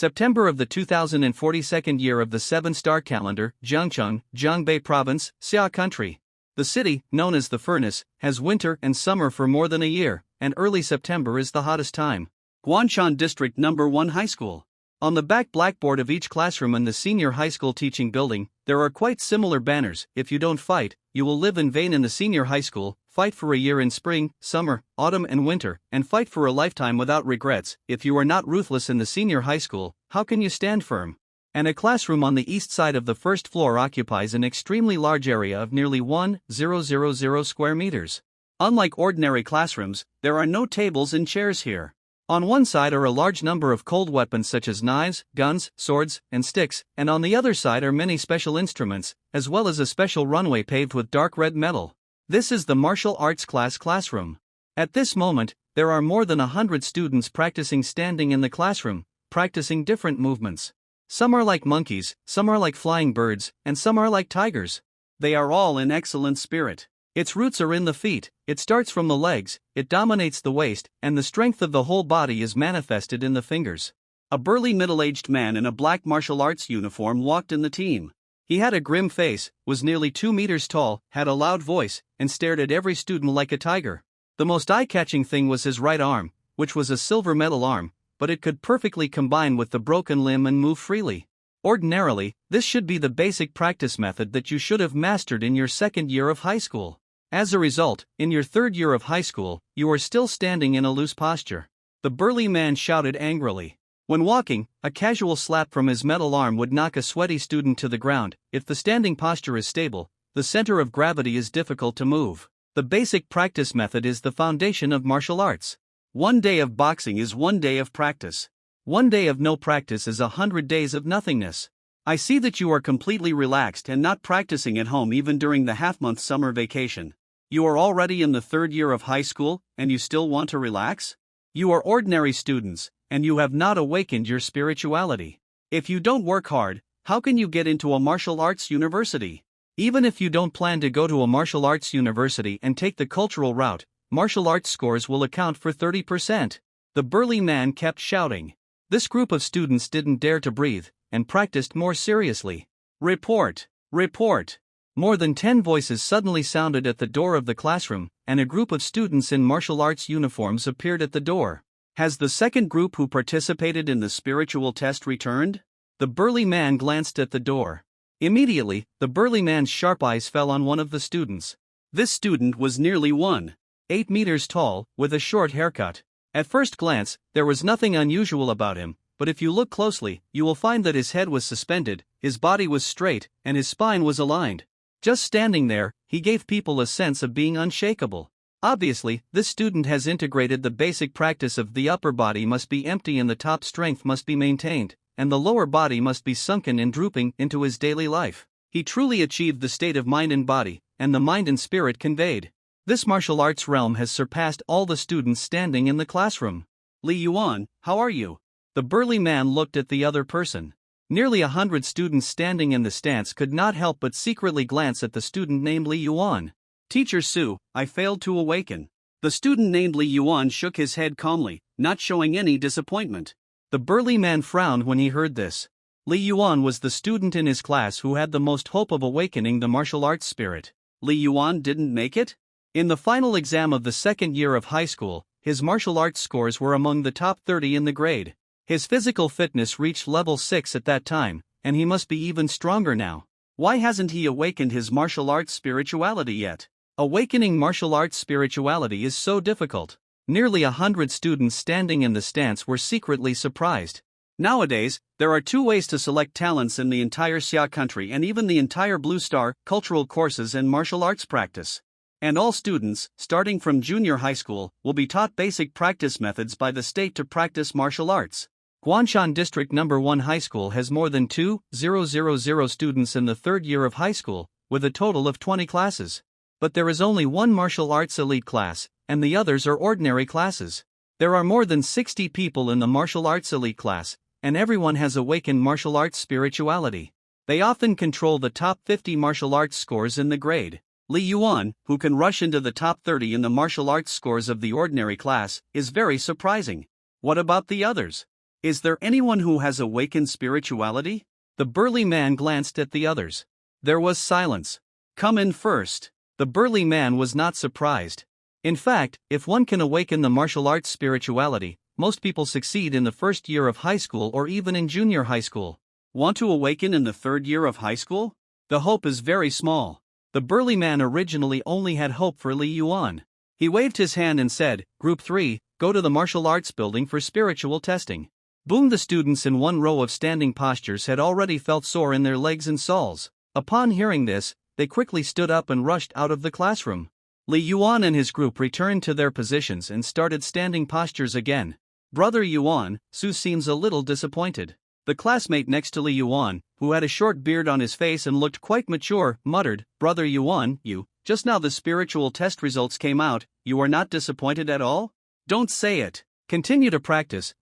September of the 2042nd year of the 7-star calendar, Zhengcheng, Zhangbei Province, Xia Country. The city, known as the Furnace, has winter and summer for more than a year, and early September is the hottest time. Guanshan District No. 1 High School. On the back blackboard of each classroom in the senior high school teaching building, there are quite similar banners: if you don't fight, you will live in vain in the senior high school, fight for a year in spring, summer, autumn and winter, and fight for a lifetime without regrets. If you are not ruthless in the senior high school, how can you stand firm? And a classroom on the east side of the first floor occupies an extremely large area of nearly 1,000 square meters. Unlike ordinary classrooms, there are no tables and chairs here. On one side are a large number of cold weapons such as knives, guns, swords, and sticks, and on the other side are many special instruments, as well as a special runway paved with dark red metal. This is the martial arts classroom. At this moment, there are more than 100 students practicing standing in the classroom, practicing different movements. Some are like monkeys, some are like flying birds, and some are like tigers. They are all in excellent spirit. Its roots are in the feet, it starts from the legs, it dominates the waist, and the strength of the whole body is manifested in the fingers. A burly middle-aged man in a black martial arts uniform walked in the team. He had a grim face, was nearly 2 meters tall, had a loud voice, and stared at every student like a tiger. The most eye-catching thing was his right arm, which was a silver metal arm, but it could perfectly combine with the broken limb and move freely. Ordinarily, this should be the basic practice method that you should have mastered in your second year of high school. As a result, in your third year of high school, you are still standing in a loose posture. The burly man shouted angrily. When walking, a casual slap from his metal arm would knock a sweaty student to the ground. If the standing posture is stable, the center of gravity is difficult to move. The basic practice method is the foundation of martial arts. 1 day of boxing is 1 day of practice. 1 day of no practice is 100 days of nothingness. I see that you are completely relaxed and not practicing at home even during the half-month summer vacation. You are already in the third year of high school, and you still want to relax? You are ordinary students, and you have not awakened your spirituality. If you don't work hard, how can you get into a martial arts university? Even if you don't plan to go to a martial arts university and take the cultural route, martial arts scores will account for 30%. The burly man kept shouting. This group of students didn't dare to breathe, and practiced more seriously. Report! Report! More than 10 voices suddenly sounded at the door of the classroom, and a group of students in martial arts uniforms appeared at the door. Has the second group who participated in the spiritual test returned? The burly man glanced at the door. Immediately, the burly man's sharp eyes fell on one of the students. This student was nearly 1.8 meters tall, with a short haircut. At first glance, there was nothing unusual about him, but if you look closely, you will find that his head was suspended, his body was straight, and his spine was aligned. Just standing there, he gave people a sense of being unshakable. Obviously, this student has integrated the basic practice of the upper body must be empty and the top strength must be maintained, and the lower body must be sunken and drooping into his daily life. He truly achieved the state of mind and body, and the mind and spirit conveyed. This martial arts realm has surpassed all the students standing in the classroom. Li Yuan, how are you? The burly man looked at the other person. Nearly 100 students standing in the stance could not help but secretly glance at the student named Li Yuan. Teacher Su, I failed to awaken. The student named Li Yuan shook his head calmly, not showing any disappointment. The burly man frowned when he heard this. Li Yuan was the student in his class who had the most hope of awakening the martial arts spirit. Li Yuan didn't make it? In the final exam of the second year of high school, his martial arts scores were among the top 30 in the grade. His physical fitness reached level 6 at that time, and he must be even stronger now. Why hasn't he awakened his martial arts spirituality yet? Awakening martial arts spirituality is so difficult. Nearly 100 students standing in the stance were secretly surprised. Nowadays, there are 2 ways to select talents in the entire Xia country and even the entire Blue Star: cultural courses and martial arts practice. And all students, starting from junior high school, will be taught basic practice methods by the state to practice martial arts. Guanshan District No. 1 High School has more than 2,000 students in the third year of high school, with a total of 20 classes. But there is only one martial arts elite class, and the others are ordinary classes. There are more than 60 people in the martial arts elite class, and everyone has awakened martial arts spirituality. They often control the top 50 martial arts scores in the grade. Li Yuan, who can rush into the top 30 in the martial arts scores of the ordinary class, is very surprising. What about the others? Is there anyone who has awakened spirituality? The burly man glanced at the others. There was silence. Come in first. The burly man was not surprised. In fact, if one can awaken the martial arts spirituality, most people succeed in the first year of high school or even in junior high school. Want to awaken in the third year of high school? The hope is very small. The burly man originally only had hope for Li Yuan. He waved his hand and said, Group 3, go to the martial arts building for spiritual testing. Boom! The students in one row of standing postures had already felt sore in their legs and soles. Upon hearing this, they quickly stood up and rushed out of the classroom. Li Yuan and his group returned to their positions and started standing postures again. Brother Yuan, Su seems a little disappointed. The classmate next to Li Yuan, who had a short beard on his face and looked quite mature, muttered, Brother Yuan, just now the spiritual test results came out, you are not disappointed at all? Don't say it. Continue to practice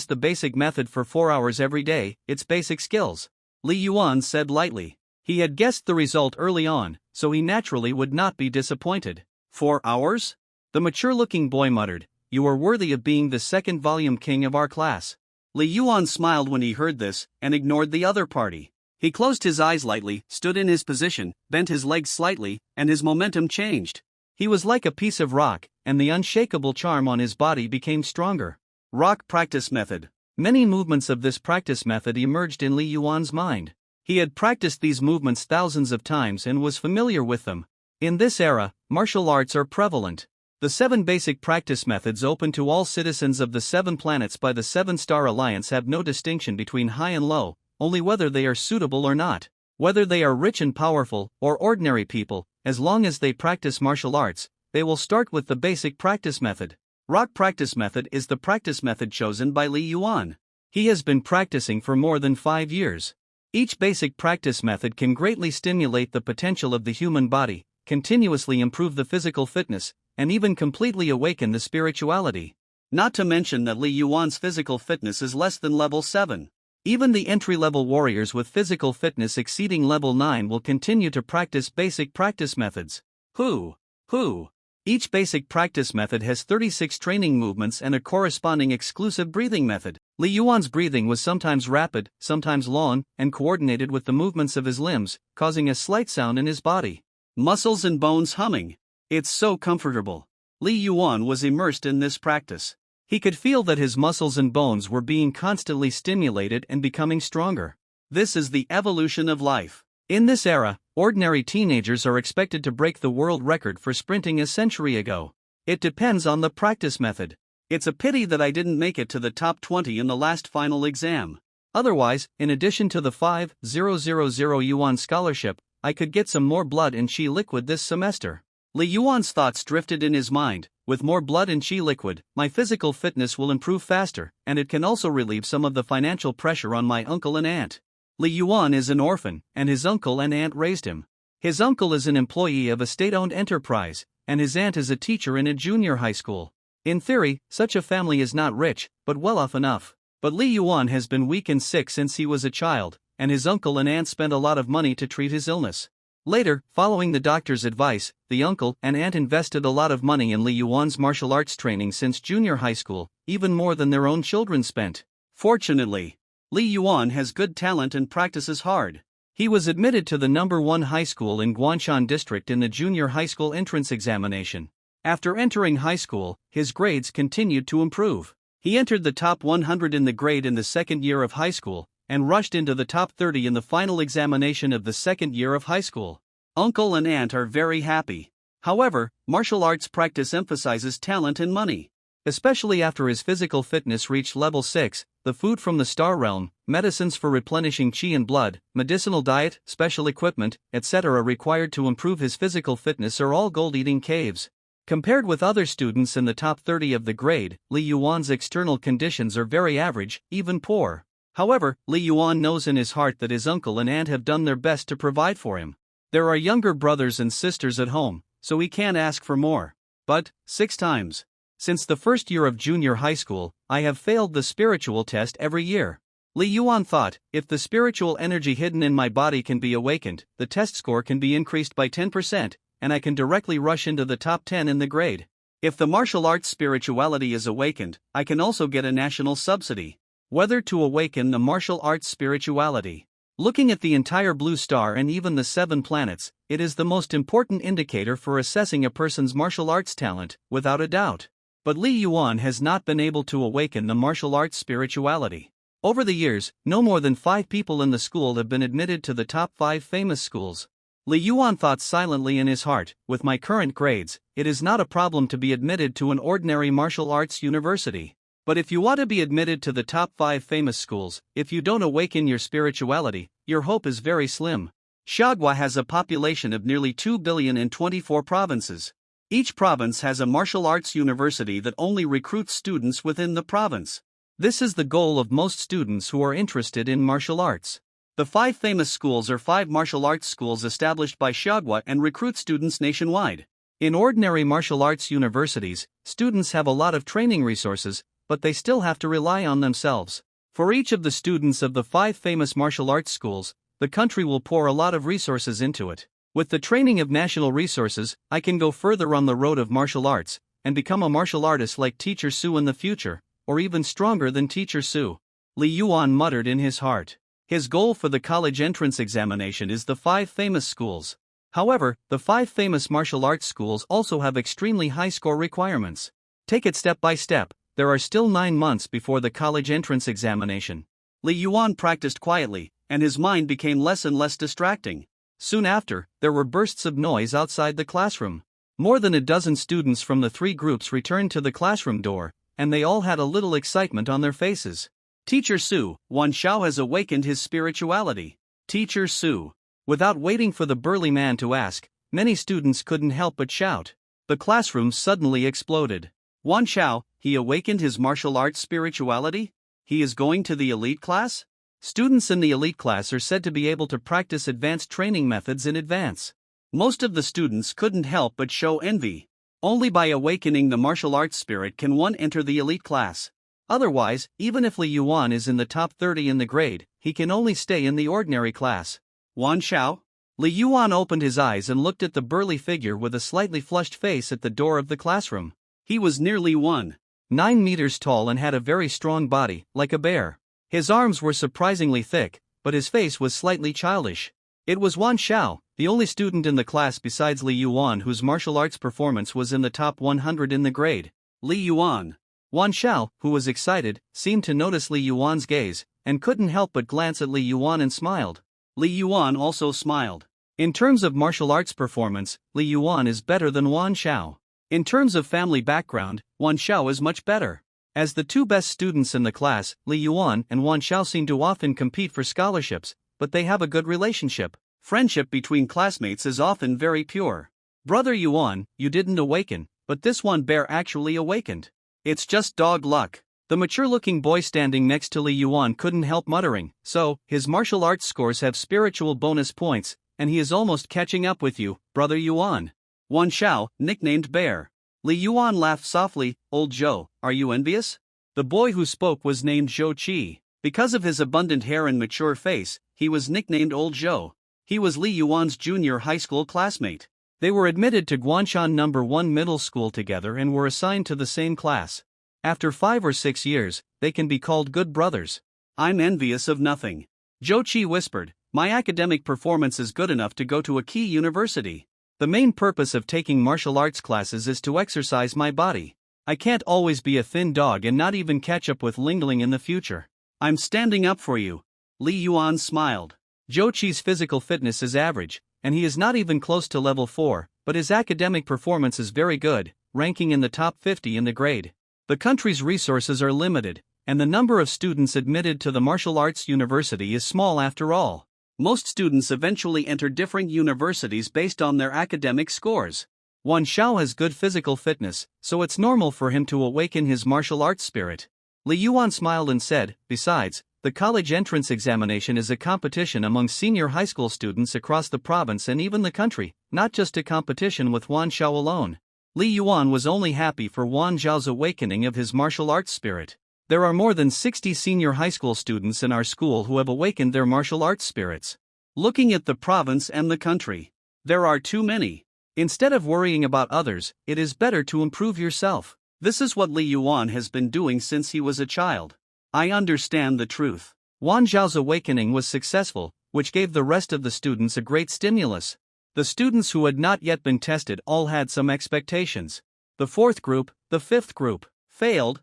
the basic method for 4 hours every day, it's basic skills. Li Yuan said lightly. He had guessed the result early on, so he naturally would not be disappointed. 4 hours? The mature-looking boy muttered, You are worthy of being the second volume king of our class. Li Yuan smiled when he heard this, and ignored the other party. He closed his eyes lightly, stood in his position, bent his legs slightly, and his momentum changed. He was like a piece of rock, and the unshakable charm on his body became stronger. Rock practice method. Many movements of this practice method emerged in Li Yuan's mind. He had practiced these movements thousands of times and was familiar with them. In this era, martial arts are prevalent. The 7 basic practice methods open to all citizens of the 7 planets by the 7-Star Alliance have no distinction between high and low, only whether they are suitable or not. Whether they are rich and powerful, or ordinary people, as long as they practice martial arts, they will start with the basic practice method. Rock practice method is the practice method chosen by Li Yuan. He has been practicing for more than 5 years. Each basic practice method can greatly stimulate the potential of the human body, continuously improve the physical fitness, and even completely awaken the spirituality. Not to mention that Li Yuan's physical fitness is less than level 7. Even the entry-level warriors with physical fitness exceeding level 9 will continue to practice basic practice methods. Each basic practice method has 36 training movements and a corresponding exclusive breathing method. Li Yuan's breathing was sometimes rapid, sometimes long, and coordinated with the movements of his limbs, causing a slight sound in his body. Muscles and bones humming. It's so comfortable. Li Yuan was immersed in this practice. He could feel that his muscles and bones were being constantly stimulated and becoming stronger. This is the evolution of life. In this era, ordinary teenagers are expected to break the world record for sprinting a century ago. It depends on the practice method. It's a pity that I didn't make it to the top 20 in the last final exam. Otherwise, in addition to the 5,000 yuan scholarship, I could get some more blood and chi liquid this semester. Li Yuan's thoughts drifted in his mind. With more blood and chi liquid, my physical fitness will improve faster, and it can also relieve some of the financial pressure on my uncle and aunt. Li Yuan is an orphan, and his uncle and aunt raised him. His uncle is an employee of a state-owned enterprise, and his aunt is a teacher in a junior high school. In theory, such a family is not rich, but well off enough. But Li Yuan has been weak and sick since he was a child, and his uncle and aunt spent a lot of money to treat his illness. Later, following the doctor's advice, the uncle and aunt invested a lot of money in Li Yuan's martial arts training since junior high school, even more than their own children spent. Fortunately, Li Yuan has good talent and practices hard. He was admitted to the number 1 high school in Guanshan district in the junior high school entrance examination. After entering high school, his grades continued to improve. He entered the top 100 in the grade in the second year of high school, and rushed into the top 30 in the final examination of the second year of high school. Uncle and aunt are very happy. However, martial arts practice emphasizes talent and money. Especially after his physical fitness reached level 6, the food from the star realm, medicines for replenishing chi and blood, medicinal diet, special equipment, etc. required to improve his physical fitness are all gold-eating caves. Compared with other students in the top 30 of the grade, Li Yuan's external conditions are very average, even poor. However, Li Yuan knows in his heart that his uncle and aunt have done their best to provide for him. There are younger brothers and sisters at home, so he can't ask for more. But, 6 times. Since the first year of junior high school, I have failed the spiritual test every year. Li Yuan thought, if the spiritual energy hidden in my body can be awakened, the test score can be increased by 10%, and I can directly rush into the top 10 in the grade. If the martial arts spirituality is awakened, I can also get a national subsidy. Whether to awaken the martial arts spirituality. Looking at the entire blue star and even the 7 planets, it is the most important indicator for assessing a person's martial arts talent, without a doubt. But Li Yuan has not been able to awaken the martial arts spirituality. Over the years, no more than 5 people in the school have been admitted to the top 5 famous schools. Li Yuan thought silently in his heart, with my current grades, it is not a problem to be admitted to an ordinary martial arts university. But if you want to be admitted to the top 5 famous schools, if you don't awaken your spirituality, your hope is very slim. Xiaogua has a population of nearly 2 billion in 24 provinces. Each province has a martial arts university that only recruits students within the province. This is the goal of most students who are interested in martial arts. The 5 famous schools are 5 martial arts schools established by Xiaogua and recruit students nationwide. In ordinary martial arts universities, students have a lot of training resources, but they still have to rely on themselves. For each of the students of the 5 famous martial arts schools, the country will pour a lot of resources into it. With the training of national resources, I can go further on the road of martial arts, and become a martial artist like Teacher Su in the future, or even stronger than Teacher Su. Li Yuan muttered in his heart. His goal for the college entrance examination is the 5 famous schools. However, the 5 famous martial arts schools also have extremely high score requirements. Take it step by step. There are still 9 months before the college entrance examination. Li Yuan practiced quietly, and his mind became less and less distracting. Soon after, there were bursts of noise outside the classroom. More than a dozen students from the 3 groups returned to the classroom door, and they all had a little excitement on their faces. Teacher Su, Wan Xiao has awakened his spirituality. Teacher Su. Without waiting for the burly man to ask, many students couldn't help but shout. The classroom suddenly exploded. Wan Xiao, he awakened his martial arts spirituality? He is going to the elite class? Students in the elite class are said to be able to practice advanced training methods in advance. Most of the students couldn't help but show envy. Only by awakening the martial arts spirit can one enter the elite class. Otherwise, even if Li Yuan is in the top 30 in the grade, he can only stay in the ordinary class. Wan Xiao? Li Yuan opened his eyes and looked at the burly figure with a slightly flushed face at the door of the classroom. He was nearly 1.9 meters tall and had a very strong body, like a bear. His arms were surprisingly thick, but his face was slightly childish. It was Wan Xiao, the only student in the class besides Li Yuan whose martial arts performance was in the top 100 in the grade. Li Yuan. Wan Xiao, who was excited, seemed to notice Li Yuan's gaze, and couldn't help but glance at Li Yuan and smiled. Li Yuan also smiled. In terms of martial arts performance, Li Yuan is better than Wan Xiao. In terms of family background, Wan Xiao is much better. As the 2 best students in the class, Li Yuan and Wan Xiao seem to often compete for scholarships, but they have a good relationship. Friendship between classmates is often very pure. Brother Yuan, you didn't awaken, but this one bear actually awakened. It's just dog luck. The mature-looking boy standing next to Li Yuan couldn't help muttering, so, his martial arts scores have spiritual bonus points, and he is almost catching up with you, Brother Yuan. Wan Xiao, nicknamed Bear. Li Yuan laughed softly. Old Zhou, are you envious? The boy who spoke was named Zhou Qi. Because of his abundant hair and mature face, he was nicknamed Old Zhou. He was Li Yuan's junior high school classmate. They were admitted to Guanshan No. 1 middle school together and were assigned to the same class. After 5 or 6 years, they can be called good brothers. I'm envious of nothing. Zhou Qi whispered, my academic performance is good enough to go to a key university. The main purpose of taking martial arts classes is to exercise my body. I can't always be a thin dog and not even catch up with Lingling in the future. I'm standing up for you. Li Yuan smiled. Zhou Qi's physical fitness is average, and he is not even close to level 4, but his academic performance is very good, ranking in the top 50 in the grade. The country's resources are limited, and the number of students admitted to the martial arts university is small after all. Most students eventually enter different universities based on their academic scores. Wan Xiao has good physical fitness, so it's normal for him to awaken his martial arts spirit. Li Yuan smiled and said, besides, the college entrance examination is a competition among senior high school students across the province and even the country, not just a competition with Wan Xiao alone. Li Yuan was only happy for Wan Xiao's awakening of his martial arts spirit. There are more than 60 senior high school students in our school who have awakened their martial arts spirits. Looking at the province and the country, there are too many. Instead of worrying about others, it is better to improve yourself. This is what Li Yuan has been doing since he was a child. I understand the truth. Wan Zhao's awakening was successful, which gave the rest of the students a great stimulus. The students who had not yet been tested all had some expectations. The fourth group, the fifth group, failed.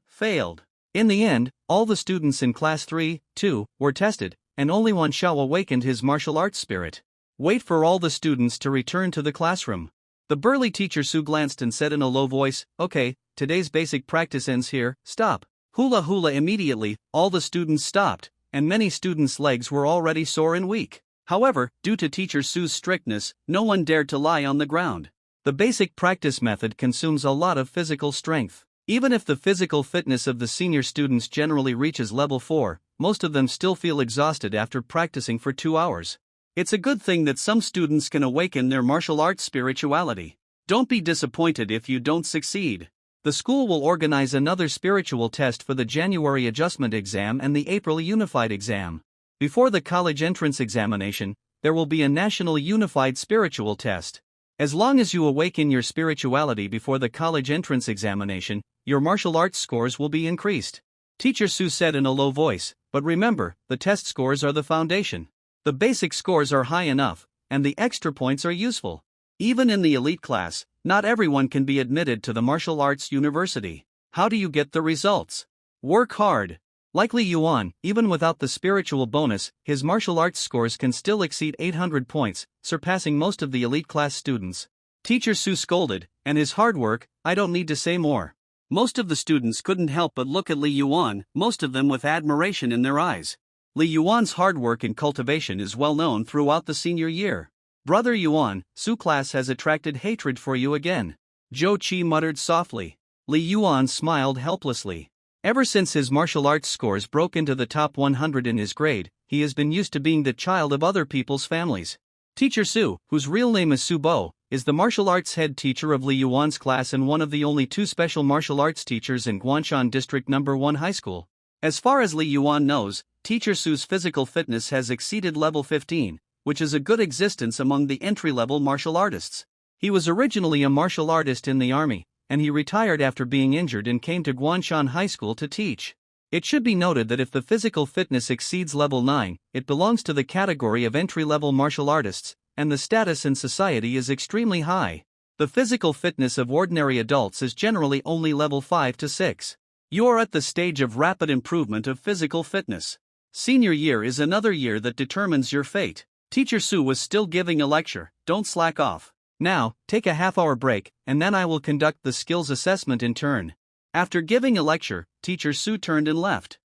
In the end, all the students in class 3, 2, were tested, and only Wan Zhao awakened his martial arts spirit. Wait for all the students to return to the classroom. The burly teacher Su glanced and said in a low voice, "Okay, today's basic practice ends here, stop." Hula hula immediately, all the students stopped, and many students' legs were already sore and weak. However, due to teacher Su's strictness, no one dared to lie on the ground. The basic practice method consumes a lot of physical strength. Even if the physical fitness of the senior students generally reaches level 4, most of them still feel exhausted after practicing for 2 hours. It's a good thing that some students can awaken their martial arts spirituality. Don't be disappointed if you don't succeed. The school will organize another spiritual test for the January adjustment exam and the April unified exam. Before the college entrance examination, there will be a national unified spiritual test. As long as you awaken your spirituality before the college entrance examination, your martial arts scores will be increased. Teacher Su said in a low voice, but remember, the test scores are the foundation. The basic scores are high enough, and the extra points are useful. Even in the elite class, not everyone can be admitted to the martial arts university. How do you get the results? Work hard. Like Li Yuan, even without the spiritual bonus, his martial arts scores can still exceed 800 points, surpassing most of the elite class students. Teacher Su scolded, and his hard work, I don't need to say more. Most of the students couldn't help but look at Li Yuan, most of them with admiration in their eyes. Li Yuan's hard work and cultivation is well known throughout the senior year. Brother Yuan, Su class has attracted hatred for you again. Zhou Qi muttered softly. Li Yuan smiled helplessly. Ever since his martial arts scores broke into the top 100 in his grade, he has been used to being the child of other people's families. Teacher Su, whose real name is Su Bo, is the martial arts head teacher of Li Yuan's class and one of the only 2 special martial arts teachers in Guanshan District No. 1 High School. As far as Li Yuan knows, Teacher Su's physical fitness has exceeded level 15, which is a good existence among the entry-level martial artists. He was originally a martial artist in the army, and he retired after being injured and came to Guanshan High School to teach. It should be noted that if the physical fitness exceeds level 9, it belongs to the category of entry-level martial artists, and the status in society is extremely high. The physical fitness of ordinary adults is generally only level 5 to 6. You are at the stage of rapid improvement of physical fitness. Senior year is another year that determines your fate. Teacher Su was still giving a lecture, don't slack off. Now, take a half-hour break, and then I will conduct the skills assessment in turn. After giving a lecture, Teacher Su turned and left.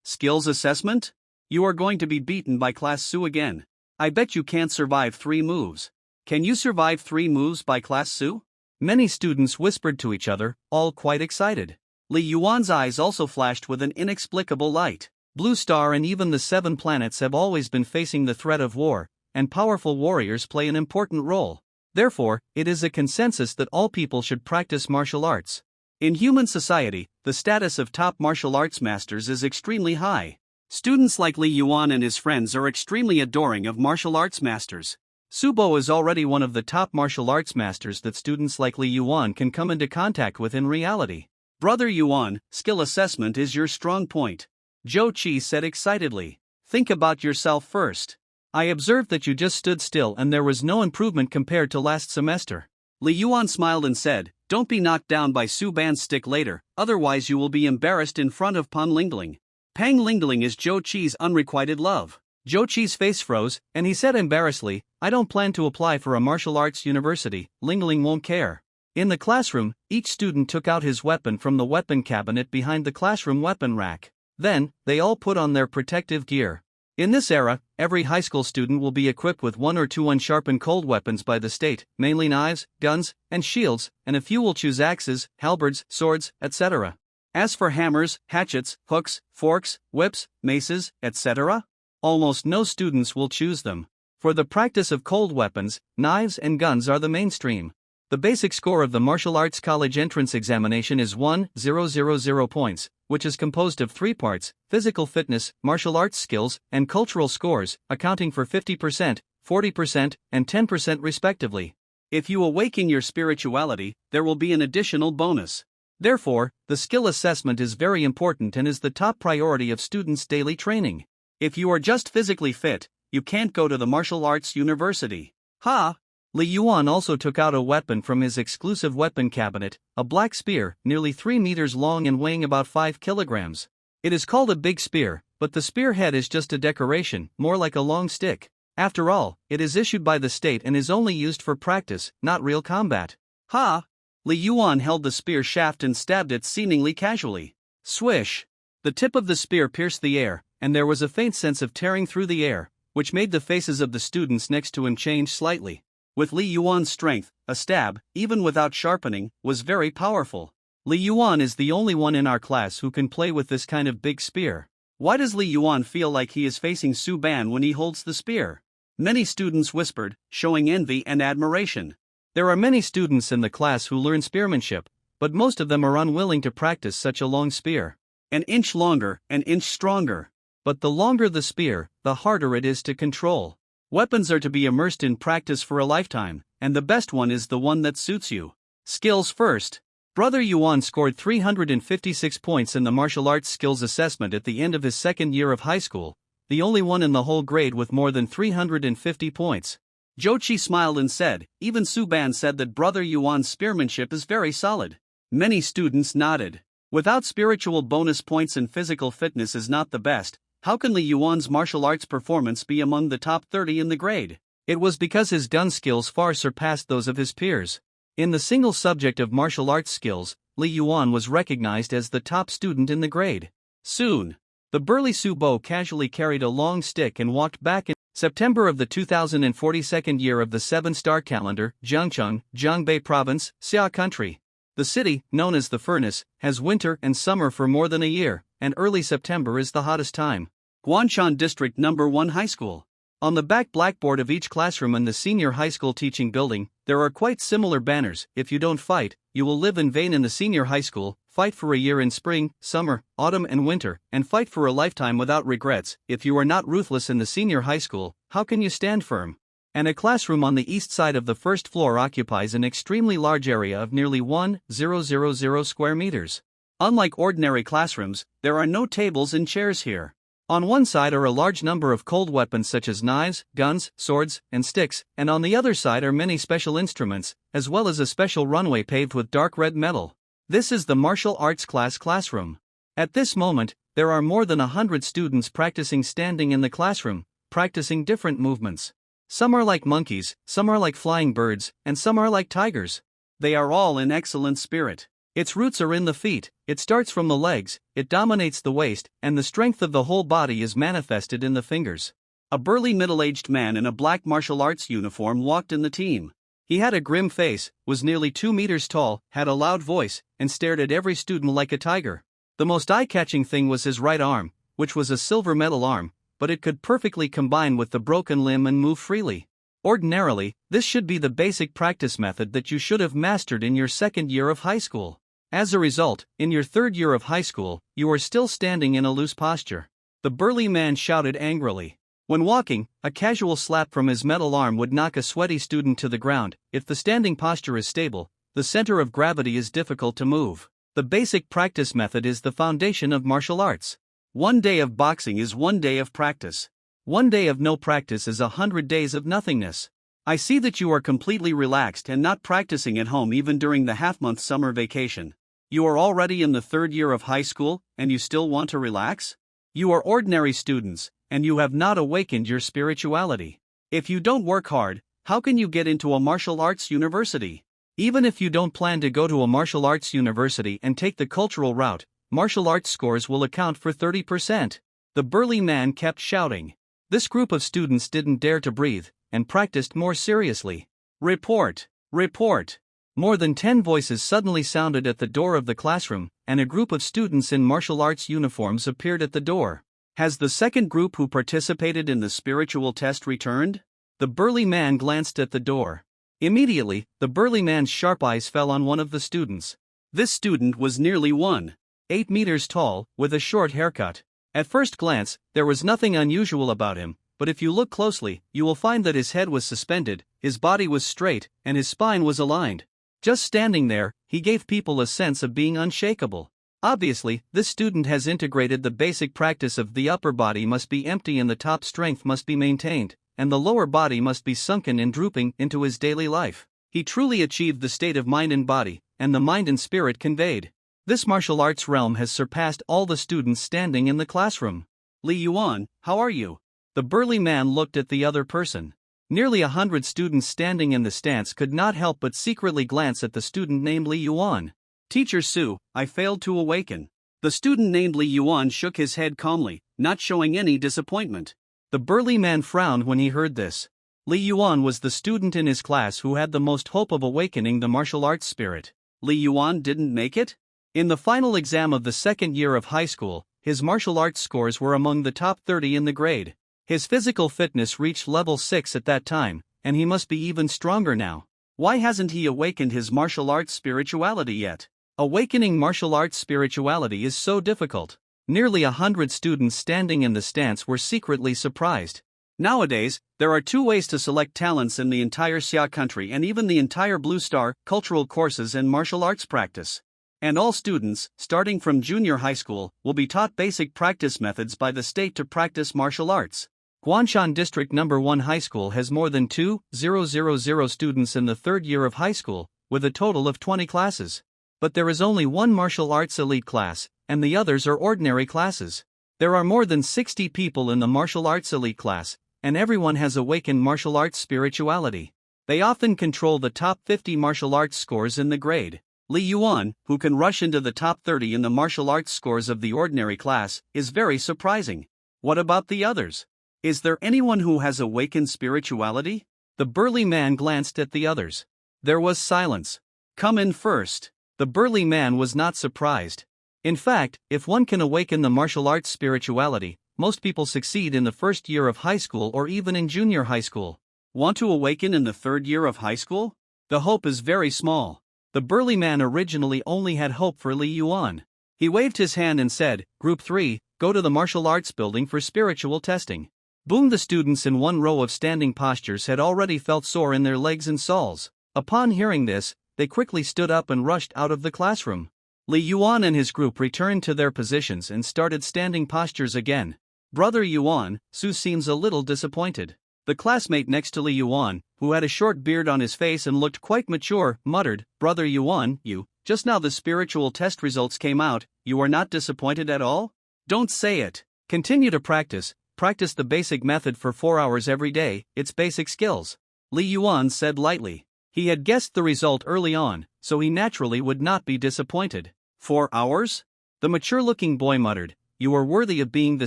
Skills assessment? You are going to be beaten by Class Su again. I bet you can't survive 3 moves. Can you survive 3 moves by Class Su? Many students whispered to each other, all quite excited. Li Yuan's eyes also flashed with an inexplicable light. Blue Star and even the 7 planets have always been facing the threat of war, and powerful warriors play an important role. Therefore, it is a consensus that all people should practice martial arts. In human society, the status of top martial arts masters is extremely high. Students like Li Yuan and his friends are extremely adoring of martial arts masters. Su Bo is already one of the top martial arts masters that students like Li Yuan can come into contact with in reality. Brother Yuan, skill assessment is your strong point. Zhou Qi said excitedly. Think about yourself first. I observed that you just stood still and there was no improvement compared to last semester. Li Yuan smiled and said, don't be knocked down by Su Ban's stick later, otherwise you will be embarrassed in front of Pan Lingling. Pang Lingling is Zhou Qi's unrequited love. Zhou Qi's face froze, and he said embarrassedly, I don't plan to apply for a martial arts university, Lingling won't care. In the classroom, each student took out his weapon from the weapon cabinet behind the classroom weapon rack. Then, they all put on their protective gear. In this era, every high school student will be equipped with 1 or 2 unsharpened cold weapons by the state, mainly knives, guns, and shields, and a few will choose axes, halberds, swords, etc. As for hammers, hatchets, hooks, forks, whips, maces, etc., almost no students will choose them. For the practice of cold weapons, knives and guns are the mainstream. The basic score of the martial arts college entrance examination is 1,000 points, which is composed of 3 parts: physical fitness, martial arts skills, and cultural scores, accounting for 50%, 40%, and 10% respectively. If you awaken your spirituality, there will be an additional bonus. Therefore, the skill assessment is very important and is the top priority of students' daily training. If you are just physically fit, you can't go to the martial arts university. Ha! Li Yuan also took out a weapon from his exclusive weapon cabinet, a black spear, nearly 3 meters long and weighing about 5 kilograms. It is called a big spear, but the spear head is just a decoration, more like a long stick. After all, it is issued by the state and is only used for practice, not real combat. Ha! Li Yuan held the spear shaft and stabbed it seemingly casually. Swish! The tip of the spear pierced the air, and there was a faint sense of tearing through the air, which made the faces of the students next to him change slightly. With Li Yuan's strength, a stab, even without sharpening, was very powerful. Li Yuan is the only one in our class who can play with this kind of big spear. Why does Li Yuan feel like he is facing Su Ban when he holds the spear? Many students whispered, showing envy and admiration. There are many students in the class who learn spearmanship, but most of them are unwilling to practice such a long spear. An inch longer, an inch stronger. But the longer the spear, the harder it is to control. Weapons are to be immersed in practice for a lifetime, and the best one is the one that suits you. Skills first. Brother Yuan scored 356 points in the martial arts skills assessment at the end of his second year of high school, the only one in the whole grade with more than 350 points. Jochi smiled and said, even Su Ban said that Brother Yuan's spearmanship is very solid. Many students nodded. Without spiritual bonus points and physical fitness is not the best, how can Li Yuan's martial arts performance be among the top 30 in the grade? It was because his gun skills far surpassed those of his peers. In the single subject of martial arts skills, Li Yuan was recognized as the top student in the grade. Soon, the burly Su Bo casually carried a long stick and walked back in September of the 2042nd year of the 7-star calendar, Zhengcheng, Zhangbei Province, Xia Country. The city, known as the Furnace, has winter and summer for more than a year, and early September is the hottest time. Guanshan District No. 1 High School. On the back blackboard of each classroom in the senior high school teaching building, there are quite similar banners. If you don't fight, you will live in vain in the senior high school. Fight for a year in spring, summer, autumn and winter, and fight for a lifetime without regrets. If you are not ruthless in the senior high school, how can you stand firm? And a classroom on the east side of the first floor occupies an extremely large area of nearly 1,000 square meters. Unlike ordinary classrooms, there are no tables and chairs here. On one side are a large number of cold weapons such as knives, guns, swords, and sticks, and on the other side are many special instruments, as well as a special runway paved with dark red metal. This is the martial arts classroom. At this moment, there are more than 100 students practicing standing in the classroom, practicing different movements. Some are like monkeys, some are like flying birds, and some are like tigers. They are all in excellent spirit. Its roots are in the feet, it starts from the legs, it dominates the waist, and the strength of the whole body is manifested in the fingers. A burly middle-aged man in a black martial arts uniform walked in the team. He had a grim face, was nearly 2 meters tall, had a loud voice, and stared at every student like a tiger. The most eye-catching thing was his right arm, which was a silver metal arm, but it could perfectly combine with the broken limb and move freely. Ordinarily, this should be the basic practice method that you should have mastered in your second year of high school. As a result, in your third year of high school, you are still standing in a loose posture. The burly man shouted angrily. When walking, a casual slap from his metal arm would knock a sweaty student to the ground. If the standing posture is stable, the center of gravity is difficult to move. The basic practice method is the foundation of martial arts. 1 day of boxing is 1 day of practice. 1 day of no practice is 100 days of nothingness. I see that you are completely relaxed and not practicing at home even during the half-month summer vacation. You are already in the third year of high school, and you still want to relax? You are ordinary students, and you have not awakened your spirituality. If you don't work hard, how can you get into a martial arts university? Even if you don't plan to go to a martial arts university and take the cultural route, martial arts scores will account for 30%. The burly man kept shouting. This group of students didn't dare to breathe, and practiced more seriously. Report! Report! More than 10 voices suddenly sounded at the door of the classroom, and a group of students in martial arts uniforms appeared at the door. Has the second group who participated in the spiritual test returned? The burly man glanced at the door. Immediately, the burly man's sharp eyes fell on one of the students. This student was nearly 1.8 meters tall, with a short haircut. At first glance, there was nothing unusual about him, but if you look closely, you will find that his head was suspended, his body was straight, and his spine was aligned. Just standing there, he gave people a sense of being unshakable. Obviously, this student has integrated the basic practice of the upper body must be empty and the top strength must be maintained, and the lower body must be sunken and drooping into his daily life. He truly achieved the state of mind and body, and the mind and spirit conveyed. This martial arts realm has surpassed all the students standing in the classroom. Li Yuan, how are you? The burly man looked at the other person. Nearly 100 students standing in the stance could not help but secretly glance at the student named Li Yuan. Teacher Su, I failed to awaken. The student named Li Yuan shook his head calmly, not showing any disappointment. The burly man frowned when he heard this. Li Yuan was the student in his class who had the most hope of awakening the martial arts spirit. Li Yuan didn't make it? In the final exam of the second year of high school, his martial arts scores were among the top 30 in the grade. His physical fitness reached level 6 at that time, and he must be even stronger now. Why hasn't he awakened his martial arts spirituality yet? Awakening martial arts spirituality is so difficult. Nearly 100 students standing in the stance were secretly surprised. Nowadays, there are 2 ways to select talents in the entire Xia country and even the entire Blue Star, cultural courses and martial arts practice. And all students, starting from junior high school, will be taught basic practice methods by the state to practice martial arts. Guanshan District No. 1 High School has more than 2,000 students in the third year of high school, with a total of 20 classes. But there is only one martial arts elite class, and the others are ordinary classes. There are more than 60 people in the martial arts elite class, and everyone has awakened martial arts spirituality. They often control the top 50 martial arts scores in the grade. Li Yuan, who can rush into the top 30 in the martial arts scores of the ordinary class, is very surprising. What about the others? Is there anyone who has awakened spirituality? The burly man glanced at the others. There was silence. Come in first. The burly man was not surprised. In fact, if one can awaken the martial arts spirituality, most people succeed in the first year of high school or even in junior high school. Want to awaken in the third year of high school? The hope is very small. The burly man originally only had hope for Li Yuan. He waved his hand and said, "Group 3, go to the martial arts building for spiritual testing." Boom! The students in one row of standing postures had already felt sore in their legs and soles. Upon hearing this, they quickly stood up and rushed out of the classroom. Li Yuan and his group returned to their positions and started standing postures again. Brother Yuan, Su seems a little disappointed. The classmate next to Li Yuan, who had a short beard on his face and looked quite mature, muttered, "Brother Yuan, just now the spiritual test results came out, you are not disappointed at all?" Don't say it. Continue to practice the basic method for 4 hours every day, it's basic skills. Li Yuan said lightly. He had guessed the result early on, so he naturally would not be disappointed. 4 hours? The mature-looking boy muttered, "You are worthy of being the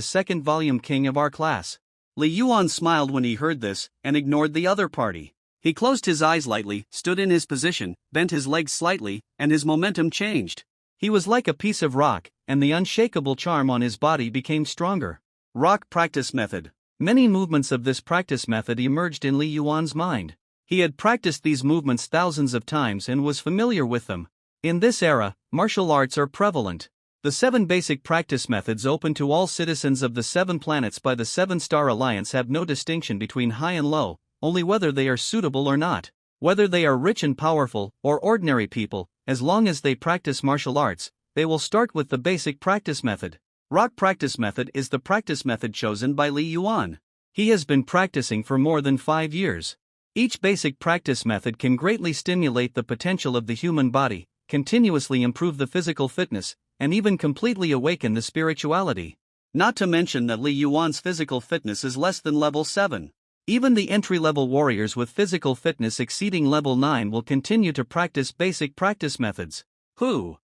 second volume king of our class." Li Yuan smiled when he heard this, and ignored the other party. He closed his eyes lightly, stood in his position, bent his legs slightly, and his momentum changed. He was like a piece of rock, and the unshakable charm on his body became stronger. Rock practice method. Many movements of this practice method emerged in Li Yuan's mind. He had practiced these movements thousands of times and was familiar with them. In this era, martial arts are prevalent. The 7 basic practice methods open to all citizens of the 7 planets by the 7-Star Alliance have no distinction between high and low, only whether they are suitable or not. Whether they are rich and powerful, or ordinary people, as long as they practice martial arts, they will start with the basic practice method. Rock practice method is the practice method chosen by Li Yuan. He has been practicing for more than 5 years. Each basic practice method can greatly stimulate the potential of the human body, continuously improve the physical fitness, and even completely awaken the spirituality. Not to mention that Li Yuan's physical fitness is less than level 7. Even the entry-level warriors with physical fitness exceeding level 9 will continue to practice basic practice methods. Who?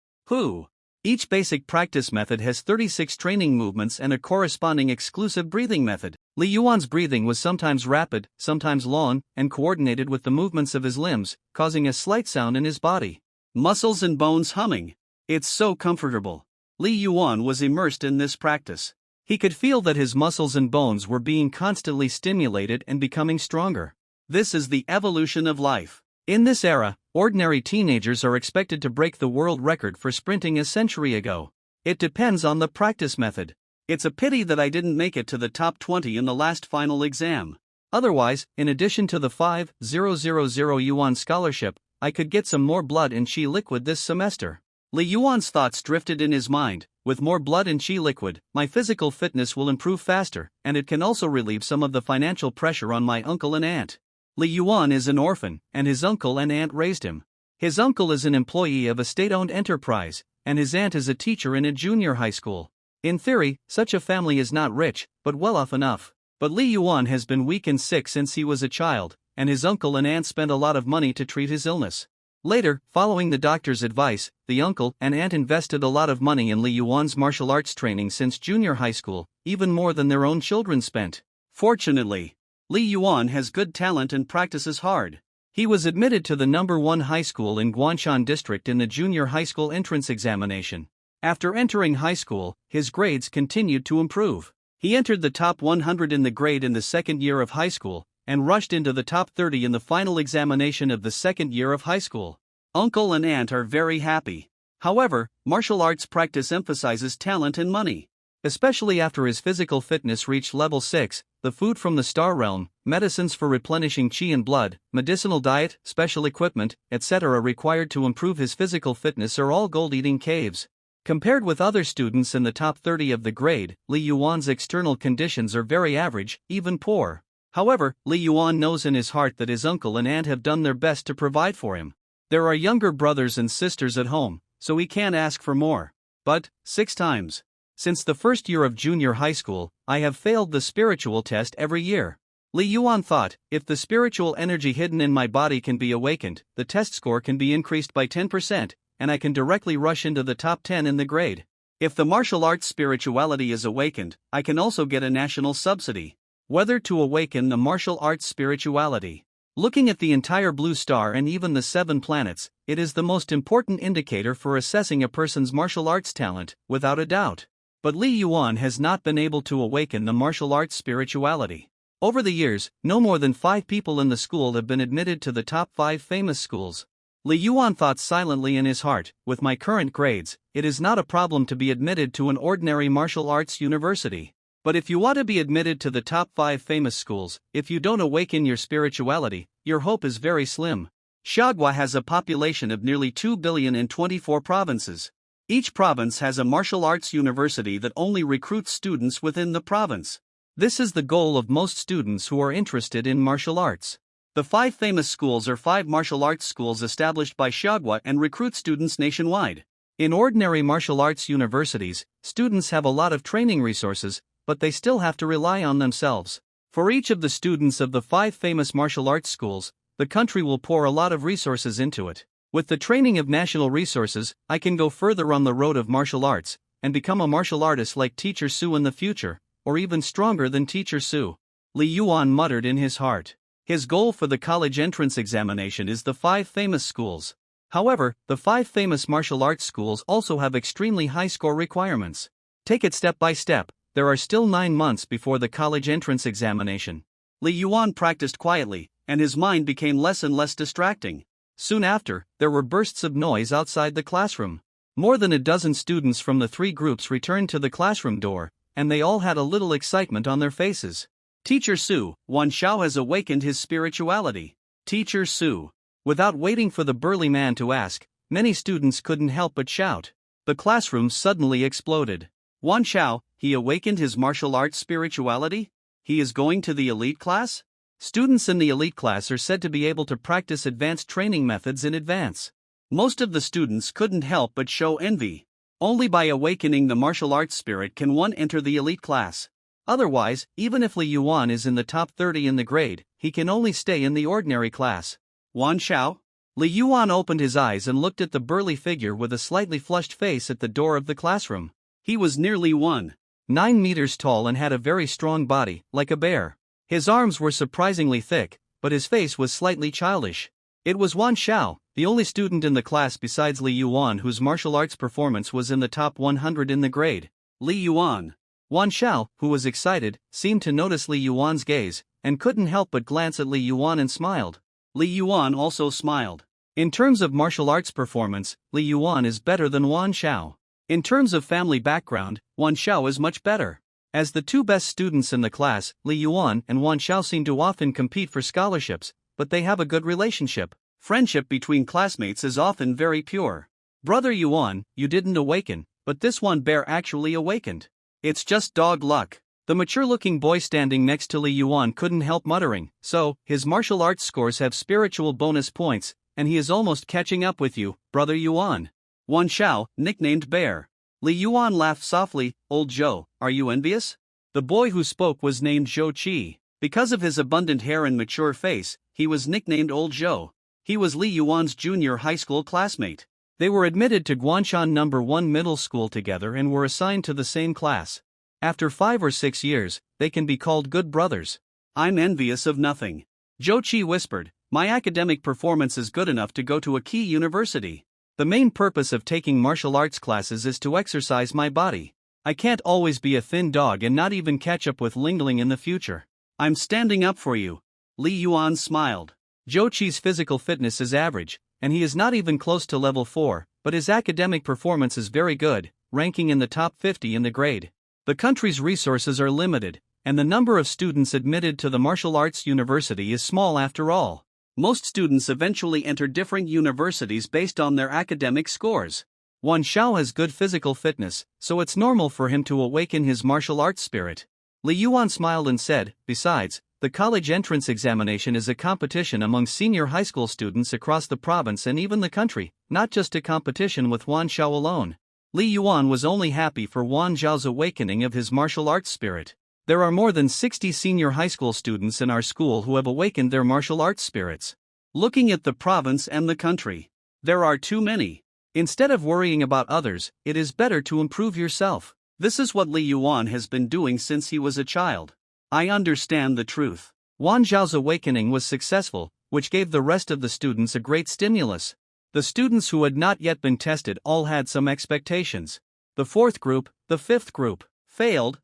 Each basic practice method has 36 training movements and a corresponding exclusive breathing method. Li Yuan's breathing was sometimes rapid, sometimes long, and coordinated with the movements of his limbs, causing a slight sound in his body. Muscles and bones humming. It's so comfortable. Li Yuan was immersed in this practice. He could feel that his muscles and bones were being constantly stimulated and becoming stronger. This is the evolution of life. In this era, ordinary teenagers are expected to break the world record for sprinting a century ago. It depends on the practice method. It's a pity that I didn't make it to the top 20 in the last final exam. Otherwise, in addition to the 5,000 yuan scholarship, I could get some more blood in Qi liquid this semester. Li Yuan's thoughts drifted in his mind. With more blood in Qi liquid, my physical fitness will improve faster, and it can also relieve some of the financial pressure on my uncle and aunt. Li Yuan is an orphan, and his uncle and aunt raised him. His uncle is an employee of a state-owned enterprise, and his aunt is a teacher in a junior high school. In theory, such a family is not rich, but well off enough. But Li Yuan has been weak and sick since he was a child, and his uncle and aunt spent a lot of money to treat his illness. Later, following the doctor's advice, the uncle and aunt invested a lot of money in Li Yuan's martial arts training since junior high school, even more than their own children spent. Fortunately, Li Yuan has good talent and practices hard. He was admitted to the #1 high school in Guanshan district in the junior high school entrance examination. After entering high school, his grades continued to improve. He entered the top 100 in the grade in the second year of high school, and rushed into the top 30 in the final examination of the second year of high school. Uncle and aunt are very happy. However, martial arts practice emphasizes talent and money. Especially after his physical fitness reached level 6, the food from the star realm, medicines for replenishing qi and blood, medicinal diet, special equipment, etc. required to improve his physical fitness are all gold-eating caves. Compared with other students in the top 30 of the grade, Li Yuan's external conditions are very average, even poor. However, Li Yuan knows in his heart that his uncle and aunt have done their best to provide for him. There are younger brothers and sisters at home, so he can't ask for more. But, 6 times. Since the first year of junior high school, I have failed the spiritual test every year. Li Yuan thought, if the spiritual energy hidden in my body can be awakened, the test score can be increased by 10%, and I can directly rush into the top 10 in the grade. If the martial arts spirituality is awakened, I can also get a national subsidy. Whether to awaken the martial arts spirituality. Looking at the entire blue star and even the 7 planets, it is the most important indicator for assessing a person's martial arts talent, without a doubt. But Li Yuan has not been able to awaken the martial arts spirituality. Over the years, no more than 5 people in the school have been admitted to the top 5 famous schools. Li Yuan thought silently in his heart, with my current grades, it is not a problem to be admitted to an ordinary martial arts university. But if you want to be admitted to the top 5 famous schools, if you don't awaken your spirituality, your hope is very slim. Xiagua has a population of nearly 2 billion in 24 provinces. Each province has a martial arts university that only recruits students within the province. This is the goal of most students who are interested in martial arts. The 5 famous schools are 5 martial arts schools established by Xiagua and recruit students nationwide. In ordinary martial arts universities, students have a lot of training resources, but they still have to rely on themselves. For each of the students of the 5 famous martial arts schools, the country will pour a lot of resources into it. With the training of national resources, I can go further on the road of martial arts, and become a martial artist like Teacher Su in the future, or even stronger than Teacher Su. Li Yuan muttered in his heart. His goal for the college entrance examination is the 5 famous schools. However, the 5 famous martial arts schools also have extremely high score requirements. Take it step by step. There are still 9 months before the college entrance examination. Li Yuan practiced quietly, and his mind became less and less distracting. Soon after, there were bursts of noise outside the classroom. More than a dozen students from the 3 groups returned to the classroom door, and they all had a little excitement on their faces. Teacher Su, Wan Xiao has awakened his spirituality. Teacher Su. Without waiting for the burly man to ask, many students couldn't help but shout. The classroom suddenly exploded. Wan Xiao, he awakened his martial arts spirituality? He is going to the elite class? Students in the elite class are said to be able to practice advanced training methods in advance. Most of the students couldn't help but show envy. Only by awakening the martial arts spirit can one enter the elite class. Otherwise, even if Li Yuan is in the top 30 in the grade, he can only stay in the ordinary class. Wan Xiao? Li Yuan opened his eyes and looked at the burly figure with a slightly flushed face at the door of the classroom. He was nearly 1.9 meters tall and had a very strong body, like a bear. His arms were surprisingly thick, but his face was slightly childish. It was Wan Xiao, the only student in the class besides Li Yuan whose martial arts performance was in the top 100 in the grade. Li Yuan. Wan Xiao, who was excited, seemed to notice Li Yuan's gaze, and couldn't help but glance at Li Yuan and smiled. Li Yuan also smiled. In terms of martial arts performance, Li Yuan is better than Wan Xiao. In terms of family background, Wan Xiao is much better. As the 2 best students in the class, Li Yuan and Wan Xiao seem to often compete for scholarships, but they have a good relationship. Friendship between classmates is often very pure. Brother Yuan, you didn't awaken, but this one bear actually awakened. It's just dog luck. The mature-looking boy standing next to Li Yuan couldn't help muttering, so, his martial arts scores have spiritual bonus points, and he is almost catching up with you, Brother Yuan. Wan Xiao, nicknamed Bear. Li Yuan laughed softly, Old Zhou, are you envious? The boy who spoke was named Zhou Qi. Because of his abundant hair and mature face, he was nicknamed Old Zhou. He was Li Yuan's junior high school classmate. They were admitted to Guanshan No. 1 middle school together and were assigned to the same class. After 5 or 6 years, they can be called good brothers. I'm envious of nothing. Zhou Qi whispered, my academic performance is good enough to go to a key university. The main purpose of taking martial arts classes is to exercise my body. I can't always be a thin dog and not even catch up with Ling Ling in the future. I'm standing up for you. Li Yuan smiled. Zhou Qi's physical fitness is average, and he is not even close to level 4, but his academic performance is very good, ranking in the top 50 in the grade. The country's resources are limited, and the number of students admitted to the martial arts university is small after all. Most students eventually enter different universities based on their academic scores. Wan Xiao has good physical fitness, so it's normal for him to awaken his martial arts spirit. Li Yuan smiled and said, besides, the college entrance examination is a competition among senior high school students across the province and even the country, not just a competition with Wan Xiao alone. Li Yuan was only happy for Wan Xiao's awakening of his martial arts spirit. There are more than 60 senior high school students in our school who have awakened their martial arts spirits. Looking at the province and the country, there are too many. Instead of worrying about others, it is better to improve yourself. This is what Li Yuan has been doing since he was a child. I understand the truth. Wan Zhao's awakening was successful, which gave the rest of the students a great stimulus. The students who had not yet been tested all had some expectations. The fourth group, the fifth group, failed.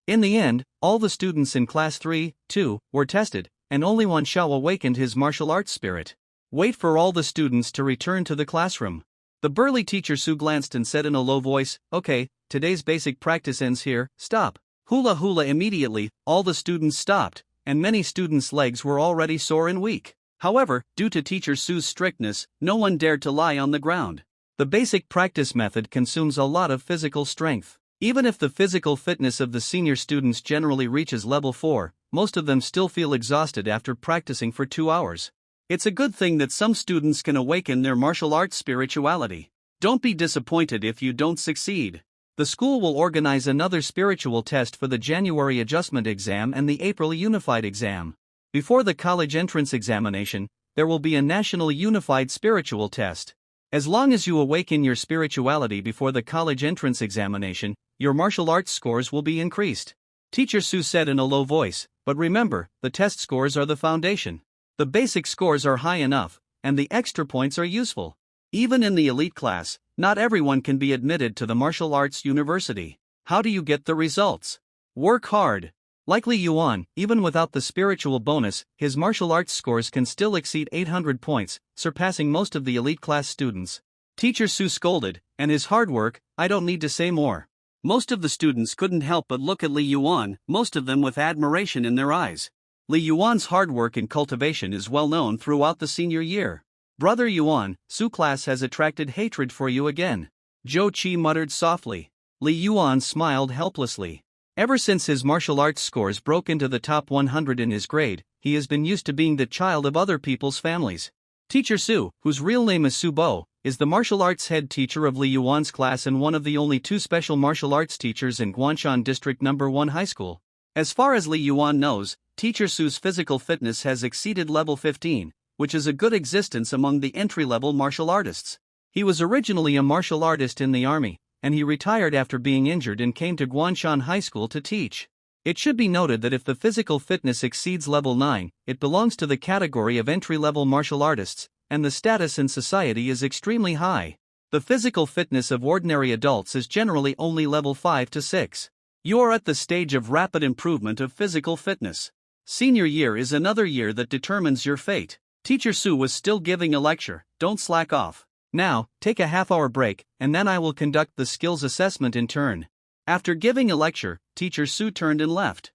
In the end, all the students in class 3, 2, were tested, and only Wan Xiao awakened his martial arts spirit. Wait for all the students to return to the classroom. The burly teacher Su glanced and said in a low voice, okay, today's basic practice ends here, stop. Hula hula immediately, all the students stopped, and many students' legs were already sore and weak. However, due to teacher Su's strictness, no one dared to lie on the ground. The basic practice method consumes a lot of physical strength. Even if the physical fitness of the senior students generally reaches level 4, most of them still feel exhausted after practicing for 2 hours. It's a good thing that some students can awaken their martial arts spirituality. Don't be disappointed if you don't succeed. The school will organize another spiritual test for the January adjustment exam and the April unified exam. Before the college entrance examination, there will be a national unified spiritual test. As long as you awaken your spirituality before the college entrance examination, your martial arts scores will be increased. Teacher Su said in a low voice, but remember, the test scores are the foundation. The basic scores are high enough, and the extra points are useful. Even in the elite class, not everyone can be admitted to the martial arts university. How do you get the results? Work hard. Like Li Yuan, even without the spiritual bonus, his martial arts scores can still exceed 800 points, surpassing most of the elite class students. Teacher Su scolded, and his hard work, I don't need to say more. Most of the students couldn't help but look at Li Yuan, most of them with admiration in their eyes. Li Yuan's hard work and cultivation is well known throughout the senior year. Brother Yuan, Su class has attracted hatred for you again. Zhou Qi muttered softly. Li Yuan smiled helplessly. Ever since his martial arts scores broke into the top 100 in his grade, he has been used to being the child of other people's families. Teacher Su, whose real name is Su Bo, is the martial arts head teacher of Li Yuan's class and one of the only 2 special martial arts teachers in Guanshan District No. 1 High School. As far as Li Yuan knows, Teacher Su's physical fitness has exceeded level 15, which is a good existence among the entry-level martial artists. He was originally a martial artist in the army, and he retired after being injured and came to Guanshan High School to teach. It should be noted that if the physical fitness exceeds level 9, it belongs to the category of entry-level martial artists, and the status in society is extremely high. The physical fitness of ordinary adults is generally only level 5 to 6. You are at the stage of rapid improvement of physical fitness. Senior year is another year that determines your fate. Teacher Su was still giving a lecture, don't slack off. Now, take a half-hour break, and then I will conduct the skills assessment in turn. After giving a lecture, Teacher Su turned and left.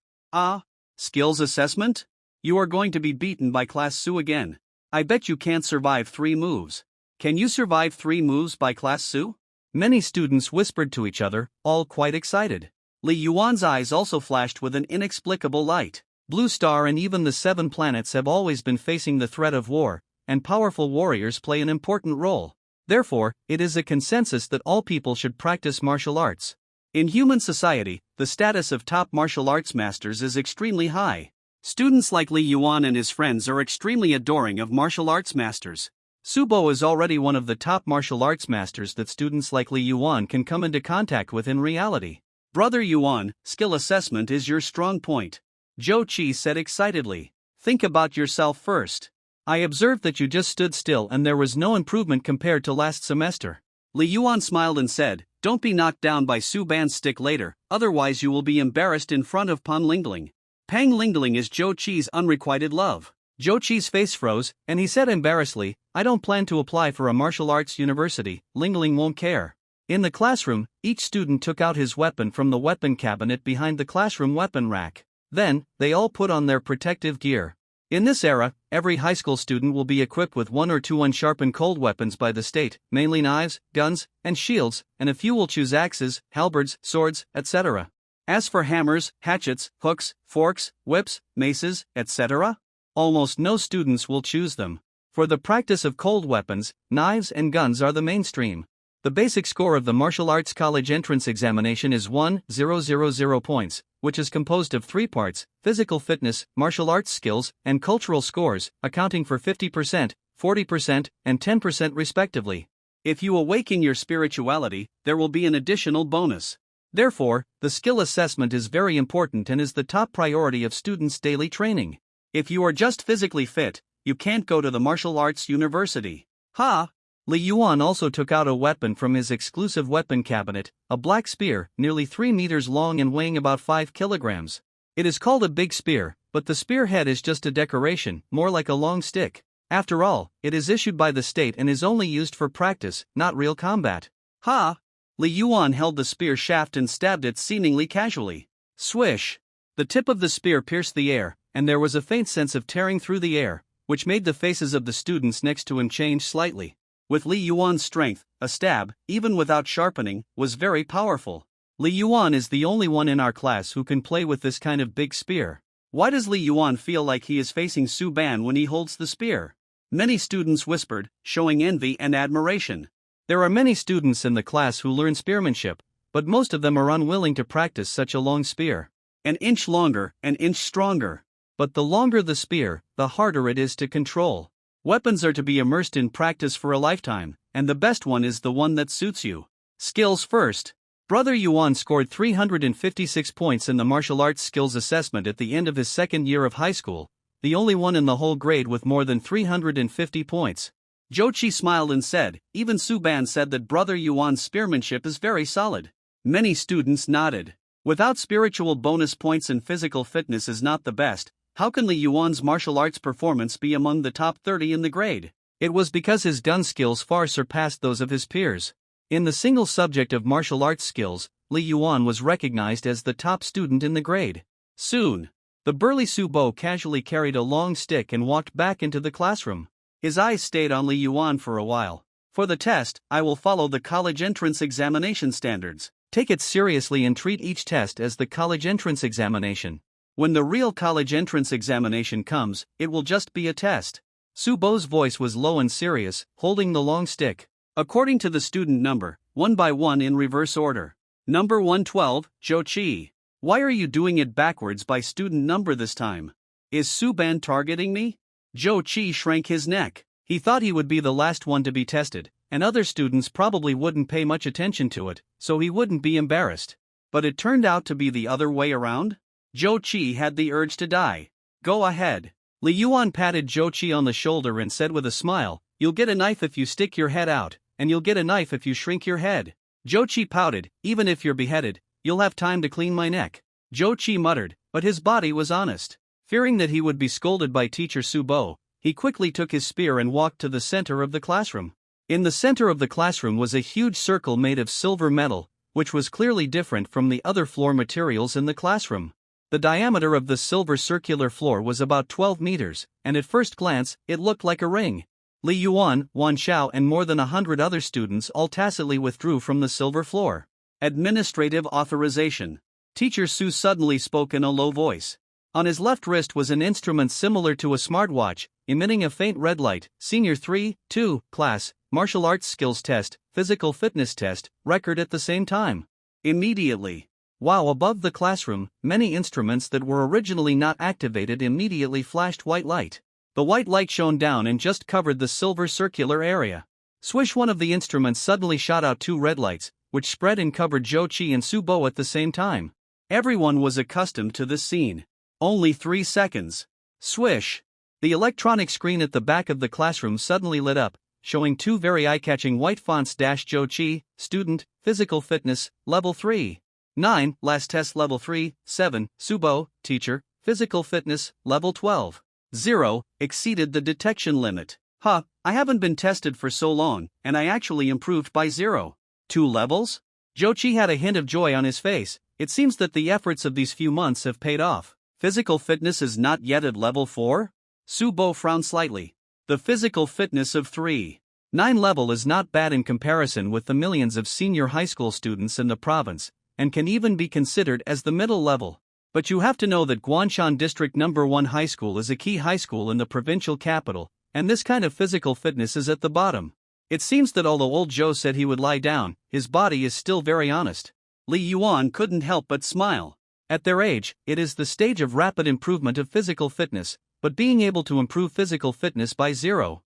Skills assessment? You are going to be beaten by Class Su again. I bet you can't survive 3 moves. Can you survive 3 moves by Class Su? Many students whispered to each other, all quite excited. Li Yuan's eyes also flashed with an inexplicable light. Blue Star and even the 7 planets have always been facing the threat of war, and powerful warriors play an important role. Therefore, it is a consensus that all people should practice martial arts. In human society, the status of top martial arts masters is extremely high. Students like Li Yuan and his friends are extremely adoring of martial arts masters. Subo is already one of the top martial arts masters that students like Li Yuan can come into contact with in reality. Brother Yuan, skill assessment is your strong point. Zhou Qi said excitedly. Think about yourself first. I observed that you just stood still and there was no improvement compared to last semester. Li Yuan smiled and said, don't be knocked down by Su Ban's stick later, otherwise you will be embarrassed in front of Pan Lingling. Pang Lingling is Zhou Qi's unrequited love. Zhou Qi's face froze, and he said embarrassedly, I don't plan to apply for a martial arts university, Lingling won't care. In the classroom, each student took out his weapon from the weapon cabinet behind the classroom weapon rack. Then, they all put on their protective gear. In this era, every high school student will be equipped with 1 or 2 unsharpened cold weapons by the state, mainly knives, guns, and shields, and a few will choose axes, halberds, swords, etc. As for hammers, hatchets, hooks, forks, whips, maces, etc., almost no students will choose them. For the practice of cold weapons, knives and guns are the mainstream. The basic score of the martial arts college entrance examination is 1,000 points, which is composed of 3 parts: physical fitness, martial arts skills, and cultural scores, accounting for 50%, 40%, and 10% respectively. If you awaken your spirituality, there will be an additional bonus. Therefore, the skill assessment is very important and is the top priority of students' daily training. If you are just physically fit, you can't go to the martial arts university. Ha! Li Yuan also took out a weapon from his exclusive weapon cabinet, a black spear, nearly 3 meters long and weighing about 5 kilograms. It is called a big spear, but the spear head is just a decoration, more like a long stick. After all, it is issued by the state and is only used for practice, not real combat. Ha! Li Yuan held the spear shaft and stabbed it seemingly casually. Swish! The tip of the spear pierced the air, and there was a faint sense of tearing through the air, which made the faces of the students next to him change slightly. With Li Yuan's strength, a stab, even without sharpening, was very powerful. Li Yuan is the only one in our class who can play with this kind of big spear. Why does Li Yuan feel like he is facing Su Ban when he holds the spear? Many students whispered, showing envy and admiration. There are many students in the class who learn spearmanship, but most of them are unwilling to practice such a long spear. An inch longer, an inch stronger. But the longer the spear, the harder it is to control. Weapons are to be immersed in practice for a lifetime, and the best one is the one that suits you. Skills first. Brother Yuan scored 356 points in the martial arts skills assessment at the end of his 2nd year of high school, the only one in the whole grade with more than 350 points. Zhou Qi smiled and said, even Su Ban said that Brother Yuan's spearmanship is very solid. Many students nodded. Without spiritual bonus points and physical fitness is not the best, how can Li Yuan's martial arts performance be among the top 30 in the grade? It was because his gun skills far surpassed those of his peers. In the single subject of martial arts skills, Li Yuan was recognized as the top student in the grade. Soon, the burly Su Bo casually carried a long stick and walked back into the classroom. His eyes stayed on Li Yuan for a while. For the test, I will follow the college entrance examination standards. Take it seriously and treat each test as the college entrance examination. When the real college entrance examination comes, it will just be a test. Su Bo's voice was low and serious, holding the long stick. According to the student number, one by one in reverse order. Number 112, Zhou Qi. Why are you doing it backwards by student number this time? Is Su Ban targeting me? Zhou Qi shrank his neck. He thought he would be the last one to be tested, and other students probably wouldn't pay much attention to it, so he wouldn't be embarrassed. But it turned out to be the other way around? Zhou Qi had the urge to die. Go ahead. Li Yuan patted Zhou Qi on the shoulder and said with a smile, you'll get a knife if you stick your head out, and you'll get a knife if you shrink your head. Zhou Qi pouted, even if you're beheaded, you'll have time to clean my neck. Zhou Qi muttered, but his body was honest. Fearing that he would be scolded by teacher Su Bo, he quickly took his spear and walked to the center of the classroom. In the center of the classroom was a huge circle made of silver metal, which was clearly different from the other floor materials in the classroom. The diameter of the silver circular floor was about 12 meters, and at first glance, it looked like a ring. Li Yuan, Wan Xiao, and more than 100 other students all tacitly withdrew from the silver floor. Administrative authorization. Teacher Su suddenly spoke in a low voice. On his left wrist was an instrument similar to a smartwatch, emitting a faint red light. Senior 3-2 class, martial arts skills test, physical fitness test, record at the same time. Immediately. While above the classroom, many instruments that were originally not activated immediately flashed white light. The white light shone down and just covered the silver circular area. Swish! One of the instruments suddenly shot out 2 red lights, which spread and covered Zhou Qi and Su Bo at the same time. Everyone was accustomed to this scene. Only 3 seconds. Swish! The electronic screen at the back of the classroom suddenly lit up, showing 2 very eye-catching white fonts: Zhou Qi, student, physical fitness, level 3. 9, last test level 3, 7, Su Bo, teacher, physical fitness, level 12. 0, exceeded the detection limit. I haven't been tested for so long, and I actually improved by 0. 2 levels? Zhou Qi had a hint of joy on his face. It seems that the efforts of these few months have paid off. Physical fitness is not yet at level 4? Su Bo frowned slightly. The physical fitness of 3. 9 level is not bad in comparison with the millions of senior high school students in the province, and can even be considered as the middle level. But you have to know that Guanshan District No. 1 High School is a key high school in the provincial capital, and this kind of physical fitness is at the bottom. It seems that although old Zhou said he would lie down, his body is still very honest. Li Yuan couldn't help but smile. At their age, it is the stage of rapid improvement of physical fitness, but being able to improve physical fitness by 0.2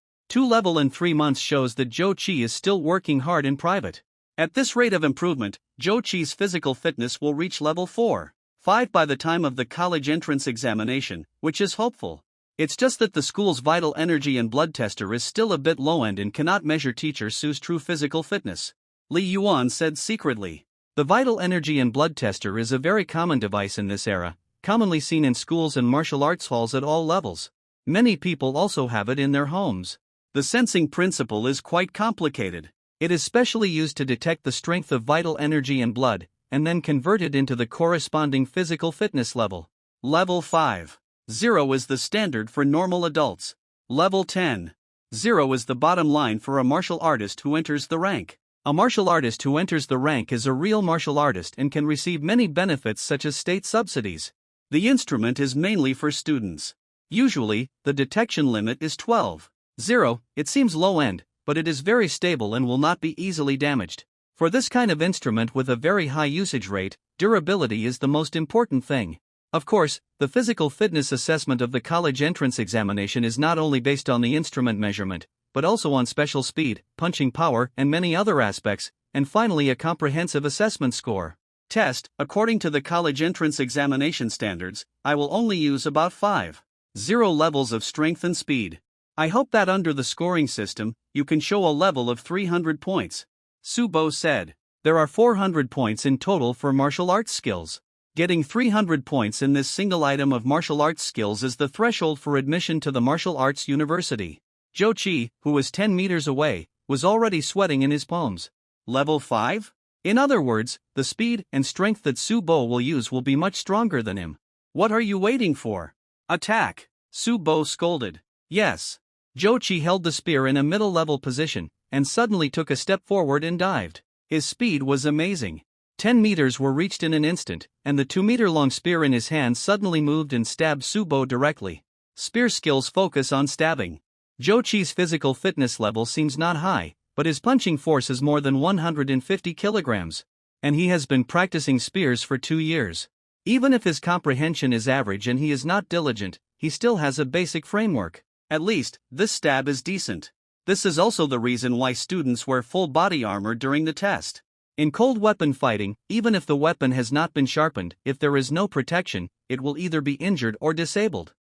level in 3 months shows that Zhou Qi is still working hard in private. At this rate of improvement, Zhou Qi's physical fitness will reach level 4-5 by the time of the college entrance examination, which is hopeful. It's just that the school's vital energy and blood tester is still a bit low-end and cannot measure teacher Su's true physical fitness. Li Yuan said secretly. The vital energy and blood tester is a very common device in this era, commonly seen in schools and martial arts halls at all levels. Many people also have it in their homes. The sensing principle is quite complicated. It is specially used to detect the strength of vital energy and blood, and then convert it into the corresponding physical fitness level. Level 5. 0 is the standard for normal adults. Level 10. 0 is the bottom line for a martial artist who enters the rank. A martial artist who enters the rank is a real martial artist and can receive many benefits such as state subsidies. The instrument is mainly for students. Usually, the detection limit is 12.0. It seems low-end, but it is very stable and will not be easily damaged. For this kind of instrument with a very high usage rate, durability is the most important thing. Of course, the physical fitness assessment of the college entrance examination is not only based on the instrument measurement, but also on special speed, punching power, and many other aspects, and finally a comprehensive assessment score. Test, according to the college entrance examination standards, I will only use about 5.0 levels of strength and speed. I hope that under the scoring system, you can show a level of 300 points. Su Bo said. There are 400 points in total for martial arts skills. Getting 300 points in this single item of martial arts skills is the threshold for admission to the martial arts university. Zhou Qi, who was 10 meters away, was already sweating in his palms. Level 5? In other words, the speed and strength that Su Bo will use will be much stronger than him. What are you waiting for? Attack! Su Bo scolded. Yes. Zhou Qi held the spear in a middle-level position, and suddenly took a step forward and dived. His speed was amazing. 10 meters were reached in an instant, and the 2-meter-long spear in his hand suddenly moved and stabbed Su Bo directly. Spear skills focus on stabbing. Zhou Qi's physical fitness level seems not high, but his punching force is more than 150 kilograms. And he has been practicing spears for 2 years. Even if his comprehension is average and he is not diligent, he still has a basic framework. At least, this stab is decent. This is also the reason why students wear full body armor during the test. In cold weapon fighting, even if the weapon has not been sharpened, if there is no protection, it will either be injured or disabled.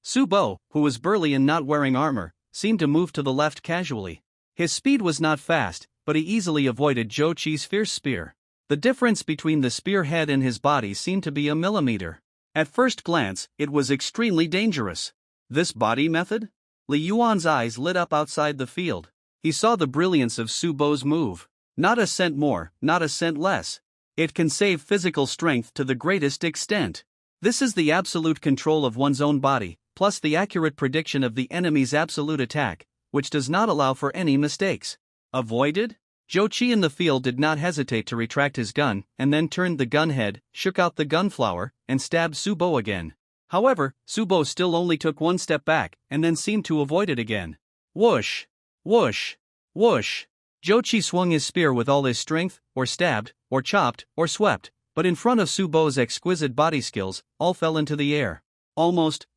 Su Bo, who was burly and not wearing armor, seemed to move to the left casually. His speed was not fast, but he easily avoided Zhou Qi's fierce spear. The difference between the spear head and his body seemed to be a millimeter. At first glance, it was extremely dangerous. This body method? Li Yuan's eyes lit up outside the field. He saw the brilliance of Su Bo's move. Not a cent more, not a cent less. It can save physical strength to the greatest extent. This is the absolute control of one's own body, plus the accurate prediction of the enemy's absolute attack, which does not allow for any mistakes. Avoided? Jochi in the field did not hesitate to retract his gun, and then turned the gun head, shook out the gunflower, and stabbed Subo again. However, Subo still only took one step back, and then seemed to avoid it again. Whoosh! Whoosh! Whoosh! Jochi swung his spear with all his strength, or stabbed, or chopped, or swept, but in front of Subo's exquisite body skills, all fell into the air. Almost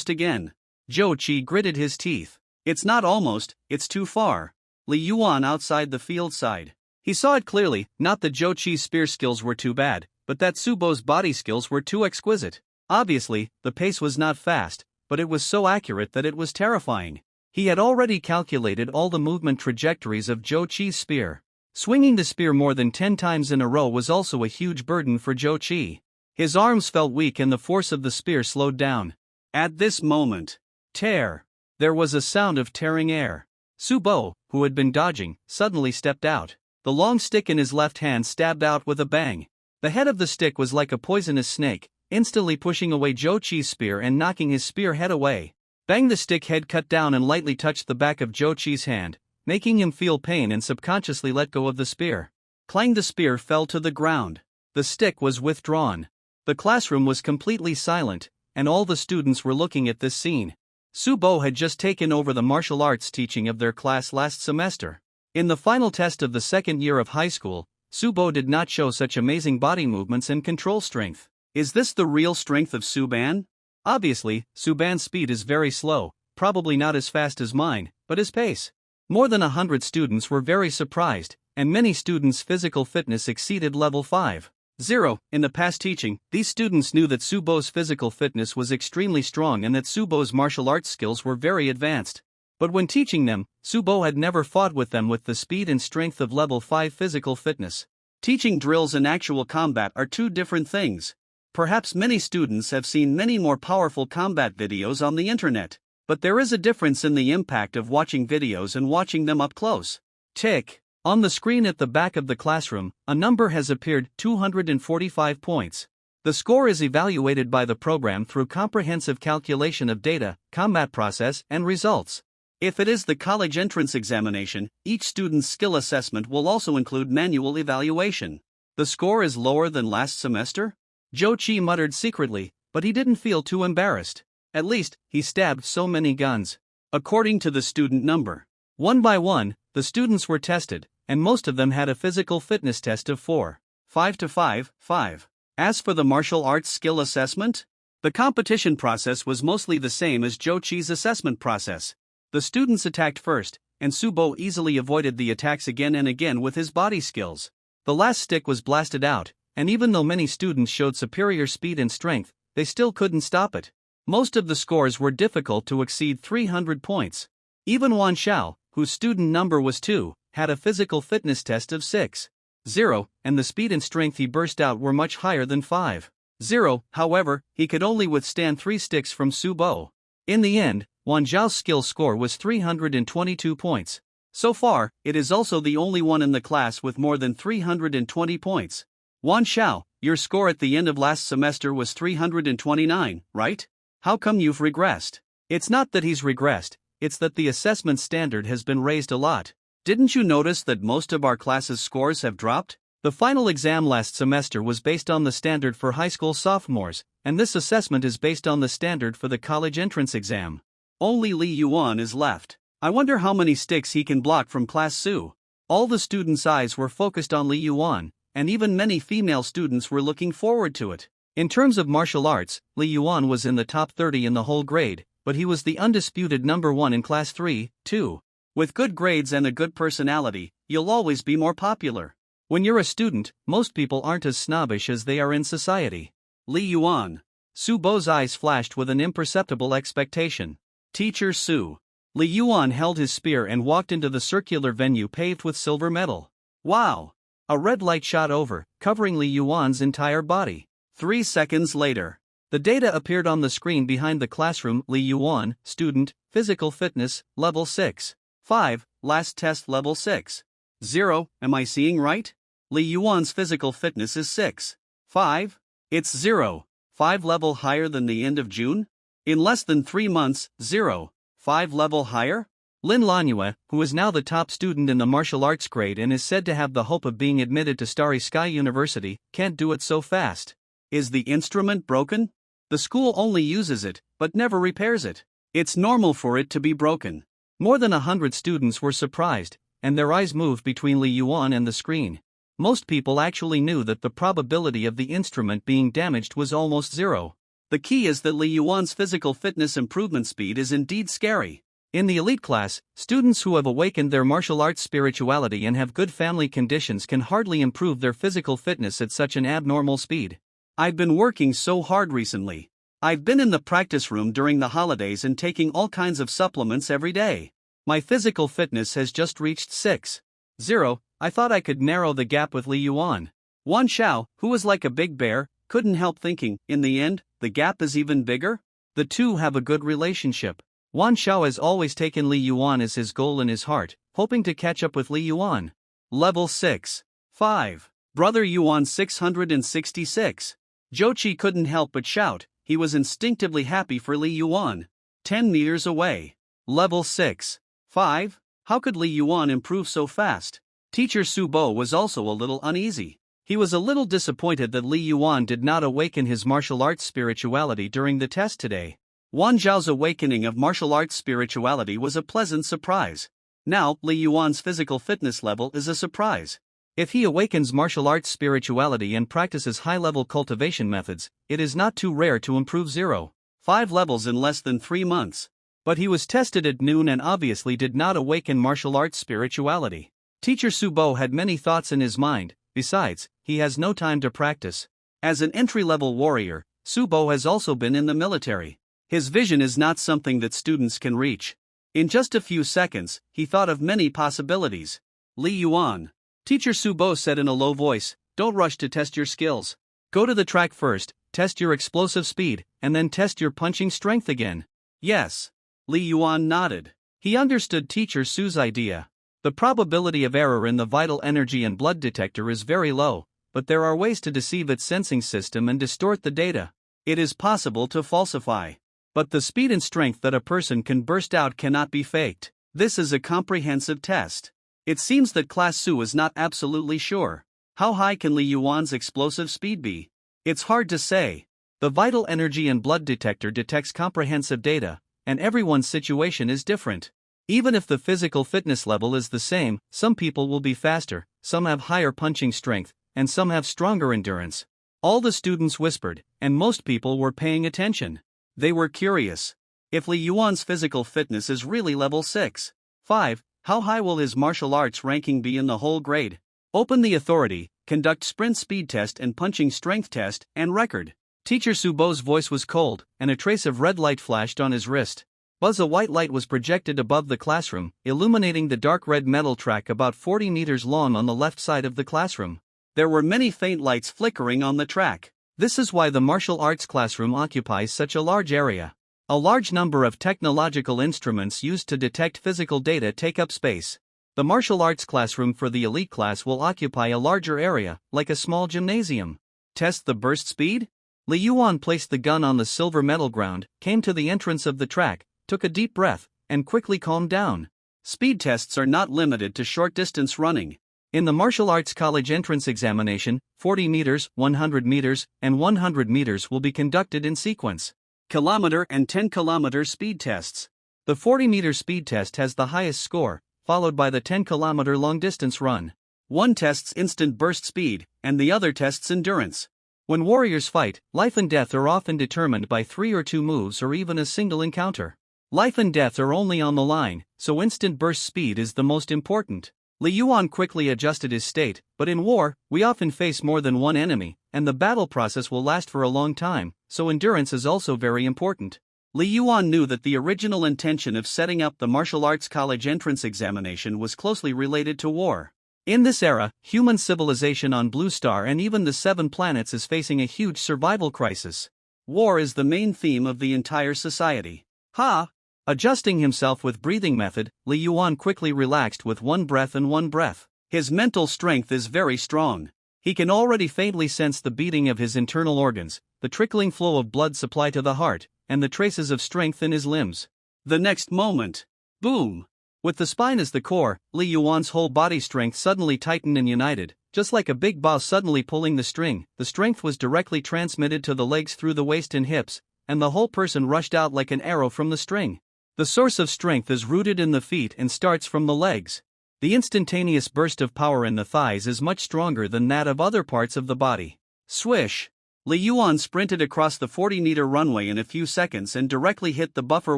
again. Jochi gritted his teeth. It's not almost, it's too far. Li Yuan outside the field sighed. He saw it clearly, not that Jochi's spear skills were too bad, but that Subo's body skills were too exquisite. Obviously, the pace was not fast, but it was so accurate that it was terrifying. He had already calculated all the movement trajectories of Jochi's spear. Swinging the spear more than 10 times in a row was also a huge burden for Jochi. His arms felt weak and the force of the spear slowed down. At this moment, tear! There was a sound of tearing air. Subo, who had been dodging, suddenly stepped out. The long stick in his left hand stabbed out with a bang. The head of the stick was like a poisonous snake, instantly pushing away Jochi's spear and knocking his spear head away. Bang! The stick head cut down and lightly touched the back of Jochi's hand, making him feel pain and subconsciously let go of the spear. Clang! The spear fell to the ground. The stick was withdrawn. The classroom was completely silent, and all the students were looking at this scene. Subo had just taken over the martial arts teaching of their class last semester. In the final test of the second year of high school, Subo did not show such amazing body movements and control strength. Is this the real strength of Suban? Obviously, Suban's speed is very slow, probably not as fast as mine, but his pace. More than 100 students were very surprised, and many students' physical fitness exceeded level 5.0. In the past teaching, these students knew that Subo's physical fitness was extremely strong and that Subo's martial arts skills were very advanced. But when teaching them, Subo had never fought with them with the speed and strength of level 5 physical fitness. Teaching drills and actual combat are two different things. Perhaps many students have seen many more powerful combat videos on the internet, but there is a difference in the impact of watching videos and watching them up close. Tick. On the screen at the back of the classroom, a number has appeared: 245 points. The score is evaluated by the program through comprehensive calculation of data, combat process, and results. If it is the college entrance examination, each student's skill assessment will also include manual evaluation. The score is lower than last semester? Jochi muttered secretly, but he didn't feel too embarrassed. At least, he stabbed so many guns. According to the student number. One by one, the students were tested, and most of them had a physical fitness test of 4.5 to 5.5. As for the martial arts skill assessment, the competition process was mostly the same as Jochi's assessment process. The students attacked first, and Subo easily avoided the attacks again and again with his body skills. The last stick was blasted out, and even though many students showed superior speed and strength, they still couldn't stop it. Most of the scores were difficult to exceed 300 points. Even Wan Xiao, whose student number was 2, had a physical fitness test of 6.0, and the speed and strength he burst out were much higher than 5.0. However, he could only withstand 3 sticks from Subo. In the end, Wan Zhao's skill score was 322 points. So far, it is also the only one in the class with more than 320 points. Wan Xiao, your score at the end of last semester was 329, right? How come you've regressed? It's not that he's regressed, it's that the assessment standard has been raised a lot. Didn't you notice that most of our class's scores have dropped? The final exam last semester was based on the standard for high school sophomores, and this assessment is based on the standard for the college entrance exam. Only Li Yuan is left. I wonder how many sticks he can block from Class Su. All the students' eyes were focused on Li Yuan, and even many female students were looking forward to it. In terms of martial arts, Li Yuan was in the top 30 in the whole grade, but he was the undisputed number 1 in Class 3, too. With good grades and a good personality, you'll always be more popular. When you're a student, most people aren't as snobbish as they are in society. Li Yuan. Subo's eyes flashed with an imperceptible expectation. Teacher Su. Li Yuan held his spear and walked into the circular venue paved with silver metal. Wow! A red light shot over, covering Li Yuan's entire body. 3 seconds later, the data appeared on the screen behind the classroom. Li Yuan, student, physical fitness, level 6.5, last test level 6.0. Am I seeing right? Li Yuan's physical fitness is 6.5? It's 0. 5 level higher than the end of June? In less than 3 months, 5 level higher? Lin Lanhua, who is now the top student in the martial arts grade and is said to have the hope of being admitted to Starry Sky University, can't do it so fast. Is the instrument broken? The school only uses it, but never repairs it. It's normal for it to be broken. More than 100 students were surprised, and their eyes moved between Li Yuan and the screen. Most people actually knew that the probability of the instrument being damaged was almost zero. The key is that Li Yuan's physical fitness improvement speed is indeed scary. In the elite class, students who have awakened their martial arts spirituality and have good family conditions can hardly improve their physical fitness at such an abnormal speed. I've been working so hard recently. I've been in the practice room during the holidays and taking all kinds of supplements every day. My physical fitness has just reached 6.0. I thought I could narrow the gap with Li Yuan. Wan Xiao, who was like a big bear, couldn't help thinking, in the end, the gap is even bigger? The two have a good relationship. Wan Xiao has always taken Li Yuan as his goal in his heart, hoping to catch up with Li Yuan. Level 6.5. Brother Yuan 666. Zhou Qi couldn't help but shout. He was instinctively happy for Li Yuan. 10 meters away. Level 6.5. How could Li Yuan improve so fast? Teacher Su Bo was also a little uneasy. He was a little disappointed that Li Yuan did not awaken his martial arts spirituality during the test today. Wan Zhao's awakening of martial arts spirituality was a pleasant surprise. Now, Li Yuan's physical fitness level is a surprise. If he awakens martial arts spirituality and practices high-level cultivation methods, it is not too rare to improve 0.5 levels in less than 3 months. But he was tested at noon and obviously did not awaken martial arts spirituality. Teacher Su Bo had many thoughts in his mind. Besides, he has no time to practice. As an entry-level warrior, Su Bo has also been in the military. His vision is not something that students can reach. In just a few seconds, he thought of many possibilities. Li Yuan. Teacher Su Bo said in a low voice, don't rush to test your skills. Go to the track first, test your explosive speed, and then test your punching strength again. Yes. Li Yuan nodded. He understood Teacher Su's idea. The probability of error in the vital energy and blood detector is very low, but there are ways to deceive its sensing system and distort the data. It is possible to falsify. But the speed and strength that a person can burst out cannot be faked. This is a comprehensive test. It seems that Class Su is not absolutely sure. How high can Li Yuan's explosive speed be? It's hard to say. The vital energy and blood detector detects comprehensive data, and everyone's situation is different. Even if the physical fitness level is the same, some people will be faster, some have higher punching strength, and some have stronger endurance. All the students whispered, and most people were paying attention. They were curious. If Li Yuan's physical fitness is really level 6.5, how high will his martial arts ranking be in the whole grade? Open the authority, conduct sprint speed test and punching strength test, and record. Teacher Su Bo's voice was cold, and a trace of red light flashed on his wrist. Buzz, a white light was projected above the classroom, illuminating the dark red metal track about 40 meters long on the left side of the classroom. There were many faint lights flickering on the track. This is why the martial arts classroom occupies such a large area. A large number of technological instruments used to detect physical data take up space. The martial arts classroom for the elite class will occupy a larger area, like a small gymnasium. Test the burst speed? Li Yuan placed the gun on the silver metal ground, came to the entrance of the track, took a deep breath, and quickly calmed down. Speed tests are not limited to short-distance running. In the martial arts college entrance examination, 40 meters, 100 meters, and 100 meters will be conducted in sequence. Kilometer and 10-kilometer speed tests. The 40-meter speed test has the highest score, followed by the 10-kilometer long-distance run. One tests instant burst speed, and the other tests endurance. When warriors fight, life and death are often determined by 3 or 2 moves or even a single encounter. Life and death are only on the line, so instant burst speed is the most important. Li Yuan quickly adjusted his state, but in war, we often face more than one enemy, and the battle process will last for a long time, so endurance is also very important. Li Yuan knew that the original intention of setting up the martial arts college entrance examination was closely related to war. In this era, human civilization on Blue Star and even the 7 planets is facing a huge survival crisis. War is the main theme of the entire society. Ha! Adjusting himself with breathing method, Li Yuan quickly relaxed with one breath and one breath. His mental strength is very strong. He can already faintly sense the beating of his internal organs, the trickling flow of blood supply to the heart, and the traces of strength in his limbs. The next moment, boom! With the spine as the core, Li Yuan's whole body strength suddenly tightened and united, just like a big bow suddenly pulling the string. The strength was directly transmitted to the legs through the waist and hips, and the whole person rushed out like an arrow from the string. The source of strength is rooted in the feet and starts from the legs. The instantaneous burst of power in the thighs is much stronger than that of other parts of the body. Swish! Li Yuan sprinted across the 40-meter runway in a few seconds and directly hit the buffer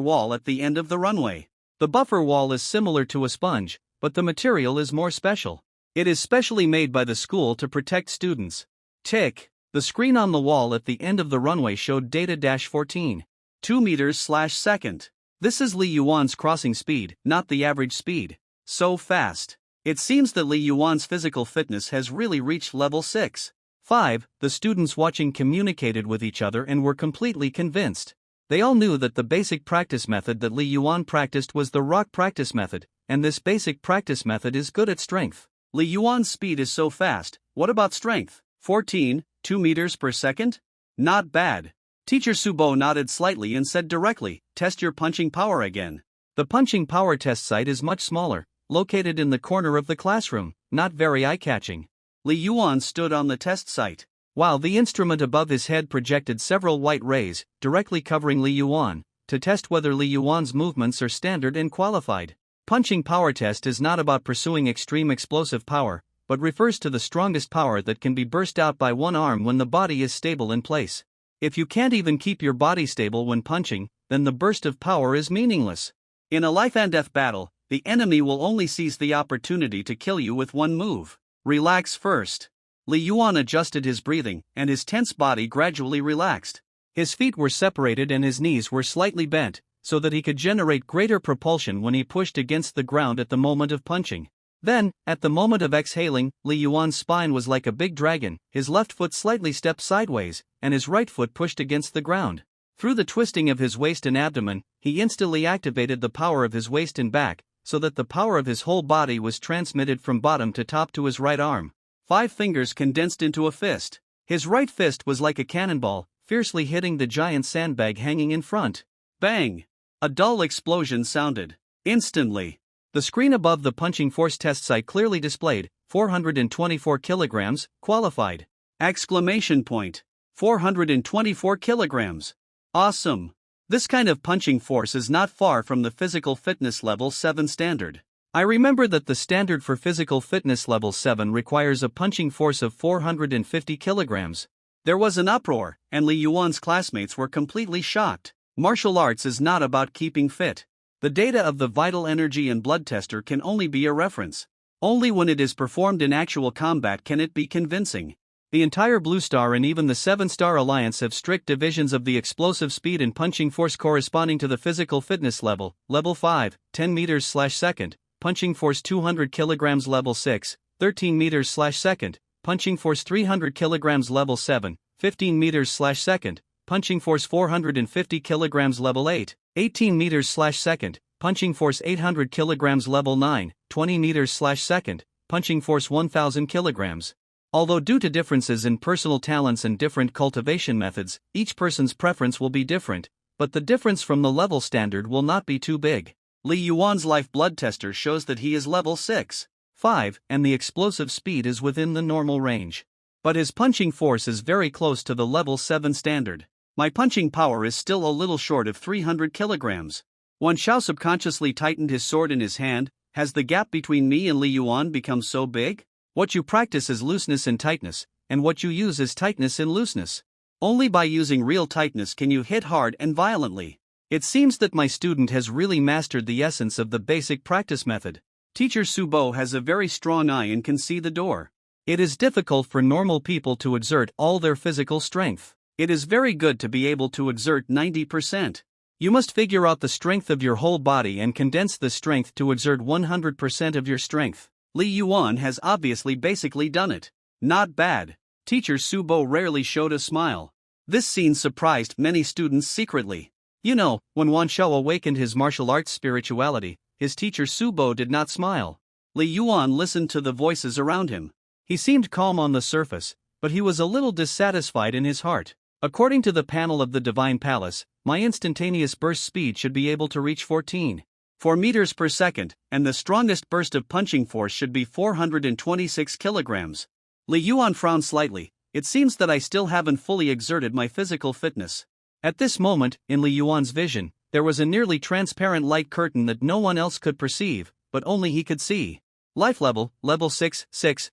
wall at the end of the runway. The buffer wall is similar to a sponge, but the material is more special. It is specially made by the school to protect students. Tick! The screen on the wall at the end of the runway showed data-14. 2 meters/second. This is Li Yuan's crossing speed, not the average speed. So fast. It seems that Li Yuan's physical fitness has really reached level 6. 5. The students watching communicated with each other and were completely convinced. They all knew that the basic practice method that Li Yuan practiced was the rock practice method, and this basic practice method is good at strength. Li Yuan's speed is so fast, what about strength? 14, 2 meters per second? Not bad. Teacher Subo nodded slightly and said directly, test your punching power again. The punching power test site is much smaller, located in the corner of the classroom, not very eye-catching. Li Yuan stood on the test site. While the instrument above his head projected several white rays, directly covering Li Yuan, to test whether Li Yuan's movements are standard and qualified. Punching power test is not about pursuing extreme explosive power, but refers to the strongest power that can be burst out by one arm when the body is stable in place. If you can't even keep your body stable when punching, then the burst of power is meaningless. In a life-and-death battle, the enemy will only seize the opportunity to kill you with one move. Relax first. Li Yuan adjusted his breathing, and his tense body gradually relaxed. His feet were separated and his knees were slightly bent, so that he could generate greater propulsion when he pushed against the ground at the moment of punching. Then, at the moment of exhaling, Li Yuan's spine was like a big dragon, his left foot slightly stepped sideways, and his right foot pushed against the ground. Through the twisting of his waist and abdomen, he instantly activated the power of his waist and back, so that the power of his whole body was transmitted from bottom to top to his right arm. 5 fingers condensed into a fist. His right fist was like a cannonball, fiercely hitting the giant sandbag hanging in front. Bang! A dull explosion sounded. Instantly, the screen above the punching force test site clearly displayed 424 kilograms, qualified. Exclamation point. 424 kilograms. Awesome. This kind of punching force is not far from the physical fitness level 7 standard. I remember that the standard for physical fitness level 7 requires a punching force of 450 kilograms. There was an uproar, and Li Yuan's classmates were completely shocked. Martial arts is not about keeping fit. The data of the vital energy and blood tester can only be a reference. Only when it is performed in actual combat can it be convincing. The entire Blue Star and even the 7-Star Alliance have strict divisions of the explosive speed and punching force corresponding to the physical fitness level, level 5, 10 meters/second, punching force 200 kilograms level 6, 13 meters/second, punching force 300 kilograms level 7, 15 meters/second, punching force 450 kilograms level 8, 18 meters/second, punching force 800 kilograms level 9, 20 meters/second, punching force 1000 kilograms. Although due to differences in personal talents and different cultivation methods, each person's preference will be different, but the difference from the level standard will not be too big. Li Yuan's life blood tester shows that he is level 6. 5, and the explosive speed is within the normal range. But his punching force is very close to the level 7 standard. My punching power is still a little short of 300 kilograms. Wan Xiao subconsciously tightened his sword in his hand. Has the gap between me and Li Yuan become so big? What you practice is looseness and tightness, and what you use is tightness and looseness. Only by using real tightness can you hit hard and violently. It seems that my student has really mastered the essence of the basic practice method. Teacher Subo has a very strong eye and can see the door. It is difficult for normal people to exert all their physical strength. It is very good to be able to exert 90%. You must figure out the strength of your whole body and condense the strength to exert 100% of your strength. Li Yuan has obviously basically done it. Not bad. Teacher Subo rarely showed a smile. This scene surprised many students secretly. You know, when Wan Xiao awakened his martial arts spirituality, his teacher Subo did not smile. Li Yuan listened to the voices around him. He seemed calm on the surface, but he was a little dissatisfied in his heart. According to the panel of the Divine Palace, my instantaneous burst speed should be able to reach 14.4 meters per second, and the strongest burst of punching force should be 426 kilograms. Li Yuan frowned slightly. It seems that I still haven't fully exerted my physical fitness. At this moment, in Li Yuan's vision, there was a nearly transparent light curtain that no one else could perceive, but only he could see. Life level, level 6,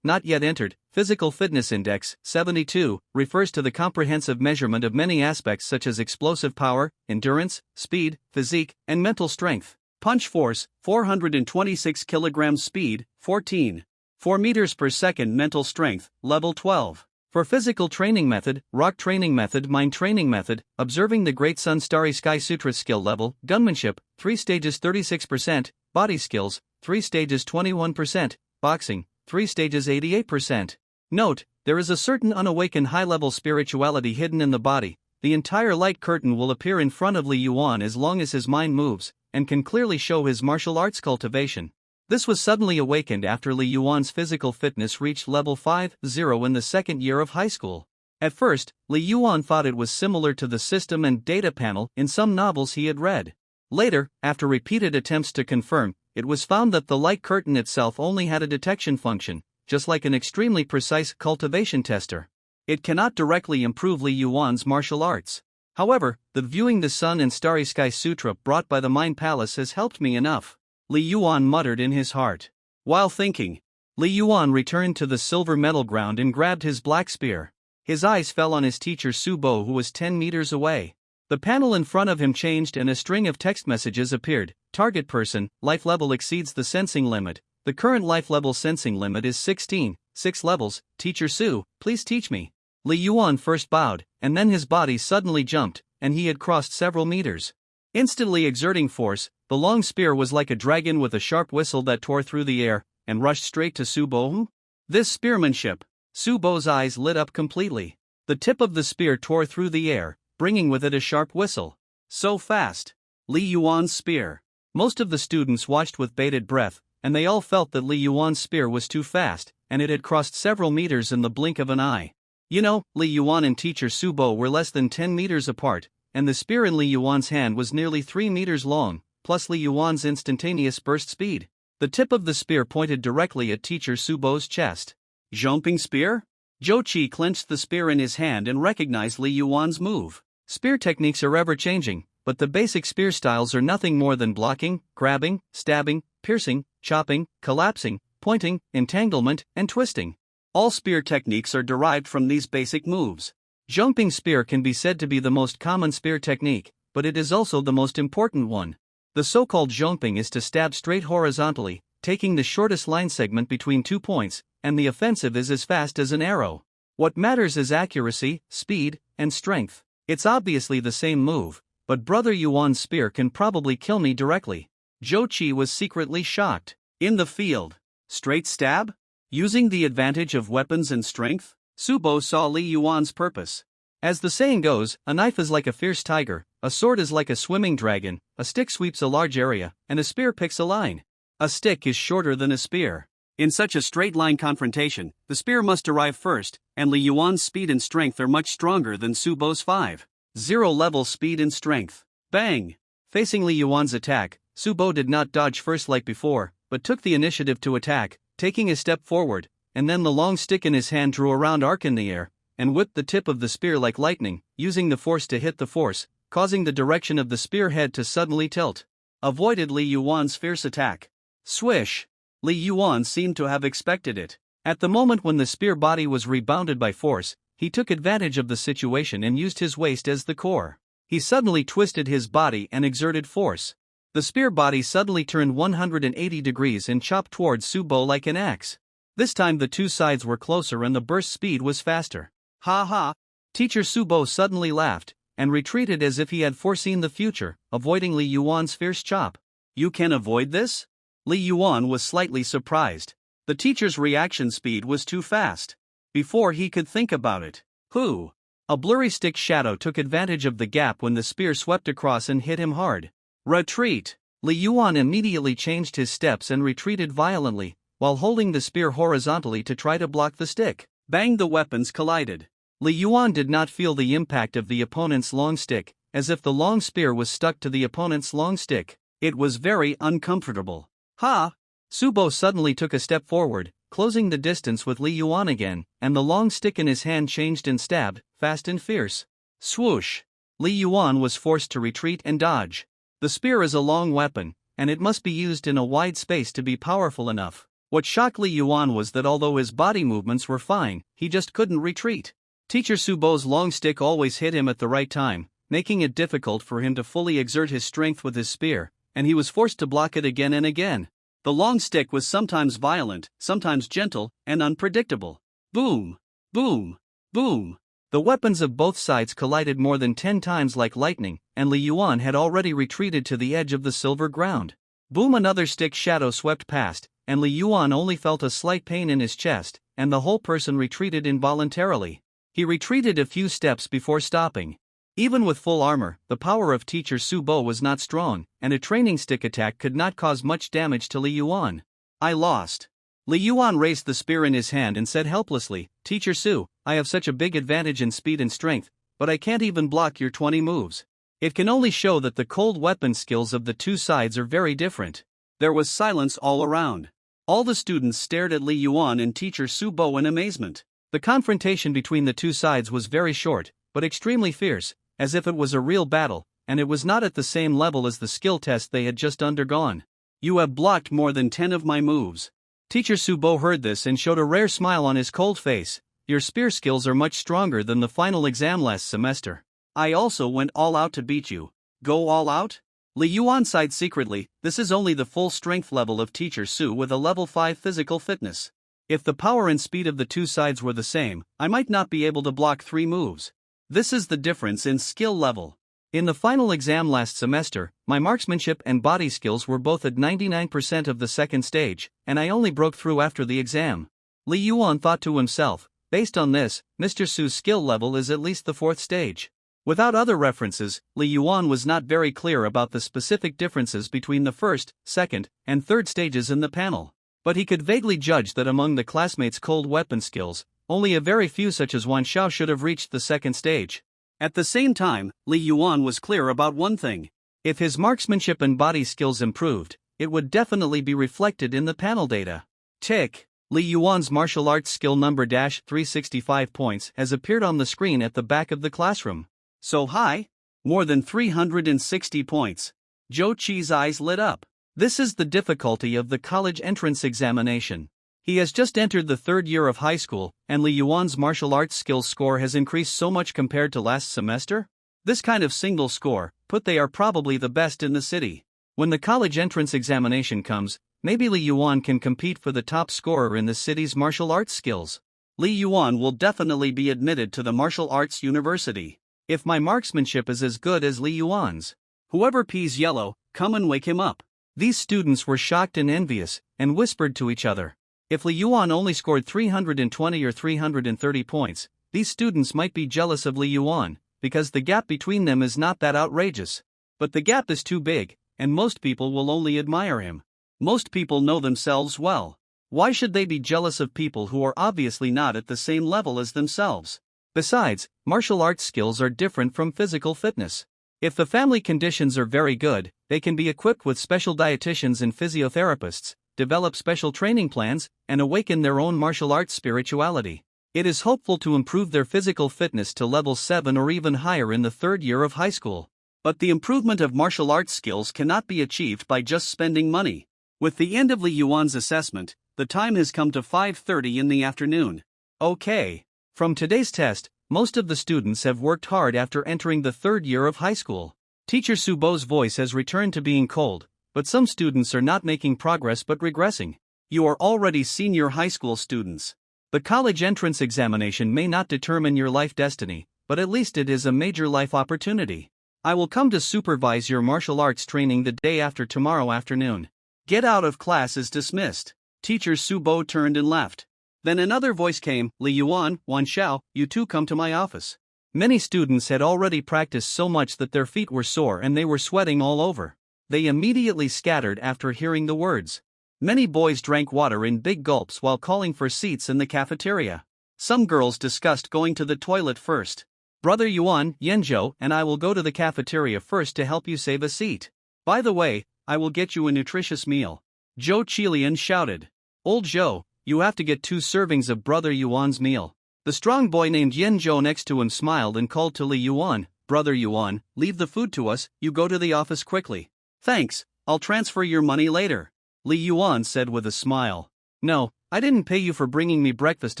not yet entered. Physical fitness index, 72, refers to the comprehensive measurement of many aspects such as explosive power, endurance, speed, physique, and mental strength. Punch force, 426 kilograms. Speed, 14.4 meters per second. Mental strength, level 12. For physical training method, rock training method, mind training method, observing the Great Sun Starry Sky Sutra skill level, gunmanship, 3 stages 36%, body skills, 3 stages 21%, boxing, 3 stages 88%. Note, there is a certain unawakened high-level spirituality hidden in the body. The entire light curtain will appear in front of Li Yuan as long as his mind moves, and can clearly show his martial arts cultivation. This was suddenly awakened after Li Yuan's physical fitness reached level 50 in the second year of high school. At first, Li Yuan thought it was similar to the system and data panel in some novels he had read. Later, after repeated attempts to confirm, it was found that the light curtain itself only had a detection function, just like an extremely precise cultivation tester. It cannot directly improve Li Yuan's martial arts. However, the Viewing the Sun and Starry Sky Sutra brought by the Mind Palace has helped me enough, Li Yuan muttered in his heart. While thinking, Li Yuan returned to the silver metal ground and grabbed his black spear. His eyes fell on his teacher Su Bo, who was 10 meters away. The panel in front of him changed and a string of text messages appeared. Target person, life level exceeds the sensing limit. The current life level sensing limit is 16, 6 levels. Teacher Su, please teach me. Li Yuan first bowed, and then his body suddenly jumped, and he had crossed several meters. Instantly exerting force, the long spear was like a dragon with a sharp whistle that tore through the air, and rushed straight to Su Bo. This spearmanship! Su Bo's eyes lit up completely. The tip of the spear tore through the air, bringing with it a sharp whistle. So fast! Li Yuan's spear. Most of the students watched with bated breath, and they all felt that Li Yuan's spear was too fast, and it had crossed several meters in the blink of an eye. You know, Li Yuan and teacher Su Bo were less than 10 meters apart, and the spear in Li Yuan's hand was nearly 3 meters long, plus Li Yuan's instantaneous burst speed. The tip of the spear pointed directly at teacher Su Bo's chest. Jumping spear? Zhou Qi clenched the spear in his hand and recognized Li Yuan's move. Spear techniques are ever-changing, but the basic spear styles are nothing more than blocking, grabbing, stabbing, piercing, chopping, collapsing, pointing, entanglement, and twisting. All spear techniques are derived from these basic moves. Jumping spear can be said to be the most common spear technique, but it is also the most important one. The so-called jumping is to stab straight horizontally, taking the shortest line segment between 2 points, and the offensive is as fast as an arrow. What matters is accuracy, speed, and strength. It's obviously the same move, but Brother Yuan's spear can probably kill me directly. Zhou Qi was secretly shocked. In the field, straight stab? Using the advantage of weapons and strength? Su Bo saw Li Yuan's purpose. As the saying goes, a knife is like a fierce tiger, a sword is like a swimming dragon, a stick sweeps a large area, and a spear picks a line. A stick is shorter than a spear. In such a straight-line confrontation, the spear must arrive first, and Li Yuan's speed and strength are much stronger than Su Bo's 5.0 level speed and strength. Bang! Facing Li Yuan's attack, Su Bo did not dodge first like before, but took the initiative to attack, taking a step forward, and then the long stick in his hand drew a round arc in the air, and whipped the tip of the spear like lightning, using the force to hit the force, causing the direction of the spearhead to suddenly tilt. Avoided Li Yuan's fierce attack. Swish! Li Yuan seemed to have expected it. At the moment when the spear body was rebounded by force, he took advantage of the situation and used his waist as the core. He suddenly twisted his body and exerted force. The spear body suddenly turned 180 degrees and chopped towards Su Bo like an axe. This time the two sides were closer and the burst speed was faster. Ha ha! Teacher Su Bo suddenly laughed, and retreated as if he had foreseen the future, avoiding Li Yuan's fierce chop. You can avoid this? Li Yuan was slightly surprised. The teacher's reaction speed was too fast. Before he could think about it, a blurry stick shadow took advantage of the gap when the spear swept across and hit him hard. Retreat! Li Yuan immediately changed his steps and retreated violently, while holding the spear horizontally to try to block the stick. Bang! The weapons collided. Li Yuan did not feel the impact of the opponent's long stick, as if the long spear was stuck to the opponent's long stick. It was very uncomfortable. Ha! Subo suddenly took a step forward, closing the distance with Li Yuan again, and the long stick in his hand changed and stabbed, fast and fierce. Swoosh! Li Yuan was forced to retreat and dodge. The spear is a long weapon, and it must be used in a wide space to be powerful enough. What shocked Li Yuan was that although his body movements were fine, he just couldn't retreat. Teacher Subo's long stick always hit him at the right time, making it difficult for him to fully exert his strength with his spear, and he was forced to block it again and again. The long stick was sometimes violent, sometimes gentle, and unpredictable. Boom! Boom! Boom! The weapons of both sides collided more than 10 times like lightning, and Li Yuan had already retreated to the edge of the silver ground. Boom! Another stick shadow swept past, and Li Yuan only felt a slight pain in his chest, and the whole person retreated involuntarily. He retreated a few steps before stopping. Even with full armor, the power of Teacher Subo was not strong, and a training stick attack could not cause much damage to Li Yuan. I lost. Li Yuan raised the spear in his hand and said helplessly, Teacher Su, I have such a big advantage in speed and strength, but I can't even block your 20 moves. It can only show that the cold weapon skills of the two sides are very different. There was silence all around. All the students stared at Li Yuan and Teacher Subo in amazement. The confrontation between the two sides was very short, but extremely fierce, as if it was a real battle, and it was not at the same level as the skill test they had just undergone. You have blocked more than 10 of my moves. Teacher Subo heard this and showed a rare smile on his cold face. Your spear skills are much stronger than the final exam last semester. I also went all out to beat you. Go all out? Li Yuan sighed secretly. This is only the full strength level of Teacher Su with a level 5 physical fitness. If the power and speed of the two sides were the same, I might not be able to block 3 moves. This is the difference in skill level. In the final exam last semester, my marksmanship and body skills were both at 99% of the second stage, and I only broke through after the exam. Li Yuan thought to himself, based on this, Mr. Su's skill level is at least the 4th stage. Without other references, Li Yuan was not very clear about the specific differences between the 1st, 2nd, and 3rd stages in the panel. But he could vaguely judge that among the classmates' cold weapon skills, only a very few such as Wan Xiao should have reached the 2nd stage. At the same time, Li Yuan was clear about one thing. If his marksmanship and body skills improved, it would definitely be reflected in the panel data. Tick. Li Yuan's martial arts skill number -365 points has appeared on the screen at the back of the classroom. So high? More than 360 points. Zhou Qi's eyes lit up. This is the difficulty of the college entrance examination. He has just entered the 3rd year of high school, and Li Yuan's martial arts skills score has increased so much compared to last semester? This kind of single score, they are probably the best in the city. When the college entrance examination comes, maybe Li Yuan can compete for the top scorer in the city's martial arts skills. Li Yuan will definitely be admitted to the martial arts university. If my marksmanship is as good as Li Yuan's. Whoever pees yellow, come and wake him up. These students were shocked and envious, and whispered to each other. If Li Yuan only scored 320 or 330 points, these students might be jealous of Li Yuan, because the gap between them is not that outrageous. But the gap is too big, and most people will only admire him. Most people know themselves well. Why should they be jealous of people who are obviously not at the same level as themselves? Besides, martial arts skills are different from physical fitness. If the family conditions are very good, they can be equipped with special dietitians and physiotherapists, develop special training plans, and awaken their own martial arts spirituality. It is hopeful to improve their physical fitness to level 7 or even higher in the 3rd year of high school. But the improvement of martial arts skills cannot be achieved by just spending money. With the end of Li Yuan's assessment, the time has come to 5:30 in the afternoon. Okay. From today's test, most of the students have worked hard after entering the 3rd year of high school. Teacher Subo's voice has returned to being cold, but some students are not making progress but regressing. You are already senior high school students. The college entrance examination may not determine your life destiny, but at least it is a major life opportunity. I will come to supervise your martial arts training the day after tomorrow afternoon. Get out of class is dismissed. Teacher Subo turned and left. Then another voice came, Li Yuan, Wan Xiao, you two come to my office. Many students had already practiced so much that their feet were sore and they were sweating all over. They immediately scattered after hearing the words. Many boys drank water in big gulps while calling for seats in the cafeteria. Some girls discussed going to the toilet first. Brother Yuan, Yanzhou, and I will go to the cafeteria first to help you save a seat. By the way, I will get you a nutritious meal. Zhou Qilian shouted. Old Zhou, you have to get 2 servings of Brother Yuan's meal. The strong boy named Yanzhou next to him smiled and called to Li Yuan, Brother Yuan, leave the food to us, you go to the office quickly. Thanks, I'll transfer your money later. Li Yuan said with a smile. No, I didn't pay you for bringing me breakfast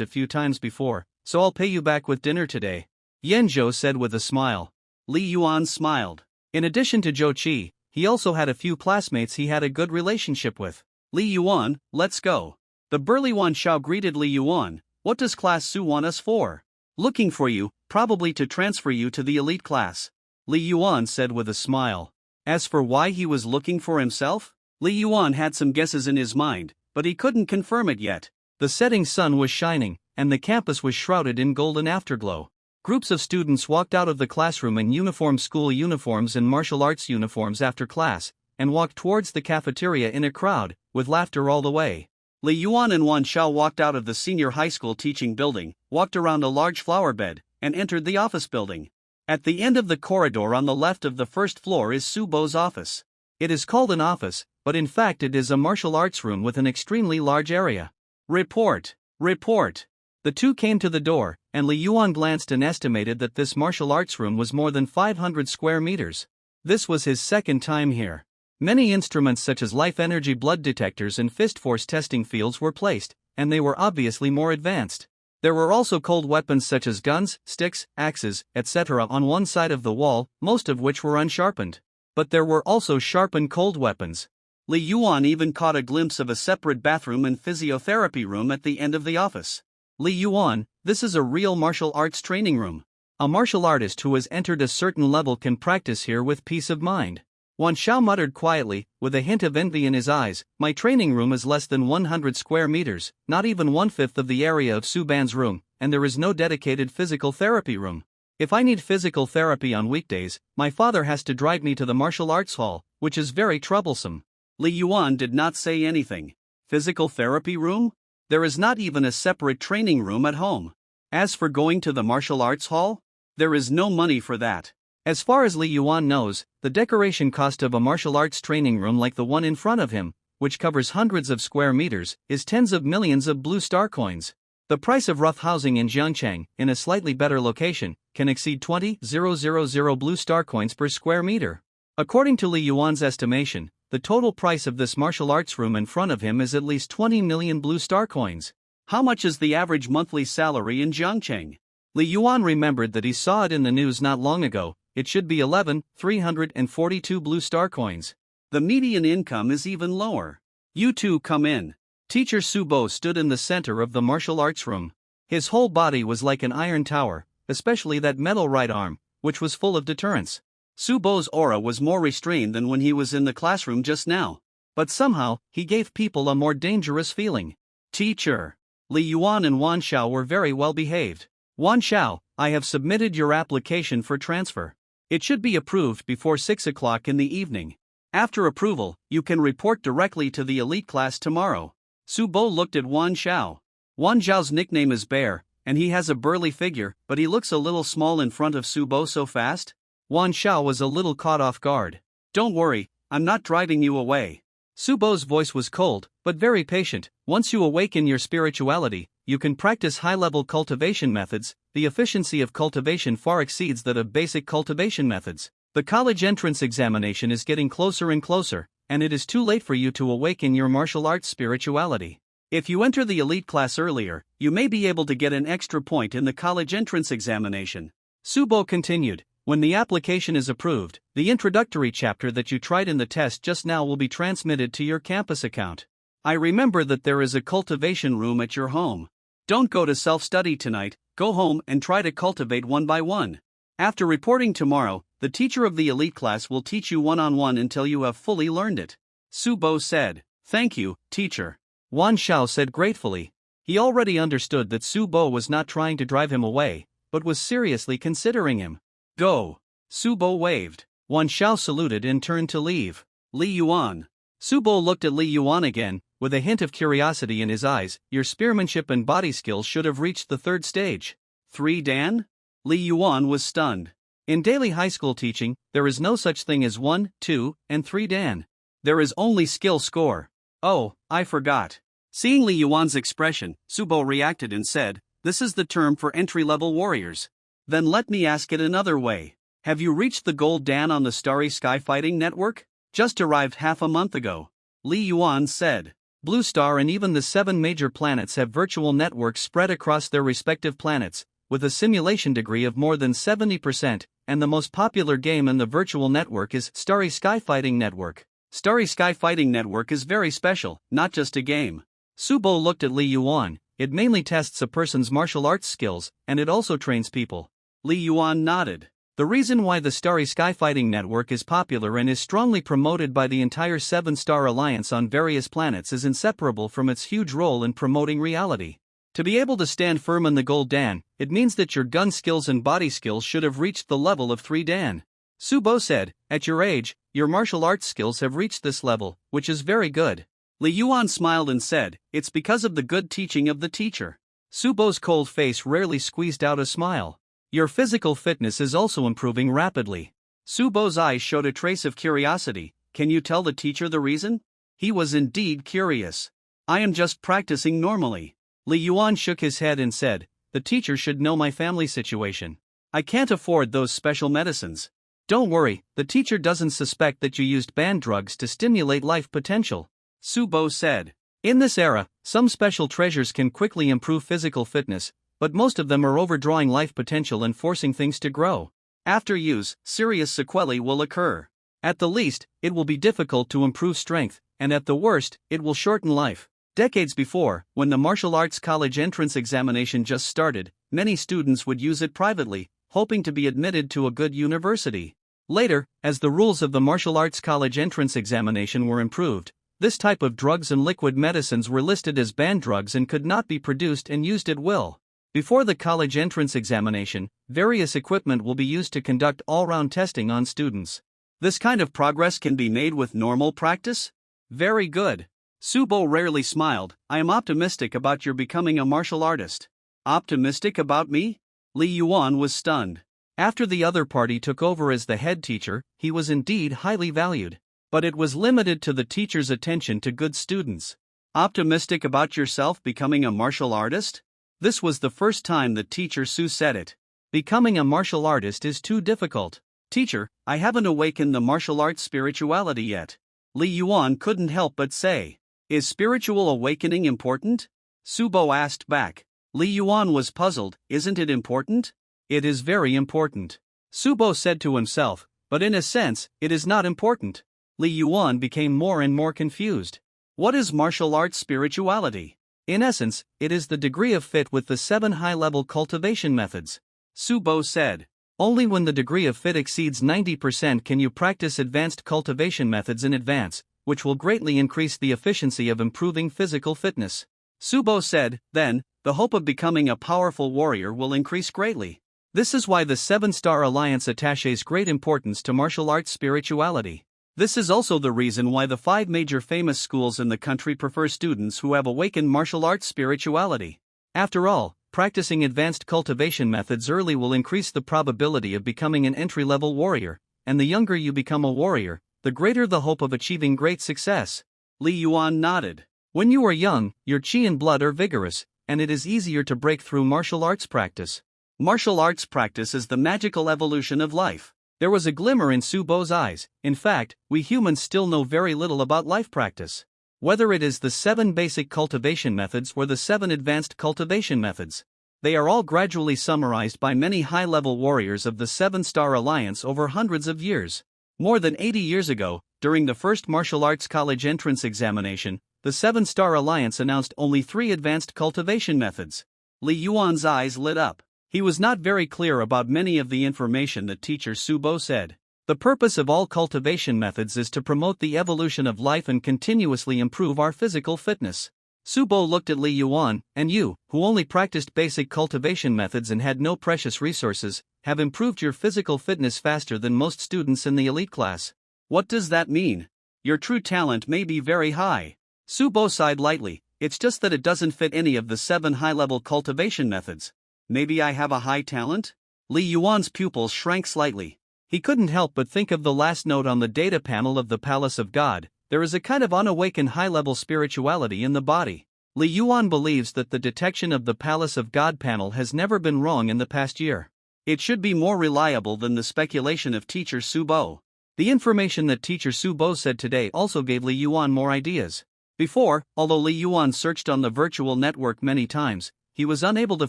a few times before, so I'll pay you back with dinner today. Yanzhou said with a smile. Li Yuan smiled. In addition to Zhou Qi, he also had a few classmates he had a good relationship with. Li Yuan, let's go. The burly Wan Xiao greeted Li Yuan. What does Class Su want us for? Looking for you, probably to transfer you to the elite class. Li Yuan said with a smile. As for why he was looking for himself, Li Yuan had some guesses in his mind, but he couldn't confirm it yet. The setting sun was shining, and the campus was shrouded in golden afterglow. Groups of students walked out of the classroom in uniform school uniforms and martial arts uniforms after class, and walked towards the cafeteria in a crowd, with laughter all the way. Li Yuan and Wan Xiao walked out of the senior high school teaching building, walked around a large flower bed, and entered the office building. At the end of the corridor on the left of the first floor is Su Bo's office. It is called an office, but in fact it is a martial arts room with an extremely large area. Report. The two came to the door, and Li Yuan glanced and estimated that this martial arts room was more than 500 square meters. This was his second time here. Many instruments such as life energy blood detectors and fist force testing fields were placed, and they were obviously more advanced. There were also cold weapons such as guns, sticks, axes, etc. on one side of the wall, most of which were unsharpened. But there were also sharpened cold weapons. Li Yuan even caught a glimpse of a separate bathroom and physiotherapy room at the end of the office. Li Yuan, this is a real martial arts training room. A martial artist who has entered a certain level can practice here with peace of mind. Wan Xiao muttered quietly, with a hint of envy in his eyes, my training room is less than 100 square meters, not even 1/5 of the area of Su Ban's room, and there is no dedicated physical therapy room. If I need physical therapy on weekdays, my father has to drive me to the martial arts hall, which is very troublesome. Li Yuan did not say anything. Physical therapy room? There is not even a separate training room at home. As for going to the martial arts hall, there is no money for that. As far as Li Yuan knows, the decoration cost of a martial arts training room like the one in front of him, which covers hundreds of square meters, is tens of millions of blue star coins. The price of rough housing in Jiangcheng, in a slightly better location, can exceed 20,000 blue star coins per square meter. According to Li Yuan's estimation, the total price of this martial arts room in front of him is at least 20 million blue star coins. How much is the average monthly salary in Jiangcheng? Li Yuan remembered that he saw it in the news not long ago. It should be 11,342 blue star coins. The median income is even lower. You two come in. Teacher Su Bo stood in the center of the martial arts room. His whole body was like an iron tower, especially that metal right arm, which was full of deterrence. Su Bo's aura was more restrained than when he was in the classroom just now. But somehow, he gave people a more dangerous feeling. Teacher. Li Yuan and Wan Xiao were very well behaved. Wan Xiao, I have submitted your application for transfer. It should be approved before 6 o'clock in the evening. After approval, you can report directly to the elite class tomorrow. Su Bo looked at Wan Xiao. Wan Xiao's nickname is Bear, and he has a burly figure, but he looks a little small in front of Su Bo so fast. Wan Xiao was a little caught off guard. Don't worry, I'm not driving you away. Su Bo's voice was cold, but very patient. Once you awaken your spirituality, you can practice high-level cultivation methods. The efficiency of cultivation far exceeds that of basic cultivation methods. The college entrance examination is getting closer and closer, and it is too late for you to awaken your martial arts spirituality. If you enter the elite class earlier, you may be able to get an extra point in the college entrance examination. Su Bo continued, when the application is approved, the introductory chapter that you tried in the test just now will be transmitted to your campus account. I remember that there is a cultivation room at your home. Don't go to self-study tonight, go home and try to cultivate one by one. After reporting tomorrow, the teacher of the elite class will teach you one-on-one until you have fully learned it. Su Bo said, thank you, teacher. Wan Xiao said gratefully. He already understood that Su Bo was not trying to drive him away, but was seriously considering him. Go. Su Bo waved. Wan Xiao saluted and turned to leave. Li Yuan. Su Bo looked at Li Yuan again, with a hint of curiosity in his eyes. Your spearmanship and body skills should have reached the third stage. 3 Dan? Li Yuan was stunned. In daily high school teaching, there is no such thing as 1, 2, and 3 Dan. There is only skill score. Oh, I forgot. Seeing Li Yuan's expression, Subo reacted and said, "This is the term for entry-level warriors." Then let me ask it another way. Have you reached the gold Dan on the Starry Sky Fighting Network? Just arrived half a month ago. Li Yuan said. Blue Star and even the 7 major planets have virtual networks spread across their respective planets, with a simulation degree of more than 70%, and the most popular game in the virtual network is Starry Sky Fighting Network. Starry Sky Fighting Network is very special, not just a game. Subo looked at Li Yuan. It mainly tests a person's martial arts skills, and it also trains people. Li Yuan nodded. The reason why the Starry Sky Fighting Network is popular and is strongly promoted by the entire 7-Star Alliance on various planets is inseparable from its huge role in promoting reality. To be able to stand firm in the gold Dan, it means that your gun skills and body skills should have reached the level of 3 Dan. Subo said, "At your age, your martial arts skills have reached this level, which is very good." Li Yuan smiled and said, "It's because of the good teaching of the teacher." Subo's cold face rarely squeezed out a smile. "Your physical fitness is also improving rapidly." Subo's eyes showed a trace of curiosity. "Can you tell the teacher the reason?" He was indeed curious. "I am just practicing normally." Li Yuan shook his head and said, "The teacher should know my family situation. I can't afford those special medicines." "Don't worry, the teacher doesn't suspect that you used banned drugs to stimulate life potential," Subo said. "In this era, some special treasures can quickly improve physical fitness, but most of them are overdrawing life potential and forcing things to grow. After use, serious sequelae will occur. At the least, it will be difficult to improve strength, and at the worst, it will shorten life." Decades before, when the martial arts college entrance examination just started, many students would use it privately, hoping to be admitted to a good university. Later, as the rules of the martial arts college entrance examination were improved, this type of drugs and liquid medicines were listed as banned drugs and could not be produced and used at will. Before the college entrance examination, various equipment will be used to conduct all-round testing on students. This kind of progress can be made with normal practice? Very good. Subo rarely smiled. "I am optimistic about your becoming a martial artist." "Optimistic about me?" Li Yuan was stunned. After the other party took over as the head teacher, he was indeed highly valued. But it was limited to the teacher's attention to good students. "Optimistic about yourself becoming a martial artist?" This was the first time the teacher Su said it. "Becoming a martial artist is too difficult. Teacher, I haven't awakened the martial arts spirituality yet." Li Yuan couldn't help but say. "Is spiritual awakening important?" Subo asked back. Li Yuan was puzzled. "Isn't it important?" "It is very important," Subo said to himself, "but in a sense, it is not important." Li Yuan became more and more confused. "What is martial arts spirituality?" "In essence, it is the degree of fit with the 7 high-level cultivation methods," Subo said. "Only when the degree of fit exceeds 90% can you practice advanced cultivation methods in advance, which will greatly increase the efficiency of improving physical fitness." Subo said, "Then, the hope of becoming a powerful warrior will increase greatly." This is why the 7-Star Alliance attaches great importance to martial arts spirituality. This is also the reason why the 5 major famous schools in the country prefer students who have awakened martial arts spirituality. After all, practicing advanced cultivation methods early will increase the probability of becoming an entry-level warrior, and the younger you become a warrior, the greater the hope of achieving great success. Li Yuan nodded. When you are young, your qi and blood are vigorous, and it is easier to break through martial arts practice. Martial arts practice is the magical evolution of life. There was a glimmer in Subo's eyes. In fact, we humans still know very little about life practice. Whether it is the 7 basic cultivation methods or the 7 advanced cultivation methods, they are all gradually summarized by many high-level warriors of the 7-Star Alliance over hundreds of years. More than 80 years ago, during the first martial arts college entrance examination, the 7-Star Alliance announced only 3 advanced cultivation methods. Li Yuan's eyes lit up. He was not very clear about many of the information that teacher Subo said. The purpose of all cultivation methods is to promote the evolution of life and continuously improve our physical fitness. Subo looked at Li Yuan, "And you, who only practiced basic cultivation methods and had no precious resources, have improved your physical fitness faster than most students in the elite class." "What does that mean?" "Your true talent may be very high." Subo sighed lightly. It's just that it doesn't fit any of the 7 high-level cultivation methods. Maybe I have a high talent? Li Yuan's pupils shrank slightly. He couldn't help but think of the last note on the data panel of the Palace of God. There is a kind of unawakened high-level spirituality in the body. Li Yuan believes that the detection of the Palace of God panel has never been wrong in the past year. It should be more reliable than the speculation of Teacher Subo. The information that Teacher Subo said today also gave Li Yuan more ideas. Before, although Li Yuan searched on the virtual network many times, he was unable to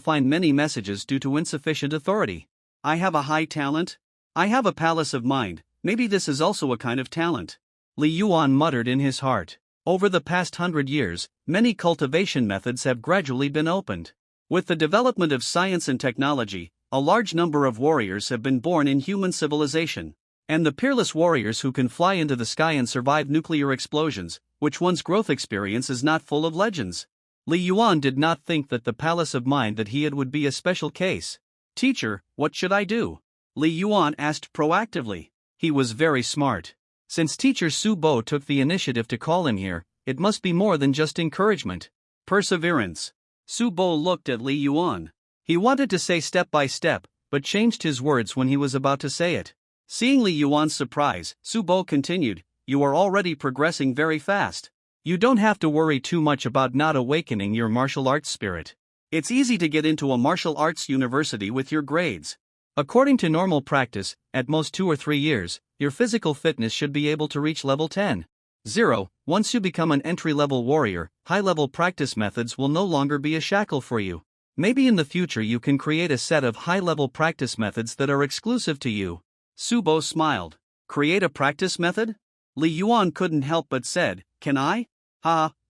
find many messages due to insufficient authority. I have a high talent? I have a palace of mind, maybe this is also a kind of talent. Li Yuan muttered in his heart. Over the past 100 years, many cultivation methods have gradually been opened. With the development of science and technology, a large number of warriors have been born in human civilization. And the peerless warriors who can fly into the sky and survive nuclear explosions, which one's growth experience is not full of legends. Li Yuan did not think that the Palace of Mind that he had would be a special case. Teacher, what should I do? Li Yuan asked proactively. He was very smart. Since Teacher Subo took the initiative to call him here, it must be more than just encouragement. Perseverance. Subo looked at Li Yuan. He wanted to say step by step, but changed his words when he was about to say it. Seeing Li Yuan's surprise, Subo continued, you are already progressing very fast. You don't have to worry too much about not awakening your martial arts spirit. It's easy to get into a martial arts university with your grades. According to normal practice, at most 2 or 3 years, your physical fitness should be able to reach level 10. 0. Once you become an entry-level warrior, high-level practice methods will no longer be a shackle for you. Maybe in the future you can create a set of high-level practice methods that are exclusive to you. Subo smiled. Create a practice method? Li Yuan couldn't help but said, can I?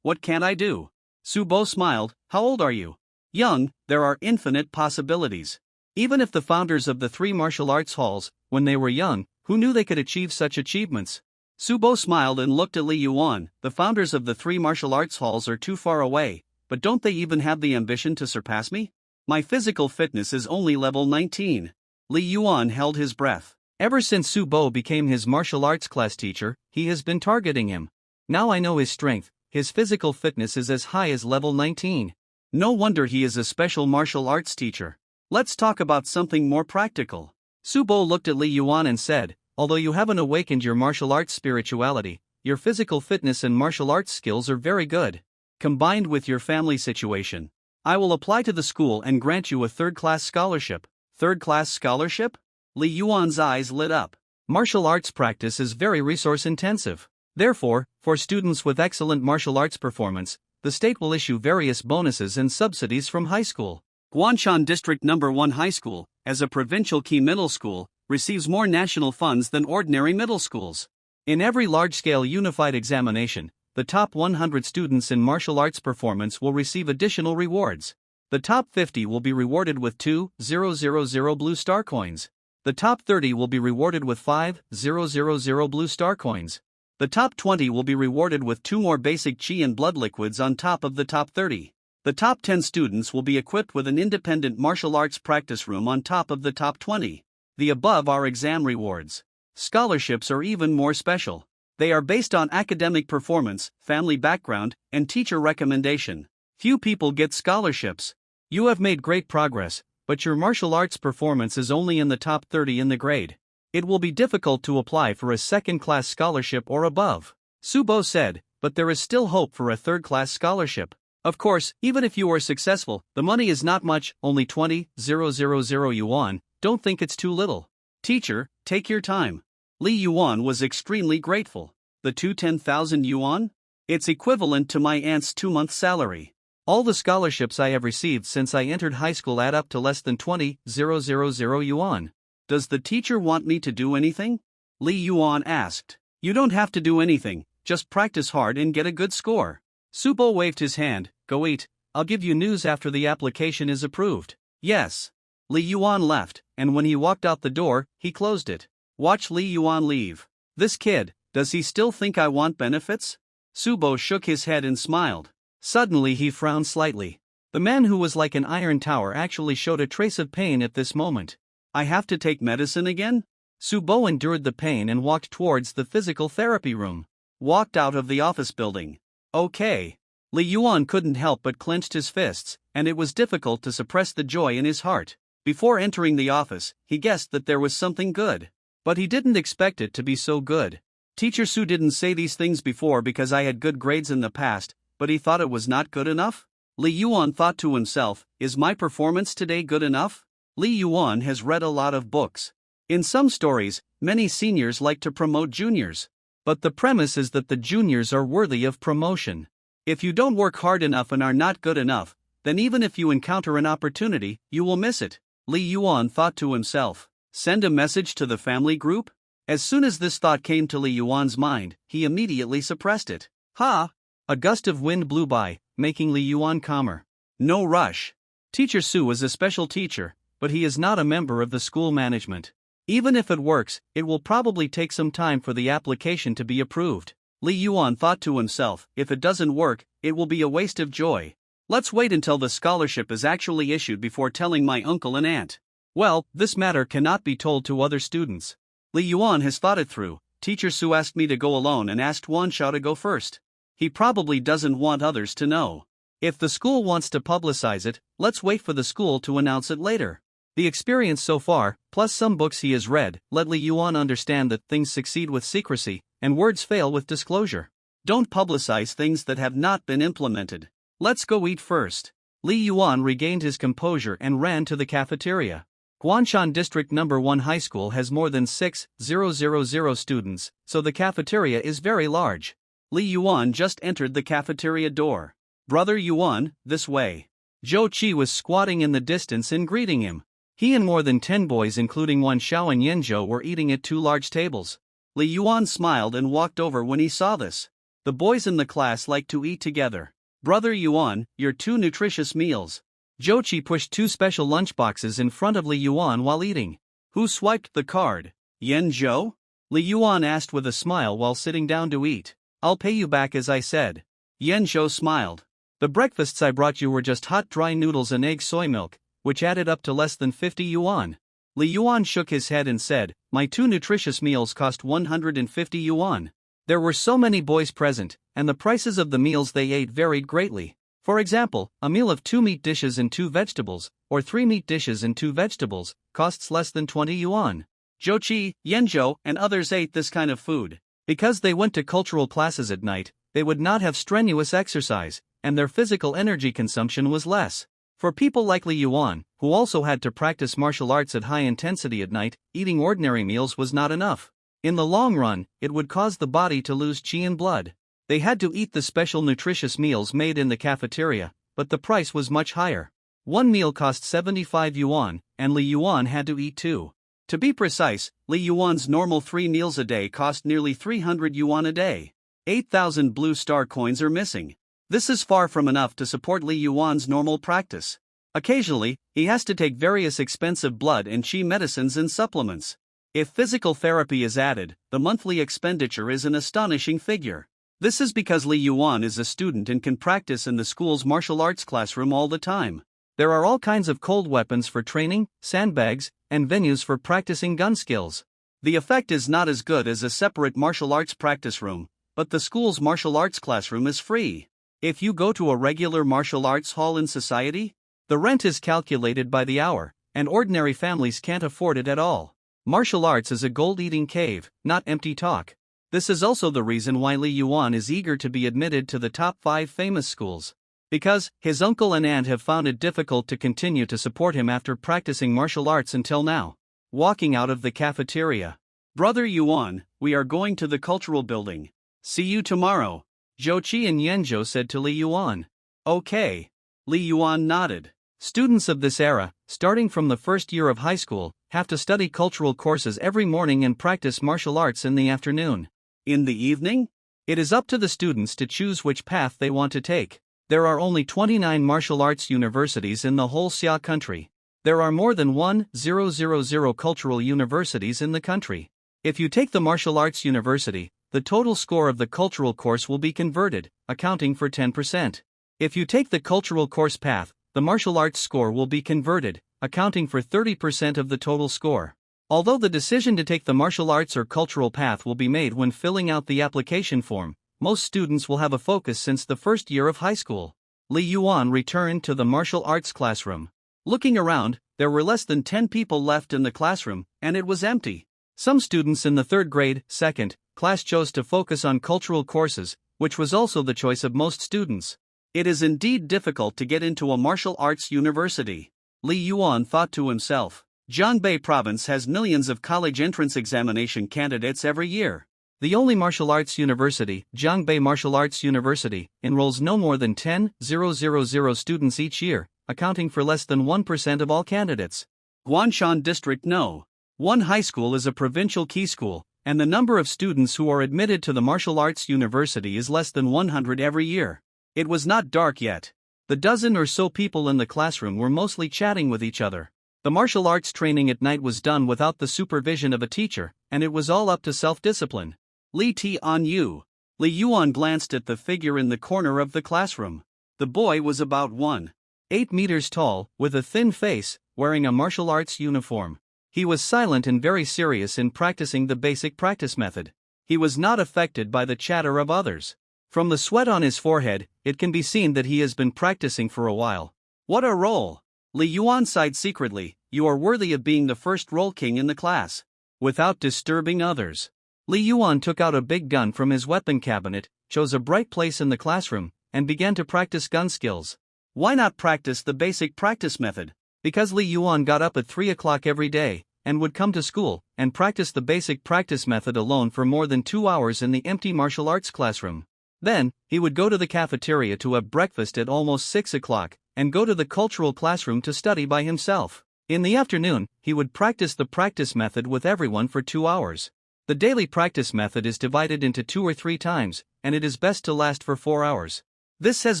What can't I do? Subo smiled, how old are you? Young, there are infinite possibilities. Even if the founders of the 3 martial arts halls, when they were young, who knew they could achieve such achievements? Subo smiled and looked at Li Yuan. The founders of the 3 martial arts halls are too far away, but don't they even have the ambition to surpass me? My physical fitness is only level 19. Li Yuan held his breath. Ever since Subo became his martial arts class teacher, he has been targeting him. Now I know his strength, his physical fitness is as high as level 19. No wonder he is a special martial arts teacher. Let's talk about something more practical. Subo looked at Li Yuan and said, although you haven't awakened your martial arts spirituality, your physical fitness and martial arts skills are very good. Combined with your family situation, I will apply to the school and grant you a 3rd-class scholarship. 3rd-class scholarship? Li Yuan's eyes lit up. Martial arts practice is very resource-intensive. Therefore, for students with excellent martial arts performance, the state will issue various bonuses and subsidies from high school. Guanshan District No. 1 High School, as a provincial key middle school, receives more national funds than ordinary middle schools. In every large-scale unified examination, the top 100 students in martial arts performance will receive additional rewards. The top 50 will be rewarded with 2,000 blue star coins. The top 30 will be rewarded with 5,000 blue star coins. The top 20 will be rewarded with 2 more basic chi and blood liquids on top of the top 30. The top 10 students will be equipped with an independent martial arts practice room on top of the top 20. The above are exam rewards. Scholarships are even more special. They are based on academic performance, family background, and teacher recommendation. Few people get scholarships. You have made great progress, but your martial arts performance is only in the top 30 in the grade. It will be difficult to apply for a 2nd-class scholarship or above. Subo said, but there is still hope for a 3rd-class scholarship. Of course, even if you are successful, the money is not much, only 20,000 yuan, don't think it's too little. Teacher, take your time. Li Yuan was extremely grateful. The 10,000 yuan? It's equivalent to my aunt's 2-month salary. All the scholarships I have received since I entered high school add up to less than 20,000 yuan. Does the teacher want me to do anything? Li Yuan asked. You don't have to do anything, just practice hard and get a good score. Subo waved his hand. Go eat, I'll give you news after the application is approved. Yes. Li Yuan left, and when he walked out the door, he closed it. Watch Li Yuan leave. This kid, does he still think I want benefits? Subo shook his head and smiled. Suddenly he frowned slightly. The man who was like an iron tower actually showed a trace of pain at this moment. I have to take medicine again? Subo endured the pain and walked towards the physical therapy room. Walked out of the office building. Okay. Li Yuan couldn't help but clenched his fists, and it was difficult to suppress the joy in his heart. Before entering the office, he guessed that there was something good. But he didn't expect it to be so good. Teacher Su didn't say these things before because I had good grades in the past, but he thought it was not good enough? Li Yuan thought to himself, is my performance today good enough? Li Yuan has read a lot of books. In some stories, many seniors like to promote juniors. But the premise is that the juniors are worthy of promotion. If you don't work hard enough and are not good enough, then even if you encounter an opportunity, you will miss it. Li Yuan thought to himself. Send a message to the family group? As soon as this thought came to Li Yuan's mind, he immediately suppressed it. Ha! A gust of wind blew by, making Li Yuan calmer. No rush. Teacher Su is a special teacher, but he is not a member of the school management. Even if it works, it will probably take some time for the application to be approved. Li Yuan thought to himself, if it doesn't work, it will be a waste of joy. Let's wait until the scholarship is actually issued before telling my uncle and aunt. Well, this matter cannot be told to other students. Li Yuan has thought it through. Teacher Su asked me to go alone and asked Wan Xiao to go first. He probably doesn't want others to know. If the school wants to publicize it, let's wait for the school to announce it later. The experience so far, plus some books he has read, let Li Yuan understand that things succeed with secrecy, and words fail with disclosure. Don't publicize things that have not been implemented. Let's go eat first. Li Yuan regained his composure and ran to the cafeteria. Guanshan District No. 1 High School has more than 6,000 students, so the cafeteria is very large. Li Yuan just entered the cafeteria door. Brother Yuan, this way. Zhou Qi was squatting in the distance and greeting him. He and more than 10 boys including Wan Xiao and Yanzhou were eating at 2 large tables. Li Yuan smiled and walked over when he saw this. The boys in the class like to eat together. Brother Yuan, your 2 nutritious meals. Zhou Qi pushed 2 special lunchboxes in front of Li Yuan while eating. Who swiped the card? Yanzhou? Li Yuan asked with a smile while sitting down to eat. I'll pay you back as I said. Yanzhou smiled. The breakfasts I brought you were just hot dry noodles and egg soy milk, which added up to less than 50 yuan. Li Yuan shook his head and said, my 2 nutritious meals cost 150 yuan. There were so many boys present, and the prices of the meals they ate varied greatly. For example, a meal of 2 meat dishes and 2 vegetables, or 3 meat dishes and 2 vegetables, costs less than 20 yuan. Zhou Qi, Yanzhou, and others ate this kind of food. Because they went to cultural classes at night, they would not have strenuous exercise, and their physical energy consumption was less. For people like Li Yuan, who also had to practice martial arts at high intensity at night, eating ordinary meals was not enough. In the long run, it would cause the body to lose qi and blood. They had to eat the special nutritious meals made in the cafeteria, but the price was much higher. One meal cost 75 yuan, and Li Yuan had to eat 2. To be precise, Li Yuan's normal 3 meals a day cost nearly 300 yuan a day. 8,000 blue star coins are missing. This is far from enough to support Li Yuan's normal practice. Occasionally, he has to take various expensive blood and qi medicines and supplements. If physical therapy is added, the monthly expenditure is an astonishing figure. This is because Li Yuan is a student and can practice in the school's martial arts classroom all the time. There are all kinds of cold weapons for training, sandbags, and venues for practicing gun skills. The effect is not as good as a separate martial arts practice room, but the school's martial arts classroom is free. If you go to a regular martial arts hall in society, the rent is calculated by the hour, and ordinary families can't afford it at all. Martial arts is a gold-eating cave, not empty talk. This is also the reason why Li Yuan is eager to be admitted to the top 5 famous schools. Because his uncle and aunt have found it difficult to continue to support him after practicing martial arts until now. Walking out of the cafeteria. Brother Yuan, we are going to the cultural building. See you tomorrow. Zhou Qi and Yanzhou said to Li Yuan. Okay. Li Yuan nodded. Students of this era, starting from the first year of high school, have to study cultural courses every morning and practice martial arts in the afternoon. In the evening? It is up to the students to choose which path they want to take. There are only 29 martial arts universities in the whole Xia country. There are more than 1,000 cultural universities in the country. If you take the martial arts university, the total score of the cultural course will be converted, accounting for 10%. If you take the cultural course path, the martial arts score will be converted, accounting for 30% of the total score. Although the decision to take the martial arts or cultural path will be made when filling out the application form, most students will have a focus since the first year of high school. Li Yuan returned to the martial arts classroom. Looking around, there were less than 10 people left in the classroom, and it was empty. Some students in the third grade, second class chose to focus on cultural courses, which was also the choice of most students. It is indeed difficult to get into a martial arts university. Li Yuan thought to himself. Jiangbei province has millions of college entrance examination candidates every year. The only martial arts university, Jiangbei Martial Arts University, enrolls no more than 10,000 students each year, accounting for less than 1% of all candidates. Guanshan District No. 1 High School is a provincial key school, and the number of students who are admitted to the martial arts university is less than 100 every year. It was not dark yet. The dozen or so people in the classroom were mostly chatting with each other. The martial arts training at night was done without the supervision of a teacher, and it was all up to self-discipline. Li Tianyu. Li Yuan glanced at the figure in the corner of the classroom. The boy was about 1.8 meters tall, with a thin face, wearing a martial arts uniform. He was silent and very serious in practicing the basic practice method. He was not affected by the chatter of others. From the sweat on his forehead, it can be seen that he has been practicing for a while. What a role! Li Yuan sighed secretly. You are worthy of being the first role king in the class. Without disturbing others, Li Yuan took out a big gun from his weapon cabinet, chose a bright place in the classroom, and began to practice gun skills. Why not practice the basic practice method? Because Li Yuan got up at 3 o'clock every day, and would come to school, and practice the basic practice method alone for more than 2 hours in the empty martial arts classroom. Then, he would go to the cafeteria to have breakfast at almost 6 o'clock, and go to the cultural classroom to study by himself. In the afternoon, he would practice the practice method with everyone for 2 hours. The daily practice method is divided into 2 or 3 times, and it is best to last for 4 hours. This has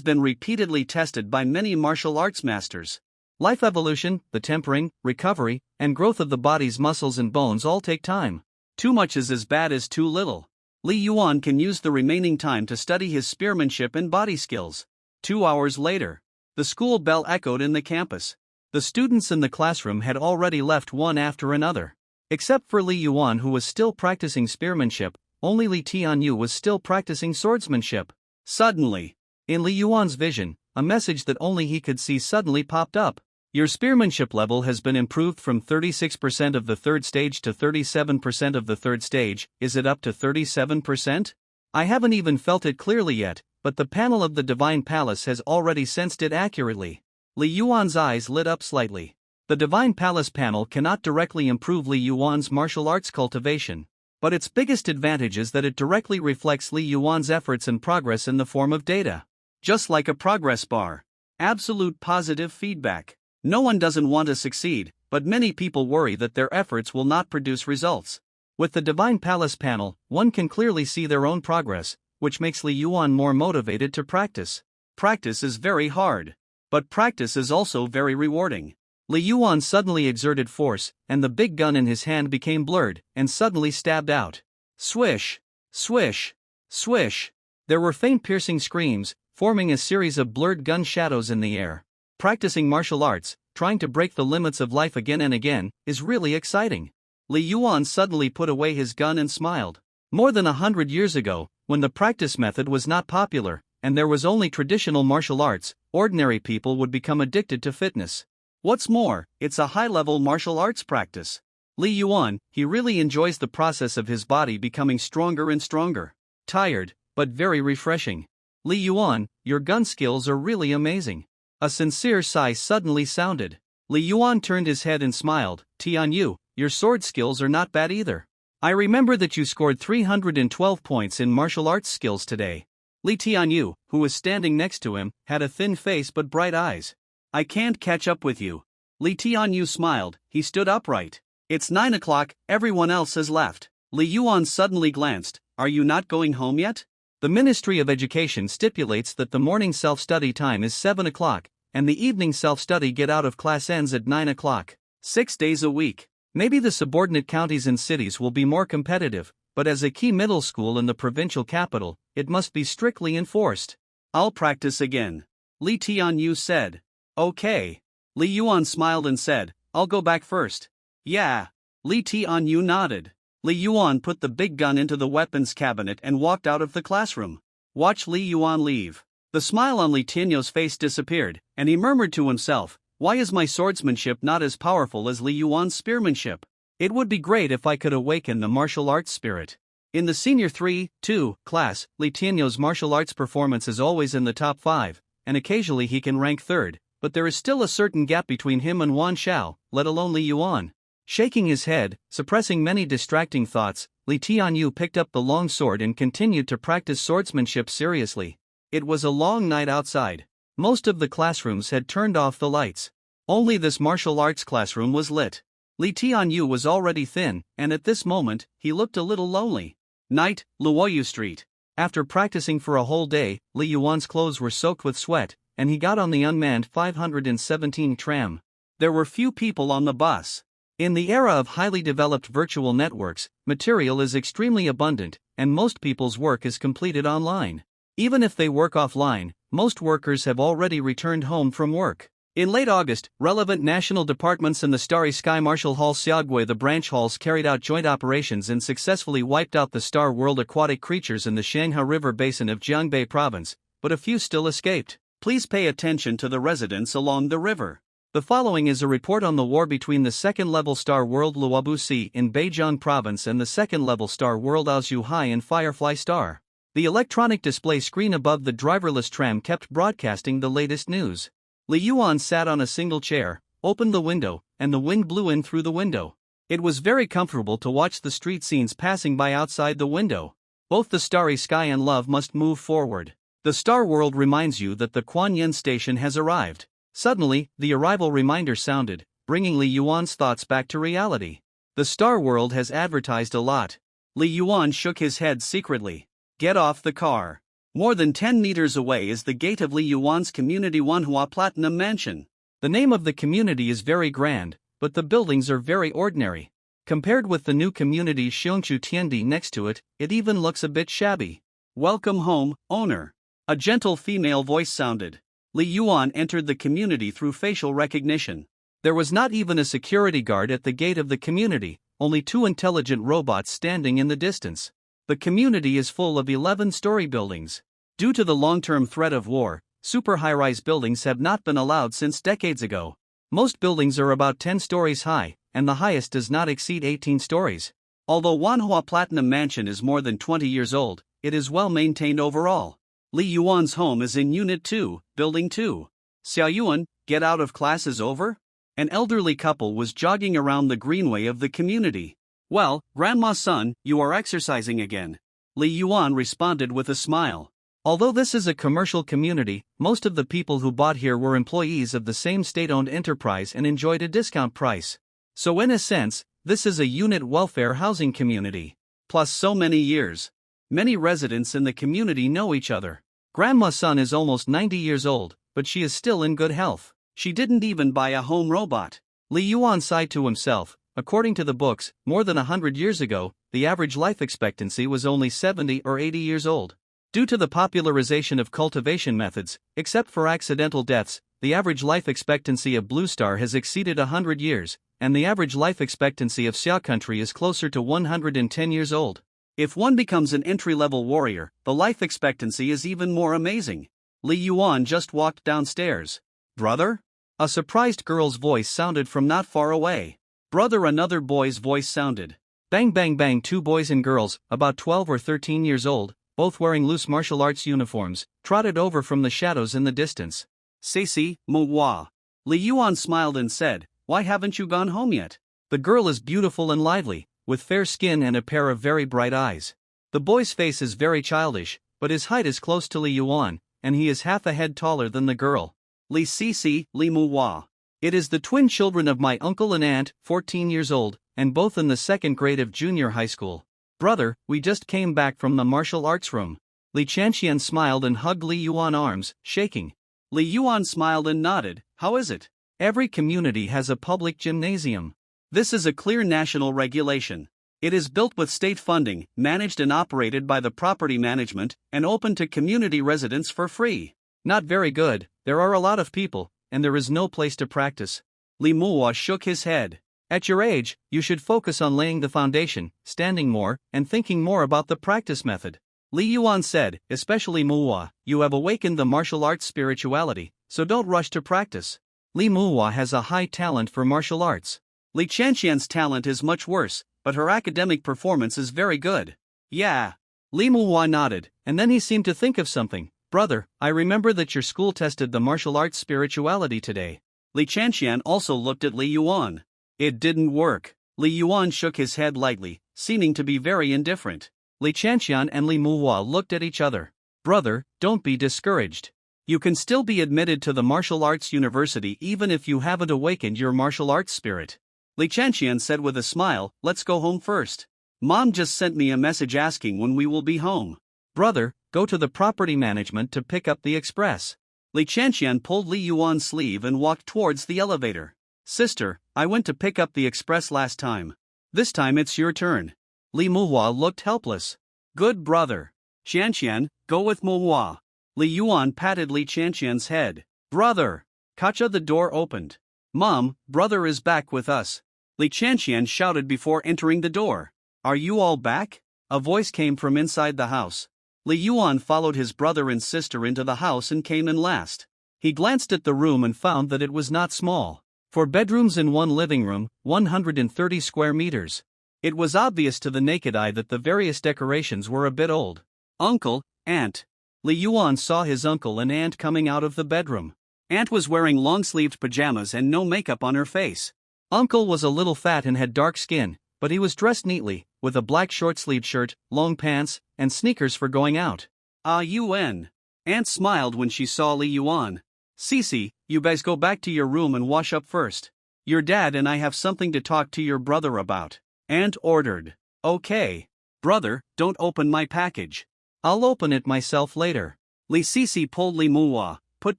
been repeatedly tested by many martial arts masters. Life evolution, the tempering, recovery, and growth of the body's muscles and bones all take time. Too much is as bad as too little. Li Yuan can use the remaining time to study his spearmanship and body skills. 2 hours later, the school bell echoed in the campus. The students in the classroom had already left one after another. Except for Li Yuan, who was still practicing spearmanship, only Li Tianyu was still practicing swordsmanship. Suddenly, in Li Yuan's vision, a message that only he could see suddenly popped up. Your spearmanship level has been improved from 36% of the third stage to 37% of the third stage. Is it up to 37%? I haven't even felt it clearly yet, but the panel of the Divine Palace has already sensed it accurately. Li Yuan's eyes lit up slightly. The Divine Palace panel cannot directly improve Li Yuan's martial arts cultivation, but its biggest advantage is that it directly reflects Li Yuan's efforts and progress in the form of data. Just like a progress bar. Absolute positive feedback. No one doesn't want to succeed, but many people worry that their efforts will not produce results. With the Divine Palace panel, one can clearly see their own progress, which makes Li Yuan more motivated to practice. Practice is very hard, but practice is also very rewarding. Li Yuan suddenly exerted force, and the big gun in his hand became blurred, and suddenly stabbed out. Swish! Swish! Swish! There were faint piercing screams, forming a series of blurred gun shadows in the air. Practicing martial arts, trying to break the limits of life again and again, is really exciting. Li Yuan suddenly put away his gun and smiled. More than 100 years ago, when the practice method was not popular, and there was only traditional martial arts, ordinary people would become addicted to fitness. What's more, it's a high-level martial arts practice. Li Yuan, he really enjoys the process of his body becoming stronger and stronger. Tired, but very refreshing. Li Yuan, your gun skills are really amazing. A sincere sigh suddenly sounded. Li Yuan turned his head and smiled. Tianyu, your sword skills are not bad either. I remember that you scored 312 points in martial arts skills today. Li Tianyu, who was standing next to him, had a thin face but bright eyes. I can't catch up with you. Li Tianyu smiled. He stood upright. It's 9 o'clock, everyone else has left. Li Yuan suddenly glanced. Are you not going home yet? The Ministry of Education stipulates that the morning self-study time is 7 o'clock, and the evening self-study get out of class ends at 9 o'clock. 6 days a week. Maybe the subordinate counties and cities will be more competitive, but as a key middle school in the provincial capital, it must be strictly enforced. I'll practice again. Li Tianyu said. Okay. Li Yuan smiled and said, I'll go back first. Yeah. Li Tianyu nodded. Li Yuan put the big gun into the weapons cabinet and walked out of the classroom. Watch Li Yuan leave. The smile on Li Tianyou's face disappeared, and he murmured to himself, "Why is my swordsmanship not as powerful as Li Yuan's spearmanship? It would be great if I could awaken the martial arts spirit." In the senior 3-2 class, Li Tianyou's martial arts performance is always in the top 5, and occasionally he can rank third, but there is still a certain gap between him and Wan Xiao, let alone Li Yuan. Shaking his head, suppressing many distracting thoughts, Li Tianyou picked up the long sword and continued to practice swordsmanship seriously. It was a long night outside. Most of the classrooms had turned off the lights. Only this martial arts classroom was lit. Li Tianyou was already thin, and at this moment, he looked a little lonely. Night, Luoyu Street. After practicing for a whole day, Li Yuan's clothes were soaked with sweat, and he got on the unmanned 517 tram. There were few people on the bus. In the era of highly developed virtual networks, material is extremely abundant, and most people's work is completed online. Even if they work offline, most workers have already returned home from work. In late August, relevant national departments and the Starry Sky Martial Hall Xiaogui the branch halls carried out joint operations and successfully wiped out the Star World aquatic creatures in the Shanghai River basin of Jiangbei province, but a few still escaped. Please pay attention to the residents along the river. The following is a report on the war between the second-level Star World Luobusi in Beijiang province and the second-level Star World Aozuhai in Firefly Star. The electronic display screen above the driverless tram kept broadcasting the latest news. Li Yuan sat on a single chair, opened the window, and the wind blew in through the window. It was very comfortable to watch the street scenes passing by outside the window. Both the starry sky and love must move forward. The Star World reminds you that the Kuan station has arrived. Suddenly, the arrival reminder sounded, bringing Li Yuan's thoughts back to reality. The Star World has advertised a lot. Li Yuan shook his head secretly. Get off the car. More than 10 meters away is the gate of Li Yuan's community Manhwa Platinum Mansion. The name of the community is very grand, but the buildings are very ordinary. Compared with the new community Xiongchu Tiandi next to it, it even looks a bit shabby. Welcome home, owner. A gentle female voice sounded. Li Yuan entered the community through facial recognition. There was not even a security guard at the gate of the community, only 2 intelligent robots standing in the distance. The community is full of 11-story buildings. Due to the long-term threat of war, super high-rise buildings have not been allowed since decades ago. Most buildings are about 10 stories high, and the highest does not exceed 18 stories. Although Wanhua Platinum Mansion is more than 20 years old, it is well maintained overall. Li Yuan's home is in Unit 2, Building 2. Xiao Yuan, get out of class is over? An elderly couple was jogging around the greenway of the community. Well, Grandma's son, you are exercising again. Li Yuan responded with a smile. Although this is a commercial community, most of the people who bought here were employees of the same state-owned enterprise and enjoyed a discount price. So in a sense, this is a unit welfare housing community. Plus so many years. Many residents in the community know each other. Grandma's son is almost 90 years old, but she is still in good health. She didn't even buy a home robot. Li Yuan sighed to himself. According to the books, more than 100 years ago, the average life expectancy was only 70 or 80 years old. Due to the popularization of cultivation methods, except for accidental deaths, the average life expectancy of Blue Star has exceeded 100 years, and the average life expectancy of Xia Country is closer to 110 years old. If one becomes an entry-level warrior, the life expectancy is even more amazing. Li Yuan just walked downstairs. Brother? A surprised girl's voice sounded from not far away. Brother, another boy's voice sounded. Bang bang bang, 2 boys and girls, about 12 or 13 years old, both wearing loose martial arts uniforms, trotted over from the shadows in the distance. Ceci, Manhwa. Li Yuan smiled and said, why haven't you gone home yet? The girl is beautiful and lively, with fair skin and a pair of very bright eyes. The boy's face is very childish, but his height is close to Li Yuan, and he is half a head taller than the girl. Li Ceci, Li Manhwa. It is the twin children of my uncle and aunt, 14 years old, and both in the 2nd grade of junior high school. Brother, we just came back from the martial arts room. Li Chanxian smiled and hugged Li Yuan's arms, shaking. Li Yuan smiled and nodded. How is it? Every community has a public gymnasium. This is a clear national regulation. It is built with state funding, managed and operated by the property management, and open to community residents for free. Not very good, there are a lot of people, and there is no place to practice. Li Manhwa shook his head. At your age, you should focus on laying the foundation, standing more, and thinking more about the practice method. Li Yuan said, especially Manhwa, you have awakened the martial arts spirituality, so don't rush to practice. Li Manhwa has a high talent for martial arts. Li Chanxian's talent is much worse, but her academic performance is very good. Yeah. Li Manhwa nodded, and then he seemed to think of something. Brother, I remember that your school tested the martial arts spirituality today. Li Chanxian also looked at Li Yuan. It didn't work. Li Yuan shook his head lightly, seeming to be very indifferent. Li Chanxian and Li Manhwa looked at each other. Brother, don't be discouraged. You can still be admitted to the martial arts university even if you haven't awakened your martial arts spirit. Li Chanxian said with a smile, let's go home first. Mom just sent me a message asking when we will be home. Brother, go to the property management to pick up the express. Li Chanxian pulled Li Yuan's sleeve and walked towards the elevator. Sister, I went to pick up the express last time. This time it's your turn. Li Manhwa looked helpless. Good brother. Xianxian, go with Manhwa. Li Yuan patted Li Chanxian's head. Brother. Kacha, the door opened. Mom, brother is back with us. Li Chanxian shouted before entering the door. Are you all back? A voice came from inside the house. Li Yuan followed his brother and sister into the house and came in last. He glanced at the room and found that it was not small. 4 bedrooms and 1 living room, 130 square meters. It was obvious to the naked eye that the various decorations were a bit old. Uncle, Aunt. Li Yuan saw his uncle and aunt coming out of the bedroom. Aunt was wearing long-sleeved pajamas and no makeup on her face. Uncle was a little fat and had dark skin, but he was dressed neatly, with a black short-sleeved shirt, long pants, and sneakers for going out. Ah Yuan. Aunt smiled when she saw Li Yuan. Cece, you guys go back to your room and wash up first. Your dad and I have something to talk to your brother about. Aunt ordered. Okay. Brother, don't open my package. I'll open it myself later. Li Cece pulled Li Manhwa, put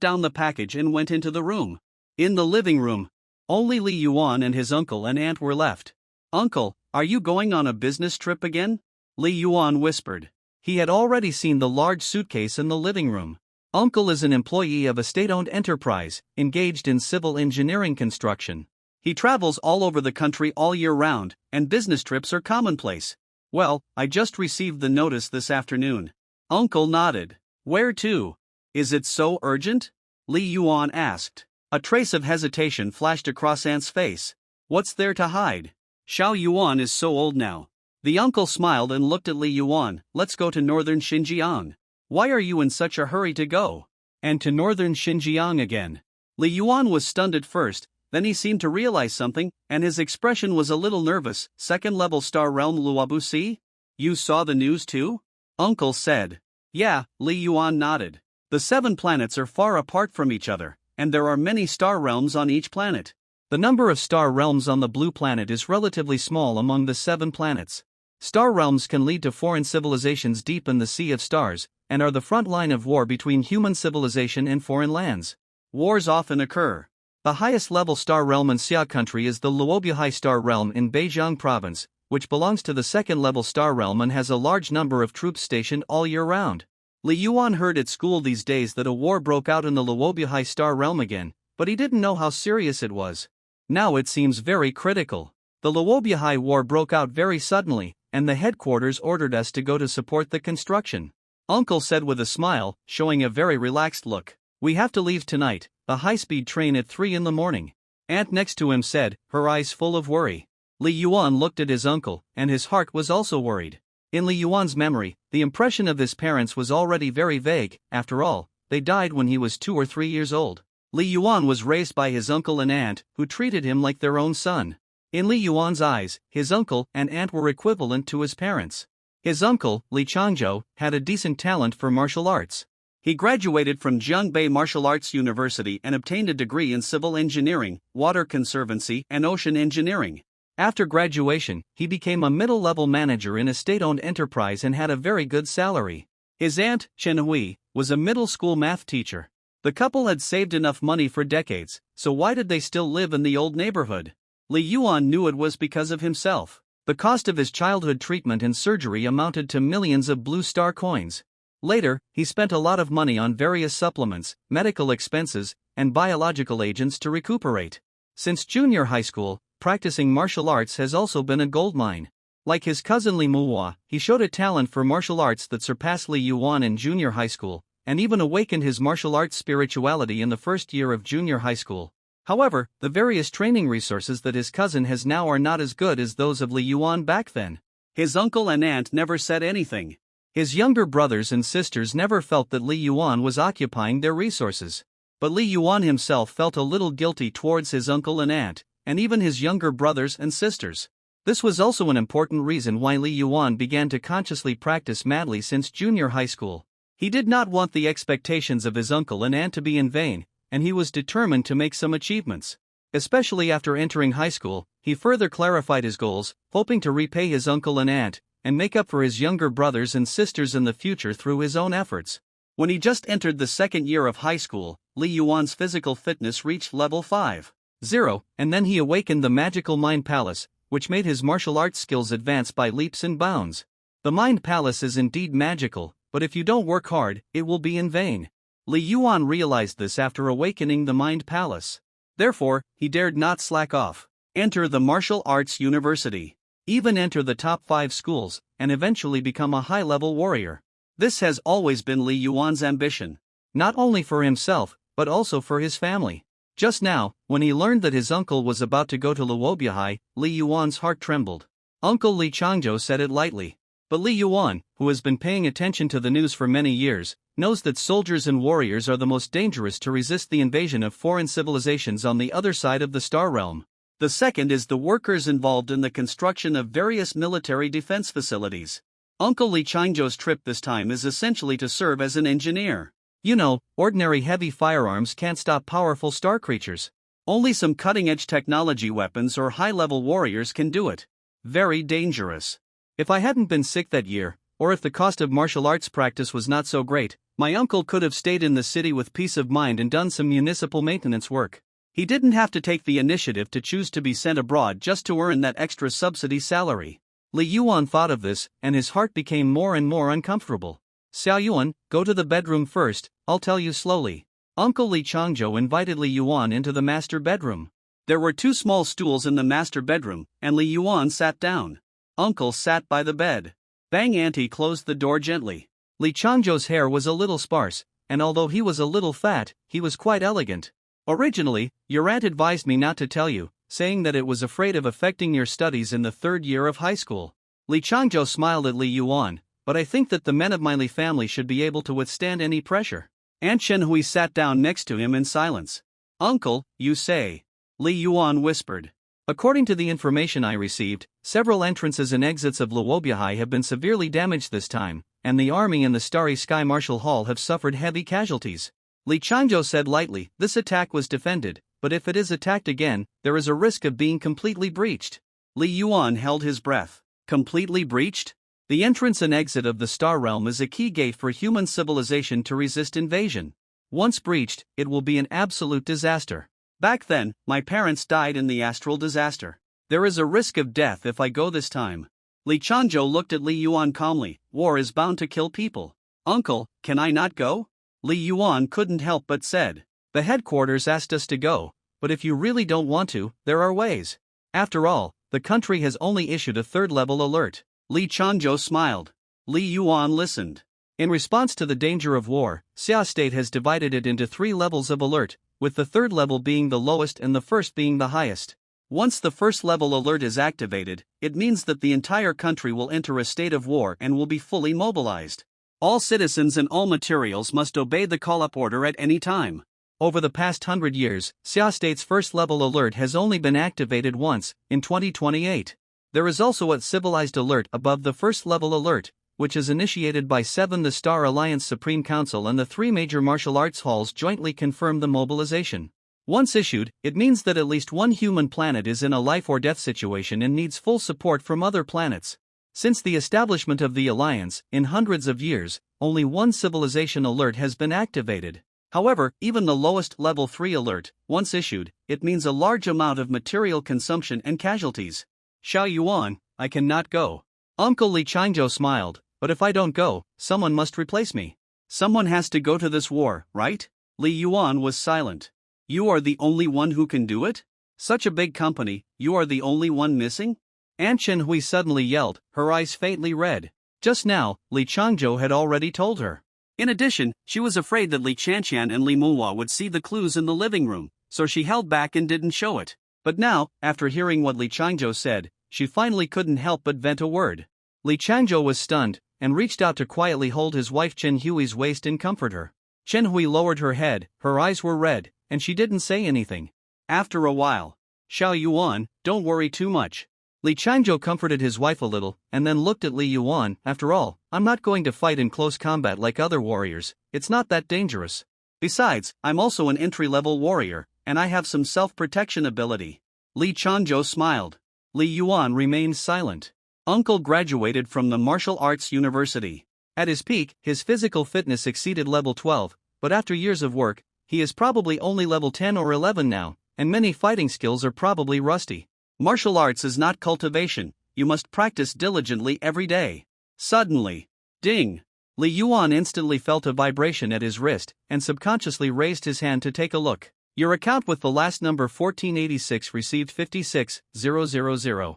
down the package and went into the room. In the living room, only Li Yuan and his uncle and aunt were left. Uncle, are you going on a business trip again? Li Yuan whispered. He had already seen the large suitcase in the living room. Uncle is an employee of a state-owned enterprise, engaged in civil engineering construction. He travels all over the country all year round, and business trips are commonplace. Well, I just received the notice this afternoon. Uncle nodded. Where to? Is it so urgent? Li Yuan asked. A trace of hesitation flashed across Aunt's face. What's there to hide? Xiao Yuan is so old now. The uncle smiled and looked at Li Yuan. Let's go to northern Xinjiang. Why are you in such a hurry to go? And to northern Xinjiang again. Li Yuan was stunned at first. Then he seemed to realize something, and his expression was a little nervous. Second-level star realm Luobusi? You saw the news too? Uncle said. Yeah, Li Yuan nodded. The 7 planets are far apart from each other, and there are many star realms on each planet. The number of star realms on the blue planet is relatively small among the 7 planets. Star realms can lead to foreign civilizations deep in the Sea of Stars, and are the front line of war between human civilization and foreign lands. Wars often occur. The highest level star realm in Xia country is the Luobuhai star realm in Beijiang province, which belongs to the second level star realm and has a large number of troops stationed all year round. Li Yuan heard at school these days that a war broke out in the Luobuhai star realm again, but he didn't know how serious it was. Now it seems very critical. The Luobuhai war broke out very suddenly, and the headquarters ordered us to go to support the construction. Uncle said with a smile, showing a very relaxed look. We have to leave tonight, a high-speed train at 3 in the morning. Aunt next to him said, her eyes full of worry. Li Yuan looked at his uncle, and his heart was also worried. In Li Yuan's memory, the impression of his parents was already very vague. After all, they died when he was 2 or 3 years old. Li Yuan was raised by his uncle and aunt, who treated him like their own son. In Li Yuan's eyes, his uncle and aunt were equivalent to his parents. His uncle, Li Changzhou, had a decent talent for martial arts. He graduated from Jiangbei Martial Arts University and obtained a degree in civil engineering, water conservancy, and ocean engineering. After graduation, he became a middle-level manager in a state-owned enterprise and had a very good salary. His aunt, Chen Hui, was a middle school math teacher. The couple had saved enough money for decades, so why did they still live in the old neighborhood? Li Yuan knew it was because of himself. The cost of his childhood treatment and surgery amounted to millions of blue star coins. Later, he spent a lot of money on various supplements, medical expenses, and biological agents to recuperate. Since junior high school, practicing martial arts has also been a goldmine. Like his cousin Li Muhua, he showed a talent for martial arts that surpassed Li Yuan in junior high school, and even awakened his martial arts spirituality in the first year of junior high school. However, the various training resources that his cousin has now are not as good as those of Li Yuan back then. His uncle and aunt never said anything. His younger brothers and sisters never felt that Li Yuan was occupying their resources. But Li Yuan himself felt a little guilty towards his uncle and aunt, and even his younger brothers and sisters. This was also an important reason why Li Yuan began to consciously practice madly since junior high school. He did not want the expectations of his uncle and aunt to be in vain, and he was determined to make some achievements. Especially after entering high school, he further clarified his goals, hoping to repay his uncle and aunt, and make up for his younger brothers and sisters in the future through his own efforts. When he just entered the second year of high school, Li Yuan's physical fitness reached level 5.0, and then he awakened the magical Mind Palace, which made his martial arts skills advance by leaps and bounds. The Mind Palace is indeed magical, but if you don't work hard, it will be in vain. Li Yuan realized this after awakening the Mind Palace. Therefore, he dared not slack off. Enter the martial arts university. Even enter the top 5 schools, and eventually become a high-level warrior. This has always been Li Yuan's ambition. Not only for himself, but also for his family. Just now, when he learned that his uncle was about to go to Luobiahai, Li Yuan's heart trembled. Uncle Li Changzhou said it lightly. But Li Yuan, who has been paying attention to the news for many years, knows that soldiers and warriors are the most dangerous to resist the invasion of foreign civilizations on the other side of the Star Realm. The second is the workers involved in the construction of various military defense facilities. Uncle Li Changzhou's trip this time is essentially to serve as an engineer. You know, ordinary heavy firearms can't stop powerful star creatures. Only some cutting-edge technology weapons or high-level warriors can do it. Very dangerous. If I hadn't been sick that year, or if the cost of martial arts practice was not so great, my uncle could have stayed in the city with peace of mind and done some municipal maintenance work. He didn't have to take the initiative to choose to be sent abroad just to earn that extra subsidy salary. Li Yuan thought of this, and his heart became more and more uncomfortable. Xiao Yuan, go to the bedroom first, I'll tell you slowly. Uncle Li Changzhou invited Li Yuan into the master bedroom. There were 2 small stools in the master bedroom, and Li Yuan sat down. Uncle sat by the bed. Bang Auntie closed the door gently. Li Changzhou's hair was a little sparse, and although he was a little fat, he was quite elegant. Originally, your aunt advised me not to tell you, saying that it was afraid of affecting your studies in the 3rd year of high school. Li Changzhou smiled at Li Yuan, but I think that the men of my Li family should be able to withstand any pressure. Aunt Shenhui sat down next to him in silence. Uncle, you say? Li Yuan whispered. According to the information I received, several entrances and exits of Luobiahai have been severely damaged this time, and the army and the Starry Sky Martial Hall have suffered heavy casualties. Li Changzhou said lightly, this attack was defended, but if it is attacked again, there is a risk of being completely breached. Li Yuan held his breath. Completely breached? The entrance and exit of the Star Realm is a key gate for human civilization to resist invasion. Once breached, it will be an absolute disaster. Back then, my parents died in the astral disaster. There is a risk of death if I go this time. Li Changzhou looked at Li Yuan calmly. War is bound to kill people. Uncle, can I not go? Li Yuan couldn't help but said. The headquarters asked us to go, but if you really don't want to, there are ways. After all, the country has only issued a 3rd-level alert. Li Changzhou smiled. Li Yuan listened. In response to the danger of war, Xia State has divided it into 3 levels of alert, with the 3rd level being the lowest and the 1st being the highest. Once the 1st level alert is activated, it means that the entire country will enter a state of war and will be fully mobilized. All citizens and all materials must obey the call-up order at any time. Over the past 100 years, Xia State's 1st level alert has only been activated once, in 2028. There is also a civilized alert above the 1st level alert, which is initiated by 7. The Star Alliance Supreme Council and the 3 major martial arts halls jointly confirm the mobilization. Once issued, it means that at least one human planet is in a life or death situation and needs full support from other planets. Since the establishment of the Alliance, in hundreds of years, only one civilization alert has been activated. However, even the lowest level 3 alert, once issued, it means a large amount of material consumption and casualties. Xiao Yuan, I cannot go. Uncle Li Changzhou smiled. But if I don't go, someone must replace me. Someone has to go to this war, right? Li Yuan was silent. You are the only one who can do it? Such a big company, you are the only one missing? Aunt Chen-hui suddenly yelled, her eyes faintly red. Just now, Li Changzhou had already told her. In addition, she was afraid that Li Chanqian and Li Manhua would see the clues in the living room, so she held back and didn't show it. But now, after hearing what Li Changzhou said, she finally couldn't help but vent a word. Li Changzhou was stunned, and reached out to quietly hold his wife Chen Hui's waist and comfort her. Chen Hui lowered her head, her eyes were red, and she didn't say anything. After a while, Xiao Yuan, don't worry too much. Li Changzhou comforted his wife a little, and then looked at Li Yuan. After all, I'm not going to fight in close combat like other warriors, it's not that dangerous. Besides, I'm also an entry-level warrior, and I have some self-protection ability. Li Changzhou smiled. Li Yuan remained silent. Uncle graduated from the martial arts university. At his peak, his physical fitness exceeded level 12, but after years of work, he is probably only level 10 or 11 now, and many fighting skills are probably rusty. Martial arts is not cultivation, you must practice diligently every day. Suddenly, ding! Li Yuan instantly felt a vibration at his wrist, and subconsciously raised his hand to take a look. Your account with the last number 1486 received 56,000.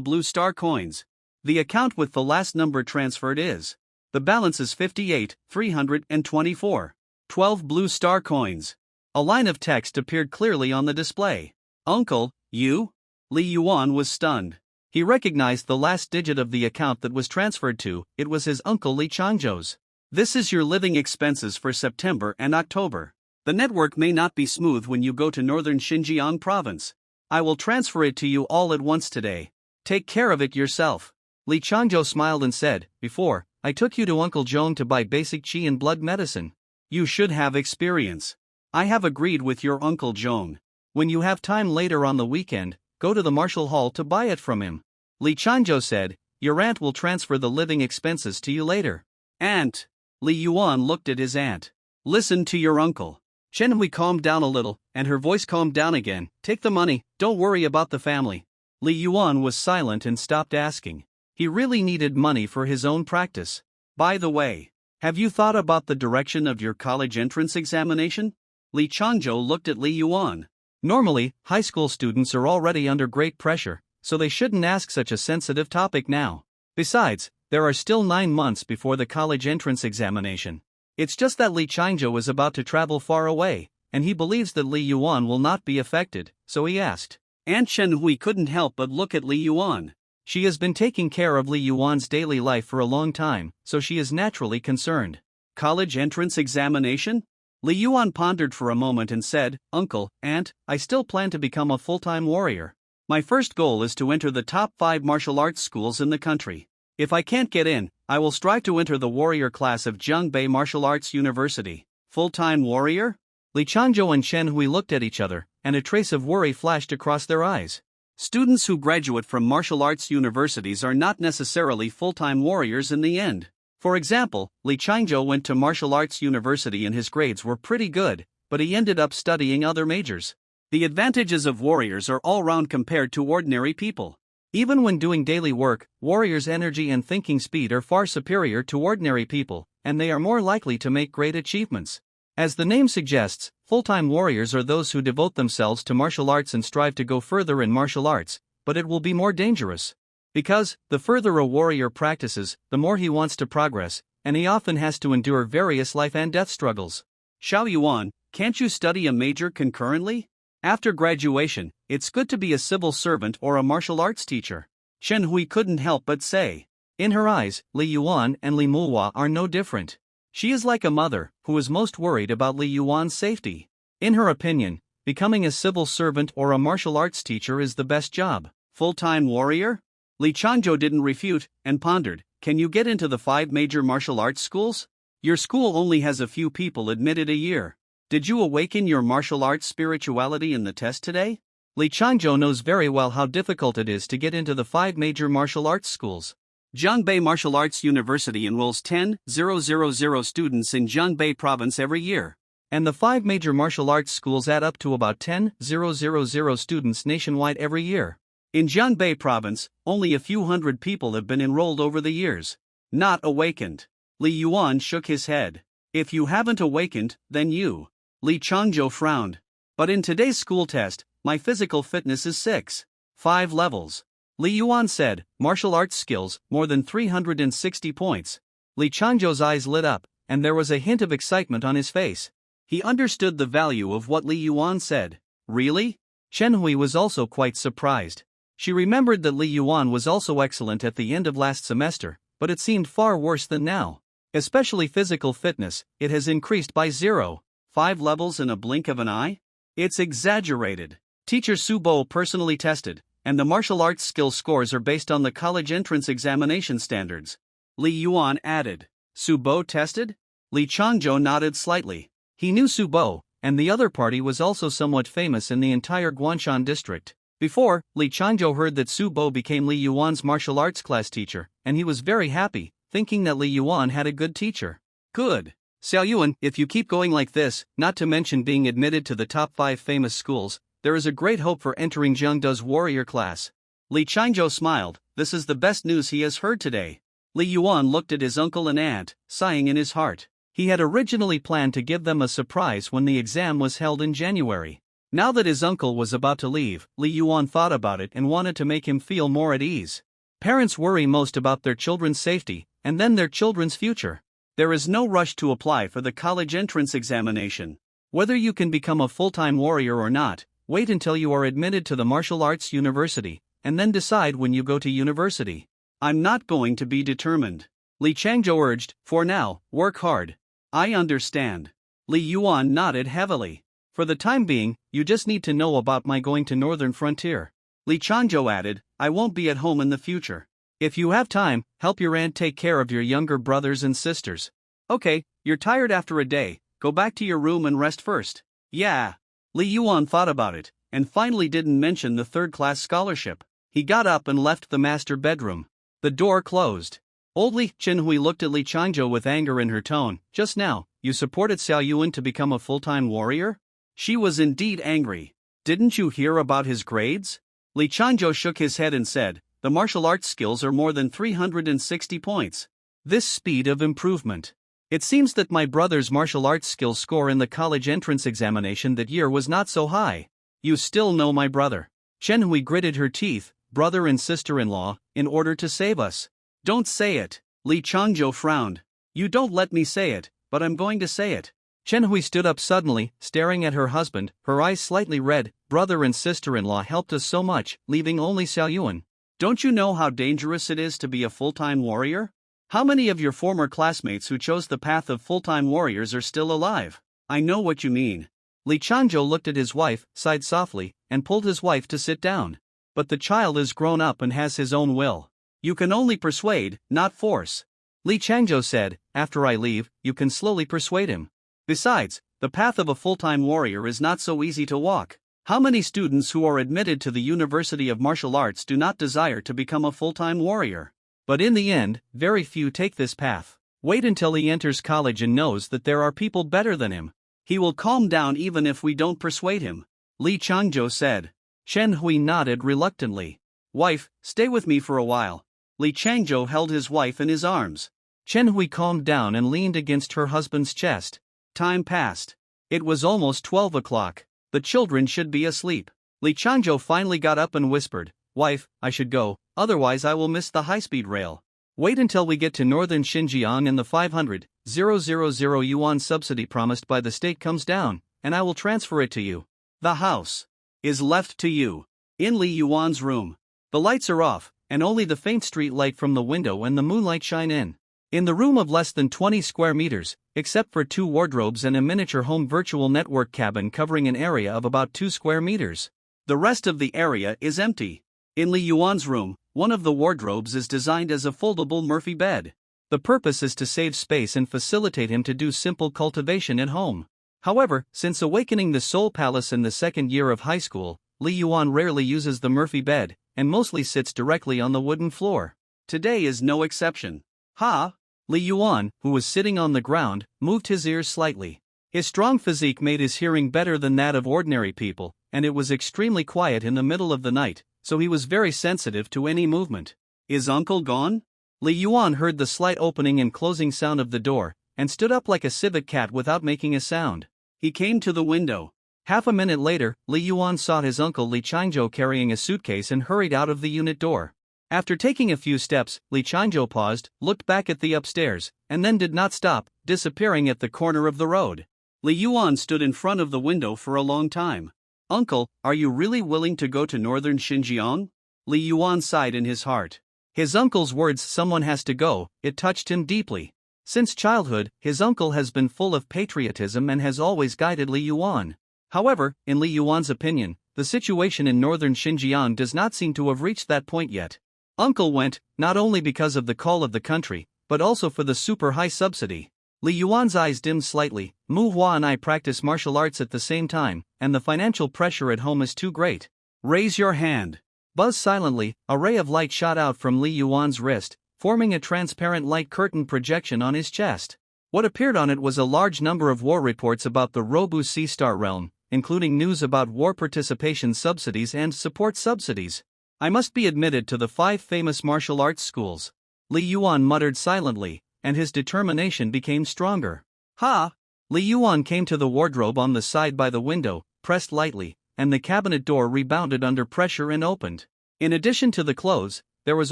Blue star coins. The account with the last number transferred is. The balance is 58,324. 12 blue star coins. A line of text appeared clearly on the display. Uncle, you? Li Yuan was stunned. He recognized the last digit of the account that was transferred to, it was his uncle Li Changzhou's. This is your living expenses for September and October. The network may not be smooth when you go to northern Xinjiang province. I will transfer it to you all at once today. Take care of it yourself. Li Changzhou smiled and said, before, I took you to Uncle Zhong to buy basic qi and blood medicine. You should have experience. I have agreed with your Uncle Zhong. When you have time later on the weekend, go to the martial hall to buy it from him. Li Changzhou said, your aunt will transfer the living expenses to you later. Aunt? Li Yuan looked at his aunt. Listen to your uncle. Chen Hui calmed down a little, and her voice calmed down again. Take the money, don't worry about the family. Li Yuan was silent and stopped asking. He really needed money for his own practice. By the way, have you thought about the direction of your college entrance examination? Li Changzhou looked at Li Yuan. Normally, high school students are already under great pressure, so they shouldn't ask such a sensitive topic now. Besides, there are still 9 months before the college entrance examination. It's just that Li Changzhou is about to travel far away, and he believes that Li Yuan will not be affected, so he asked. Aunt Chen Hui couldn't help but look at Li Yuan. She has been taking care of Li Yuan's daily life for a long time, so she is naturally concerned. College entrance examination? Li Yuan pondered for a moment and said, Uncle, Aunt, I still plan to become a full-time warrior. My first goal is to enter the top 5 martial arts schools in the country. If I can't get in, I will strive to enter the warrior class of Jiangbei Martial Arts University. Full-time warrior? Li Changzhou and Chen Hui looked at each other, and a trace of worry flashed across their eyes. Students who graduate from martial arts universities are not necessarily full-time warriors in the end. For example, Li Changzhou went to martial arts university and his grades were pretty good, but he ended up studying other majors. The advantages of warriors are all-round compared to ordinary people. Even when doing daily work, warriors' energy and thinking speed are far superior to ordinary people, and they are more likely to make great achievements. As the name suggests, full-time warriors are those who devote themselves to martial arts and strive to go further in martial arts, but it will be more dangerous. Because, the further a warrior practices, the more he wants to progress, and he often has to endure various life and death struggles. Xiao Yuan, can't you study a major concurrently? After graduation, it's good to be a civil servant or a martial arts teacher. Chen Hui couldn't help but say. In her eyes, Li Yuan and Li Manhua are no different. She is like a mother, who is most worried about Li Yuan's safety. In her opinion, becoming a civil servant or a martial arts teacher is the best job. Full-time warrior? Li Changzhou didn't refute, and pondered, can you get into the 5 major martial arts schools? Your school only has a few people admitted a year. Did you awaken your martial arts spirituality in the test today? Li Changzhou knows very well how difficult it is to get into the 5 major martial arts schools. Jiangbei Martial Arts University enrolls 10,000 students in Jiangbei province every year. And the 5 major martial arts schools add up to about 10,000 students nationwide every year. In Jiangbei province, only a few hundred people have been enrolled over the years. Not awakened. Li Yuan shook his head. If you haven't awakened, then you. Li Changzhou frowned. But in today's school test, my physical fitness is 6. 5 levels. Li Yuan said, martial arts skills, more than 360 points. Li Changzhou's eyes lit up, and there was a hint of excitement on his face. He understood the value of what Li Yuan said. Really? Chen Hui was also quite surprised. She remembered that Li Yuan was also excellent at the end of last semester, but it seemed far worse than now. Especially physical fitness, it has increased by 0.5 levels in a blink of an eye? It's exaggerated. Teacher Su Bo personally tested, and the martial arts skill scores are based on the college entrance examination standards. Li Yuan added. Su Bo tested? Li Changzhou nodded slightly. He knew Su Bo, and the other party was also somewhat famous in the entire Guanshan district. Before, Li Changzhou heard that Su Bo became Li Yuan's martial arts class teacher, and he was very happy, thinking that Li Yuan had a good teacher. Good. Xiao Yuan, if you keep going like this, not to mention being admitted to the top 5 famous schools, there is a great hope for entering Zhengde's warrior class. Li Changzhou smiled. This is the best news he has heard today. Li Yuan looked at his uncle and aunt, sighing in his heart. He had originally planned to give them a surprise when the exam was held in January. Now that his uncle was about to leave, Li Yuan thought about it and wanted to make him feel more at ease. Parents worry most about their children's safety, and then their children's future. There is no rush to apply for the college entrance examination. Whether you can become a full-time warrior or not, wait until you are admitted to the martial arts university, and then decide when you go to university. I'm not going to be determined. Li Changzhou urged, for now, work hard. I understand. Li Yuan nodded heavily. For the time being, you just need to know about my going to Northern Frontier. Li Changzhou added, I won't be at home in the future. If you have time, help your aunt take care of your younger brothers and sisters. Okay, you're tired after a day, go back to your room and rest first. Yeah. Li Yuan thought about it, and finally didn't mention the third-class scholarship. He got up and left the master bedroom. The door closed. Oldly, Chen Hui looked at Li Changzhou with anger in her tone. Just now, you supported Xiao Yuan to become a full-time warrior? She was indeed angry. Didn't you hear about his grades? Li Changzhou shook his head and said, the martial arts skills are more than 360 points. This speed of improvement. It seems that my brother's martial arts skills score in the college entrance examination that year was not so high. You still know my brother. Chen Hui gritted her teeth, brother and sister-in-law, in order to save us. Don't say it. Li Changzhou frowned. You don't let me say it, but I'm going to say it. Chen Hui stood up suddenly, staring at her husband, her eyes slightly red. Brother and sister-in-law helped us so much, leaving only Xiao Yuan. Don't you know how dangerous it is to be a full-time warrior? How many of your former classmates who chose the path of full-time warriors are still alive? I know what you mean. Li Changzhou looked at his wife, sighed softly, and pulled his wife to sit down. But the child is grown up and has his own will. You can only persuade, not force. Li Changzhou said, after I leave, you can slowly persuade him. Besides, the path of a full-time warrior is not so easy to walk. How many students who are admitted to the University of Martial Arts do not desire to become a full-time warrior? But in the end, very few take this path. Wait until he enters college and knows that there are people better than him. He will calm down even if we don't persuade him. Li Changzhou said. Chen Hui nodded reluctantly. Wife, stay with me for a while. Li Changzhou held his wife in his arms. Chen Hui calmed down and leaned against her husband's chest. Time passed. It was almost 12 o'clock. The children should be asleep. Li Changzhou finally got up and whispered, Wife, I should go, otherwise I will miss the high-speed rail. Wait until we get to northern Xinjiang and the 500,000 yuan subsidy promised by the state comes down, and I will transfer it to you. The house is left to you. In Li Yuan's room. The lights are off, and only the faint street light from the window and the moonlight shine in. In the room of less than 20 square meters, except for 2 wardrobes and a miniature home virtual network cabin covering an area of about 2 square meters. The rest of the area is empty. In Li Yuan's room, one of the wardrobes is designed as a foldable Murphy bed. The purpose is to save space and facilitate him to do simple cultivation at home. However, since awakening the Soul Palace in the second year of high school, Li Yuan rarely uses the Murphy bed, and mostly sits directly on the wooden floor. Today is no exception. Ha! Li Yuan, who was sitting on the ground, moved his ears slightly. His strong physique made his hearing better than that of ordinary people, and it was extremely quiet in the middle of the night, so he was very sensitive to any movement. Is uncle gone? Li Yuan heard the slight opening and closing sound of the door, and stood up like a civet cat without making a sound. He came to the window. Half a minute later, Li Yuan saw his uncle Li Changzhou carrying a suitcase and hurried out of the unit door. After taking a few steps, Li Changzhou paused, looked back at the upstairs, and then did not stop, disappearing at the corner of the road. Li Yuan stood in front of the window for a long time. "Uncle, are you really willing to go to northern Xinjiang?" Li Yuan sighed in his heart. His uncle's words, "someone has to go," it touched him deeply. Since childhood, his uncle has been full of patriotism and has always guided Li Yuan. However, in Li Yuan's opinion, the situation in northern Xinjiang does not seem to have reached that point yet. Uncle went, not only because of the call of the country, but also for the super high subsidy. Li Yuan's eyes dimmed slightly. "Manhwa and I practice martial arts at the same time, and the financial pressure at home is too great." "Raise your hand." Buzz silently, a ray of light shot out from Li Yuan's wrist, forming a transparent light curtain projection on his chest. What appeared on it was a large number of war reports about the Robu Sea Star realm, including news about war participation subsidies and support subsidies. "I must be admitted to the 5 famous martial arts schools." Li Yuan muttered silently, and his determination became stronger. "Ha!" Li Yuan came to the wardrobe on the side by the window, pressed lightly, and the cabinet door rebounded under pressure and opened. In addition to the clothes, there was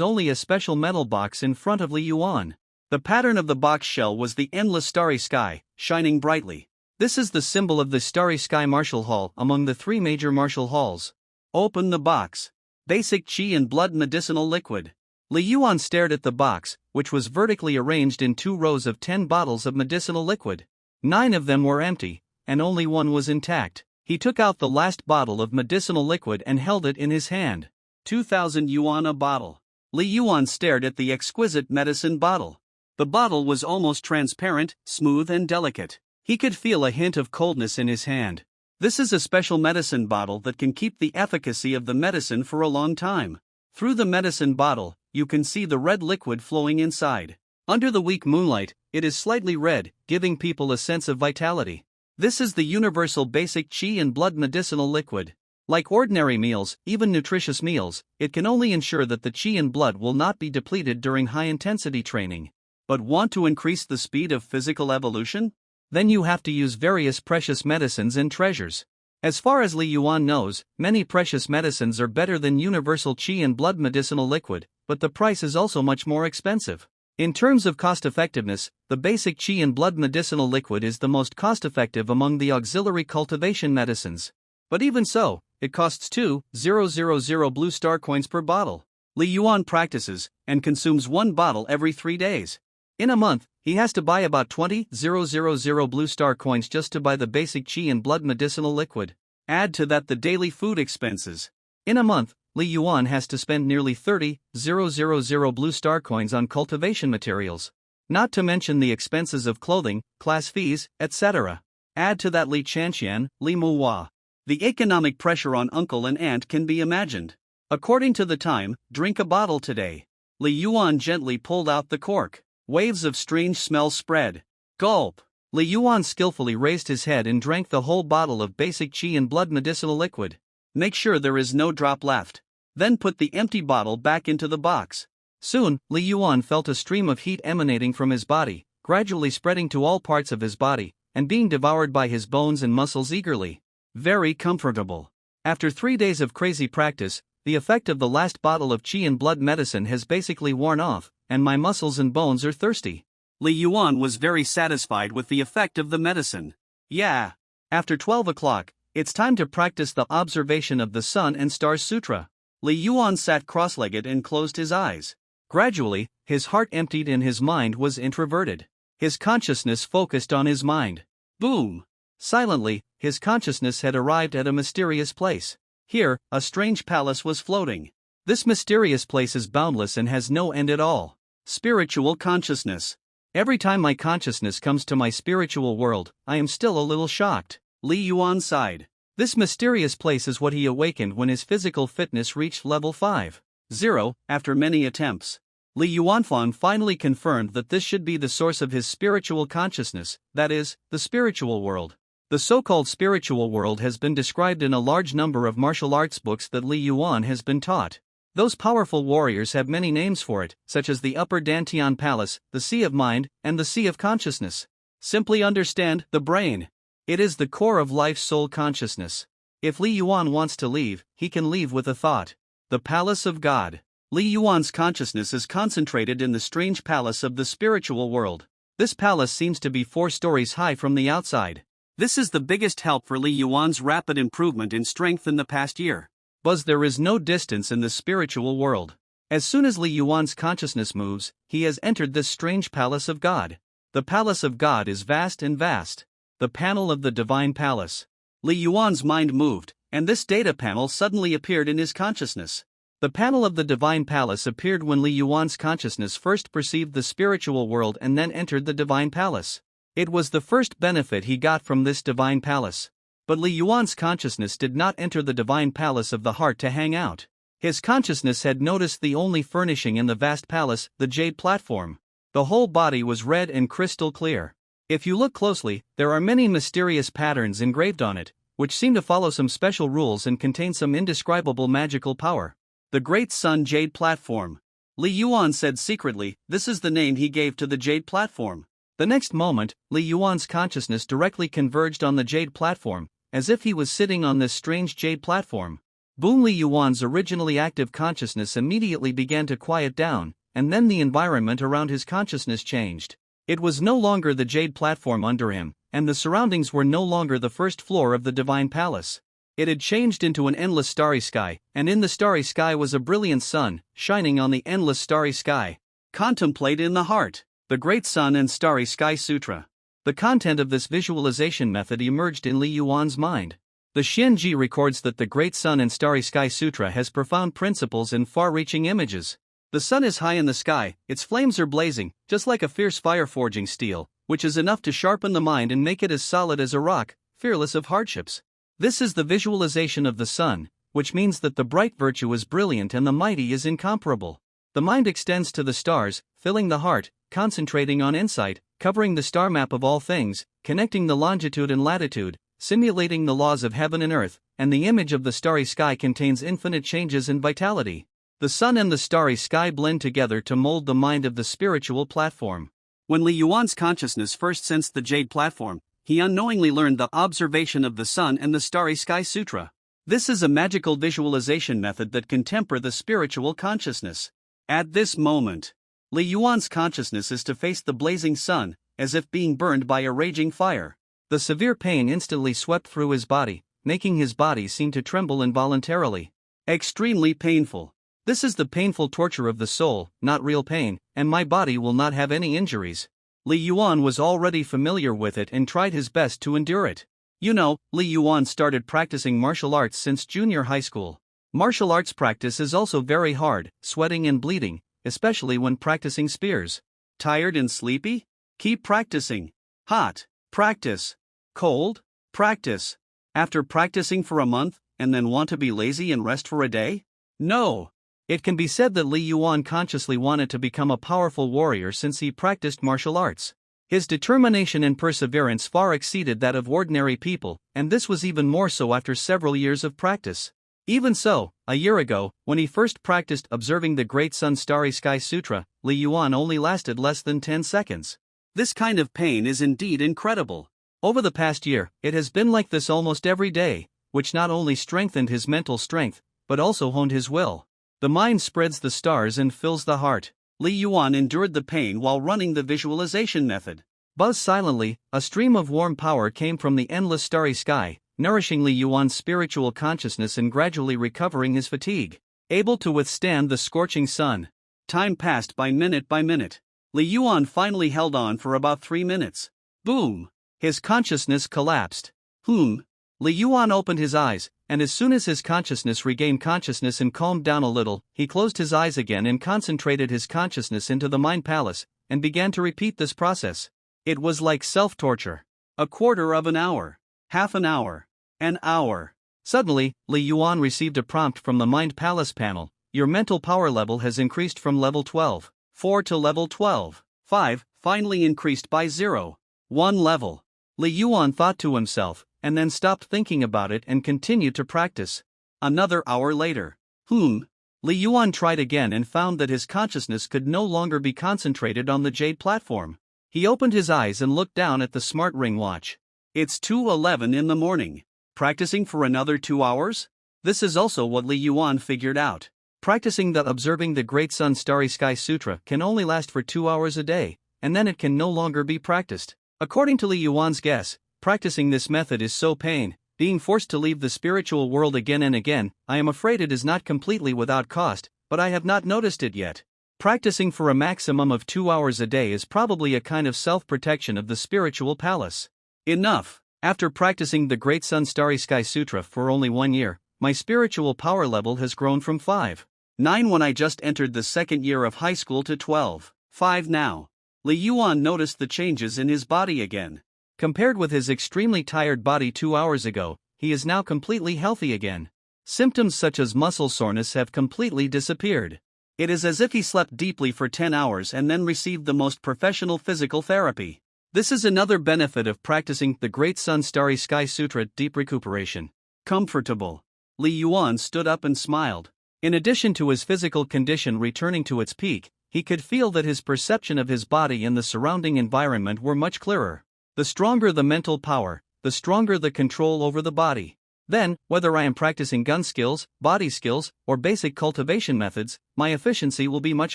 only a special metal box in front of Li Yuan. The pattern of the box shell was the endless starry sky, shining brightly. "This is the symbol of the Starry Sky Martial Hall among the 3 major martial halls." "Open the box." "Basic Qi and Blood Medicinal Liquid." Li Yuan stared at the box, which was vertically arranged in 2 rows of 10 bottles of medicinal liquid. 9 of them were empty, and only 1 was intact. He took out the last bottle of medicinal liquid and held it in his hand. 2,000 yuan a bottle. Li Yuan stared at the exquisite medicine bottle. The bottle was almost transparent, smooth and delicate. He could feel a hint of coldness in his hand. This is a special medicine bottle that can keep the efficacy of the medicine for a long time. Through the medicine bottle, you can see the red liquid flowing inside. Under the weak moonlight, it is slightly red, giving people a sense of vitality. This is the universal basic Qi and Blood Medicinal Liquid. Like ordinary meals, even nutritious meals, it can only ensure that the Qi and blood will not be depleted during high-intensity training. But want to increase the speed of physical evolution? Then you have to use various precious medicines and treasures. As far as Li Yuan knows, many precious medicines are better than universal Qi and Blood Medicinal Liquid, but the price is also much more expensive. In terms of cost-effectiveness, the basic Qi and Blood Medicinal Liquid is the most cost-effective among the auxiliary cultivation medicines. But even so, it costs 2,000 blue star coins per bottle. Li Yuan practices and consumes 1 bottle every 3 days. In a month, he has to buy about 20,000 blue star coins just to buy the basic Qi and Blood Medicinal Liquid. Add to that the daily food expenses. In a month, Li Yuan has to spend nearly 30,000 blue star coins on cultivation materials. Not to mention the expenses of clothing, class fees, etc. Add to that Li Chanxian, Li Muhua. The economic pressure on uncle and aunt can be imagined. According to the time, drink a bottle today. Li Yuan gently pulled out the cork. Waves of strange smell spread. Gulp. Li Yuan skillfully raised his head and drank the whole bottle of basic Qi and Blood Medicinal Liquid. Make sure there is no drop left. Then put the empty bottle back into the box. Soon, Li Yuan felt a stream of heat emanating from his body, gradually spreading to all parts of his body, and being devoured by his bones and muscles eagerly. Very comfortable. After 3 days of crazy practice, the effect of the last bottle of Qi and Blood medicine has basically worn off, and my muscles and bones are thirsty. Li Yuan was very satisfied with the effect of the medicine. Yeah. After 12 o'clock, it's time to practice the observation of the Sun and Stars Sutra. Li Yuan sat cross-legged and closed his eyes. Gradually, his heart emptied and his mind was introverted. His consciousness focused on his mind. Boom! Silently, his consciousness had arrived at a mysterious place. Here, a strange palace was floating. This mysterious place is boundless and has no end at all. Spiritual consciousness. Every time my consciousness comes to my spiritual world, I am still a little shocked. Li Yuan sighed. This mysterious place is what he awakened when his physical fitness reached level 5.0 after many attempts. Li Yuanfan finally confirmed that this should be the source of his spiritual consciousness, that is, the spiritual world. The so-called spiritual world has been described in a large number of martial arts books that Li Yuan has been taught. Those powerful warriors have many names for it, such as the Upper Dantian Palace, the Sea of Mind, and the Sea of Consciousness. Simply understand, the brain. It is the core of life's soul consciousness. If Li Yuan wants to leave, he can leave with a thought. The Palace of God. Li Yuan's consciousness is concentrated in the strange palace of the spiritual world. This palace seems to be 4 stories high from the outside. This is the biggest help for Li Yuan's rapid improvement in strength in the past year. But there is no distance in the spiritual world. As soon as Li Yuan's consciousness moves, he has entered this strange palace of God. The palace of God is vast and vast. The panel of the divine palace. Li Yuan's mind moved, and this data panel suddenly appeared in his consciousness. The panel of the divine palace appeared when Li Yuan's consciousness first perceived the spiritual world and then entered the divine palace. It was the first benefit he got from this divine palace. But Li Yuan's consciousness did not enter the divine palace of the heart to hang out. His consciousness had noticed the only furnishing in the vast palace, the jade platform. The whole body was red and crystal clear. If you look closely, there are many mysterious patterns engraved on it, which seem to follow some special rules and contain some indescribable magical power. The Great Sun Jade Platform. Li Yuan said secretly, this is the name he gave to the jade platform. The next moment, Li Yuan's consciousness directly converged on the jade platform, as if he was sitting on this strange jade platform. Boom! Li Yuan's originally active consciousness immediately began to quiet down, and then the environment around his consciousness changed. It was no longer the jade platform under him, and the surroundings were no longer the first floor of the divine palace. It had changed into an endless starry sky, and in the starry sky was a brilliant sun, shining on the endless starry sky. Contemplate in the heart. The Great Sun and Starry Sky Sutra. The content of this visualization method emerged in Li Yuan's mind. The Xianji records that the Great Sun and Starry Sky Sutra has profound principles and far-reaching images. The sun is high in the sky, its flames are blazing, just like a fierce fire forging steel, which is enough to sharpen the mind and make it as solid as a rock, fearless of hardships. This is the visualization of the sun, which means that the bright virtue is brilliant and the mighty is incomparable. The mind extends to the stars, filling the heart, concentrating on insight, covering the star map of all things, connecting the longitude and latitude, simulating the laws of heaven and earth, and the image of the starry sky contains infinite changes and vitality. The sun and the starry sky blend together to mold the mind of the spiritual platform. When Li Yuan's consciousness first sensed the jade platform, he unknowingly learned the observation of the sun and the starry sky sutra. This is a magical visualization method that can temper the spiritual consciousness. At this moment, Li Yuan's consciousness is to face the blazing sun, as if being burned by a raging fire. The severe pain instantly swept through his body, making his body seem to tremble involuntarily. Extremely painful. This is the painful torture of the soul, not real pain, and my body will not have any injuries. Li Yuan was already familiar with it and tried his best to endure it. You know, Li Yuan started practicing martial arts since junior high school. Martial arts practice is also very hard, sweating and bleeding, especially when practicing spears. Tired and sleepy? Keep practicing. Hot? Practice. Cold? Practice. After practicing for a month, and then want to be lazy and rest for a day? No. It can be said that Li Yuan consciously wanted to become a powerful warrior since he practiced martial arts. His determination and perseverance far exceeded that of ordinary people, and this was even more so after several years of practice. Even so, a year ago, when he first practiced observing the Great Sun Starry Sky Sutra, Li Yuan only lasted less than 10 seconds. This kind of pain is indeed incredible. Over the past year, it has been like this almost every day, which not only strengthened his mental strength, but also honed his will. The mind spreads the stars and fills the heart. Li Yuan endured the pain while running the visualization method. Buzz silently, a stream of warm power came from the endless starry sky, nourishing Li Yuan's spiritual consciousness and gradually recovering his fatigue. Able to withstand the scorching sun. Time passed by minute. Li Yuan finally held on for about 3 minutes. Boom! His consciousness collapsed. Li Yuan opened his eyes, and as soon as his consciousness regained consciousness and calmed down a little, he closed his eyes again and concentrated his consciousness into the mind palace, and began to repeat this process. It was like self-torture. A quarter of an hour. Half an hour. An hour. Suddenly, Li Yuan received a prompt from the mind palace panel. Your mental power level has increased from level 12. 4 to level 12. 5, finally increased by 0.1 level. Li Yuan thought to himself, and then stopped thinking about it and continued to practice. Another hour later. Li Yuan tried again and found that his consciousness could no longer be concentrated on the jade platform. He opened his eyes and looked down at the smart ring watch. It's 2:11 in the morning. Practicing for another 2 hours? This is also what Li Yuan figured out. Practicing the Observing the Great Sun Starry Sky Sutra can only last for 2 hours a day, and then it can no longer be practiced. According to Li Yuan's guess, practicing this method is so being forced to leave the spiritual world again and again. I am afraid it is not completely without cost, but I have not noticed it yet. Practicing for a maximum of 2 hours a day is probably a kind of self-protection of the spiritual palace. Enough. After practicing the Great Sun Starry Sky Sutra for only 1 year, my spiritual power level has grown from 5.9 when I just entered the second year of high school to 12.5 now. Li Yuan noticed the changes in his body again. Compared with his extremely tired body 2 hours ago, he is now completely healthy again. Symptoms such as muscle soreness have completely disappeared. It is as if he slept deeply for 10 hours and then received the most professional physical therapy. This is another benefit of practicing the Great Sun Starry Sky Sutra: deep recuperation. Comfortable. Li Yuan stood up and smiled. In addition to his physical condition returning to its peak, he could feel that his perception of his body and the surrounding environment were much clearer. The stronger the mental power, the stronger the control over the body. Then, whether I am practicing gun skills, body skills, or basic cultivation methods, my efficiency will be much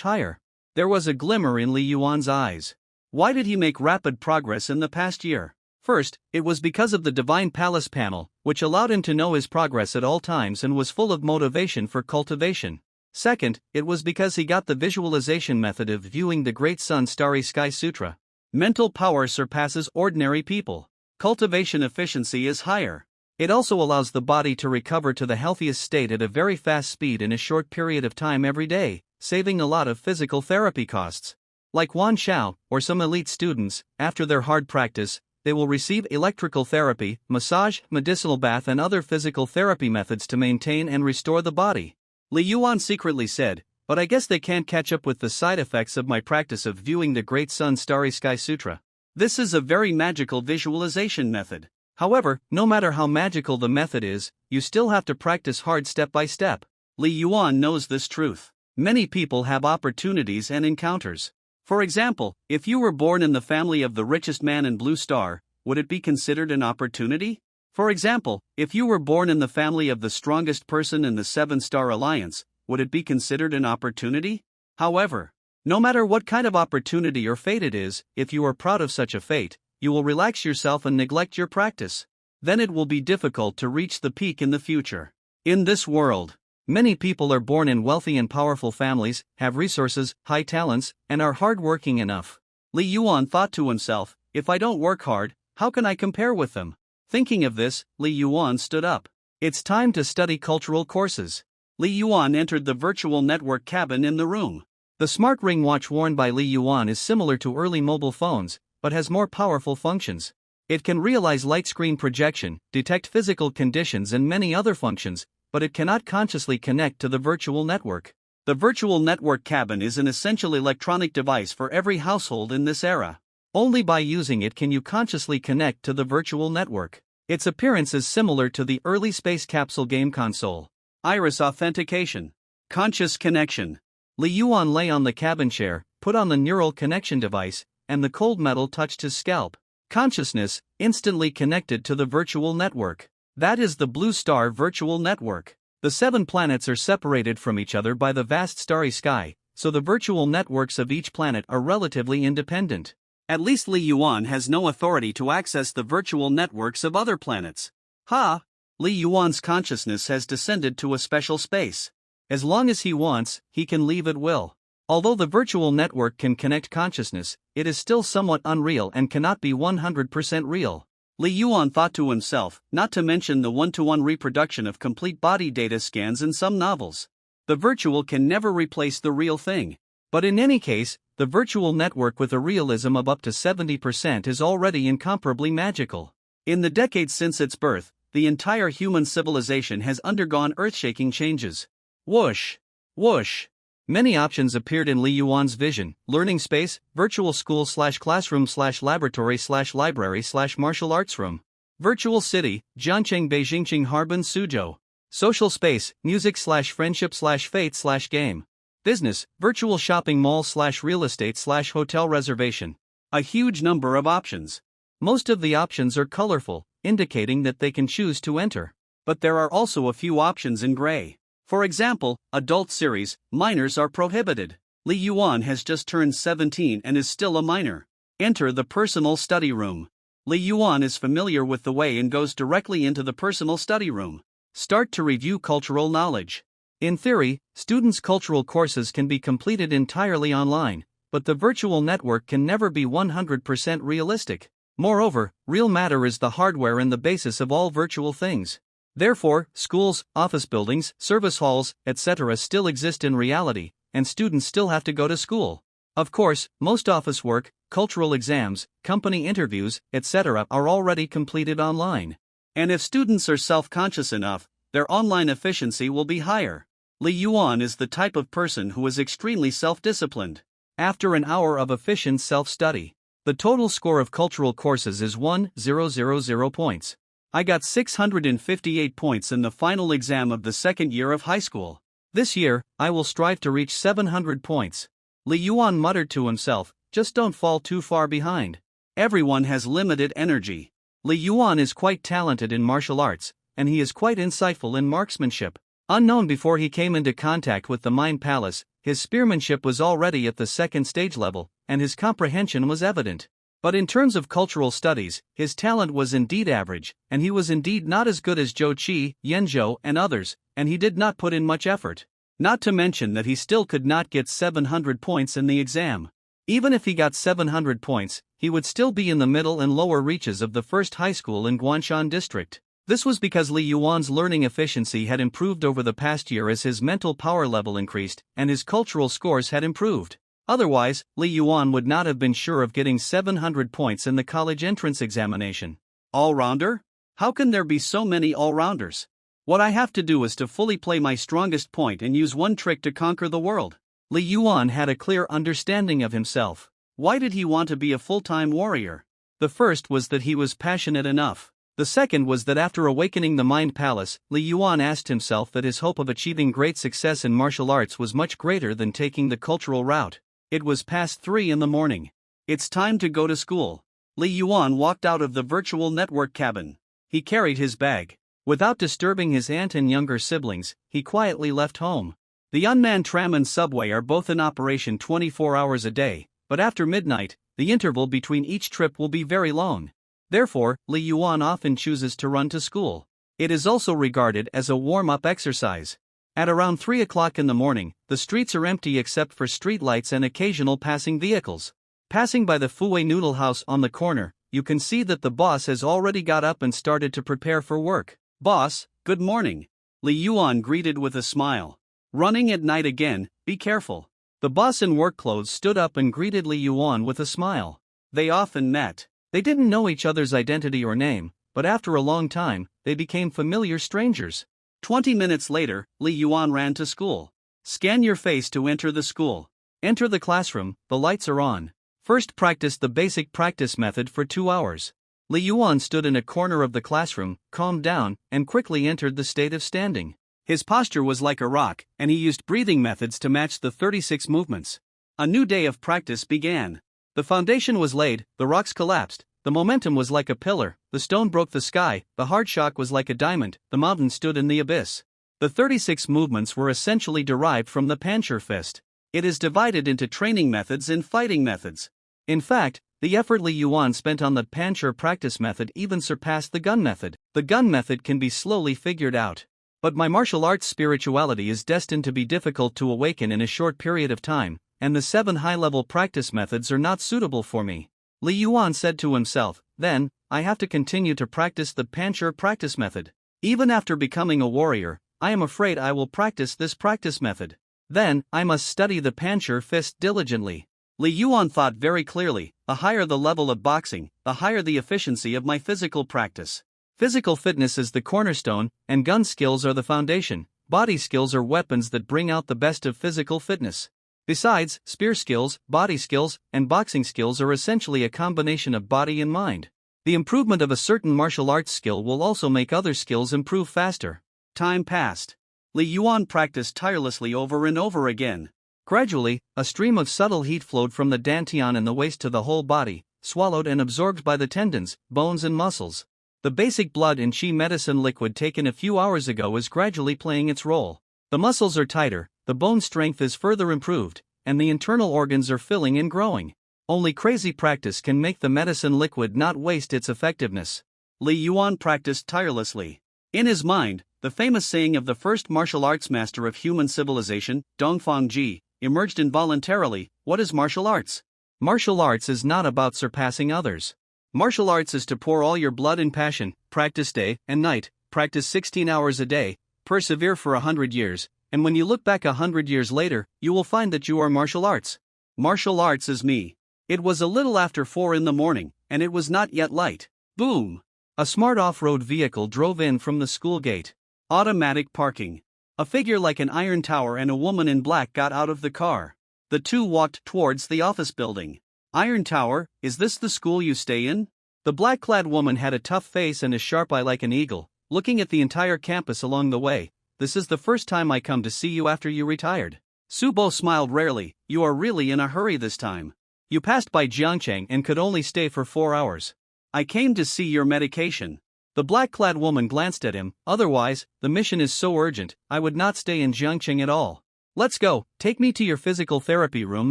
higher. There was a glimmer in Li Yuan's eyes. Why did he make rapid progress in the past year? First, it was because of the Divine Palace panel, which allowed him to know his progress at all times and was full of motivation for cultivation. Second, it was because he got the visualization method of viewing the Great Sun Starry Sky Sutra. Mental power surpasses ordinary people. Cultivation efficiency is higher. It also allows the body to recover to the healthiest state at a very fast speed in a short period of time every day, saving a lot of physical therapy costs. Like Wan Xiao, or some elite students, after their hard practice, they will receive electrical therapy, massage, medicinal bath, and other physical therapy methods to maintain and restore the body. Li Yuan secretly said, but I guess they can't catch up with the side effects of my practice of viewing the Great Sun Starry Sky Sutra. This is a very magical visualization method. However, no matter how magical the method is, you still have to practice hard step by step. Li Yuan knows this truth. Many people have opportunities and encounters. For example, if you were born in the family of the richest man in Blue Star, would it be considered an opportunity? For example, if you were born in the family of the strongest person in the 7-Star Alliance, would it be considered an opportunity? However, no matter what kind of opportunity or fate it is, if you are proud of such a fate, you will relax yourself and neglect your practice. Then it will be difficult to reach the peak in the future. In this world, many people are born in wealthy and powerful families, have resources, high talents, and are hardworking enough. Li Yuan thought to himself, if I don't work hard, how can I compare with them? Thinking of this, Li Yuan stood up. It's time to study cultural courses. Li Yuan entered the virtual network cabin in the room. The smart ring watch worn by Li Yuan is similar to early mobile phones, but has more powerful functions. It can realize light screen projection, detect physical conditions, and many other functions, but it cannot consciously connect to the virtual network. The virtual network cabin is an essential electronic device for every household in this era. Only by using it can you consciously connect to the virtual network. Its appearance is similar to the early space capsule game console. Iris authentication. Conscious connection. Li Yuan lay on the cabin chair, put on the neural connection device, and the cold metal touched his scalp. Consciousness, instantly connected to the virtual network. That is the Blue Star virtual network. The 7 planets are separated from each other by the vast starry sky, so the virtual networks of each planet are relatively independent. At least Li Yuan has no authority to access the virtual networks of other planets. Ha! Li Yuan's consciousness has descended to a special space. As long as he wants, he can leave at will. Although the virtual network can connect consciousness, it is still somewhat unreal and cannot be 100% real. Li Yuan thought to himself, not to mention the 1-to-1 reproduction of complete body data scans in some novels. The virtual can never replace the real thing. But in any case, the virtual network with a realism of up to 70% is already incomparably magical. In the decades since its birth, the entire human civilization has undergone earth-shaking changes. Whoosh! Whoosh! Many options appeared in Li Yuan's vision: learning space, virtual school / classroom / laboratory / library / martial arts room. Virtual city, Jiancheng Beijingqing Harbin Suzhou. Social space, music / friendship / fate / game. Business, virtual shopping mall / real estate / hotel reservation. A huge number of options. Most of the options are colorful, indicating that they can choose to enter. But there are also a few options in gray. For example, adult series, minors are prohibited. Li Yuan has just turned 17 and is still a minor. Enter the personal study room. Li Yuan is familiar with the way and goes directly into the personal study room. Start to review cultural knowledge. In theory, students' cultural courses can be completed entirely online, but the virtual network can never be 100% realistic. Moreover, real matter is the hardware and the basis of all virtual things. Therefore, schools, office buildings, service halls, etc. still exist in reality, and students still have to go to school. Of course, most office work, cultural exams, company interviews, etc. are already completed online. And if students are self-conscious enough, their online efficiency will be higher. Li Yuan is the type of person who is extremely self-disciplined. After an hour of efficient self-study, the total score of cultural courses is 1,000 points. I got 658 points in the final exam of the second year of high school. This year, I will strive to reach 700 points. Li Yuan muttered to himself, just don't fall too far behind. Everyone has limited energy. Li Yuan is quite talented in martial arts, and he is quite insightful in marksmanship. Unknown before he came into contact with the Mind Palace, his spearmanship was already at the second stage level, and his comprehension was evident. But in terms of cultural studies, his talent was indeed average, and he was indeed not as good as Zhou Qi, Yenzhou, and others, and he did not put in much effort. Not to mention that he still could not get 700 points in the exam. Even if he got 700 points, he would still be in the middle and lower reaches of the first high school in Guanshan district. This was because Li Yuan's learning efficiency had improved over the past year as his mental power level increased and his cultural scores had improved. Otherwise, Li Yuan would not have been sure of getting 700 points in the college entrance examination. All-rounder? How can there be so many all-rounders? What I have to do is to fully play my strongest point and use one trick to conquer the world. Li Yuan had a clear understanding of himself. Why did he want to be a full-time warrior? The first was that he was passionate enough. The second was that after awakening the Mind Palace, Li Yuan asked himself that his hope of achieving great success in martial arts was much greater than taking the cultural route. It was past 3 in the morning. It's time to go to school. Li Yuan walked out of the virtual network cabin. He carried his bag. Without disturbing his aunt and younger siblings, he quietly left home. The unmanned tram and subway are both in operation 24 hours a day, but after midnight, the interval between each trip will be very long. Therefore, Li Yuan often chooses to run to school. It is also regarded as a warm-up exercise. At around 3 o'clock in the morning, the streets are empty except for streetlights and occasional passing vehicles. Passing by the Fuwei Noodle House on the corner, you can see that the boss has already got up and started to prepare for work. "Boss, good morning," Li Yuan greeted with a smile. "Running at night again, be careful." The boss in work clothes stood up and greeted Li Yuan with a smile. They often met. They didn't know each other's identity or name, but after a long time, they became familiar strangers. 20 minutes later, Li Yuan ran to school. Scan your face to enter the school. Enter the classroom, the lights are on. First practice the basic practice method for 2 hours. Li Yuan stood in a corner of the classroom, calmed down, and quickly entered the state of standing. His posture was like a rock, and he used breathing methods to match the 36 movements. A new day of practice began. The foundation was laid, the rocks collapsed, the momentum was like a pillar, the stone broke the sky, the hard shock was like a diamond, the mountain stood in the abyss. The 36 movements were essentially derived from the Pancher fist. It is divided into training methods and fighting methods. In fact, the effort Li Yuan spent on the Pancher practice method even surpassed the gun method. The gun method can be slowly figured out. But my martial arts spirituality is destined to be difficult to awaken in a short period of time, and the 7 high-level practice methods are not suitable for me. Li Yuan said to himself, then, I have to continue to practice the Pancher practice method. Even after becoming a warrior, I am afraid I will practice this practice method. Then, I must study the Pancher fist diligently. Li Yuan thought very clearly, the higher the level of boxing, the higher the efficiency of my physical practice. Physical fitness is the cornerstone, and gun skills are the foundation. Body skills are weapons that bring out the best of physical fitness. Besides, spear skills, body skills, and boxing skills are essentially a combination of body and mind. The improvement of a certain martial arts skill will also make other skills improve faster. Time passed. Li Yuan practiced tirelessly over and over again. Gradually, a stream of subtle heat flowed from the dantian in the waist to the whole body, swallowed and absorbed by the tendons, bones and muscles. The basic blood and chi medicine liquid taken a few hours ago is gradually playing its role. The muscles are tighter, the bone strength is further improved, and the internal organs are filling and growing. Only crazy practice can make the medicine liquid not waste its effectiveness. Li Yuan practiced tirelessly. In his mind, the famous saying of the first martial arts master of human civilization, Dongfang Ji, emerged involuntarily. What is martial arts? Martial arts is not about surpassing others. Martial arts is to pour all your blood and passion, practice day and night, practice 16 hours a day, persevere for 100 years, and when you look back 100 years later, you will find that you are martial arts. Martial arts is me. It was a little after 4 in the morning, and it was not yet light. Boom! A smart off-road vehicle drove in from the school gate. Automatic parking. A figure like an iron tower and a woman in black got out of the car. The two walked towards the office building. Iron Tower, is this the school you stay in? The black-clad woman had a tough face and a sharp eye like an eagle, looking at the entire campus along the way. This is the first time I come to see you after you retired. Subo smiled rarely. You are really in a hurry this time. You passed by Jiangcheng and could only stay for 4 hours. I came to see your medication. The black-clad woman glanced at him. Otherwise, the mission is so urgent, I would not stay in Jiangcheng at all. Let's go, take me to your physical therapy room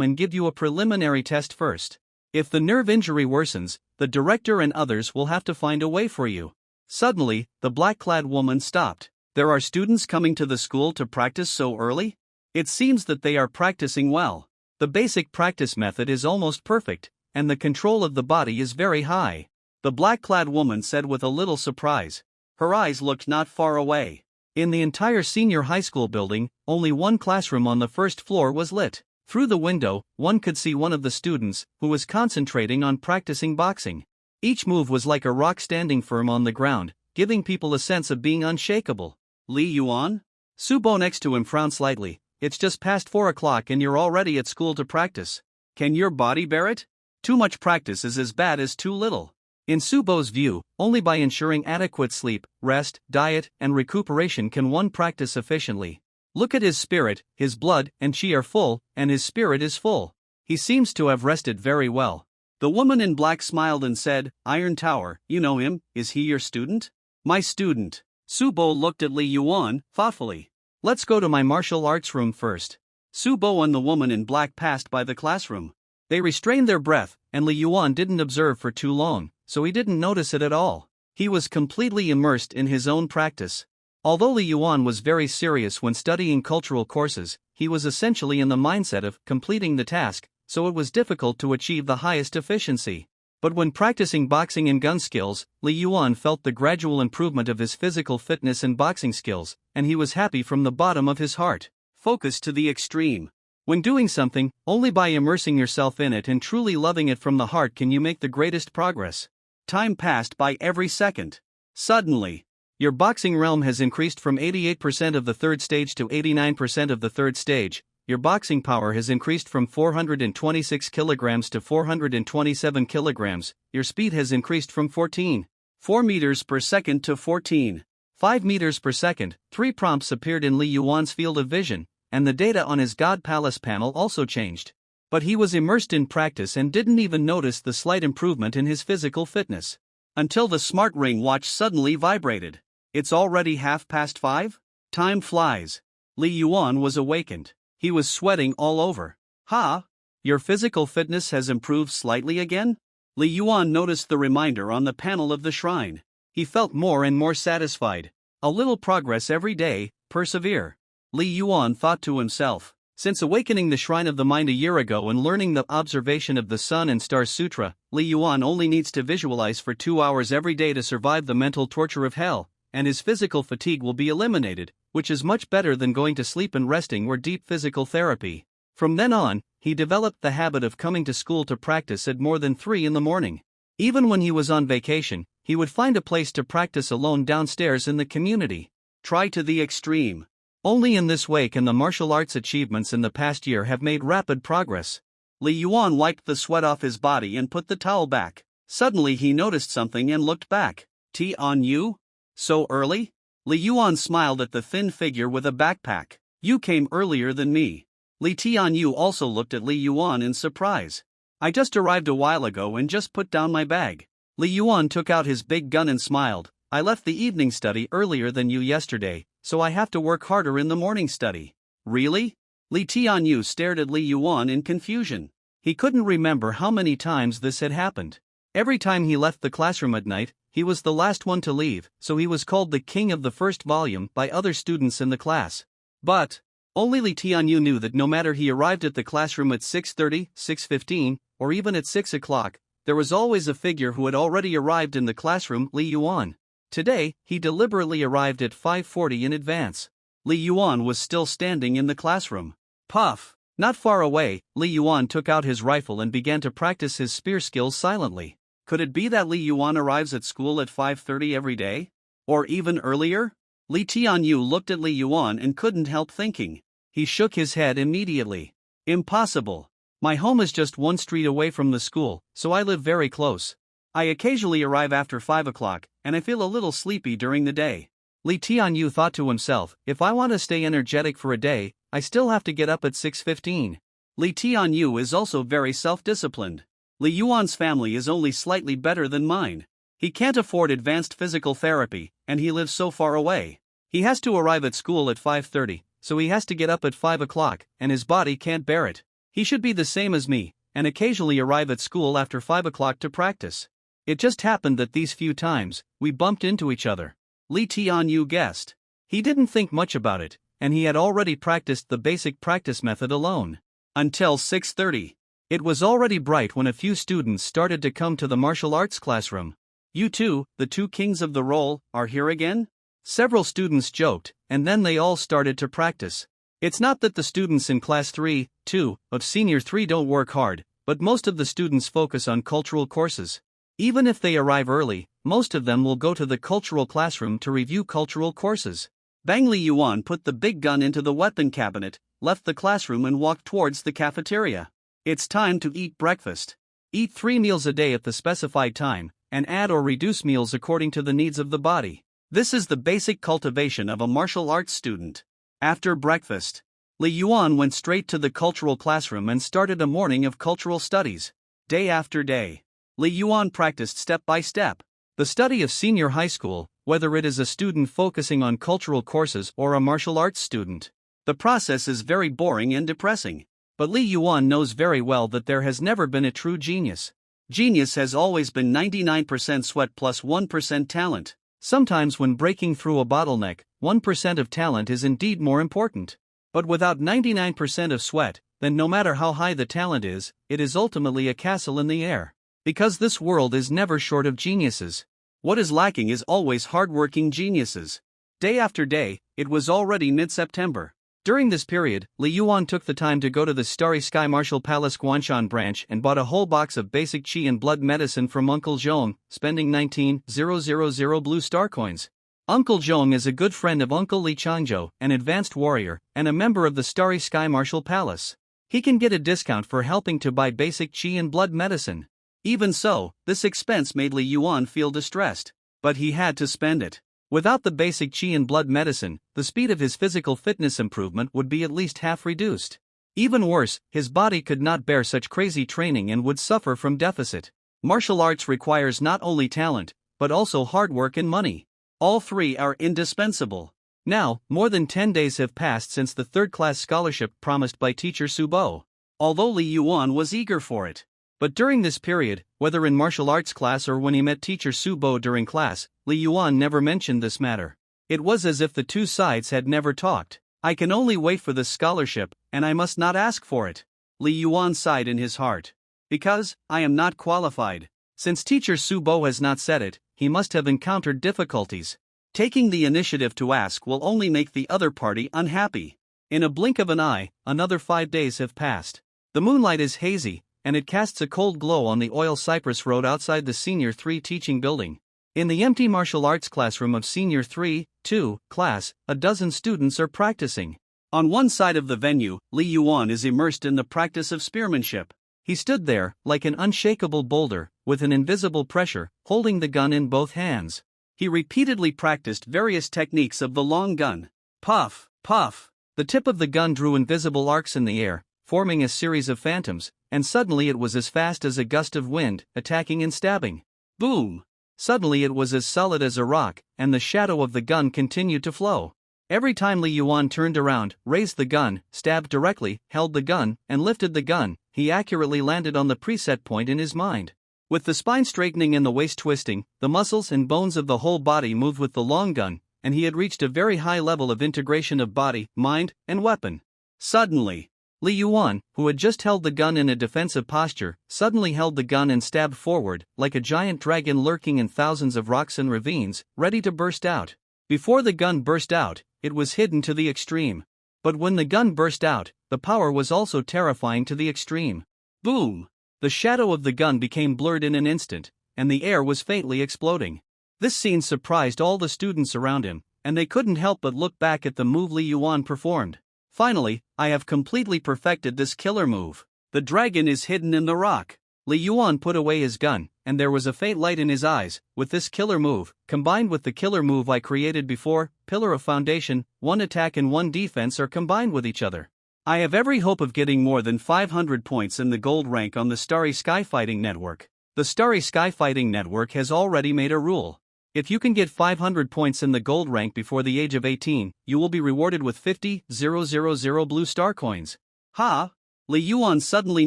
and give you a preliminary test first. If the nerve injury worsens, the director and others will have to find a way for you. Suddenly, the black-clad woman stopped. There are students coming to the school to practice so early? It seems that they are practicing well. The basic practice method is almost perfect, and the control of the body is very high. The black-clad woman said with a little surprise. Her eyes looked not far away. In the entire senior high school building, only one classroom on the first floor was lit. Through the window, one could see one of the students, who was concentrating on practicing boxing. Each move was like a rock standing firm on the ground, giving people a sense of being unshakable. Li Yuan? Subo next to him frowned slightly. It's just past 4 o'clock and you're already at school to practice. Can your body bear it? Too much practice is as bad as too little. In Subo's view, only by ensuring adequate sleep, rest, diet, and recuperation can one practice efficiently. Look at his spirit, his blood and chi are full, and his spirit is full. He seems to have rested very well. The woman in black smiled and said, Iron Tower, you know him, is he your student? My student. Subo looked at Li Yuan, thoughtfully. Let's go to my martial arts room first. Subo and the woman in black passed by the classroom. They restrained their breath, and Li Yuan didn't observe for too long, so he didn't notice it at all. He was completely immersed in his own practice. Although Li Yuan was very serious when studying cultural courses, he was essentially in the mindset of completing the task, so it was difficult to achieve the highest efficiency. But when practicing boxing and gun skills, Li Yuan felt the gradual improvement of his physical fitness and boxing skills, and he was happy from the bottom of his heart. Focus to the extreme. When doing something, only by immersing yourself in it and truly loving it from the heart can you make the greatest progress. Time passed by every second. Suddenly, your boxing realm has increased from 88% of the third stage to 89% of the third stage. Your boxing power has increased from 426 kilograms to 427 kilograms. Your speed has increased from 14.4 meters per second to 14.5 meters per second. 3 prompts appeared in Li Yuan's field of vision, and the data on his God Palace panel also changed. But he was immersed in practice and didn't even notice the slight improvement in his physical fitness. Until the smart ring watch suddenly vibrated. It's already 5:30? Time flies. Li Yuan was awakened. He was sweating all over. Ha! Your physical fitness has improved slightly again? Li Yuan noticed the reminder on the panel of the shrine. He felt more and more satisfied. A little progress every day, persevere. Li Yuan thought to himself. Since awakening the shrine of the mind a year ago and learning the observation of the Sun and Stars Sutra, Li Yuan only needs to visualize for 2 hours every day to survive the mental torture of hell, and his physical fatigue will be eliminated, which is much better than going to sleep and resting or deep physical therapy. From then on, he developed the habit of coming to school to practice at more than 3 in the morning. Even when he was on vacation, he would find a place to practice alone downstairs in the community. Try to the extreme. Only in this way can the martial arts achievements in the past year have made rapid progress. Li Yuan wiped the sweat off his body and put the towel back. Suddenly he noticed something and looked back. Tea on you? So early? Li Yuan smiled at the thin figure with a backpack. You came earlier than me. Li Tianyu also looked at Li Yuan in surprise. I just arrived a while ago and just put down my bag. Li Yuan took out his big gun and smiled. I left the evening study earlier than you yesterday, so I have to work harder in the morning study. Really? Li Tianyu stared at Li Yuan in confusion. He couldn't remember how many times this had happened. Every time he left the classroom at night, he was the last one to leave, so he was called the king of the first volume by other students in the class. But only Li Tianyu knew that no matter he arrived at the classroom at 6:30, 6:15, or even at 6 o'clock, there was always a figure who had already arrived in the classroom, Li Yuan. Today, he deliberately arrived at 5:40 in advance. Li Yuan was still standing in the classroom. Puff! Not far away, Li Yuan took out his rifle and began to practice his spear skills silently. Could it be that Li Yuan arrives at school at 5:30 every day? Or even earlier? Li Tianyu looked at Li Yuan and couldn't help thinking. He shook his head immediately. Impossible. My home is just one street away from the school, so I live very close. I occasionally arrive after 5 o'clock, and I feel a little sleepy during the day. Li Tianyu thought to himself, if I want to stay energetic for a day, I still have to get up at 6:15. Li Tianyu is also very self-disciplined. Li Yuan's family is only slightly better than mine. He can't afford advanced physical therapy, and he lives so far away. He has to arrive at school at 5:30, so he has to get up at 5 o'clock, and his body can't bear it. He should be the same as me, and occasionally arrive at school after 5 o'clock to practice. It just happened that these few times, we bumped into each other. Li Tianyu guessed. He didn't think much about it, and he had already practiced the basic practice method alone. Until 6:30. It was already bright when a few students started to come to the martial arts classroom. You two, the two kings of the role, are here again? Several students joked, and then they all started to practice. It's not that the students in class 3-2 of senior 3 don't work hard, but most of the students focus on cultural courses. Even if they arrive early, most of them will go to the cultural classroom to review cultural courses. Bang! Li Yuan put the big gun into the weapon cabinet, left the classroom and walked towards the cafeteria. It's time to eat breakfast. Eat 3 meals a day at the specified time, and add or reduce meals according to the needs of the body. This is the basic cultivation of a martial arts student. After breakfast, Li Yuan went straight to the cultural classroom and started a morning of cultural studies. Day after day, Li Yuan practiced step by step. The study of senior high school, whether it is a student focusing on cultural courses or a martial arts student, the process is very boring and depressing. But Li Yuan knows very well that there has never been a true genius. Genius has always been 99% sweat plus 1% talent. Sometimes when breaking through a bottleneck, 1% of talent is indeed more important. But without 99% of sweat, then no matter how high the talent is, it is ultimately a castle in the air. Because this world is never short of geniuses. What is lacking is always hard-working geniuses. Day after day, it was already mid-September. During this period, Li Yuan took the time to go to the Starry Sky Martial Palace Guanshan branch and bought a whole box of basic qi and blood medicine from Uncle Zhong, spending 19,000 blue star coins. Uncle Zhong is a good friend of Uncle Li Changzhou, an advanced warrior, and a member of the Starry Sky Martial Palace. He can get a discount for helping to buy basic qi and blood medicine. Even so, this expense made Li Yuan feel distressed. But he had to spend it. Without the basic qi and blood medicine, the speed of his physical fitness improvement would be at least half reduced. Even worse, his body could not bear such crazy training and would suffer from deficit. Martial arts requires not only talent, but also hard work and money. All three are indispensable. Now, more than 10 days have passed since the third-class scholarship promised by teacher Subo. Although Li Yuan was eager for it. But during this period, whether in martial arts class or when he met teacher Subo during class, Li Yuan never mentioned this matter. It was as if the two sides had never talked. I can only wait for this scholarship, and I must not ask for it. Li Yuan sighed in his heart. Because, I am not qualified. Since teacher Subo has not said it, he must have encountered difficulties. Taking the initiative to ask will only make the other party unhappy. In a blink of an eye, another 5 days have passed. The moonlight is hazy, and it casts a cold glow on the oil cypress road outside the Senior 3 teaching building. In the empty martial arts classroom of Senior 3-2 class, a dozen students are practicing. On one side of the venue, Li Yuan is immersed in the practice of spearmanship. He stood there, like an unshakable boulder, with an invisible pressure, holding the gun in both hands. He repeatedly practiced various techniques of the long gun. Puff, puff. The tip of the gun drew invisible arcs in the air, forming a series of phantoms, and suddenly it was as fast as a gust of wind, attacking and stabbing. Boom! Suddenly it was as solid as a rock, and the shadow of the gun continued to flow. Every time Li Yuan turned around, raised the gun, stabbed directly, held the gun, and lifted the gun, he accurately landed on the preset point in his mind. With the spine straightening and the waist twisting, the muscles and bones of the whole body moved with the long gun, and he had reached a very high level of integration of body, mind, and weapon. Suddenly, Li Yuan, who had just held the gun in a defensive posture, suddenly held the gun and stabbed forward, like a giant dragon lurking in thousands of rocks and ravines, ready to burst out. Before the gun burst out, it was hidden to the extreme. But when the gun burst out, the power was also terrifying to the extreme. Boom! The shadow of the gun became blurred in an instant, and the air was faintly exploding. This scene surprised all the students around him, and they couldn't help but look back at the move Li Yuan performed. Finally, I have completely perfected this killer move. The dragon is hidden in the rock. Li Yuan put away his gun, and there was a faint light in his eyes. With this killer move, combined with the killer move I created before, Pillar of Foundation, one attack and one defense are combined with each other. I have every hope of getting more than 500 points in the gold rank on the Starry Sky Fighting Network. The Starry Sky Fighting Network has already made a rule. If you can get 500 points in the gold rank before the age of 18, you will be rewarded with 50,000 blue star coins. Ha! Li Yuan suddenly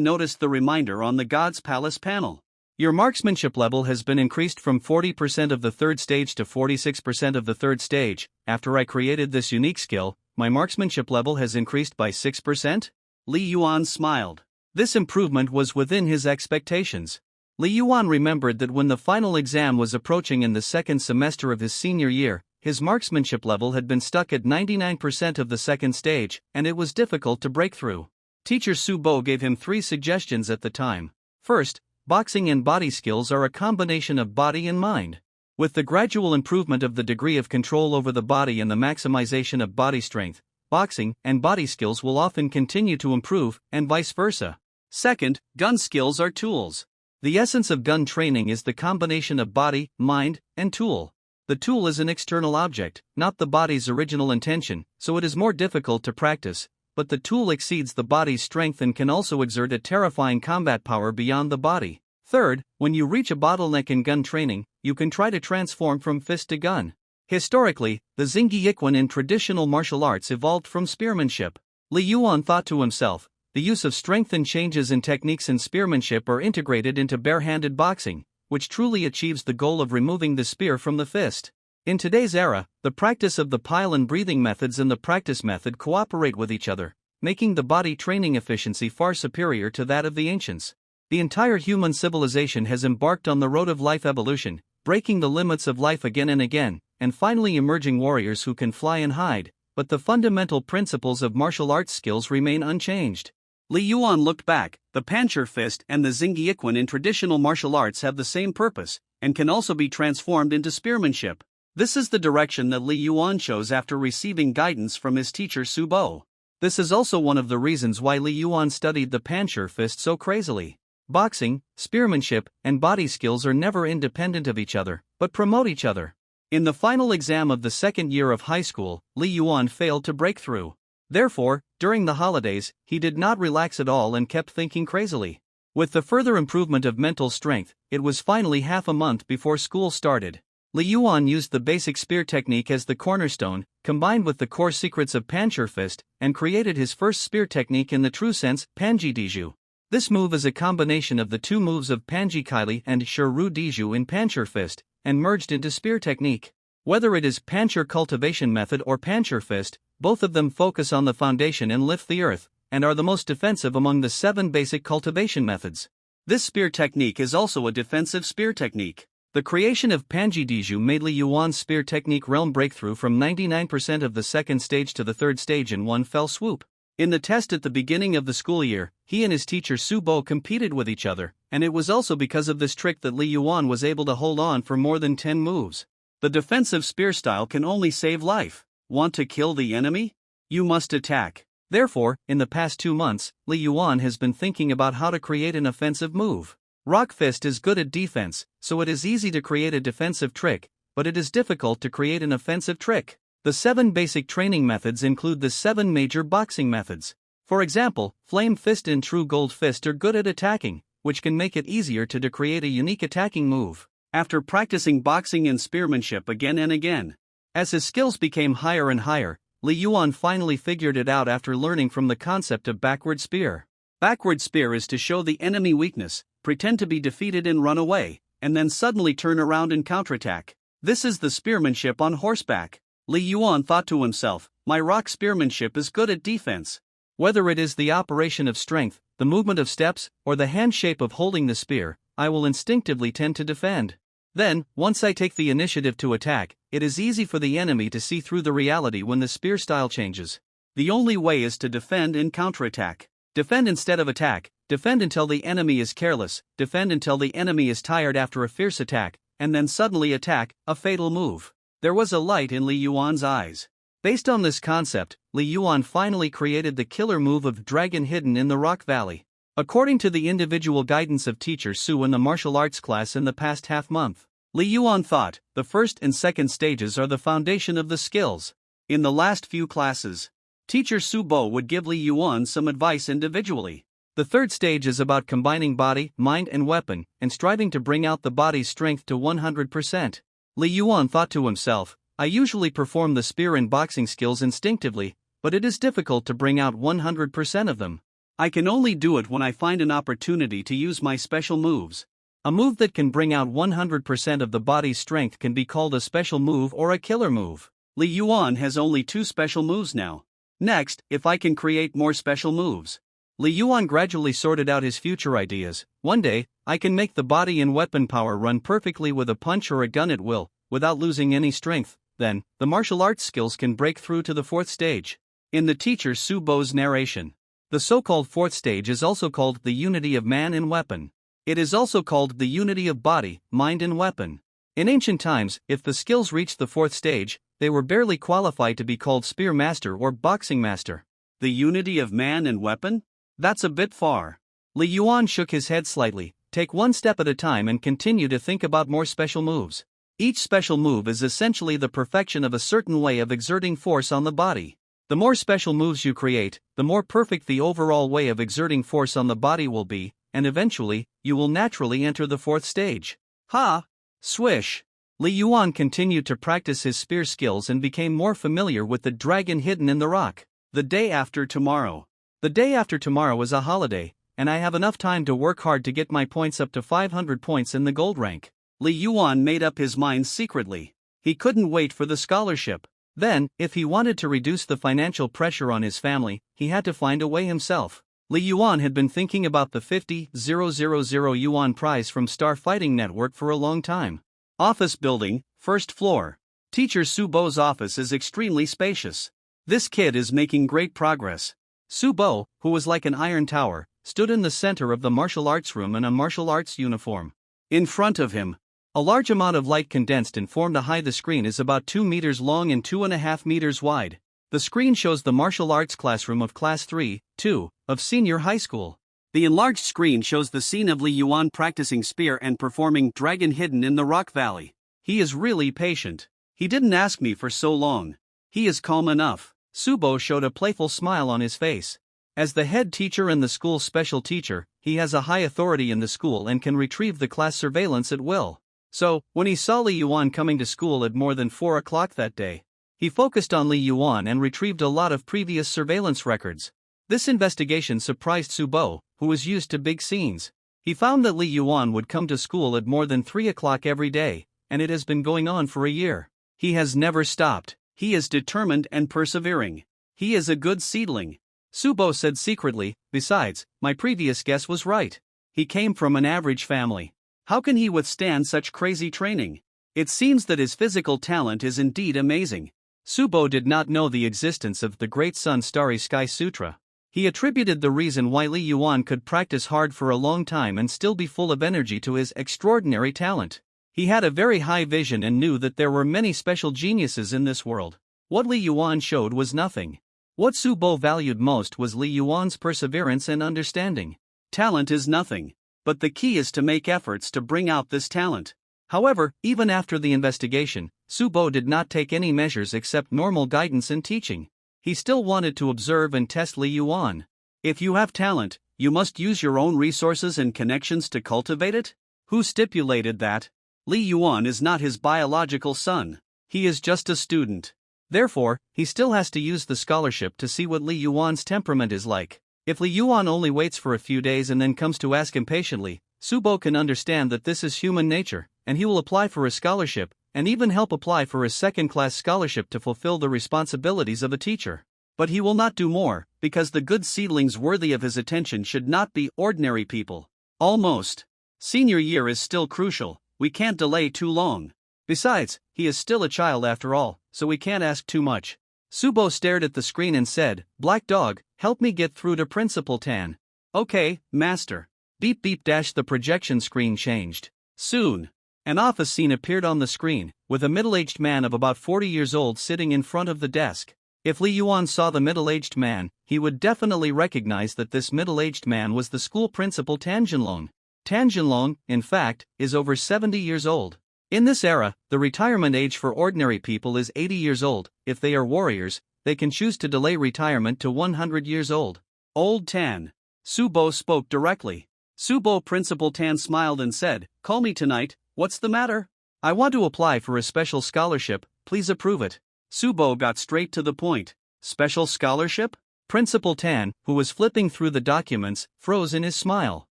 noticed the reminder on the God's Palace panel. Your marksmanship level has been increased from 40% of the third stage to 46% of the third stage. After I created this unique skill, my marksmanship level has increased by 6%? Li Yuan smiled. This improvement was within his expectations. Li Yuan remembered that when the final exam was approaching in the second semester of his senior year, his marksmanship level had been stuck at 99% of the second stage, and it was difficult to break through. Teacher Su Bo gave him 3 suggestions at the time. First, boxing and body skills are a combination of body and mind. With the gradual improvement of the degree of control over the body and the maximization of body strength, boxing and body skills will often continue to improve, and vice versa. Second, gun skills are tools. The essence of gun training is the combination of body, mind, and tool. The tool is an external object, not the body's original intention, so it is more difficult to practice, but the tool exceeds the body's strength and can also exert a terrifying combat power beyond the body. Third, when you reach a bottleneck in gun training, you can try to transform from fist to gun. Historically, the Xingyi in traditional martial arts evolved from spearmanship. Li Yuan thought to himself, the use of strength and changes in techniques in spearmanship are integrated into bare-handed boxing, which truly achieves the goal of removing the spear from the fist. In today's era, the practice of the pile and breathing methods and the practice method cooperate with each other, making the body training efficiency far superior to that of the ancients. The entire human civilization has embarked on the road of life evolution, breaking the limits of life again and again, and finally emerging warriors who can fly and hide, but the fundamental principles of martial arts skills remain unchanged. Li Yuan looked back. The Pancher Fist and the Xingyi in traditional martial arts have the same purpose, and can also be transformed into spearmanship. This is the direction that Li Yuan chose after receiving guidance from his teacher Su Bo. This is also one of the reasons why Li Yuan studied the Pancher Fist so crazily. Boxing, spearmanship, and body skills are never independent of each other, but promote each other. In the final exam of the second year of high school, Li Yuan failed to break through. Therefore, during the holidays, he did not relax at all and kept thinking crazily. With the further improvement of mental strength, it was finally half a month before school started. Li Yuan used the basic spear technique as the cornerstone, combined with the core secrets of Pancher Fist, and created his first spear technique in the true sense, Panji Diju. This move is a combination of the 2 moves of Panji Kaili and Shiru Diju in Pancher Fist, and merged into spear technique. Whether it is Pancher cultivation method or Pancher Fist, both of them focus on the foundation and lift the earth, and are the most defensive among the 7 basic cultivation methods. This spear technique is also a defensive spear technique. The creation of Panji Diju made Li Yuan's spear technique realm breakthrough from 99% of the second stage to the third stage in one fell swoop. In the test at the beginning of the school year, he and his teacher Su Bo competed with each other, and it was also because of this trick that Li Yuan was able to hold on for more than 10 moves. The defensive spear style can only save life. Want to kill the enemy? You must attack. Therefore, in the past 2 months, Li Yuan has been thinking about how to create an offensive move. Rock Fist is good at defense, so it is easy to create a defensive trick, but it is difficult to create an offensive trick. The 7 basic training methods include the 7 major boxing methods. For example, Flame Fist and True Gold Fist are good at attacking, which can make it easier to create a unique attacking move. After practicing boxing and spearmanship again and again, as his skills became higher and higher, Li Yuan finally figured it out after learning from the concept of backward spear. Backward spear is to show the enemy weakness, pretend to be defeated and run away, and then suddenly turn around and counterattack. This is the spearmanship on horseback. Li Yuan thought to himself, my rock spearmanship is good at defense. Whether it is the operation of strength, the movement of steps, or the hand shape of holding the spear, I will instinctively tend to defend. Then, once I take the initiative to attack, it is easy for the enemy to see through the reality when the spear style changes. The only way is to defend and counterattack. Defend instead of attack, defend until the enemy is careless, defend until the enemy is tired after a fierce attack, and then suddenly attack, a fatal move. There was a light in Li Yuan's eyes. Based on this concept, Li Yuan finally created the killer move of Dragon hidden in the Rock Valley. According to the individual guidance of Teacher Su in the martial arts class in the past half month, Li Yuan thought, the first and second stages are the foundation of the skills. In the last few classes, Teacher Su Bo would give Li Yuan some advice individually. The third stage is about combining body, mind and weapon, and striving to bring out the body's strength to 100%. Li Yuan thought to himself, I usually perform the spear and boxing skills instinctively, but it is difficult to bring out 100% of them. I can only do it when I find an opportunity to use my special moves. A move that can bring out 100% of the body's strength can be called a special move or a killer move. Li Yuan has only 2 special moves now. Next, if I can create more special moves. Li Yuan gradually sorted out his future ideas. One day, I can make the body and weapon power run perfectly with a punch or a gun at will, without losing any strength. Then, the martial arts skills can break through to the 4th stage. In the Teacher Su Bo's narration, the so-called 4th stage is also called the unity of man and weapon. It is also called the unity of body, mind and weapon. In ancient times, if the skills reached the 4th stage, they were barely qualified to be called spear master or boxing master. The unity of man and weapon? That's a bit far. Li Yuan shook his head slightly. Take one step at a time and continue to think about more special moves. Each special move is essentially the perfection of a certain way of exerting force on the body. The more special moves you create, the more perfect the overall way of exerting force on the body will be, and eventually, you will naturally enter the 4th stage. Ha! Swish! Li Yuan continued to practice his spear skills and became more familiar with the dragon hidden in the rock. The day after tomorrow. The day after tomorrow is a holiday, and I have enough time to work hard to get my points up to 500 points in the gold rank. Li Yuan made up his mind secretly. He couldn't wait for the scholarship. Then, if he wanted to reduce the financial pressure on his family, he had to find a way himself. Li Yuan had been thinking about the 50,000 yuan prize from Star Fighting Network for a long time. Office building, 1st floor. Teacher Su Bo's office is extremely spacious. This kid is making great progress. Su Bo, who was like an iron tower, stood in the center of the martial arts room in a martial arts uniform. In front of him, a large amount of light condensed and formed to hide the screen is about 2 meters long and 2.5 meters wide. The screen shows the martial arts classroom of Class 3-2 of senior high school. The enlarged screen shows the scene of Li Yuan practicing spear and performing Dragon hidden in the Rock Valley. He is really patient. He didn't ask me for so long. He is calm enough. Su Bo showed a playful smile on his face. As the head teacher and the school's special teacher, he has a high authority in the school and can retrieve the class surveillance at will. So, when he saw Li Yuan coming to school at more than 4 o'clock that day, he focused on Li Yuan and retrieved a lot of previous surveillance records. This investigation surprised Su Bo, who was used to big scenes. He found that Li Yuan would come to school at more than 3 o'clock every day, and it has been going on for a year. He has never stopped. He is determined and persevering. He is a good seedling. Su Bo said secretly, besides, my previous guess was right. He came from an average family. How can he withstand such crazy training? It seems that his physical talent is indeed amazing. Su Bo did not know the existence of the Great Sun Starry Sky Sutra. He attributed the reason why Li Yuan could practice hard for a long time and still be full of energy to his extraordinary talent. He had a very high vision and knew that there were many special geniuses in this world. What Li Yuan showed was nothing. What Su Bo valued most was Li Yuan's perseverance and understanding. Talent is nothing, but the key is to make efforts to bring out this talent. However, even after the investigation, Su Bo did not take any measures except normal guidance and teaching. He still wanted to observe and test Li Yuan. If you have talent, you must use your own resources and connections to cultivate it? Who stipulated that? Li Yuan is not his biological son. He is just a student. Therefore, he still has to use the scholarship to see what Li Yuan's temperament is like. If Li Yuan only waits for a few days and then comes to ask impatiently, Subo can understand that this is human nature, and he will apply for a scholarship, and even help apply for his second-class scholarship to fulfill the responsibilities of a teacher. But he will not do more, because the good seedlings worthy of his attention should not be ordinary people. Almost. Senior year is still crucial, we can't delay too long. Besides, he is still a child after all, so we can't ask too much. Subo stared at the screen and said, "Black dog, help me get through to Principal Tan." "Okay, master." Beep beep dash the projection screen changed. Soon, an office scene appeared on the screen, with a middle-aged man of about 40 years old sitting in front of the desk. If Li Yuan saw the middle-aged man, he would definitely recognize that this middle-aged man was the school principal Tan Jinlong. Tan Jinlong, in fact, is over 70 years old. In this era, the retirement age for ordinary people is 80 years old. If they are warriors, they can choose to delay retirement to 100 years old. Old Tan. Subo spoke directly. Subo Principal Tan smiled and said, "Call me tonight, what's the matter? I want to apply for a special scholarship, please approve it." Subo got straight to the point. Special scholarship? Principal Tan, who was flipping through the documents, froze in his smile.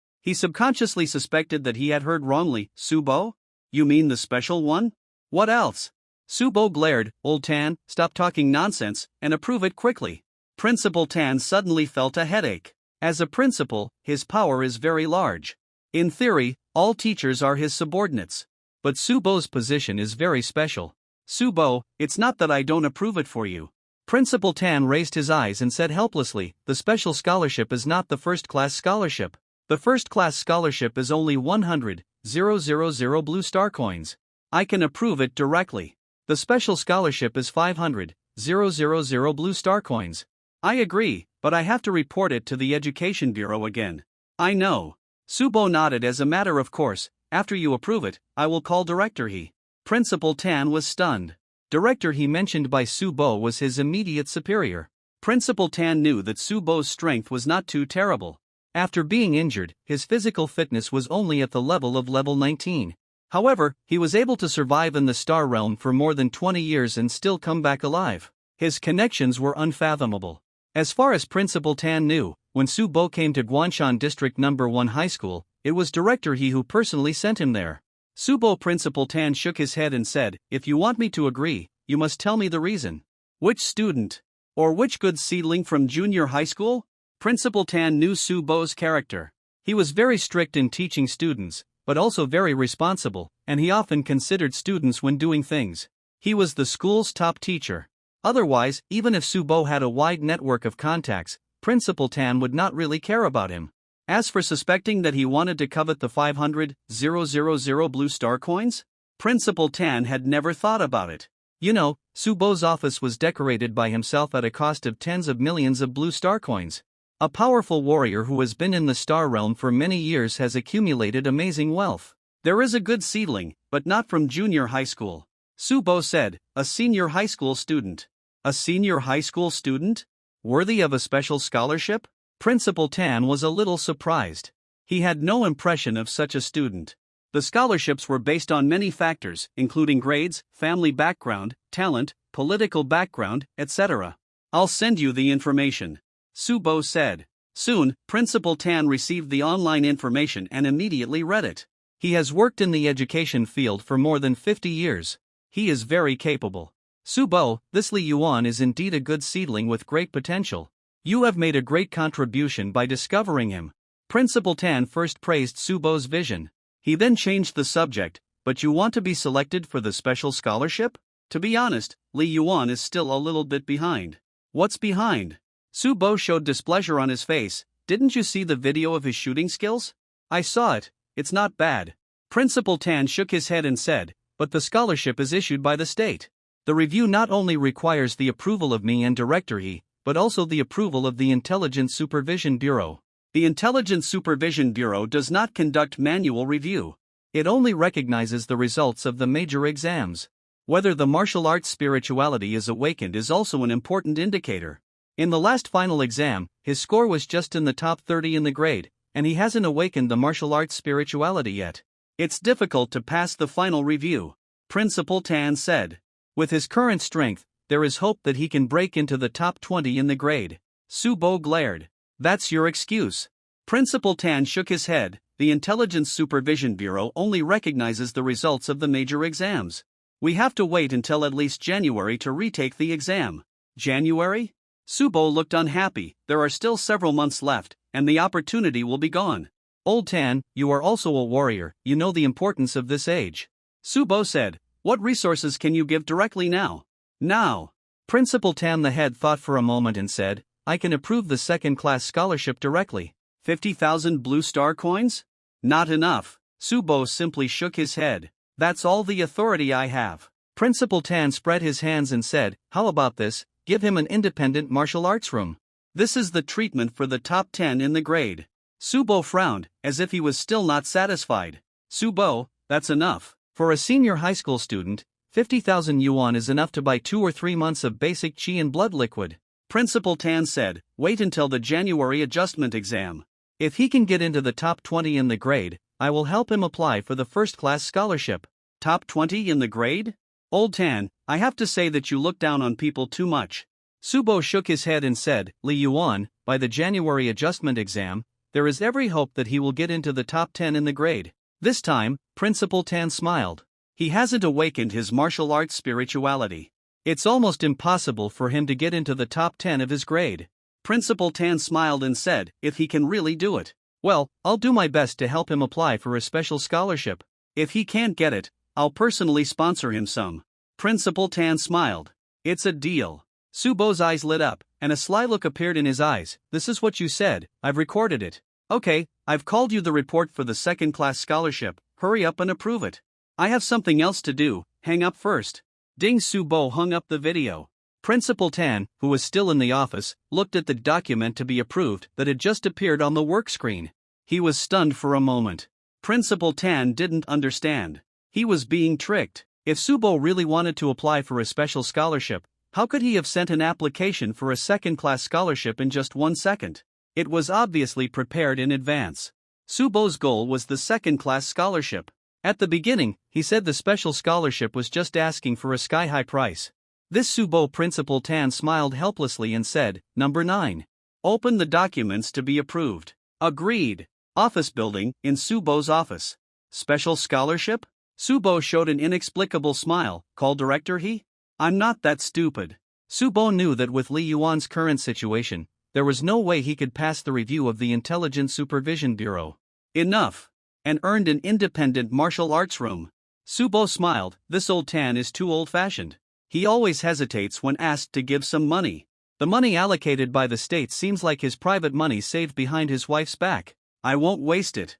He subconsciously suspected that he had heard wrongly. Subo? You mean the special one? What else? Subo glared. "Old Tan, stop talking nonsense, and approve it quickly." Principal Tan suddenly felt a headache. As a principal, his power is very large. In theory, all teachers are his subordinates. But Subo's position is very special. "Subo, it's not that I don't approve it for you." Principal Tan raised his eyes and said helplessly, "The special scholarship is not the first-class scholarship. The first-class scholarship is only 100,000 blue star coins. I can approve it directly. The special scholarship is 500,000 blue star coins. I agree, but I have to report it to the Education Bureau again." "I know." Subo nodded as a matter of course. "After you approve it, I will call Director He." Principal Tan was stunned. Director He mentioned by Subo was his immediate superior. Principal Tan knew that Subo's strength was not too terrible. After being injured, his physical fitness was only at the level of level 19. However, he was able to survive in the star realm for more than 20 years and still come back alive. His connections were unfathomable. As far as Principal Tan knew, when Subo came to Guanshan District No. 1 High School, it was Director He who personally sent him there. Subo Principal Tan shook his head and said, "If you want me to agree, you must tell me the reason." "Which student? Or which good seedling from junior high school?" Principal Tan knew Subo's character. He was very strict in teaching students, but also very responsible, and he often considered students when doing things. He was the school's top teacher. Otherwise, even if Subo had a wide network of contacts, Principal Tan would not really care about him. As for suspecting that he wanted to covet the 500,000 blue star coins, Principal Tan had never thought about it. You know, Subo's office was decorated by himself at a cost of tens of millions of blue star coins. A powerful warrior who has been in the star realm for many years has accumulated amazing wealth. There is a good seedling, but not from junior high school. Subo said, "A senior high school student." A senior high school student? Worthy of a special scholarship? Principal Tan was a little surprised. He had no impression of such a student. The scholarships were based on many factors, including grades, family background, talent, political background, etc. "I'll send you the information," Subo said. Soon, Principal Tan received the online information and immediately read it. He has worked in the education field for more than 50 years. He is very capable. "Subo, this Li Yuan is indeed a good seedling with great potential. You have made a great contribution by discovering him." Principal Tan first praised Subo's vision. He then changed the subject. "But you want to be selected for the special scholarship?" "To be honest, Li Yuan is still a little bit behind." "What's behind?" Subo showed displeasure on his face. "Didn't you see the video of his shooting skills?" "I saw it. It's not bad." Principal Tan shook his head and said, "But the scholarship is issued by the state. The review not only requires the approval of me and Director He, but also the approval of the Intelligence Supervision Bureau. The Intelligence Supervision Bureau does not conduct manual review. It only recognizes the results of the major exams. Whether the martial arts spirituality is awakened is also an important indicator. In the last final exam, his score was just in the top 30 in the grade, and he hasn't awakened the martial arts spirituality yet. It's difficult to pass the final review, Principal Tan said. With his current strength, there is hope that he can break into the top 20 in the grade. Subo glared. That's your excuse. Principal Tan shook his head. The Intelligence Supervision Bureau only recognizes the results of the major exams. We have to wait until at least January to retake the exam. January? Subo looked unhappy. There are still several months left, and the opportunity will be gone. Old Tan, you are also a warrior, you know the importance of this age. Subo said, what resources can you give directly now? Now. Principal Tan the head thought for a moment and said, I can approve the second-class scholarship directly. 50,000 blue star coins? Not enough. Subo simply shook his head. That's all the authority I have. Principal Tan spread his hands and said, how about this, give him an independent martial arts room. This is the treatment for the top 10 in the grade. Subo frowned, as if he was still not satisfied. Subo, that's enough. For a senior high school student, 50,000 yuan is enough to buy 2 or 3 months of basic chi and blood liquid. Principal Tan said, wait until the January adjustment exam. If he can get into the top 20 in the grade, I will help him apply for the first-class scholarship. Top 20 in the grade? Old Tan, I have to say that you look down on people too much. Subo shook his head and said, Li Yuan, by the January adjustment exam, there is every hope that he will get into the top 10 in the grade. This time, Principal Tan smiled. He hasn't awakened his martial arts spirituality. It's almost impossible for him to get into the top 10 of his grade. Principal Tan smiled and said, if he can really do it. Well, I'll do my best to help him apply for a special scholarship. If he can't get it, I'll personally sponsor him some. Principal Tan smiled. It's a deal. Subo's eyes lit up, and a sly look appeared in his eyes. This is what you said, I've recorded it. Okay, I've called you the report for the second-class scholarship, hurry up and approve it. I have something else to do, hang up first. Ding. Subo hung up the video. Principal Tan, who was still in the office, looked at the document to be approved that had just appeared on the work screen. He was stunned for a moment. Principal Tan didn't understand. He was being tricked. If Subo really wanted to apply for a special scholarship, how could he have sent an application for a second-class scholarship in just 1 second? It was obviously prepared in advance. Subo's goal was the second-class scholarship. At the beginning, he said the special scholarship was just asking for a sky-high price. This Subo Principal Tan smiled helplessly and said, Number 9. Open the documents to be approved. Agreed. Office building, in Subo's office. Special scholarship? Subo showed an inexplicable smile. Call director he? I'm not that stupid. Subo knew that with Li Yuan's current situation, there was no way he could pass the review of the Intelligence Supervision Bureau. Enough. And earned an independent martial arts room. Subo smiled. This old Tan is too old-fashioned. He always hesitates when asked to give some money. The money allocated by the state seems like his private money saved behind his wife's back. I won't waste it.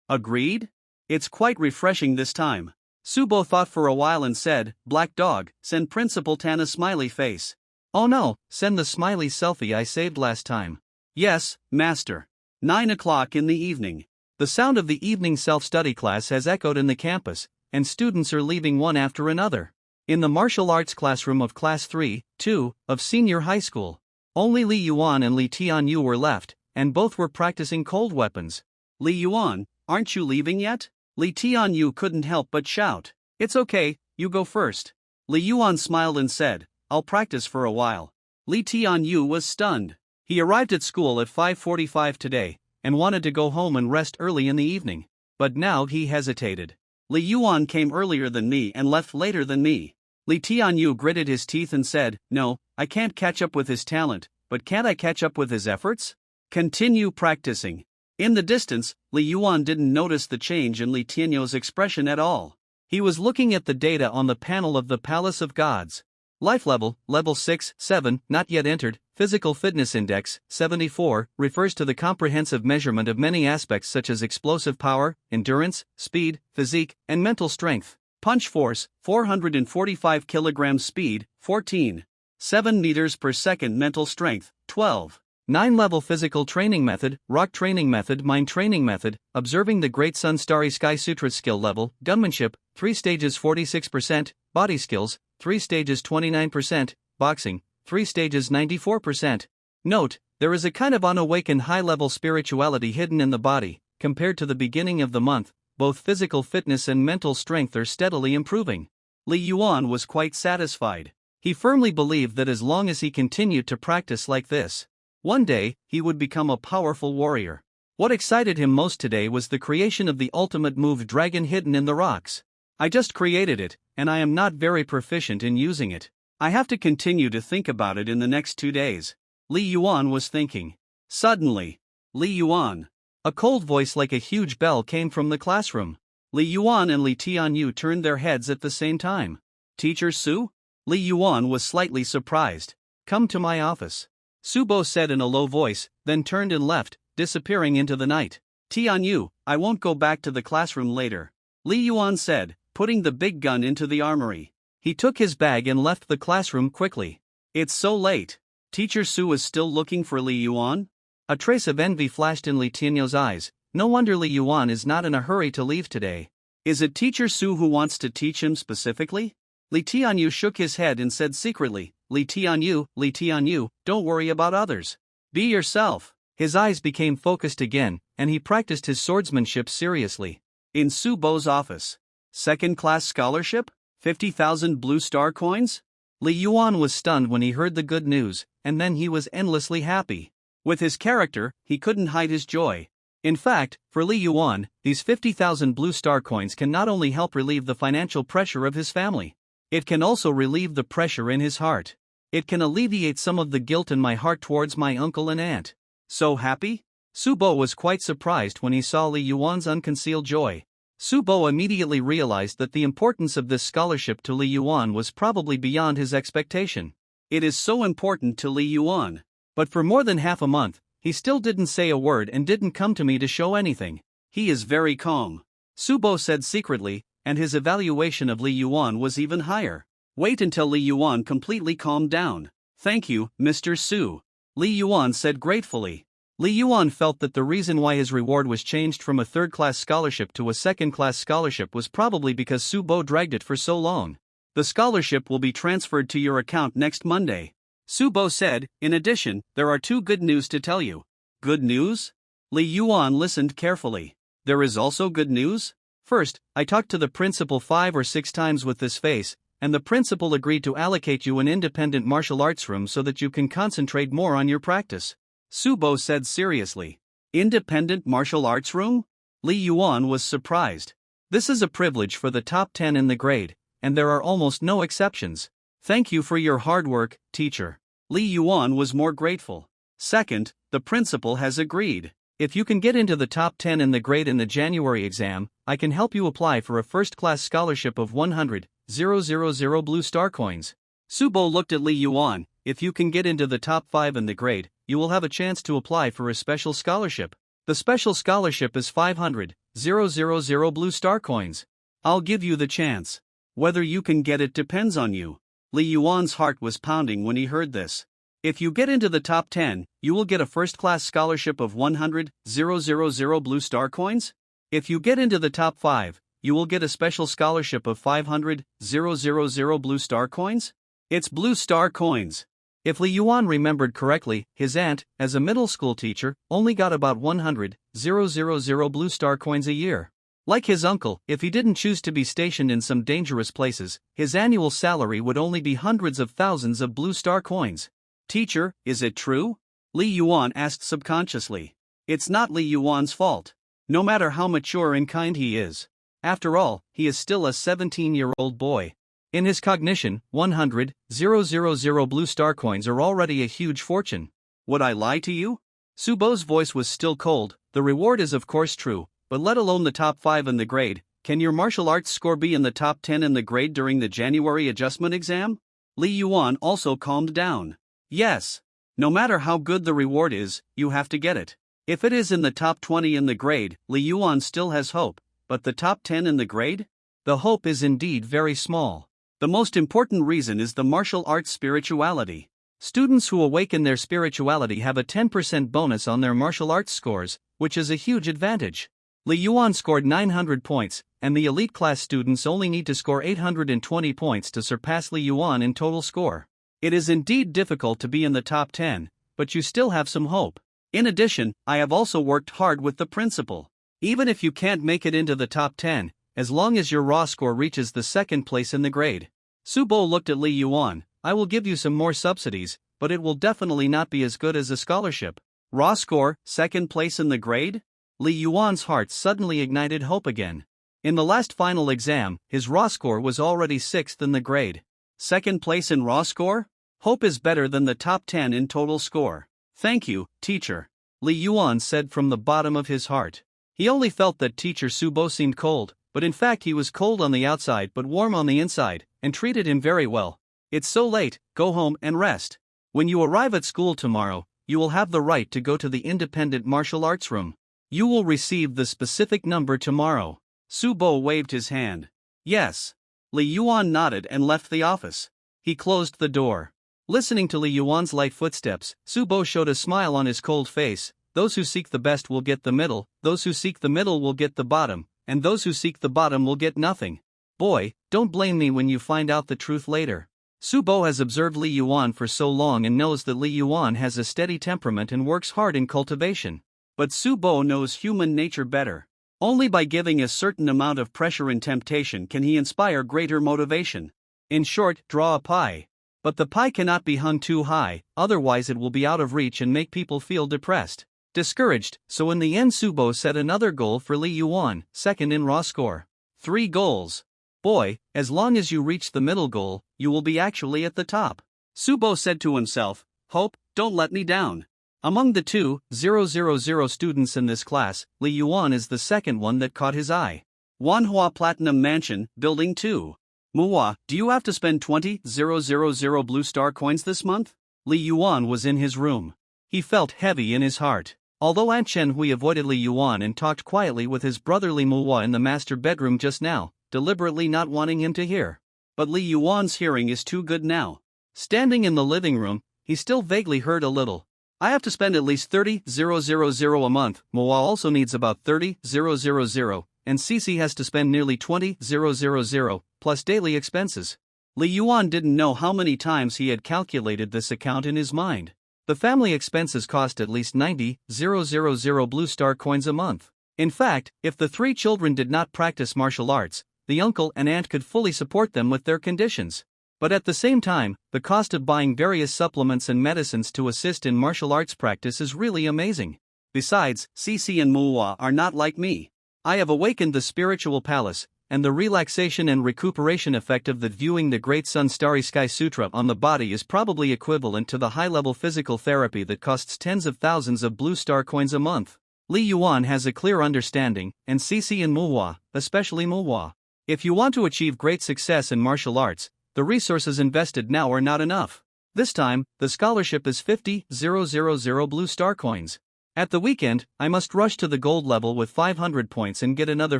Agreed? It's quite refreshing this time. Subo thought for a while and said, Black dog, send Principal Tan a smiley face. Oh no, send the smiley selfie I saved last time. Yes, master. 9 o'clock in the evening. The sound of the evening self-study class has echoed in the campus, and students are leaving one after another. In the martial arts classroom of Class 3-2 of senior high school, only Li Yuan and Li Tianyu were left, and both were practicing cold weapons. Li Yuan, aren't you leaving yet? Li Tianyu couldn't help but shout. It's okay, you go first. Li Yuan smiled and said, I'll practice for a while. Li Tianyu was stunned. He arrived at school at 5:45 today, and wanted to go home and rest early in the evening. But now he hesitated. Li Yuan came earlier than me and left later than me. Li Tianyu gritted his teeth and said, No, I can't catch up with his talent, but can't I catch up with his efforts? Continue practicing. In the distance, Li Yuan didn't notice the change in Li Tianyu's expression at all. He was looking at the data on the panel of the Palace of Gods. Life level, level 6-7, not yet entered. Physical fitness index, 74, refers to the comprehensive measurement of many aspects such as explosive power, endurance, speed, physique, and mental strength. Punch force, 445 kilograms. Speed, 14. 7 meters per second. Mental strength, 12. 9-level physical training method, rock training method, mind training method, observing the Great Sun Starry Sky Sutra skill level, gunmanship, 3 stages 46%, body skills, 3 stages 29%, boxing, 3 stages 94%. Note, There is a kind of unawakened high-level spirituality hidden in the body. Compared to the beginning of the month, both physical fitness and mental strength are steadily improving. Li Yuan was quite satisfied. He firmly believed that as long as he continued to practice like this, one day he would become a powerful warrior. What excited him most today was the creation of the ultimate move dragon hidden in the rocks. I just created it, and I am not very proficient in using it. I have to continue to think about it in the next 2 days. Li Yuan was thinking. Suddenly, Li Yuan. A cold voice like a huge bell came from the classroom. Li Yuan and Li Tianyu turned their heads at the same time. Teacher Su? Li Yuan was slightly surprised. Come to my office, Su Bo said in a low voice, then turned and left, disappearing into the night. Tianyu, I won't go back to the classroom later, Li Yuan said, putting the big gun into the armory. He took his bag and left the classroom quickly. It's so late. Teacher Su is still looking for Li Yuan? A trace of envy flashed in Li Tianyu's eyes. No wonder Li Yuan is not in a hurry to leave today. Is it Teacher Su who wants to teach him specifically? Li Tianyu shook his head and said secretly, Li Tianyu, don't worry about others. Be yourself. His eyes became focused again, and he practiced his swordsmanship seriously. In Su Bo's office. Second-class scholarship? 50,000 blue star coins? Li Yuan was stunned when he heard the good news, and then he was endlessly happy. With his character, he couldn't hide his joy. In fact, for Li Yuan, these 50,000 blue star coins can not only help relieve the financial pressure of his family, it can also relieve the pressure in his heart. It can alleviate some of the guilt in my heart towards my uncle and aunt. So happy? Su Bo was quite surprised when he saw Li Yuan's unconcealed joy. Su Bo immediately realized that the importance of this scholarship to Li Yuan was probably beyond his expectation. It is so important to Li Yuan. But for more than half a month, he still didn't say a word and didn't come to me to show anything. He is very calm, Su Bo said secretly, and his evaluation of Li Yuan was even higher. Wait until Li Yuan completely calmed down. Thank you, Mr. Su, Li Yuan said gratefully. Li Yuan felt that the reason why his reward was changed from a third-class scholarship to a second-class scholarship was probably because Su Bo dragged it for so long. The scholarship will be transferred to your account next Monday, Su Bo said. In addition, there are 2 good news to tell you. Good news? Li Yuan listened carefully. There is also good news? First, I talked to the principal 5 or 6 times with this face, and the principal agreed to allocate you an independent martial arts room so that you can concentrate more on your practice, Su Bo said seriously. Independent martial arts room? Li Yuan was surprised. This is a privilege for the top 10 in the grade, and there are almost no exceptions. Thank you for your hard work, teacher. Li Yuan was more grateful. Second, the principal has agreed. If you can get into the top 10 in the grade in the January exam, I can help you apply for a first-class scholarship of 100,000 blue star coins. Su Bo looked at Li Yuan. If you can get into the top 5 in the grade, you will have a chance to apply for a special scholarship. The special scholarship is 500,000 blue star coins. I'll give you the chance. Whether you can get it depends on you. Li Yuan's heart was pounding when he heard this. If you get into the top 10, you will get a first-class scholarship of 100,000 blue star coins. If you get into the top 5, you will get a special scholarship of 500,000 blue star coins. It's blue star coins. If Li Yuan remembered correctly, his aunt, as a middle school teacher, only got about 100,000 blue star coins a year. Like his uncle, if he didn't choose to be stationed in some dangerous places, his annual salary would only be hundreds of thousands of blue star coins. Teacher, is it true? Li Yuan asked subconsciously. It's not Li Yuan's fault. No matter how mature and kind he is. After all, he is still a 17-year-old boy. In his cognition, 100,000 blue star coins are already a huge fortune. Would I lie to you? Su Bo's voice was still cold. The reward is of course true, but let alone the top 5 in the grade, can your martial arts score be in the top 10 in the grade during the January adjustment exam? Li Yuan also calmed down. Yes. No matter how good the reward is, you have to get it. If it is in the top 20 in the grade, Li Yuan still has hope, but the top 10 in the grade? The hope is indeed very small. The most important reason is the martial arts spirituality. Students who awaken their spirituality have a 10% bonus on their martial arts scores, which is a huge advantage. Li Yuan scored 900 points, and the elite class students only need to score 820 points to surpass Li Yuan in total score. It is indeed difficult to be in the top 10, but you still have some hope. In addition, I have also worked hard with the principal. Even if you can't make it into the top 10, as long as your raw score reaches the second place in the grade. Subo looked at Li Yuan. I will give you some more subsidies, but it will definitely not be as good as a scholarship. Raw score, second place in the grade? Li Yuan's heart suddenly ignited hope again. In the last final exam, his raw score was already 6th in the grade. Second place in raw score? Hope is better than the top 10 in total score. Thank you, teacher. Li Yuan said from the bottom of his heart. He only felt that teacher Subo seemed cold, but in fact he was cold on the outside but warm on the inside, and treated him very well. It's so late, go home and rest. When you arrive at school tomorrow, you will have the right to go to the independent martial arts room. You will receive the specific number tomorrow. Subo waved his hand. Yes. Li Yuan nodded and left the office. He closed the door. Listening to Li Yuan's light footsteps, Subo showed a smile on his cold face. Those who seek the best will get the middle, those who seek the middle will get the bottom, and those who seek the bottom will get nothing. Boy, don't blame me when you find out the truth later. Subo has observed Li Yuan for so long and knows that Li Yuan has a steady temperament and works hard in cultivation. But Subo knows human nature better. Only by giving a certain amount of pressure and temptation can he inspire greater motivation. In short, draw a pie. But the pie cannot be hung too high, otherwise it will be out of reach and make people feel depressed, discouraged, so in the end Subo set another goal for Li Yuan, second in raw score. 3 goals. Boy, as long as you reach the middle goal, you will be actually at the top. Subo said to himself, hope, don't let me down. Among the 2,000 students in this class, Li Yuan is the second one that caught his eye. Manhwa Platinum Mansion, Building 2. Manhwa, do you have to spend 20,000 blue star coins this month? Li Yuan was in his room. He felt heavy in his heart. Although Aunt Chen Hui avoided Li Yuan and talked quietly with his brother Li Manhwa in the master bedroom just now, deliberately not wanting him to hear. But Li Yuan's hearing is too good now. Standing in the living room, he still vaguely heard a little. I have to spend at least 30,000 a month. Manhwa also needs about 30,000, and Cici has to spend nearly 20,000, plus daily expenses. Li Yuan didn't know how many times he had calculated this account in his mind. The family expenses cost at least 90,000 blue star coins a month. In fact, if the 3 children did not practice martial arts, the uncle and aunt could fully support them with their conditions. But at the same time, the cost of buying various supplements and medicines to assist in martial arts practice is really amazing. Besides, Cici and Manhwa are not like me. I have awakened the spiritual palace, and the relaxation and recuperation effect of the viewing the Great Sun Starry Sky Sutra on the body is probably equivalent to the high-level physical therapy that costs tens of thousands of blue star coins a month. Li Yuan has a clear understanding, and Cici and Manhwa, especially Manhwa. If you want to achieve great success in martial arts, the resources invested now are not enough. This time, the scholarship is 50,000 blue star coins. At the weekend, I must rush to the gold level with 500 points and get another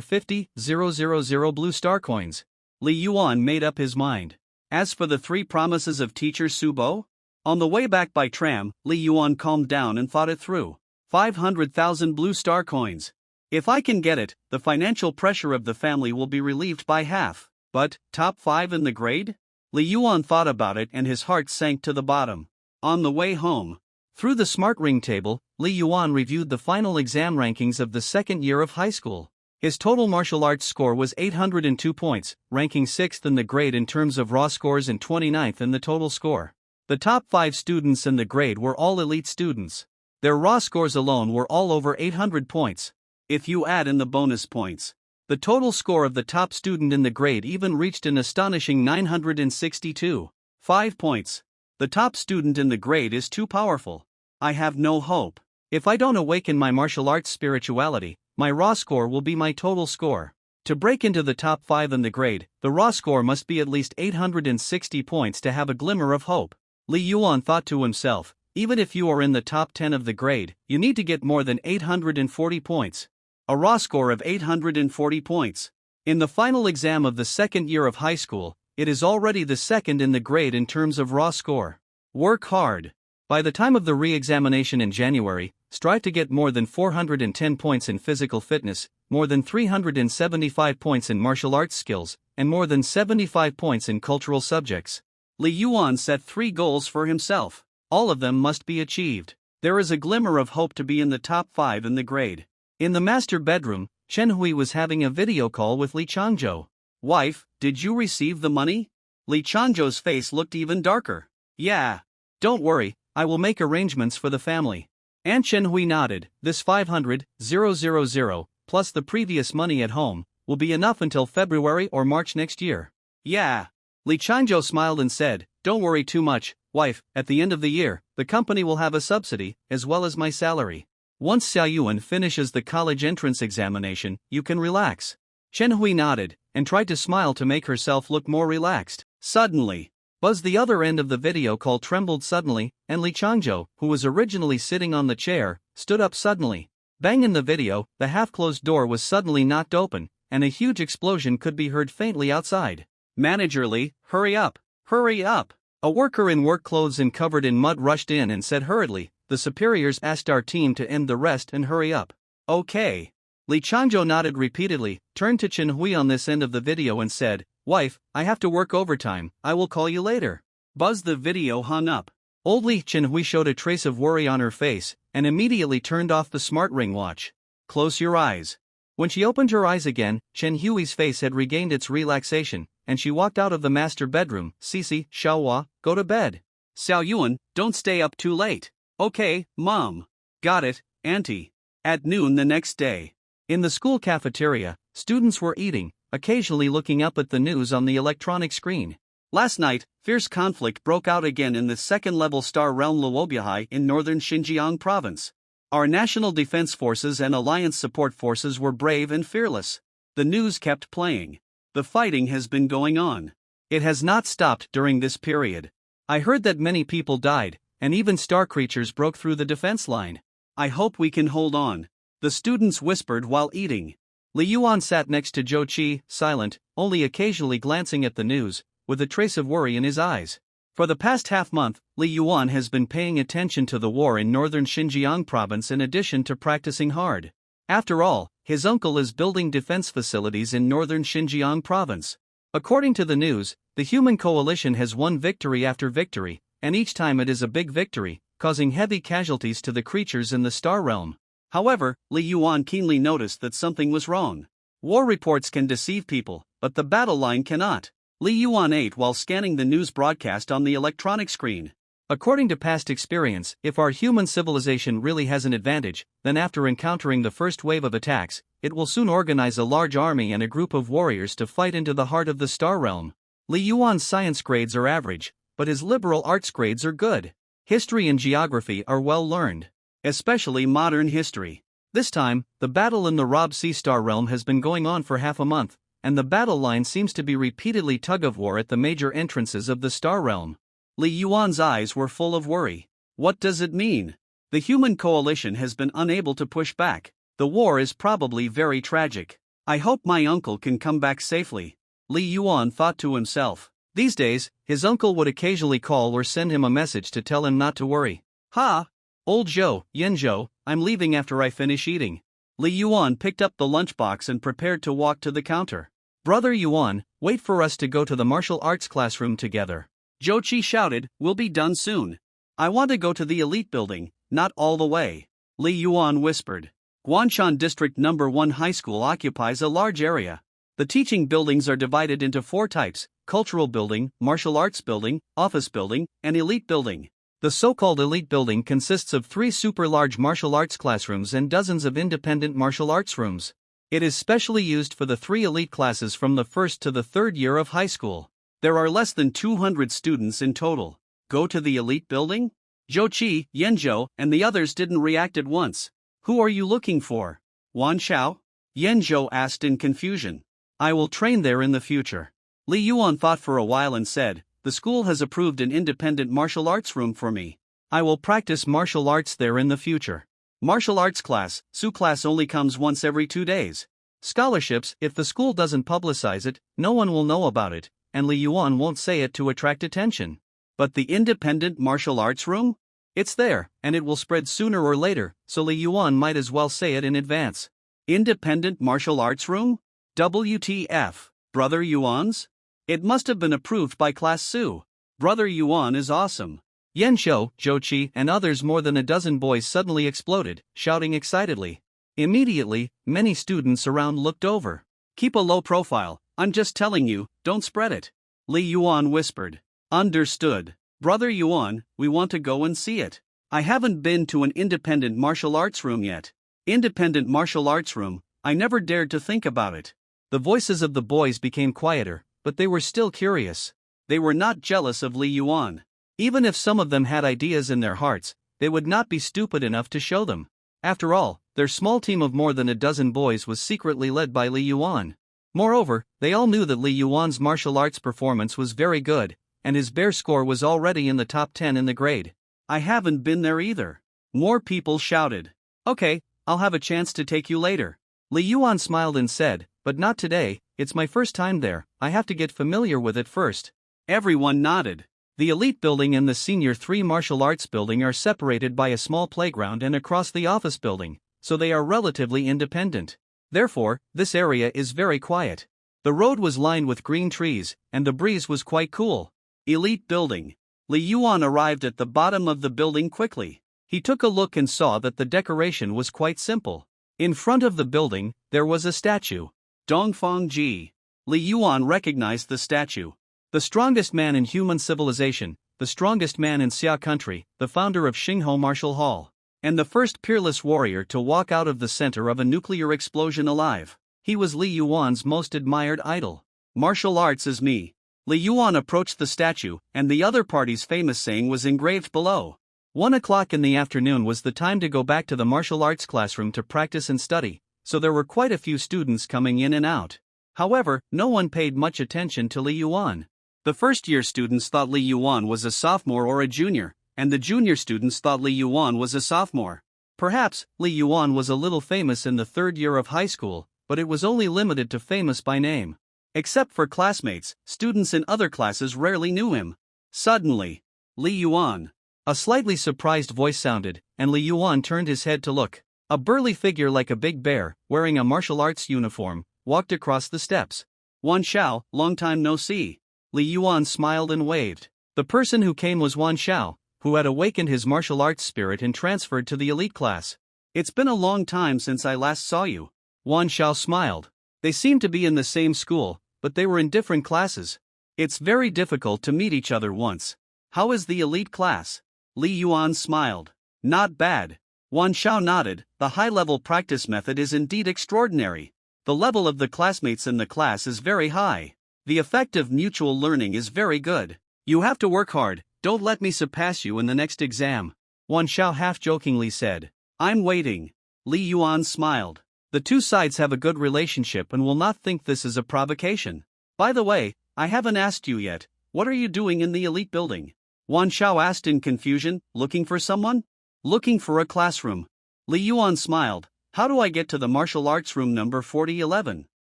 50,000 blue star coins. Li Yuan made up his mind. As for the 3 promises of teacher Subo? On the way back by tram, Li Yuan calmed down and thought it through. 500,000 blue star coins. If I can get it, the financial pressure of the family will be relieved by half. But, top 5 in the grade? Li Yuan thought about it and his heart sank to the bottom. On the way home, through the smart ring table, Li Yuan reviewed the final exam rankings of the second year of high school. His total martial arts score was 802 points, ranking 6th in the grade in terms of raw scores and 29th in the total score. The top 5 students in the grade were all elite students. Their raw scores alone were all over 800 points. If you add in the bonus points, the total score of the top student in the grade even reached an astonishing 962. 5 points. The top student in the grade is too powerful. I have no hope. If I don't awaken my martial arts spirituality, my raw score will be my total score. To break into the top 5 in the grade, the raw score must be at least 860 points to have a glimmer of hope. Li Yuan thought to himself, even if you are in the top 10 of the grade, you need to get more than 840 points. A raw score of 840 points. In the final exam of the second year of high school, it is already the second in the grade in terms of raw score. Work hard. By the time of the re-examination in January, strive to get more than 410 points in physical fitness, more than 375 points in martial arts skills, and more than 75 points in cultural subjects. Li Yuan set 3 goals for himself. All of them must be achieved. There is a glimmer of hope to be in the top 5 in the grade. In the master bedroom, Chen Hui was having a video call with Li Changzhou. Wife, did you receive the money? Li Changzhou's face looked even darker. Yeah. Don't worry, I will make arrangements for the family. Aunt Chen Hui nodded. This 500,000 plus the previous money at home will be enough until February or March next year. Yeah. Li Changzhou smiled and said, don't worry too much, wife, at the end of the year, the company will have a subsidy, as well as my salary. Once Xiao Yuan finishes the college entrance examination, you can relax. Chen Hui nodded, and tried to smile to make herself look more relaxed. Suddenly, Buzz the other end of the video call trembled suddenly, and Li Changzhou, who was originally sitting on the chair, stood up suddenly. Bang in the video, the half-closed door was suddenly knocked open, and a huge explosion could be heard faintly outside. Manager Li, hurry up! Hurry up! A worker in work clothes and covered in mud rushed in and said hurriedly, the superiors asked our team to end the rest and hurry up. Okay. Li Changzhou nodded repeatedly, turned to Chen Hui on this end of the video and said, wife, I have to work overtime, I will call you later. Buzz the video hung up. Old Li Chen Hui showed a trace of worry on her face, and immediately turned off the smart ring watch. Close your eyes. When she opened her eyes again, Chen Hui's face had regained its relaxation, and she walked out of the master bedroom. Sisi, Xiaohua, go to bed. Xiao Yuan, don't stay up too late. Okay, Mom. Got it, Auntie. At noon the next day. In the school cafeteria, students were eating, occasionally looking up at the news on the electronic screen. Last night, fierce conflict broke out again in the second-level star realm Luobiahai in northern Xinjiang province. Our national defense forces and alliance support forces were brave and fearless. The news kept playing. The fighting has been going on. It has not stopped during this period. I heard that many people died, and even star creatures broke through the defense line. I hope we can hold on. The students whispered while eating. Li Yuan sat next to Zhou Qi, silent, only occasionally glancing at the news, with a trace of worry in his eyes. For the past half-month, Li Yuan has been paying attention to the war in northern Xinjiang province in addition to practicing hard. After all, his uncle is building defense facilities in northern Xinjiang province. According to the news, the human coalition has won victory after victory, and each time it is a big victory, causing heavy casualties to the creatures in the star realm. However, Li Yuan keenly noticed that something was wrong. War reports can deceive people, but the battle line cannot. Li Yuan ate while scanning the news broadcast on the electronic screen. According to past experience, if our human civilization really has an advantage, then after encountering the first wave of attacks, it will soon organize a large army and a group of warriors to fight into the heart of the star realm. Li Yuan's science grades are average, but his liberal arts grades are good. History and geography are well learned, especially modern history. This time, the battle in the Rob Sea star realm has been going on for half a month, and the battle line seems to be repeatedly tug-of-war at the major entrances of the star realm. Li Yuan's eyes were full of worry. What does it mean? The human coalition has been unable to push back. The war is probably very tragic. I hope my uncle can come back safely. Li Yuan thought to himself. These days, his uncle would occasionally call or send him a message to tell him not to worry. Ha! Old Zhou, Yenzhou, I'm leaving after I finish eating. Li Yuan picked up the lunchbox and prepared to walk to the counter. Brother Yuan, wait for us to go to the martial arts classroom together. Zhou Qi shouted, we'll be done soon. I want to go to the elite building, not all the way. Li Yuan whispered. Guanshan District No. 1 High School occupies a large area. The teaching buildings are divided into 4 types: cultural building, martial arts building, office building, and elite building. The so-called elite building consists of 3 super-large martial arts classrooms and dozens of independent martial arts rooms. It is specially used for the 3 elite classes from the 1st to the 3rd year of high school. There are less than 200 students in total. Go to the elite building? Zhou Qi, Yenzhou, and the others didn't react at once. Who are you looking for? Wan Xiao? Yenzhou asked in confusion. I will train there in the future. Li Yuan thought for a while and said, the school has approved an independent martial arts room for me. I will practice martial arts there in the future. Martial arts class, Su class only comes once every 2 days. Scholarships, if the school doesn't publicize it, no one will know about it, and Li Yuan won't say it to attract attention. But the independent martial arts room? It's there, and it will spread sooner or later, so Li Yuan might as well say it in advance. Independent martial arts room? WTF, Brother Yuan's? It must have been approved by Class Su. Brother Yuan is awesome. Yan Shou, Zhou Qi, and others more than a dozen boys suddenly exploded, shouting excitedly. Immediately, many students around looked over. Keep a low profile, I'm just telling you, don't spread it. Li Yuan whispered. Understood. Brother Yuan, we want to go and see it. I haven't been to an independent martial arts room yet. Independent martial arts room, I never dared to think about it. The voices of the boys became quieter, but they were still curious. They were not jealous of Li Yuan. Even if some of them had ideas in their hearts, they would not be stupid enough to show them. After all, their small team of more than a dozen boys was secretly led by Li Yuan. Moreover, they all knew that Li Yuan's martial arts performance was very good, and his bear score was already in the top 10 in the grade. I haven't been there either. More people shouted. Okay, I'll have a chance to take you later. Li Yuan smiled and said, but not today, it's my first time there, I have to get familiar with it first. Everyone nodded. The elite building and the senior 3 martial arts building are separated by a small playground and across the office building, so they are relatively independent. Therefore, this area is very quiet. The road was lined with green trees, and the breeze was quite cool. Elite building. Li Yuan arrived at the bottom of the building quickly. He took a look and saw that the decoration was quite simple. In front of the building, there was a statue. Dongfang Ji. Li Yuan recognized the statue. The strongest man in human civilization, the strongest man in Xia country, the founder of Xingho Martial Hall, and the first peerless warrior to walk out of the center of a nuclear explosion alive. He was Li Yuan's most admired idol. Martial arts is me. Li Yuan approached the statue, and the other party's famous saying was engraved below. 1 o'clock in the afternoon was the time to go back to the martial arts classroom to practice and study, so there were quite a few students coming in and out. However, no one paid much attention to Li Yuan. The first-year students thought Li Yuan was a sophomore or a junior, and the junior students thought Li Yuan was a sophomore. Perhaps, Li Yuan was a little famous in the 3rd year of high school, but it was only limited to famous by name. Except for classmates, students in other classes rarely knew him. Suddenly, Li Yuan. A slightly surprised voice sounded, and Li Yuan turned his head to look. A burly figure like a big bear, wearing a martial arts uniform, walked across the steps. Wan Xiao, long time no see. Li Yuan smiled and waved. The person who came was Wan Xiao, who had awakened his martial arts spirit and transferred to the elite class. It's been a long time since I last saw you. Wan Xiao smiled. They seemed to be in the same school, but they were in different classes. It's very difficult to meet each other once. How is the elite class? Li Yuan smiled. Not bad. Wan Xiao nodded. The high-level practice method is indeed extraordinary. The level of the classmates in the class is very high. The effect of mutual learning is very good. You have to work hard, don't let me surpass you in the next exam. Wan Xiao half-jokingly said. I'm waiting. Li Yuan smiled. The two sides have a good relationship and will not think this is a provocation. By the way, I haven't asked you yet, what are you doing in the elite building? Wan Xiao asked in confusion, looking for someone? Looking for a classroom. Li Yuan smiled. How do I get to the martial arts room number 4011?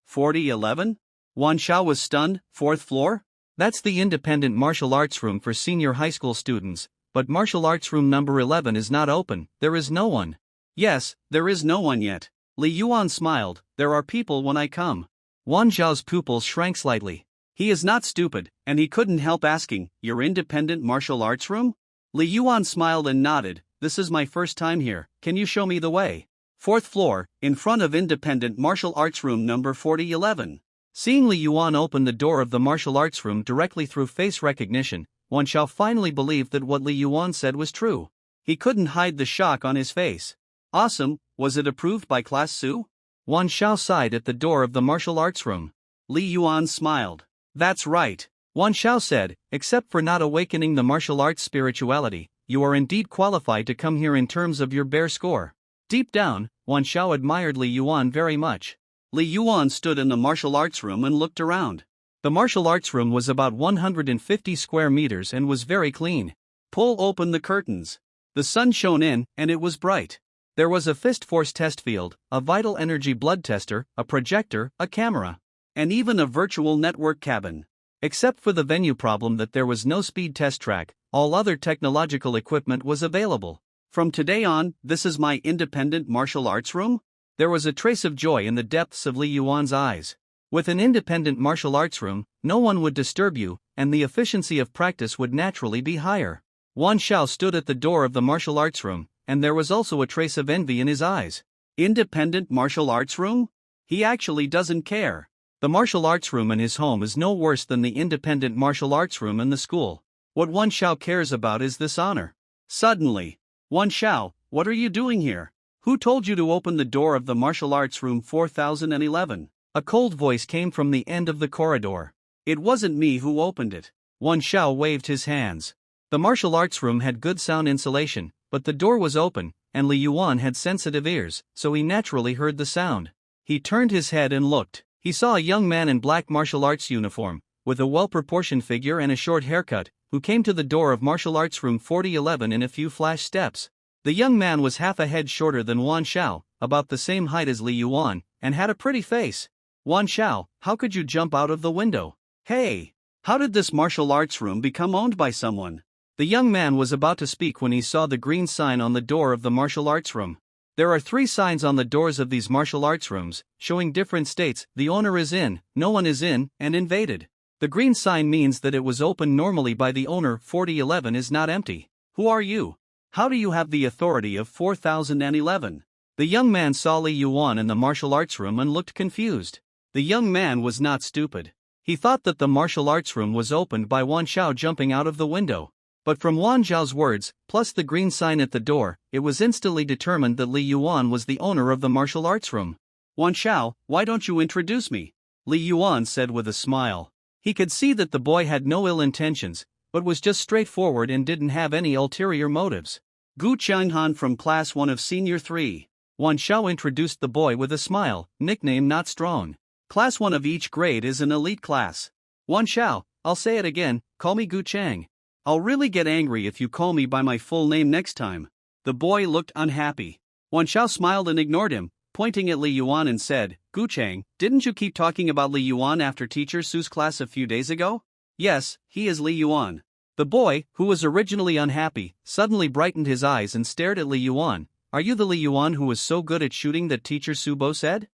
4011? Wan Xiao was stunned. 4th floor? That's the independent martial arts room for senior high school students, but martial arts room number 11 is not open, there is no one. Yes, there is no one yet. Li Yuan smiled. There are people when I come. Wan Xiao's pupils shrank slightly. He is not stupid, and he couldn't help asking, your independent martial arts room? Li Yuan smiled and nodded. This is my first time here, can you show me the way? 4th floor, in front of independent martial arts room number 4011. Seeing Li Yuan open the door of the martial arts room directly through face recognition, Wan Xiao finally believed that what Li Yuan said was true. He couldn't hide the shock on his face. Awesome, was it approved by Class Su? Wan Xiao sighed at the door of the martial arts room. Li Yuan smiled. That's right. Wan Xiao said, except for not awakening the martial arts spirituality, you are indeed qualified to come here in terms of your bear score. Deep down, Wan Xiao admired Li Yuan very much. Li Yuan stood in the martial arts room and looked around. The martial arts room was about 150 square meters and was very clean. Pull open the curtains. The sun shone in, and it was bright. There was a fist force test field, a vital energy blood tester, a projector, a camera, and even a virtual network cabin. Except for the venue problem that there was no speed test track, all other technological equipment was available. From today on, this is my independent martial arts room? There was a trace of joy in the depths of Li Yuan's eyes. With an independent martial arts room, no one would disturb you, and the efficiency of practice would naturally be higher. Wan Xiao stood at the door of the martial arts room, and there was also a trace of envy in his eyes. Independent martial arts room? He actually doesn't care. The martial arts room in his home is no worse than the independent martial arts room in the school. What Wan Xiao cares about is this honor. Suddenly, Wan Xiao, what are you doing here? Who told you to open the door of the martial arts room 4011? A cold voice came from the end of the corridor. It wasn't me who opened it. Wan Xiao waved his hands. The martial arts room had good sound insulation, but the door was open, and Li Yuan had sensitive ears, so he naturally heard the sound. He turned his head and looked. He saw a young man in black martial arts uniform, with a well-proportioned figure and a short haircut, who came to the door of martial arts room 4011 in a few flash steps. The young man was half a head shorter than Wan Xiao, about the same height as Li Yuan, and had a pretty face. Wan Xiao, how could you jump out of the window? Hey! How did this martial arts room become owned by someone? The young man was about to speak when he saw the green sign on the door of the martial arts room. There are 3 signs on the doors of these martial arts rooms, showing different states: the owner is in, no one is in, and invaded. The green sign means that it was opened normally by the owner. 4011 is not empty. Who are you? How do you have the authority of 4011? The young man saw Li Yuan in the martial arts room and looked confused. The young man was not stupid. He thought that the martial arts room was opened by Wan Xiao jumping out of the window. But from Wan Xiao's words, plus the green sign at the door, it was instantly determined that Li Yuan was the owner of the martial arts room. Wan Xiao, why don't you introduce me? Li Yuan said with a smile. He could see that the boy had no ill intentions, but was just straightforward and didn't have any ulterior motives. Gu Changhan from Class 1 of Senior 3. Wan Xiao introduced the boy with a smile, nickname not strong. Class 1 of each grade is an elite class. Wan Xiao, I'll say it again, call me Gu Chang. I'll really get angry if you call me by my full name next time. The boy looked unhappy. Wan Xiao smiled and ignored him, pointing at Li Yuan and said, Gu Chang, didn't you keep talking about Li Yuan after Teacher Su's class a few days ago? Yes, he is Li Yuan. The boy, who was originally unhappy, suddenly brightened his eyes and stared at Li Yuan. Are you the Li Yuan who was so good at shooting that Teacher Subo said?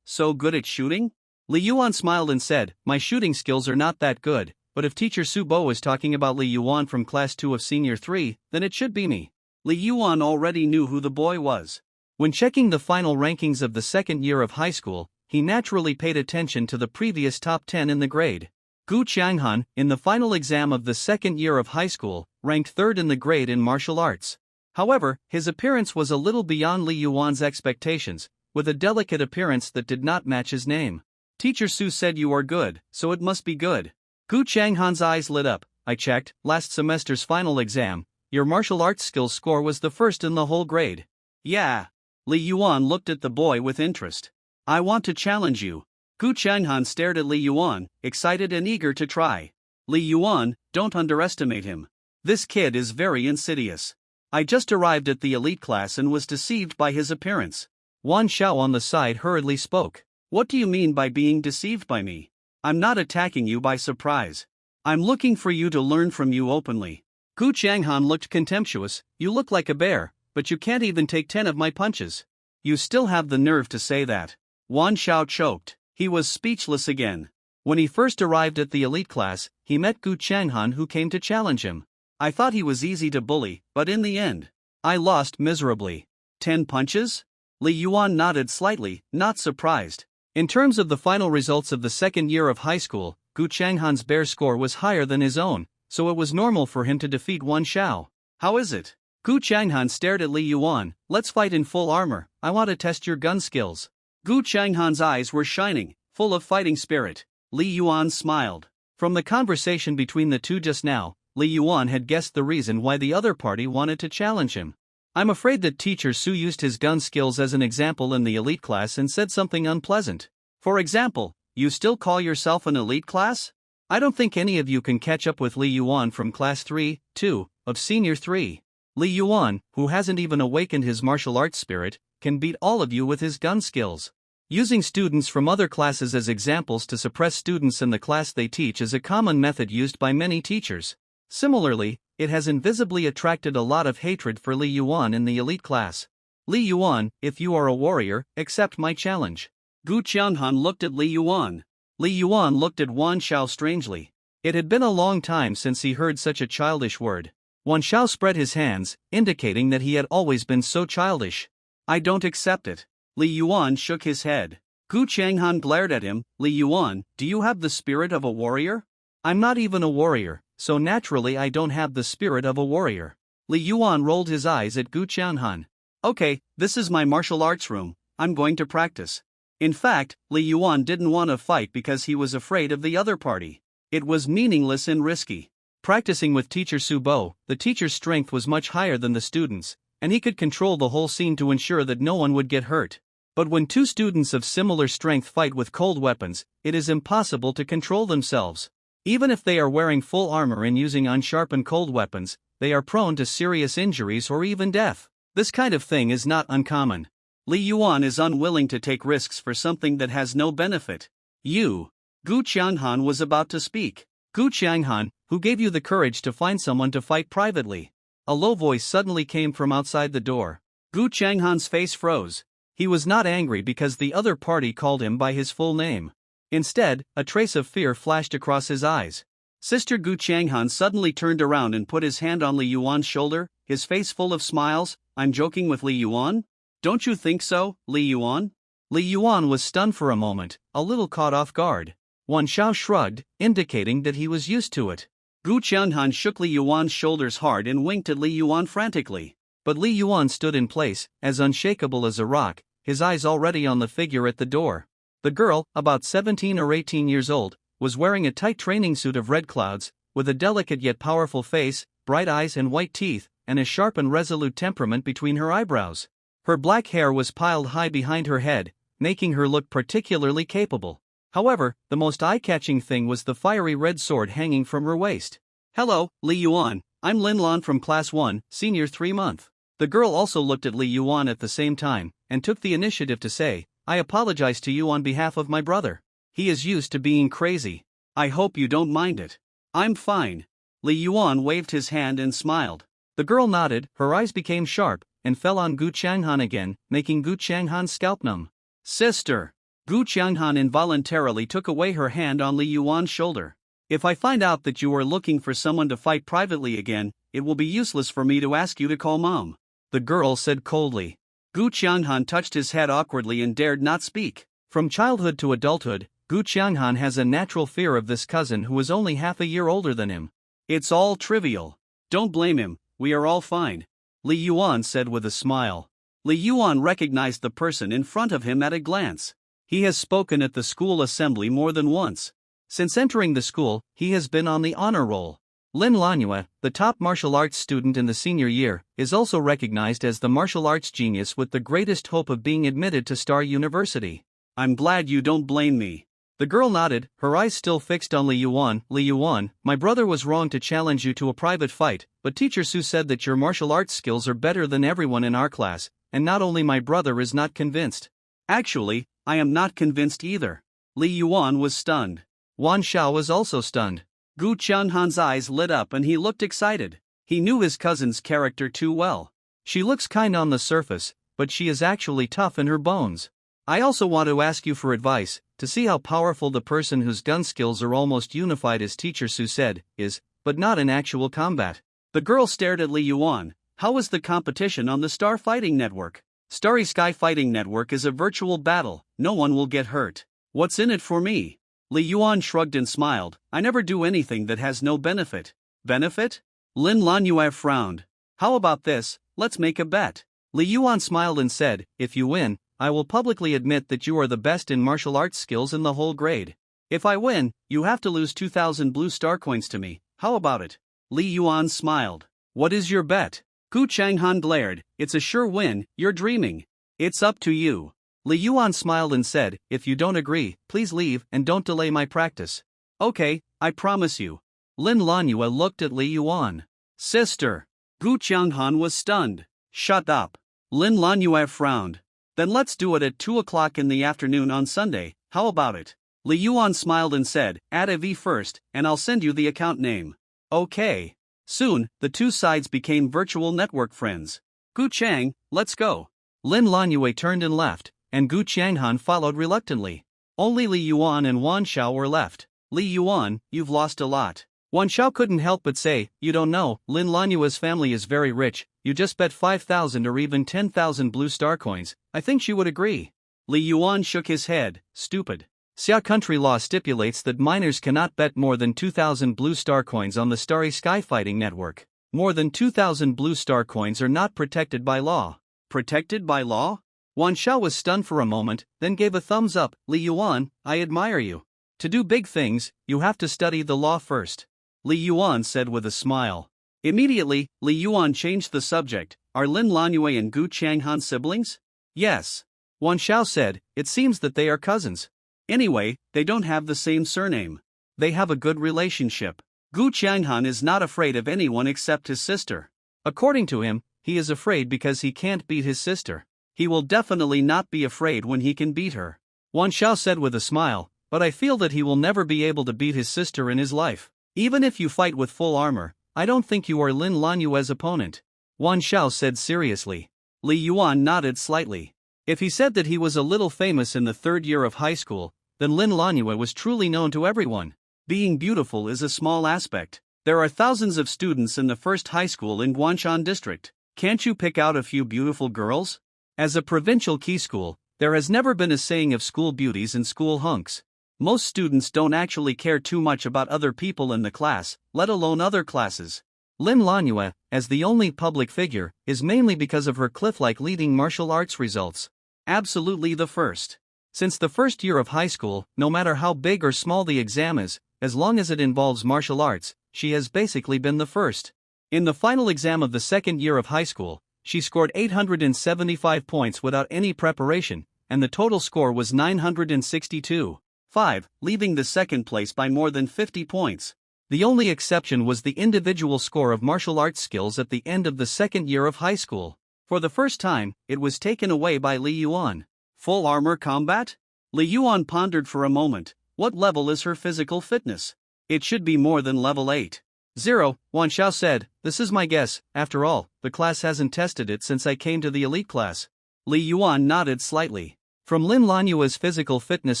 So good at shooting? Li Yuan smiled and said, my shooting skills are not that good, but if Teacher Subo is talking about Li Yuan from Class 2 of Senior 3, then it should be me. Li Yuan already knew who the boy was. When checking the final rankings of the second year of high school, he naturally paid attention to the previous top 10 in the grade. Gu Changhan, in the final exam of the second year of high school, ranked 3rd in the grade in martial arts. However, his appearance was a little beyond Li Yuan's expectations, with a delicate appearance that did not match his name. Teacher Su said you are good, so it must be good. Gu Changhan's eyes lit up. I checked, last semester's final exam, your martial arts skills score was the 1st in the whole grade. Yeah. Li Yuan looked at the boy with interest. I want to challenge you. Gu Changhan stared at Li Yuan, excited and eager to try. Li Yuan, don't underestimate him. This kid is very insidious. I just arrived at the elite class and was deceived by his appearance. Wan Xiao on the side hurriedly spoke. What do you mean by being deceived by me? I'm not attacking you by surprise. I'm looking for you to learn from you openly. Gu Changhan looked contemptuous. You look like a bear, but you can't even take 10 of my punches. You still have the nerve to say that. Wan Xiao choked. He was speechless again. When he first arrived at the elite class, he met Gu Changhan who came to challenge him. I thought he was easy to bully, but in the end, I lost miserably. 10 punches? Li Yuan nodded slightly, not surprised. In terms of the final results of the second year of high school, Gu Changhan's bear score was higher than his own, so it was normal for him to defeat Wan Xiao. How is it? Gu Changhan stared at Li Yuan. Let's fight in full armor, I want to test your gun skills. Gu Changhan's eyes were shining, full of fighting spirit. Li Yuan smiled. From the conversation between the two just now, Li Yuan had guessed the reason why the other party wanted to challenge him. I'm afraid that Teacher Su used his gun skills as an example in the elite class and said something unpleasant. For example, you still call yourself an elite class? I don't think any of you can catch up with Li Yuan from Class 2 of Senior 3. Li Yuan, who hasn't even awakened his martial arts spirit, can beat all of you with his gun skills. Using students from other classes as examples to suppress students in the class they teach is a common method used by many teachers. Similarly, it has invisibly attracted a lot of hatred for Li Yuan in the elite class. Li Yuan, if you are a warrior, accept my challenge. Gu Changhan looked at Li Yuan. Li Yuan looked at Wan Xiao strangely. It had been a long time since he heard such a childish word. Wan Xiao spread his hands, indicating that he had always been so childish. I don't accept it. Li Yuan shook his head. Gu Changhan glared at him. Li Yuan, do you have the spirit of a warrior? I'm not even a warrior, so naturally I don't have the spirit of a warrior. Li Yuan rolled his eyes at Gu Changhan. Okay, this is my martial arts room, I'm going to practice. In fact, Li Yuan didn't want to fight because he was afraid of the other party. It was meaningless and risky. Practicing with teacher Su Bo, the teacher's strength was much higher than the students, and he could control the whole scene to ensure that no one would get hurt. But when two students of similar strength fight with cold weapons, it is impossible to control themselves. Even if they are wearing full armor and using unsharpened cold weapons, they are prone to serious injuries or even death. This kind of thing is not uncommon. Li Yuan is unwilling to take risks for something that has no benefit. You. Gu Changhan was about to speak. Gu Changhan, who gave you the courage to find someone to fight privately? A low voice suddenly came from outside the door. Gu Changhan's face froze. He was not angry because the other party called him by his full name. Instead, a trace of fear flashed across his eyes. Sister Gu Changhan suddenly turned around and put his hand on Li Yuan's shoulder, his face full of smiles. I'm joking with Li Yuan? Don't you think so, Li Yuan? Li Yuan was stunned for a moment, a little caught off guard. Wan Xiao shrugged, indicating that he was used to it. Gu Changhan shook Li Yuan's shoulders hard and winked at Li Yuan frantically. But Li Yuan stood in place, as unshakable as a rock, his eyes already on the figure at the door. The girl, about 17 or 18 years old, was wearing a tight training suit of red clouds, with a delicate yet powerful face, bright eyes and white teeth, and a sharp and resolute temperament between her eyebrows. Her black hair was piled high behind her head, making her look particularly capable. However, the most eye-catching thing was the fiery red sword hanging from her waist. Hello, Li Yuan, I'm Lin Lan from Class 1, Senior 3 month. The girl also looked at Li Yuan at the same time, and took the initiative to say, I apologize to you on behalf of my brother. He is used to being crazy. I hope you don't mind it. I'm fine. Li Yuan waved his hand and smiled. The girl nodded, her eyes became sharp, and fell on Gu Changhan again, making Gu Changhan's scalp numb. Sister! Gu Changhan involuntarily took away her hand on Li Yuan's shoulder. If I find out that you are looking for someone to fight privately again, it will be useless for me to ask you to call mom. The girl said coldly. Gu Changhan touched his head awkwardly and dared not speak. From childhood to adulthood, Gu Changhan has a natural fear of this cousin who is only half a year older than him. It's all trivial. Don't blame him, we are all fine. Li Yuan said with a smile. Li Yuan recognized the person in front of him at a glance. He has spoken at the school assembly more than once. Since entering the school, he has been on the honor roll. Lin Lanhua, the top martial arts student in the senior year, is also recognized as the martial arts genius with the greatest hope of being admitted to Star University. I'm glad you don't blame me. The girl nodded, her eyes still fixed on Li Yuan. Li Yuan, my brother was wrong to challenge you to a private fight, but Teacher Su said that your martial arts skills are better than everyone in our class, and not only my brother is not convinced. Actually, I am not convinced either. Li Yuan was stunned. Wan Xiao was also stunned. Gu Changhan's eyes lit up and he looked excited. He knew his cousin's character too well. She looks kind on the surface, but she is actually tough in her bones. I also want to ask you for advice, to see how powerful the person whose gun skills are almost unified as Teacher Su said, is, but not in actual combat. The girl stared at Li Yuan. How is the competition on the Star Fighting Network? Starry Sky Fighting Network is a virtual battle, no one will get hurt. What's in it for me? Li Yuan shrugged and smiled. I never do anything that has no benefit. Benefit? Lin Lanhua frowned. How about this, let's make a bet. Li Yuan smiled and said, if you win, I will publicly admit that you are the best in martial arts skills in the whole grade. If I win, you have to lose 2,000 blue star coins to me, how about it? Li Yuan smiled. What is your bet? Gu Changhan glared. It's a sure win, you're dreaming. It's up to you. Li Yuan smiled and said, if you don't agree, please leave and don't delay my practice. Okay, I promise you. Lin Lanhua looked at Li Yuan. Sister. Gu Changhan was stunned. Shut up. Lin Lanhua frowned. Then let's do it at 2 o'clock in the afternoon on Sunday, how about it? Li Yuan smiled and said, add a V first, and I'll send you the account name. Okay. Soon, the two sides became virtual network friends. Gu Chang, let's go. Lin Lanhua turned and left, and Gu Changhan followed reluctantly. Only Li Yuan and Wan Xiao were left. Li Yuan, you've lost a lot. Wan Xiao couldn't help but say, "You don't know, Lin Lanua's family is very rich, you just bet 5,000 or even 10,000 blue star coins, I think she would agree." Li Yuan shook his head, stupid. Xia country law stipulates that minors cannot bet more than 2,000 blue star coins on the Starry Sky Fighting Network. More than 2,000 blue star coins are not protected by law. Protected by law? Wan Xiao was stunned for a moment, then gave a thumbs up. "Li Yuan, I admire you. To do big things, you have to study the law first," Li Yuan said with a smile. Immediately, Li Yuan changed the subject. Are Lin Lanue and Gu Changhan siblings? "Yes," Wan Xiao said, "it seems that they are cousins. Anyway, they don't have the same surname. They have a good relationship. Gu Changhan is not afraid of anyone except his sister. According to him, he is afraid because he can't beat his sister. He will definitely not be afraid when he can beat her." Wan Xiao said with a smile, "But I feel that he will never be able to beat his sister in his life. Even if you fight with full armor, I don't think you are Lin Lanue's opponent," Wan Xiao said seriously. Li Yuan nodded slightly. If he said that he was a little famous in the third year of high school, then Lin Lanue was truly known to everyone. Being beautiful is a small aspect. There are thousands of students in the first high school in Guanshan district. Can't you pick out a few beautiful girls? As a provincial key school, there has never been a saying of school beauties and school hunks. Most students don't actually care too much about other people in the class, let alone other classes. Lin Lanue, as the only public figure, is mainly because of her cliff-like leading martial arts results. Absolutely the first. Since the first year of high school, no matter how big or small the exam is, as long as it involves martial arts, she has basically been the first. In the final exam of the second year of high school, she scored 875 points without any preparation, and the total score was 962.5, leaving the second place by more than 50 points. The only exception was the individual score of martial arts skills at the end of the second year of high school. For the first time, it was taken away by Li Yuan. Full armor combat? Li Yuan pondered for a moment. What level is her physical fitness? It should be more than level 8. 0, Wan Xiao said, "This is my guess, after all, the class hasn't tested it since I came to the elite class." Li Yuan nodded slightly. From Lin Lanue's physical fitness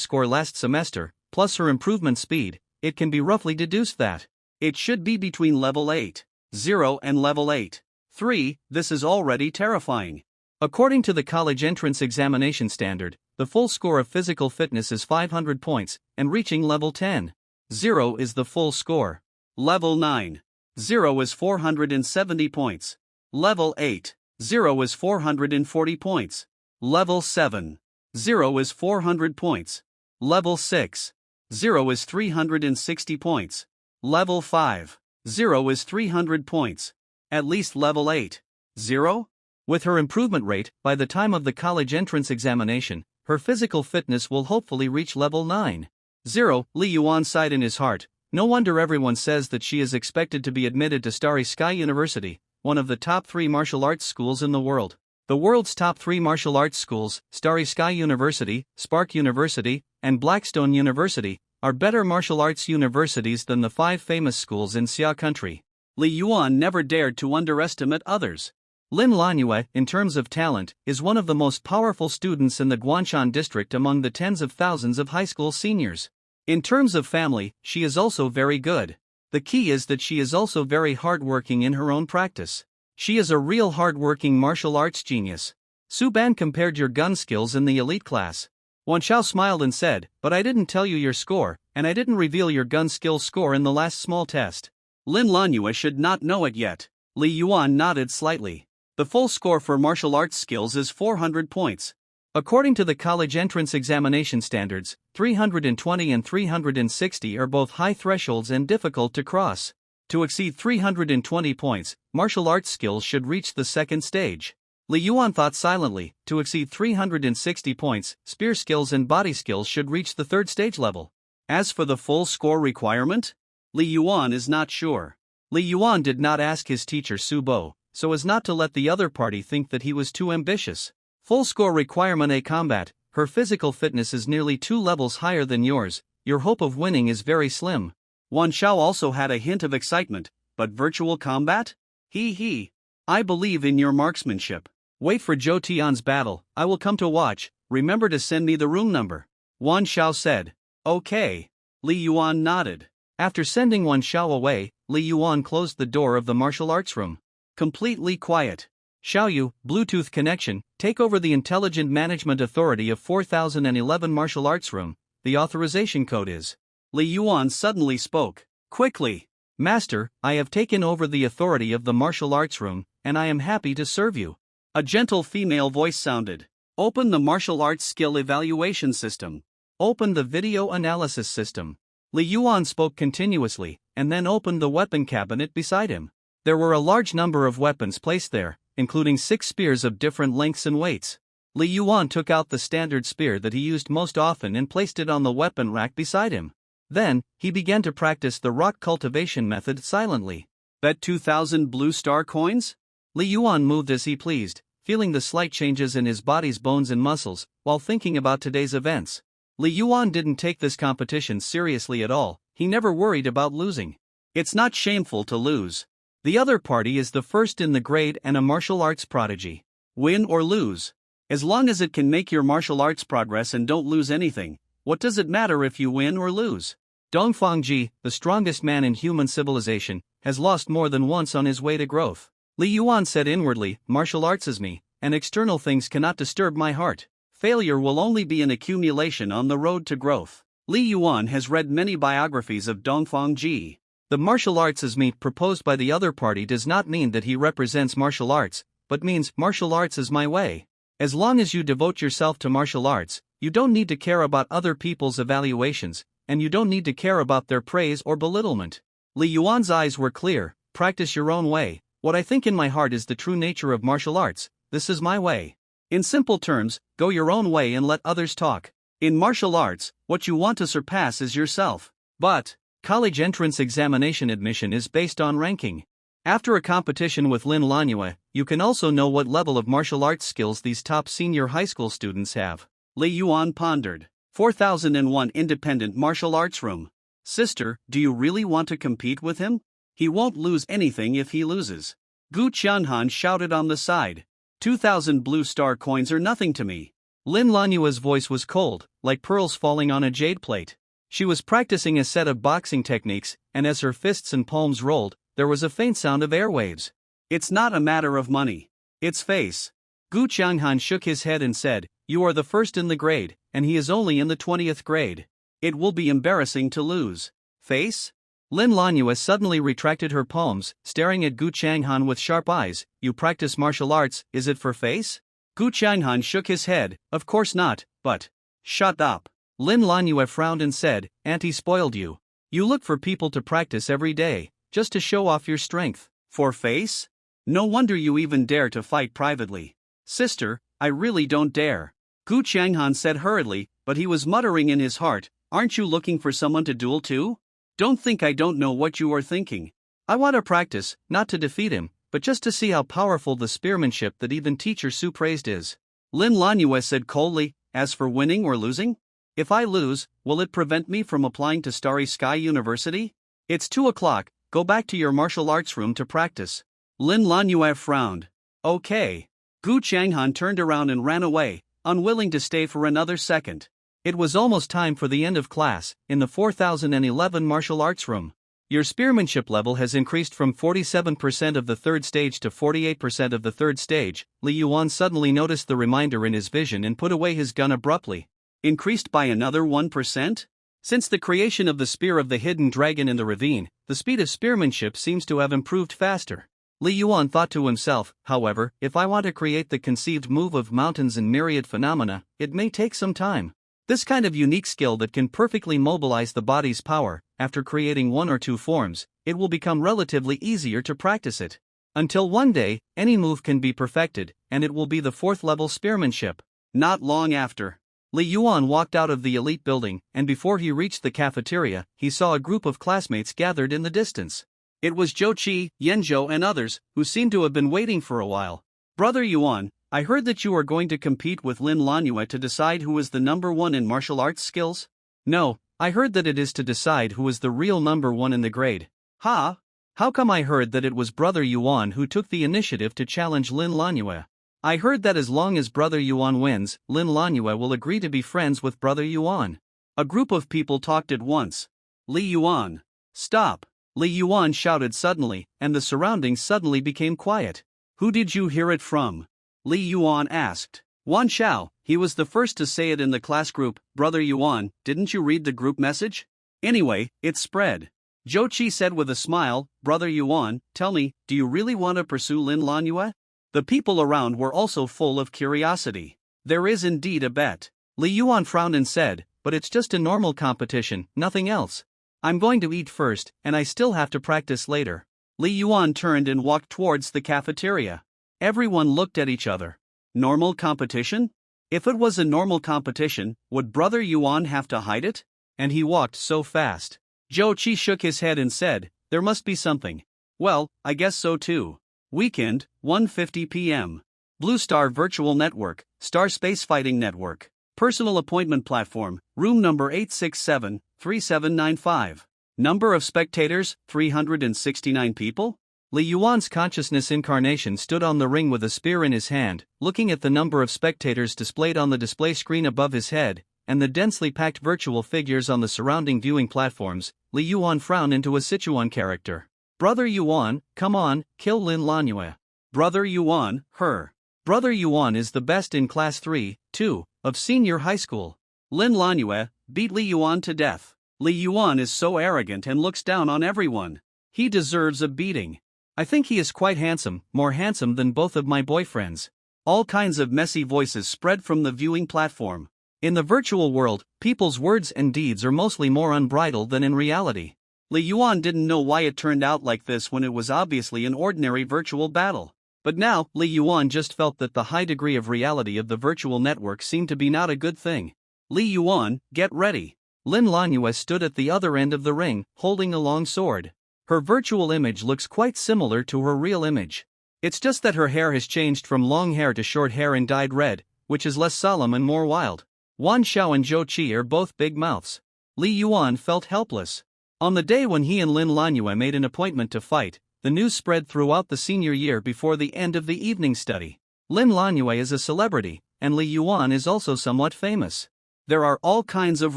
score last semester, plus her improvement speed, it can be roughly deduced that it should be between level 8, 0 and level 8, 3. This is already terrifying. According to the college entrance examination standard, the full score of physical fitness is 500 points, and reaching level 10, 0 is the full score. Level 9, 0 is 470 points. Level 8, 0 is 440 points. Level 7, 0 is 400 points. Level 6, 0 is 360 points. Level 5, 0 is 300 points. At least level 8, 0? With her improvement rate, by the time of the college entrance examination, her physical fitness will hopefully reach level 9, 0. Li Yuan sighed in his heart. No wonder everyone says that she is expected to be admitted to Starry Sky University, one of the top 3 martial arts schools in the world. The world's top 3 martial arts schools, Starry Sky University, Spark University, and Blackstone University, are better martial arts universities than the 5 famous schools in Xia country. Li Yuan never dared to underestimate others. Lin Lanue, in terms of talent, is one of the most powerful students in the Guanshan district among the tens of thousands of high school seniors. In terms of family, she is also very good. The key is that she is also very hardworking in her own practice. She is a real hardworking martial arts genius. Su Ban compared your gun skills in the elite class. Wan Xiao smiled and said, "But I didn't tell you your score, and I didn't reveal your gun skills score in the last small test." Lin Lanue should not know it yet. Li Yuan nodded slightly. The full score for martial arts skills is 400 points. According to the college entrance examination standards, 320 and 360 are both high thresholds and difficult to cross. To exceed 320 points, martial arts skills should reach the second stage. Li Yuan thought silently. To exceed 360 points, spear skills and body skills should reach the third stage level. As for the full score requirement, Li Yuan is not sure. Li Yuan did not ask his teacher Su Bo, so as not to let the other party think that he was too ambitious. Full score requirement: A combat. Her physical fitness is nearly 2 levels higher than yours. Your hope of winning is very slim. Wan Xiao also had a hint of excitement. But virtual combat? He. I believe in your marksmanship. Wait for Zhou Tian's battle. I will come to watch. Remember to send me the room number. Wan Xiao said. Okay. Li Yuan nodded. After sending Wan Xiao away, Li Yuan closed the door of the martial arts room. Completely quiet. Xiaoyu, Bluetooth connection, take over the Intelligent Management Authority of 4011 Martial Arts Room, the authorization code is. Li Yuan suddenly spoke. Quickly. Master, I have taken over the authority of the martial arts room, and I am happy to serve you. A gentle female voice sounded. Open the martial arts skill evaluation system. Open the video analysis system. Li Yuan spoke continuously, and then opened the weapon cabinet beside him. There were a large number of weapons placed there, including 6 spears of different lengths and weights. Li Yuan took out the standard spear that he used most often and placed it on the weapon rack beside him. Then, he began to practice the rock cultivation method silently. Bet 2,000 blue star coins? Li Yuan moved as he pleased, feeling the slight changes in his body's bones and muscles, while thinking about today's events. Li Yuan didn't take this competition seriously at all, he never worried about losing. It's not shameful to lose. The other party is the first in the grade and a martial arts prodigy. Win or lose. As long as it can make your martial arts progress and don't lose anything, what does it matter if you win or lose? Dongfangji, the strongest man in human civilization, has lost more than once on his way to growth. Li Yuan said inwardly, martial arts is me, and external things cannot disturb my heart. Failure will only be an accumulation on the road to growth. Li Yuan has read many biographies of Dongfangji. The martial arts is me proposed by the other party does not mean that he represents martial arts, but means martial arts is my way. As long as you devote yourself to martial arts, you don't need to care about other people's evaluations, and you don't need to care about their praise or belittlement. Li Yuan's eyes were clear. Practice your own way. What I think in my heart is the true nature of martial arts. This is my way. In simple terms, go your own way and let others talk. In martial arts, what you want to surpass is yourself. But, college entrance examination admission is based on ranking. After a competition with Lin Lanhua, you can also know what level of martial arts skills these top senior high school students have. Li Yuan pondered. 4001 Independent Martial Arts Room. Sister, do you really want to compete with him? He won't lose anything if he loses. Gu Qianhan shouted on the side. 2,000 blue star coins are nothing to me. Lin Lanhua's voice was cold, like pearls falling on a jade plate. She was practicing a set of boxing techniques, and as her fists and palms rolled, there was a faint sound of airwaves. It's not a matter of money. It's face. Gu Qianhan shook his head and said, you are the first in the grade, and he is only in the 20th grade. It will be embarrassing to lose. Face? Lin Lanhua suddenly retracted her palms, staring at Gu Qianhan with sharp eyes. You practice martial arts, is it for face? Gu Qianhan shook his head, of course not, but... Shut up. Lin Lanhua frowned and said, Auntie spoiled you. You look for people to practice every day, just to show off your strength. For face? No wonder you even dare to fight privately. Sister, I really don't dare. Gu Qianhan said hurriedly, but he was muttering in his heart, aren't you looking for someone to duel too? Don't think I don't know what you are thinking. I want to practice, not to defeat him, but just to see how powerful the spearmanship that even Teacher Su praised is. Lin Lanhua said coldly, as for winning or losing? If I lose, will it prevent me from applying to Starry Sky University? It's 2 o'clock, go back to your martial arts room to practice. Lin Lanhua frowned. Okay. Gu Qianhan turned around and ran away, unwilling to stay for another second. It was almost time for the end of class, in the 4011 martial arts room. Your spearmanship level has increased from 47% of the third stage to 48% of the third stage. Li Yuan suddenly noticed the reminder in his vision and put away his gun abruptly. Increased by another 1%? Since the creation of the spear of the hidden dragon in the ravine, the speed of spearmanship seems to have improved faster. Li Yuan thought to himself, however, if I want to create the conceived move of mountains and myriad phenomena, it may take some time. This kind of unique skill that can perfectly mobilize the body's power, after creating 1 or 2 forms, it will become relatively easier to practice it. Until one day, any move can be perfected, and it will be the 4th level spearmanship. Not long after, Li Yuan walked out of the elite building, and before he reached the cafeteria, he saw a group of classmates gathered in the distance. It was Zhou Qi, Yanzhou and others, who seemed to have been waiting for a while. Brother Yuan, I heard that you are going to compete with Lin Lanhua to decide who is the number 1 in martial arts skills? No, I heard that it is to decide who is the real number 1 in the grade. Ha? How come I heard that it was Brother Yuan who took the initiative to challenge Lin Lanhua? I heard that as long as Brother Yuan wins, Lin Lanhua will agree to be friends with Brother Yuan. A group of people talked at once. Li Yuan. Stop! Li Yuan shouted suddenly, and the surroundings suddenly became quiet. Who did you hear it from? Li Yuan asked. Wan Xiao, he was the first to say it in the class group. Brother Yuan, didn't you read the group message? Anyway, it spread. Zhou Qi said with a smile, Brother Yuan, tell me, do you really want to pursue Lin Lanyue? The people around were also full of curiosity. There is indeed a bet. Li Yuan frowned and said, but it's just a normal competition, nothing else. I'm going to eat first, and I still have to practice later. Li Yuan turned and walked towards the cafeteria. Everyone looked at each other. Normal competition? If it was a normal competition, would Brother Yuan have to hide it? And he walked so fast. Zhou Qi shook his head and said, there must be something. Well, I guess so too. Weekend, 1:50 p.m. Blue Star Virtual Network, Star Space Fighting Network. Personal appointment platform, room number 867-3795. Number of spectators, 369 people? Li Yuan's consciousness incarnation stood on the ring with a spear in his hand, looking at the number of spectators displayed on the display screen above his head, and the densely packed virtual figures on the surrounding viewing platforms. Li Yuan frowned into a Sichuan character. Brother Yuan, come on, kill Lin Lanyue. Brother Yuan, her. Brother Yuan is the best in class 3, 2, of senior high school. Lin Lanyue beat Li Yuan to death. Li Yuan is so arrogant and looks down on everyone. He deserves a beating. I think he is quite handsome, more handsome than both of my boyfriends. All kinds of messy voices spread from the viewing platform. In the virtual world, people's words and deeds are mostly more unbridled than in reality. Li Yuan didn't know why it turned out like this when it was obviously an ordinary virtual battle. But now, Li Yuan just felt that the high degree of reality of the virtual network seemed to be not a good thing. Li Yuan, get ready. Lin Lanyue stood at the other end of the ring, holding a long sword. Her virtual image looks quite similar to her real image. It's just that her hair has changed from long hair to short hair and dyed red, which is less solemn and more wild. Wan Xiao and Zhou Qi are both big mouths. Li Yuan felt helpless. On the day when he and Lin Lanyue made an appointment to fight, the news spread throughout the senior year before the end of the evening study. Lin Lanyue is a celebrity, and Li Yuan is also somewhat famous. There are all kinds of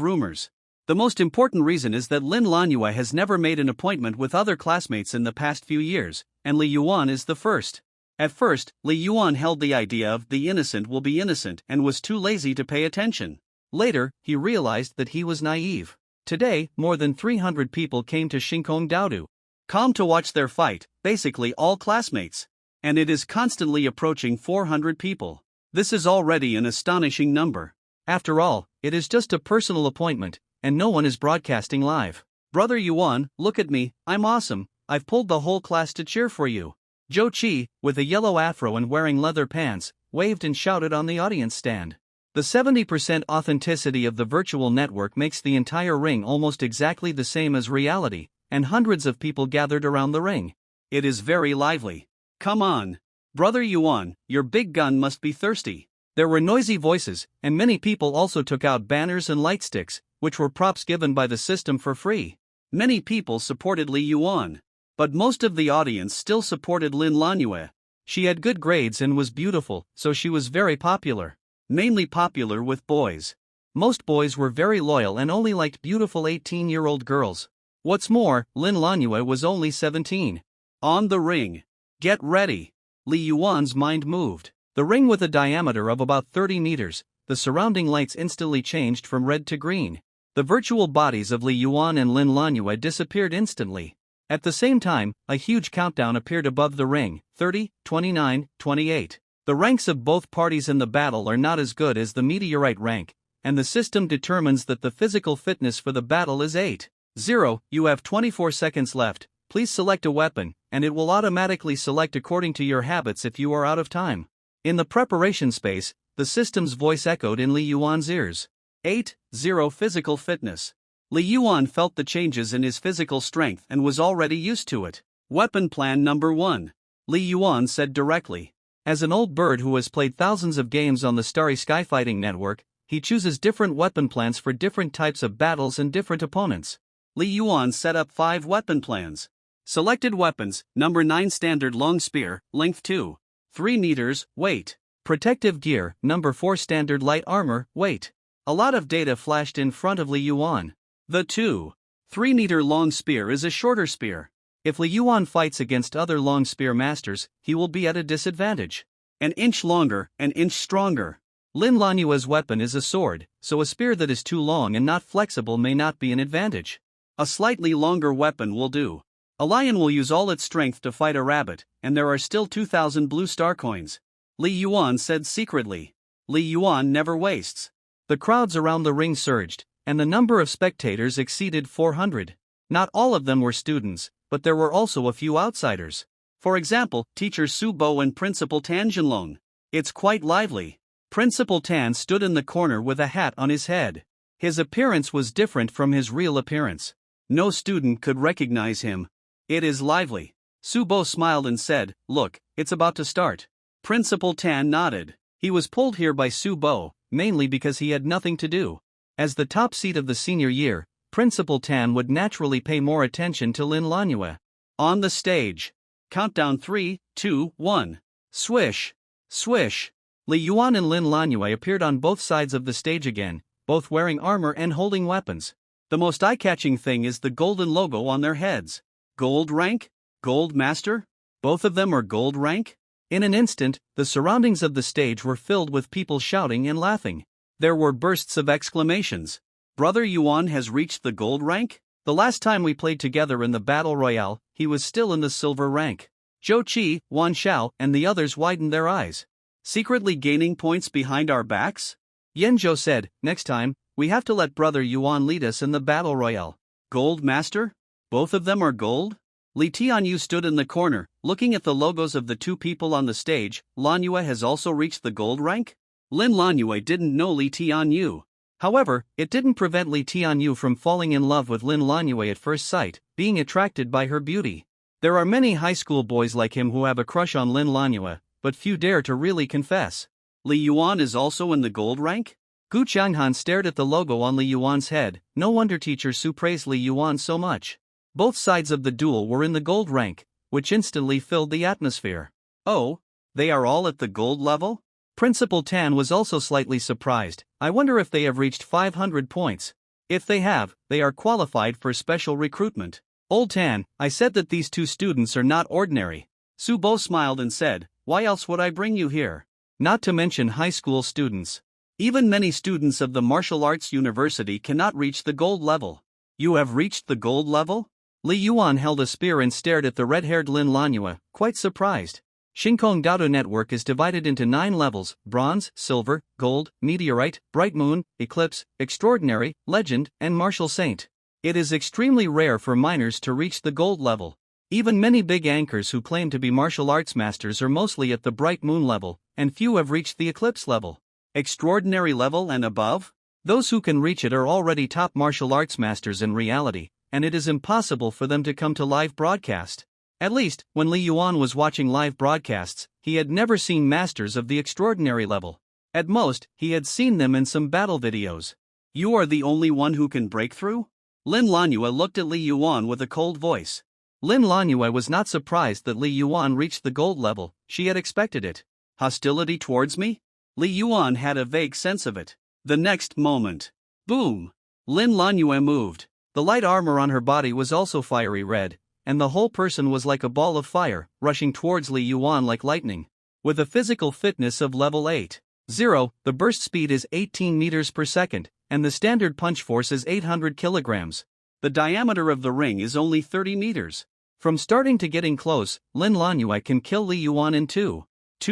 rumors. The most important reason is that Lin Lanyue has never made an appointment with other classmates in the past few years, and Li Yuan is the first. At first, Li Yuan held the idea of the innocent will be innocent and was too lazy to pay attention. Later, he realized that he was naive. Today, more than 300 people came to Shinkong Daodu. Come to watch their fight, basically all classmates. And it is constantly approaching 400 people. This is already an astonishing number. After all, it is just a personal appointment, and no one is broadcasting live. Brother Yuan, look at me, I'm awesome, I've pulled the whole class to cheer for you. Zhou Qi, with a yellow afro and wearing leather pants, waved and shouted on the audience stand. The 70% authenticity of the virtual network makes the entire ring almost exactly the same as reality, and hundreds of people gathered around the ring. It is very lively. Come on. Brother Yuan, your big gun must be thirsty. There were noisy voices, and many people also took out banners and light sticks, which were props given by the system for free. Many people supported Li Yuan. But most of the audience still supported Lin Lanyue. She had good grades and was beautiful, so she was very popular. Mainly popular with boys. Most boys were very loyal and only liked beautiful 18-year-old girls. What's more, Lin Lanyue was only 17. On the ring. Get ready. Li Yuan's mind moved. The ring with a diameter of about 30 meters, the surrounding lights instantly changed from red to green. The virtual bodies of Li Yuan and Lin Lanyue disappeared instantly. At the same time, a huge countdown appeared above the ring, 30, 29, 28. The ranks of both parties in the battle are not as good as the meteorite rank, and the system determines that the physical fitness for the battle is 8. 0. You have 24 seconds left, please select a weapon, and it will automatically select according to your habits if you are out of time. In the preparation space, the system's voice echoed in Li Yuan's ears. 8. 0. Physical fitness. Li Yuan felt the changes in his physical strength and was already used to it. Weapon plan number 1. Li Yuan said directly. As an old bird who has played thousands of games on the Starry Sky Fighting Network, he chooses different weapon plans for different types of battles and different opponents. Li Yuan set up 5 weapon plans. Selected weapons, number 9 standard long spear, length 2. 3 meters, weight. Protective gear, number 4 standard light armor, weight. A lot of data flashed in front of Li Yuan. The 2. 3-meter long spear is a shorter spear. If Li Yuan fights against other long spear masters, he will be at a disadvantage. An inch longer, an inch stronger. Lin Lanua's weapon is a sword, so a spear that is too long and not flexible may not be an advantage. A slightly longer weapon will do. A lion will use all its strength to fight a rabbit, and there are still 2,000 blue star coins. Li Yuan said secretly. Li Yuan never wastes. The crowds around the ring surged, and the number of spectators exceeded 400. Not all of them were students, but there were also a few outsiders. For example, teacher Su Bo and Principal Tan Jinlong. It's quite lively. Principal Tan stood in the corner with a hat on his head. His appearance was different from his real appearance. No student could recognize him. It is lively. Su Bo smiled and said, "Look, it's about to start." Principal Tan nodded. He was pulled here by Su Bo, mainly because he had nothing to do. As the top seed of the senior year, Principal Tan would naturally pay more attention to Lin Lanue. On the stage. Countdown 3, 2, 1. Swish. Swish. Li Yuan and Lin Lanue appeared on both sides of the stage again, both wearing armor and holding weapons. The most eye-catching thing is the golden logo on their heads. Gold rank? Gold master? Both of them are gold rank? In an instant, the surroundings of the stage were filled with people shouting and laughing. There were bursts of exclamations. Brother Yuan has reached the gold rank? The last time we played together in the Battle Royale, he was still in the silver rank. Zhou Qi, Wan Xiao, and the others widened their eyes. Secretly gaining points behind our backs? Yan Zhou said, "Next time, we have to let Brother Yuan lead us in the Battle Royale." Gold master? Both of them are gold? Li Tianyu stood in the corner, looking at the logos of the two people on the stage. Lanue has also reached the gold rank? Lin Lanue didn't know Li Tianyu. However, it didn't prevent Li Tianyu from falling in love with Lin Lanue at first sight, being attracted by her beauty. There are many high school boys like him who have a crush on Lin Lanue, but few dare to really confess. Li Yuan is also in the gold rank? Gu Changhan stared at the logo on Li Yuan's head. No wonder teacher Su praised Li Yuan so much. Both sides of the duel were in the gold rank, which instantly filled the atmosphere. Oh, they are all at the gold level? Principal Tan was also slightly surprised. I wonder if they have reached 500 points. If they have, they are qualified for special recruitment. Old Tan, I said that these two students are not ordinary. Su Bo smiled and said, "Why else would I bring you here?" Not to mention high school students. Even many students of the martial arts university cannot reach the gold level. You have reached the gold level? Li Yuan held a spear and stared at the red-haired Lin Lanue, quite surprised. Shinkong Dado Network is divided into 9 levels: bronze, silver, gold, meteorite, bright moon, eclipse, extraordinary, legend, and martial saint. It is extremely rare for minors to reach the gold level. Even many big anchors who claim to be martial arts masters are mostly at the bright moon level, and few have reached the eclipse level. Extraordinary level and above? Those who can reach it are already top martial arts masters in reality, and it is impossible for them to come to live broadcast. At least, when Li Yuan was watching live broadcasts, he had never seen masters of the extraordinary level. At most, he had seen them in some battle videos. You are the only one who can break through? Lin Lanue looked at Li Yuan with a cold voice. Lin Lanue was not surprised that Li Yuan reached the gold level. She had expected it. Hostility towards me? Li Yuan had a vague sense of it. The next moment. Boom! Lin Lanue moved. The light armor on her body was also fiery red, and the whole person was like a ball of fire, rushing towards Li Yuan like lightning. With a physical fitness of level 8.0, the burst speed is 18 meters per second, and the standard punch force is 800 kilograms. The diameter of the ring is only 30 meters. From starting to getting close, Lin Lanue can kill Li Yuan in 2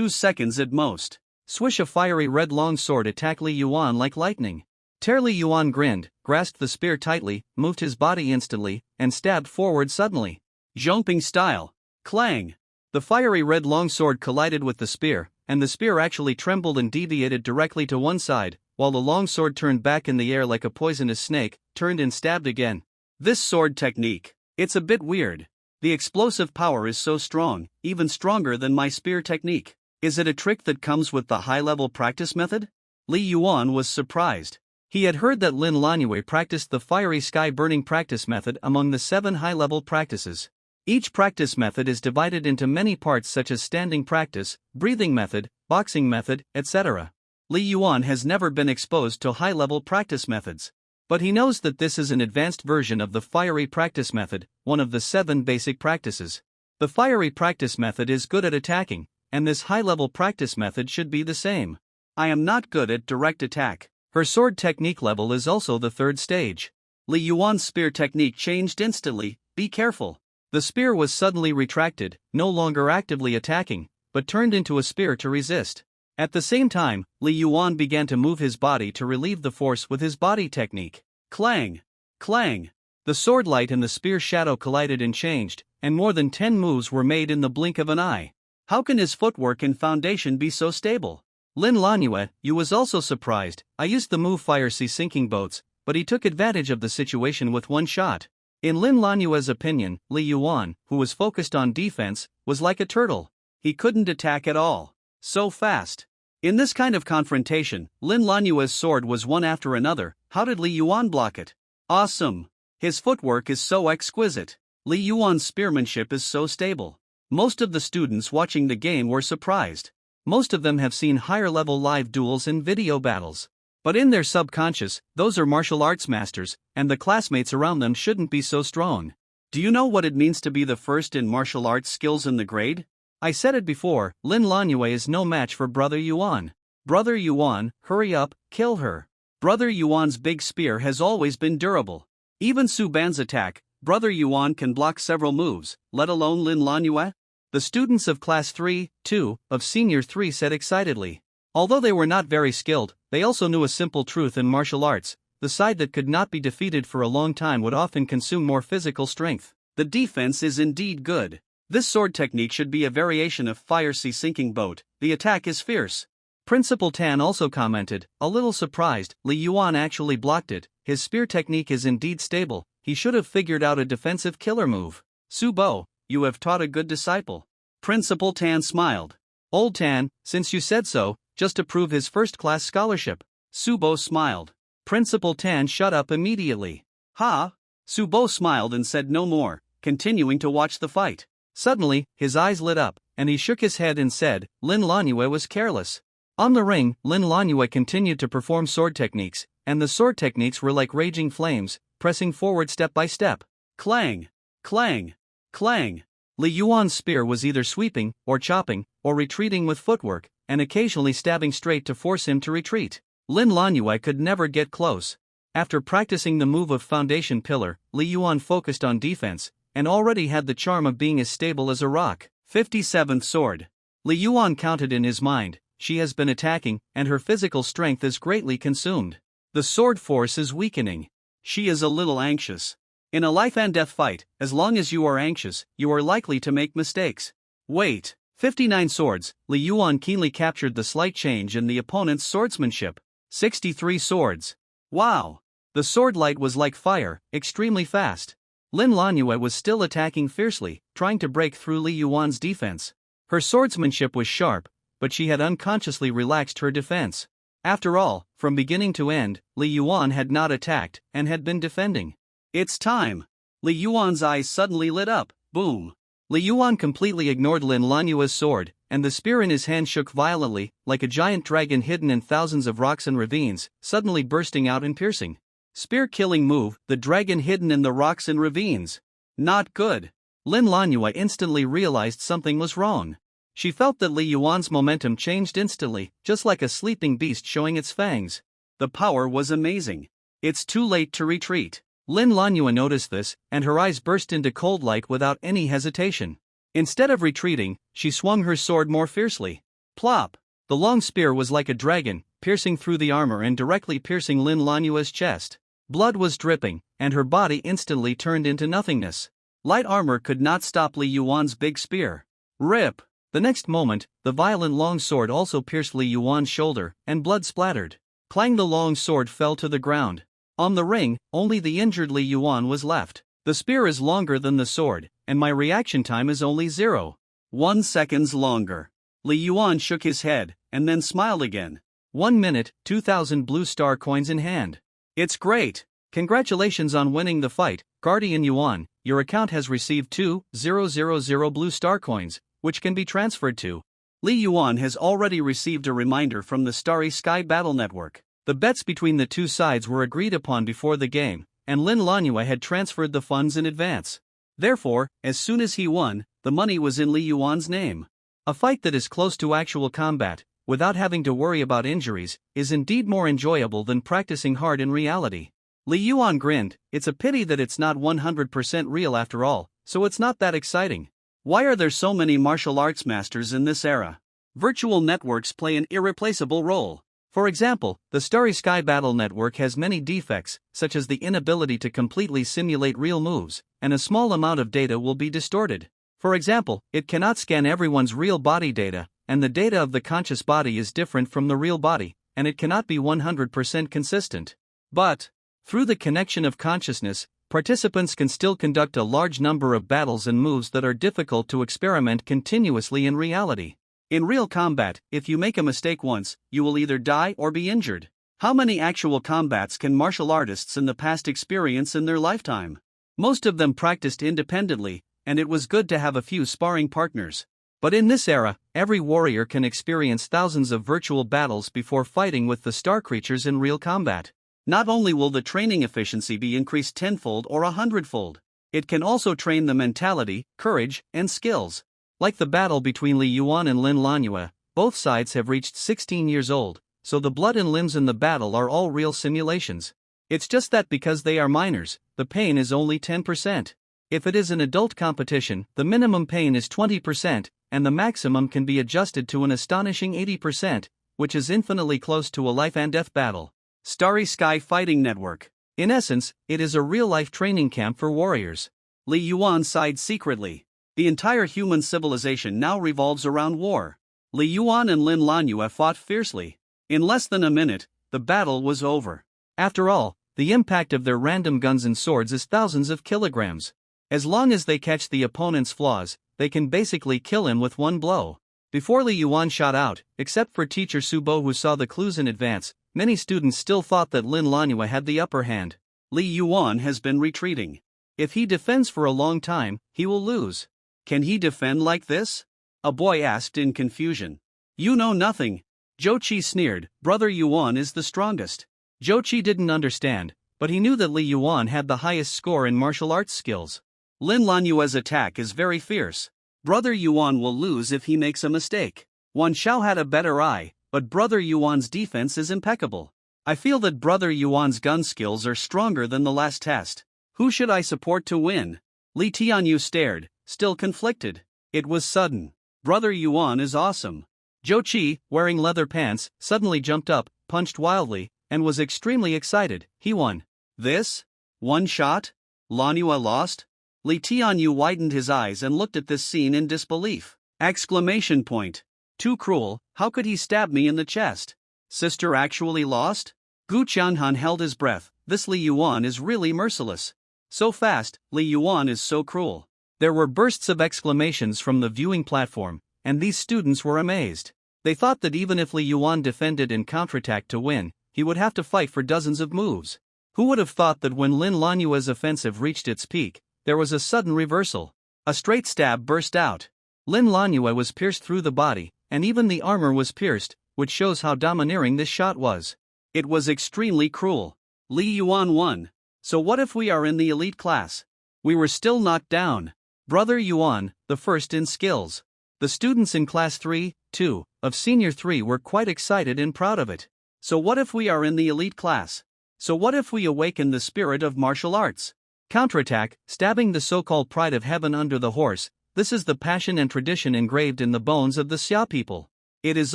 seconds at most. Swish, a fiery red long sword attacked Li Yuan like lightning. Li Yuan grinned, grasped the spear tightly, moved his body instantly, and stabbed forward suddenly. Jumping style. Clang! The fiery red longsword collided with the spear, and the spear actually trembled and deviated directly to one side, while the longsword turned back in the air like a poisonous snake, turned and stabbed again. This sword technique, it's a bit weird. The explosive power is so strong, even stronger than my spear technique. Is it a trick that comes with the high-level practice method? Li Yuan was surprised. He had heard that Lin Lanue practiced the fiery sky-burning practice method among the 7 high-level practices. Each practice method is divided into many parts such as standing practice, breathing method, boxing method, etc. Li Yuan has never been exposed to high-level practice methods. But he knows that this is an advanced version of the fiery practice method, one of the 7 basic practices. The fiery practice method is good at attacking, and this high-level practice method should be the same. I am not good at direct attack. Her sword technique level is also the 3rd stage. Li Yuan's spear technique changed instantly, be careful. The spear was suddenly retracted, no longer actively attacking, but turned into a spear to resist. At the same time, Li Yuan began to move his body to relieve the force with his body technique. Clang! Clang! The sword light and the spear shadow collided and changed, and more than 10 moves were made in the blink of an eye. How can his footwork and foundation be so stable? Lin Lanue, you was also surprised. I used the move Fire Sea sinking boats, but he took advantage of the situation with one shot. In Lin Lanue's opinion, Li Yuan, who was focused on defense, was like a turtle. He couldn't attack at all. So fast. In this kind of confrontation, Lin Lanue's sword was one after another. How did Li Yuan block it? Awesome. His footwork is so exquisite. Li Yuan's spearmanship is so stable. Most of the students watching the game were surprised. Most of them have seen higher-level live duels and video battles. But in their subconscious, those are martial arts masters, and the classmates around them shouldn't be so strong. Do you know what it means to be the first in martial arts skills in the grade? I said it before, Lin Lanue is no match for Brother Yuan. Brother Yuan, hurry up, kill her. Brother Yuan's big spear has always been durable. Even Su Ban's attack, Brother Yuan can block several moves, let alone Lin Lanue. The students of Class 3-2 of Senior 3 said excitedly. Although they were not very skilled, they also knew a simple truth in martial arts: the side that could not be defeated for a long time would often consume more physical strength. The defense is indeed good. This sword technique should be a variation of Fire Sea sinking boat. The attack is fierce. Principal Tan also commented, a little surprised. Li Yuan actually blocked it. His spear technique is indeed stable. He should have figured out a defensive killer move. Su Bo, you have taught a good disciple. Principal Tan smiled. Old Tan, since you said so, just to prove his first-class scholarship. Su Bo smiled. Principal Tan shut up immediately. Ha! Su Bo smiled and said no more, continuing to watch the fight. Suddenly, his eyes lit up, and he shook his head and said, Lin Lanue was careless. On the ring, Lin Lanue continued to perform sword techniques, and the sword techniques were like raging flames, pressing forward step by step. Clang! Clang! Clang! Li Yuan's spear was either sweeping, or chopping, or retreating with footwork, and occasionally stabbing straight to force him to retreat. Lin Lanue could never get close. After practicing the move of foundation pillar, Li Yuan focused on defense, and already had the charm of being as stable as a rock. 57th sword. Li Yuan counted in his mind, she has been attacking, and her physical strength is greatly consumed. The sword force is weakening. She is a little anxious. In a life-and-death fight, as long as you are anxious, you are likely to make mistakes. Wait. 59 swords. Li Yuan keenly captured the slight change in the opponent's swordsmanship. 63 swords. Wow! The sword light was like fire, extremely fast. Lin Lanue was still attacking fiercely, trying to break through Li Yuan's defense. Her swordsmanship was sharp, but she had unconsciously relaxed her defense. After all, from beginning to end, Li Yuan had not attacked, and had been defending. It's time! Li Yuan's eyes suddenly lit up. Boom! Li Yuan completely ignored Lin Lanue's sword, and the spear in his hand shook violently, like a giant dragon hidden in thousands of rocks and ravines, suddenly bursting out and piercing. Spear-killing move, the dragon hidden in the rocks and ravines. Not good. Lin Lanue instantly realized something was wrong. She felt that Li Yuan's momentum changed instantly, just like a sleeping beast showing its fangs. The power was amazing. It's too late to retreat. Lin Lanue noticed this, and her eyes burst into cold light without any hesitation. Instead of retreating, she swung her sword more fiercely. Plop! The long spear was like a dragon, piercing through the armor and directly piercing Lin Lanue's chest. Blood was dripping, and her body instantly turned into nothingness. Light armor could not stop Li Yuan's big spear. Rip! The next moment, the violent long sword also pierced Li Yuan's shoulder, and blood splattered. Clang! The long sword fell to the ground. On the ring, only the injured Li Yuan was left. The spear is longer than the sword, and my reaction time is only 0.1 seconds longer. Li Yuan shook his head, and then smiled again. 1 minute, 2,000 blue star coins in hand. It's great! Congratulations on winning the fight, Guardian Yuan. Your account has received 2,000 blue star coins, which can be transferred to. Li Yuan has already received a reminder from the Starry Sky Battle Network. The bets between the two sides were agreed upon before the game, and Lin Lanhua had transferred the funds in advance. Therefore, as soon as he won, the money was in Li Yuan's name. A fight that is close to actual combat, without having to worry about injuries, is indeed more enjoyable than practicing hard in reality. Li Yuan grinned. It's a pity that it's not 100% real after all, so it's not that exciting. Why are there so many martial arts masters in this era? Virtual networks play an irreplaceable role. For example, the Starry Sky Battle Network has many defects, such as the inability to completely simulate real moves, and a small amount of data will be distorted. For example, it cannot scan everyone's real body data, and the data of the conscious body is different from the real body, and it cannot be 100% consistent. But, through the connection of consciousness, participants can still conduct a large number of battles and moves that are difficult to experiment continuously in reality. In real combat, if you make a mistake once, you will either die or be injured. How many actual combats can martial artists in the past experience in their lifetime? Most of them practiced independently, and it was good to have a few sparring partners. But in this era, every warrior can experience thousands of virtual battles before fighting with the star creatures in real combat. Not only will the training efficiency be increased tenfold or 100-fold, it can also train the mentality, courage, and skills. Like the battle between Li Yuan and Lin Lanhua, both sides have reached 16 years old, so the blood and limbs in the battle are all real simulations. It's just that because they are minors, the pain is only 10%. If it is an adult competition, the minimum pain is 20%, and the maximum can be adjusted to an astonishing 80%, which is infinitely close to a life and death battle. Starry Sky Fighting Network. In essence, it is a real-life training camp for warriors. Li Yuan sighed secretly. The entire human civilization now revolves around war. Li Yuan and Lin Lanhua fought fiercely. In less than a minute, the battle was over. After all, the impact of their random guns and swords is thousands of kilograms. As long as they catch the opponent's flaws, they can basically kill him with one blow. Before Li Yuan shot out, except for teacher Subo who saw the clues in advance, many students still thought that Lin Lanhua had the upper hand. Li Yuan has been retreating. If he defends for a long time, he will lose. Can he defend like this? A boy asked in confusion. You know nothing. Zhou Qi sneered. Brother Yuan is the strongest. Zhou Qi didn't understand, but he knew that Li Yuan had the highest score in martial arts skills. Lin Lanhua's attack is very fierce. Brother Yuan will lose if he makes a mistake. Wan Xiao had a better eye, but Brother Yuan's defense is impeccable. I feel that Brother Yuan's gun skills are stronger than the last test. Who should I support to win? Li Tianyu stared, still conflicted. It was sudden. Brother Yuan is awesome. Zhou Qi, wearing leather pants, suddenly jumped up, punched wildly, and was extremely excited. He won. This? One shot? Lanhua lost? Li Tianyu widened his eyes and looked at this scene in disbelief. Exclamation point. Too cruel, how could he stab me in the chest? Sister actually lost? Gu Qianhan held his breath. This Li Yuan is really merciless. So fast, Li Yuan is so cruel. There were bursts of exclamations from the viewing platform, and these students were amazed. They thought that even if Li Yuan defended and counterattacked to win, he would have to fight for dozens of moves. Who would have thought that when Lin Lanhua's offensive reached its peak, there was a sudden reversal? A straight stab burst out. Lin Lanhua was pierced through the body, and even the armor was pierced, which shows how domineering this shot was. It was extremely cruel. Li Yuan won. So what if we are in the elite class? We were still knocked down. Brother Yuan, the first in skills. The students in class 3, 2, of senior 3 were quite excited and proud of it. So what if we are in the elite class? So what if we awaken the spirit of martial arts? Counterattack, stabbing the so-called pride of heaven under the horse. This is the passion and tradition engraved in the bones of the Xia people. It is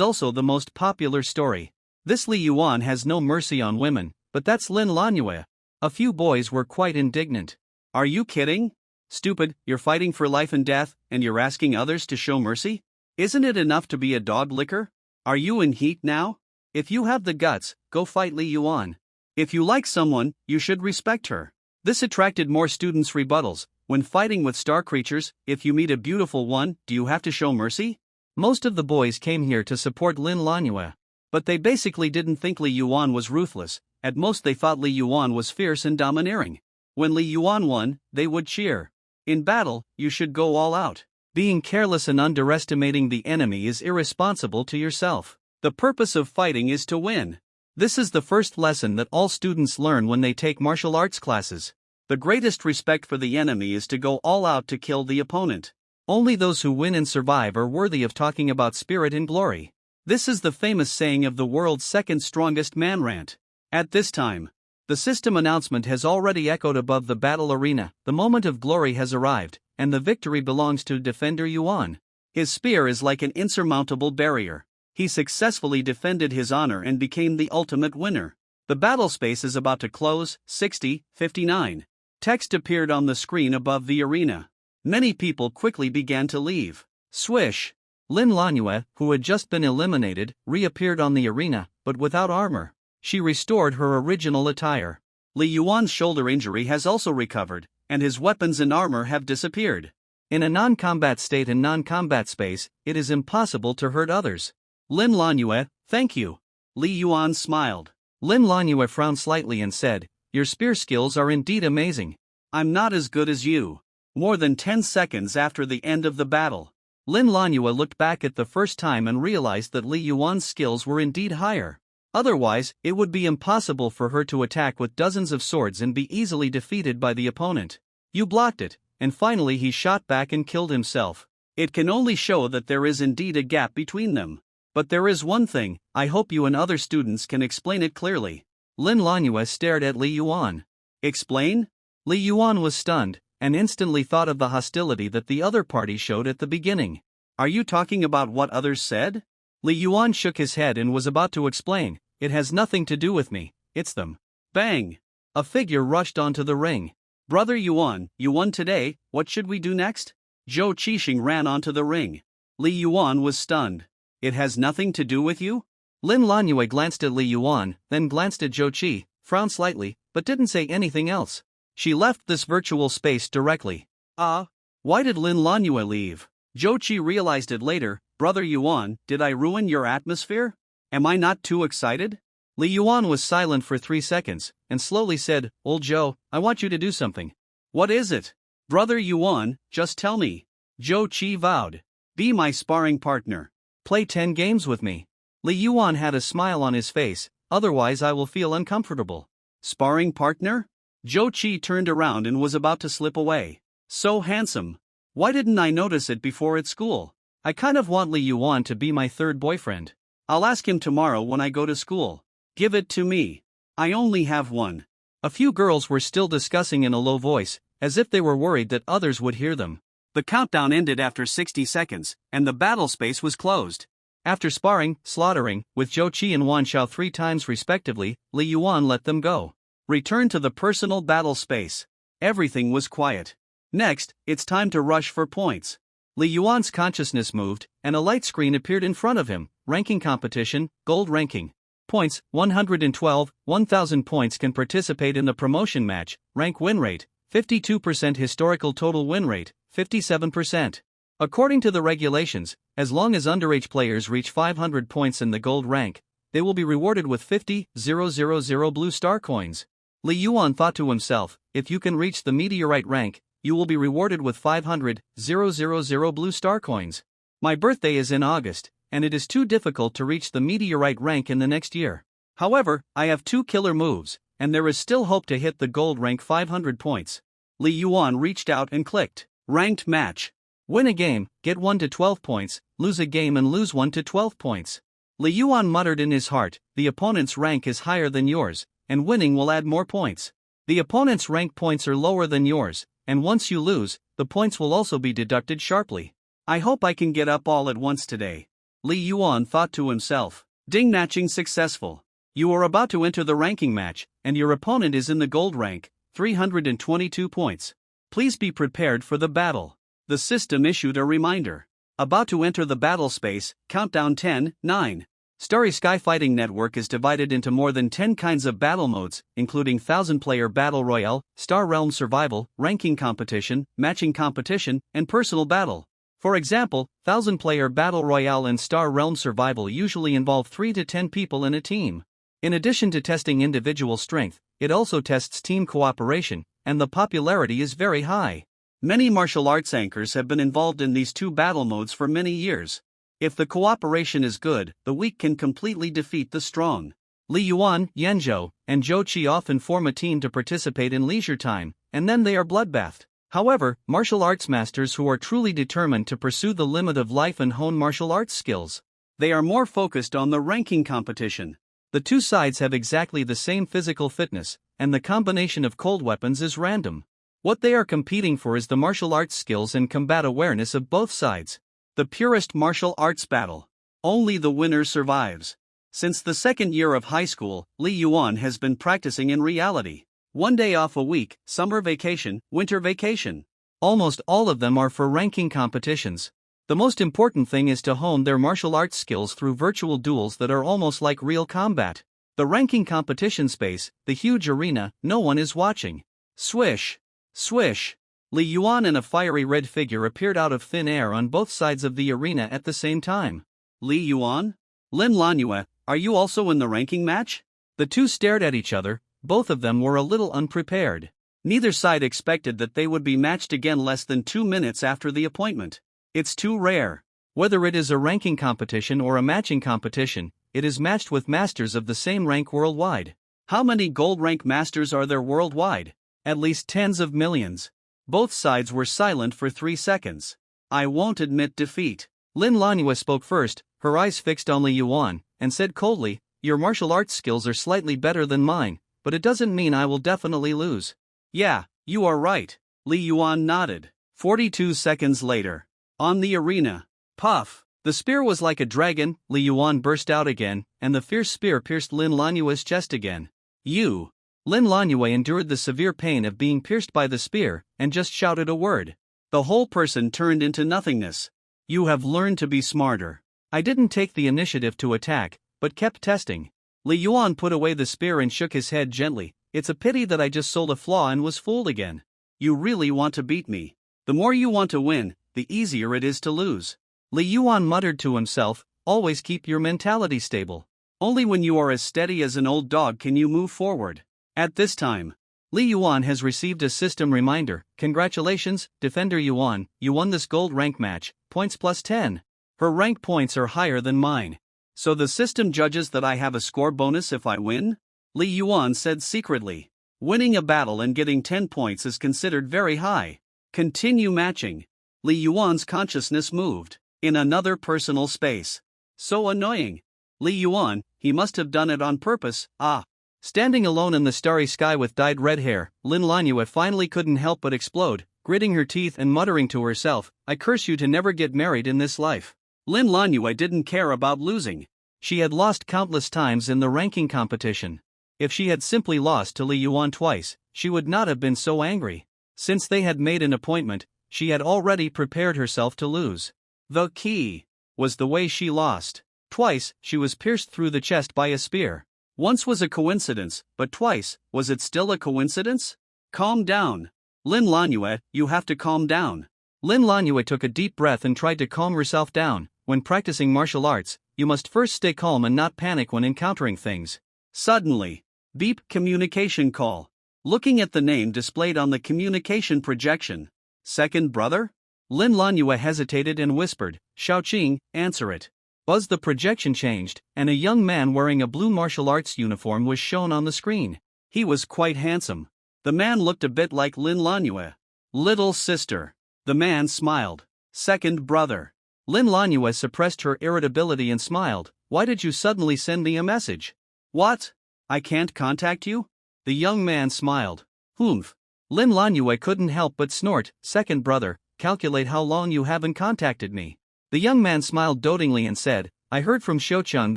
also the most popular story. This Li Yuan has no mercy on women, but that's Lin Lanhua. A few boys were quite indignant. Are you kidding? Stupid, you're fighting for life and death, and you're asking others to show mercy? Isn't it enough to be a dog licker? Are you in heat now? If you have the guts, go fight Li Yuan. If you like someone, you should respect her. This attracted more students' rebuttals. When fighting with star creatures, if you meet a beautiful one, do you have to show mercy? Most of the boys came here to support Lin Lanhua. But they basically didn't think Li Yuan was ruthless. At most they thought Li Yuan was fierce and domineering. When Li Yuan won, they would cheer. In battle, you should go all out. Being careless and underestimating the enemy is irresponsible to yourself. The purpose of fighting is to win. This is the first lesson that all students learn when they take martial arts classes. The greatest respect for the enemy is to go all out to kill the opponent. Only those who win and survive are worthy of talking about spirit and glory. This is the famous saying of the world's second strongest man rant. At this time, the system announcement has already echoed above the battle arena. The moment of glory has arrived, and the victory belongs to Defender Yuan. His spear is like an insurmountable barrier. He successfully defended his honor and became the ultimate winner. The battle space is about to close. 60:59. Text appeared on the screen above the arena. Many people quickly began to leave. Swish! Lin Lanhua, who had just been eliminated, reappeared on the arena, but without armor. She restored her original attire. Li Yuan's shoulder injury has also recovered, and his weapons and armor have disappeared. In a non-combat state and non-combat space, it is impossible to hurt others. Lin Lanhua, thank you. Li Yuan smiled. Lin Lanhua frowned slightly and said, "Your spear skills are indeed amazing. I'm not as good as you." More than 10 seconds after the end of the battle, Lin Lanhua looked back at the first time and realized that Li Yuan's skills were indeed higher. Otherwise, it would be impossible for her to attack with dozens of swords and be easily defeated by the opponent. You blocked it, and finally he shot back and killed himself. It can only show that there is indeed a gap between them. But there is one thing, I hope you and other students can explain it clearly. Lin Lanhua stared at Li Yuan. Explain? Li Yuan was stunned, and instantly thought of the hostility that the other party showed at the beginning. Are you talking about what others said? Li Yuan shook his head and was about to explain. It has nothing to do with me, it's them. Bang! A figure rushed onto the ring. Brother Yuan, you won today, what should we do next? Zhou Qixing ran onto the ring. Li Yuan was stunned. It has nothing to do with you? Lin Lanhua glanced at Li Yuan, then glanced at Zhou Qi, frowned slightly, but didn't say anything else. She left this virtual space directly. Why did Lin Lanhua leave? Zhou Qi realized it later. Brother Yuan, did I ruin your atmosphere? Am I not too excited? Li Yuan was silent for 3 seconds, and slowly said, "Old Zhou, I want you to do something." "What is it?" "Brother Yuan, just tell me." Zhou Qi vowed. "Be my sparring partner. Play 10 games with me." Li Yuan had a smile on his face, "Otherwise I will feel uncomfortable." "Sparring partner?" Zhou Qi turned around and was about to slip away. "So handsome. Why didn't I notice it before at school? I kind of want Li Yuan to be my third boyfriend. I'll ask him tomorrow when I go to school. Give it to me. I only have one." A few girls were still discussing in a low voice, as if they were worried that others would hear them. The countdown ended after 60 seconds, and the battle space was closed. After sparring, slaughtering, with Zhou Qi and Wan Xiao 3 times respectively, Li Yuan let them go. Return to the personal battle space. Everything was quiet. Next, it's time to rush for points. Li Yuan's consciousness moved, and a light screen appeared in front of him. Ranking competition, gold ranking. Points, 112, 1000 points can participate in the promotion match. Rank win rate, 52% historical total win rate, 57%. According to the regulations, as long as underage players reach 500 points in the gold rank, they will be rewarded with 50,000 blue star coins. Li Yuan thought to himself, if you can reach the meteorite rank, you will be rewarded with 500,000 blue star coins. My birthday is in August, and it is too difficult to reach the meteorite rank in the next year. However, I have 2 killer moves, and there is still hope to hit the gold rank 500 points. Li Yuan reached out and clicked. Ranked match. Win a game, get 1 to 12 points, lose a game and lose 1 to 12 points. Li Yuan muttered in his heart, the opponent's rank is higher than yours, and winning will add more points. The opponent's rank points are lower than yours, and once you lose, the points will also be deducted sharply. I hope I can get up all at once today. Li Yuan thought to himself. Ding, matching successful. You are about to enter the ranking match, and your opponent is in the gold rank, 322 points. Please be prepared for the battle. The system issued a reminder. About to enter the battle space, countdown 10, 9. Starry Sky Fighting Network is divided into more than 10 kinds of battle modes, including 1000-player Battle Royale, Star Realm Survival, Ranking Competition, Matching Competition, and Personal Battle. For example, 1000-player Battle Royale and Star Realm Survival usually involve 3 to 10 people in a team. In addition to testing individual strength, it also tests team cooperation, and the popularity is very high. Many martial arts anchors have been involved in these 2 battle modes for many years. If the cooperation is good, the weak can completely defeat the strong. Li Yuan, Yanzhou, and Zhou Qi often form a team to participate in leisure time, and then they are bloodbathed. However, martial arts masters who are truly determined to pursue the limit of life and hone martial arts skills. They are more focused on the ranking competition. The two sides have exactly the same physical fitness, and the combination of cold weapons is random. What they are competing for is the martial arts skills and combat awareness of both sides. The purest martial arts battle. Only the winner survives. Since the second year of high school, Li Yuan has been practicing in reality. 1 day off a week, summer vacation, winter vacation. Almost all of them are for ranking competitions. The most important thing is to hone their martial arts skills through virtual duels that are almost like real combat. The ranking competition space, the huge arena, no one is watching. Swish! Swish! Li Yuan and a fiery red figure appeared out of thin air on both sides of the arena at the same time. Li Yuan? Lin Lanhua, are you also in the ranking match? The two stared at each other. Both of them were a little unprepared. Neither side expected that they would be matched again less than 2 minutes after the appointment. It's too rare. Whether it is a ranking competition or a matching competition, it is matched with masters of the same rank worldwide. How many gold rank masters are there worldwide? At least tens of millions. Both sides were silent for 3 seconds. I won't admit defeat. Lin Lanhua spoke first, her eyes fixed on Li Yuan, and said coldly, "Your martial arts skills are slightly better than mine, but it doesn't mean I will definitely lose." Yeah, you are right. Li Yuan nodded. 42 seconds later. On the arena. Puff! The spear was like a dragon. Li Yuan burst out again, and the fierce spear pierced Lin Lanhua's chest again. You! Lin Lanhua endured the severe pain of being pierced by the spear, and just shouted a word. The whole person turned into nothingness. You have learned to be smarter. I didn't take the initiative to attack, but kept testing. Li Yuan put away the spear and shook his head gently. It's a pity that I just sold a flaw and was fooled again. You really want to beat me. The more you want to win, the easier it is to lose. Li Yuan muttered to himself, always keep your mentality stable. Only when you are as steady as an old dog can you move forward. At this time, Li Yuan has received a system reminder. Congratulations, Defender Yuan, you won this gold rank match, points plus 10. Her rank points are higher than mine. So the system judges that I have a score bonus if I win? Li Yuan said secretly. Winning a battle and getting 10 points is considered very high. Continue matching. Li Yuan's consciousness moved. In another personal space. So annoying. Li Yuan, he must have done it on purpose. Ah. Standing alone in the starry sky with dyed red hair, Lin Lanhua finally couldn't help but explode, gritting her teeth and muttering to herself, I curse you to never get married in this life. Lin Lanhua didn't care about losing. She had lost countless times in the ranking competition. If she had simply lost to Li Yuan twice, she would not have been so angry. Since they had made an appointment, she had already prepared herself to lose. The key was the way she lost. Twice, she was pierced through the chest by a spear. Once was a coincidence, but twice, was it still a coincidence? Calm down. Lin Lanhua, you have to calm down. Lin Lanhua took a deep breath and tried to calm herself down. When practicing martial arts, you must first stay calm and not panic when encountering things. Suddenly, beep communication call. Looking at the name displayed on the communication projection. Second brother? Lin Lanhua hesitated and whispered, Xiaoqing, answer it. Buzz the projection changed, and a young man wearing a blue martial arts uniform was shown on the screen. He was quite handsome. The man looked a bit like Lin Lanhua. Little sister. The man smiled. Second brother. Lin Lanhua suppressed her irritability and smiled. Why did you suddenly send me a message? What? I can't contact you? The young man smiled. Humph. Lin Lanhua couldn't help but snort. Second brother, calculate how long you haven't contacted me. The young man smiled dotingly and said, I heard from Xiaocheng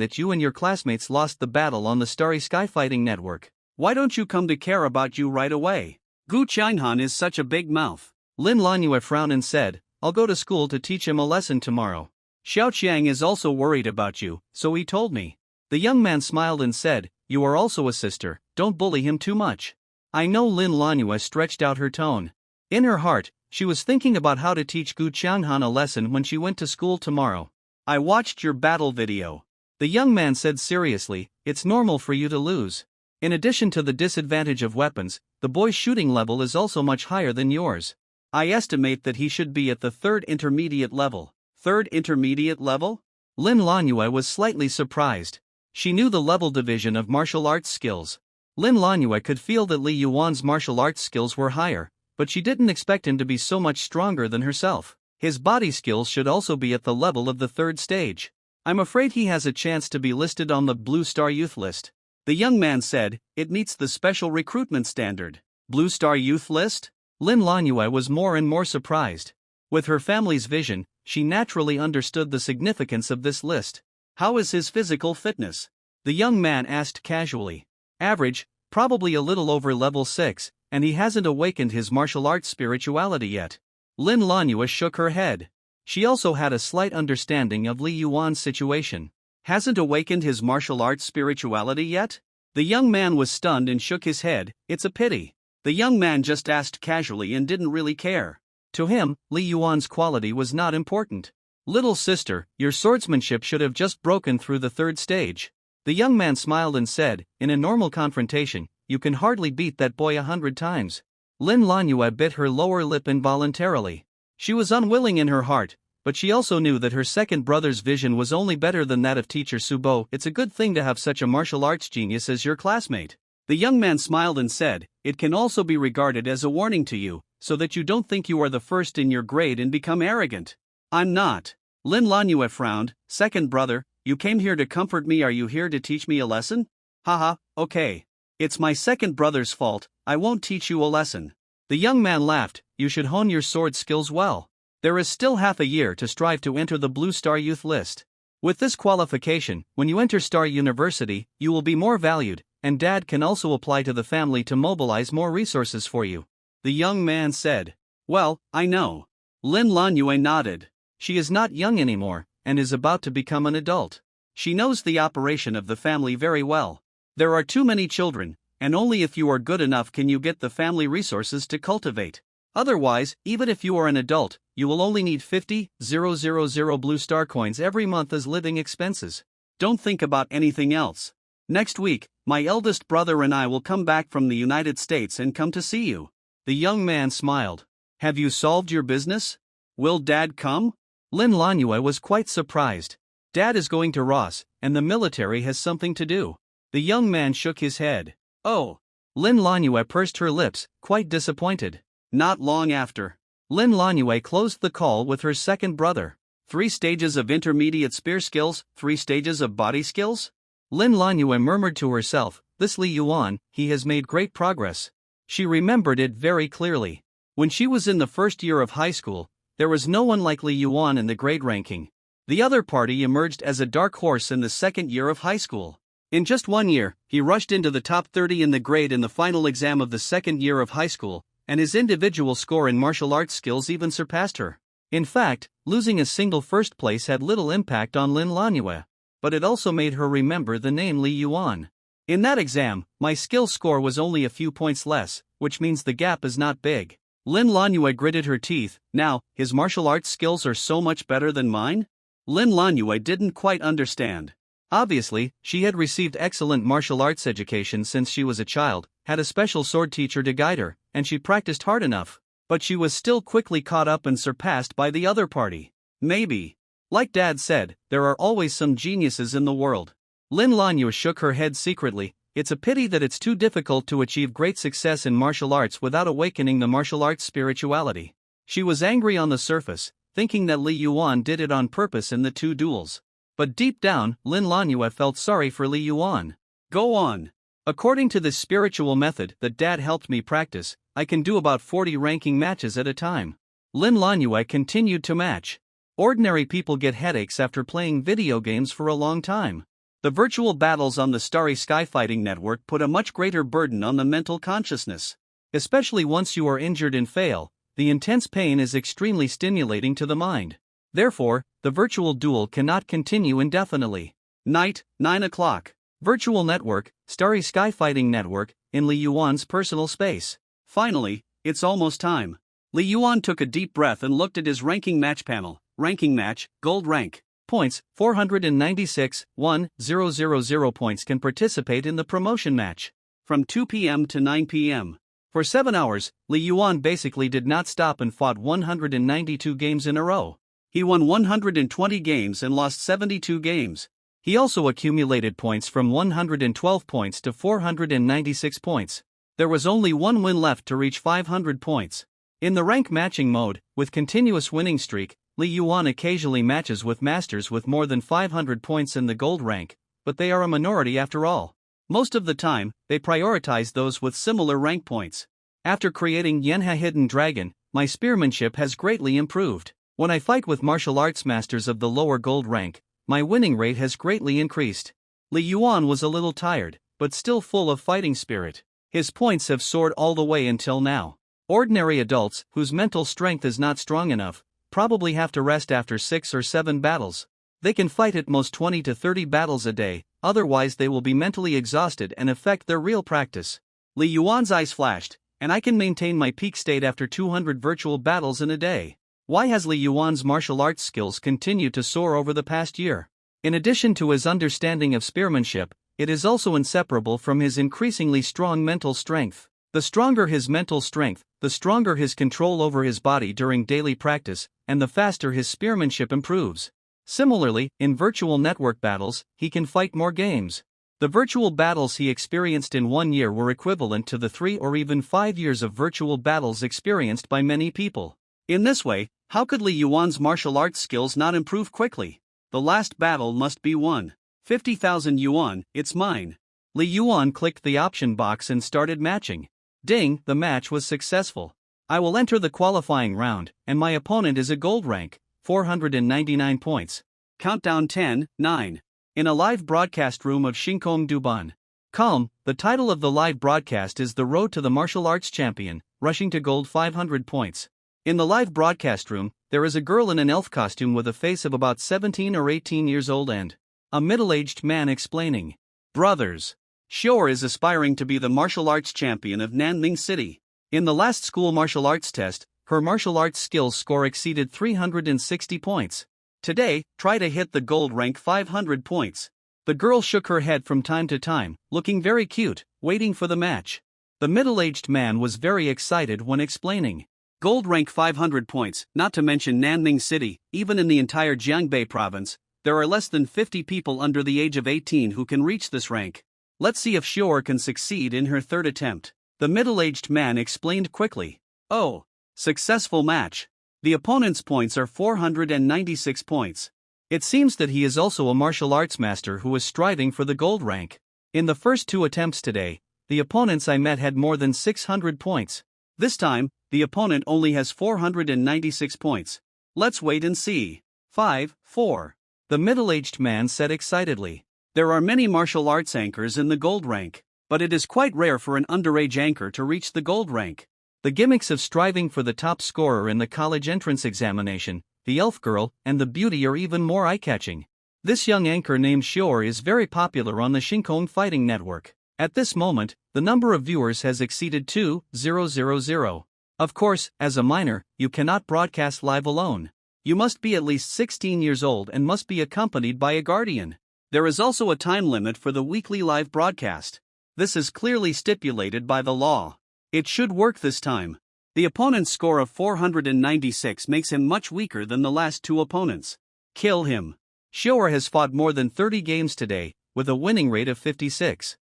that you and your classmates lost the battle on the Starry Sky Fighting Network. Why don't you come to care about you right away? Gu Qianhan is such a big mouth. Lin Lanhua frowned and said, I'll go to school to teach him a lesson tomorrow. Xiaoqiang is also worried about you, so he told me. The young man smiled and said, You are also a sister, don't bully him too much. I know. Lin Lanhua stretched out her tone. In her heart, she was thinking about how to teach Gu Qianhan a lesson when she went to school tomorrow. I watched your battle video. The young man said seriously, It's normal for you to lose. In addition to the disadvantage of weapons, the boy's shooting level is also much higher than yours. I estimate that he should be at the third intermediate level. Third intermediate level? Lin Lanhua was slightly surprised. She knew the level division of martial arts skills. Lin Lanue could feel that Li Yuan's martial arts skills were higher, but she didn't expect him to be so much stronger than herself. His body skills should also be at the level of the third stage. I'm afraid he has a chance to be listed on the Blue Star Youth list. The young man said, it meets the special recruitment standard. Blue Star Youth list? Lin Lanue was more and more surprised. With her family's vision, she naturally understood the significance of this list. How is his physical fitness? The young man asked casually. Average, probably a little over level 6, and he hasn't awakened his martial arts spirituality yet. Lin Lanue shook her head. She also had a slight understanding of Li Yuan's situation. Hasn't awakened his martial arts spirituality yet? The young man was stunned and shook his head. It's a pity. The young man just asked casually and didn't really care. To him, Li Yuan's quality was not important. Little sister, your swordsmanship should have just broken through the third stage. The young man smiled and said, in a normal confrontation, you can hardly beat that boy 100 times. Lin Lanue bit her lower lip involuntarily. She was unwilling in her heart, but she also knew that her second brother's vision was only better than that of teacher Subo. It's a good thing to have such a martial arts genius as your classmate. The young man smiled and said, it can also be regarded as a warning to you, so that you don't think you are the first in your grade and become arrogant. I'm not. Lin Lanue frowned. Second brother, you came here to comfort me. Are you here to teach me a lesson? Haha, okay. It's my second brother's fault, I won't teach you a lesson. The young man laughed. You should hone your sword skills well. There is still half a year to strive to enter the Blue Star Youth list. With this qualification, when you enter Star University, you will be more valued, and Dad can also apply to the family to mobilize more resources for you. The young man said. Well, I know. Lin Lanue nodded. She is not young anymore, and is about to become an adult. She knows the operation of the family very well. There are too many children, and only if you are good enough can you get the family resources to cultivate. Otherwise, even if you are an adult, you will only need 50,000 Blue Star coins every month as living expenses. Don't think about anything else. Next week, my eldest brother and I will come back from the United States and come to see you. The young man smiled. Have you solved your business? Will Dad come? Lin Lanue was quite surprised. Dad is going to Ross, and the military has something to do. The young man shook his head. Oh. Lin Lanue pursed her lips, quite disappointed. Not long after. Lin Lanue closed the call with her second brother. 3 stages of intermediate spear skills, 3 stages of body skills? Lin Lanue murmured to herself, this Li Yuan, he has made great progress. She remembered it very clearly. When she was in the first year of high school, there was no one like Li Yuan in the grade ranking. The other party emerged as a dark horse in the second year of high school. In just 1 year, he rushed into the top 30 in the grade in the final exam of the second year of high school, and his individual score in martial arts skills even surpassed her. In fact, losing a single first place had little impact on Lin Lanue, but it also made her remember the name Li Yuan. In that exam, my skill score was only a few points less, which means the gap is not big. Lin Lanue gritted her teeth. Now, his martial arts skills are so much better than mine? Lin Lanue didn't quite understand. Obviously, she had received excellent martial arts education since she was a child, had a special sword teacher to guide her, and she practiced hard enough. But she was still quickly caught up and surpassed by the other party. Maybe. Like Dad said, there are always some geniuses in the world. Lin Lanue shook her head secretly. It's a pity that it's too difficult to achieve great success in martial arts without awakening the martial arts spirituality. She was angry on the surface, thinking that Li Yuan did it on purpose in the 2 duels. But deep down, Lin Lanue felt sorry for Li Yuan. Go on. According to this spiritual method that Dad helped me practice, I can do about 40 ranking matches at a time. Lin Lanue continued to match. Ordinary people get headaches after playing video games for a long time. The virtual battles on the Starry Sky Fighting Network put a much greater burden on the mental consciousness. Especially once you are injured and fail, the intense pain is extremely stimulating to the mind. Therefore, the virtual duel cannot continue indefinitely. Night, 9 o'clock. Virtual network, Starry Sky Fighting Network, in Li Yuan's personal space. Finally, it's almost time. Li Yuan took a deep breath and looked at his ranking match panel. Ranking match, gold rank. Points, 496, 1,000 points can participate in the promotion match. From 2 p.m. to 9 p.m. For 7 hours, Li Yuan basically did not stop and fought 192 games in a row. He won 120 games and lost 72 games. He also accumulated points from 112 points to 496 points. There was only one win left to reach 500 points. In the rank matching mode, with continuous winning streak, Li Yuan occasionally matches with masters with more than 500 points in the gold rank, but they are a minority after all. Most of the time, they prioritize those with similar rank points. After creating Yanha Hidden Dragon, my spearmanship has greatly improved. When I fight with martial arts masters of the lower gold rank, my winning rate has greatly increased. Li Yuan was a little tired, but still full of fighting spirit. His points have soared all the way until now. Ordinary adults, whose mental strength is not strong enough, probably have to rest after 6 or 7 battles. They can fight at most 20 to 30 battles a day, otherwise they will be mentally exhausted and affect their real practice. Li Yuan's eyes flashed, and I can maintain my peak state after 200 virtual battles in a day. Why has Li Yuan's martial arts skills continued to soar over the past year? In addition to his understanding of spearmanship, it is also inseparable from his increasingly strong mental strength. The stronger his mental strength, the stronger his control over his body during daily practice, and the faster his spearmanship improves. Similarly, in virtual network battles, he can fight more games. The virtual battles he experienced in 1 year were equivalent to the 3 or even 5 years of virtual battles experienced by many people. In this way, how could Li Yuan's martial arts skills not improve quickly? The last battle must be won. 50,000 yuan, it's mine. Li Yuan clicked the option box and started matching. Ding, the match was successful. I will enter the qualifying round, and my opponent is a gold rank, 499 points. Countdown 10, 9. In a live broadcast room of Shinkom Duban. Calm, the title of the live broadcast is The Road to the Martial Arts Champion, rushing to gold 500 points. In the live broadcast room, there is a girl in an elf costume with a face of about 17 or 18 years old and a middle-aged man explaining. Brothers, Xior is aspiring to be the martial arts champion of Nanling City. In the last school martial arts test, her martial arts skills score exceeded 360 points. Today, try to hit the gold rank 500 points. The girl shook her head from time to time, looking very cute, waiting for the match. The middle-aged man was very excited when explaining. Gold rank 500 points, not to mention Nanling City, even in the entire Jiangbei province, there are less than 50 people under the age of 18 who can reach this rank. Let's see if Xior can succeed in her third attempt. The middle-aged man explained quickly. Oh, successful match. The opponent's points are 496 points. It seems that he is also a martial arts master who is striving for the gold rank. In the first 2 attempts today, the opponents I met had more than 600 points. This time, the opponent only has 496 points. Let's wait and see. 5, 4. The middle-aged man said excitedly. There are many martial arts anchors in the gold rank, but it is quite rare for an underage anchor to reach the gold rank. The gimmicks of striving for the top scorer in the college entrance examination, the elf girl, and the beauty are even more eye-catching. This young anchor named Xior is very popular on the Shinkong Fighting Network. At this moment, the number of viewers has exceeded 2,000. Of course, as a minor, you cannot broadcast live alone. You must be at least 16 years old and must be accompanied by a guardian. There is also a time limit for the weekly live broadcast. This is clearly stipulated by the law. It should work this time. The opponent's score of 496 makes him much weaker than the last 2 opponents. Kill him. Xior has fought more than 30 games today, with a winning rate of 56%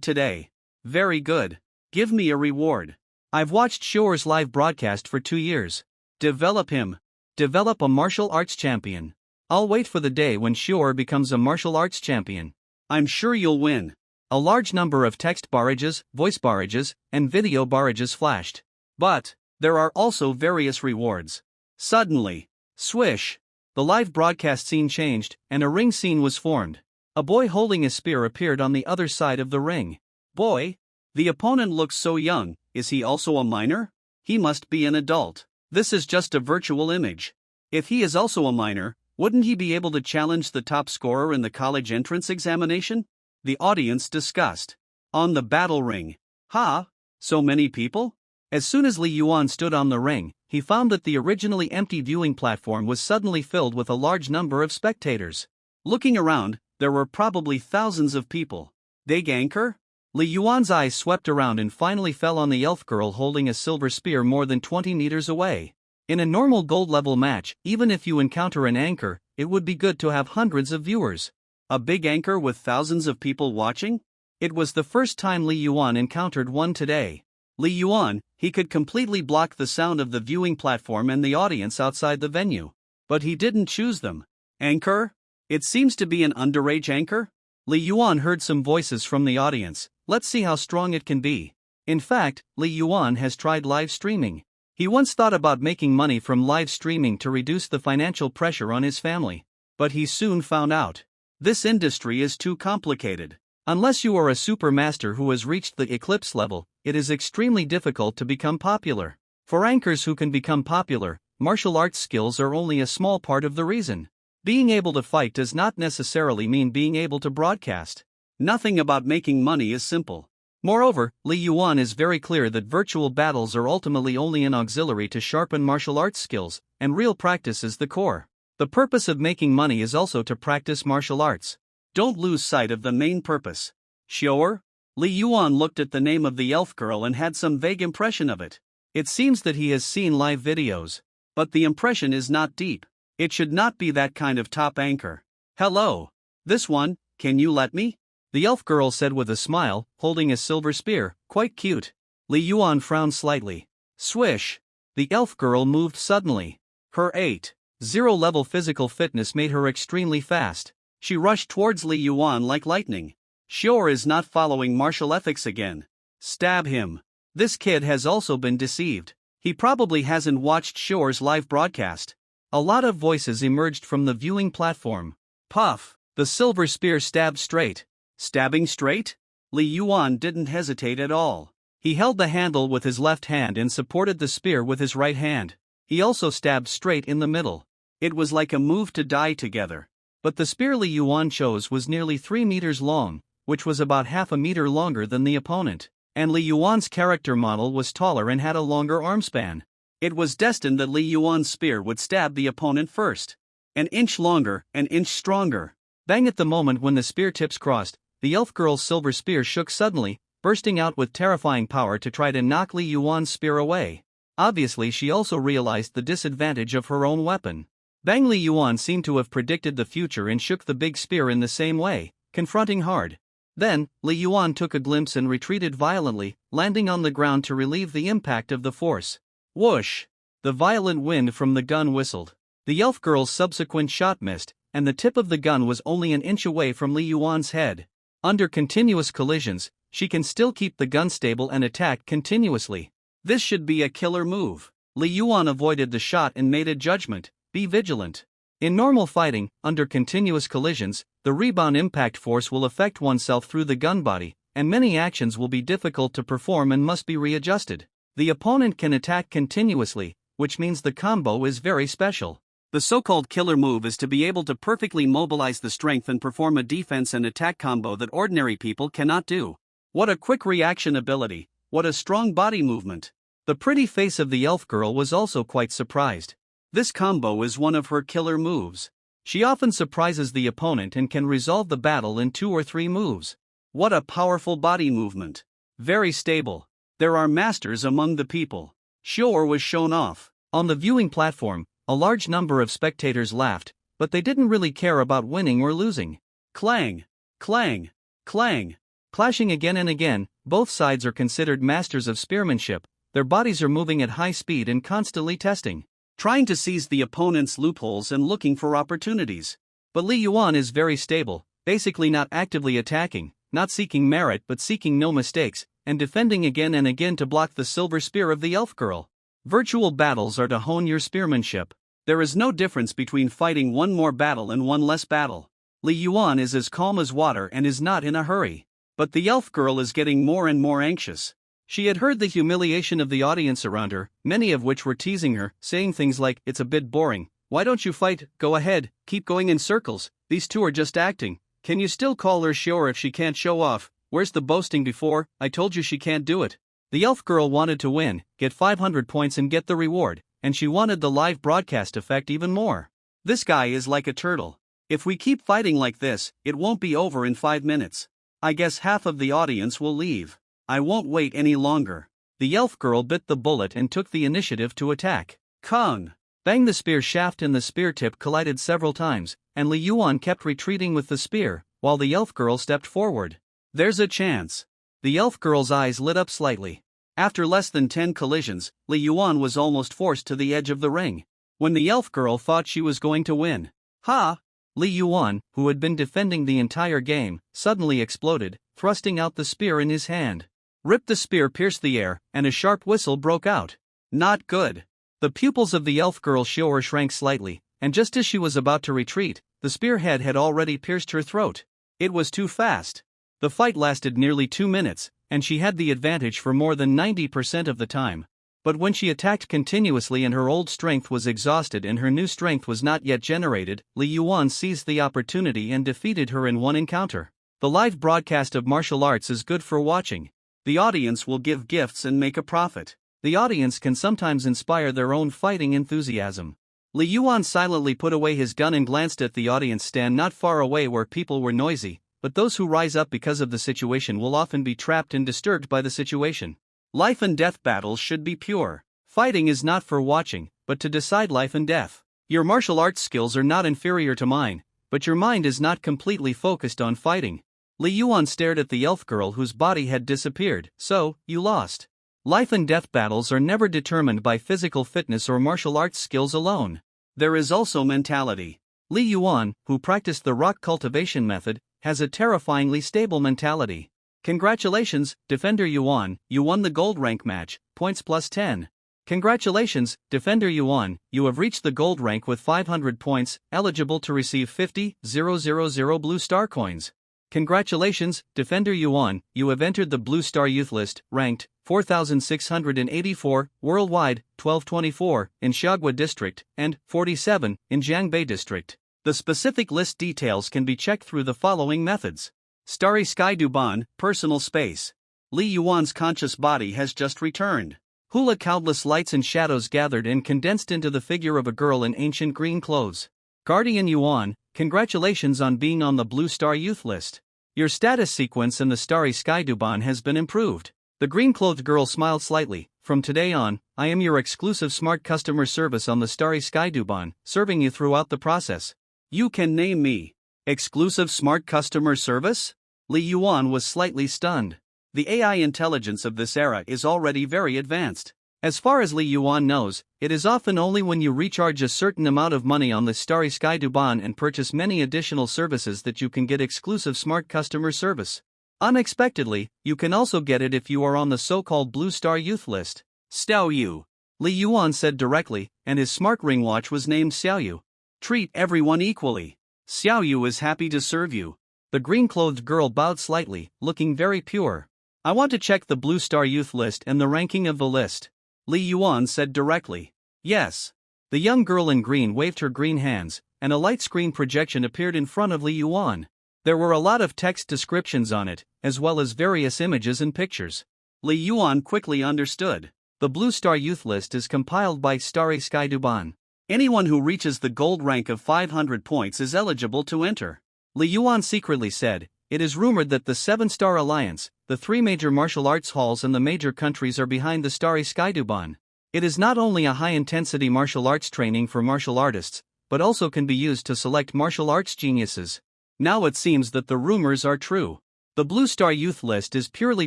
today. Very good. Give me a reward. I've watched Xior's live broadcast for 2 years. Develop him. Develop a martial arts champion. I'll wait for the day when Xior becomes a martial arts champion. I'm sure you'll win. A large number of text barrages, voice barrages, and video barrages flashed. But there are also various rewards. Suddenly, swish, the live broadcast scene changed, and a ring scene was formed. A boy holding a spear appeared on the other side of the ring. Boy? The opponent looks so young, is he also a minor? He must be an adult. This is just a virtual image. If he is also a minor, wouldn't he be able to challenge the top scorer in the college entrance examination? The audience discussed. On the battle ring. Ha! So many people? As soon as Li Yuan stood on the ring, he found that the originally empty viewing platform was suddenly filled with a large number of spectators. Looking around, there were probably thousands of people. Big anchor? Li Yuan's eyes swept around and finally fell on the elf girl holding a silver spear more than 20 meters away. In a normal gold level match, even if you encounter an anchor, it would be good to have hundreds of viewers. A big anchor with thousands of people watching? It was the first time Li Yuan encountered one today. Li Yuan, he could completely block the sound of the viewing platform and the audience outside the venue. But he didn't choose them. Anchor? It seems to be an underage anchor? Li Yuan heard some voices from the audience. Let's see how strong it can be. In fact, Li Yuan has tried live streaming. He once thought about making money from live streaming to reduce the financial pressure on his family. But he soon found out. This industry is too complicated. Unless you are a super master who has reached the eclipse level, it is extremely difficult to become popular. For anchors who can become popular, martial arts skills are only a small part of the reason. Being able to fight does not necessarily mean being able to broadcast. Nothing about making money is simple. Moreover, Li Yuan is very clear that virtual battles are ultimately only an auxiliary to sharpen martial arts skills, and real practice is the core. The purpose of making money is also to practice martial arts. Don't lose sight of the main purpose. Sure? Li Yuan looked at the name of the elf girl and had some vague impression of it. It seems that he has seen live videos. But the impression is not deep. It should not be that kind of top anchor. Hello. This one, can you let me? The elf girl said with a smile, holding a silver spear. Quite cute. Li Yuan frowned slightly. Swish. The elf girl moved suddenly. Her 8.0 level physical fitness made her extremely fast. She rushed towards Li Yuan like lightning. Sure is not following martial ethics again. Stab him. This kid has also been deceived. He probably hasn't watched Shore's live broadcast. A lot of voices emerged from the viewing platform. Puff. The silver spear stabbed straight. Stabbing straight? Li Yuan didn't hesitate at all. He held the handle with his left hand and supported the spear with his right hand. He also stabbed straight in the middle. It was like a move to die together. But the spear Li Yuan chose was nearly 3 meters long, which was about half a meter longer than the opponent, and Li Yuan's character model was taller and had a longer arm span. It was destined that Li Yuan's spear would stab the opponent first. An inch longer, an inch stronger. Bang! At the moment when the spear tips crossed, the elf girl's silver spear shook suddenly, bursting out with terrifying power to try to knock Li Yuan's spear away. Obviously she also realized the disadvantage of her own weapon. Bang! Li Yuan seemed to have predicted the future and shook the big spear in the same way, confronting hard. Then, Li Yuan took a glimpse and retreated violently, landing on the ground to relieve the impact of the force. Whoosh! The violent wind from the gun whistled. The elf girl's subsequent shot missed, and the tip of the gun was only an inch away from Li Yuan's head. Under continuous collisions, she can still keep the gun stable and attack continuously. This should be a killer move. Li Yuan avoided the shot and made a judgment. Be vigilant. In normal fighting, under continuous collisions, the rebound impact force will affect oneself through the gun body, and many actions will be difficult to perform and must be readjusted. The opponent can attack continuously, which means the combo is very special. The so-called killer move is to be able to perfectly mobilize the strength and perform a defense and attack combo that ordinary people cannot do. What a quick reaction ability, what a strong body movement. The pretty face of the elf girl was also quite surprised. This combo is one of her killer moves. She often surprises the opponent and can resolve the battle in 2 or 3 moves. What a powerful body movement. Very stable. There are masters among the people. Sure was shown off. On the viewing platform, a large number of spectators laughed, but they didn't really care about winning or losing. Clang! Clang! Clang! Clashing again and again, both sides are considered masters of spearmanship. Their bodies are moving at high speed and constantly testing, trying to seize the opponent's loopholes and looking for opportunities. But Li Yuan is very stable, basically not actively attacking, not seeking merit but seeking no mistakes, and defending again and again to block the silver spear of the elf girl. Virtual battles are to hone your spearmanship. There is no difference between fighting one more battle and one less battle. Li Yuan is as calm as water and is not in a hurry. But the elf girl is getting more and more anxious. She had heard the humiliation of the audience around her, many of which were teasing her, saying things like, "It's a bit boring. Why don't you fight? Go ahead, keep going in circles. These two are just acting. Can you still call her sure if she can't show off? Where's the boasting before? I told you she can't do it." The elf girl wanted to win, get 500 points and get the reward, and she wanted the live broadcast effect even more. This guy is like a turtle. If we keep fighting like this, it won't be over in 5 minutes. I guess half of the audience will leave. I won't wait any longer. The elf girl bit the bullet and took the initiative to attack. Kung! Bang! The spear shaft and the spear tip collided several times, and Li Yuan kept retreating with the spear, while the elf girl stepped forward. There's a chance. The elf girl's eyes lit up slightly. After less than 10 collisions, Li Yuan was almost forced to the edge of the ring. When the elf girl thought she was going to win. Ha! Li Yuan, who had been defending the entire game, suddenly exploded, thrusting out the spear in his hand. Rip! The spear pierced the air, and a sharp whistle broke out. Not good. The pupils of the elf girl shrank slightly, and just as she was about to retreat, the spearhead had already pierced her throat. It was too fast. The fight lasted nearly 2 minutes, and she had the advantage for more than 90% of the time. But when she attacked continuously and her old strength was exhausted and her new strength was not yet generated, Li Yuan seized the opportunity and defeated her in one encounter. The live broadcast of martial arts is good for watching. The audience will give gifts and make a profit. The audience can sometimes inspire their own fighting enthusiasm. Li Yuan silently put away his gun and glanced at the audience stand not far away where people were noisy, but those who rise up because of the situation will often be trapped and disturbed by the situation. Life and death battles should be pure. Fighting is not for watching, but to decide life and death. Your martial arts skills are not inferior to mine, but your mind is not completely focused on fighting. Li Yuan stared at the elf girl whose body had disappeared. So, you lost. Life and death battles are never determined by physical fitness or martial arts skills alone. There is also mentality. Li Yuan, who practiced the rock cultivation method, has a terrifyingly stable mentality. Congratulations, Defender Yuan, you won the gold rank match, points plus 10. Congratulations, Defender Yuan, you have reached the gold rank with 500 points, eligible to receive 50,000 blue star coins. Congratulations, Defender Yuan, you have entered the Blue Star Youth List, ranked 4,684, worldwide, 1224, in Xiagua District, and 47, in Jiangbei District. The specific list details can be checked through the following methods. Starry Sky Duban, personal space. Li Yuan's conscious body has just returned. Hula countless lights and shadows gathered and condensed into the figure of a girl in ancient green clothes. Guardian Yuan, congratulations on being on the Blue Star Youth List. Your status sequence in the Starry Sky Duban has been improved. The green-clothed girl smiled slightly. From today on, I am your exclusive smart customer service on the Starry Sky Duban, serving you throughout the process. You can name me. Exclusive smart customer service? Li Yuan was slightly stunned. The AI intelligence of this era is already very advanced. As far as Li Yuan knows, it is often only when you recharge a certain amount of money on the Starry Sky Duban and purchase many additional services that you can get exclusive smart customer service. Unexpectedly, you can also get it if you are on the so-called Blue Star Youth List. Xiao Yu, Li Yuan said directly, and his smart ring watch was named Xiao Yu. Treat everyone equally. Xiao Yu is happy to serve you. The green-clothed girl bowed slightly, looking very pure. I want to check the Blue Star Youth List and the ranking of the list. Li Yuan said directly. Yes. The young girl in green waved her green hands, and a light screen projection appeared in front of Li Yuan. There were a lot of text descriptions on it, as well as various images and pictures. Li Yuan quickly understood. The Blue Star Youth List is compiled by Starry Sky Duban. Anyone who reaches the gold rank of 500 points is eligible to enter. Li Yuan secretly said, it is rumored that the 7-Star Alliance, the 3 major martial arts halls in the major countries are behind the Starry Sky Duban. It is not only a high-intensity martial arts training for martial artists, but also can be used to select martial arts geniuses. Now it seems that the rumors are true. The Blue Star Youth List is purely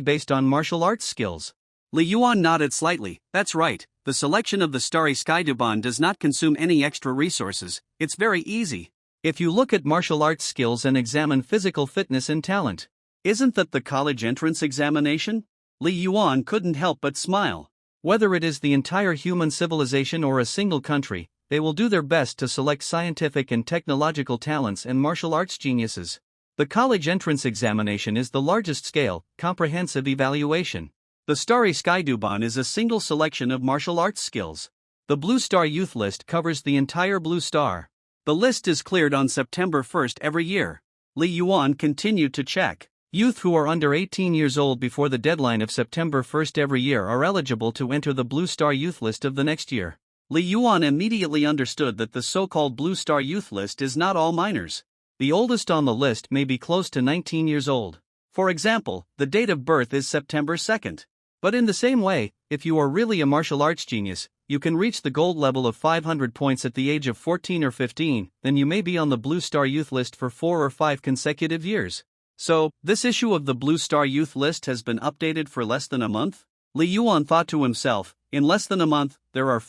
based on martial arts skills. Li Yuan nodded slightly. That's right, the selection of the Starry Sky Duban does not consume any extra resources, it's very easy. If you look at martial arts skills and examine physical fitness and talent. Isn't that the college entrance examination? Li Yuan couldn't help but smile. Whether it is the entire human civilization or a single country, they will do their best to select scientific and technological talents and martial arts geniuses. The college entrance examination is the largest scale, comprehensive evaluation. The Starry Sky Duban is a single selection of martial arts skills. The Blue Star Youth List covers the entire Blue Star. The list is cleared on September 1st every year. Li Yuan continued to check. Youth who are under 18 years old before the deadline of September 1st every year are eligible to enter the Blue Star Youth List of the next year. Li Yuan immediately understood that the so-called Blue Star Youth List is not all minors. The oldest on the list may be close to 19 years old. For example, the date of birth is September 2nd. But in the same way, if you are really a martial arts genius, you can reach the gold level of 500 points at the age of 14 or 15, then you may be on the Blue Star Youth list for 4 or 5 consecutive years. So, this issue of the Blue Star Youth list has been updated for less than a month? Li Yuan thought to himself, in less than a month, there are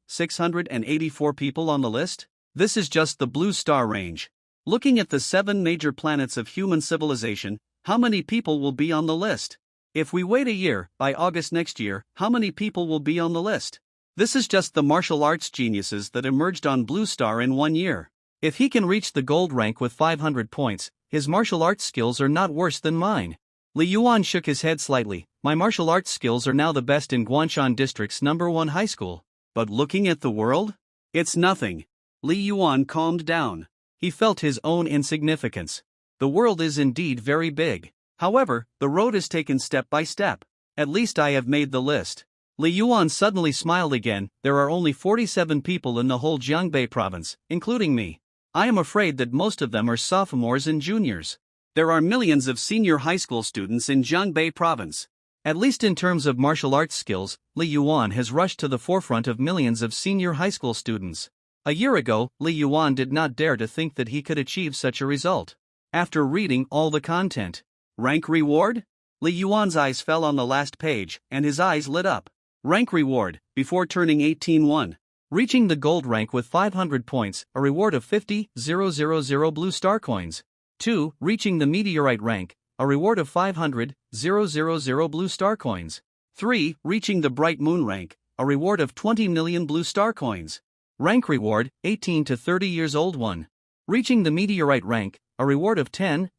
684 people on the list? This is just the Blue Star range. Looking at the 7 major planets of human civilization, how many people will be on the list? If we wait a year, by August next year, how many people will be on the list? This is just the martial arts geniuses that emerged on Blue Star in 1 year. If he can reach the gold rank with 500 points, his martial arts skills are not worse than mine. Li Yuan shook his head slightly. My martial arts skills are now the best in Guanshan District's #1 high school. But looking at the world? It's nothing. Li Yuan calmed down. He felt his own insignificance. The world is indeed very big. However, the road is taken step by step. At least I have made the list. Li Yuan suddenly smiled again. There are only 47 people in the whole Jiangbei province, including me. I am afraid that most of them are sophomores and juniors. There are millions of senior high school students in Jiangbei province. At least in terms of martial arts skills, Li Yuan has rushed to the forefront of millions of senior high school students. A year ago, Li Yuan did not dare to think that he could achieve such a result. After reading all the content, rank reward? Li Yuan's eyes fell on the last page, and his eyes lit up. Rank reward, before turning 18-1. Reaching the gold rank with 500 points, a reward of 50,000 blue star coins. 2. Reaching the meteorite rank, a reward of 500,000 blue star coins. 3. Reaching the bright moon rank, a reward of 20 million blue star coins. Rank reward, 18 to 30 years old 1. Reaching the meteorite rank, a reward of 10,000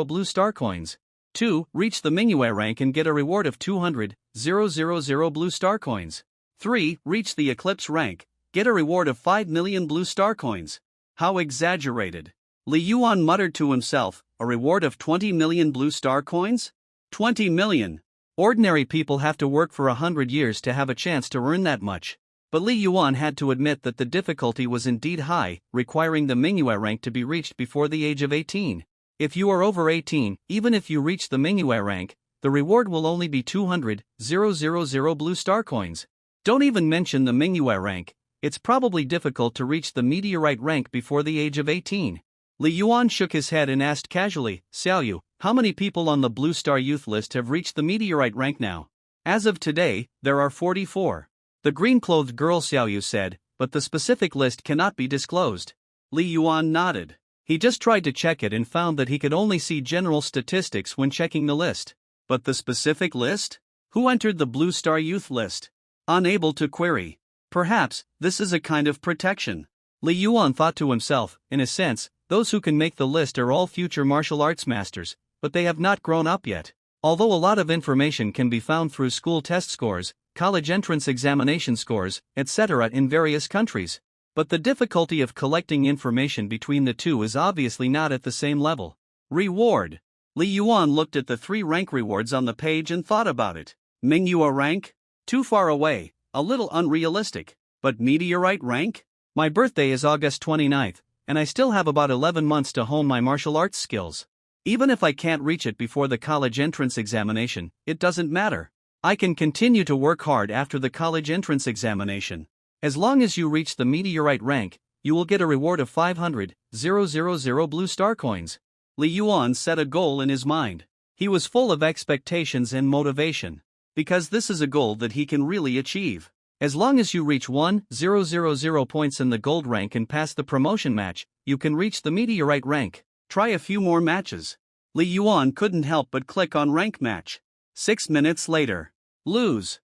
blue star coins. 2. Reach the Manhwa rank and get a reward of 200,000 blue star coins. 3. Reach the eclipse rank, get a reward of 5 million blue star coins. How exaggerated. Li Yuan muttered to himself, a reward of 20 million blue star coins? 20 million. Ordinary people have to work for 100 years to have a chance to earn that much. But Li Yuan had to admit that the difficulty was indeed high, requiring the Manhwa rank to be reached before the age of 18. If you are over 18, even if you reach the Manhwa rank, the reward will only be 200,000 blue star coins. Don't even mention the Manhwa rank, it's probably difficult to reach the meteorite rank before the age of 18. Li Yuan shook his head and asked casually, Xiaoyu, how many people on the Blue Star Youth list have reached the meteorite rank now? As of today, there are 44. The green-clothed girl Xiaoyu said, but the specific list cannot be disclosed. Li Yuan nodded. He just tried to check it and found that he could only see general statistics when checking the list. But the specific list? Who entered the Blue Star Youth list? Unable to query. Perhaps, this is a kind of protection. Li Yuan thought to himself, in a sense, those who can make the list are all future martial arts masters, but they have not grown up yet. Although a lot of information can be found through school test scores, college entrance examination scores, etc. in various countries. But the difficulty of collecting information between the two is obviously not at the same level. Reward. Li Yuan looked at the 3 rank rewards on the page and thought about it. Manhwa rank? Too far away, a little unrealistic. But meteorite rank? My birthday is August 29th, and I still have about 11 months to hone my martial arts skills. Even if I can't reach it before the college entrance examination, it doesn't matter. I can continue to work hard after the college entrance examination. As long as you reach the meteorite rank, you will get a reward of 500,000 blue star coins. Li Yuan set a goal in his mind. He was full of expectations and motivation. Because this is a goal that he can really achieve. As long as you reach 1,000 points in the gold rank and pass the promotion match, you can reach the meteorite rank. Try a few more matches. Li Yuan couldn't help but click on rank match. 6 minutes later. Lose.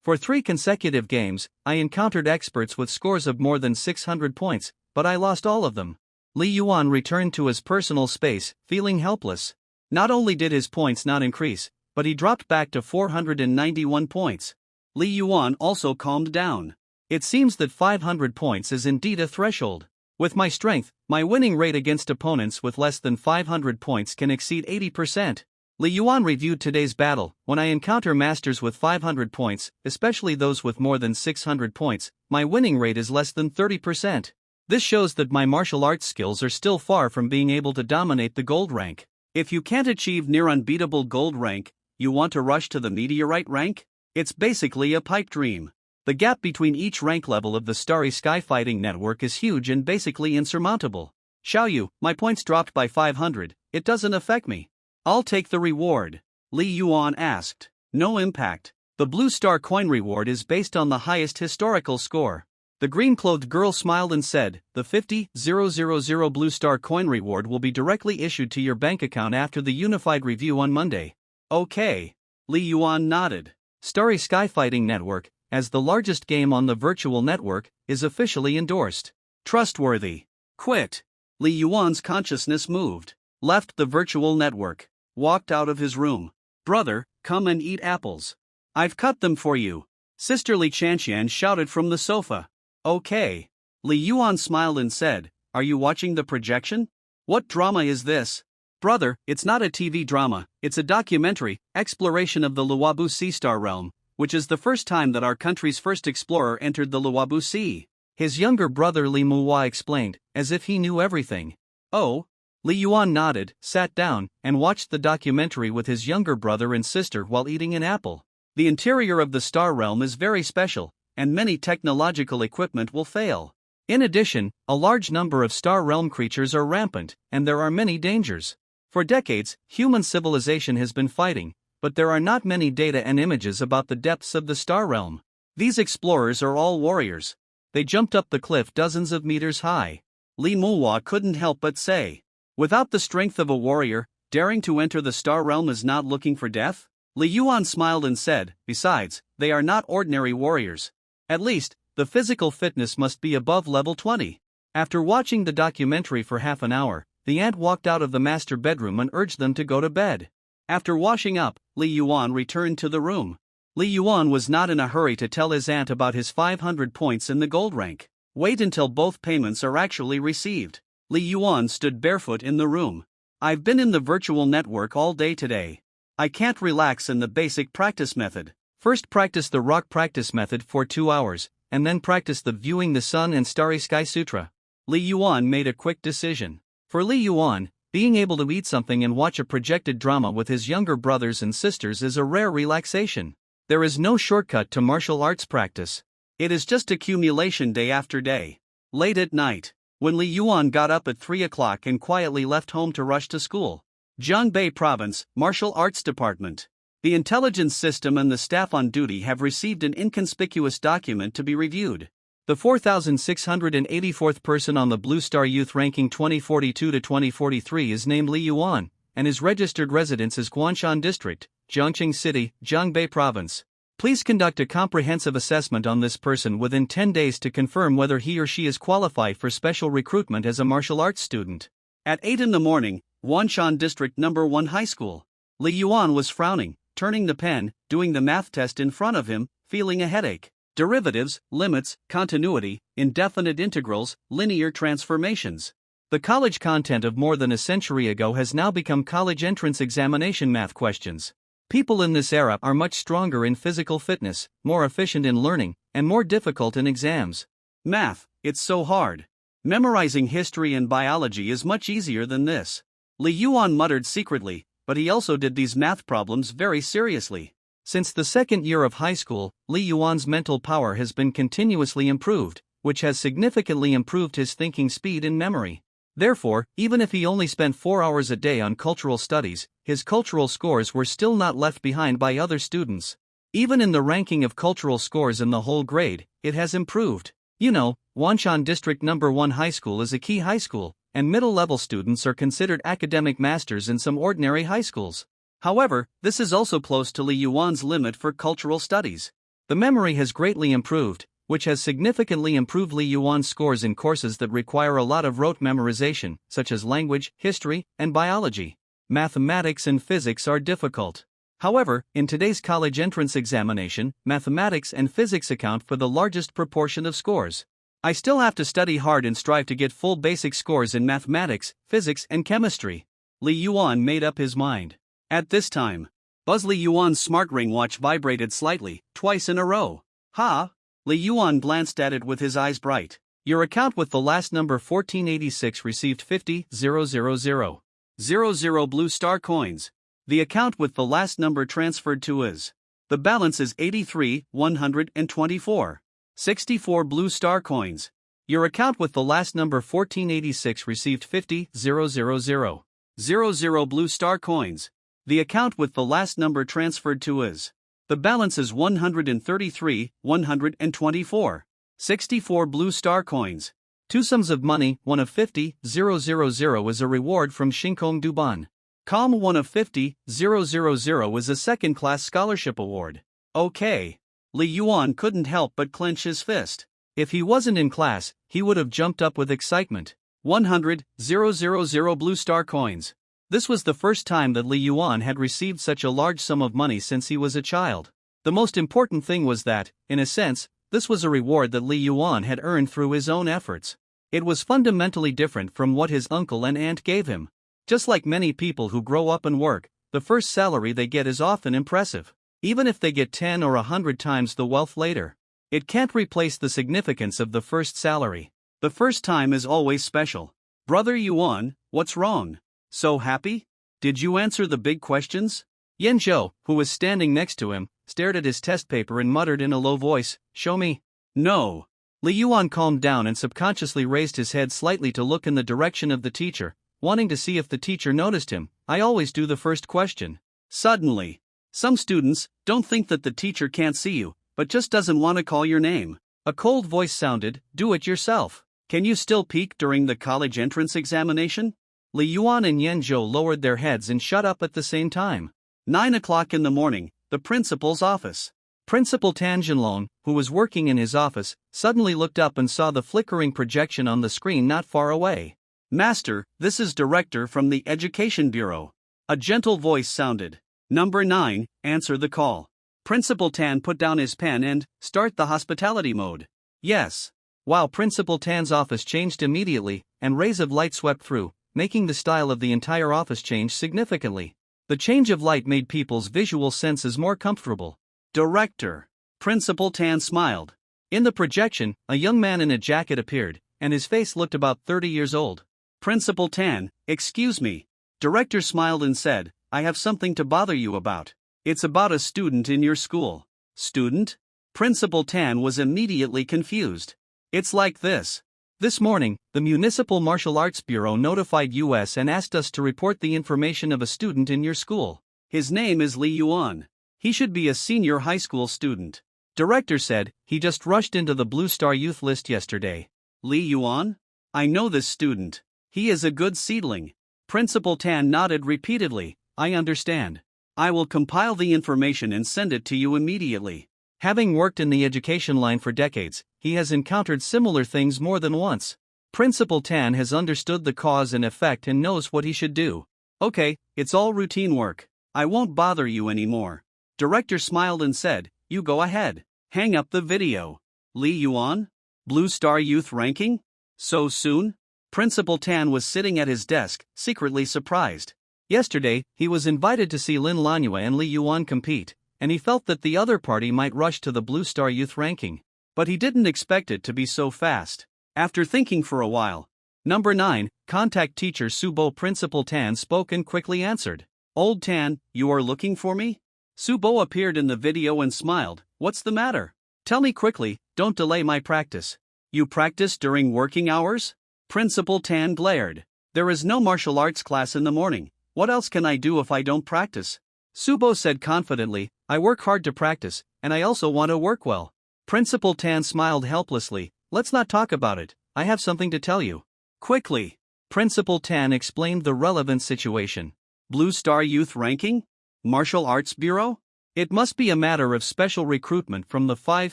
For 3 consecutive games, I encountered experts with scores of more than 600 points, but I lost all of them. Li Yuan returned to his personal space, feeling helpless. Not only did his points not increase, but he dropped back to 491 points. Li Yuan also calmed down. It seems that 500 points is indeed a threshold. With my strength, my winning rate against opponents with less than 500 points can exceed 80%. Li Yuan reviewed today's battle. When I encounter masters with 500 points, especially those with more than 600 points, my winning rate is less than 30%. This shows that my martial arts skills are still far from being able to dominate the gold rank. If you can't achieve near unbeatable gold rank, you want to rush to the meteorite rank? It's basically a pipe dream. The gap between each rank level of the Starry Sky Fighting Network is huge and basically insurmountable. Xiaoyu, my points dropped by 500, it doesn't affect me. I'll take the reward. Li Yuan asked. No impact. The Blue Star coin reward is based on the highest historical score. The green-clothed girl smiled and said, the 50,000 Blue Star coin reward will be directly issued to your bank account after the unified review on Monday. Okay. Li Yuan nodded. Starry Sky Fighting Network, as the largest game on the virtual network, is officially endorsed. Trustworthy. Quit. Li Yuan's consciousness moved, left the virtual network, walked out of his room. Brother, come and eat apples. I've cut them for you. Sister Li Chanxian shouted from the sofa. Okay. Li Yuan smiled and said, are you watching the projection? What drama is this? Brother, it's not a TV drama, it's a documentary, exploration of the Luobu Sea Star realm, which is the first time that our country's first explorer entered the Luobu Sea. His younger brother Li Manhwa explained, as if he knew everything. Oh? Li Yuan nodded, sat down, and watched the documentary with his younger brother and sister while eating an apple. The interior of the star realm is very special, and many technological equipment will fail. In addition, a large number of star realm creatures are rampant, and there are many dangers. For decades, human civilization has been fighting, but there are not many data and images about the depths of the star realm. These explorers are all warriors. They jumped up the cliff dozens of meters high. Li Manhwa couldn't help but say, without the strength of a warrior, daring to enter the star realm is not looking for death? Li Yuan smiled and said, besides, they are not ordinary warriors. At least, the physical fitness must be above level 20. After watching the documentary for half an hour, the aunt walked out of the master bedroom and urged them to go to bed. After washing up, Li Yuan returned to the room. Li Yuan was not in a hurry to tell his aunt about his 500 points in the gold rank. Wait until both payments are actually received. Li Yuan stood barefoot in the room. I've been in the virtual network all day today. I can't relax in the basic practice method. First practice the rock practice method for 2 hours, and then practice the viewing the sun and starry sky sutra. Li Yuan made a quick decision. For Li Yuan, being able to eat something and watch a projected drama with his younger brothers and sisters is a rare relaxation. There is no shortcut to martial arts practice. It is just accumulation day after day. Late at night, when Li Yuan got up at 3 o'clock and quietly left home to rush to school. Jiangbei Province, Martial Arts Department. The intelligence system and the staff on duty have received an inconspicuous document to be reviewed. The 4,684th person on the Blue Star Youth ranking 2042 to 2043 is named Li Yuan, and his registered residence is Guanshan District, Jiangqing City, Jiangbei Province. Please conduct a comprehensive assessment on this person within 10 days to confirm whether he or she is qualified for special recruitment as a martial arts student. At 8 in the morning, Guanshan District No. 1 High School. Li Yuan was frowning, turning the pen, doing the math test in front of him, feeling a headache. Derivatives, limits, continuity, indefinite integrals, linear transformations. The college content of more than a century ago has now become college entrance examination math questions. People in this era are much stronger in physical fitness, more efficient in learning, and more difficult in exams. Math, it's so hard. Memorizing history and biology is much easier than this. Li Yuan muttered secretly, but he also did these math problems very seriously. Since the second year of high school, Li Yuan's mental power has been continuously improved, which has significantly improved his thinking speed and memory. Therefore, even if he only spent 4 hours a day on cultural studies, his cultural scores were still not left behind by other students. Even in the ranking of cultural scores in the whole grade, it has improved. You know, Wanshan District No. 1 High School is a key high school, and middle-level students are considered academic masters in some ordinary high schools. However, this is also close to Li Yuan's limit for cultural studies. The memory has greatly improved, which has significantly improved Li Yuan's scores in courses that require a lot of rote memorization, such as language, history, and biology. Mathematics and physics are difficult. However, in today's college entrance examination, mathematics and physics account for the largest proportion of scores. I still have to study hard and strive to get full basic scores in mathematics, physics, and chemistry. Li Yuan made up his mind. At this time, Buzz Li Yuan's smart ring watch vibrated slightly, twice in a row. Ha! Li Yuan glanced at it with his eyes bright. Your account with the last number 1486 received 50,000. 00 blue star coins. The account with the last number transferred to is The balance is 83,124. 64 blue star coins. Your account with the last number 1486 received 50,000. 00 blue star coins. The account with the last number transferred to is. The balance is 133,124. 64 blue star coins. Two sums of money, one of 50,000 is a reward from Shinkong Duban. One of 50,000 is a second-class scholarship award. Okay. Li Yuan couldn't help but clench his fist. If he wasn't in class, he would have jumped up with excitement. 100,000 blue star coins. This was the first time that Li Yuan had received such a large sum of money since he was a child. The most important thing was that, in a sense, this was a reward that Li Yuan had earned through his own efforts. It was fundamentally different from what his uncle and aunt gave him. Just like many people who grow up and work, the first salary they get is often impressive, even if they get 10 or 100 times the wealth later. It can't replace the significance of the first salary. The first time is always special. Brother Yuan, what's wrong? So happy? Did you answer the big questions? Yan Zhou, who was standing next to him, stared at his test paper and muttered in a low voice, "Show me." No. Li Yuan calmed down and subconsciously raised his head slightly to look in the direction of the teacher, wanting to see if the teacher noticed him. I always do the first question. Suddenly, some students don't think that the teacher can't see you, but just doesn't want to call your name. A cold voice sounded, "Do it yourself. Can you still peek during the college entrance examination?" Li Yuan and Yan Zhou lowered their heads and shut up at the same time. 9 o'clock in the morning, the principal's office. Principal Tan Jinlong, who was working in his office, suddenly looked up and saw the flickering projection on the screen not far away. "Master, this is Director from the Education Bureau." A gentle voice sounded. "Number 9, answer the call." Principal Tan put down his pen and start the hospitality mode. Yes. Wow! Principal Tan's office changed immediately, and rays of light swept through, making the style of the entire office change significantly. The change of light made people's visual senses more comfortable. Director. Principal Tan smiled. In the projection, a young man in a jacket appeared, and his face looked about 30 years old. Principal Tan, excuse me. Director smiled and said, "I have something to bother you about. It's about a student in your school." Student? Principal Tan was immediately confused. It's like this. This morning, the Municipal Martial Arts Bureau notified us and asked us to report the information of a student in your school. His name is Li Yuan. He should be a senior high school student. Director said, he just rushed into the Blue Star Youth list yesterday. Li Yuan? I know this student. He is a good seedling. Principal Tan nodded repeatedly. I understand. I will compile the information and send it to you immediately. Having worked in the education line for decades, he has encountered similar things more than once. Principal Tan has understood the cause and effect and knows what he should do. Okay, it's all routine work. I won't bother you anymore. Director smiled and said, you go ahead. Hang up the video. Li Yuan? Blue Star Youth ranking? So soon? Principal Tan was sitting at his desk, secretly surprised. Yesterday, he was invited to see Lin Lanhua and Li Yuan compete, and he felt that the other party might rush to the Blue Star Youth ranking. But he didn't expect it to be so fast. After thinking for a while, Number 9, contact teacher Subo. Principal Tan spoke and quickly answered. Old Tan, you are looking for me? Subo appeared in the video and smiled. What's the matter? Tell me quickly, don't delay my practice. You practice during working hours? Principal Tan glared. There is no martial arts class in the morning. What else can I do if I don't practice? Subo said confidently, I work hard to practice, and I also want to work well. Principal Tan smiled helplessly. Let's not talk about it. I have something to tell you. Quickly. Principal Tan explained the relevant situation. Blue Star Youth ranking? Martial Arts Bureau? It must be a matter of special recruitment from the 5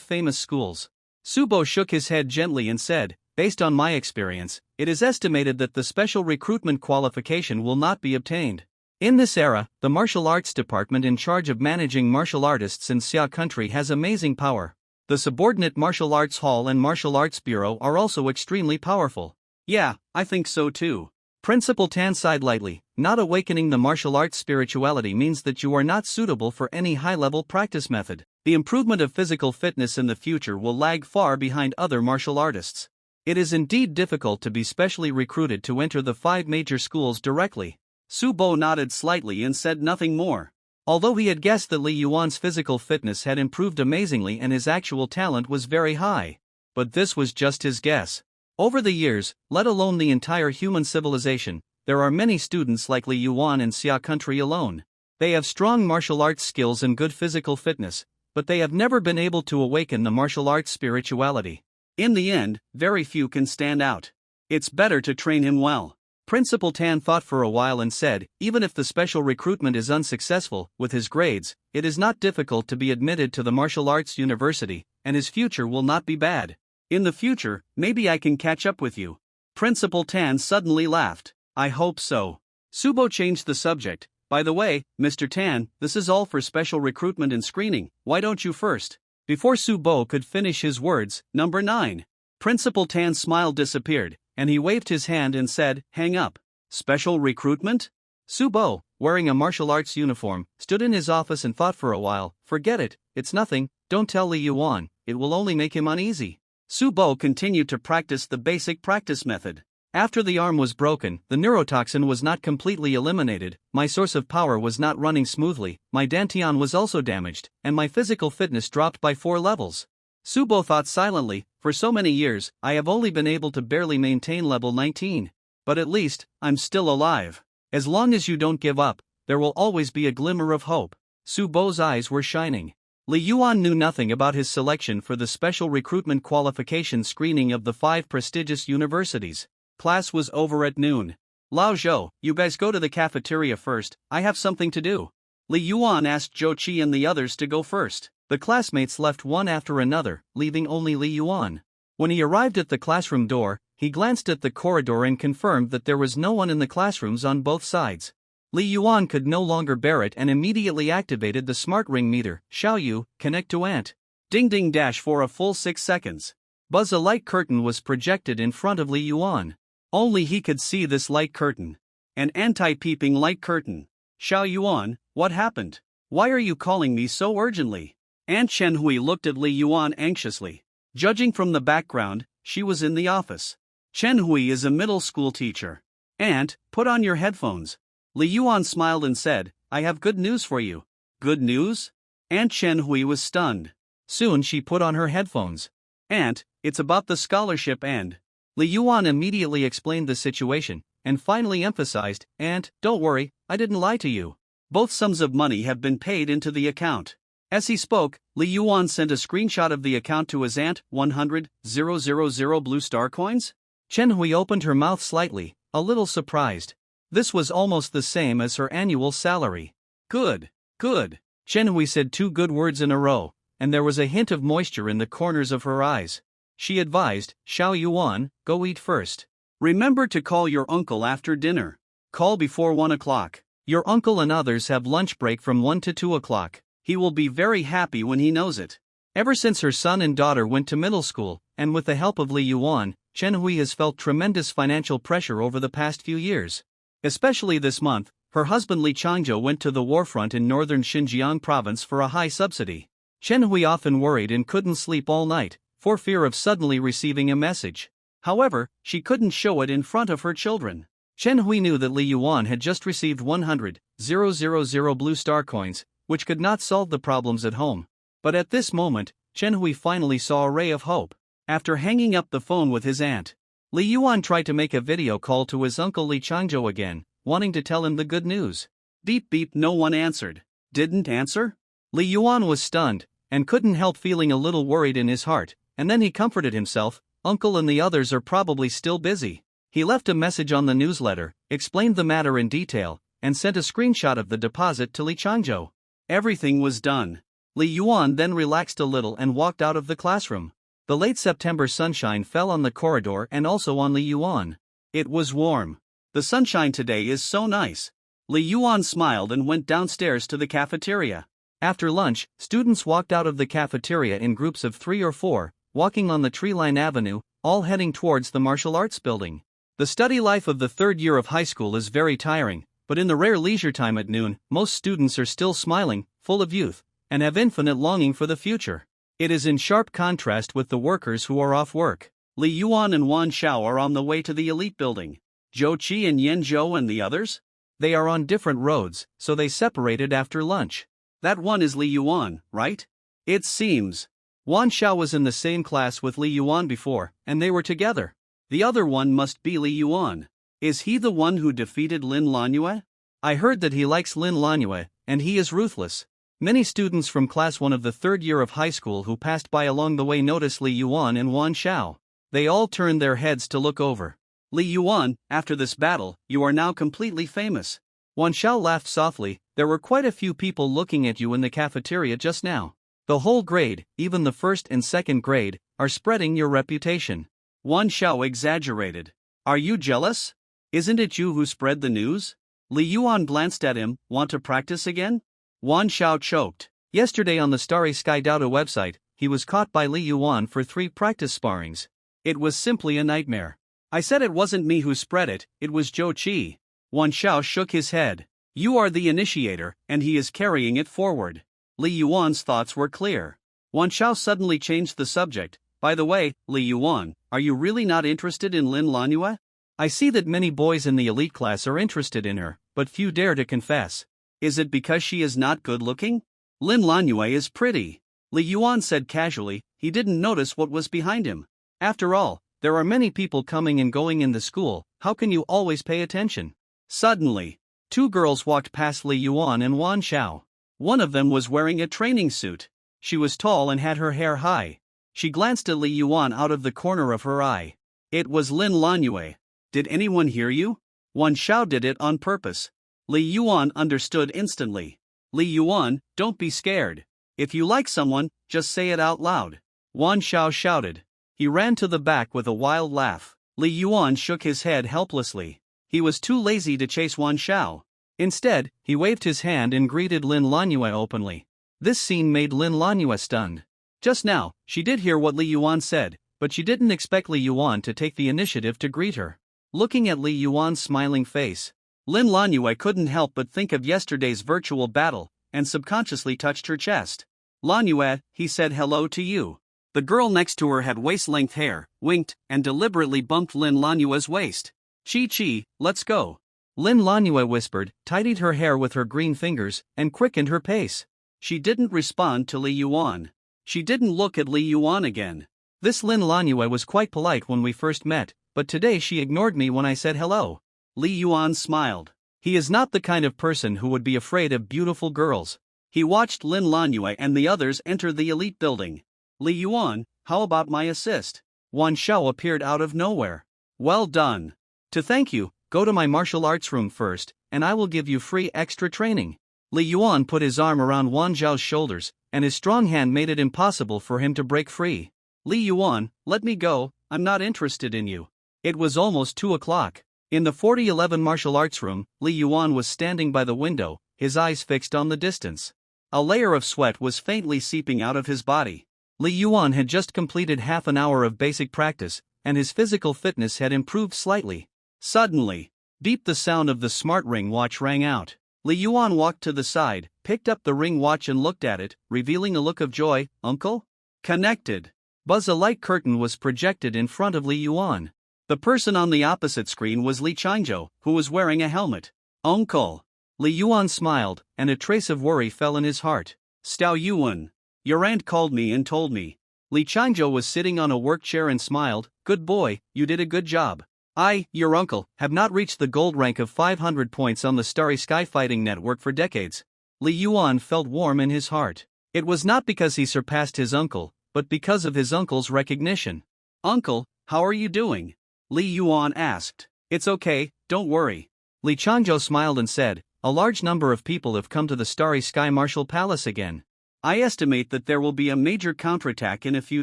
famous schools. Subo shook his head gently and said, based on my experience, it is estimated that the special recruitment qualification will not be obtained. In this era, the martial arts department in charge of managing martial artists in Xia country has amazing power. The subordinate Martial Arts Hall and Martial Arts Bureau are also extremely powerful. Yeah, I think so too. Principal Tan sighed lightly. Not awakening the martial arts spirituality means that you are not suitable for any high-level practice method. The improvement of physical fitness in the future will lag far behind other martial artists. It is indeed difficult to be specially recruited to enter the 5 major schools directly. Subo nodded slightly and said nothing more. Although he had guessed that Li Yuan's physical fitness had improved amazingly and his actual talent was very high. But this was just his guess. Over the years, let alone the entire human civilization, there are many students like Li Yuan in Xia country alone. They have strong martial arts skills and good physical fitness, but they have never been able to awaken the martial arts spirituality. In the end, very few can stand out. It's better to train him well. Principal Tan thought for a while and said, even if the special recruitment is unsuccessful, with his grades, it is not difficult to be admitted to the martial arts university, and his future will not be bad. In the future, maybe I can catch up with you. Principal Tan suddenly laughed. I hope so. Subo changed the subject. By the way, Mr. Tan, this is all for special recruitment and screening, why don't you first? Before Subo could finish his words, number 9. Principal Tan's smile disappeared, and he waved his hand and said, hang up. Special recruitment? Subo, wearing a martial arts uniform, stood in his office and thought for a while. Forget it, it's nothing, don't tell Li Yuan, it will only make him uneasy. Subo continued to practice the basic practice method. After the arm was broken, the neurotoxin was not completely eliminated, my source of power was not running smoothly, my dantian was also damaged, and my physical fitness dropped by 4 levels. Subo thought silently, for so many years, I have only been able to barely maintain level 19. But at least, I'm still alive. As long as you don't give up, there will always be a glimmer of hope. Subo's eyes were shining. Li Yuan knew nothing about his selection for the special recruitment qualification screening of the 5 prestigious universities. Class was over at noon. Lao Zhou, you guys go to the cafeteria first, I have something to do. Li Yuan asked Zhou Qi and the others to go first. The classmates left one after another, leaving only Li Yuan. When he arrived at the classroom door, he glanced at the corridor and confirmed that there was no one in the classrooms on both sides. Li Yuan could no longer bear it and immediately activated the smart ring meter. Xiaoyu, connect to Ant. Ding ding dash for a full 6 seconds. Buzz, a light curtain was projected in front of Li Yuan. Only he could see this light curtain. An anti-peeping light curtain. Xiao Yuan, what happened? Why are you calling me so urgently? Aunt Chenhui looked at Li Yuan anxiously. Judging from the background, she was in the office. Chenhui is a middle school teacher. Aunt, put on your headphones. Li Yuan smiled and said, I have good news for you. Good news? Aunt Chenhui was stunned. Soon she put on her headphones. Aunt, it's about the scholarship and... Li Yuan immediately explained the situation, and finally emphasized, Aunt, don't worry, I didn't lie to you. Both sums of money have been paid into the account. As he spoke, Li Yuan sent a screenshot of the account to his aunt. 100,000 blue star coins? Chenhui opened her mouth slightly, a little surprised. This was almost the same as her annual salary. Good, good. Chenhui said 2 good words in a row, and there was a hint of moisture in the corners of her eyes. She advised, Xiao Yuan, go eat first. Remember to call your uncle after dinner. Call before 1 o'clock. Your uncle and others have lunch break from 1 to 2 o'clock. He will be very happy when he knows it. Ever since her son and daughter went to middle school, and with the help of Li Yuan, Chenhui has felt tremendous financial pressure over the past few years. Especially this month, her husband Li Changzhou went to the warfront in northern Xinjiang province for a high subsidy. Chenhui often worried and couldn't sleep all night, for fear of suddenly receiving a message. However, she couldn't show it in front of her children. Chenhui knew that Li Yuan had just received 100,000 blue star coins, which could not solve the problems at home. But at this moment, Chenhui finally saw a ray of hope. After hanging up the phone with his aunt, Li Yuan tried to make a video call to his uncle Li Changzhou again, wanting to tell him the good news. Beep beep, no one answered. Didn't answer? Li Yuan was stunned, and couldn't help feeling a little worried in his heart, and then he comforted himself, uncle and the others are probably still busy. He left a message on the newsletter, explained the matter in detail, and sent a screenshot of the deposit to Li Changzhou. Everything was done. Li Yuan then relaxed a little and walked out of the classroom. The late September sunshine fell on the corridor and also on Li Yuan. It was warm. The sunshine today is so nice. Li Yuan smiled and went downstairs to the cafeteria. After lunch, students walked out of the cafeteria in groups of 3 or 4, walking on the tree-line avenue, all heading towards the martial arts building. The study life of the 3rd year of high school is very tiring, but in the rare leisure time at noon, most students are still smiling, full of youth, and have infinite longing for the future. It is in sharp contrast with the workers who are off work. Li Yuan and Wan Xiao are on the way to the elite building. Zhou Qi and Yan Zhou and the others? They are on different roads, so they separated after lunch. That one is Li Yuan, right? It seems. Wan Xiao was in the same class with Li Yuan before, and they were together. The other one must be Li Yuan. Is he the one who defeated Lin Lanue? I heard that he likes Lin Lanue, and he is ruthless. Many students from class 1 of the 3rd year of high school who passed by along the way noticed Li Yuan and Wan Xiao. They all turned their heads to look over. Li Yuan, after this battle, you are now completely famous. Wan Xiao laughed softly. There were quite a few people looking at you in the cafeteria just now. The whole grade, even the 1st and 2nd grade, are spreading your reputation. Wan Xiao exaggerated. Are you jealous? Isn't it you who spread the news? Li Yuan glanced at him. Want to practice again? Wan Xiao choked. Yesterday on the Starry Sky Dota website, he was caught by Li Yuan for 3 practice sparrings. It was simply a nightmare. I said it wasn't me who spread it, it was Zhou Qi. Wan Xiao shook his head. You are the initiator, and he is carrying it forward. Li Yuan's thoughts were clear. Wan Xiao suddenly changed the subject. By the way, Li Yuan, are you really not interested in Lin Lanue? I see that many boys in the elite class are interested in her, but few dare to confess. Is it because she is not good looking? Lin Lanue is pretty. Li Yuan said casually. He didn't notice what was behind him. After all, there are many people coming and going in the school. How can you always pay attention? Suddenly, 2 girls walked past Li Yuan and Wan Xiao. One of them was wearing a training suit. She was tall and had her hair high. She glanced at Li Yuan out of the corner of her eye. It was Lin Lanue. Did anyone hear you? Wan Xiao did it on purpose. Li Yuan understood instantly. Li Yuan, don't be scared. If you like someone, just say it out loud. Wan Xiao shouted. He ran to the back with a wild laugh. Li Yuan shook his head helplessly. He was too lazy to chase Wan Xiao. Instead, he waved his hand and greeted Lin Lanue openly. This scene made Lin Lanue stunned. Just now, she did hear what Li Yuan said, but she didn't expect Li Yuan to take the initiative to greet her. Looking at Li Yuan's smiling face, Lin Lanue couldn't help but think of yesterday's virtual battle, and subconsciously touched her chest. Lanue, he said hello to you. The girl next to her had waist-length hair, winked, and deliberately bumped Lin Lanue's waist. Chi, let's go. Lin Lanue whispered, tidied her hair with her green fingers, and quickened her pace. She didn't respond to Li Yuan. She didn't look at Li Yuan again. This Lin Lanue was quite polite when we first met, but today she ignored me when I said hello. Li Yuan smiled. He is not the kind of person who would be afraid of beautiful girls. He watched Lin Lanue and the others enter the elite building. Li Yuan, how about my assist? Wan Xiao appeared out of nowhere. Well done. To thank you, go to my martial arts room first, and I will give you free extra training. Li Yuan put his arm around Wan Xiao's shoulders, and his strong hand made it impossible for him to break free. Li Yuan, let me go, I'm not interested in you. It was almost 2 o'clock. In the 4011 martial arts room, Li Yuan was standing by the window, his eyes fixed on the distance. A layer of sweat was faintly seeping out of his body. Li Yuan had just completed half an hour of basic practice, and his physical fitness had improved slightly. Suddenly, beep, the sound of the smart ring watch rang out. Li Yuan walked to the side, picked up the ring watch and looked at it, revealing a look of joy. Uncle? Connected. Buzz, a light curtain was projected in front of Li Yuan. The person on the opposite screen was Li Changzhou, who was wearing a helmet. Uncle. Li Yuan smiled, and a trace of worry fell in his heart. Stao Yuan. Your aunt called me and told me. Li Changzhou was sitting on a work chair and smiled. Good boy, you did a good job. I, your uncle, have not reached the gold rank of 500 points on the Starry Sky Fighting Network for decades. Li Yuan felt warm in his heart. It was not because he surpassed his uncle, but because of his uncle's recognition. Uncle, how are you doing? Li Yuan asked. It's okay, don't worry. Li Changzhou smiled and said, a large number of people have come to the Starry Sky Martial Palace again. I estimate that there will be a major counterattack in a few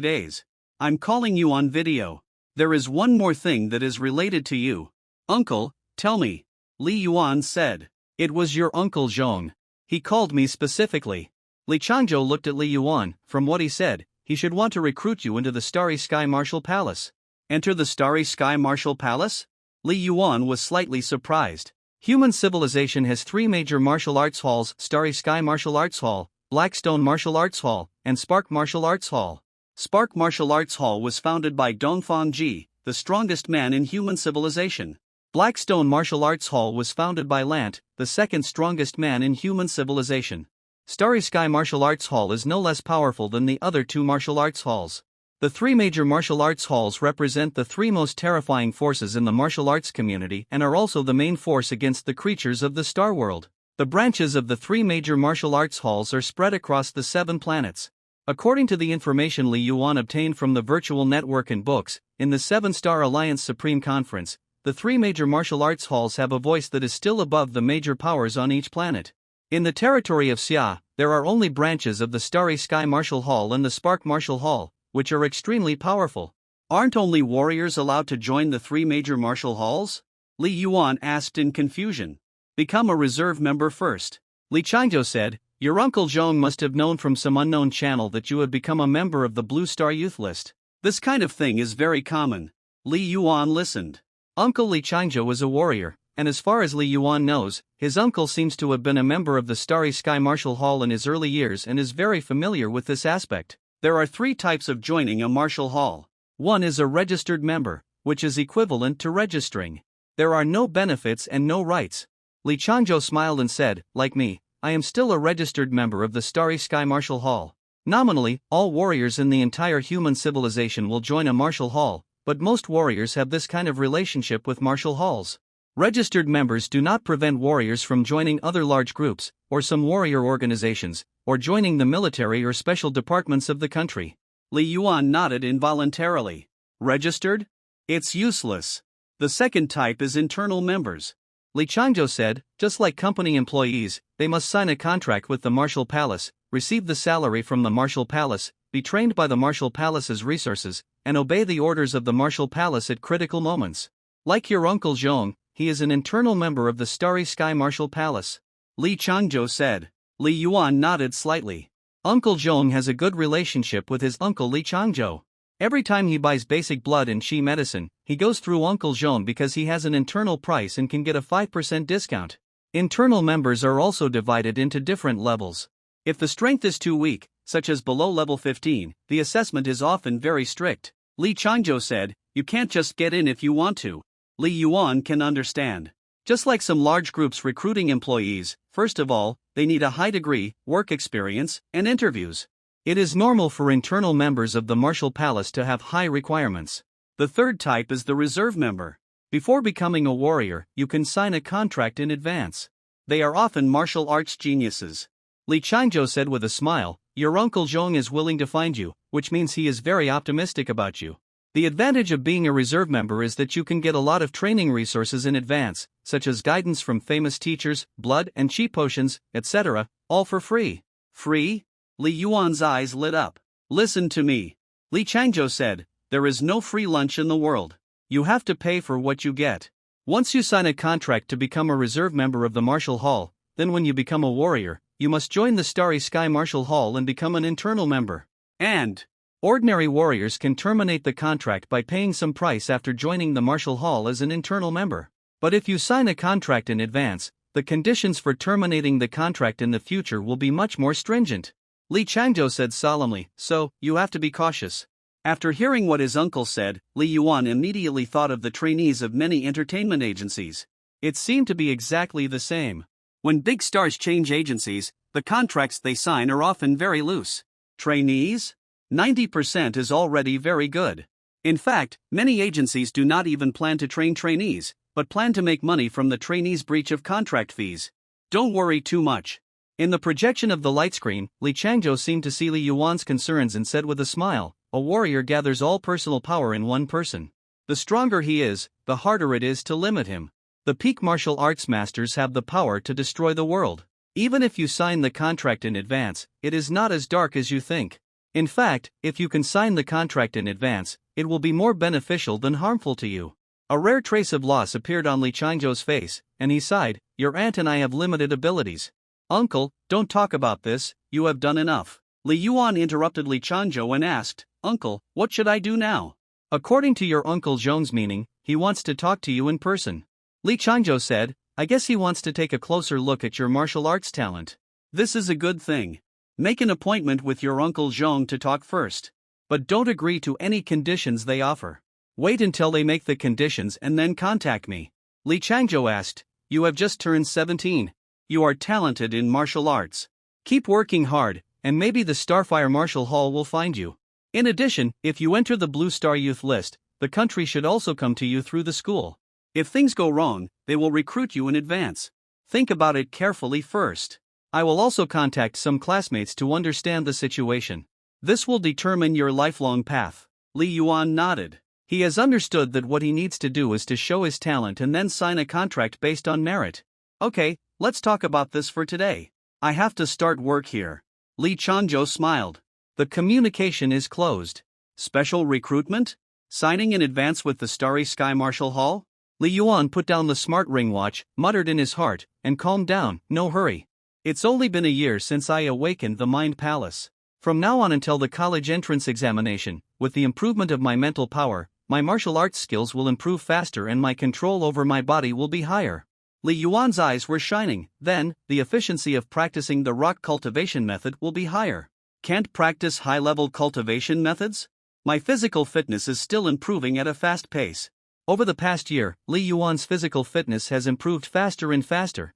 days. I'm calling you on video. There is one more thing that is related to you. Uncle, tell me. Li Yuan said. It was your uncle Zhong. He called me specifically. Li Changzhou looked at Li Yuan. From what he said, he should want to recruit you into the Starry Sky Martial Palace. Enter the Starry Sky Martial Palace? Li Yuan was slightly surprised. Human civilization has 3 major martial arts halls: Starry Sky Martial Arts Hall, Blackstone Martial Arts Hall, and Spark Martial Arts Hall. Spark Martial Arts Hall was founded by Dongfang Ji, the strongest man in human civilization. Blackstone Martial Arts Hall was founded by Lant, the second strongest man in human civilization. Starry Sky Martial Arts Hall is no less powerful than the other two martial arts halls. The three major martial arts halls represent the three most terrifying forces in the martial arts community and are also the main force against the creatures of the Star World. The branches of the three major martial arts halls are spread across the 7 planets. According to the information Li Yuan obtained from the virtual network and books, in the 7-Star Alliance Supreme Conference, the three major martial arts halls have a voice that is still above the major powers on each planet. In the territory of Xia, there are only branches of the Starry Sky Martial Hall and the Spark Martial Hall, which are extremely powerful. Aren't only warriors allowed to join the three major martial halls? Li Yuan asked in confusion. Become a reserve member first. Li Changzhou said, your Uncle Zhong must have known from some unknown channel that you have become a member of the Blue Star Youth List. This kind of thing is very common. Li Yuan listened. Uncle Li Changzhou was a warrior, and as far as Li Yuan knows, his uncle seems to have been a member of the Starry Sky Martial Hall in his early years and is very familiar with this aspect. There are 3 types of joining a martial hall. One is a registered member, which is equivalent to registering. There are no benefits and no rights. Li Changzhou smiled and said, like me, I am still a registered member of the Starry Sky Martial Hall. Nominally, all warriors in the entire human civilization will join a martial hall, but most warriors have this kind of relationship with martial halls. Registered members do not prevent warriors from joining other large groups, or some warrior organizations, or joining the military or special departments of the country. Li Yuan nodded involuntarily. Registered? It's useless. The second type is internal members. Li Changzhou said, just like company employees, they must sign a contract with the Martial Palace, receive the salary from the Martial Palace, be trained by the Martial Palace's resources, and obey the orders of the Martial Palace at critical moments. Like your Uncle Zhong, he is an internal member of the Starry Sky Martial Palace. Li Changzhou said. Li Yuan nodded slightly. Uncle Zhong has a good relationship with his uncle Li Changzhou. Every time he buys basic blood and Qi medicine, he goes through Uncle Zhong because he has an internal price and can get a 5% discount. Internal members are also divided into different levels. If the strength is too weak, such as below level 15, the assessment is often very strict. Li Changzhou said, you can't just get in if you want to. Li Yuan can understand. Just like some large groups recruiting employees, first of all, they need a high degree, work experience, and interviews. It is normal for internal members of the Martial Palace to have high requirements. The third type is the reserve member. Before becoming a warrior, you can sign a contract in advance. They are often martial arts geniuses. Li Changzhou said with a smile, your Uncle Zhong is willing to find you, which means he is very optimistic about you. The advantage of being a reserve member is that you can get a lot of training resources in advance, such as guidance from famous teachers, blood and Qi potions, etc., all for free. Free? Li Yuan's eyes lit up. Listen to me. Li Changzhou said, there is no free lunch in the world. You have to pay for what you get. Once you sign a contract to become a reserve member of the Martial Hall, then when you become a warrior, you must join the Starry Sky Martial Hall and become an internal member. And ordinary warriors can terminate the contract by paying some price after joining the Martial Hall as an internal member. But if you sign a contract in advance, the conditions for terminating the contract in the future will be much more stringent. Li Changzhou said solemnly, so, you have to be cautious. After hearing what his uncle said, Li Yuan immediately thought of the trainees of many entertainment agencies. It seemed to be exactly the same. When big stars change agencies, the contracts they sign are often very loose. Trainees? 90% is already very good. In fact, many agencies do not even plan to train trainees, but plan to make money from the trainees' breach of contract fees. Don't worry too much. In the projection of the light screen, Li Changzhou seemed to see Li Yuan's concerns and said with a smile, a warrior gathers all personal power in one person. The stronger he is, the harder it is to limit him. The peak martial arts masters have the power to destroy the world. Even if you sign the contract in advance, it is not as dark as you think. In fact, if you can sign the contract in advance, it will be more beneficial than harmful to you. A rare trace of loss appeared on Li Changzhou's face, and he sighed, your aunt and I have limited abilities. Uncle, don't talk about this, you have done enough. Li Yuan interrupted Li Changzhou and asked, Uncle, what should I do now? According to your Uncle Zhong's meaning, he wants to talk to you in person. Li Changzhou said, I guess he wants to take a closer look at your martial arts talent. This is a good thing. Make an appointment with your Uncle Zhong to talk first. But don't agree to any conditions they offer. Wait until they make the conditions and then contact me. Li Changzhou asked. You have just turned 17. You are talented in martial arts. Keep working hard, and maybe the Starfire Martial Hall will find you. In addition, if you enter the Blue Star Youth list, the country should also come to you through the school. If things go wrong, they will recruit you in advance. Think about it carefully first. I will also contact some classmates to understand the situation. This will determine your lifelong path. Li Yuan nodded. He has understood that what he needs to do is to show his talent and then sign a contract based on merit. Okay, let's talk about this for today. I have to start work here. Li Changzhou smiled. The communication is closed. Special recruitment? Signing in advance with the Starry Sky Martial Hall? Li Yuan put down the smart ring watch, muttered in his heart, and calmed down. No hurry. It's only been a year since I awakened the Mind Palace. From now on until the college entrance examination, with the improvement of my mental power, my martial arts skills will improve faster and my control over my body will be higher. Li Yuan's eyes were shining. Then, the efficiency of practicing the rock cultivation method will be higher. Can't practice high-level cultivation methods? My physical fitness is still improving at a fast pace. Over the past year, Li Yuan's physical fitness has improved faster and faster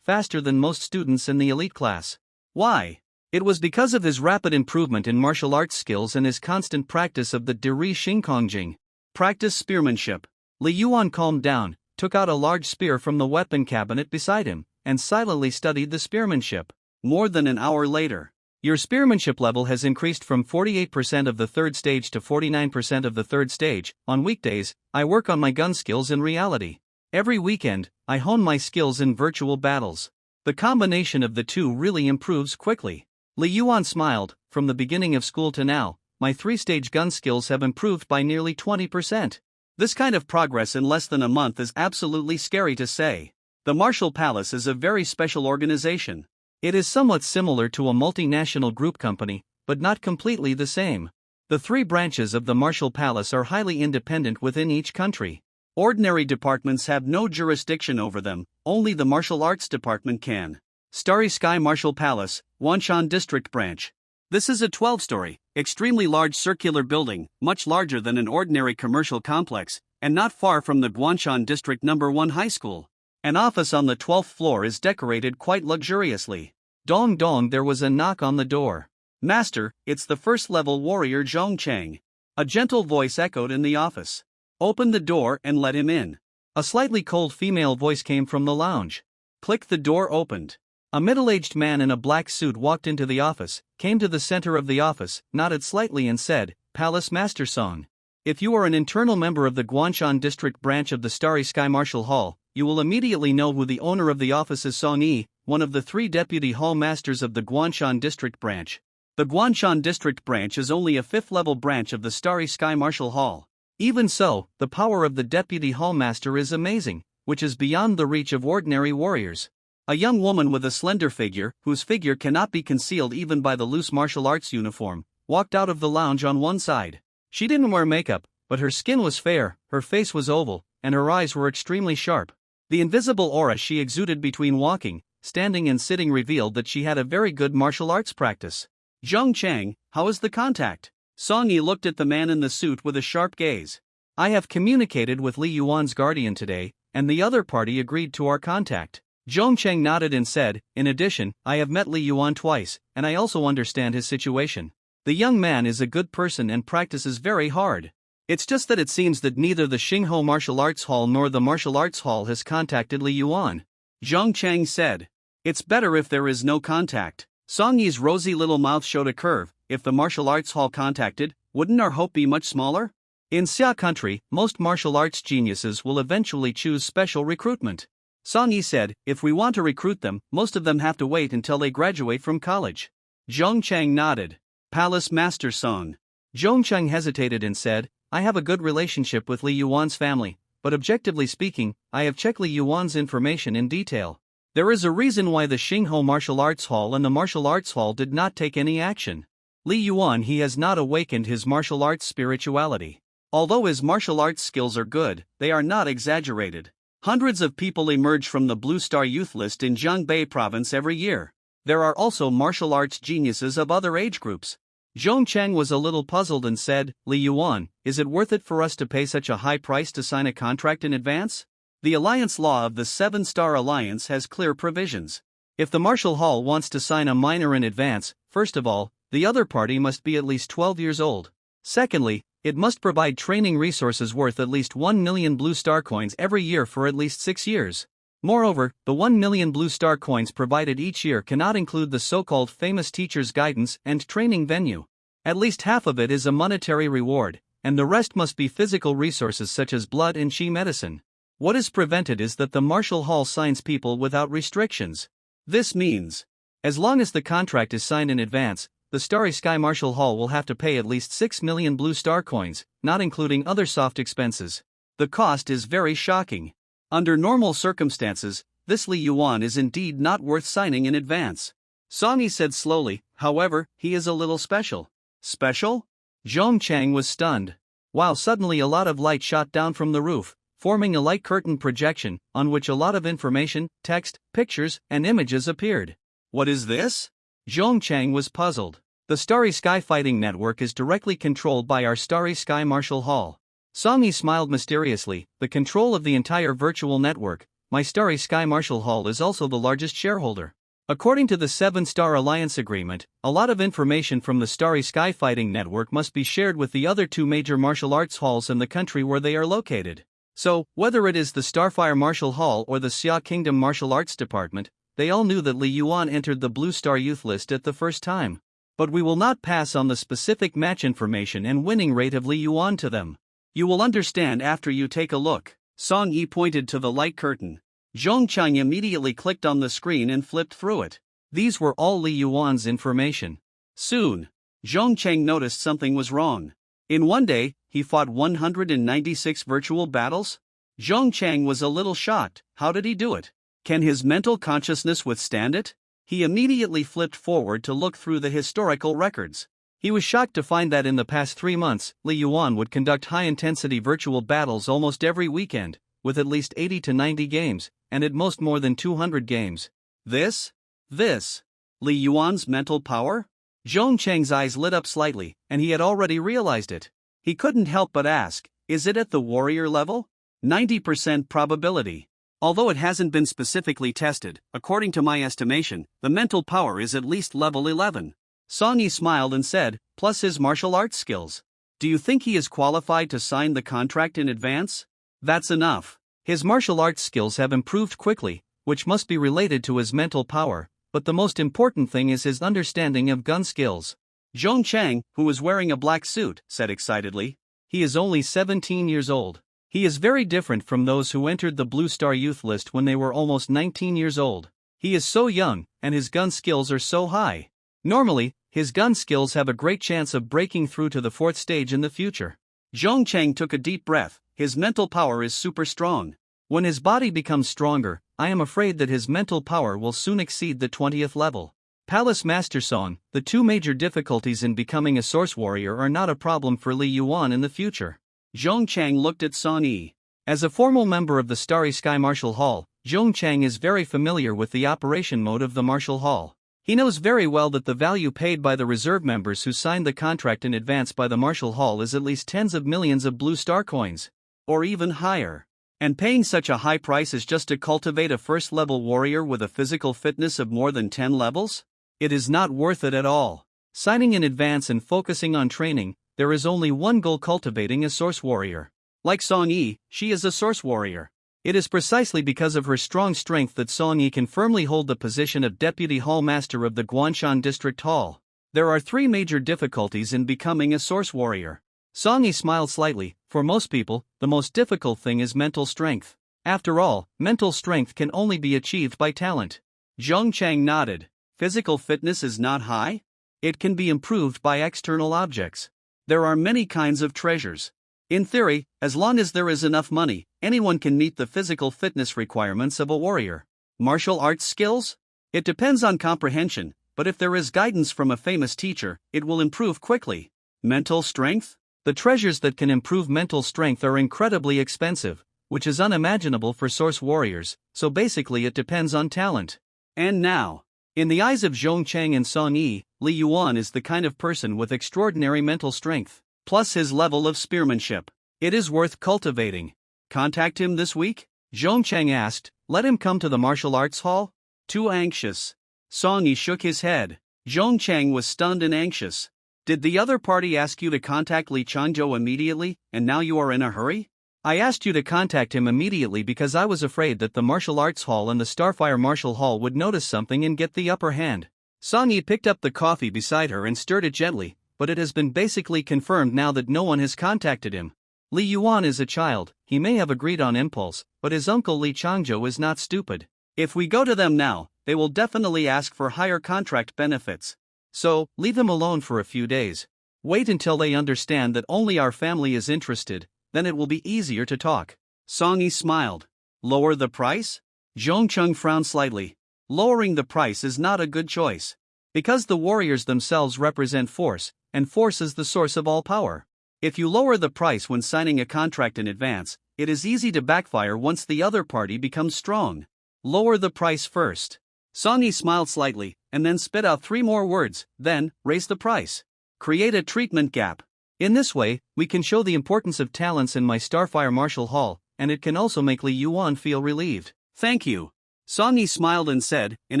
than most students in the elite class. Why? It was because of his rapid improvement in martial arts skills and his constant practice of the Deri Xingkongjing. Practice spearmanship. Li Yuan calmed down, took out a large spear from the weapon cabinet beside him, and silently studied the spearmanship. More than an hour later. Your spearmanship level has increased from 48% of the third stage to 49% of the third stage. On weekdays, I work on my gun skills in reality. Every weekend, I hone my skills in virtual battles. The combination of the two really improves quickly. Li Yuan smiled. From the beginning of school to now, my three-stage gun skills have improved by nearly 20%. This kind of progress in less than a month is absolutely scary to say. The Martial Palace is a very special organization. It is somewhat similar to a multinational group company, but not completely the same. The three branches of the Martial Palace are highly independent within each country. Ordinary departments have no jurisdiction over them, only the Martial Arts Department can. Starry Sky Martial Palace, Guanshan District Branch. This is a 12-story, extremely large circular building, much larger than an ordinary commercial complex, and not far from the Guanshan District No. 1 High School. An office on the 12th floor is decorated quite luxuriously. Dong dong, there was a knock on the door. Master, it's the first-level warrior Zhong Chang. A gentle voice echoed in the office. Open the door and let him in. A slightly cold female voice came from the lounge. Click, the door opened. A middle-aged man in a black suit walked into the office, came to the center of the office, nodded slightly and said, Palace Master Song. If you are an internal member of the Guanshan District Branch of the Starry Sky Martial Hall, you will immediately know who the owner of the office is. Song Yi, one of the 3 deputy hall masters of the Guanshan District Branch. The Guanshan District Branch is only a 5th-level branch of the Starry Sky Martial Hall. Even so, the power of the deputy hall master is amazing, which is beyond the reach of ordinary warriors. A young woman with a slender figure, whose figure cannot be concealed even by the loose martial arts uniform, walked out of the lounge on one side. She didn't wear makeup, but her skin was fair, her face was oval, and her eyes were extremely sharp. The invisible aura she exuded between walking, standing and sitting revealed that she had a very good martial arts practice. Zhong Chang, how is the contact? Song Yi looked at the man in the suit with a sharp gaze. I have communicated with Li Yuan's guardian today, and the other party agreed to our contact. Zhong Chang nodded and said, in addition, I have met Li Yuan twice, and I also understand his situation. The young man is a good person and practices very hard. It's just that it seems that neither the Xingho Martial Arts Hall nor the Martial Arts Hall has contacted Li Yuan. Zhong Chang said. It's better if there is no contact. Song Yi's rosy little mouth showed a curve. If the Martial Arts Hall contacted, wouldn't our hope be much smaller? In Xia country, most martial arts geniuses will eventually choose special recruitment. Song Yi said, if we want to recruit them, most of them have to wait until they graduate from college. Zhong Chang nodded. Palace Master Song. Zhong Chang hesitated and said, I have a good relationship with Li Yuan's family, but objectively speaking, I have checked Li Yuan's information in detail. There is a reason why the Xingho Martial Arts Hall and the Martial Arts Hall did not take any action. Li Yuan, he has not awakened his martial arts spirituality. Although his martial arts skills are good, they are not exaggerated. Hundreds of people emerge from the Blue Star Youth list in Zhangbei province every year. There are also martial arts geniuses of other age groups. Zhong Chang was a little puzzled and said, Li Yuan, is it worth it for us to pay such a high price to sign a contract in advance? The alliance law of the Seven-Star Alliance has clear provisions. If the Marshal Hall wants to sign a minor in advance, first of all, the other party must be at least 12 years old. Secondly, it must provide training resources worth at least 1 million blue star coins every year for at least 6 years. Moreover, the 1 million blue star coins provided each year cannot include the so-called famous teacher's guidance and training venue. At least half of it is a monetary reward, and the rest must be physical resources such as blood and chi medicine. What is prevented is that the Marshal Hall signs people without restrictions. This means, as long as the contract is signed in advance, the Starry Sky Marshal Hall will have to pay at least 6 million blue star coins, not including other soft expenses. The cost is very shocking. Under normal circumstances, this Li Yuan is indeed not worth signing in advance. Song Yi said slowly, however, he is a little special. Special? Zhong Chang was stunned. While suddenly a lot of light shot down from the roof, forming a light curtain projection, on which a lot of information, text, pictures, and images appeared. What is this? Zhong Chang was puzzled. The Starry Sky Fighting Network is directly controlled by our Starry Sky Marshal Hall. Song Yi smiled mysteriously. The control of the entire virtual network, my Starry Sky Marshal Hall is also the largest shareholder. According to the Seven-Star Alliance agreement, a lot of information from the Starry Sky Fighting Network must be shared with the other two major martial arts halls in the country where they are located. So, whether it is the Starfire Martial Hall or the Xia Kingdom Martial Arts Department, they all knew that Li Yuan entered the Blue Star Youth list at the first time. But we will not pass on the specific match information and winning rate of Li Yuan to them. You will understand after you take a look. Song Yi pointed to the light curtain. Zhong Chang immediately clicked on the screen and flipped through it. These were all Li Yuan's information. Soon, Zhong Chang noticed something was wrong. In one day, he fought 196 virtual battles? Zhong Chang was a little shocked. How did he do it? Can his mental consciousness withstand it? He immediately flipped forward to look through the historical records. He was shocked to find that in the past 3 months, Li Yuan would conduct high-intensity virtual battles almost every weekend, with at least 80 to 90 games, and at most more than 200 games. This? Li Yuan's mental power? Zhong Chang's eyes lit up slightly, and he had already realized it. He couldn't help but ask, is it at the warrior level? 90% probability. Although it hasn't been specifically tested, according to my estimation, the mental power is at least level 11. Song Yi smiled and said, plus his martial arts skills. Do you think he is qualified to sign the contract in advance? That's enough. His martial arts skills have improved quickly, which must be related to his mental power, but the most important thing is his understanding of gun skills. Zhong Chang, who was wearing a black suit, said excitedly. He is only 17 years old. He is very different from those who entered the Blue Star Youth list when they were almost 19 years old. He is so young, and his gun skills are so high. Normally, his gun skills have a great chance of breaking through to the 4th stage in the future. Zhong Chang took a deep breath. His mental power is super strong. When his body becomes stronger, I am afraid that his mental power will soon exceed the 20th level. Palace Master Song, the two major difficulties in becoming a source warrior are not a problem for Li Yuan in the future. Zhong Chang looked at Song Yi. As a formal member of the Starry Sky Martial Hall, Zhong Chang is very familiar with the operation mode of the Martial Hall. He knows very well that the value paid by the reserve members who signed the contract in advance by the Martial Hall is at least tens of millions of blue star coins. Or even higher. And paying such a high price is just to cultivate a first-level warrior with a physical fitness of more than 10 levels? It is not worth it at all. Signing in advance and focusing on training, there is only one goal: cultivating a source warrior. Like Song Yi, she is a source warrior. It is precisely because of her strong strength that Song Yi can firmly hold the position of Deputy Hall Master of the Guanshan District Hall. There are 3 major difficulties in becoming a source warrior. Song Yi smiled slightly. For most people, the most difficult thing is mental strength. After all, mental strength can only be achieved by talent. Zhong Chang nodded. Physical fitness is not high? It can be improved by external objects. There are many kinds of treasures. In theory, as long as there is enough money, anyone can meet the physical fitness requirements of a warrior. Martial arts skills? It depends on comprehension, but if there is guidance from a famous teacher, it will improve quickly. Mental strength? The treasures that can improve mental strength are incredibly expensive, which is unimaginable for source warriors, so basically it depends on talent. And now, in the eyes of Zhong Chang and Song Yi, Li Yuan is the kind of person with extraordinary mental strength, plus his level of spearmanship. It is worth cultivating. Contact him this week? Zhongchang asked. Let him come to the martial arts hall? Too anxious. Song Yi shook his head. Zhongchang was stunned and anxious. Did the other party ask you to contact Li Changzhou immediately, and now you are in a hurry? I asked you to contact him immediately because I was afraid that the martial arts hall and the Starfire Martial Hall would notice something and get the upper hand. Song Yi picked up the coffee beside her and stirred it gently, but it has been basically confirmed now that no one has contacted him. Li Yuan is a child, he may have agreed on impulse, but his uncle Li Changzhou is not stupid. If we go to them now, they will definitely ask for higher contract benefits. So, leave them alone for a few days. Wait until they understand that only our family is interested, then it will be easier to talk. Song Yi smiled. Lower the price? Zhongcheng frowned slightly. Lowering the price is not a good choice. Because the warriors themselves represent force, and force is the source of all power. If you lower the price when signing a contract in advance, it is easy to backfire once the other party becomes strong. Lower the price first. Song Yi smiled slightly, and then spit out 3 more words, then, raise the price. Create a treatment gap. In this way, we can show the importance of talents in my Starfire Martial Hall, and it can also make Li Yuan feel relieved. Thank you. Song Yi smiled and said, in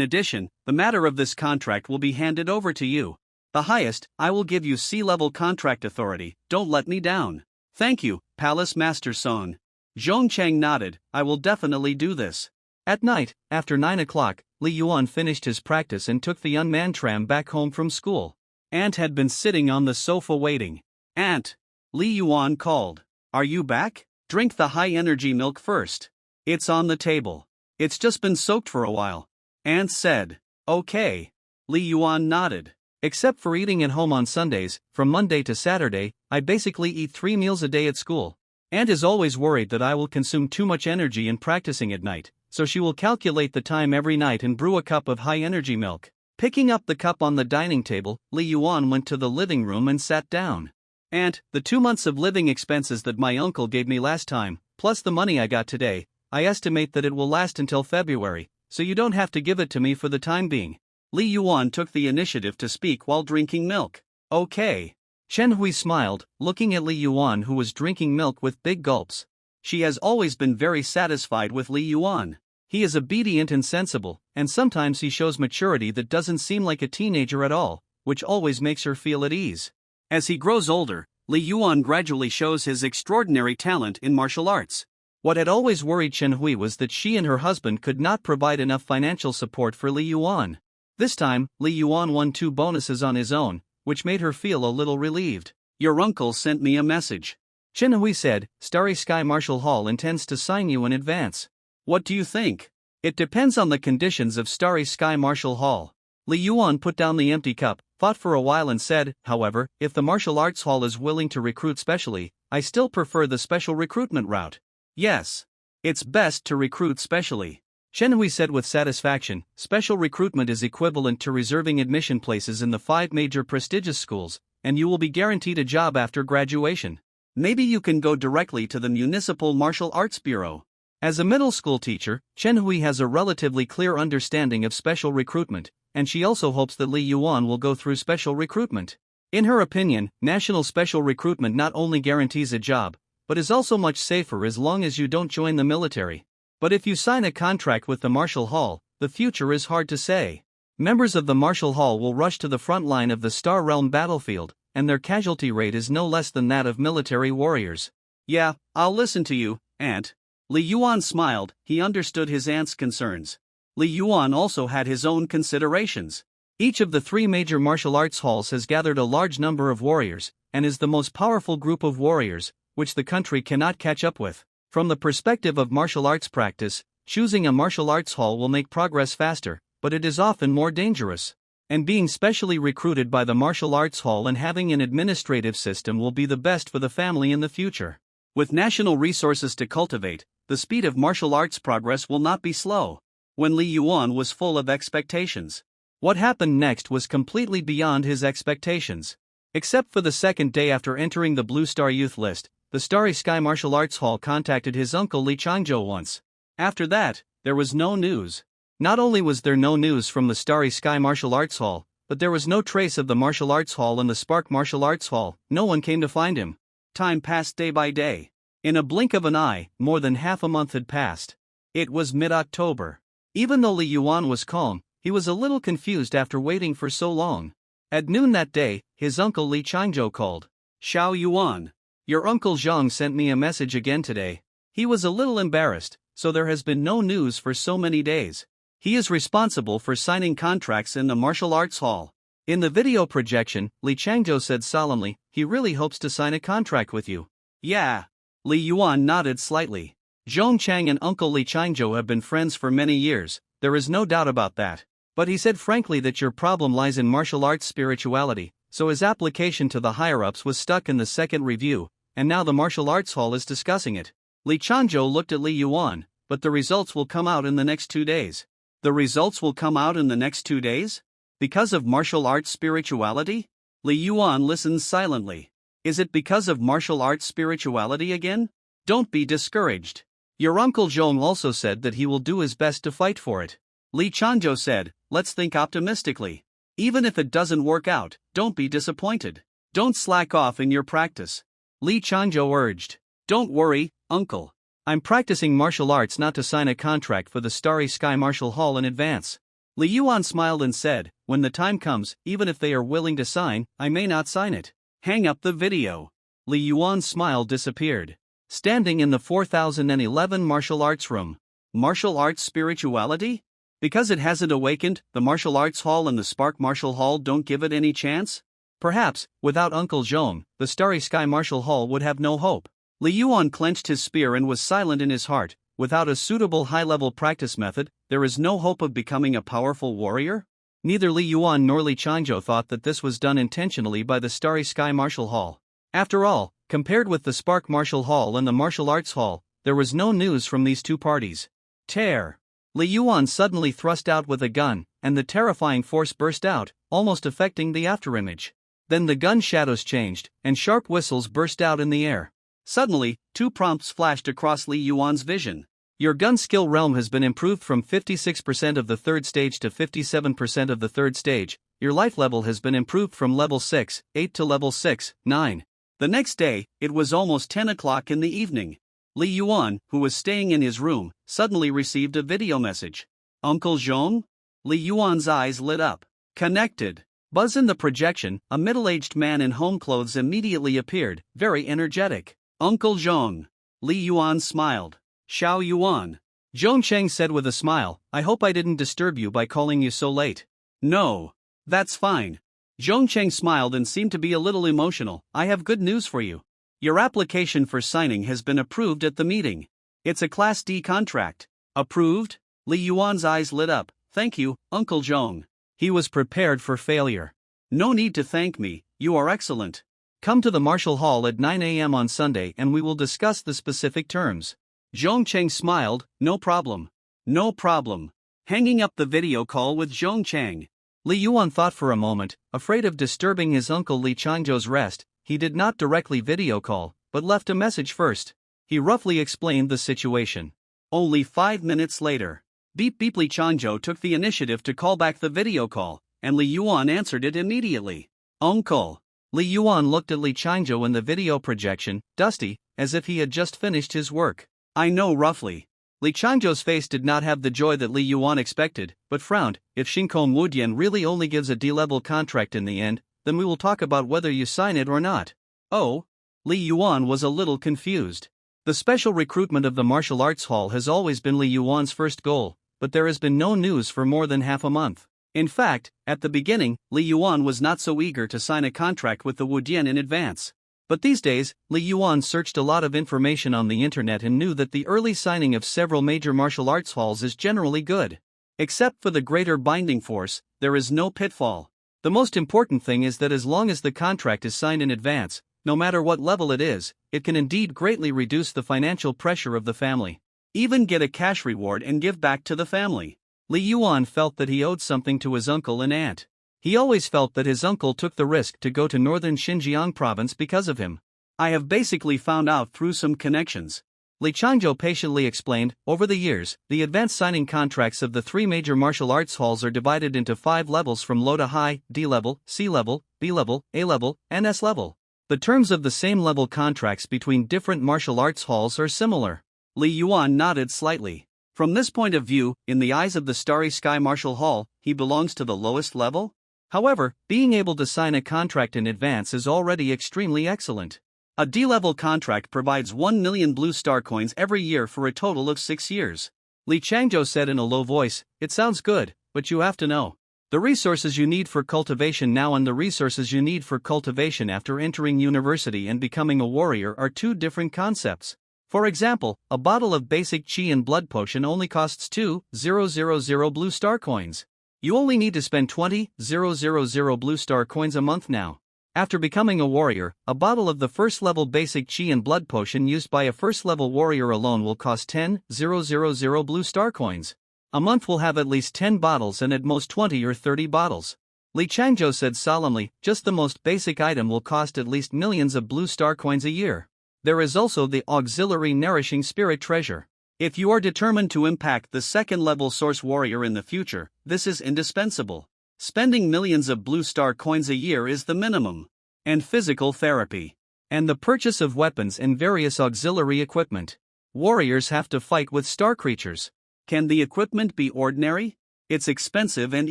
addition, the matter of this contract will be handed over to you. The highest, I will give you C-level contract authority, don't let me down. Thank you, Palace Master Song. Zhongchang nodded, I will definitely do this. At night, after 9 o'clock, Li Yuan finished his practice and took the unmanned tram back home from school. Aunt had been sitting on the sofa waiting. Aunt! Li Yuan called. Are you back? Drink the high-energy milk first. It's on the table. It's just been soaked for a while. Aunt said. Okay. Li Yuan nodded. Except for eating at home on Sundays, from Monday to Saturday, I basically eat 3 meals a day at school. Aunt is always worried that I will consume too much energy in practicing at night, so she will calculate the time every night and brew a cup of high-energy milk. Picking up the cup on the dining table, Li Yuan went to the living room and sat down. Aunt, the 2 months of living expenses that my uncle gave me last time, plus the money I got today, I estimate that it will last until February, so you don't have to give it to me for the time being. Li Yuan took the initiative to speak while drinking milk. Okay. Chen Hui smiled, looking at Li Yuan who was drinking milk with big gulps. She has always been very satisfied with Li Yuan. He is obedient and sensible, and sometimes he shows maturity that doesn't seem like a teenager at all, which always makes her feel at ease. As he grows older, Li Yuan gradually shows his extraordinary talent in martial arts. What had always worried Chen Hui was that she and her husband could not provide enough financial support for Li Yuan. This time, Li Yuan won 2 bonuses on his own, which made her feel a little relieved. Your uncle sent me a message. Chen Hui said, Starry Sky Martial Hall intends to sign you in advance. What do you think? It depends on the conditions of Starry Sky Martial Hall. Li Yuan put down the empty cup, thought for a while and said, however, if the martial arts hall is willing to recruit specially, I still prefer the special recruitment route. Yes. It's best to recruit specially. Chen Hui said with satisfaction, special recruitment is equivalent to reserving admission places in the 5 major prestigious schools, and you will be guaranteed a job after graduation. Maybe you can go directly to the Municipal Martial Arts Bureau. As a middle school teacher, Chen Hui has a relatively clear understanding of special recruitment, and she also hopes that Li Yuan will go through special recruitment. In her opinion, national special recruitment not only guarantees a job, but is also much safer as long as you don't join the military. But if you sign a contract with the Martial Hall, the future is hard to say. Members of the Martial Hall will rush to the front line of the Star Realm battlefield, and their casualty rate is no less than that of military warriors. Yeah, I'll listen to you, Aunt. Li Yuan smiled, he understood his aunt's concerns. Li Yuan also had his own considerations. Each of the 3 major martial arts halls has gathered a large number of warriors, and is the most powerful group of warriors, which the country cannot catch up with. From the perspective of martial arts practice, choosing a martial arts hall will make progress faster, but it is often more dangerous. And being specially recruited by the martial arts hall and having an administrative system will be the best for the family in the future. With national resources to cultivate, the speed of martial arts progress will not be slow. When Li Yuan was full of expectations. What happened next was completely beyond his expectations. Except for the second day after entering the Blue Star Youth list, the Starry Sky Martial Arts Hall contacted his uncle Li Changzhou once. After that, there was no news. Not only was there no news from the Starry Sky Martial Arts Hall, but there was no trace of the Martial Arts Hall and the Spark Martial Arts Hall. No one came to find him. Time passed day by day. In a blink of an eye, more than half a month had passed. It was mid-October. Even though Li Yuan was calm, he was a little confused after waiting for so long. At noon that day, his uncle Li Changzhou called. Xiao Yuan. Your uncle Zhang sent me a message again today. He was a little embarrassed, so there has been no news for so many days. He is responsible for signing contracts in the martial arts hall. In the video projection, Li Changzhou said solemnly, he really hopes to sign a contract with you. Yeah. Li Yuan nodded slightly. Zhong Chang and Uncle Li Changzhou have been friends for many years, there is no doubt about that. But he said frankly that your problem lies in martial arts spirituality, so his application to the higher-ups was stuck in the second review, and now the martial arts hall is discussing it. Li Changzhou looked at Li Yuan, but the results will come out in the next 2 days. The results will come out in the next 2 days? Because of martial arts spirituality? Li Yuan listens silently. Is it because of martial arts spirituality again? Don't be discouraged. Your uncle Zhong also said that he will do his best to fight for it. Li Changzhou said, let's think optimistically. Even if it doesn't work out, don't be disappointed. Don't slack off in your practice. Li Changzhou urged. Don't worry, uncle. I'm practicing martial arts not to sign a contract for the Starry Sky Martial Hall in advance. Li Yuan smiled and said, when the time comes, even if they are willing to sign, I may not sign it. Hang up the video. Li Yuan's smile disappeared. Standing in the 4011 martial arts room. Martial arts spirituality? Because it hasn't awakened, the martial arts hall and the Spark Martial Hall don't give it any chance? Perhaps, without Uncle Zhong, the Starry Sky Martial Hall would have no hope. Li Yuan clenched his spear and was silent in his heart. Without a suitable high-level practice method, there is no hope of becoming a powerful warrior? Neither Li Yuan nor Li Changzhou thought that this was done intentionally by the Starry Sky Martial Hall. After all, compared with the Spark Martial Hall and the Martial Arts Hall, there was no news from these two parties. Tear! Li Yuan suddenly thrust out with a gun, and the terrifying force burst out, almost affecting the afterimage. Then the gun shadows changed, and sharp whistles burst out in the air. Suddenly, 2 prompts flashed across Li Yuan's vision. Your gun skill realm has been improved from 56% of the 3rd stage to 57% of the 3rd stage. Your life level has been improved from level 6, 8 to level 6, 9. The next day, it was almost 10 o'clock in the evening. Li Yuan, who was staying in his room, suddenly received a video message. Uncle Zhong? Li Yuan's eyes lit up. Connected. Buzz in the projection, a middle-aged man in home clothes immediately appeared, very energetic. Uncle Zhong. Li Yuan smiled. Xiao Yuan. Zhong Cheng said with a smile, I hope I didn't disturb you by calling you so late. No. That's fine. Zhong Cheng smiled and seemed to be a little emotional. I have good news for you. Your application for signing has been approved at the meeting. It's a Class D contract. Approved? Li Yuan's eyes lit up. Thank you, Uncle Zhong. He was prepared for failure. No need to thank me, you are excellent. Come to the Martial Hall at 9 a.m. on Sunday and we will discuss the specific terms. Zhong Cheng smiled, no problem. No problem. Hanging up the video call with Zhong Cheng. Li Yuan thought for a moment, afraid of disturbing his uncle Li Changzhou's rest. He did not directly video call, but left a message first. He roughly explained the situation. Only 5 minutes later. Beep Beep Li Changzhou took the initiative to call back the video call, and Li Yuan answered it immediately. Uncle. Li Yuan looked at Li Changzhou in the video projection, dusty, as if he had just finished his work. I know roughly. Li Changzhou's face did not have the joy that Li Yuan expected, but frowned. If Shinkong Wudian really only gives a D-level contract in the end, then we will talk about whether you sign it or not. Oh? Li Yuan was a little confused. The special recruitment of the martial arts hall has always been Li Yuan's first goal, but there has been no news for more than half a month. In fact, at the beginning, Li Yuan was not so eager to sign a contract with the Wudian in advance. But these days, Li Yuan searched a lot of information on the internet and knew that the early signing of several major martial arts halls is generally good. Except for the greater binding force, there is no pitfall. The most important thing is that as long as the contract is signed in advance, no matter what level it is, it can indeed greatly reduce the financial pressure of the family. Even get a cash reward and give back to the family. Li Yuan felt that he owed something to his uncle and aunt. He always felt that his uncle took the risk to go to northern Xinjiang province because of him. I have basically found out through some connections. Li Changzhou patiently explained, over the years, the advance signing contracts of the 3 major martial arts halls are divided into 5 levels from low to high, D level, C level, B level, A level, and S level. The terms of the same level contracts between different martial arts halls are similar. Li Yuan nodded slightly. From this point of view, in the eyes of the Starry Sky Martial Hall, he belongs to the lowest level? However, being able to sign a contract in advance is already extremely excellent. A D-level contract provides 1 million blue star coins every year for a total of 6 years. Li Changzhou said in a low voice, "It sounds good, but you have to know the resources you need for cultivation now and the resources you need for cultivation after entering university and becoming a warrior are two different concepts. For example, a bottle of basic chi and blood potion only costs 2,000 blue star coins. You only need to spend 20,000 blue star coins a month now. After becoming a warrior, a bottle of the first level basic chi and blood potion used by a first level warrior alone will cost 10,000 blue star coins. A month will have at least 10 bottles and at most 20 or 30 bottles." Li Changzhou said solemnly, "Just the most basic item will cost at least millions of blue star coins a year. There is also the auxiliary nourishing spirit treasure. If you are determined to impact the second level source warrior in the future, this is indispensable. Spending millions of blue star coins a year is the minimum. And physical therapy. And the purchase of weapons and various auxiliary equipment. Warriors have to fight with star creatures. Can the equipment be ordinary? It's expensive and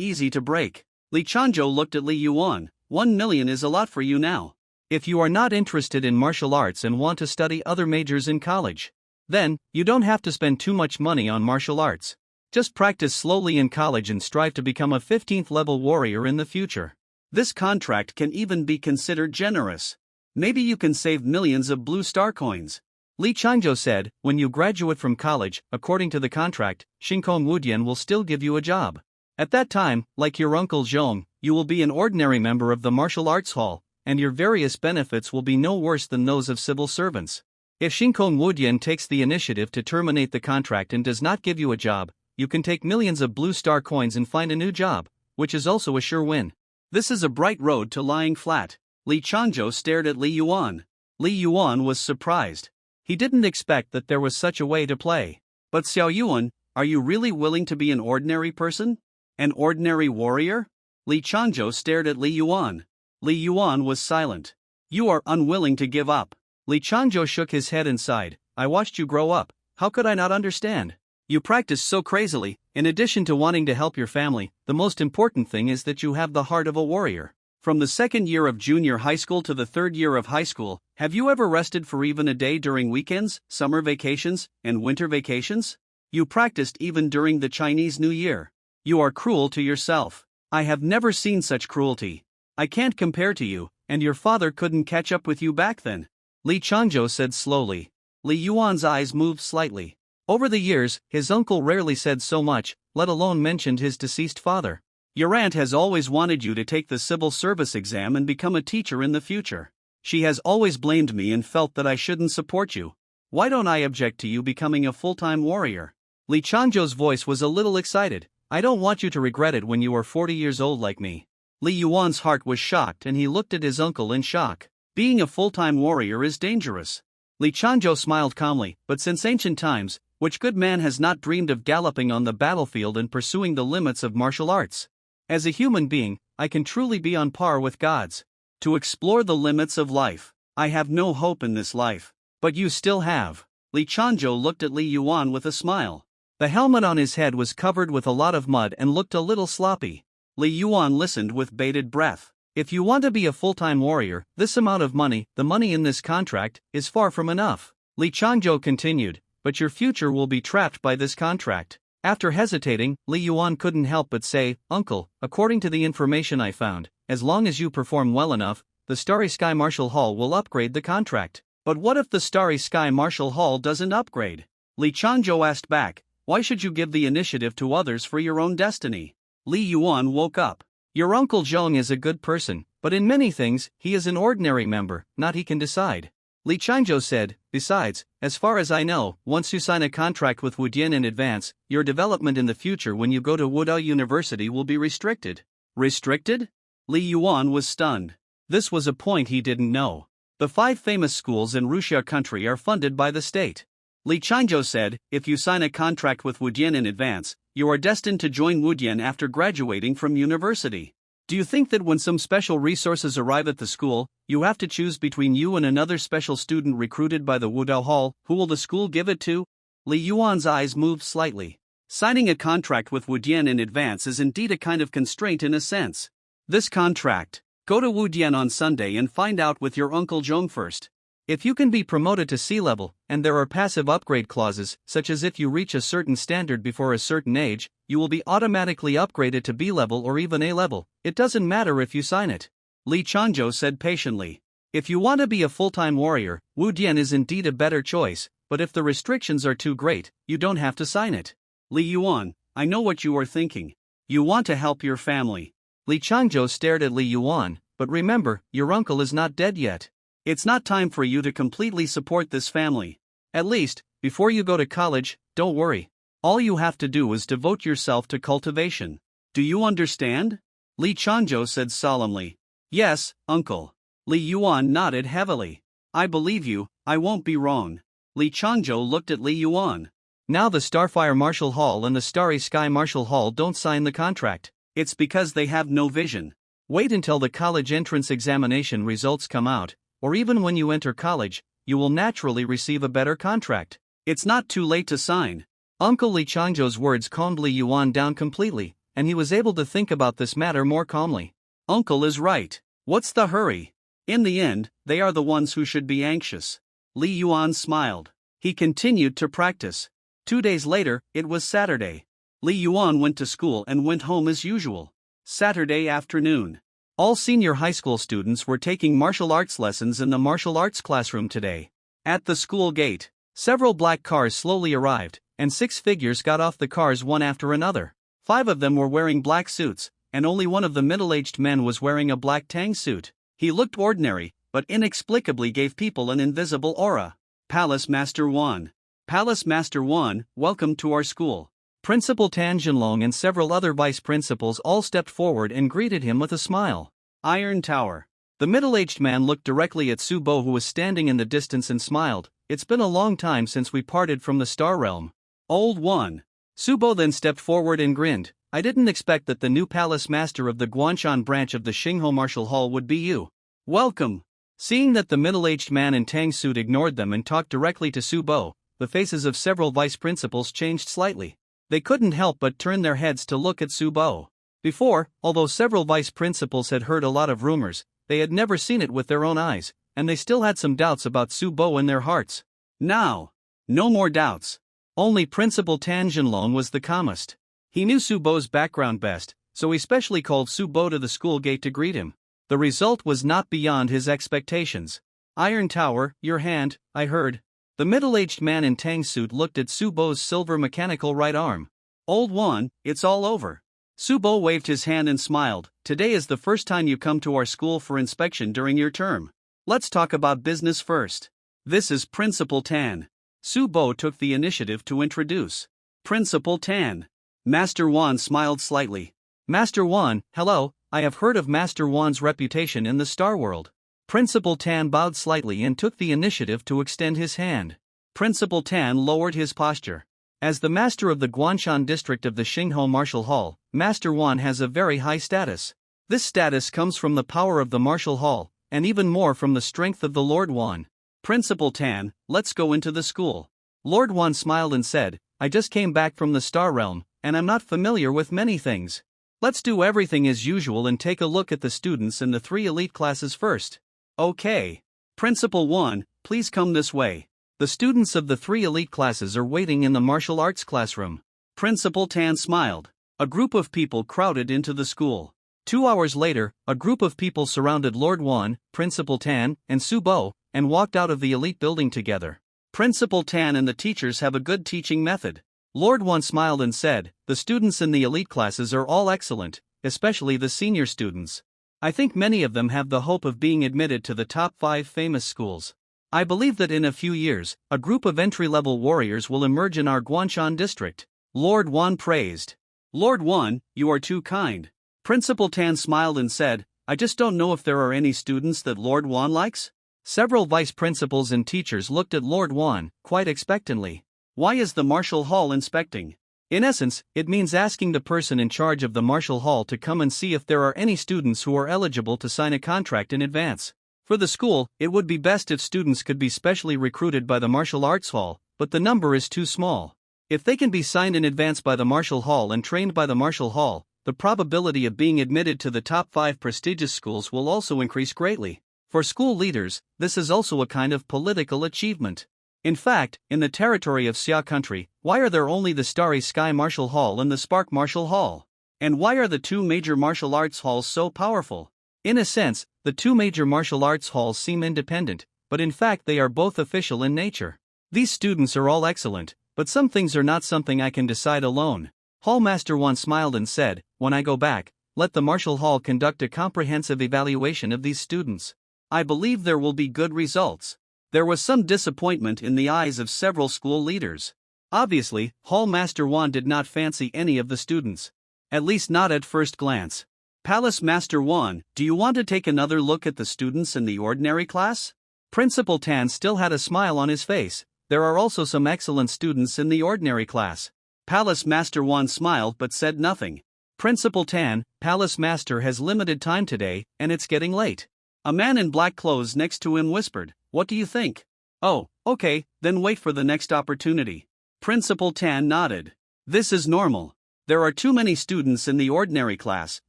easy to break." Li Changzhou looked at Li Yuan. 1 million is a lot for you now. If you are not interested in martial arts and want to study other majors in college, then you don't have to spend too much money on martial arts. Just practice slowly in college and strive to become a 15th level warrior in the future. This contract can even be considered generous. Maybe you can save millions of blue star coins. Li Changzhou said, "When you graduate from college, according to the contract, Shinkong Wudian will still give you a job. At that time, like your uncle Zhong, you will be an ordinary member of the martial arts hall, and your various benefits will be no worse than those of civil servants. If Shinkong Wudian takes the initiative to terminate the contract and does not give you a job, you can take millions of blue star coins and find a new job, which is also a sure win. This is a bright road to lying flat." Li Changzhou stared at Li Yuan. Li Yuan was surprised. He didn't expect that there was such a way to play. "But Xiao Yuan, are you really willing to be an ordinary person? An ordinary warrior?" Li Changzhou stared at Li Yuan. Li Yuan was silent. "You are unwilling to give up." Li Changzhou shook his head and sighed. "I watched you grow up. How could I not understand? You practice so crazily. In addition to wanting to help your family, the most important thing is that you have the heart of a warrior. From the second year of junior high school to the third year of high school, have you ever rested for even a day during weekends, summer vacations, and winter vacations? You practiced even during the Chinese New Year. You are cruel to yourself. I have never seen such cruelty. I can't compare to you, and your father couldn't catch up with you back then," Li Changzhou said slowly. Li Yuan's eyes moved slightly. Over the years, his uncle rarely said so much, let alone mentioned his deceased father. "Your aunt has always wanted you to take the civil service exam and become a teacher in the future. She has always blamed me and felt that I shouldn't support you. Why don't I object to you becoming a full-time warrior?" Li Changzhou's voice was a little excited. "I don't want you to regret it when you are 40 years old like me." Li Yuan's heart was shocked and he looked at his uncle in shock. Being a full-time warrior is dangerous. Li Changzhou smiled calmly, "But since ancient times, which good man has not dreamed of galloping on the battlefield and pursuing the limits of martial arts? As a human being, I can truly be on par with gods. To explore the limits of life. I have no hope in this life. But you still have." Li Changzhou looked at Li Yuan with a smile. The helmet on his head was covered with a lot of mud and looked a little sloppy. Li Yuan listened with bated breath. "If you want to be a full-time warrior, this amount of money, the money in this contract, is far from enough," Li Changzhou continued, "but your future will be trapped by this contract." After hesitating, Li Yuan couldn't help but say, "Uncle, according to the information I found, as long as you perform well enough, the Starry Sky Martial Hall will upgrade the contract." "But what if the Starry Sky Martial Hall doesn't upgrade?" Li Changzhou asked back. "Why should you give the initiative to others for your own destiny?" Li Yuan woke up. "Your uncle Zhong is a good person, but in many things, he is an ordinary member, not he can decide," Li Changzhou said. "Besides, as far as I know, once you sign a contract with Wudian in advance, your development in the future when you go to Wudao University will be restricted." "Restricted?" Li Yuan was stunned. This was a point he didn't know. The 5 famous schools in Ruxia country are funded by the state. Li Changzhou said, "If you sign a contract with Wudian in advance, you are destined to join Wudian after graduating from university. Do you think that when some special resources arrive at the school, you have to choose between you and another special student recruited by the Wudao Hall, who will the school give it to?" Li Yuan's eyes moved slightly. Signing a contract with Wu Dian in advance is indeed a kind of constraint in a sense. This contract. Go to Wu Dian on Sunday and find out with your Uncle Zhong first. If you can be promoted to C level, and there are passive upgrade clauses, such as if you reach a certain standard before a certain age, you will be automatically upgraded to B level or even A level. It doesn't matter if you sign it. Li Changzhou said patiently. If you want to be a full-time warrior, Wu Dian is indeed a better choice, but if the restrictions are too great, you don't have to sign it. Li Yuan, I know what you are thinking. You want to help your family. Li Changzhou stared at Li Yuan, but remember, your uncle is not dead yet. It's not time for you to completely support this family. At least, before you go to college, don't worry. All you have to do is devote yourself to cultivation. Do you understand? Li Changzhou said solemnly. Yes, uncle. Li Yuan nodded heavily. I believe you, I won't be wrong. Li Changzhou looked at Li Yuan. Now the Starfire Martial Hall and the Starry Sky Martial Hall don't sign the contract. It's because they have no vision. Wait until the college entrance examination results come out, or even when you enter college, you will naturally receive a better contract. It's not too late to sign. Uncle Li Changzhou's words calmed Li Yuan down completely, and he was able to think about this matter more calmly. Uncle is right. What's the hurry? In the end, they are the ones who should be anxious. Li Yuan smiled. He continued to practice. 2 days later, it was Saturday. Li Yuan went to school and went home as usual. Saturday afternoon. All senior high school students were taking martial arts lessons in the martial arts classroom today. At the school gate, several black cars slowly arrived, and 6 figures got off the cars one after another. 5 of them were wearing black suits, and only one of the middle-aged men was wearing a black tang suit. He looked ordinary, but inexplicably gave people an invisible aura. Palace Master Wan. Palace Master Wan, welcome to our school. Principal Tan Jinlong and several other vice principals all stepped forward and greeted him with a smile. Iron Tower. The middle-aged man looked directly at Su Bo, who was standing in the distance, and smiled. It's been a long time since we parted from the Star Realm. Old One. Su Bo then stepped forward and grinned. I didn't expect that the new palace master of the Guanshan branch of the Xingho Martial Hall would be you. Welcome. Seeing that the middle-aged man in tang suit ignored them and talked directly to Su Bo, the faces of several vice principals changed slightly. They couldn't help but turn their heads to look at Su Bo. Before, although several vice principals had heard a lot of rumors, they had never seen it with their own eyes, and they still had some doubts about Su Bo in their hearts. Now, no more doubts. Only Principal Tan Jinlong was the calmest. He knew Su Bo's background best, so he specially called Su Bo to the school gate to greet him. The result was not beyond his expectations. Iron Tower, your hand, I heard. The middle-aged man in tang suit looked at Su Bo's silver mechanical right arm. Old One, it's all over. Su Bo waved his hand and smiled. Today is the first time you come to our school for inspection during your term. Let's talk about business first. This is Principal Tan. Su Bo took the initiative to introduce. Principal Tan. Master Wan smiled slightly. Master Wan, hello, I have heard of Master Wan's reputation in the Star World. Principal Tan bowed slightly and took the initiative to extend his hand. Principal Tan lowered his posture. As the master of the Guanshan district of the Xingho Martial Hall, Master Wan has a very high status. This status comes from the power of the Martial Hall, and even more from the strength of the Lord Wan. Principal Tan, let's go into the school. Lord Wan smiled and said, I just came back from the Star Realm, and I'm not familiar with many things. Let's do everything as usual and take a look at the students in the 3 elite classes first. Okay. Principal Wan, please come this way. The students of the 3 elite classes are waiting in the martial arts classroom. Principal Tan smiled. A group of people crowded into the school. 2 hours later, a group of people surrounded Lord Wan, Principal Tan, and Su Bo, and walked out of the elite building together. Principal Tan and the teachers have a good teaching method. Lord Wan smiled and said, the students in the elite classes are all excellent, especially the senior students. I think many of them have the hope of being admitted to the top 5 famous schools. I believe that in a few years, a group of entry-level warriors will emerge in our Guanshan district. Lord Wan praised. Lord Wan, you are too kind. Principal Tan smiled and said, I just don't know if there are any students that Lord Wan likes. Several vice principals and teachers looked at Lord Wan, quite expectantly. Why is the Martial Hall inspecting? In essence, it means asking the person in charge of the Martial Hall to come and see if there are any students who are eligible to sign a contract in advance. For the school, it would be best if students could be specially recruited by the Martial Arts Hall, but the number is too small. If they can be signed in advance by the Marshall Hall and trained by the Marshall Hall, the probability of being admitted to the top 5 prestigious schools will also increase greatly. For school leaders, this is also a kind of political achievement. In fact, in the territory of Xia country, why are there only the Starry Sky Marshall Hall and the Spark Marshall Hall? And why are the two major martial arts halls so powerful? In a sense, the two major martial arts halls seem independent, but in fact they are both official in nature. These students are all excellent, but some things are not something I can decide alone. Hall Master 1 smiled and said, "When I go back, let the Marshall Hall conduct a comprehensive evaluation of these students. I believe there will be good results." There was some disappointment in the eyes of several school leaders. Obviously, Hall Master 1 did not fancy any of the students. At least not at first glance. Palace Master 1, do you want to take another look at the students in the ordinary class? Principal Tan still had a smile on his face. There are also some excellent students in the ordinary class. Palace Master 1 smiled but said nothing. Principal Tan, Palace Master has limited time today, and it's getting late. A man in black clothes next to him whispered, "What do you think?" "Oh, okay, then wait for the next opportunity." Principal Tan nodded. This is normal. There are too many students in the ordinary class,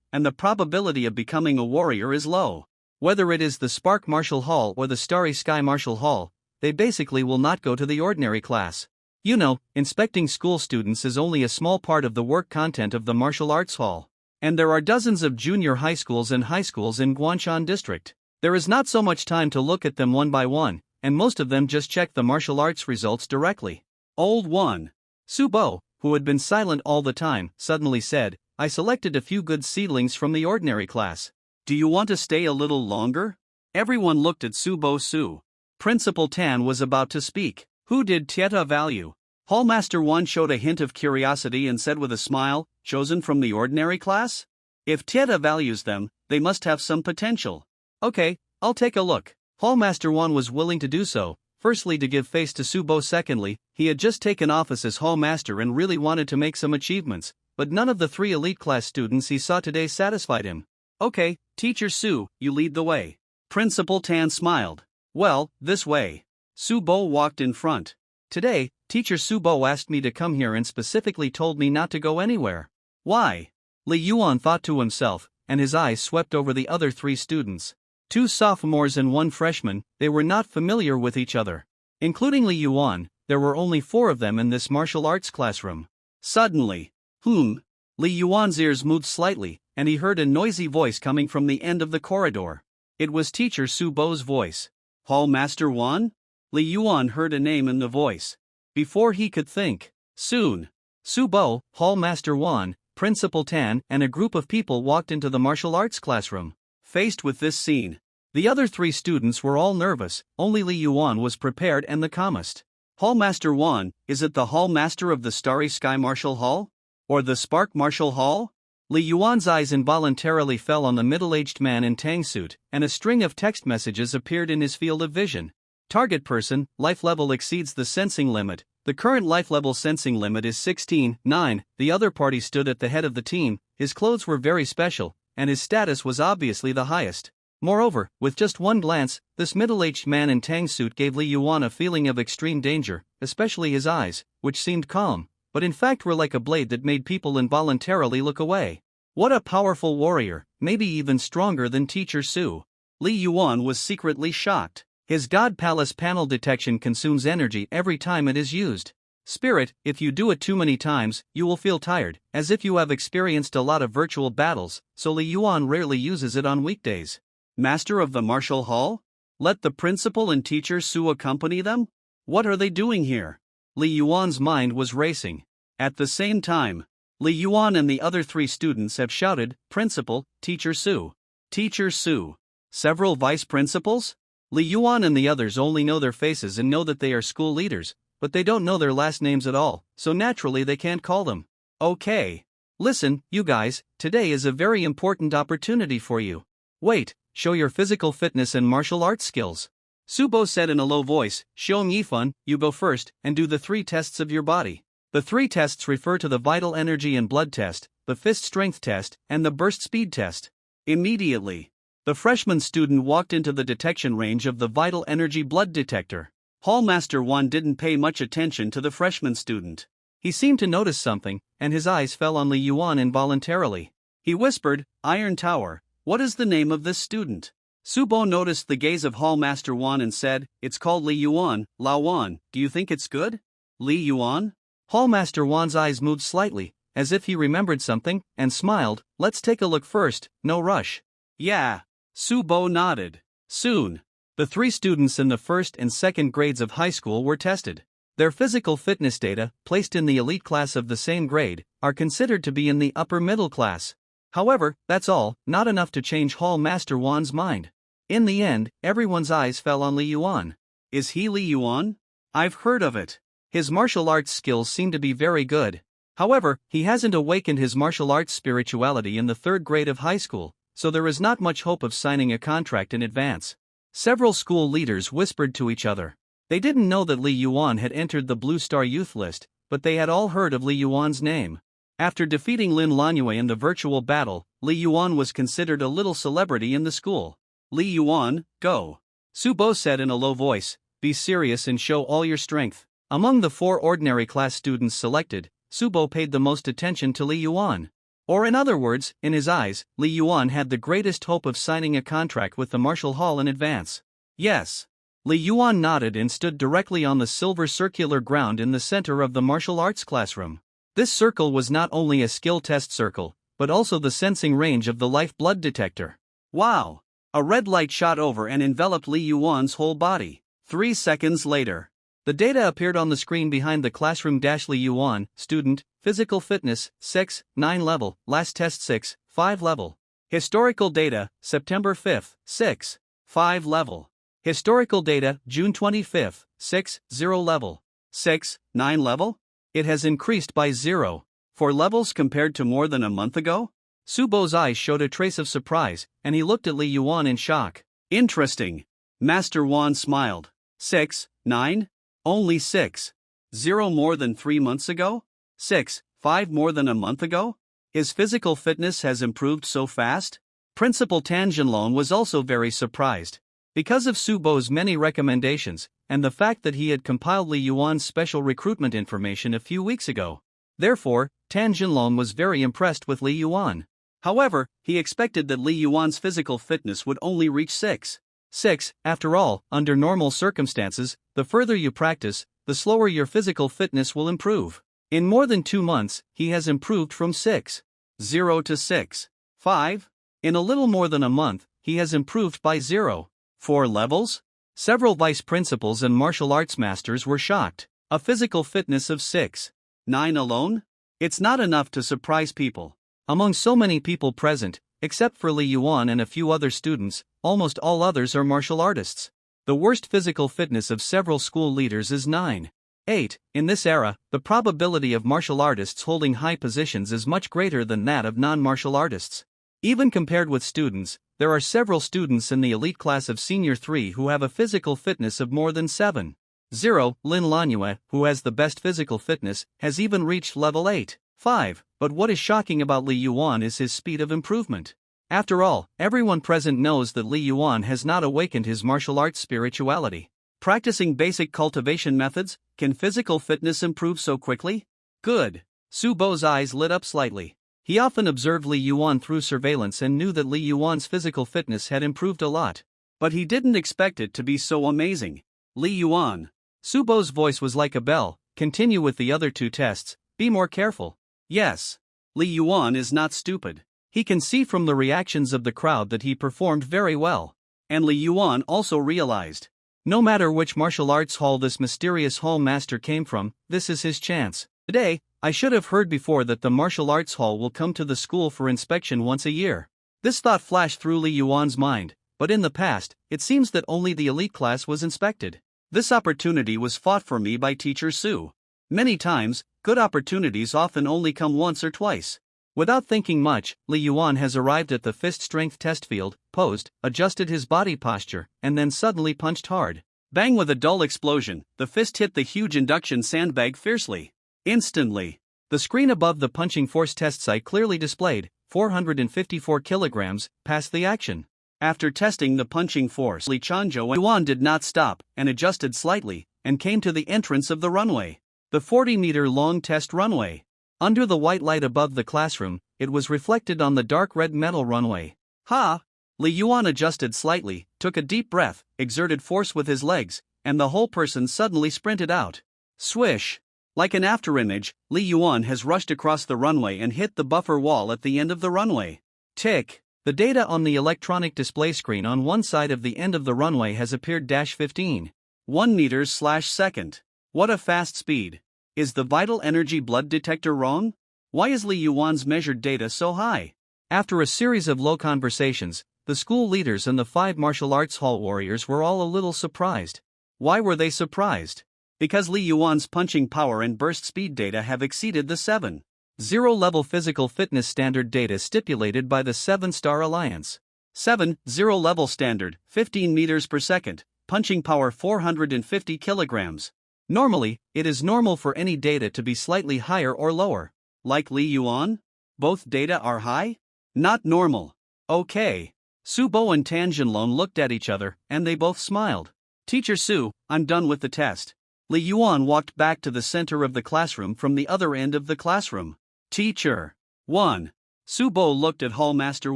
and the probability of becoming a warrior is low. Whether it is the Spark Marshall Hall or the Starry Sky Marshall Hall, they basically will not go to the ordinary class. You know, inspecting school students is only a small part of the work content of the Martial Arts Hall. And there are dozens of junior high schools and high schools in Guanshan District. There is not so much time to look at them one by one, and most of them just check the martial arts results directly. Old one. Su Bo, who had been silent all the time, suddenly said, "I selected a few good seedlings from the ordinary class. Do you want to stay a little longer?" Everyone looked at Su Bo Su. Principal Tan was about to speak. Who did Tieta value? Hallmaster 1 showed a hint of curiosity and said with a smile, "Chosen from the ordinary class? If Tieta values them, they must have some potential." "Okay, I'll take a look." Hallmaster 1 was willing to do so, firstly to give face to Su Bo, secondly, he had just taken office as Hallmaster and really wanted to make some achievements, but none of the 3 elite class students he saw today satisfied him. "Okay, Teacher Su, you lead the way." Principal Tan smiled. "Well, this way." Su Bo walked in front. "Today, Teacher Su Bo asked me to come here and specifically told me not to go anywhere." "Why?" Li Yuan thought to himself, and his eyes swept over the other 3 students. 2 sophomores and 1 freshman, they were not familiar with each other. Including Li Yuan, there were only 4 of them in this martial arts classroom. Suddenly, Li Yuan's ears moved slightly, and he heard a noisy voice coming from the end of the corridor. It was Teacher Su Bo's voice. "Hall Master 1? Li Yuan heard a name in the voice. Before he could think, soon, Su Bo, Hall Master 1, Principal Tan, and a group of people walked into the martial arts classroom. Faced with this scene, the other 3 students were all nervous, only Li Yuan was prepared and the calmest. "Hall Master 1, is it the Hall Master of the Starry Sky Martial Hall? Or the Spark Martial Hall?" Li Yuan's eyes involuntarily fell on the middle-aged man in tang suit, and a string of text messages appeared in his field of vision. Target person, life level exceeds the sensing limit. The current life level sensing limit is 16-9. The other party stood at the head of the team. His clothes were very special, and his status was obviously the highest. Moreover, with just one glance, this middle-aged man in tang suit gave Li Yuan a feeling of extreme danger, especially his eyes, which seemed calm, but in fact were like a blade that made people involuntarily look away. What a powerful warrior, maybe even stronger than Teacher Su. Li Yuan was secretly shocked. His God Palace panel detection consumes energy every time it is used. Spirit, if you do it too many times, you will feel tired, as if you have experienced a lot of virtual battles, so Li Yuan rarely uses it on weekdays. Master of the Martial Hall? Let the principal and Teacher Su accompany them? What are they doing here? Li Yuan's mind was racing. At the same time, Li Yuan and the other 3 students have shouted, "Principal, Teacher Su. Teacher Su." Several vice principals? Li Yuan and the others only know their faces and know that they are school leaders, but they don't know their last names at all, so naturally they can't call them. Okay. Listen, you guys, today is a very important opportunity for you. Wait, show your physical fitness and martial arts skills. Su Bo said in a low voice, "Xiong Yifun, you go first, and do the 3 tests of your body." The 3 tests refer to the vital energy and blood test, the fist strength test, and the burst speed test. Immediately, the freshman student walked into the detection range of the vital energy blood detector. Hallmaster Wan didn't pay much attention to the freshman student. He seemed to notice something, and his eyes fell on Li Yuan involuntarily. He whispered, "Iron Tower, what is the name of this student?" Subo noticed the gaze of Hallmaster Wan and said, "It's called Li Yuan, Lao Wan, do you think it's good?" Li Yuan? Hallmaster Wan's eyes moved slightly, as if he remembered something, and smiled. "Let's take a look first, no rush." "Yeah." Subo nodded. Soon, the 3 students in the first and second grades of high school were tested. Their physical fitness data, placed in the elite class of the same grade, are considered to be in the upper middle class. However, that's all, not enough to change Hallmaster Wan's mind. In the end, everyone's eyes fell on Li Yuan. Is he Li Yuan? I've heard of it. His martial arts skills seem to be very good. However, he hasn't awakened his martial arts spirituality in the 3rd grade of high school, so there is not much hope of signing a contract in advance. Several school leaders whispered to each other. They didn't know that Li Yuan had entered the Blue Star Youth list, but they had all heard of Li Yuan's name. After defeating Lin Lanyue in the virtual battle, Li Yuan was considered a little celebrity in the school. Li Yuan, go. Subo said in a low voice, "Be serious and show all your strength." Among the 4 ordinary class students selected, Subo paid the most attention to Li Yuan. Or in other words, in his eyes, Li Yuan had the greatest hope of signing a contract with the martial hall in advance. Yes. Li Yuan nodded and stood directly on the silver circular ground in the center of the martial arts classroom. This circle was not only a skill test circle, but also the sensing range of the life blood detector. Wow! A red light shot over and enveloped Li Yuan's whole body. 3 seconds later, the data appeared on the screen behind the classroom. Li Yuan, student, physical fitness, 6, 9 level, last test 6, 5 level. Historical data, September 5, 6, 5 level. Historical data, June 25, 6, 0 level. 6, 9 level? It has increased by 0.4 levels compared to more than a month ago? Subo's eyes showed a trace of surprise, and he looked at Li Yuan in shock. Interesting. Master Wan smiled. 6, 9? Only 6. 0 more than 3 months ago? 6, 5 more than a month ago? His physical fitness has improved so fast? Principal Tan Jinlong was also very surprised. Because of Subo's many recommendations, and the fact that he had compiled Li Yuan's special recruitment information a few weeks ago. Therefore, Tan Jinlong was very impressed with Li Yuan. However, he expected that Li Yuan's physical fitness would only reach 6. 6, after all, under normal circumstances, the further you practice, the slower your physical fitness will improve. In more than 2 months, he has improved from 6.0 to 6.5. In a little more than a month, he has improved by 0.4 levels? Several vice principals and martial arts masters were shocked. A physical fitness of 6.9 alone? It's not enough to surprise people. Among so many people present, except for Li Yuan and a few other students, almost all others are martial artists. The worst physical fitness of several school leaders is 9.8. In this era, the probability of martial artists holding high positions is much greater than that of non-martial artists. Even compared with students, there are several students in the elite class of Senior 3 who have a physical fitness of more than 7.0. Lin Lanyue, who has the best physical fitness, has even reached level 8.5. But what is shocking about Li Yuan is his speed of improvement. After all, everyone present knows that Li Yuan has not awakened his martial arts spirituality. Practicing basic cultivation methods, can physical fitness improve so quickly? Good. Subo's eyes lit up slightly. He often observed Li Yuan through surveillance and knew that Li Yuan's physical fitness had improved a lot. But he didn't expect it to be so amazing. Li Yuan. Subo's voice was like a bell. Continue with the other 2 tests, be more careful. Yes. Li Yuan is not stupid. He can see from the reactions of the crowd that he performed very well. And Li Yuan also realized. No matter which martial arts hall this mysterious hall master came from, this is his chance. Today, I should have heard before that the martial arts hall will come to the school for inspection once a year. This thought flashed through Li Yuan's mind, but in the past, it seems that only the elite class was inspected. This opportunity was fought for me by Teacher Su. Many times, good opportunities often only come once or twice. Without thinking much, Li Yuan has arrived at the fist strength test field, posed, adjusted his body posture, and then suddenly punched hard. Bang! With a dull explosion, the fist hit the huge induction sandbag fiercely. Instantly, the screen above the punching force test site clearly displayed 454 kilograms, passed the action. After testing the punching force, Li Yuan did not stop and adjusted slightly, and came to the entrance of the runway. The 40-meter-long test runway. Under the white light above the classroom, it was reflected on the dark red metal runway. Ha! Li Yuan adjusted slightly, took a deep breath, exerted force with his legs, and the whole person suddenly sprinted out. Swish! Like an afterimage, Li Yuan has rushed across the runway and hit the buffer wall at the end of the runway. Tick! The data on the electronic display screen on one side of the end of the runway has appeared -15. 1 meters/second. What a fast speed. Is the vital energy blood detector wrong? Why is Li Yuan's measured data so high? After a series of low conversations, the school leaders and the 5 martial arts hall warriors were all a little surprised. Why were they surprised? Because Li Yuan's punching power and burst speed data have exceeded the 7.0 level physical fitness standard data stipulated by the 7-Star Alliance. 7.0 level standard, 15 meters per second, punching power 450 kilograms. Normally, it is normal for any data to be slightly higher or lower. Like Li Yuan? Both data are high? Not normal. Okay. Su Bo and Tan Jinlong looked at each other, and they both smiled. Teacher Su, I'm done with the test. Li Yuan walked back to the center of the classroom from the other end of the classroom. Teacher. 1. Su Bo looked at Hallmaster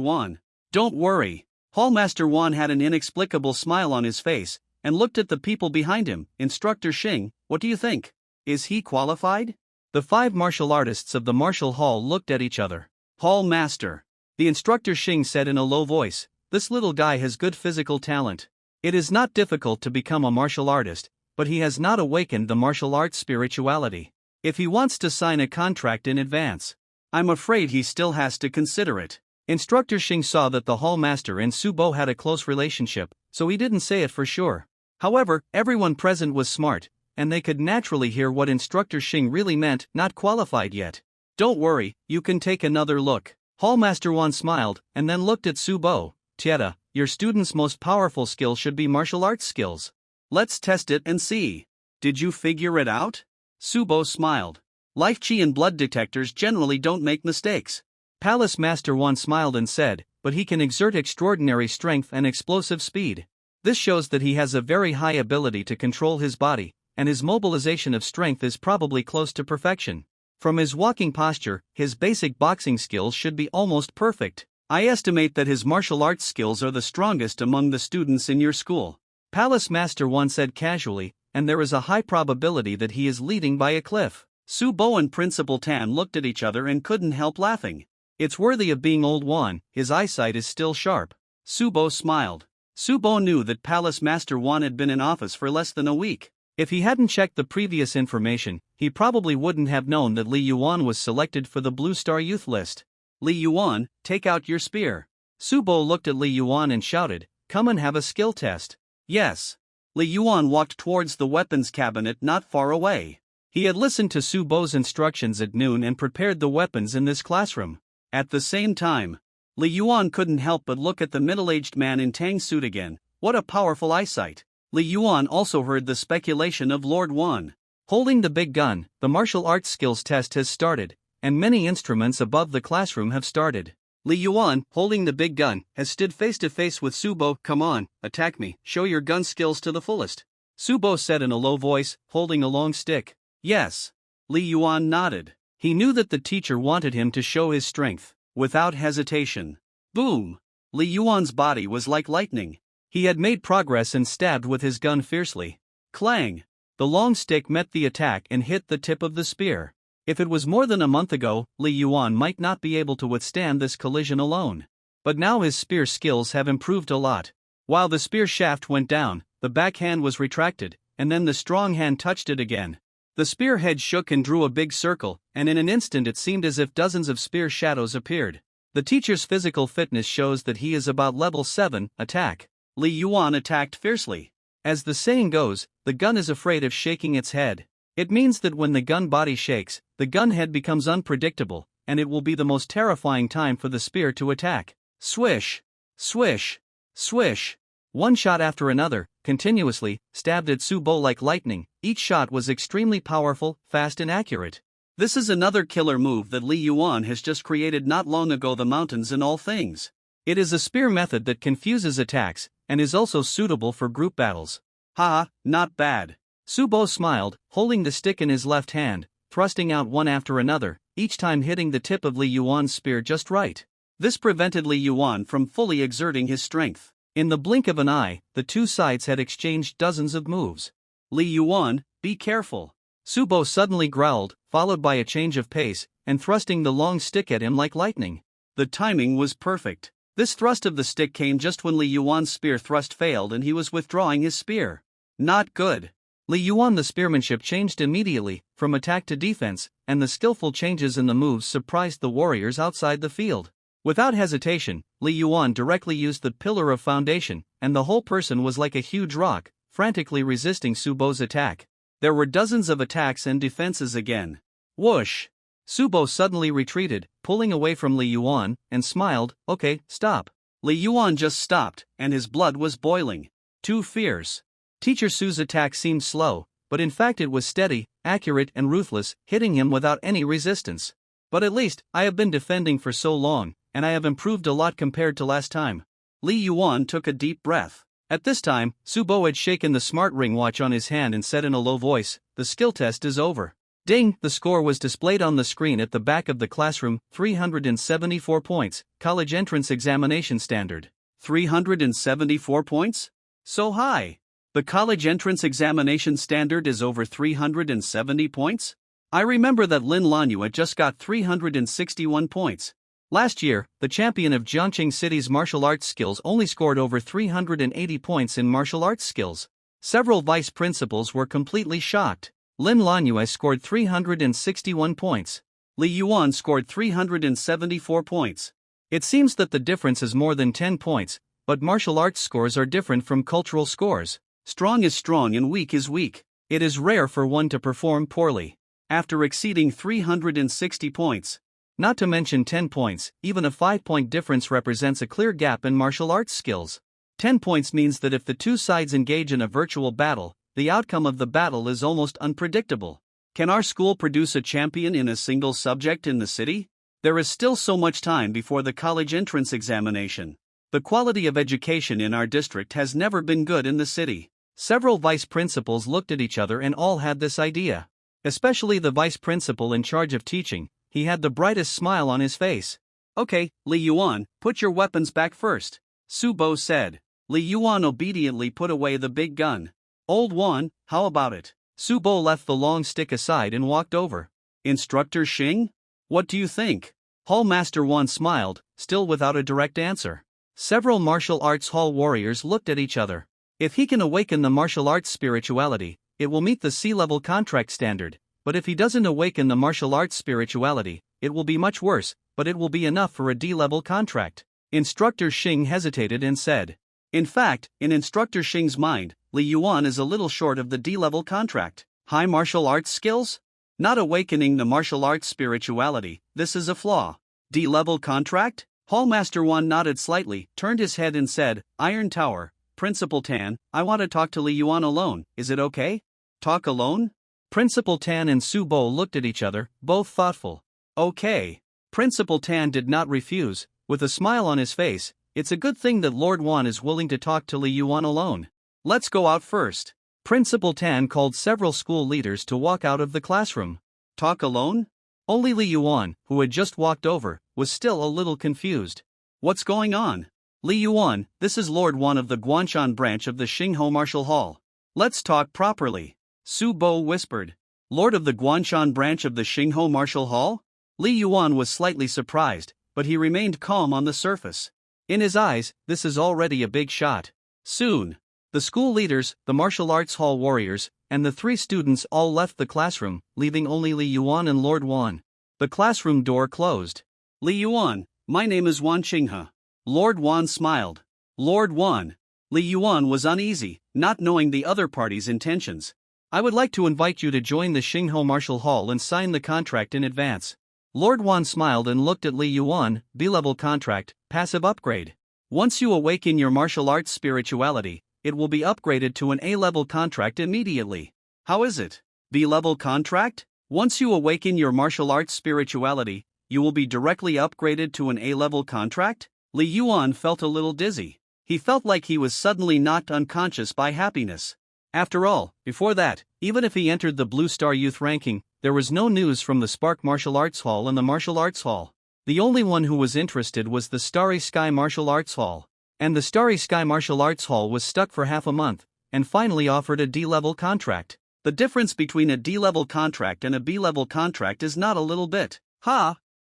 1. Don't worry. Hallmaster 1 had an inexplicable smile on his face, and looked at the people behind him. Instructor Xing, what do you think? Is he qualified? The 5 martial artists of the martial hall looked at each other. Hallmaster. The instructor Xing said in a low voice, this little guy has good physical talent. It is not difficult to become a martial artist, but he has not awakened the martial arts spirituality. If he wants to sign a contract in advance, I'm afraid he still has to consider it. Instructor Xing saw that the hallmaster and Su Bo had a close relationship, so he didn't say it for sure. However, everyone present was smart, and they could naturally hear what Instructor Xing really meant, not qualified yet. Don't worry, you can take another look. Hallmaster 1 smiled, and then looked at Su Bo. Tieta, your student's most powerful skill should be martial arts skills. Let's test it and see. Did you figure it out? Su Bo smiled. Life chi and blood detectors generally don't make mistakes. Palace Master 1 smiled and said, but he can exert extraordinary strength and explosive speed. This shows that he has a very high ability to control his body, and his mobilization of strength is probably close to perfection. From his walking posture, his basic boxing skills should be almost perfect. I estimate that his martial arts skills are the strongest among the students in your school. Palace Master 1 said casually, and there is a high probability that he is leading by a cliff. Su Bo and Principal Tan looked at each other and couldn't help laughing. It's worthy of being old Wan, his eyesight is still sharp. Su Bo smiled. Su Bo knew that Palace Master 1 had been in office for less than a week. If he hadn't checked the previous information, he probably wouldn't have known that Li Yuan was selected for the Blue Star Youth list. Li Yuan, take out your spear. Su Bo looked at Li Yuan and shouted, come and have a skill test. Yes. Li Yuan walked towards the weapons cabinet not far away. He had listened to Su Bo's instructions at noon and prepared the weapons in this classroom. At the same time, Li Yuan couldn't help but look at the middle-aged man in Tang suit again. What a powerful eyesight. Li Yuan also heard the speculation of Lord Wan. Holding the big gun, the martial arts skills test has started, and many instruments above the classroom have started. Li Yuan, holding the big gun, has stood face to face with Su Bo. Come on, attack me, show your gun skills to the fullest. Su Bo said in a low voice, holding a long stick. Yes. Li Yuan nodded. He knew that the teacher wanted him to show his strength. Without hesitation. Boom! Li Yuan's body was like lightning. He had made progress and stabbed with his gun fiercely. Clang! The long stick met the attack and hit the tip of the spear. If it was more than a month ago, Li Yuan might not be able to withstand this collision alone. But now his spear skills have improved a lot. While the spear shaft went down, the backhand was retracted, and then the strong hand touched it again. The spear head shook and drew a big circle, and in an instant it seemed as if dozens of spear shadows appeared. The teacher's physical fitness shows that he is about level 7, attack. Li Yuan attacked fiercely. As the saying goes, the gun is afraid of shaking its head. It means that when the gun body shakes, the gun head becomes unpredictable, and it will be the most terrifying time for the spear to attack. Swish! Swish! Swish! One shot after another, continuously, stabbed at Su Bo like lightning. Each shot was extremely powerful, fast and accurate. This is another killer move that Li Yuan has just created not long ago, the mountains in all things. It is a spear method that confuses attacks, and is also suitable for group battles. Haha, not bad. Subo smiled, holding the stick in his left hand, thrusting out one after another, each time hitting the tip of Li Yuan's spear just right. This prevented Li Yuan from fully exerting his strength. In the blink of an eye, the two sides had exchanged dozens of moves. Li Yuan, be careful. Subo suddenly growled, followed by a change of pace, and thrusting the long stick at him like lightning. The timing was perfect. This thrust of the stick came just when Li Yuan's spear thrust failed and he was withdrawing his spear. Not good. Li Yuan, the spearmanship changed immediately, from attack to defense, and the skillful changes in the moves surprised the warriors outside the field. Without hesitation, Li Yuan directly used the pillar of foundation, and the whole person was like a huge rock, frantically resisting Subo's attack. There were dozens of attacks and defenses again. Whoosh! Subo suddenly retreated, pulling away from Li Yuan, and smiled, "Okay, stop." Li Yuan just stopped, and his blood was boiling. Too fierce. Teacher Su's attack seemed slow, but in fact it was steady, accurate and ruthless, hitting him without any resistance. But at least, I have been defending for so long, and I have improved a lot compared to last time. Li Yuan took a deep breath. At this time, Subo had shaken the smart ring watch on his hand and said in a low voice, "The skill test is over." Ding! The score was displayed on the screen at the back of the classroom, 374 points, college entrance examination standard. 374 points? So high. The college entrance examination standard is over 370 points? I remember that Lin Lanyu just got 361 points. Last year, the champion of Jiangqing City's martial arts skills only scored over 380 points in martial arts skills. Several vice principals were completely shocked. Lin Lanyu scored 361 points. Li Yuan scored 374 points. It seems that the difference is more than 10 points, but martial arts scores are different from cultural scores. Strong is strong and weak is weak. It is rare for one to perform poorly. After exceeding 360 points, not to mention 10 points, even a 5-point difference represents a clear gap in martial arts skills. 10 points means that if the two sides engage in a virtual battle, the outcome of the battle is almost unpredictable. Can our school produce a champion in a single subject in the city? There is still so much time before the college entrance examination. The quality of education in our district has never been good in the city. Several vice principals looked at each other and all had this idea. Especially the vice principal in charge of teaching, he had the brightest smile on his face. "Okay, Li Yuan, put your weapons back first," Subo said. Li Yuan obediently put away the big gun. "Old one, how about it?" Subo left the long stick aside and walked over. "Instructor Xing? What do you think?" Hall Master Wan smiled, still without a direct answer. Several martial arts hall warriors looked at each other. If he can awaken the martial arts spirituality, it will meet the C-level contract standard, but if he doesn't awaken the martial arts spirituality, it will be much worse, but it will be enough for a D-level contract. Instructor Xing hesitated and said. In fact, in Instructor Xing's mind, Li Yuan is a little short of the D-level contract. High martial arts skills? Not awakening the martial arts spirituality, this is a flaw. D-level contract? Hallmaster Wan nodded slightly, turned his head and said, "Iron Tower, Principal Tan, I want to talk to Li Yuan alone, is it okay?" "Talk alone?" Principal Tan and Subo looked at each other, both thoughtful. "Okay." Principal Tan did not refuse, with a smile on his face. "It's a good thing that Lord Wan is willing to talk to Li Yuan alone. Let's go out first." Principal Tan called several school leaders to walk out of the classroom. Talk alone? Only Li Yuan, who had just walked over, was still a little confused. "What's going on?" "Li Yuan, this is Lord Wan of the Guanshan branch of the Xingho Martial Hall. Let's talk properly," Subo whispered. "Lord of the Guanshan branch of the Xingho Martial Hall?" Li Yuan was slightly surprised, but he remained calm on the surface. In his eyes, this is already a big shot. Soon, the school leaders, the martial arts hall warriors, and the 3 students all left the classroom, leaving only Li Yuan and Lord Wan. The classroom door closed. "Li Yuan, my name is Wan Qinghe." Lord Wan smiled. "Lord Wan." Li Yuan was uneasy, not knowing the other party's intentions. "I would like to invite you to join the Xingho Martial Hall and sign the contract in advance." Lord Wan smiled and looked at Li Yuan. "B-level contract, passive upgrade. Once you awaken your martial arts spirituality, it will be upgraded to an A-level contract immediately." "How is it? B-level contract? Once you awaken your martial arts spirituality, you will be directly upgraded to an A-level contract?" Li Yuan felt a little dizzy. He felt like he was suddenly knocked unconscious by happiness. After all, before that, even if he entered the Blue Star Youth ranking, there was no news from the Spark Martial Arts Hall and the Martial Arts Hall. The only one who was interested was the Starry Sky Martial Arts Hall. And the Starry Sky Martial Arts Hall was stuck for half a month, and finally offered a D-level contract. The difference between a D-level contract and a B-level contract is not a little bit.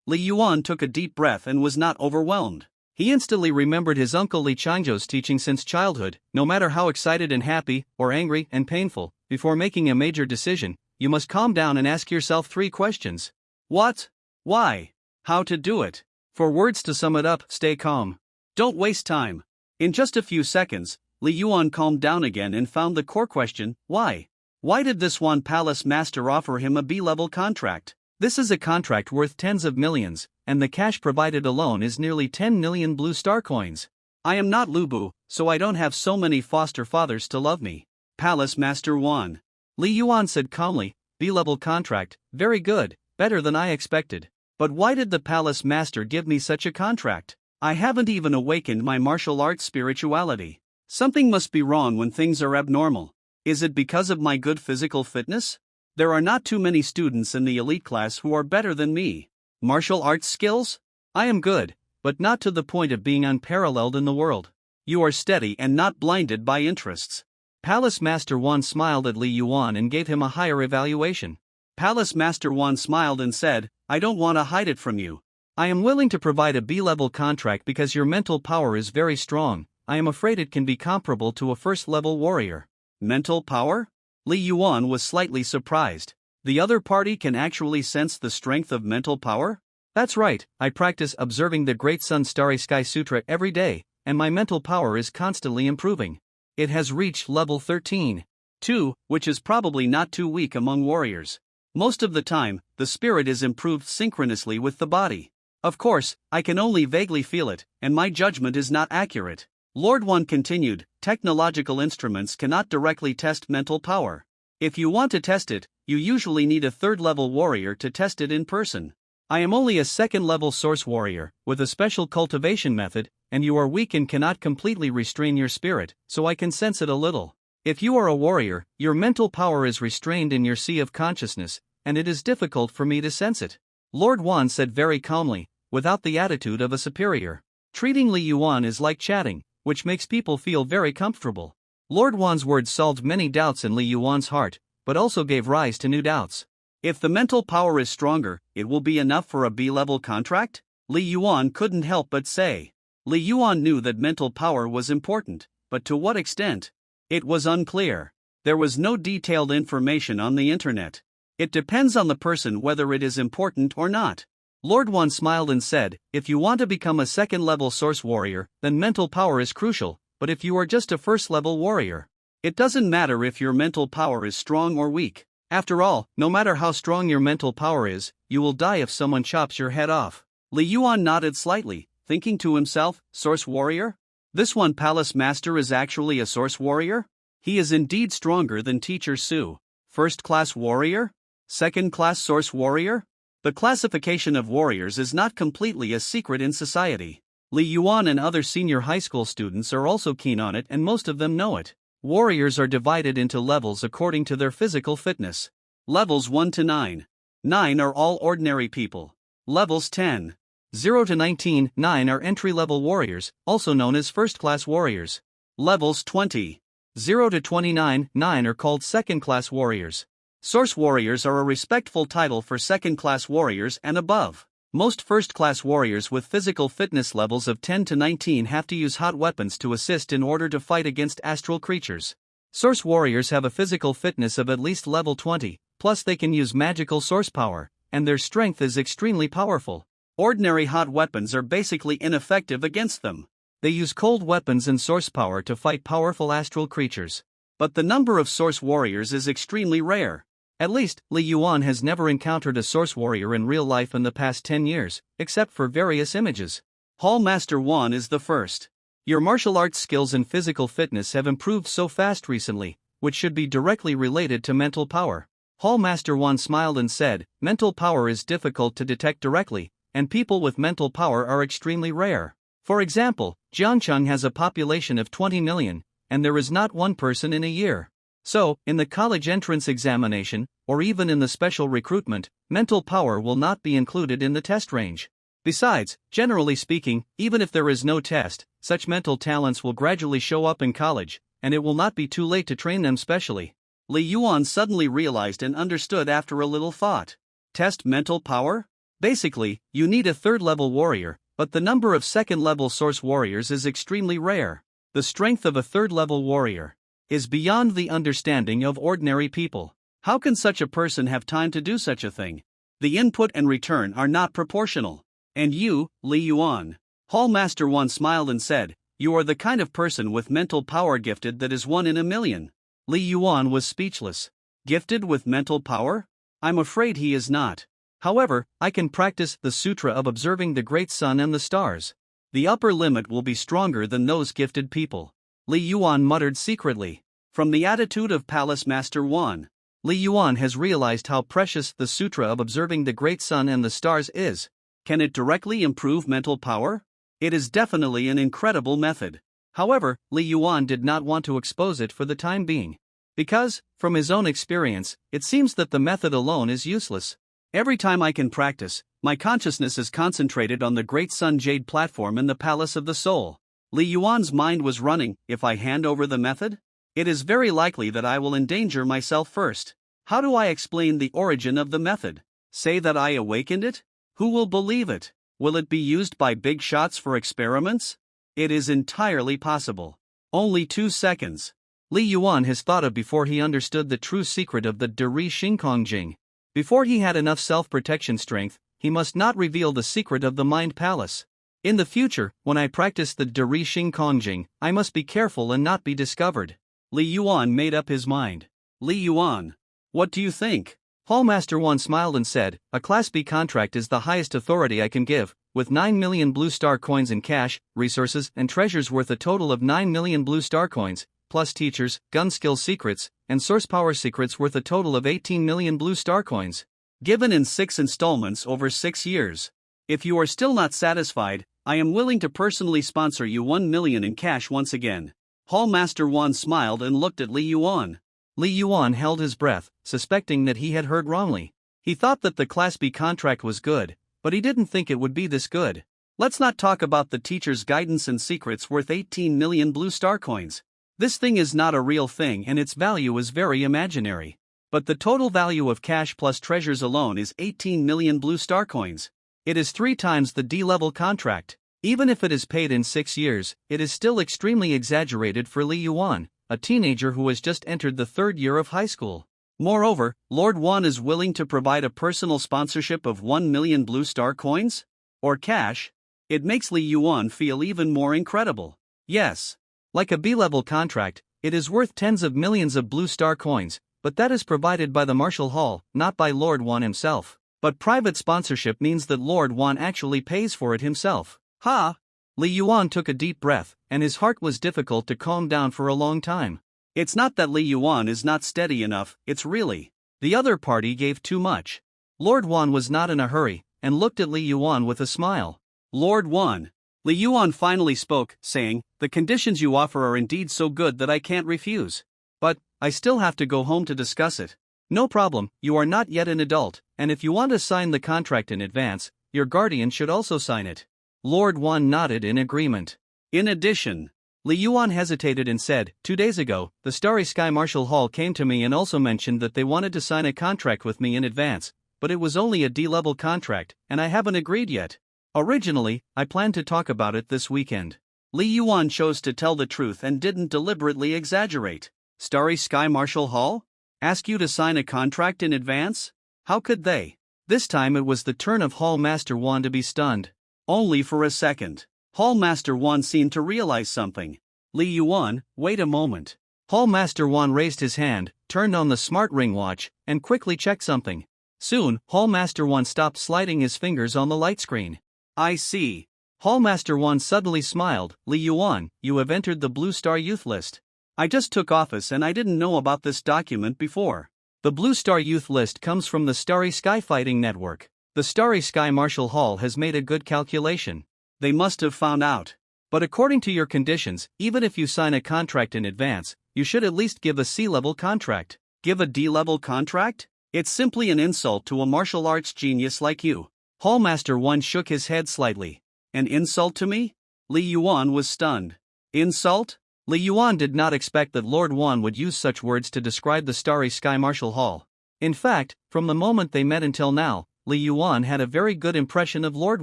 Li Yuan took a deep breath and was not overwhelmed. He instantly remembered his uncle Li Changzhou's teaching since childhood: no matter how excited and happy, or angry and painful, before making a major decision, you must calm down and ask yourself 3 questions. What? Why? How to do it? 4 words to sum it up: stay calm. Don't waste time. In just a few seconds, Li Yuan calmed down again and found the core question: why? Why did this one palace master offer him a B-level contract? This is a contract worth tens of millions, and the cash provided alone is nearly 10 million blue star coins. I am not Lubu, so I don't have so many foster fathers to love me. Palace Master Wan. Li Yuan said calmly, B-level contract, very good, better than I expected. But why did the palace master give me such a contract? I haven't even awakened my martial arts spirituality. Something must be wrong when things are abnormal. Is it because of my good physical fitness? There are not too many students in the elite class who are better than me. Martial arts skills? I am good, but not to the point of being unparalleled in the world. You are steady and not blinded by interests. Palace Master Wan smiled at Li Yuan and gave him a higher evaluation. Palace Master Wan smiled and said, I don't want to hide it from you. I am willing to provide a B-level contract because your mental power is very strong. I am afraid it can be comparable to a first-level warrior. Mental power? Li Yuan was slightly surprised. The other party can actually sense the strength of mental power? That's right, I practice observing the Great Sun Starry Sky Sutra every day, and my mental power is constantly improving. It has reached level 13. 2, which is probably not too weak among warriors. Most of the time, the spirit is improved synchronously with the body. Of course, I can only vaguely feel it, and my judgment is not accurate. Lord Wan continued, technological instruments cannot directly test mental power. If you want to test it, you usually need a 3rd-level warrior to test it in person. I am only a 2nd-level source warrior, with a special cultivation method, and you are weak and cannot completely restrain your spirit, so I can sense it a little. If you are a warrior, your mental power is restrained in your sea of consciousness, and it is difficult for me to sense it. Lord Wan said very calmly, without the attitude of a superior. Treating Li Yuan is like chatting, which makes people feel very comfortable. Lord Wan's words solved many doubts in Li Yuan's heart, but also gave rise to new doubts. If the mental power is stronger, it will be enough for a B-level contract? Li Yuan couldn't help but say. Li Yuan knew that mental power was important, but to what extent? It was unclear. There was no detailed information on the internet. It depends on the person whether it is important or not. Lord Wan smiled and said, if you want to become a 2nd-level source warrior, then mental power is crucial, but if you are just a 1st-level warrior, it doesn't matter if your mental power is strong or weak. After all, no matter how strong your mental power is, you will die if someone chops your head off. Li Yuan nodded slightly, thinking to himself, source warrior? This one palace master is actually a source warrior? He is indeed stronger than Teacher Su. 1st-class warrior? 2nd-class source warrior? The classification of warriors is not completely a secret in society. Li Yuan and other senior high school students are also keen on it, and most of them know it. Warriors are divided into levels according to their physical fitness. Levels 1 to 9. 9 are all ordinary people. Levels 10. 0 to 19. 9 are entry-level warriors, also known as first-class warriors. Levels 20. 0 to 29. 9 are called second-class warriors. Source warriors are a respectful title for second-class warriors and above. Most first-class warriors with physical fitness levels of 10 to 19 have to use hot weapons to assist in order to fight against astral creatures. Source warriors have a physical fitness of at least level 20, plus they can use magical source power, and their strength is extremely powerful. Ordinary hot weapons are basically ineffective against them. They use cold weapons and source power to fight powerful astral creatures. But the number of source warriors is extremely rare. At least, Li Yuan has never encountered a source warrior in real life in the past 10 years, except for various images. Hall Master Wan is the first. Your martial arts skills and physical fitness have improved so fast recently, which should be directly related to mental power. Hall Master Wan smiled and said, mental power is difficult to detect directly, and people with mental power are extremely rare. For example, Jiangcheng has a population of 20 million, and there is not one person in a year. So, in the college entrance examination, or even in the special recruitment, mental power will not be included in the test range. Besides, generally speaking, even if there is no test, such mental talents will gradually show up in college, and it will not be too late to train them specially. Li Yuan suddenly realized and understood after a little thought. Test mental power? Basically, you need a third-level warrior, but the number of second-level source warriors is extremely rare. The strength of a third-level warrior is beyond the understanding of ordinary people. How can such a person have time to do such a thing? The input and return are not proportional. And you, Li Yuan. Hallmaster 1 smiled and said, you are the kind of person with mental power gifted that is 1 in a million. Li Yuan was speechless. Gifted with mental power? I'm afraid he is not. However, I can practice the sutra of observing the great sun and the stars. The upper limit will be stronger than those gifted people. Li Yuan muttered secretly. From the attitude of Palace Master 1, Li Yuan has realized how precious the sutra of observing the great sun and the stars is. Can it directly improve mental power? It is definitely an incredible method. However, Li Yuan did not want to expose it for the time being. Because, from his own experience, it seems that the method alone is useless. Every time I can practice, my consciousness is concentrated on the great sun jade platform in the Palace of the Soul. Li Yuan's mind was running. If I hand over the method, it is very likely that I will endanger myself first. How do I explain the origin of the method? Say that I awakened it? Who will believe it? Will it be used by big shots for experiments? It is entirely possible. Only 2 seconds. Li Yuan has thought of before he understood the true secret of the Dari Xingkong Jing. Before he had enough self-protection strength, he must not reveal the secret of the Mind Palace. In the future, when I practice the Dari Xingkong Jing, I must be careful and not be discovered. Li Yuan made up his mind. Li Yuan, what do you think? Hallmaster 1 smiled and said, a Class B contract is the highest authority I can give, with 9 million blue star coins in cash, resources, and treasures worth a total of 9 million blue star coins, plus teachers, gun skill secrets, and source power secrets worth a total of 18 million blue star coins. Given in 6 installments over 6 years. If you are still not satisfied, I am willing to personally sponsor you 1 million in cash once again. Hallmaster 1 smiled and looked at Li Yuan. Li Yuan held his breath, suspecting that he had heard wrongly. He thought that the Class B contract was good, but he didn't think it would be this good. Let's not talk about the teacher's guidance and secrets worth 18 million blue star coins. This thing is not a real thing and its value is very imaginary. But the total value of cash plus treasures alone is 18 million blue star coins. It is 3 times the D-level contract. Even if it is paid in 6 years, it is still extremely exaggerated for Li Yuan, a teenager who has just entered the 3rd year of high school. Moreover, Lord Wan is willing to provide a personal sponsorship of 1 million blue star coins? Or cash? It makes Li Yuan feel even more incredible. Yes. Like a B-level contract, it is worth tens of millions of blue star coins, but that is provided by the Martial Hall, not by Lord Wan himself. But private sponsorship means that Lord Wan actually pays for it himself. Ha! Li Yuan took a deep breath, and his heart was difficult to calm down for a long time. It's not that Li Yuan is not steady enough, it's really the other party gave too much. Lord Wan was not in a hurry, and looked at Li Yuan with a smile. Lord Wan. Li Yuan finally spoke, saying, the conditions you offer are indeed so good that I can't refuse. But, I still have to go home to discuss it. No problem, you are not yet an adult, and if you want to sign the contract in advance, your guardian should also sign it. Lord Wan nodded in agreement. In addition, Li Yuan hesitated and said, 2 days ago, the Starry Sky Martial Hall came to me and also mentioned that they wanted to sign a contract with me in advance, but it was only a D-level contract, and I haven't agreed yet. Originally, I planned to talk about it this weekend. Li Yuan chose to tell the truth and didn't deliberately exaggerate. Starry Sky Martial Hall? Ask you to sign a contract in advance? How could they? This time it was the turn of Hall Master 1 to be stunned. Only for a second. Hallmaster 1 seemed to realize something. Li Yuan, wait a moment. Hallmaster 1 raised his hand, turned on the smart ring watch, and quickly checked something. Soon, Hallmaster 1 stopped sliding his fingers on the light screen. I see. Hallmaster 1 suddenly smiled. Li Yuan, you have entered the Blue Star Youth List. I just took office and I didn't know about this document before. The Blue Star Youth List comes from the Starry Sky Fighting Network. The Starry Sky Martial Hall has made a good calculation. They must have found out. But according to your conditions, even if you sign a contract in advance, you should at least give a C-level contract. Give a D-level contract? It's simply an insult to a martial arts genius like you. Hallmaster 1 shook his head slightly. An insult to me? Li Yuan was stunned. Insult? Li Yuan did not expect that Lord Wan would use such words to describe the Starry Sky Martial Hall. In fact, from the moment they met until now, Li Yuan had a very good impression of Lord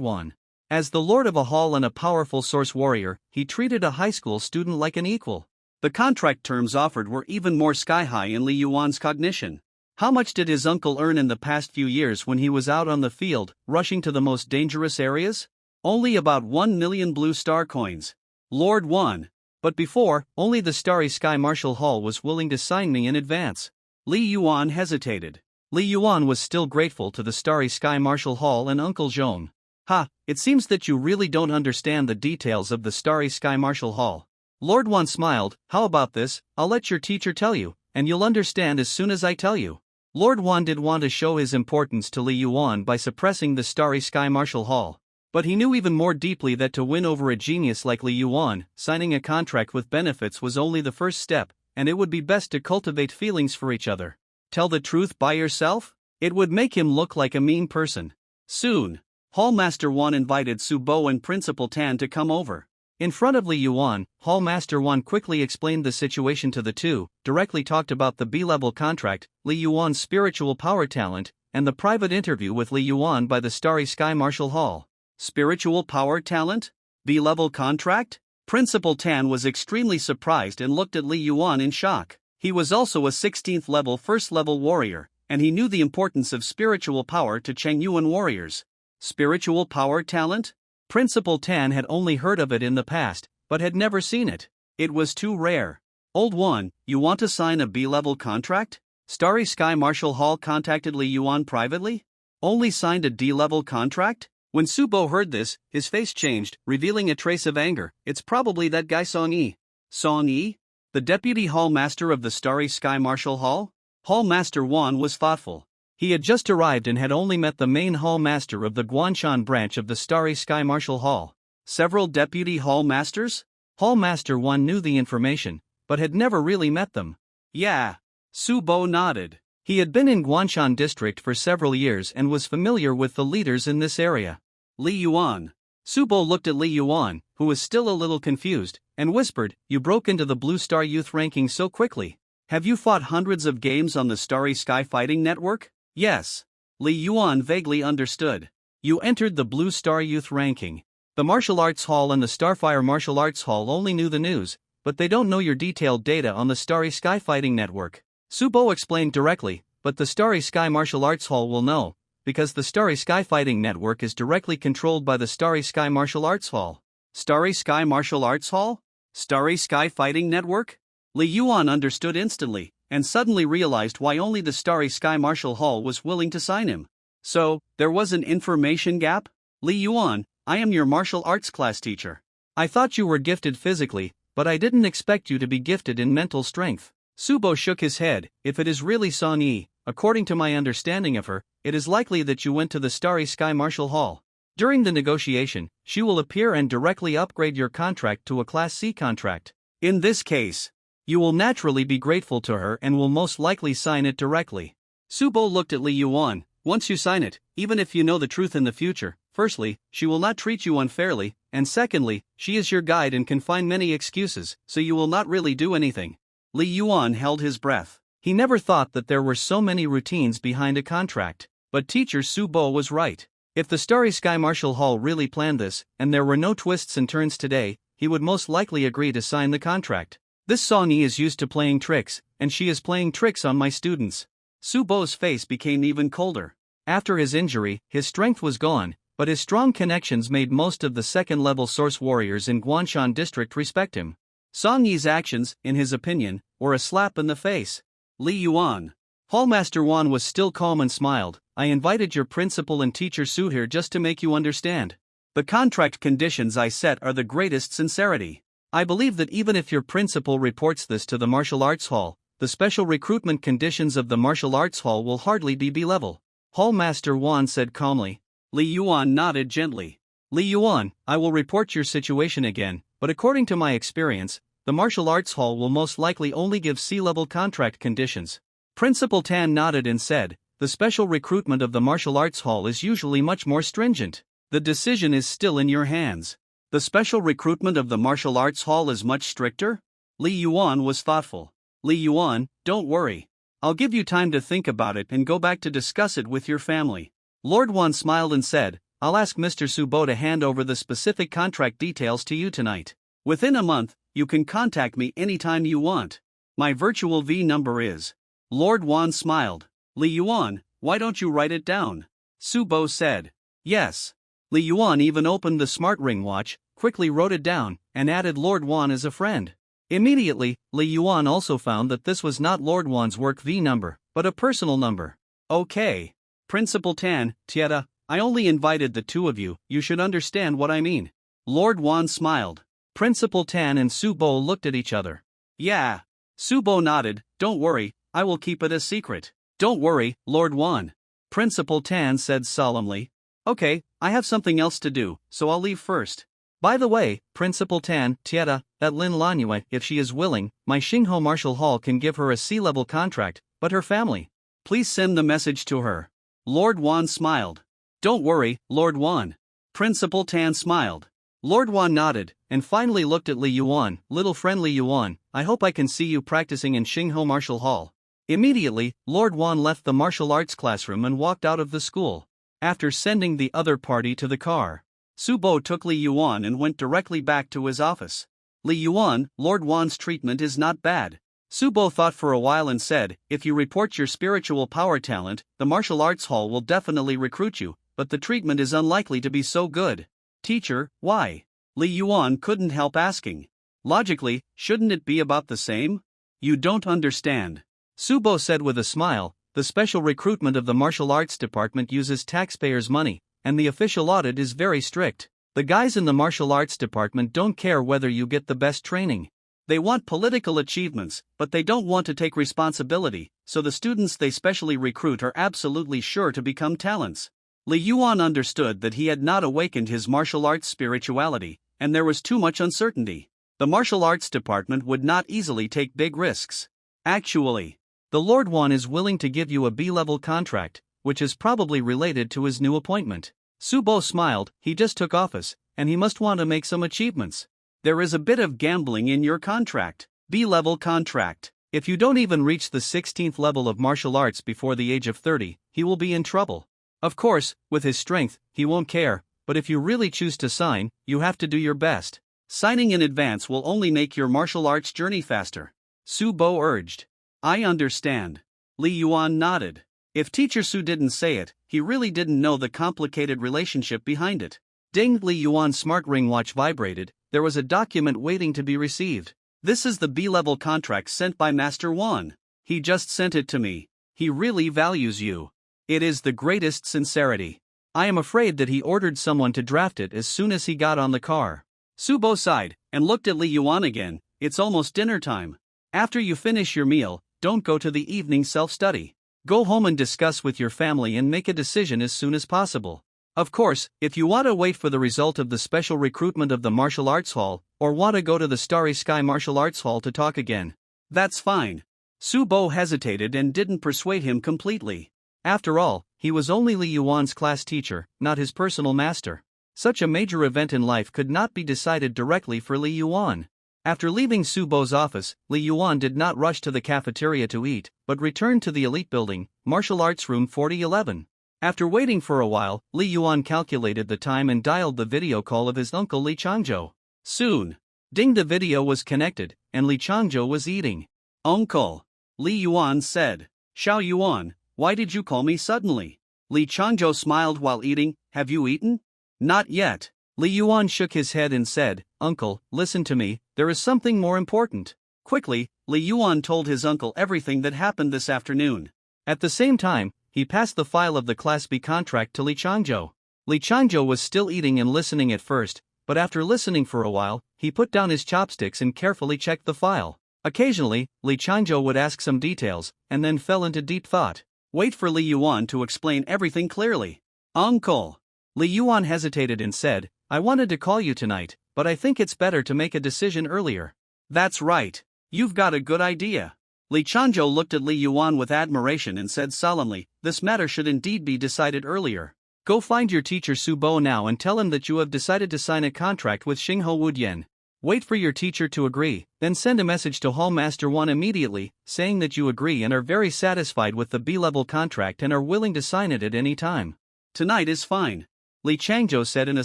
Wan. As the lord of a hall and a powerful source warrior, he treated a high school student like an equal. The contract terms offered were even more sky-high in Li Yuan's cognition. How much did his uncle earn in the past few years when he was out on the field, rushing to the most dangerous areas? Only about 1 million blue star coins. Lord Wan. But before, only the Starry Sky Martial Hall was willing to sign me in advance. Li Yuan hesitated. Li Yuan was still grateful to the Starry Sky Martial Hall and Uncle Zhong. Ha, it seems that you really don't understand the details of the Starry Sky Martial Hall. Lord Wan smiled. How about this, I'll let your teacher tell you, and you'll understand as soon as I tell you. Lord Wan did want to show his importance to Li Yuan by suppressing the Starry Sky Martial Hall. But he knew even more deeply that to win over a genius like Li Yuan, signing a contract with benefits was only the first step, and it would be best to cultivate feelings for each other. Tell the truth by yourself? It would make him look like a mean person. Soon, Hallmaster 1 invited Su Bo and Principal Tan to come over. In front of Li Yuan, Hallmaster 1 quickly explained the situation to the two, directly talked about the B-level contract, Li Yuan's spiritual power talent, and the private interview with Li Yuan by the Starry Sky Martial Hall. Spiritual power talent? B-level contract? Principal Tan was extremely surprised and looked at Li Yuan in shock. He was also a 16th level first-level warrior, and he knew the importance of spiritual power to Chengyuan warriors. Spiritual power talent? Principal Tan had only heard of it in the past, but had never seen it. It was too rare. Old One, you want to sign a B-level contract? Starry Sky Martial Hall contacted Li Yuan privately? Only signed a D-level contract? When Su Bo heard this, his face changed, revealing a trace of anger. It's probably that guy Song Yi. Song Yi? The deputy hall master of the Starry Sky Martial Hall? Hall Master Wan was thoughtful. He had just arrived and had only met the main hall master of the Guanshan branch of the Starry Sky Martial Hall. Several deputy hall masters? Hall Master 1 knew the information, but had never really met them. Yeah. Su Bo nodded. He had been in Guanshan district for several years and was familiar with the leaders in this area. Li Yuan. Su Bo looked at Li Yuan, who was still a little confused, and whispered, "You broke into the Blue Star Youth ranking so quickly. Have you fought hundreds of games on the Starry Sky Fighting Network?" Yes. Li Yuan vaguely understood. You entered the Blue Star Youth ranking. The Martial Arts Hall and the Starfire Martial Arts Hall only knew the news, but they don't know your detailed data on the Starry Sky Fighting Network. Su Bo explained directly, but the Starry Sky Martial Arts Hall will know, because the Starry Sky Fighting Network is directly controlled by the Starry Sky Martial Arts Hall. Starry Sky Martial Arts Hall? Starry Sky Fighting Network? Li Yuan understood instantly, and suddenly realized why only the Starry Sky Martial Hall was willing to sign him. So, there was an information gap? Li Yuan, I am your martial arts class teacher. I thought you were gifted physically, but I didn't expect you to be gifted in mental strength. Su Bo shook his head. If it is really Song Yi, according to my understanding of her, it is likely that you went to the Starry Sky Martial Hall. During the negotiation, she will appear and directly upgrade your contract to a Class C contract. In this case, you will naturally be grateful to her and will most likely sign it directly. Su Bo looked at Li Yuan. Once you sign it, even if you know the truth in the future, firstly, she will not treat you unfairly, and secondly, she is your guide and can find many excuses, so you will not really do anything. Li Yuan held his breath. He never thought that there were so many routines behind a contract, but teacher Su Bo was right. If the Starry Sky Martial Hall really planned this, and there were no twists and turns today, he would most likely agree to sign the contract. This Song Yi is used to playing tricks, and she is playing tricks on my students. Su Bo's face became even colder. After his injury, his strength was gone, but his strong connections made most of the second-level source warriors in Guanshan district respect him. Song Yi's actions, in his opinion, were a slap in the face. Li Yuan. Hallmaster Wan was still calm and smiled. I invited your principal and teacher Su here just to make you understand. The contract conditions I set are the greatest sincerity. I believe that even if your principal reports this to the Martial Arts Hall, the special recruitment conditions of the Martial Arts Hall will hardly be B-level. Hallmaster Wan said calmly. Li Yuan nodded gently. Li Yuan, I will report your situation again, but according to my experience, the martial arts hall will most likely only give C-level contract conditions. Principal Tan nodded and said, the special recruitment of the martial arts hall is usually much more stringent. The decision is still in your hands. The special recruitment of the martial arts hall is much stricter? Li Yuan was thoughtful. Li Yuan, don't worry. I'll give you time to think about it and go back to discuss it with your family. Lord Wan smiled and said, I'll ask Mr. Subo to hand over the specific contract details to you tonight. Within a month, you can contact me anytime you want. My virtual V number is. Lord Wan smiled. Li Yuan, why don't you write it down? Subo said. Yes. Li Yuan even opened the smart ring watch, quickly wrote it down, and added Lord Wan as a friend. Immediately, Li Yuan also found that this was not Lord Wan's work V number, but a personal number. Okay. Principal Tan, Tieta, I only invited the two of you, you should understand what I mean. Lord Wan smiled. Principal Tan and Subo looked at each other. Yeah. Subo nodded, don't worry, I will keep it a secret. Don't worry, Lord Wan. Principal Tan said solemnly. Okay, I have something else to do, so I'll leave first. By the way, Principal Tan, Tieta, at Lin Lanue, if she is willing, my Xingho Martial Hall can give her a C-level contract, but her family. Please send the message to her. Lord Wan smiled. Don't worry, Lord Wan. Principal Tan smiled. Lord Wan nodded, and finally looked at Li Yuan. Little friend Li Yuan, I hope I can see you practicing in Xingho Martial Hall. Immediately, Lord Wan left the martial arts classroom and walked out of the school. After sending the other party to the car, Subo took Li Yuan and went directly back to his office. Li Yuan, Lord Wan's treatment is not bad. Subo thought for a while and said, if you report your spiritual power talent, the martial arts hall will definitely recruit you, but the treatment is unlikely to be so good. Teacher, why? Li Yuan couldn't help asking. Logically, shouldn't it be about the same? You don't understand. Subo said with a smile, the special recruitment of the martial arts department uses taxpayers' money, and the official audit is very strict. The guys in the martial arts department don't care whether you get the best training. They want political achievements, but they don't want to take responsibility, so the students they specially recruit are absolutely sure to become talents. Li Yuan understood that he had not awakened his martial arts spirituality, and there was too much uncertainty. The martial arts department would not easily take big risks. Actually, the Lord Wan is willing to give you a B-level contract, which is probably related to his new appointment. Subo smiled, he just took office, and he must want to make some achievements. There is a bit of gambling in your contract. B-level contract. If you don't even reach the 16th level of martial arts before the age of 30, he will be in trouble. Of course, with his strength, he won't care, but if you really choose to sign, you have to do your best. Signing in advance will only make your martial arts journey faster. Subo urged. I understand. Li Yuan nodded. If Teacher Su didn't say it, he really didn't know the complicated relationship behind it. Ding! Li Yuan's smart ring watch vibrated. There was a document waiting to be received. This is the B-level contract sent by Master Wan. He just sent it to me. He really values you. It is the greatest sincerity. I am afraid that he ordered someone to draft it as soon as he got on the car. Subo sighed, and looked at Li Yuan again. It's almost dinner time. After you finish your meal, don't go to the evening self-study. Go home and discuss with your family and make a decision as soon as possible. Of course, if you want to wait for the result of the special recruitment of the martial arts hall, or want to go to the Starry Sky Martial Arts Hall to talk again, that's fine. Subo hesitated and didn't persuade him completely. After all, he was only Li Yuan's class teacher, not his personal master. Such a major event in life could not be decided directly for Li Yuan. After leaving Subo's office, Li Yuan did not rush to the cafeteria to eat, but returned to the elite building, Martial Arts Room 4011. After waiting for a while, Li Yuan calculated the time and dialed the video call of his uncle Li Changzhou. Soon, ding, the video was connected, and Li Changzhou was eating. Uncle, Li Yuan said. Xiao Yuan, why did you call me suddenly? Li Changzhou smiled while eating. Have you eaten? Not yet. Li Yuan shook his head and said, Uncle, listen to me, there is something more important. Quickly, Li Yuan told his uncle everything that happened this afternoon. At the same time, he passed the file of the Class B contract to Li Changzhou. Li Changzhou was still eating and listening at first, but after listening for a while, he put down his chopsticks and carefully checked the file. Occasionally, Li Changzhou would ask some details, and then fell into deep thought. Wait for Li Yuan to explain everything clearly. Uncle. Li Yuan hesitated and said, I wanted to call you tonight, but I think it's better to make a decision earlier. That's right. You've got a good idea. Li Changzhou looked at Li Yuan with admiration and said solemnly, this matter should indeed be decided earlier. Go find your teacher Su Bo now and tell him that you have decided to sign a contract with Xinghe Wudian. Wait for your teacher to agree, then send a message to Hall Master 1 immediately, saying that you agree and are very satisfied with the B-level contract and are willing to sign it at any time. Tonight is fine, Li Changzhou said in a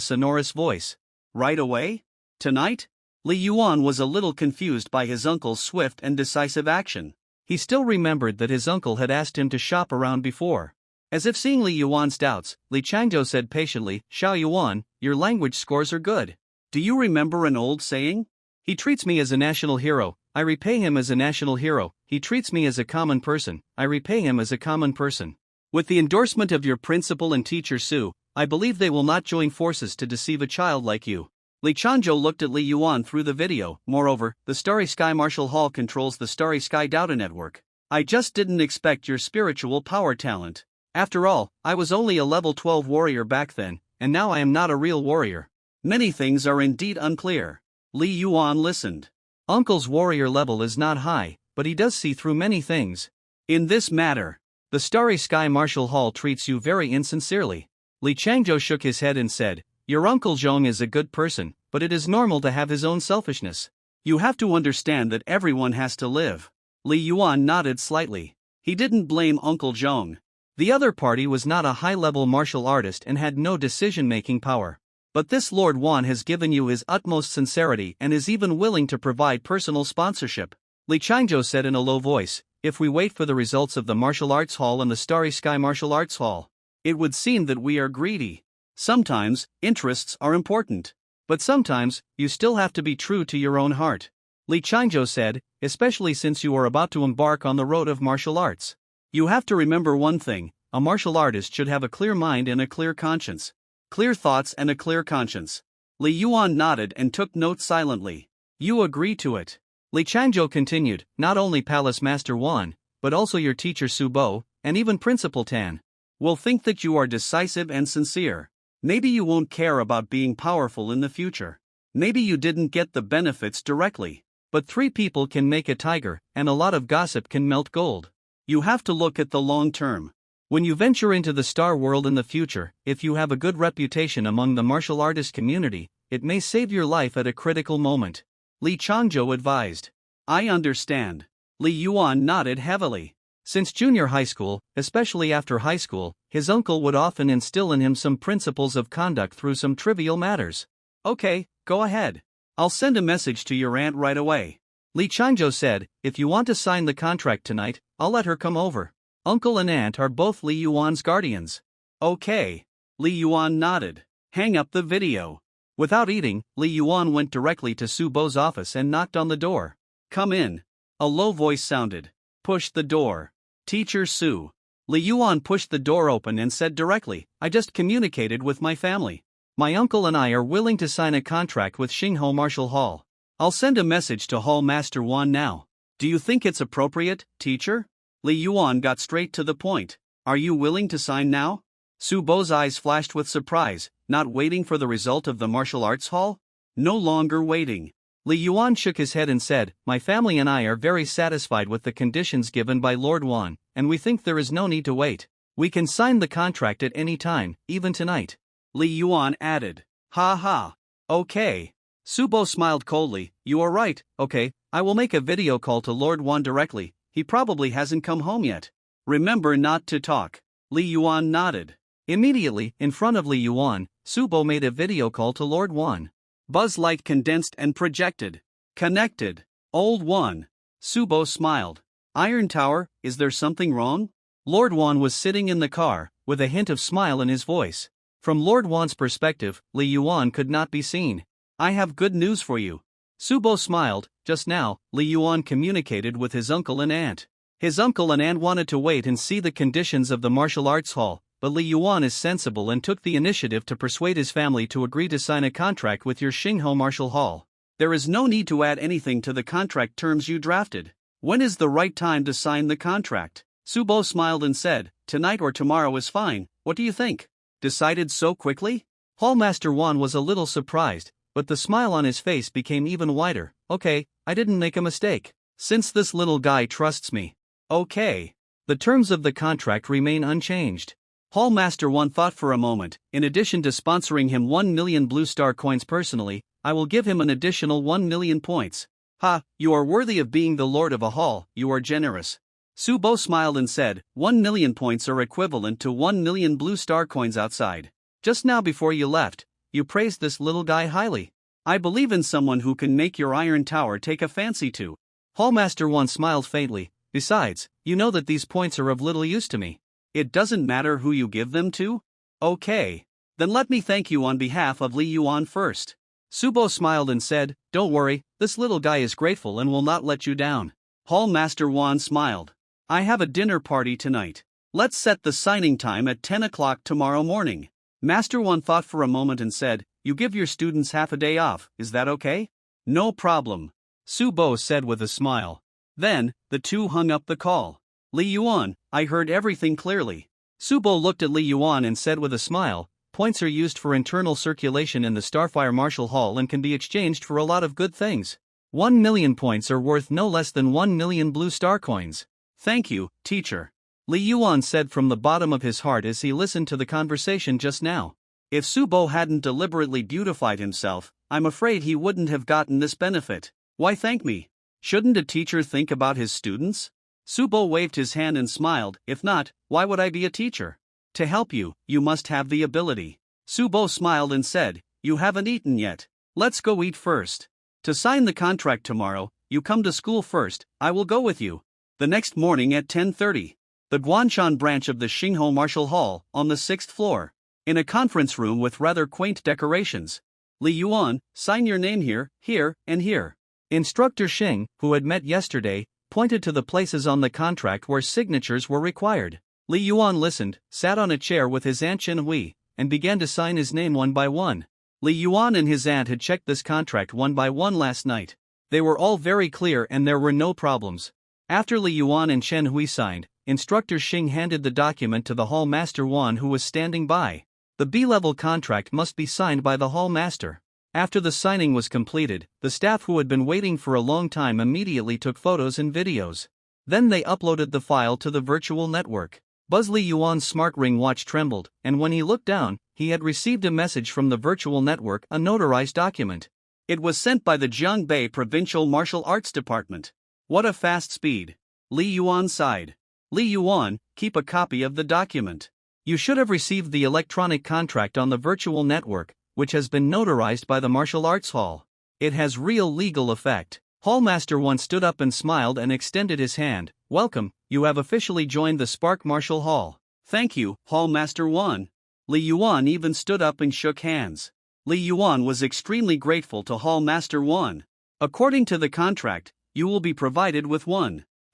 sonorous voice. Right away? Tonight? Li Yuan was a little confused by his uncle's swift and decisive action. He still remembered that his uncle had asked him to shop around before. As if seeing Li Yuan's doubts, Li Changzhou said patiently, Xiao Yuan, your language scores are good. Do you remember an old saying? He treats me as a national hero, I repay him as a national hero. He treats me as a common person, I repay him as a common person. With the endorsement of your principal and teacher Su, I believe they will not join forces to deceive a child like you. Li Changzhou looked at Li Yuan through the video. Moreover, the Starry Sky Martial Hall controls the Starry Sky Data network. I just didn't expect your spiritual power talent. After all, I was only a level 12 warrior back then, and now I am not a real warrior. Many things are indeed unclear. Li Yuan listened. Uncle's warrior level is not high, but he does see through many things. In this matter, the Starry Sky Martial Hall treats you very insincerely. Li Changzhou shook his head and said, your uncle Zhong is a good person, but it is normal to have his own selfishness. You have to understand that everyone has to live. Li Yuan nodded slightly. He didn't blame Uncle Zhong. The other party was not a high-level martial artist and had no decision-making power. But this Lord Wan has given you his utmost sincerity and is even willing to provide personal sponsorship. Li Changzhou said in a low voice, if we wait for the results of the Martial Arts Hall and the Starry Sky Martial Arts Hall, it would seem that we are greedy. Sometimes, interests are important. But sometimes, you still have to be true to your own heart. Li Changzhou said, especially since you are about to embark on the road of martial arts. You have to remember one thing, a martial artist should have a clear mind and a clear conscience. Clear thoughts and a clear conscience. Li Yuan nodded and took note silently. You agree to it. Li Changzhou continued, not only Palace Master Wan, but also your teacher Su Bo, and even Principal Tan, will think that you are decisive and sincere. Maybe you won't care about being powerful in the future. Maybe you didn't get the benefits directly. But 3 people can make a tiger, and a lot of gossip can melt gold. You have to look at the long term. When you venture into the star world in the future, if you have a good reputation among the martial artist community, it may save your life at a critical moment. Li Changzhou advised. I understand. Li Yuan nodded heavily. Since junior high school, especially after high school, his uncle would often instill in him some principles of conduct through some trivial matters. Okay, go ahead. I'll send a message to your aunt right away. Li Changzhou said, if you want to sign the contract tonight, I'll let her come over. Uncle and aunt are both Li Yuan's guardians. Okay. Li Yuan nodded. Hang up the video. Without eating, Li Yuan went directly to Su Bo's office and knocked on the door. Come in. A low voice sounded. Push the door. Teacher Su. Li Yuan pushed the door open and said directly, I just communicated with my family. My uncle and I are willing to sign a contract with Xinghe Martial Hall. I'll send a message to Hall Master Wan now. Do you think it's appropriate, teacher? Li Yuan got straight to the point. Are you willing to sign now? Su Bo's eyes flashed with surprise, not waiting for the result of the martial arts hall? No longer waiting. Li Yuan shook his head and said, my family and I are very satisfied with the conditions given by Lord Wan, and we think there is no need to wait. We can sign the contract at any time, even tonight. Li Yuan added. Ha ha. Okay. Su Bo smiled coldly, you are right, okay, I will make a video call to Lord Wan directly, he probably hasn't come home yet. Remember not to talk. Li Yuan nodded. Immediately, in front of Li Yuan, Su Bo made a video call to Lord Wan. Buzz light condensed and projected. Connected. Old One. Su Bo smiled. Iron Tower, is there something wrong? Lord Wan was sitting in the car, with a hint of smile in his voice. From Lord Wan's perspective, Li Yuan could not be seen. I have good news for you. Su Bo smiled. Just now, Li Yuan communicated with his uncle and aunt. His uncle and aunt wanted to wait and see the conditions of the martial arts hall, but Li Yuan is sensible and took the initiative to persuade his family to agree to sign a contract with your Xinghe Martial Hall. There is no need to add anything to the contract terms you drafted. When is the right time to sign the contract? Su Bo smiled and said, tonight or tomorrow is fine, what do you think? Decided so quickly? Hall Master Wan was a little surprised, but the smile on his face became even wider. Okay, I didn't make a mistake. Since this little guy trusts me. Okay. The terms of the contract remain unchanged. Hall Master 1 thought for a moment. In addition to sponsoring him 1 million blue star coins personally, I will give him an additional 1 million points. Ha, you are worthy of being the lord of a hall, you are generous. Subo smiled and said, 1 million points are equivalent to 1 million blue star coins outside. Just now before you left, you praised this little guy highly. I believe in someone who can make your iron tower take a fancy to. Hallmaster 1 smiled faintly. Besides, you know that these points are of little use to me. It doesn't matter who you give them to? Okay. Then let me thank you on behalf of Li Yuan first. Subo smiled and said, don't worry, this little guy is grateful and will not let you down. Hallmaster 1 smiled. I have a dinner party tonight. Let's set the signing time at 10 o'clock tomorrow morning. Master 1 thought for a moment and said, you give your students half a day off, is that okay? No problem. Subo said with a smile. Then, the two hung up the call. Li Yuan, I heard everything clearly. Subo looked at Li Yuan and said with a smile, points are used for internal circulation in the Starfire Martial Hall and can be exchanged for a lot of good things. 1 million points are worth no less than 1 million blue star coins. Thank you, teacher. Li Yuan said from the bottom of his heart as he listened to the conversation just now. If Subo hadn't deliberately beautified himself, I'm afraid he wouldn't have gotten this benefit. Why thank me? Shouldn't a teacher think about his students? Subo waved his hand and smiled, if not, why would I be a teacher? To help you, you must have the ability. Subo smiled and said, you haven't eaten yet. Let's go eat first. To sign the contract tomorrow, you come to school first, I will go with you. The next morning at 10:30. The Guanshan branch of the Xingho Martial Hall, on the 6th floor. In a conference room with rather quaint decorations. Li Yuan, sign your name here, here, and here. Instructor Xing, who had met yesterday, pointed to the places on the contract where signatures were required. Li Yuan listened, sat on a chair with his aunt Chen Hui, and began to sign his name one by one. Li Yuan and his aunt had checked this contract one by one last night. They were all very clear and there were no problems. After Li Yuan and Chen Hui signed, Instructor Xing handed the document to the Hall Master 1 who was standing by. The B-level contract must be signed by the Hall Master. After the signing was completed, the staff who had been waiting for a long time immediately took photos and videos. Then they uploaded the file to the virtual network. Buzz Li Yuan's smart ring watch trembled, and when he looked down, he had received a message from the virtual network, a notarized document. It was sent by the Jiangbei Provincial Martial Arts Department. What a fast speed. Li Yuan sighed. Li Yuan, keep a copy of the document. You should have received the electronic contract on the virtual network, which has been notarized by the Martial Arts Hall. It has real legal effect. Hallmaster 1 stood up and smiled and extended his hand. Welcome, you have officially joined the Spark Martial Hall. Thank you, Hallmaster 1. Li Yuan even stood up and shook hands. Li Yuan was extremely grateful to Hallmaster 1. According to the contract, you will be provided with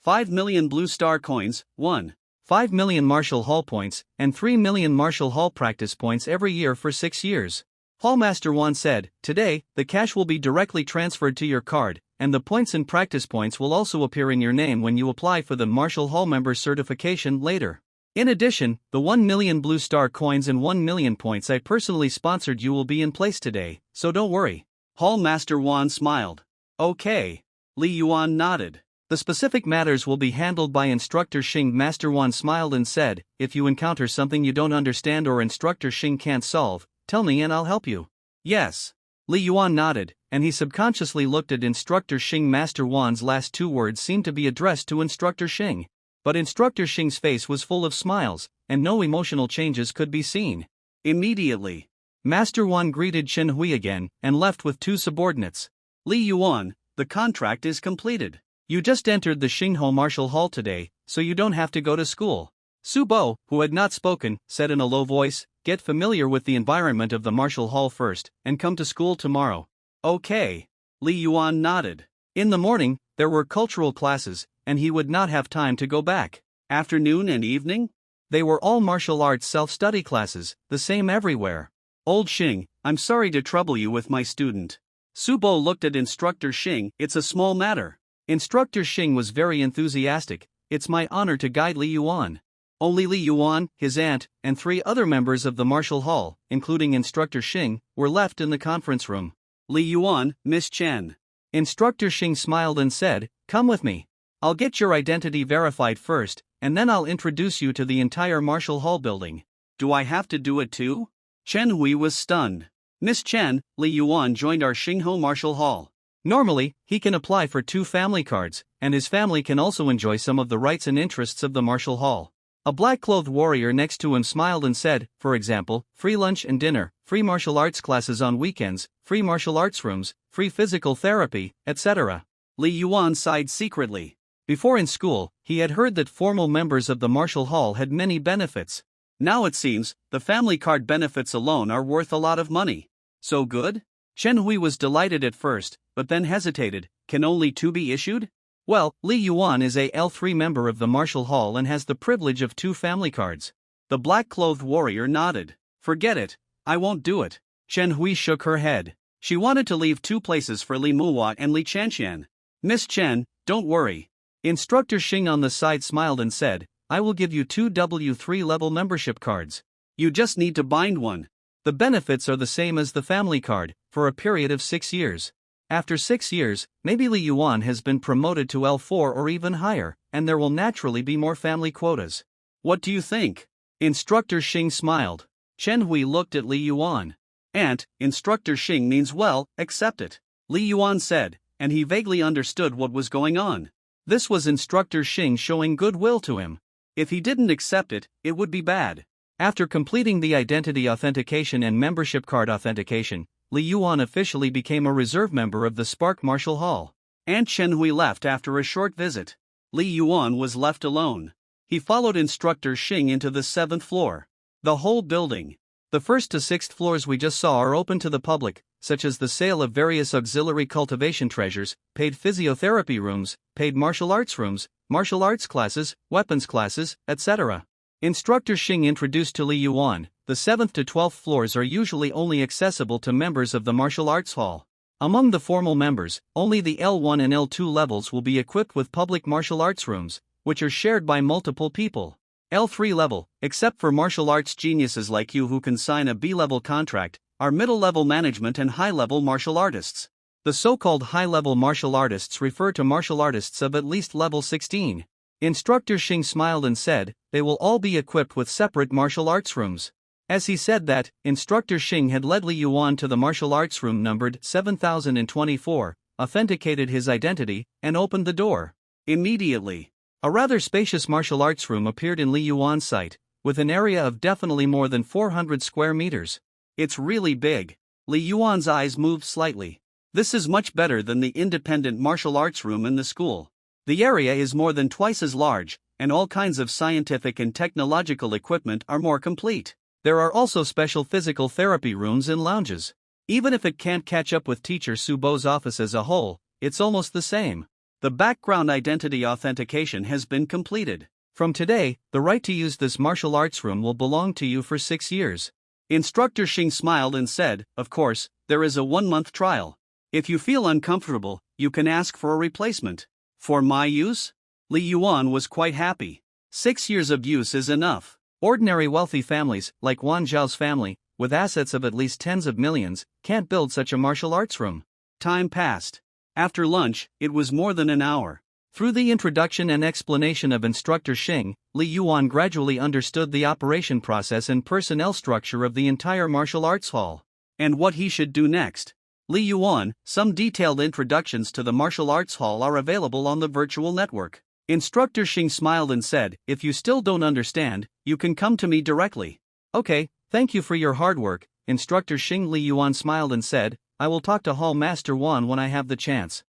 5 million blue star coins, 5 million Martial Hall points, and 3 million Martial Hall practice points every year for 6 years. Hallmaster 1 said, today, the cash will be directly transferred to your card, and the points and practice points will also appear in your name when you apply for the Martial Hall member certification later. In addition, the 1 million blue star coins and 1 million points I personally sponsored you will be in place today, so don't worry. Hallmaster 1 smiled. Okay. Li Yuan nodded. The specific matters will be handled by Instructor Xing. Master 1 smiled and said, if you encounter something you don't understand or Instructor Xing can't solve, tell me and I'll help you. Yes. Li Yuan nodded, and he subconsciously looked at Instructor Xing. Master 1's last two words seemed to be addressed to Instructor Xing. But Instructor Xing's face was full of smiles, and no emotional changes could be seen. Immediately, Master 1 greeted Chen Hui again, and left with two subordinates. Li Yuan, the contract is completed. You just entered the Xingho Martial Hall today, so you don't have to go to school. Subo, who had not spoken, said in a low voice, get familiar with the environment of the Martial Hall first, and come to school tomorrow. Okay. Li Yuan nodded. In the morning, there were cultural classes, and he would not have time to go back. Afternoon and evening? They were all martial arts self-study classes, the same everywhere. Old Xing, I'm sorry to trouble you with my student. Subo looked at Instructor Xing, it's a small matter. Instructor Xing was very enthusiastic, it's my honor to guide Li Yuan. Only Li Yuan, his aunt, and 3 other members of the Martial Hall, including Instructor Xing, were left in the conference room. Li Yuan, Miss Chen. Instructor Xing smiled and said, "Come with me. I'll get your identity verified first, and then I'll introduce you to the entire Martial Hall building." Do I have to do it too? Chen Hui was stunned. Miss Chen, Li Yuan joined our Xingho Martial Hall. Normally, he can apply for 2 family cards, and his family can also enjoy some of the rights and interests of the Martial Hall. A black-clothed warrior next to him smiled and said, for example, free lunch and dinner, free martial arts classes on weekends, free martial arts rooms, free physical therapy, etc. Li Yuan sighed secretly. Before in school, he had heard that formal members of the Martial Hall had many benefits. Now it seems, the family card benefits alone are worth a lot of money. So good? Chen Hui was delighted at first, but then hesitated. Can only 2 be issued? Well, Li Yuan is a L3 member of the Martial Hall and has the privilege of 2 family cards. The black-clothed warrior nodded. Forget it. I won't do it. Chen Hui shook her head. She wanted to leave 2 places for Li Muhua and Li Chanxian. Miss Chen, don't worry. Instructor Xing on the side smiled and said, I will give you 2 W3 level membership cards. You just need to bind one. The benefits are the same as the family card, for a period of 6 years. After 6 years, maybe Li Yuan has been promoted to L4 or even higher, and there will naturally be more family quotas. What do you think? Instructor Xing smiled. Chen Hui looked at Li Yuan. Aunt, Instructor Xing means well, accept it. Li Yuan said, and he vaguely understood what was going on. This was Instructor Xing showing goodwill to him. If he didn't accept it, it would be bad. After completing the identity authentication and membership card authentication, Li Yuan officially became a reserve member of the Spark Martial Hall. Aunt Chen Hui left after a short visit. Li Yuan was left alone. He followed Instructor Xing into the 7th floor. The whole building. The 1st to 6th floors we just saw are open to the public, such as the sale of various auxiliary cultivation treasures, paid physiotherapy rooms, paid martial arts rooms, martial arts classes, weapons classes, etc. Instructor Xing introduced to Li Yuan, the 7th to 12th floors are usually only accessible to members of the Martial Arts Hall. Among the formal members, only the L1 and L2 levels will be equipped with public martial arts rooms, which are shared by multiple people. L3 level, except for martial arts geniuses like you who can sign a B-level contract, are middle-level management and high-level martial artists. The so-called high-level martial artists refer to martial artists of at least level 16. Instructor Xing smiled and said, they will all be equipped with separate martial arts rooms. As he said that, Instructor Xing had led Li Yuan to the martial arts room numbered 7024, authenticated his identity, and opened the door. Immediately, a rather spacious martial arts room appeared in Li Yuan's sight, with an area of definitely more than 400 square meters. It's really big. Li Yuan's eyes moved slightly. This is much better than the independent martial arts room in the school. The area is more than twice as large, and all kinds of scientific and technological equipment are more complete. There are also special physical therapy rooms and lounges. Even if it can't catch up with Teacher Subo's office as a whole, it's almost the same. The background identity authentication has been completed. From today, the right to use this martial arts room will belong to you for 6 years. Instructor Xing smiled and said, of course, there is a 1-month trial. If you feel uncomfortable, you can ask for a replacement. For my use? Li Yuan was quite happy. 6 years of use is enough. Ordinary wealthy families, like Wan Zhao's family, with assets of at least tens of millions, can't build such a martial arts room. Time passed. After lunch, it was more than an hour. Through the introduction and explanation of Instructor Xing, Li Yuan gradually understood the operation process and personnel structure of the entire martial arts hall. And what he should do next. Li Yuan, some detailed introductions to the martial arts hall are available on the virtual network. Instructor Xing smiled and said, if you still don't understand, you can come to me directly. Okay, thank you for your hard work, Instructor Xing. Li Yuan smiled and said, I will talk to Hall Master Wan when I have the chance.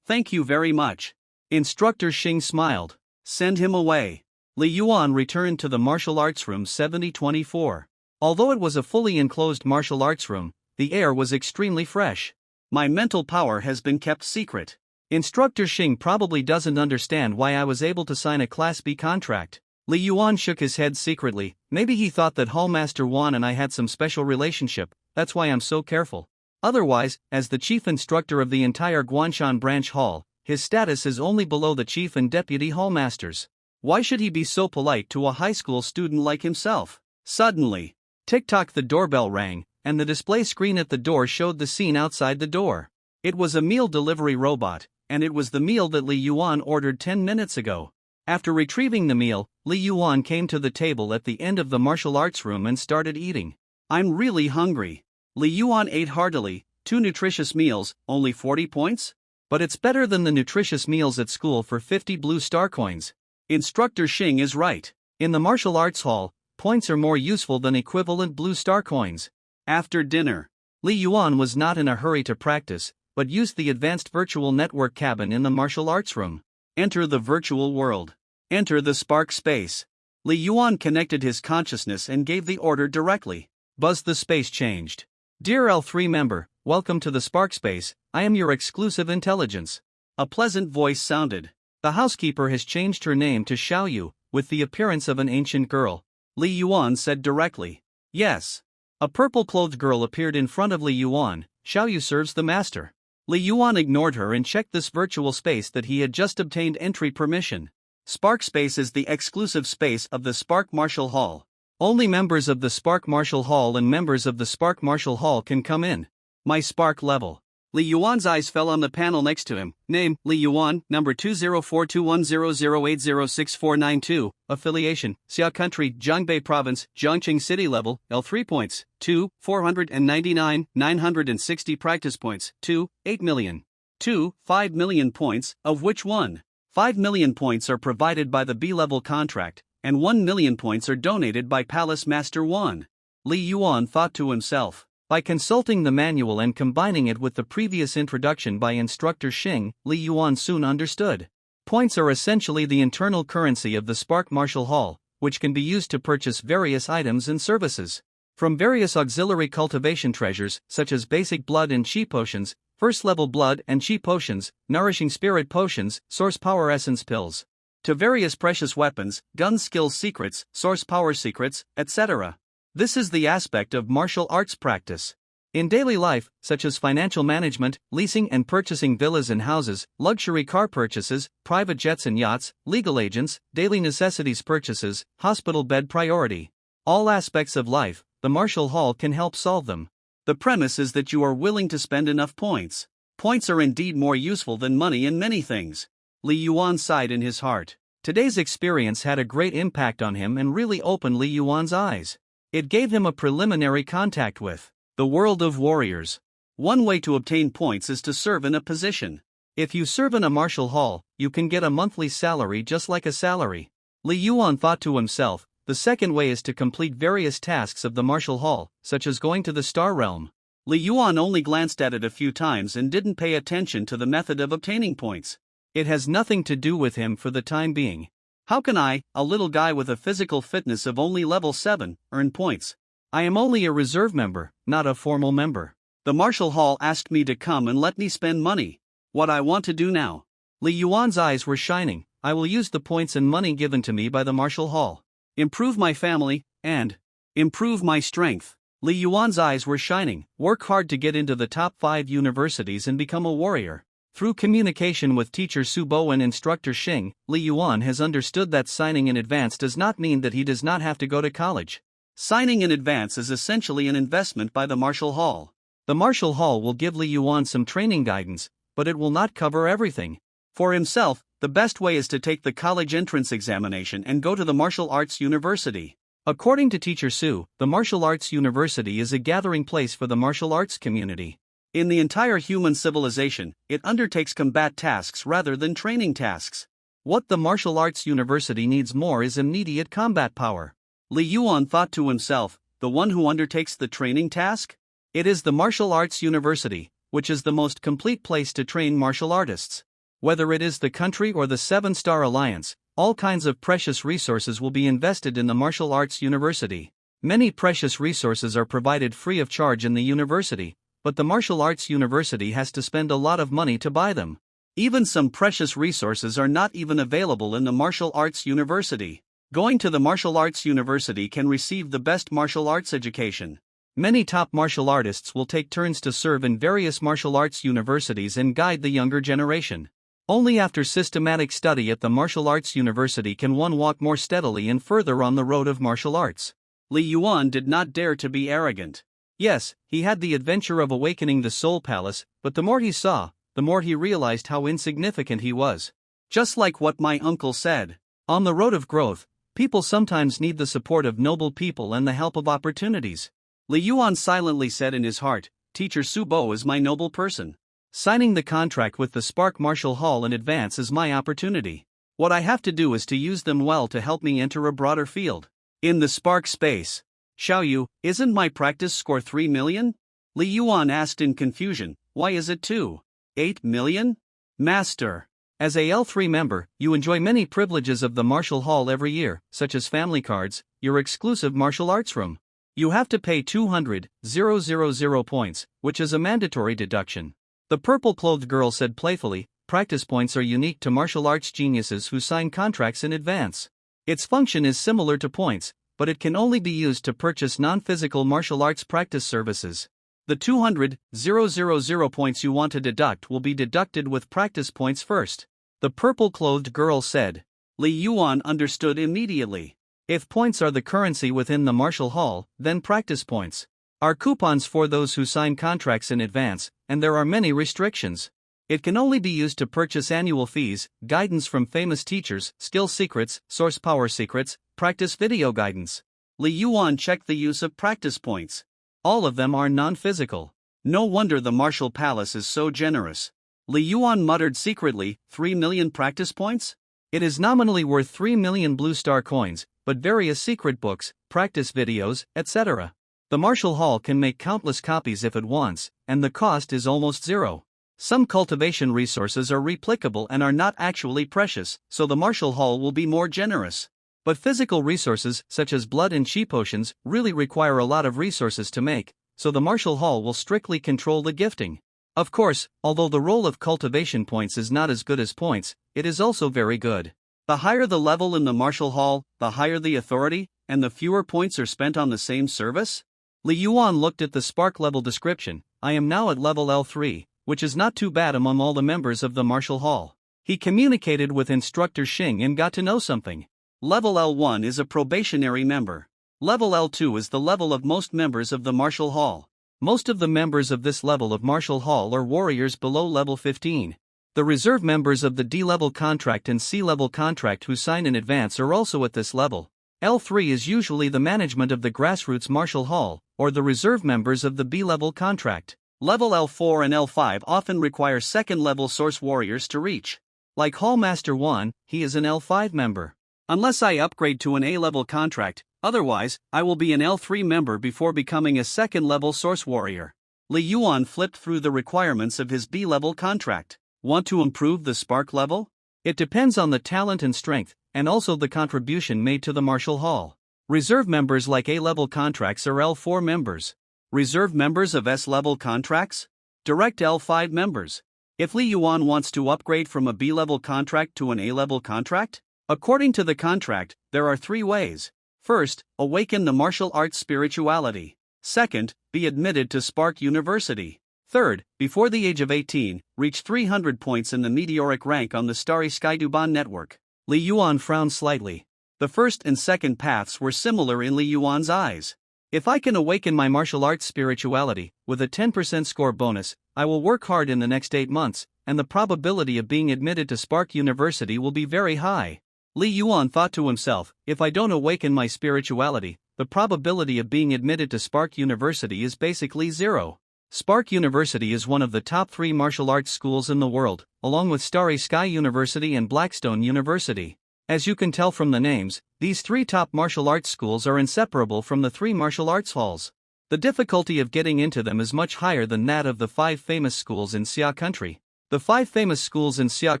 Thank you very much. Instructor Xing smiled. Send him away. Li Yuan returned to the martial arts room 7024. Although it was a fully enclosed martial arts room, the air was extremely fresh. My mental power has been kept secret. Instructor Xing probably doesn't understand why I was able to sign a Class B contract. Li Yuan shook his head secretly. Maybe he thought that Hallmaster Wan and I had some special relationship, that's why I'm so careful. Otherwise, as the chief instructor of the entire Guanshan branch hall, his status is only below the chief and deputy hallmasters. Why should he be so polite to a high school student like himself? Suddenly, tick-tock, the doorbell rang. and the display screen at the door showed the scene outside the door. It was a meal delivery robot, and it was the meal that Li Yuan ordered 10 minutes ago. After retrieving the meal, Li Yuan came to the table at the end of the martial arts room and started eating. I'm really hungry. Li Yuan ate heartily. 2 nutritious meals, only 40 points? But it's better than the nutritious meals at school for 50 blue star coins. Instructor Xing is right. In the martial arts hall, points are more useful than equivalent blue star coins. After dinner, Li Yuan was not in a hurry to practice, but used the advanced virtual network cabin in the martial arts room. Enter the virtual world. Enter the spark space. Li Yuan connected his consciousness and gave the order directly. Buzz, the space changed. Dear L3 member, welcome to the Spark Space. I am your exclusive intelligence. A pleasant voice sounded. The housekeeper has changed her name to Xiaoyu, with the appearance of an ancient girl. Li Yuan said directly. Yes. A purple-clothed girl appeared in front of Li Yuan. Xiaoyu serves the master. Li Yuan ignored her and checked this virtual space that he had just obtained entry permission. Spark Space is the exclusive space of the Spark Martial Hall. Only members of the Spark Martial Hall and members of the Spark Martial Hall can come in. My Spark level. Li Yuan's eyes fell on the panel next to him. Name, Li Yuan, number 2042100806492. Affiliation, Xia Country, Zhangbei Province, Zhongqing City level, L3 points, 2, 499, 960 practice points, 2, 8 million. 2, 5 million points, of which 1, 5 million points are provided by the B-level contract, and 1 million points are donated by Palace Master 1. Li Yuan thought to himself. By consulting the manual and combining it with the previous introduction by Instructor Xing, Li Yuan soon understood. Points are essentially the internal currency of the Spark Martial Hall, which can be used to purchase various items and services. From various auxiliary cultivation treasures, such as basic blood and chi potions, first-level blood and chi potions, nourishing spirit potions, source power essence pills, to various precious weapons, gun skills secrets, source power secrets, etc. This is the aspect of martial arts practice. In daily life, such as financial management, leasing and purchasing villas and houses, luxury car purchases, private jets and yachts, legal agents, daily necessities purchases, hospital bed priority. All aspects of life, the martial hall can help solve them. The premise is that you are willing to spend enough points. Points are indeed more useful than money in many things. Li Yuan sighed in his heart. Today's experience had a great impact on him and really opened Li Yuan's eyes. It gave him a preliminary contact with the world of warriors. One way to obtain points is to serve in a position. If you serve in a martial hall, you can get a monthly salary just like a salary. Li Yuan thought to himself. The second way is to complete various tasks of the martial hall, such as going to the Star Realm. Li Yuan only glanced at it a few times and didn't pay attention to the method of obtaining points. It has nothing to do with him for the time being. How can I, a little guy with a physical fitness of only level 7, earn points? I am only a reserve member, not a formal member. The martial hall asked me to come and let me spend money. What I want to do now. Li Yuan's eyes were shining. I will use the points and money given to me by the martial hall. Improve my family, and improve my strength. Li Yuan's eyes were shining. Work hard to get into the top 5 universities and become a warrior. Through communication with teacher Su Bo and instructor Xing, Li Yuan has understood that signing in advance does not mean that he does not have to go to college. Signing in advance is essentially an investment by the martial hall. The martial hall will give Li Yuan some training guidance, but it will not cover everything. For himself, the best way is to take the college entrance examination and go to the martial arts university. According to teacher Su, the martial arts university is a gathering place for the martial arts community. In the entire human civilization, it undertakes combat tasks rather than training tasks. What the martial arts university needs more is immediate combat power. Li Yuan thought to himself, the one who undertakes the training task? It is the martial arts university, which is the most complete place to train martial artists. Whether it is the country or the 7-Star Alliance, all kinds of precious resources will be invested in the martial arts university. Many precious resources are provided free of charge in the university, but the martial arts university has to spend a lot of money to buy them. Even some precious resources are not even available in the martial arts university. Going to the martial arts university can receive the best martial arts education. Many top martial artists will take turns to serve in various martial arts universities and guide the younger generation. Only after systematic study at the martial arts university can one walk more steadily and further on the road of martial arts. Li Yuan did not dare to be arrogant. Yes, he had the adventure of awakening the Soul Palace, but the more he saw, the more he realized how insignificant he was. Just like what my uncle said. On the road of growth, people sometimes need the support of noble people and the help of opportunities. Li Yuan silently said in his heart, Teacher Subo is my noble person. Signing the contract with the Spark Martial Hall in advance is my opportunity. What I have to do is to use them well to help me enter a broader field. In the Spark space. Xiaoyu, isn't my practice score 3 million? Li Yuan asked in confusion, why is it 2.8 million? Master. As a L3 member, you enjoy many privileges of the Martial Hall every year, such as family cards, your exclusive martial arts room. You have to pay 200,000 points, which is a mandatory deduction. The purple-clothed girl said playfully, practice points are unique to martial arts geniuses who sign contracts in advance. Its function is similar to points, but it can only be used to purchase non-physical martial arts practice services. The 200,000 points you want to deduct will be deducted with practice points first. The purple-clothed girl said. Li Yuan understood immediately. If points are the currency within the martial hall, then practice points are coupons for those who sign contracts in advance, and there are many restrictions. It can only be used to purchase annual fees, guidance from famous teachers, skill secrets, source power secrets, practice video guidance. Li Yuan checked the use of practice points. All of them are non-physical. No wonder the Martial Palace is so generous. Li Yuan muttered secretly, 3 million practice points? It is nominally worth 3 million blue star coins, but various secret books, practice videos, etc. The Martial Hall can make countless copies if it wants, and the cost is almost zero. Some cultivation resources are replicable and are not actually precious, so the Martial Hall will be more generous. But physical resources, such as blood and chi potions, really require a lot of resources to make, so the Martial Hall will strictly control the gifting. Of course, although the role of cultivation points is not as good as points, it is also very good. The higher the level in the Martial Hall, the higher the authority, and the fewer points are spent on the same service? Li Yuan looked at the Spark level description. I am now at level L3, which is not too bad among all the members of the Martial Hall. He communicated with Instructor Xing and got to know something. Level L1 is a probationary member. Level L2 is the level of most members of the Martial Hall. Most of the members of this level of Martial Hall are warriors below level 15. The reserve members of the D-level contract and C-level contract who sign in advance are also at this level. L3 is usually the management of the grassroots Martial Hall, or the reserve members of the B-level contract. Level L4 and L5 often require second-level source warriors to reach. Like Hallmaster 1, he is an L5 member. Unless I upgrade to an A-level contract, otherwise, I will be an L3 member before becoming a second-level source warrior. Li Yuan flipped through the requirements of his B-level contract. Want to improve the Spark level? It depends on the talent and strength, and also the contribution made to the Martial Hall. Reserve members like A-level contracts are L4 members. Reserve members of S-level contracts? Direct L5 members. If Li Yuan wants to upgrade from a B-level contract to an A-level contract? According to the contract, there are 3 ways. First, awaken the martial arts spirituality. Second, be admitted to Spark University. Third, before the age of 18, reach 300 points in the meteoric rank on the Starry Sky Duban network. Li Yuan frowned slightly. The first and second paths were similar in Li Yuan's eyes. If I can awaken my martial arts spirituality, with a 10% score bonus, I will work hard in the next 8 months, and the probability of being admitted to Spark University will be very high. Li Yuan thought to himself, if I don't awaken my spirituality, the probability of being admitted to Spark University is basically zero. Spark University is one of the top 3 martial arts schools in the world, along with Starry Sky University and Blackstone University. As you can tell from the names, these 3 top martial arts schools are inseparable from the 3 martial arts halls. The difficulty of getting into them is much higher than that of the 5 famous schools in Xia country. The 5 famous schools in Xia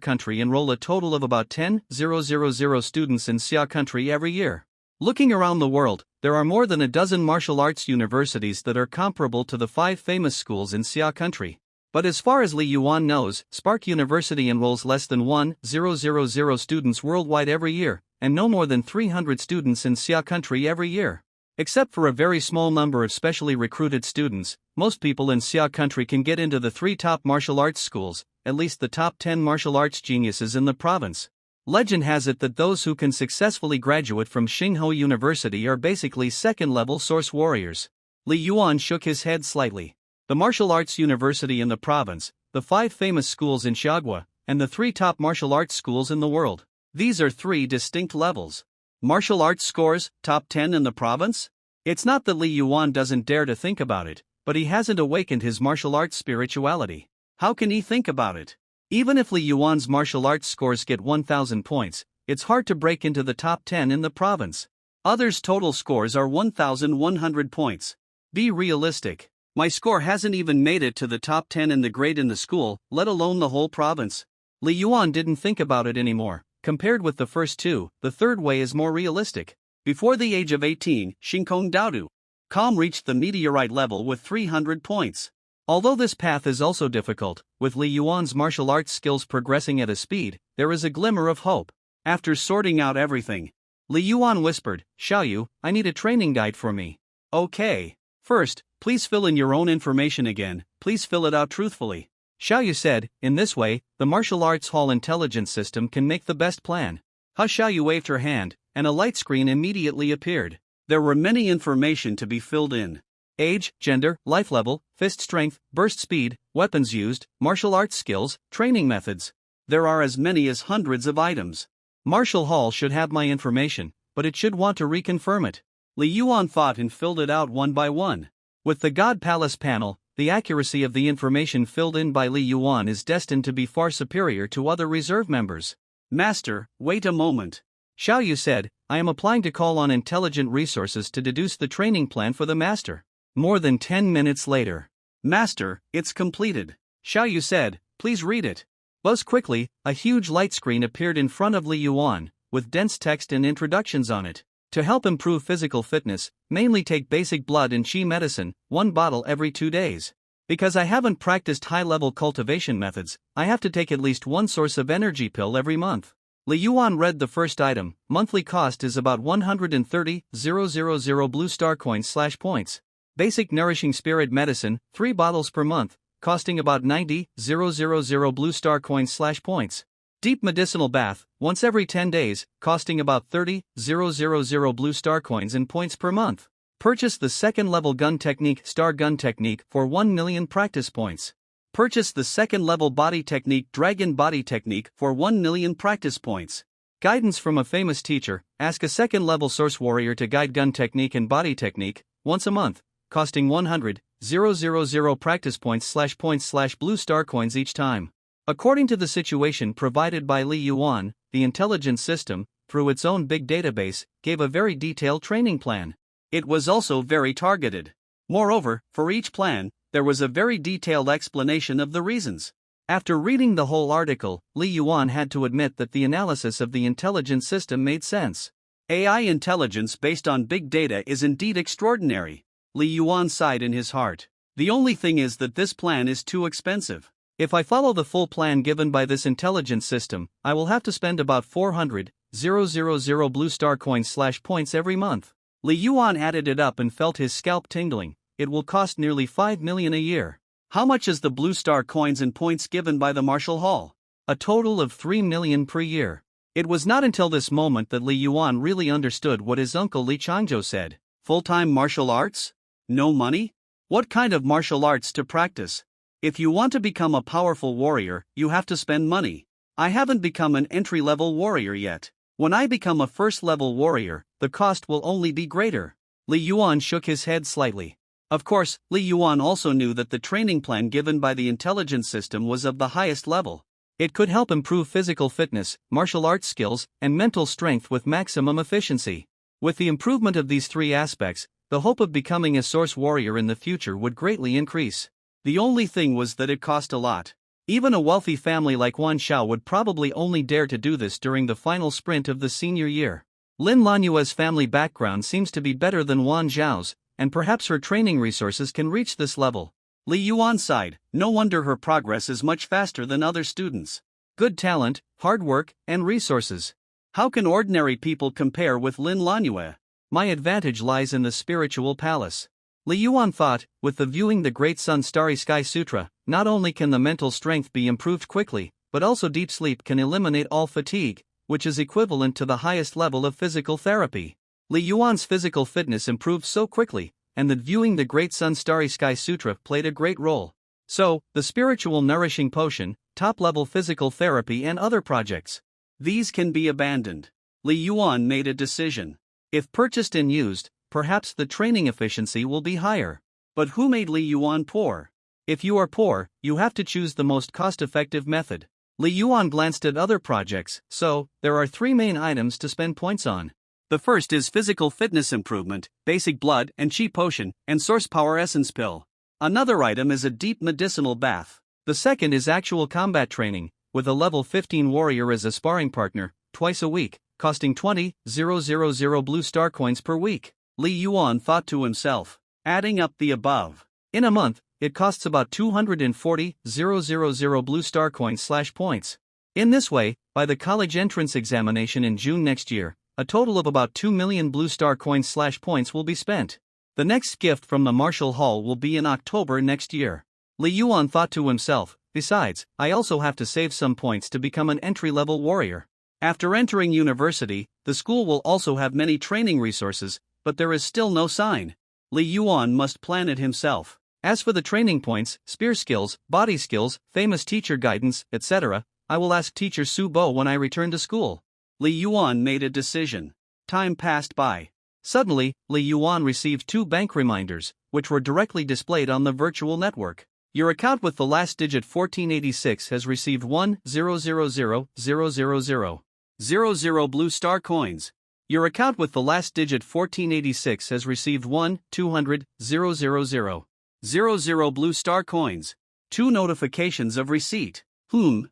country enroll a total of about 10,000 students in Xia country every year. Looking around the world, there are more than a dozen martial arts universities that are comparable to the 5 famous schools in Xia country. But as far as Li Yuan knows, Spark University enrolls less than 1,000 students worldwide every year, and no more than 300 students in Xia country every year. Except for a very small number of specially recruited students, most people in Xia country can get into the 3 top martial arts schools, at least the top 10 martial arts geniuses in the province. Legend has it that those who can successfully graduate from Xinghu University are basically second-level source warriors. Li Yuan shook his head slightly. The martial arts university in the province, the 5 famous schools in Xiagua, and the 3 top martial arts schools in the world. These are 3 distinct levels. Martial arts scores, top 10 in the province? It's not that Li Yuan doesn't dare to think about it, but he hasn't awakened his martial arts spirituality. How can he think about it? Even if Li Yuan's martial arts scores get 1,000 points, it's hard to break into the top 10 in the province. Others' total scores are 1,100 points. Be realistic. My score hasn't even made it to the top 10 in the grade in the school, let alone the whole province. Li Yuan didn't think about it anymore. Compared with the first 2, the third way is more realistic. Before the age of 18, Shinkong Daodu Calm reached the meteorite level with 300 points. Although this path is also difficult, with Li Yuan's martial arts skills progressing at a speed, there is a glimmer of hope. After sorting out everything, Li Yuan whispered, "Xiaoyu, I need a training guide for me." "Okay. First, please fill in your own information again, please fill it out truthfully." Xiaoyu said, "In this way, the martial arts hall intelligence system can make the best plan." Xiaoyu waved her hand, and a light screen immediately appeared. There were many information to be filled in. Age, gender, life level, fist strength, burst speed, weapons used, martial arts skills, training methods. There are as many as hundreds of items. Martial Hall should have my information, but it should want to reconfirm it. Li Yuan thought and filled it out one by one. With the God Palace panel, the accuracy of the information filled in by Li Yuan is destined to be far superior to other reserve members. "Master, wait a moment." Xiaoyu said, "I am applying to call on intelligent resources to deduce the training plan for the master." More than 10 minutes later. "Master, it's completed." Xiaoyu said, "Please read it." Buzz quickly, a huge light screen appeared in front of Li Yuan, with dense text and introductions on it. To help improve physical fitness, mainly take basic blood and qi medicine, 1 bottle every 2 days. Because I haven't practiced high-level cultivation methods, I have to take at least 1 source of energy pill every month. Li Yuan read the first item. Monthly cost is about 130,000 blue star coins/points. Basic nourishing spirit medicine, 3 bottles per month, costing about 90,000 blue star coins/points. Deep medicinal bath, once every 10 days, costing about 30,000 blue star coins and points per month. Purchase the second level gun technique Star Gun Technique for 1 million practice points. Purchase the second level body technique Dragon Body Technique for 1 million practice points. Guidance from a famous teacher, ask a second level source warrior to guide gun technique and body technique, once a month, costing 100,000 practice points/blue star coins each time. According to the situation provided by Li Yuan, the intelligence system, through its own big database, gave a very detailed training plan. It was also very targeted. Moreover, for each plan, there was a very detailed explanation of the reasons. After reading the whole article, Li Yuan had to admit that the analysis of the intelligence system made sense. AI intelligence based on big data is indeed extraordinary. Li Yuan sighed in his heart. The only thing is that this plan is too expensive. If I follow the full plan given by this intelligence system, I will have to spend about 400,000 blue star coins/points every month. Li Yuan added it up and felt his scalp tingling. It will cost nearly 5 million a year. How much is the blue star coins and points given by the martial hall? A total of 3 million per year. It was not until this moment that Li Yuan really understood what his uncle Li Changzhou said. Full-time martial arts? No money? What kind of martial arts to practice? If you want to become a powerful warrior, you have to spend money. I haven't become an entry-level warrior yet. When I become a first-level warrior, the cost will only be greater. Li Yuan shook his head slightly. Of course, Li Yuan also knew that the training plan given by the intelligence system was of the highest level. It could help improve physical fitness, martial arts skills, and mental strength with maximum efficiency. With the improvement of these 3 aspects, the hope of becoming a source warrior in the future would greatly increase. The only thing was that it cost a lot. Even a wealthy family like Wan Xiao would probably only dare to do this during the final sprint of the senior year. Lin Lanua's family background seems to be better than Wan Zhao's, and perhaps her training resources can reach this level. Li Yuan sighed. No wonder her progress is much faster than other students. Good talent, hard work, and resources. How can ordinary people compare with Lin Lanua? My advantage lies in the spiritual palace. Li Yuan thought, with the Viewing the Great Sun Starry Sky Sutra, not only can the mental strength be improved quickly, but also deep sleep can eliminate all fatigue, which is equivalent to the highest level of physical therapy. Li Yuan's physical fitness improved so quickly and that viewing the Great Sun Starry Sky Sutra played a great role. So, the spiritual nourishing potion, top-level physical therapy and other projects. These can be abandoned. Li Yuan made a decision. If purchased and used, perhaps the training efficiency will be higher. But who made Li Yuan poor? If you are poor, you have to choose the most cost-effective method. Li Yuan glanced at other projects, so, there are three main items to spend points on. The first is physical fitness improvement, basic blood and chi potion, and source power essence pill. Another item is a deep medicinal bath. The second is actual combat training, with a level 15 warrior as a sparring partner, twice a week, costing 20,000 blue star coins per week. Li Yuan thought to himself, adding up the above. In a month, it costs about 240,000 blue star coins/points. In this way, by the college entrance examination in June next year, a total of about 2 million blue star coins/points will be spent. The next gift from the Martial Hall will be in October next year. Li Yuan thought to himself, besides, I also have to save some points to become an entry-level warrior. After entering university, the school will also have many training resources, but there is still no sign. Li Yuan must plan it himself. As for the training points, spear skills, body skills, famous teacher guidance, etc., I will ask teacher Su Bo when I return to school. Li Yuan made a decision. Time passed by. Suddenly, Li Yuan received 2 bank reminders, which were directly displayed on the virtual network. Your account with the last digit 1486 has received 1,000,000 blue star coins. Your account with the last digit 1486 has received 1,200,000 blue star coins. 2 notifications of receipt. 2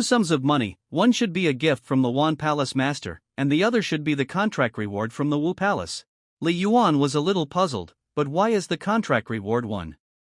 sums of money, one should be a gift from the Wan Palace Master, and the other should be the contract reward from the Wu Palace. Li Yuan was a little puzzled, but why is the contract reward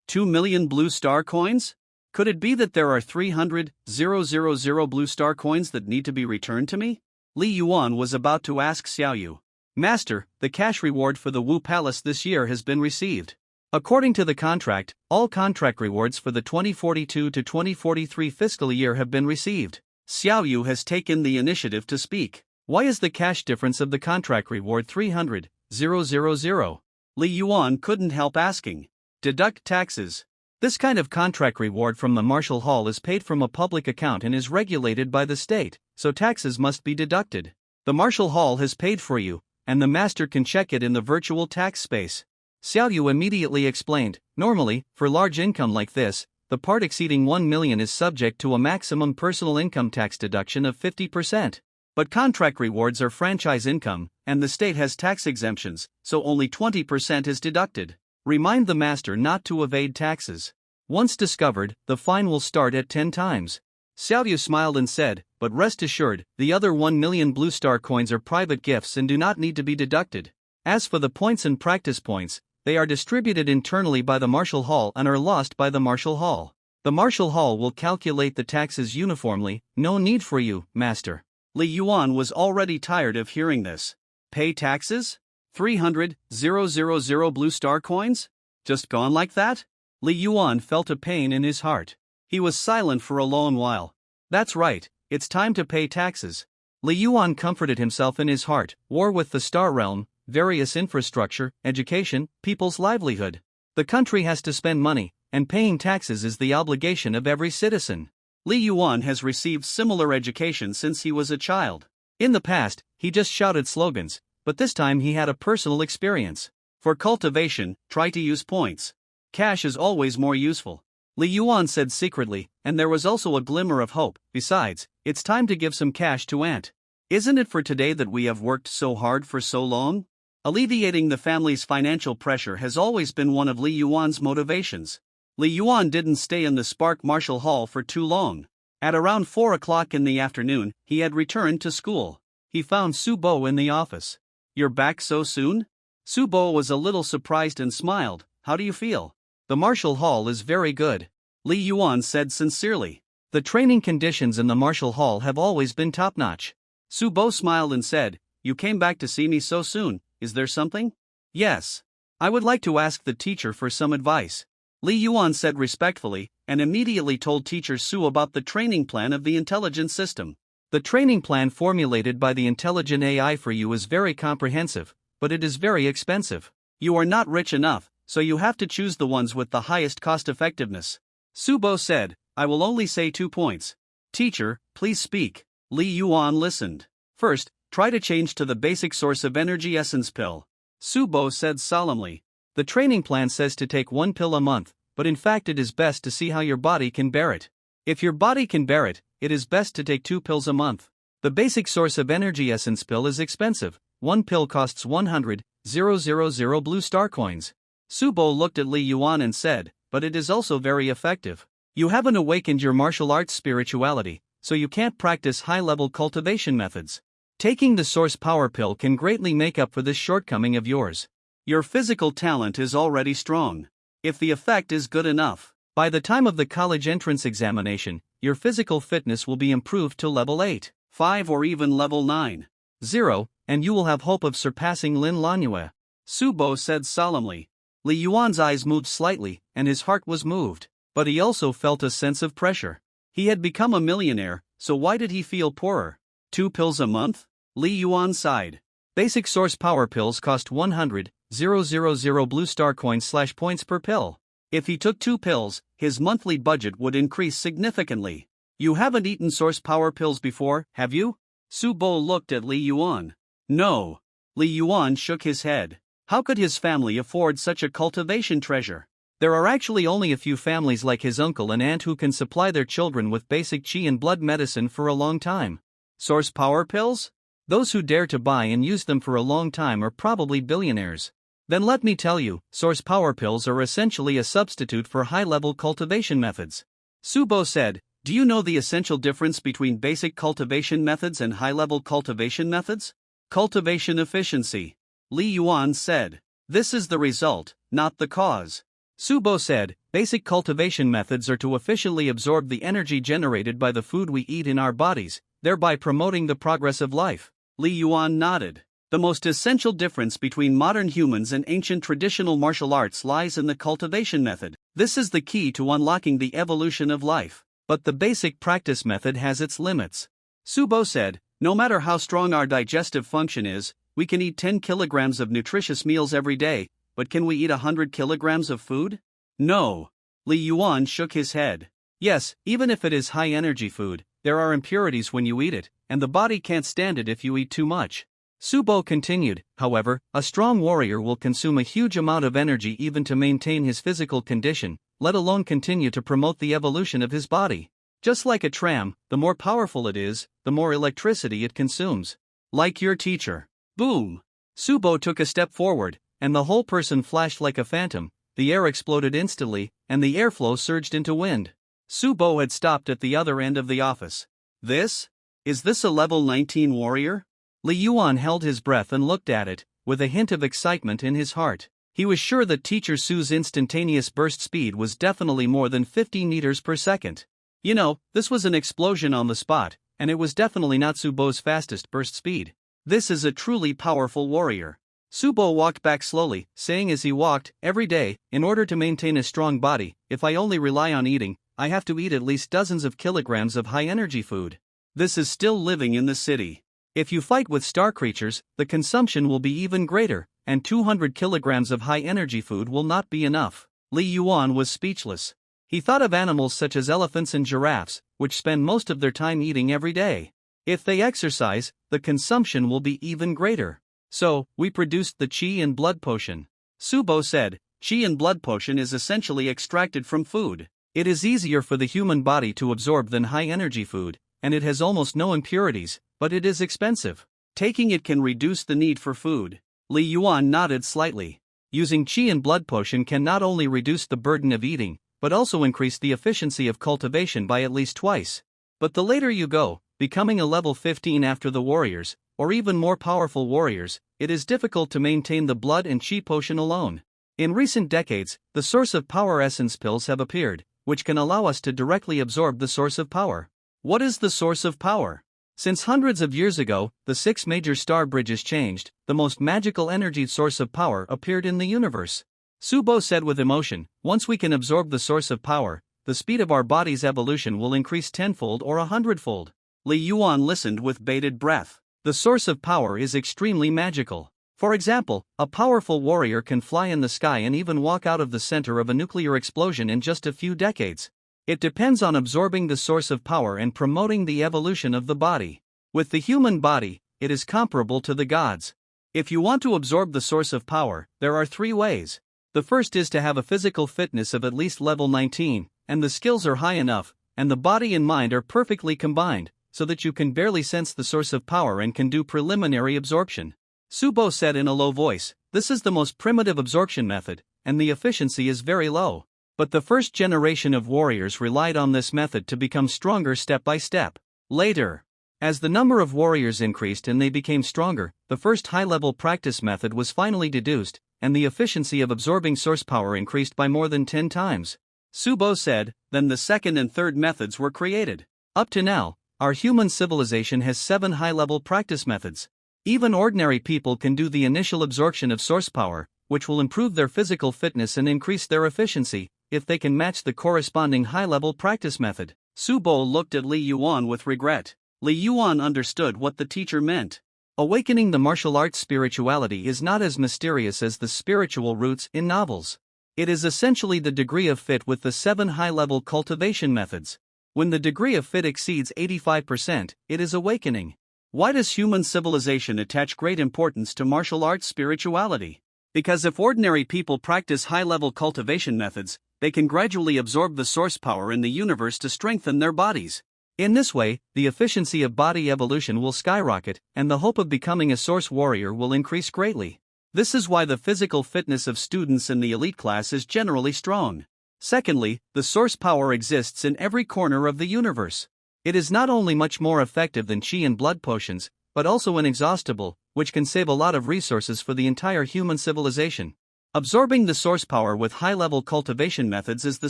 2 million blue star coins? Could it be that there are 300,000 blue star coins that need to be returned to me? Li Yuan was about to ask Xiaoyu. Master, the cash reward for the Wu Palace this year has been received. According to the contract, all contract rewards for the 2042 to 2043 fiscal year have been received. Xiaoyu has taken the initiative to speak. Why is the cash difference of the contract reward 300,000? Li Yuan couldn't help asking. Deduct taxes. This kind of contract reward from the Martial Hall is paid from a public account and is regulated by the state, so taxes must be deducted. The Martial Hall has paid for you, and the master can check it in the virtual tax space. Xiaoyu immediately explained, normally, for large income like this, the part exceeding 1 million is subject to a maximum personal income tax deduction of 50%. But contract rewards are franchise income, and the state has tax exemptions, so only 20% is deducted. Remind the master not to evade taxes. Once discovered, the fine will start at 10 times. Xiaoyu smiled and said, but rest assured, the other 1 million blue star coins are private gifts and do not need to be deducted. As for the points and practice points, they are distributed internally by the Martial Hall and are lost by the Martial Hall. The Martial Hall will calculate the taxes uniformly, no need for you, master. Li Yuan was already tired of hearing this. Pay taxes? 300,000 blue star coins? Just gone like that? Li Yuan felt a pain in his heart. He was silent for a long while. That's right, it's time to pay taxes. Li Yuan comforted himself in his heart, war with the Star Realm, various infrastructure, education, people's livelihood. The country has to spend money, and paying taxes is the obligation of every citizen. Li Yuan has received similar education since he was a child. In the past, he just shouted slogans, but this time he had a personal experience. For cultivation, try to use points. Cash is always more useful. Li Yuan said secretly, and there was also a glimmer of hope. Besides, it's time to give some cash to Aunt. Isn't it for today that we have worked so hard for so long? Alleviating the family's financial pressure has always been one of Li Yuan's motivations. Li Yuan didn't stay in the Spark Martial Hall for too long. At around 4 o'clock in the afternoon, he had returned to school. He found Su Bo in the office. You're back so soon? Su Bo was a little surprised and smiled. How do you feel? The Martial Hall is very good, Li Yuan said sincerely. The training conditions in the Martial Hall have always been top-notch. Su Bo smiled and said, you came back to see me so soon, is there something? Yes. I would like to ask the teacher for some advice. Li Yuan said respectfully, and immediately told teacher Su about the training plan of the intelligence system. The training plan formulated by the intelligent AI for you is very comprehensive, but it is very expensive. You are not rich enough, so you have to choose the ones with the highest cost effectiveness. Subo said, I will only say 2 points. Teacher, please speak. Li Yuan listened. First, try to change to the basic source of energy essence pill. Subo said solemnly. The training plan says to take 1 pill a month, but in fact it is best to see how your body can bear it. If your body can bear it, it is best to take 2 pills a month. The basic source of energy essence pill is expensive. 1 pill costs 100,000 blue star coins. Subo looked at Li Yuan and said, but it is also very effective. You haven't awakened your martial arts spirituality, so you can't practice high-level cultivation methods. Taking the source power pill can greatly make up for this shortcoming of yours. Your physical talent is already strong. If the effect is good enough, by the time of the college entrance examination, your physical fitness will be improved to level 8, 5 or even level 9, 0, and you will have hope of surpassing Lin Lanhua. Subo said solemnly. Li Yuan's eyes moved slightly, and his heart was moved, but he also felt a sense of pressure. He had become a millionaire, so why did he feel poorer? 2 pills a month? Li Yuan sighed. Basic source power pills cost 100,000 blue star coins/points per pill. If he took 2 pills, his monthly budget would increase significantly. You haven't eaten source power pills before, have you? Subo looked at Li Yuan. No. Li Yuan shook his head. How could his family afford such a cultivation treasure? There are actually only a few families like his uncle and aunt who can supply their children with basic qi and blood medicine for a long time. Source power pills? Those who dare to buy and use them for a long time are probably billionaires. Then let me tell you, source power pills are essentially a substitute for high-level cultivation methods. Subo said, do you know the essential difference between basic cultivation methods and high-level cultivation methods? Cultivation efficiency. Li Yuan said. This is the result, not the cause. Subo said, basic cultivation methods are to efficiently absorb the energy generated by the food we eat in our bodies, thereby promoting the progress of life. Li Yuan nodded. The most essential difference between modern humans and ancient traditional martial arts lies in the cultivation method. This is the key to unlocking the evolution of life. But the basic practice method has its limits. Subo said, no matter how strong our digestive function is, we can eat 10 kilograms of nutritious meals every day, but can we eat 100 kilograms of food? No. Li Yuan shook his head. Yes, even if it is high-energy food, there are impurities when you eat it, and the body can't stand it if you eat too much. Subo continued, however, a strong warrior will consume a huge amount of energy even to maintain his physical condition, let alone continue to promote the evolution of his body. Just like a tram, the more powerful it is, the more electricity it consumes. Like your teacher. Boom! Subo took a step forward, and the whole person flashed like a phantom. The air exploded instantly, and the airflow surged into wind. Subo had stopped at the other end of the office. Is this a level 19 warrior? Li Yuan held his breath and looked at it, with a hint of excitement in his heart. He was sure that Teacher Su's instantaneous burst speed was definitely more than 50 meters per second. You know, this was an explosion on the spot, and it was definitely not Subo's fastest burst speed. This is a truly powerful warrior. Subo walked back slowly, saying as he walked, every day, in order to maintain a strong body, if I only rely on eating, I have to eat at least dozens of kilograms of high-energy food. This is still living in the city. If you fight with star creatures, the consumption will be even greater, and 200 kilograms of high-energy food will not be enough. Li Yuan was speechless. He thought of animals such as elephants and giraffes, which spend most of their time eating every day. If they exercise, the consumption will be even greater. So, we produced the qi and blood potion. Subo said, qi and blood potion is essentially extracted from food. It is easier for the human body to absorb than high-energy food, and it has almost no impurities, but it is expensive. Taking it can reduce the need for food. Li Yuan nodded slightly. Using qi and blood potion can not only reduce the burden of eating, but also increase the efficiency of cultivation by at least twice. But the later you go, becoming a level 15 after the warriors, or even more powerful warriors, it is difficult to maintain the blood and qi potion alone. In recent decades, the source of power essence pills have appeared, which can allow us to directly absorb the source of power. What is the source of power? Since hundreds of years ago, the 6 major star bridges changed, the most magical energy source of power appeared in the universe. Subo said with emotion, once we can absorb the source of power, the speed of our body's evolution will increase tenfold or 100-fold. Li Yuan listened with bated breath. The source of power is extremely magical. For example, a powerful warrior can fly in the sky and even walk out of the center of a nuclear explosion in just a few decades. It depends on absorbing the source of power and promoting the evolution of the body. With the human body, it is comparable to the gods. If you want to absorb the source of power, there are 3 ways. The first is to have a physical fitness of at least level 19, and the skills are high enough, and the body and mind are perfectly combined, so that you can barely sense the source of power and can do preliminary absorption. Subo said in a low voice, "This is the most primitive absorption method, and the efficiency is very low. But the first generation of warriors relied on this method to become stronger step by step. Later, as the number of warriors increased and they became stronger, the first high-level practice method was finally deduced, and the efficiency of absorbing source power increased by more than 10 times. Subo said, then the second and third methods were created. Up to now, our human civilization has 7 high-level practice methods. Even ordinary people can do the initial absorption of source power, which will improve their physical fitness and increase their efficiency, if they can match the corresponding high-level practice method. Subo looked at Li Yuan with regret. Li Yuan understood what the teacher meant. Awakening the martial arts spirituality is not as mysterious as the spiritual roots in novels. It is essentially the degree of fit with the 7 high-level cultivation methods. When the degree of fit exceeds 85%, it is awakening. Why does human civilization attach great importance to martial arts spirituality? Because if ordinary people practice high-level cultivation methods, they can gradually absorb the source power in the universe to strengthen their bodies. In this way, the efficiency of body evolution will skyrocket, and the hope of becoming a source warrior will increase greatly. This is why the physical fitness of students in the elite class is generally strong. Secondly, the source power exists in every corner of the universe. It is not only much more effective than chi and blood potions, but also inexhaustible, which can save a lot of resources for the entire human civilization. Absorbing the source power with high-level cultivation methods is the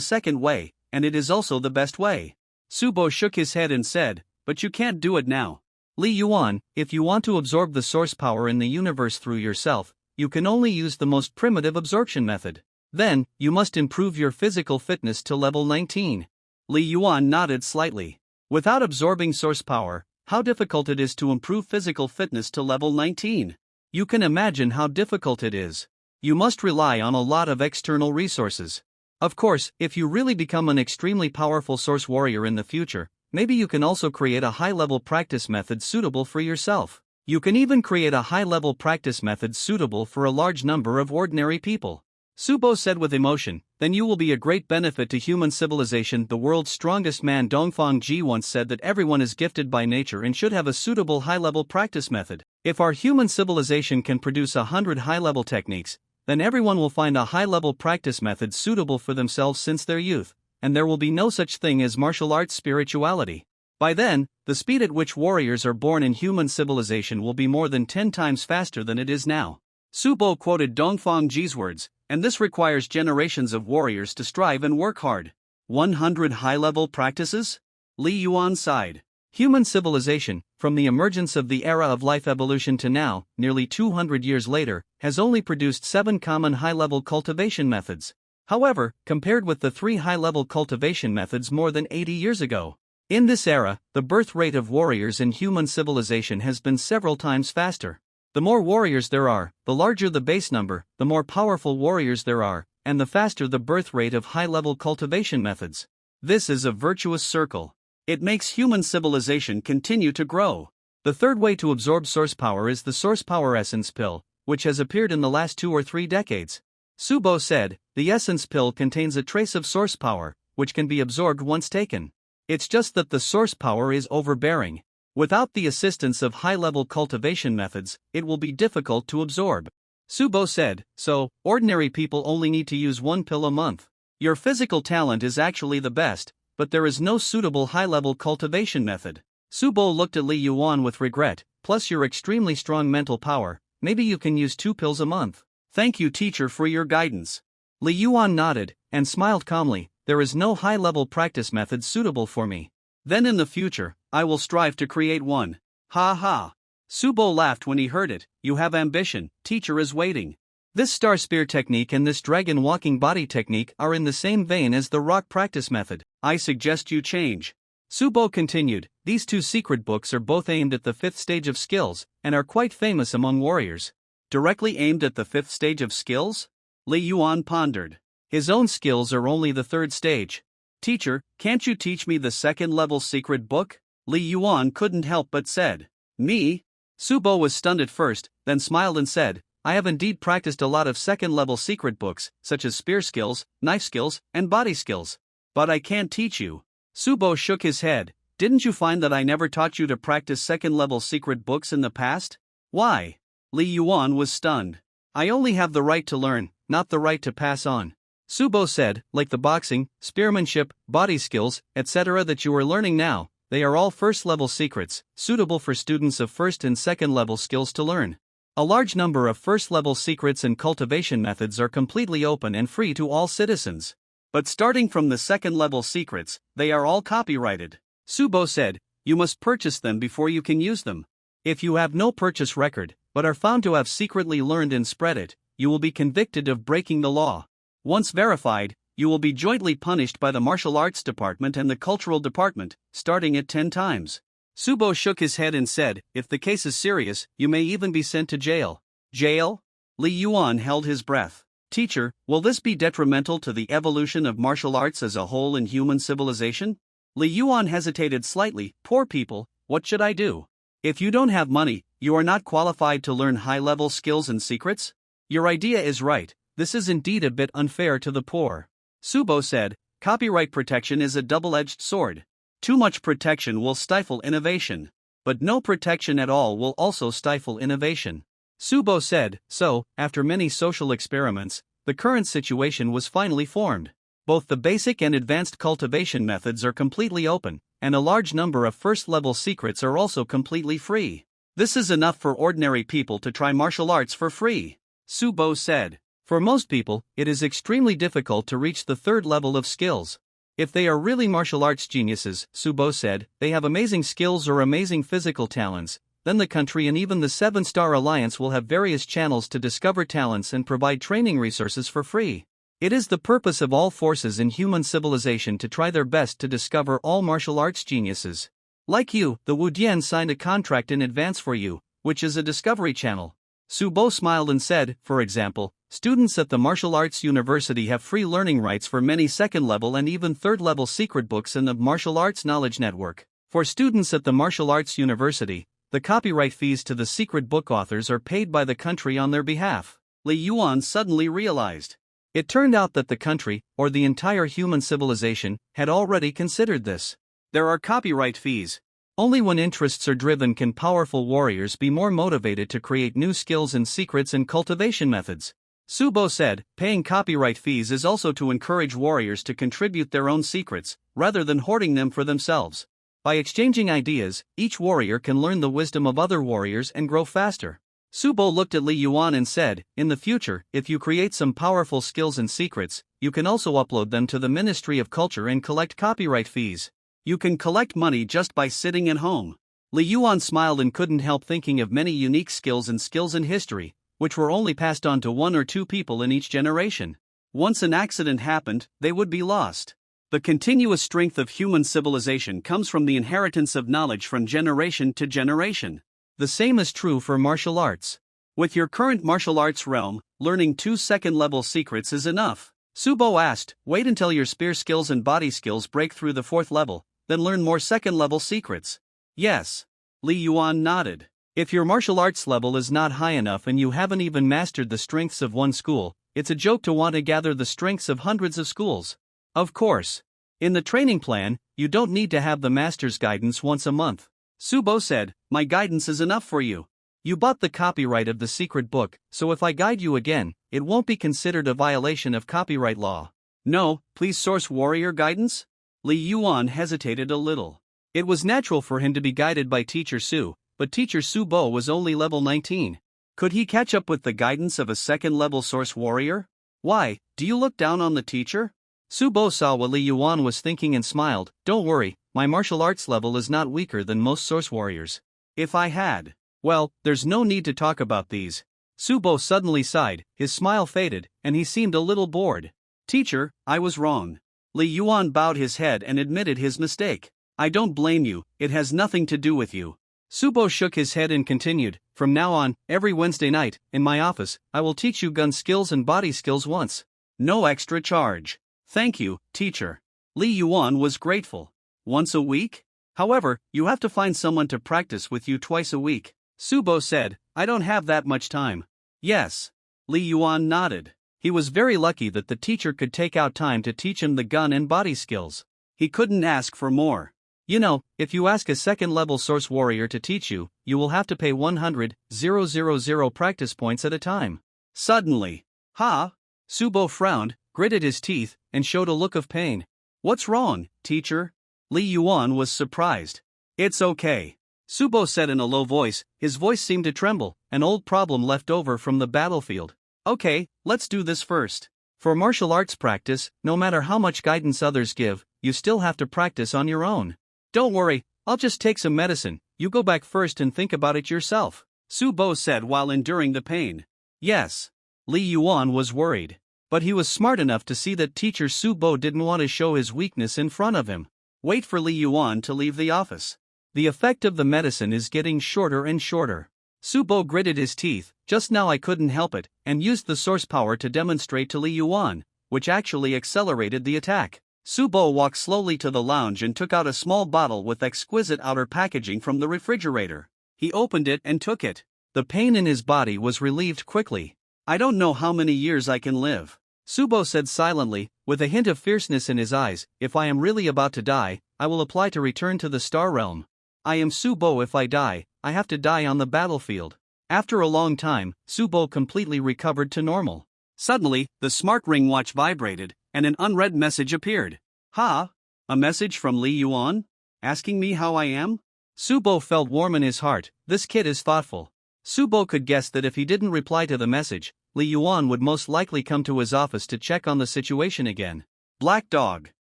second way, and it is also the best way. Subo shook his head and said, but you can't do it now. Li Yuan, if you want to absorb the source power in the universe through yourself, you can only use the most primitive absorption method. Then, you must improve your physical fitness to level 19. Li Yuan nodded slightly. Without absorbing source power, how difficult it is to improve physical fitness to level 19. You can imagine how difficult it is. You must rely on a lot of external resources. Of course, if you really become an extremely powerful source warrior in the future, maybe you can also create a high-level practice method suitable for yourself. You can even create a high-level practice method suitable for a large number of ordinary people. Subo said with emotion, then you will be a great benefit to human civilization. The world's strongest man Dongfang Ji once said that everyone is gifted by nature and should have a suitable high-level practice method. If our human civilization can produce 100 high-level techniques, then everyone will find a high-level practice method suitable for themselves since their youth, and there will be no such thing as martial arts spirituality. By then, the speed at which warriors are born in human civilization will be more than 10 times faster than it is now. Subo quoted Dongfang Ji's words, and this requires generations of warriors to strive and work hard. 100 high-level practices? Li Yuan sighed. Human civilization, from the emergence of the era of life evolution to now, nearly 200 years later, has only produced 7 common high-level cultivation methods. However, compared with the 3 high-level cultivation methods more than 80 years ago, in this era, the birth rate of warriors in human civilization has been several times faster. The more warriors there are, the larger the base number, the more powerful warriors there are, and the faster the birth rate of high-level cultivation methods. This is a virtuous circle. It makes human civilization continue to grow. The third way to absorb source power is the source power essence pill, which has appeared in the last 2 or 3 decades. Subo said, the essence pill contains a trace of source power, which can be absorbed once taken. It's just that the source power is overbearing. Without the assistance of high-level cultivation methods, it will be difficult to absorb. Subo said, so, ordinary people only need to use 1 pill a month. Your physical talent is actually the best, but there is no suitable high-level cultivation method. Subo looked at Li Yuan with regret, plus your extremely strong mental power, maybe you can use 2 pills a month. Thank you, teacher, for your guidance. Li Yuan nodded, and smiled calmly, there is no high-level practice method suitable for me. Then in the future, I will strive to create one. Ha ha. Subo laughed when he heard it. You have ambition, teacher is waiting. This star spear technique and this dragon walking body technique are in the same vein as the rock practice method. I suggest you change. Subo continued, these 2 secret books are both aimed at the 5th stage of skills, and are quite famous among warriors. Directly aimed at the 5th stage of skills? Li Yuan pondered. His own skills are only the 3rd stage. Teacher, can't you teach me the 2nd level secret book? Li Yuan couldn't help but said. Me? Subo was stunned at first, then smiled and said, I have indeed practiced a lot of 2nd level secret books, such as spear skills, knife skills, and body skills. But I can't teach you. Subo shook his head. Didn't you find that I never taught you to practice 2nd level secret books in the past? Why? Li Yuan was stunned. I only have the right to learn, not the right to pass on. Subo said, like the boxing, spearmanship, body skills, etc. that you are learning now, they are all 1st level secrets, suitable for students of 1st and 2nd level skills to learn. A large number of 1st level secrets and cultivation methods are completely open and free to all citizens. But starting from the 2nd level secrets, they are all copyrighted. Subo said, you must purchase them before you can use them. If you have no purchase record, but are found to have secretly learned and spread it, you will be convicted of breaking the law. Once verified, you will be jointly punished by the Martial Arts Department and the Cultural Department, starting at 10 times. Subo shook his head and said, if the case is serious, you may even be sent to jail. Jail? Li Yuan held his breath. Teacher, will this be detrimental to the evolution of martial arts as a whole in human civilization? Li Yuan hesitated slightly. Poor people, what should I do? If you don't have money, you are not qualified to learn high-level skills and secrets? Your idea is right. This is indeed a bit unfair to the poor. Subo said, copyright protection is a double-edged sword. Too much protection will stifle innovation. But no protection at all will also stifle innovation. Subo said, so, after many social experiments, the current situation was finally formed. Both the basic and advanced cultivation methods are completely open, and a large number of 1st level secrets are also completely free. This is enough for ordinary people to try martial arts for free, Subo said. For most people, it is extremely difficult to reach the 3rd level of skills. If they are really martial arts geniuses, Subo said, they have amazing skills or amazing physical talents, then the country and even the 7-Star Alliance will have various channels to discover talents and provide training resources for free. It is the purpose of all forces in human civilization to try their best to discover all martial arts geniuses. Like you, the Wudian signed a contract in advance for you, which is a discovery channel. Subo smiled and said, for example, students at the Martial Arts University have free learning rights for many 2nd level and even 3rd level secret books in the Martial Arts Knowledge Network. For students at the Martial Arts University, the copyright fees to the secret book authors are paid by the country on their behalf. Li Yuan suddenly realized. It turned out that the country, or the entire human civilization, had already considered this. There are copyright fees. Only when interests are driven can powerful warriors be more motivated to create new skills and secrets and cultivation methods. Subo said, paying copyright fees is also to encourage warriors to contribute their own secrets, rather than hoarding them for themselves. By exchanging ideas, each warrior can learn the wisdom of other warriors and grow faster. Subo looked at Li Yuan and said, in the future, if you create some powerful skills and secrets, you can also upload them to the Ministry of Culture and collect copyright fees. You can collect money just by sitting at home. Li Yuan smiled and couldn't help thinking of many unique skills in history, which were only passed on to 1 or 2 people in each generation. Once an accident happened, they would be lost. The continuous strength of human civilization comes from the inheritance of knowledge from generation to generation. The same is true for martial arts. With your current martial arts realm, learning 2 2nd-level secrets is enough. Subo asked, wait until your spear skills and body skills break through the 4th level, then learn more 2nd-level secrets. Yes. Li Yuan nodded. If your martial arts level is not high enough and you haven't even mastered the strengths of one school, it's a joke to want to gather the strengths of hundreds of schools. Of course. In the training plan, you don't need to have the master's guidance once a month. Subo said, my guidance is enough for you. You bought the copyright of the secret book, so if I guide you again, it won't be considered a violation of copyright law. No, please source warrior guidance? Li Yuan hesitated a little. It was natural for him to be guided by Teacher Su, but Teacher Subo was only level 19. Could he catch up with the guidance of a 2nd-level source warrior? Why, do you look down on the teacher? Subo saw what Li Yuan was thinking and smiled. Don't worry, my martial arts level is not weaker than most source warriors. If I had. Well, there's no need to talk about these. Subo suddenly sighed, his smile faded, and he seemed a little bored. Teacher, I was wrong. Li Yuan bowed his head and admitted his mistake. I don't blame you, it has nothing to do with you. Subo shook his head and continued, "From now on, every Wednesday night, in my office, I will teach you gun skills and body skills once. No extra charge. Thank you, teacher." Li Yuan was grateful. Once a week? However, you have to find someone to practice with you twice a week. Subo said, "I don't have that much time." Yes. Li Yuan nodded. He was very lucky that the teacher could take out time to teach him the gun and body skills. He couldn't ask for more. You know, if you ask a second-level source warrior to teach you, you will have to pay 100,000 practice points at a time. Suddenly. Ha! Subo frowned, gritted his teeth, and showed a look of pain. What's wrong, teacher? Li Yuan was surprised. It's okay. Subo said in a low voice, his voice seemed to tremble, an old problem left over from the battlefield. Okay, let's do this first. For martial arts practice, no matter how much guidance others give, you still have to practice on your own. Don't worry, I'll just take some medicine, you go back first and think about it yourself, Subo said while enduring the pain. Yes. Li Yuan was worried. But he was smart enough to see that teacher Subo didn't want to show his weakness in front of him. Wait for Li Yuan to leave the office. The effect of the medicine is getting shorter and shorter. Subo gritted his teeth, just now I couldn't help it, and used the source power to demonstrate to Li Yuan, which actually accelerated the attack. Subo walked slowly to the lounge and took out a small bottle with exquisite outer packaging from the refrigerator. He opened it and took it. The pain in his body was relieved quickly. I don't know how many years I can live, Subo said silently, with a hint of fierceness in his eyes. If I am really about to die, I will apply to return to the Star Realm. I am Subo. If I die, I have to die on the battlefield. After a long time, Subo completely recovered to normal. Suddenly, the smart ring watch vibrated, and an unread message appeared. Ha! A message from Li Yuan? Asking me how I am? Subo felt warm in his heart. This kid is thoughtful. Subo could guess that if he didn't reply to the message, Li Yuan would most likely come to his office to check on the situation again. Black dog.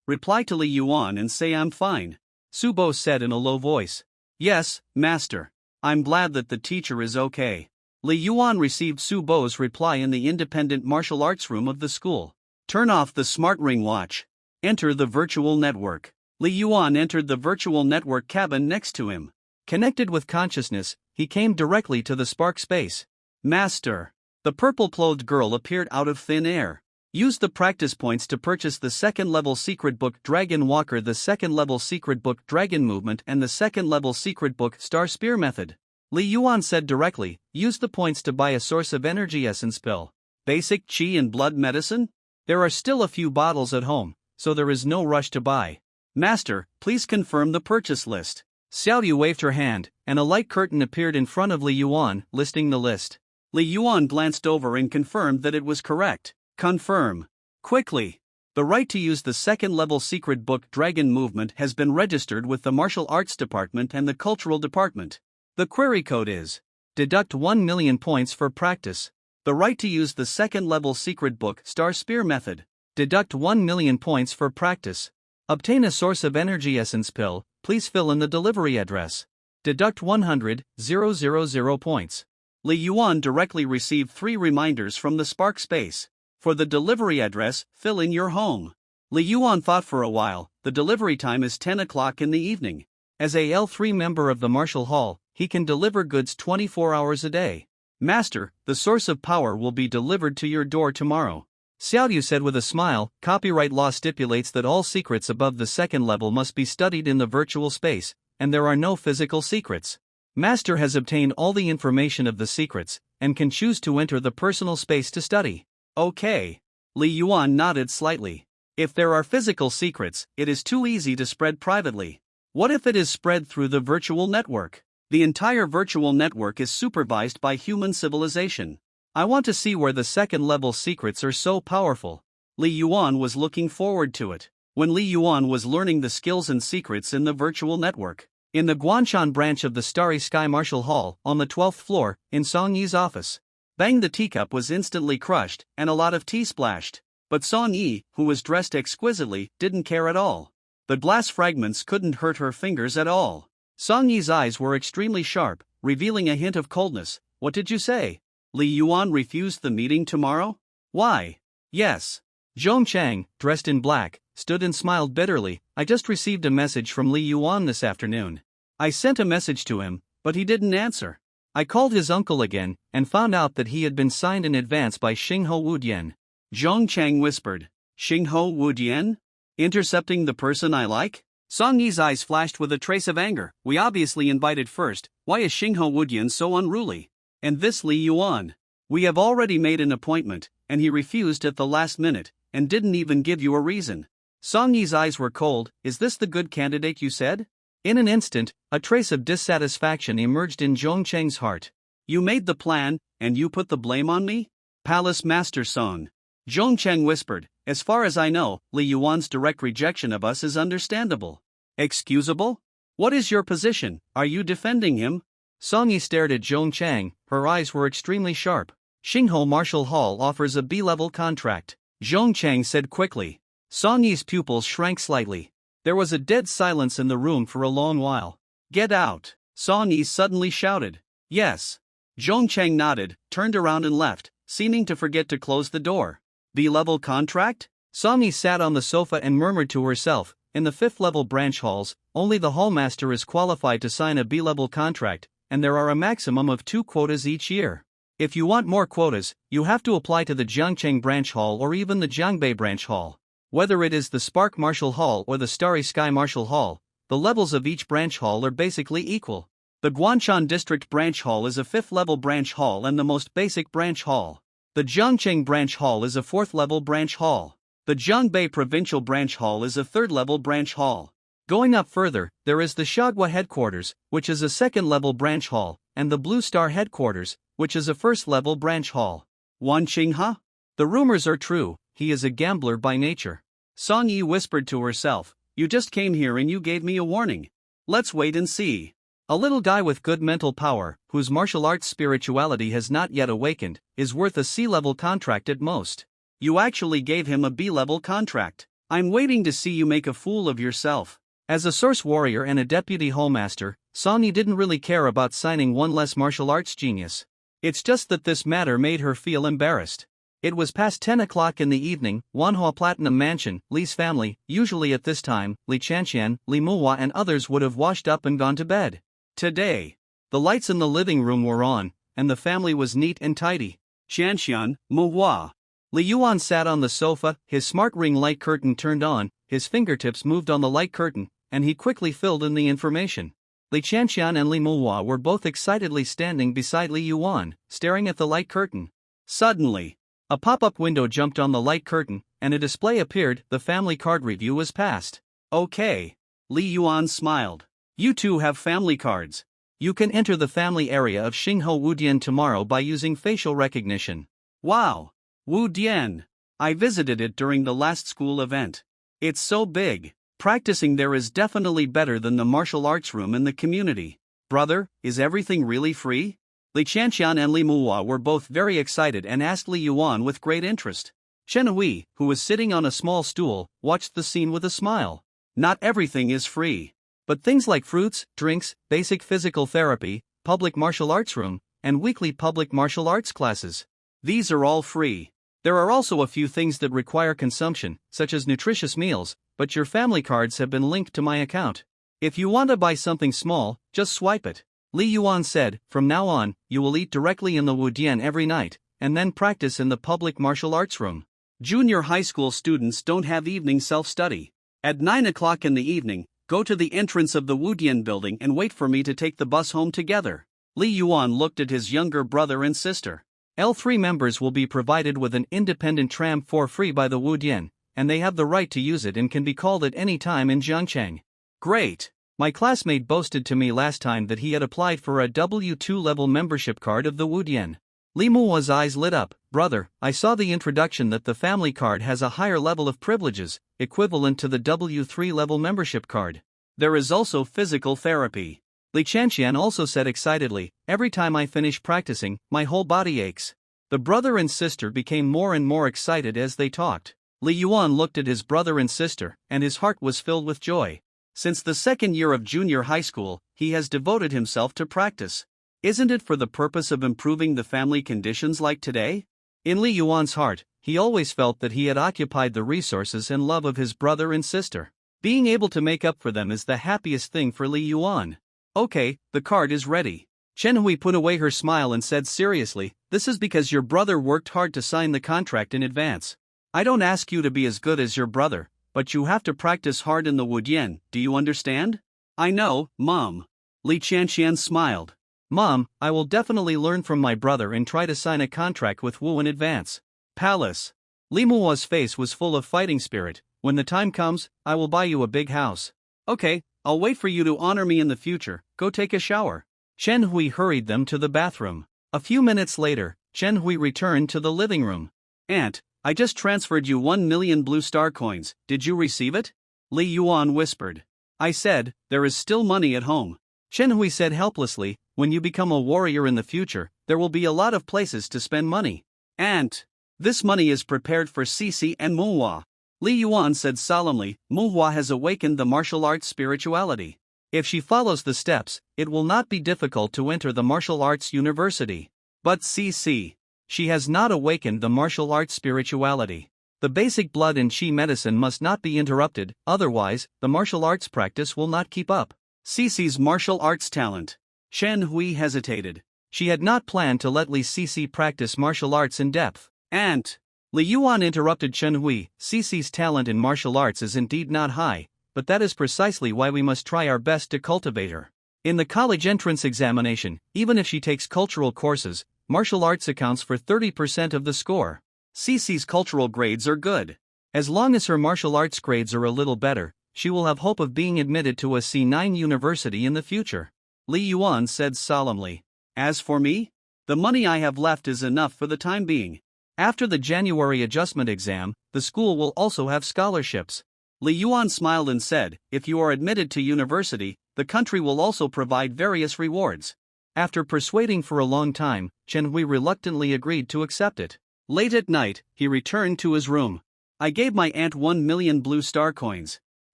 Reply to Li Yuan and say I'm fine, Subo said in a low voice. Yes, master. I'm glad that the teacher is okay. Li Yuan received Subo's reply in the independent martial arts room of the school. Turn off the smart ring watch. Enter the virtual network. Li Yuan entered the virtual network cabin next to him. Connected with consciousness, he came directly to the spark space. Master. The purple-clothed girl appeared out of thin air. Use the practice points to purchase the second-level secret book Dragon Walker, the second-level secret book Dragon Movement, and the second-level secret book Star Spear Method. Li Yuan said directly, use the points to buy a source of energy essence pill. Basic chi and blood medicine? There are still a few bottles at home, so there is no rush to buy. Master, please confirm the purchase list. Xiaoyu waved her hand, and a light curtain appeared in front of Li Yuan, listing the list. Li Yuan glanced over and confirmed that it was correct. Confirm. Quickly. The right to use the second-level secret book Dragon Movement has been registered with the Martial Arts Department and the Cultural Department. The query code is: deduct 1 million points for practice. The right to use the second-level secret book Star Spear Method. Deduct 1 million points for practice. Obtain a source of energy essence pill, please fill in the delivery address. Deduct 100,000 points. Li Yuan directly received 3 reminders from the spark space. For the delivery address, fill in your home. Li Yuan thought for a while. The delivery time is 10 o'clock in the evening. As a L3 member of the Martial Hall, he can deliver goods 24 hours a day. Master, the source of power will be delivered to your door tomorrow, Xiaoyu said with a smile. Copyright law stipulates that all secrets above the second level must be studied in the virtual space, and there are no physical secrets. Master has obtained all the information of the secrets, and can choose to enter the personal space to study. Okay. Li Yuan nodded slightly. If there are physical secrets, it is too easy to spread privately. What if it is spread through the virtual network? The entire virtual network is supervised by human civilization. I want to see where the second-level secrets are so powerful. Li Yuan was looking forward to it. When Li Yuan was learning the skills and secrets in the virtual network. In the Guanshan branch of the Starry Sky Martial Hall, on the 12th floor, in Song Yi's office. Bang! The teacup was instantly crushed, and a lot of tea splashed. But Song Yi, who was dressed exquisitely, didn't care at all. The glass fragments couldn't hurt her fingers at all. Song Yi's eyes were extremely sharp, revealing a hint of coldness. What did you say? Li Yuan refused the meeting tomorrow? Why? Yes. Zhong Chang, dressed in black, stood and smiled bitterly. I just received a message from Li Yuan this afternoon. I sent a message to him, but he didn't answer. I called his uncle again, and found out that he had been signed in advance by Xingho Wudian. Zhong Chang whispered. Xingho Wudian? Intercepting the person I like? Song Yi's eyes flashed with a trace of anger. We obviously invited first, why is Xingho Wudian so unruly? And this Li Yuan? We have already made an appointment, and he refused at the last minute, and didn't even give you a reason. Song Yi's eyes were cold. Is this the good candidate you said? In an instant, a trace of dissatisfaction emerged in Zhong Cheng's heart. You made the plan, and you put the blame on me? Palace Master Song. Zhong Cheng whispered. As far as I know, Li Yuan's direct rejection of us is understandable. Excusable? What is your position? Are you defending him? Song Yi stared at Zhong Cheng. Her eyes were extremely sharp. Xingho Martial Hall offers a B-level contract, Zhong Cheng said quickly. Song Yi's pupils shrank slightly. There was a dead silence in the room for a long while. Get out, Song Yi suddenly shouted. Yes. Zhong Cheng nodded, turned around and left, seeming to forget to close the door. B-level contract? Song Yi sat on the sofa and murmured to herself, in the 5th-level branch halls, only the hallmaster is qualified to sign a B-level contract, and there are a maximum of 2 quotas each year. If you want more quotas, you have to apply to the Jiangcheng branch hall or even the Jiangbei branch hall. Whether it is the Spark Martial Hall or the Starry Sky Martial Hall, the levels of each branch hall are basically equal. The Guanshan District Branch Hall is a 5th-level branch hall and the most basic branch hall. The Jiangcheng Branch Hall is a 4th-level branch hall. The Jiangbei Provincial Branch Hall is a 3rd-level branch hall. Going up further, there is the Shagua Headquarters, which is a 2nd-level branch hall, and the Blue Star Headquarters, which is a 1st-level branch hall. Wan Qinghe? The rumors are true, he is a gambler by nature. Song Yi whispered to herself, you just came here and you gave me a warning. Let's wait and see. A little guy with good mental power, whose martial arts spirituality has not yet awakened, is worth a C-level contract at most. You actually gave him a B-level contract. I'm waiting to see you make a fool of yourself. As a source warrior and a deputy hallmaster, Song Yi didn't really care about signing one less martial arts genius. It's just that this matter made her feel embarrassed. It was past 10 o'clock in the evening. Manhwa Platinum Mansion, Li's family, usually at this time, Li Chanxian, Li Muhua and others would have washed up and gone to bed. Today, the lights in the living room were on, and the family was neat and tidy. Chanxian, Manhwa. Li Yuan sat on the sofa, his smart ring light curtain turned on, his fingertips moved on the light curtain, and he quickly filled in the information. Li Chanxian and Li Muhua were both excitedly standing beside Li Yuan, staring at the light curtain. Suddenly, a pop-up window jumped on the light curtain, and a display appeared. The family card review was passed. Okay. Li Yuan smiled. You two have family cards. You can enter the family area of Xingho Wudian tomorrow by using facial recognition. Wow. Wudian. I visited it during the last school event. It's so big. Practicing there is definitely better than the martial arts room in the community. Brother, is everything really free? Li Chanxian and Li Muhua were both very excited and asked Li Yuan with great interest. Chen Hui, who was sitting on a small stool, watched the scene with a smile. Not everything is free. But things like fruits, drinks, basic physical therapy, public martial arts room, and weekly public martial arts classes. These are all free. There are also a few things that require consumption, such as nutritious meals, but your family cards have been linked to my account. If you want to buy something small, just swipe it. Li Yuan said, from now on, you will eat directly in the Wudian every night, and then practice in the public martial arts room. Junior high school students don't have evening self-study. At 9 o'clock in the evening, go to the entrance of the Wudian building and wait for me to take the bus home together. Li Yuan looked at his younger brother and sister. L3 members will be provided with an independent tram for free by the Wudian, and they have the right to use it and can be called at any time in Jiangcheng. Great. My classmate boasted to me last time that he had applied for a W2 level membership card of the Wudian. Li Muhua's eyes lit up. Brother, I saw the introduction that the family card has a higher level of privileges, equivalent to the W3 level membership card. There is also physical therapy. Li Chanxian also said excitedly, every time I finish practicing, my whole body aches. The brother and sister became more and more excited as they talked. Li Yuan looked at his brother and sister, and his heart was filled with joy. Since the second year of junior high school, he has devoted himself to practice. Isn't it for the purpose of improving the family conditions like today? In Li Yuan's heart, he always felt that he had occupied the resources and love of his brother and sister. Being able to make up for them is the happiest thing for Li Yuan. Okay, the card is ready. Chen Hui put away her smile and said seriously, this is because your brother worked hard to sign the contract in advance. I don't ask you to be as good as your brother, but you have to practice hard in the Wudian, do you understand? I know, Mom. Li Qianqian smiled. Mom, I will definitely learn from my brother and try to sign a contract with Wu in advance. Palace. Li Muo's face was full of fighting spirit. When the time comes, I will buy you a big house. Okay, I'll wait for you to honor me in the future. Go take a shower. Chen Hui hurried them to the bathroom. A few minutes later, Chen Hui returned to the living room. Aunt, I just transferred you 1 million blue star coins. Did you receive it? Li Yuan whispered. I said, there is still money at home. Chen Hui said helplessly, when you become a warrior in the future, there will be a lot of places to spend money. Aunt, this money is prepared for Cici and Manhwa. Li Yuan said solemnly, Manhwa has awakened the martial arts spirituality. If she follows the steps, it will not be difficult to enter the martial arts university. But Cici, she has not awakened the martial arts spirituality. The basic blood and chi medicine must not be interrupted, otherwise, the martial arts practice will not keep up. Cici's martial arts talent. Chen Hui hesitated. She had not planned to let Li Cici practice martial arts in depth. Aunt, Li Yuan interrupted Chen Hui. Cici's talent in martial arts is indeed not high, but that is precisely why we must try our best to cultivate her. In the college entrance examination, even if she takes cultural courses, martial arts accounts for 30% of the score. Cici's cultural grades are good. As long as her martial arts grades are a little better, she will have hope of being admitted to a C9 university in the future. Li Yuan said solemnly. As for me, the money I have left is enough for the time being. After the January adjustment exam, the school will also have scholarships. Li Yuan smiled and said, if you are admitted to university, the country will also provide various rewards. After persuading for a long time, Chen Hui reluctantly agreed to accept it. Late at night, he returned to his room. I gave my aunt 1 million blue star coins.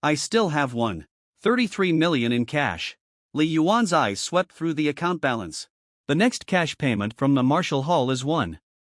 I still have 33 million in cash. Li Yuan's eyes swept through the account balance. The next cash payment from the Martial Hall is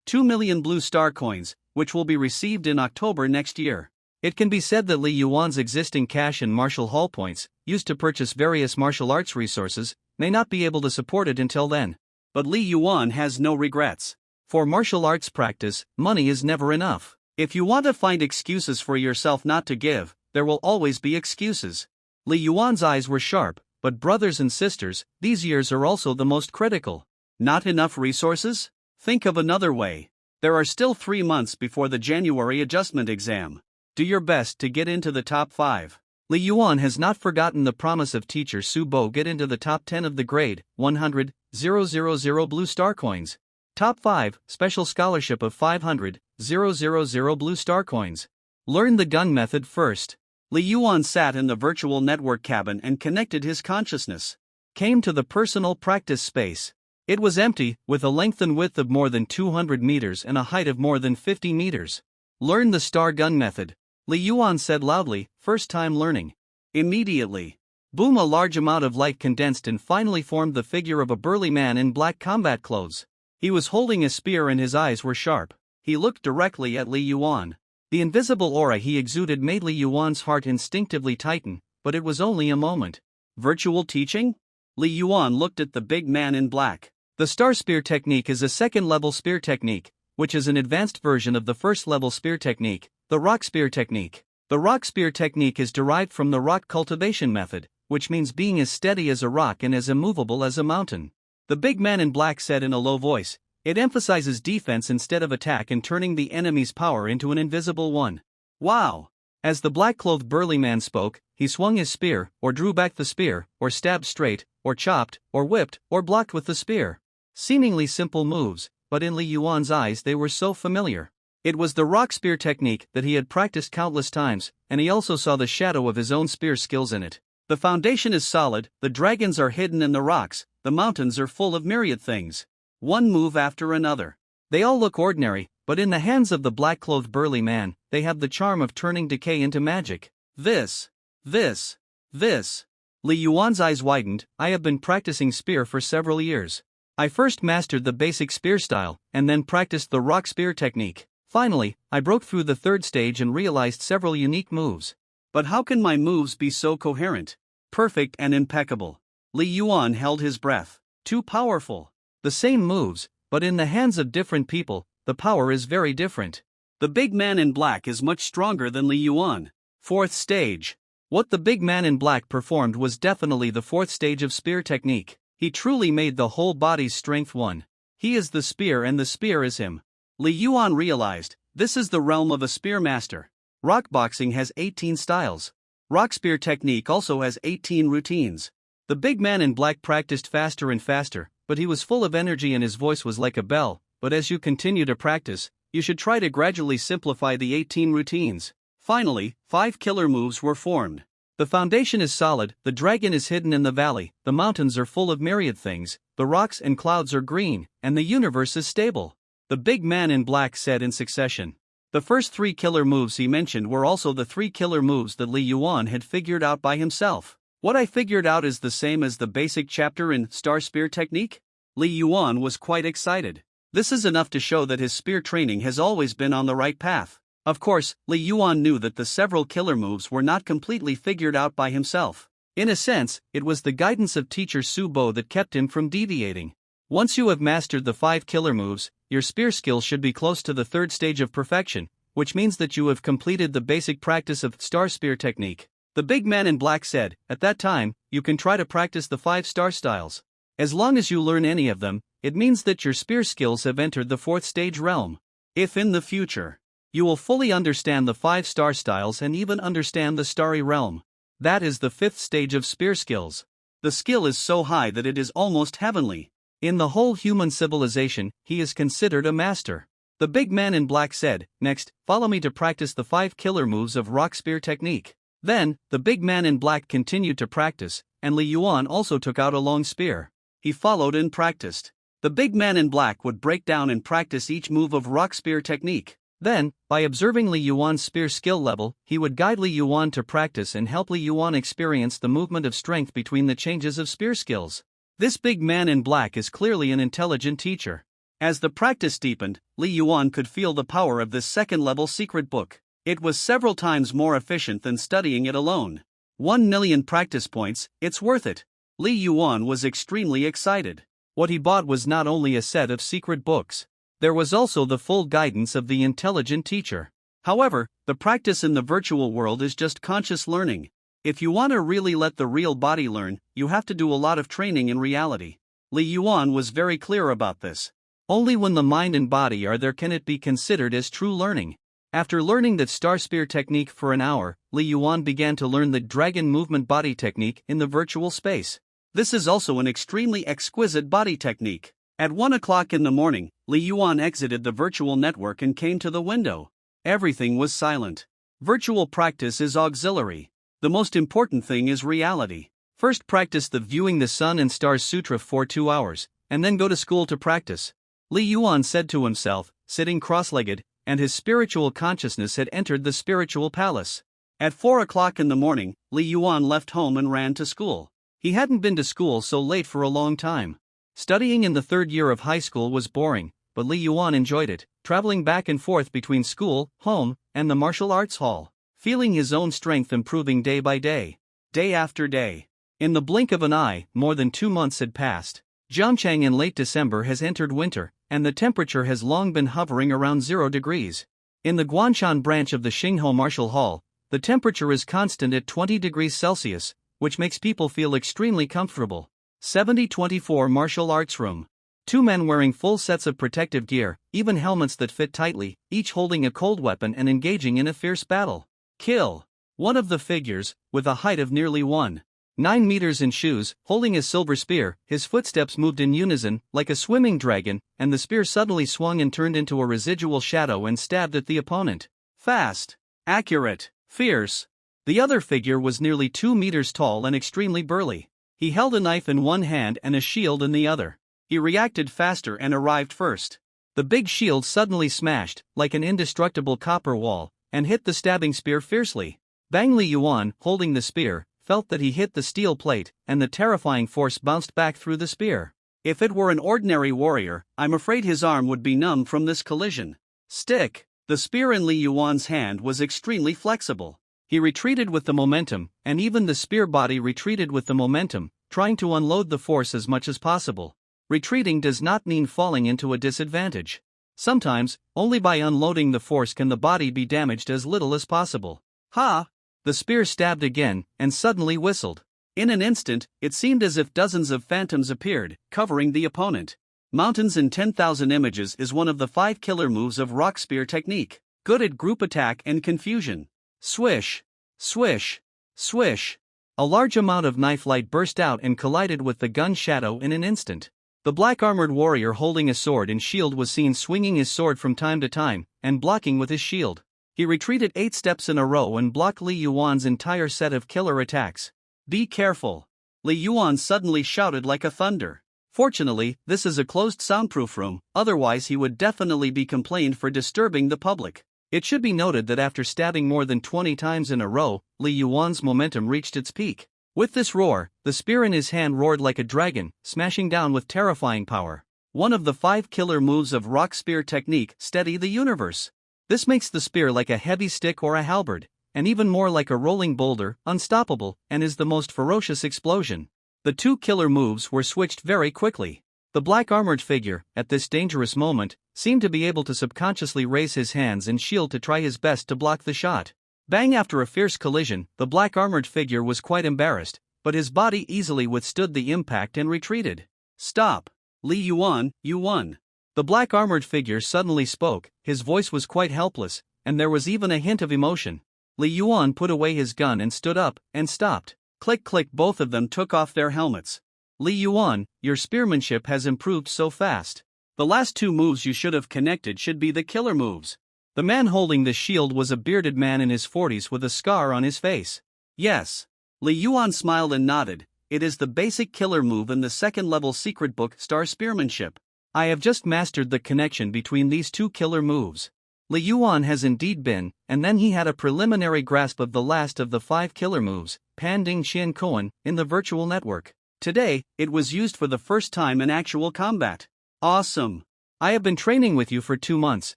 2 million blue star coins, which will be received in October next year. It can be said that Li Yuan's existing cash and martial hall points, used to purchase various martial arts resources, may not be able to support it until then. But Li Yuan has no regrets. For martial arts practice, money is never enough. If you want to find excuses for yourself not to give, there will always be excuses. Li Yuan's eyes were sharp, but brothers and sisters, these years are also the most critical. Not enough resources? Think of another way. There are still 3 months before the January adjustment exam. Do your best to get into the top 5. Li Yuan has not forgotten the promise of teacher Su Bo get into the top 10 of the grade, 100,000 blue star coins. Top 5, special scholarship of 500,000 blue star coins. Learn the gun method first. Li Yuan sat in the virtual network cabin and connected his consciousness. Came to the personal practice space. It was empty, with a length and width of more than 200 meters and a height of more than 50 meters. Learn the star gun method. Li Yuan said loudly, first time learning. Immediately. Boom! A large amount of light condensed and finally formed the figure of a burly man in black combat clothes. He was holding a spear and his eyes were sharp. He looked directly at Li Yuan. The invisible aura he exuded made Li Yuan's heart instinctively tighten, but it was only a moment. Virtual teaching? Li Yuan looked at the big man in black. The star spear technique is a second-level spear technique, which is an advanced version of the first-level spear technique, the rock spear technique. The rock spear technique is derived from the rock cultivation method, which means being as steady as a rock and as immovable as a mountain. The big man in black said in a low voice, it emphasizes defense instead of attack and turning the enemy's power into an invisible one. Wow! As the black-clothed burly man spoke, he swung his spear, or drew back the spear, or stabbed straight, or chopped, or whipped, or blocked with the spear. Seemingly simple moves, but in Li Yuan's eyes they were so familiar. It was the rock spear technique that he had practiced countless times, and he also saw the shadow of his own spear skills in it. The foundation is solid, the dragons are hidden in the rocks, the mountains are full of myriad things. One move after another. They all look ordinary, but in the hands of the black-clothed burly man, they have the charm of turning decay into magic. This. Li Yuan's eyes widened. I have been practicing spear for several years. I first mastered the basic spear style, and then practiced the rock spear technique. Finally, I broke through the third stage and realized several unique moves. But how can my moves be so coherent, perfect and impeccable? Li Yuan held his breath. Too powerful. The same moves, but in the hands of different people, the power is very different. The big man in black is much stronger than Li Yuan. Fourth stage. What the big man in black performed was definitely the fourth stage of spear technique. He truly made the whole body's strength one. He is the spear and the spear is him. Li Yuan realized, this is the realm of a spear master. Rock boxing has 18 styles. Rock spear technique also has 18 routines. The big man in black practiced faster and faster, but he was full of energy and his voice was like a bell. But as you continue to practice, you should try to gradually simplify the 18 routines. Finally, 5 killer moves were formed. The foundation is solid, the dragon is hidden in the valley, the mountains are full of myriad things, the rocks and clouds are green, and the universe is stable. The big man in black said in succession. The first 3 killer moves he mentioned were also the 3 killer moves that Li Yuan had figured out by himself. What I figured out is the same as the basic chapter in Star Spear Technique? Li Yuan was quite excited. This is enough to show that his spear training has always been on the right path. Of course, Li Yuan knew that the several killer moves were not completely figured out by himself. In a sense, it was the guidance of teacher Su Bo that kept him from deviating. Once you have mastered the 5 killer moves, your spear skills should be close to the 3rd stage of perfection, which means that you have completed the basic practice of Star Spear Technique. The big man in black said, at that time, you can try to practice the 5 star styles. As long as you learn any of them, it means that your spear skills have entered the 4th stage realm. If in the future, you will fully understand the 5 star styles and even understand the starry realm. That is the 5th stage of spear skills. The skill is so high that it is almost heavenly. In the whole human civilization, he is considered a master. The big man in black said, next, follow me to practice the 5 killer moves of rock spear technique. Then, the big man in black continued to practice, and Li Yuan also took out a long spear. He followed and practiced. The big man in black would break down and practice each move of rock spear technique. Then, by observing Li Yuan's spear skill level, he would guide Li Yuan to practice and help Li Yuan experience the movement of strength between the changes of spear skills. This big man in black is clearly an intelligent teacher. As the practice deepened, Li Yuan could feel the power of this second-level secret book. It was several times more efficient than studying it alone. 1 million practice points, it's worth it. Li Yuan was extremely excited. What he bought was not only a set of secret books. There was also the full guidance of the intelligent teacher. However, the practice in the virtual world is just conscious learning. If you want to really let the real body learn, you have to do a lot of training in reality. Li Yuan was very clear about this. Only when the mind and body are there can it be considered as true learning. After learning that Star Spear technique for an hour, Li Yuan began to learn the dragon movement body technique in the virtual space. This is also an extremely exquisite body technique. At 1 o'clock in the morning, Li Yuan exited the virtual network and came to the window. Everything was silent. Virtual practice is auxiliary. The most important thing is reality. First practice the Viewing the Sun and Stars Sutra for 2 hours, and then go to school to practice. Li Yuan said to himself, sitting cross-legged, and his spiritual consciousness had entered the spiritual palace. At 4 o'clock in the morning, Li Yuan left home and ran to school. He hadn't been to school so late for a long time. Studying in the 3rd year of high school was boring, but Li Yuan enjoyed it, traveling back and forth between school, home, and the martial arts hall, feeling his own strength improving day by day, day after day. In the blink of an eye, more than 2 months had passed. Zhangchang in late December has entered winter, and the temperature has long been hovering around 0 degrees. In the Guanshan branch of the Xingho Martial Hall, the temperature is constant at 20 degrees Celsius, which makes people feel extremely comfortable. 7024 Martial Arts Room. 2 men wearing full sets of protective gear, even helmets that fit tightly, each holding a cold weapon and engaging in a fierce battle. Kill. One of the figures, with a height of nearly 1.9 meters in shoes, holding a silver spear, his footsteps moved in unison, like a swimming dragon, and the spear suddenly swung and turned into a residual shadow and stabbed at the opponent. Fast. Accurate. Fierce. The other figure was nearly 2 meters tall and extremely burly. He held a knife in one hand and a shield in the other. He reacted faster and arrived first. The big shield suddenly smashed, like an indestructible copper wall, and hit the stabbing spear fiercely. Bang! Li Yuan, holding the spear, felt that he hit the steel plate, and the terrifying force bounced back through the spear. If it were an ordinary warrior, I'm afraid his arm would be numb from this collision. Stick! The spear in Li Yuan's hand was extremely flexible. He retreated with the momentum, and even the spear body retreated with the momentum, trying to unload the force as much as possible. Retreating does not mean falling into a disadvantage. Sometimes, only by unloading the force can the body be damaged as little as possible. Ha! The spear stabbed again, and suddenly whistled. In an instant, it seemed as if dozens of phantoms appeared, covering the opponent. Mountains in 10,000 images is one of the 5 killer moves of rock spear technique. Good at group attack and confusion. Swish! Swish! Swish! A large amount of knife light burst out and collided with the gun's shadow in an instant. The black-armored warrior holding a sword and shield was seen swinging his sword from time to time, and blocking with his shield. He retreated 8 steps in a row and blocked Li Yuan's entire set of killer attacks. Be careful! Li Yuan suddenly shouted like a thunder. Fortunately, this is a closed soundproof room, otherwise he would definitely be complained for disturbing the public. It should be noted that after stabbing more than 20 times in a row, Li Yuan's momentum reached its peak. With this roar, the spear in his hand roared like a dragon, smashing down with terrifying power. One of the 5 killer moves of rock spear technique, steady the universe. This makes the spear like a heavy stick or a halberd, and even more like a rolling boulder, unstoppable, and is the most ferocious explosion. The 2 killer moves were switched very quickly. The black-armored figure, at this dangerous moment, seemed to be able to subconsciously raise his hands and shield to try his best to block the shot. Bang! After a fierce collision, the black-armored figure was quite embarrassed, but his body easily withstood the impact and retreated. Stop! Li Yuan, you won. The black-armored figure suddenly spoke, his voice was quite helpless, and there was even a hint of emotion. Li Yuan put away his gun and stood up, and stopped. Click click, both of them took off their helmets. Li Yuan, your spearmanship has improved so fast. The last 2 moves you should have connected should be the killer moves. The man holding the shield was a bearded man in his 40s with a scar on his face. Yes. Li Yuan smiled and nodded. It is the basic killer move in the 2nd-level secret book, Star Spearmanship. I have just mastered the connection between these 2 killer moves. Li Yuan has indeed been, and then he had a preliminary grasp of the last of the 5 killer moves, Panding Xian Koan, in the virtual network. Today, it was used for the first time in actual combat. Awesome! I have been training with you for 2 months,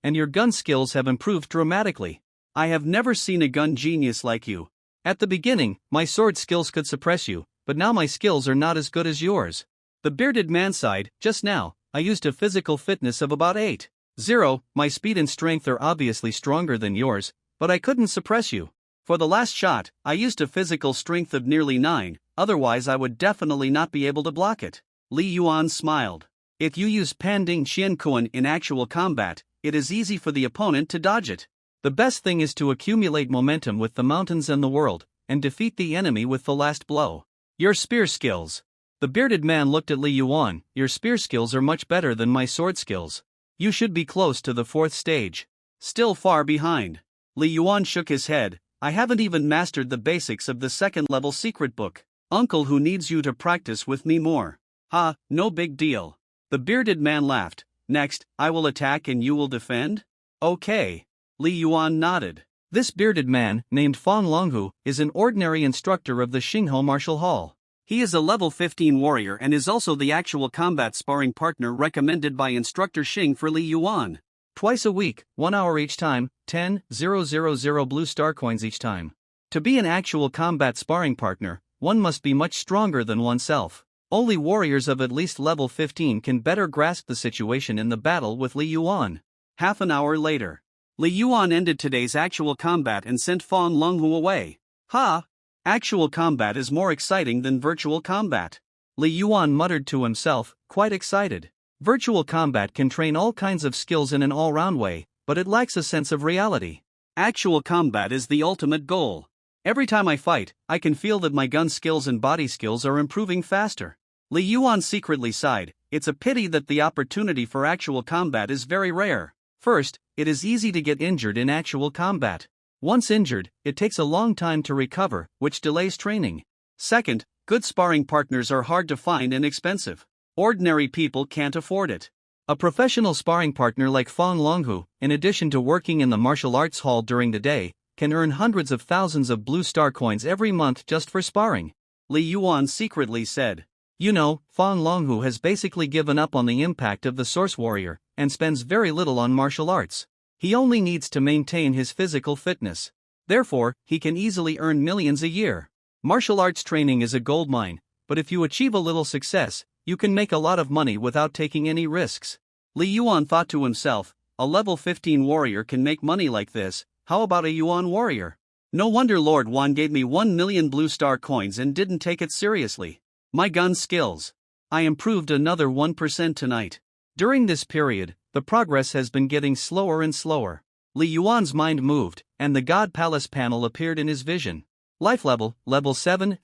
and your gun skills have improved dramatically. I have never seen a gun genius like you. At the beginning, my sword skills could suppress you, but now my skills are not as good as yours. The bearded man sighed. Just now, I used a physical fitness of about 8.0. My speed and strength are obviously stronger than yours, but I couldn't suppress you. For the last shot, I used a physical strength of nearly 9, otherwise I would definitely not be able to block it. Li Yuan smiled. If you use Panding Xian Koan in actual combat, it is easy for the opponent to dodge it. The best thing is to accumulate momentum with the mountains and the world, and defeat the enemy with the last blow. Your spear skills. The bearded man looked at Li Yuan. Your spear skills are much better than my sword skills. You should be close to the 4th stage. Still far behind. Li Yuan shook his head. I haven't even mastered the basics of the 2nd-level secret book. Uncle who needs you to practice with me more. Ha, no big deal. The bearded man laughed. Next, I will attack and you will defend? Okay. Li Yuan nodded. This bearded man, named Fan Longhu, is an ordinary instructor of the Xingho Martial Hall. He is a level 15 warrior and is also the actual combat sparring partner recommended by instructor Xing for Li Yuan. Twice a week, 1 hour each time, 10,000 blue star coins each time. To be an actual combat sparring partner, one must be much stronger than oneself. Only warriors of at least level 15 can better grasp the situation in the battle with Li Yuan. Half an hour later, Li Yuan ended today's actual combat and sent Fan Longhu away. Ha! Actual combat is more exciting than virtual combat. Li Yuan muttered to himself, quite excited. Virtual combat can train all kinds of skills in an all-round way, but it lacks a sense of reality. Actual combat is the ultimate goal. Every time I fight, I can feel that my gun skills and body skills are improving faster. Li Yuan secretly sighed. It's a pity that the opportunity for actual combat is very rare. First, it is easy to get injured in actual combat. Once injured, it takes a long time to recover, which delays training. Second, good sparring partners are hard to find and expensive. Ordinary people can't afford it. A professional sparring partner like Fan Longhu, in addition to working in the martial arts hall during the day, can earn hundreds of thousands of blue star coins every month just for sparring. Li Yuan secretly said. You know, Fan Longhu has basically given up on the impact of the source warrior, and spends very little on martial arts. He only needs to maintain his physical fitness. Therefore, he can easily earn millions a year. Martial arts training is a goldmine, but if you achieve a little success, you can make a lot of money without taking any risks. Li Yuan thought to himself, a level 15 warrior can make money like this, how about a Yuan warrior? No wonder Lord Wan gave me 1 million blue star coins and didn't take it seriously. My gun skills. I improved another 1% tonight. During this period, the progress has been getting slower and slower. Li Yuan's mind moved, and the God Palace panel appeared in his vision. Life level, level 7,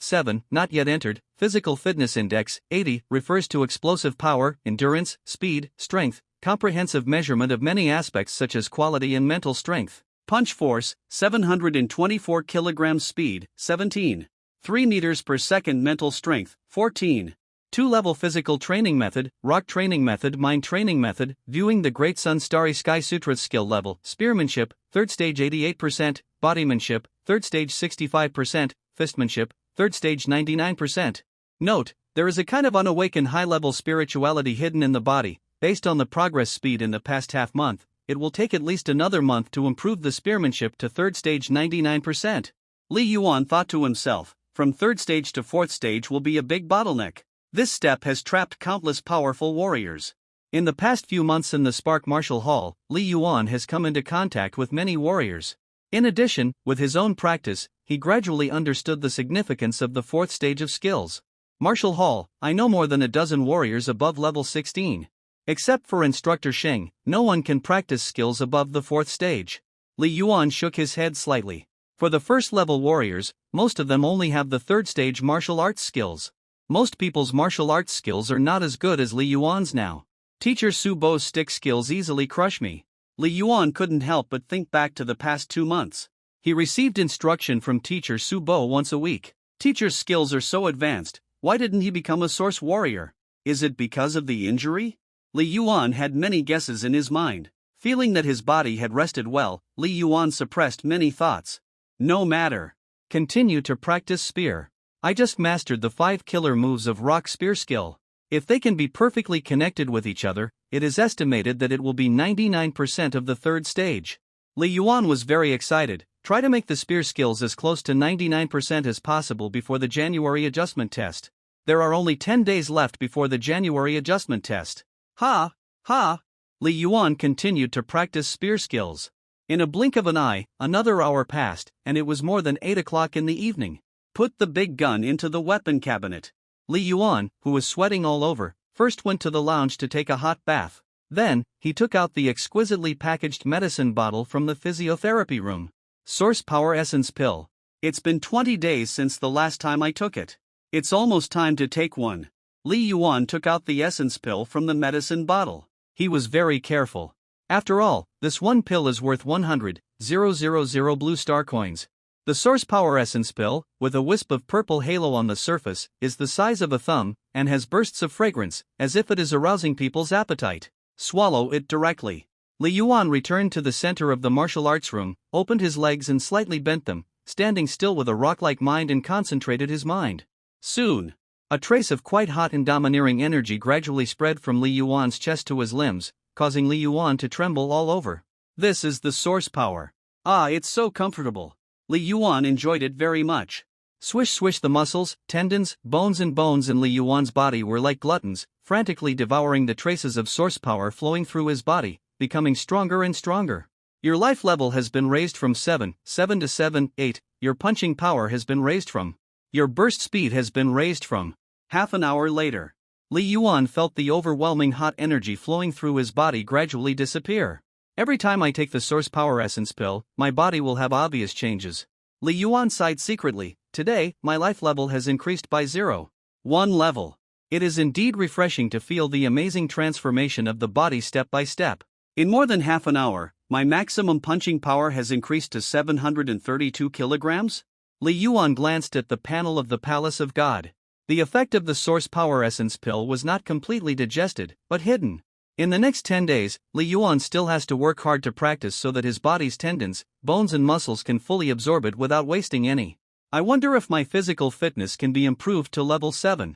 not yet entered. Physical fitness index, 80, refers to explosive power, endurance, speed, strength, comprehensive measurement of many aspects such as quality and mental strength. Punch force, 724 kilograms. Speed, 17. 3 meters per second. Mental strength, 14. 2-level physical training method, rock training method, mind training method, viewing the Great Sun Starry Sky Sutras skill level, spearmanship, 3rd stage 88%, bodymanship, 3rd stage 65%, fistmanship, 3rd stage 99%. Note, there is a kind of unawakened high-level spirituality hidden in the body. Based on the progress speed in the past half month, it will take at least another month to improve the spearmanship to 3rd stage 99%. Li Yuan thought to himself, from 3rd stage to 4th stage will be a big bottleneck. This step has trapped countless powerful warriors. In the past few months in the Spark Martial Hall, Li Yuan has come into contact with many warriors. In addition, with his own practice, he gradually understood the significance of the 4th stage of skills. Martial Hall, I know more than a dozen warriors above level 16. Except for Instructor Sheng, no one can practice skills above the 4th stage. Li Yuan shook his head slightly. For the first level warriors, most of them only have the 3rd stage martial arts skills. Most people's martial arts skills are not as good as Li Yuan's now. Teacher Su Bo's stick skills easily crush me. Li Yuan couldn't help but think back to the past 2 months. He received instruction from Teacher Su Bo once a week. Teacher's skills are so advanced, why didn't he become a source warrior? Is it because of the injury? Li Yuan had many guesses in his mind. Feeling that his body had rested well, Li Yuan suppressed many thoughts. No matter. Continue to practice spear. I just mastered the 5 killer moves of rock spear skill. If they can be perfectly connected with each other, it is estimated that it will be 99% of the 3rd stage. Li Yuan was very excited. Try to make the spear skills as close to 99% as possible before the January adjustment test. There are only 10 days left before the January adjustment test. Ha! Ha! Li Yuan continued to practice spear skills. In a blink of an eye, another hour passed, and it was more than 8 o'clock in the evening. Put the big gun into the weapon cabinet. Li Yuan, who was sweating all over, first went to the lounge to take a hot bath. Then, he took out the exquisitely packaged medicine bottle from the physiotherapy room. Source Power Essence Pill. It's been 20 days since the last time I took it. It's almost time to take one. Li Yuan took out the essence pill from the medicine bottle. He was very careful. After all, this one pill is worth 100,000 blue star coins. The Source Power Essence Pill, with a wisp of purple halo on the surface, is the size of a thumb, and has bursts of fragrance, as if it is arousing people's appetite. Swallow it directly. Li Yuan returned to the center of the martial arts room, opened his legs and slightly bent them, standing still with a rock-like mind, and concentrated his mind. Soon, a trace of quite hot and domineering energy gradually spread from Li Yuan's chest to his limbs, causing Li Yuan to tremble all over. This is the source power. Ah, it's so comfortable. Li Yuan enjoyed it very much. Swish swish, the muscles, tendons, bones in Li Yuan's body were like gluttons, frantically devouring the traces of source power flowing through his body, becoming stronger and stronger. Your life level has been raised from 7 to 7, 8. Your punching power has been raised from. Your burst speed has been raised from. Half an hour later, Li Yuan felt the overwhelming hot energy flowing through his body gradually disappear. Every time I take the Source Power Essence Pill, my body will have obvious changes. Li Yuan sighed secretly. Today, my life level has increased by 0.1 level. It is indeed refreshing to feel the amazing transformation of the body step by step. In more than half an hour, my maximum punching power has increased to 732 kilograms? Li Yuan glanced at the panel of the Palace of God. The effect of the Source Power Essence Pill was not completely digested, but hidden. In the next 10 days, Li Yuan still has to work hard to practice so that his body's tendons, bones and muscles can fully absorb it without wasting any. I wonder if my physical fitness can be improved to level 7-9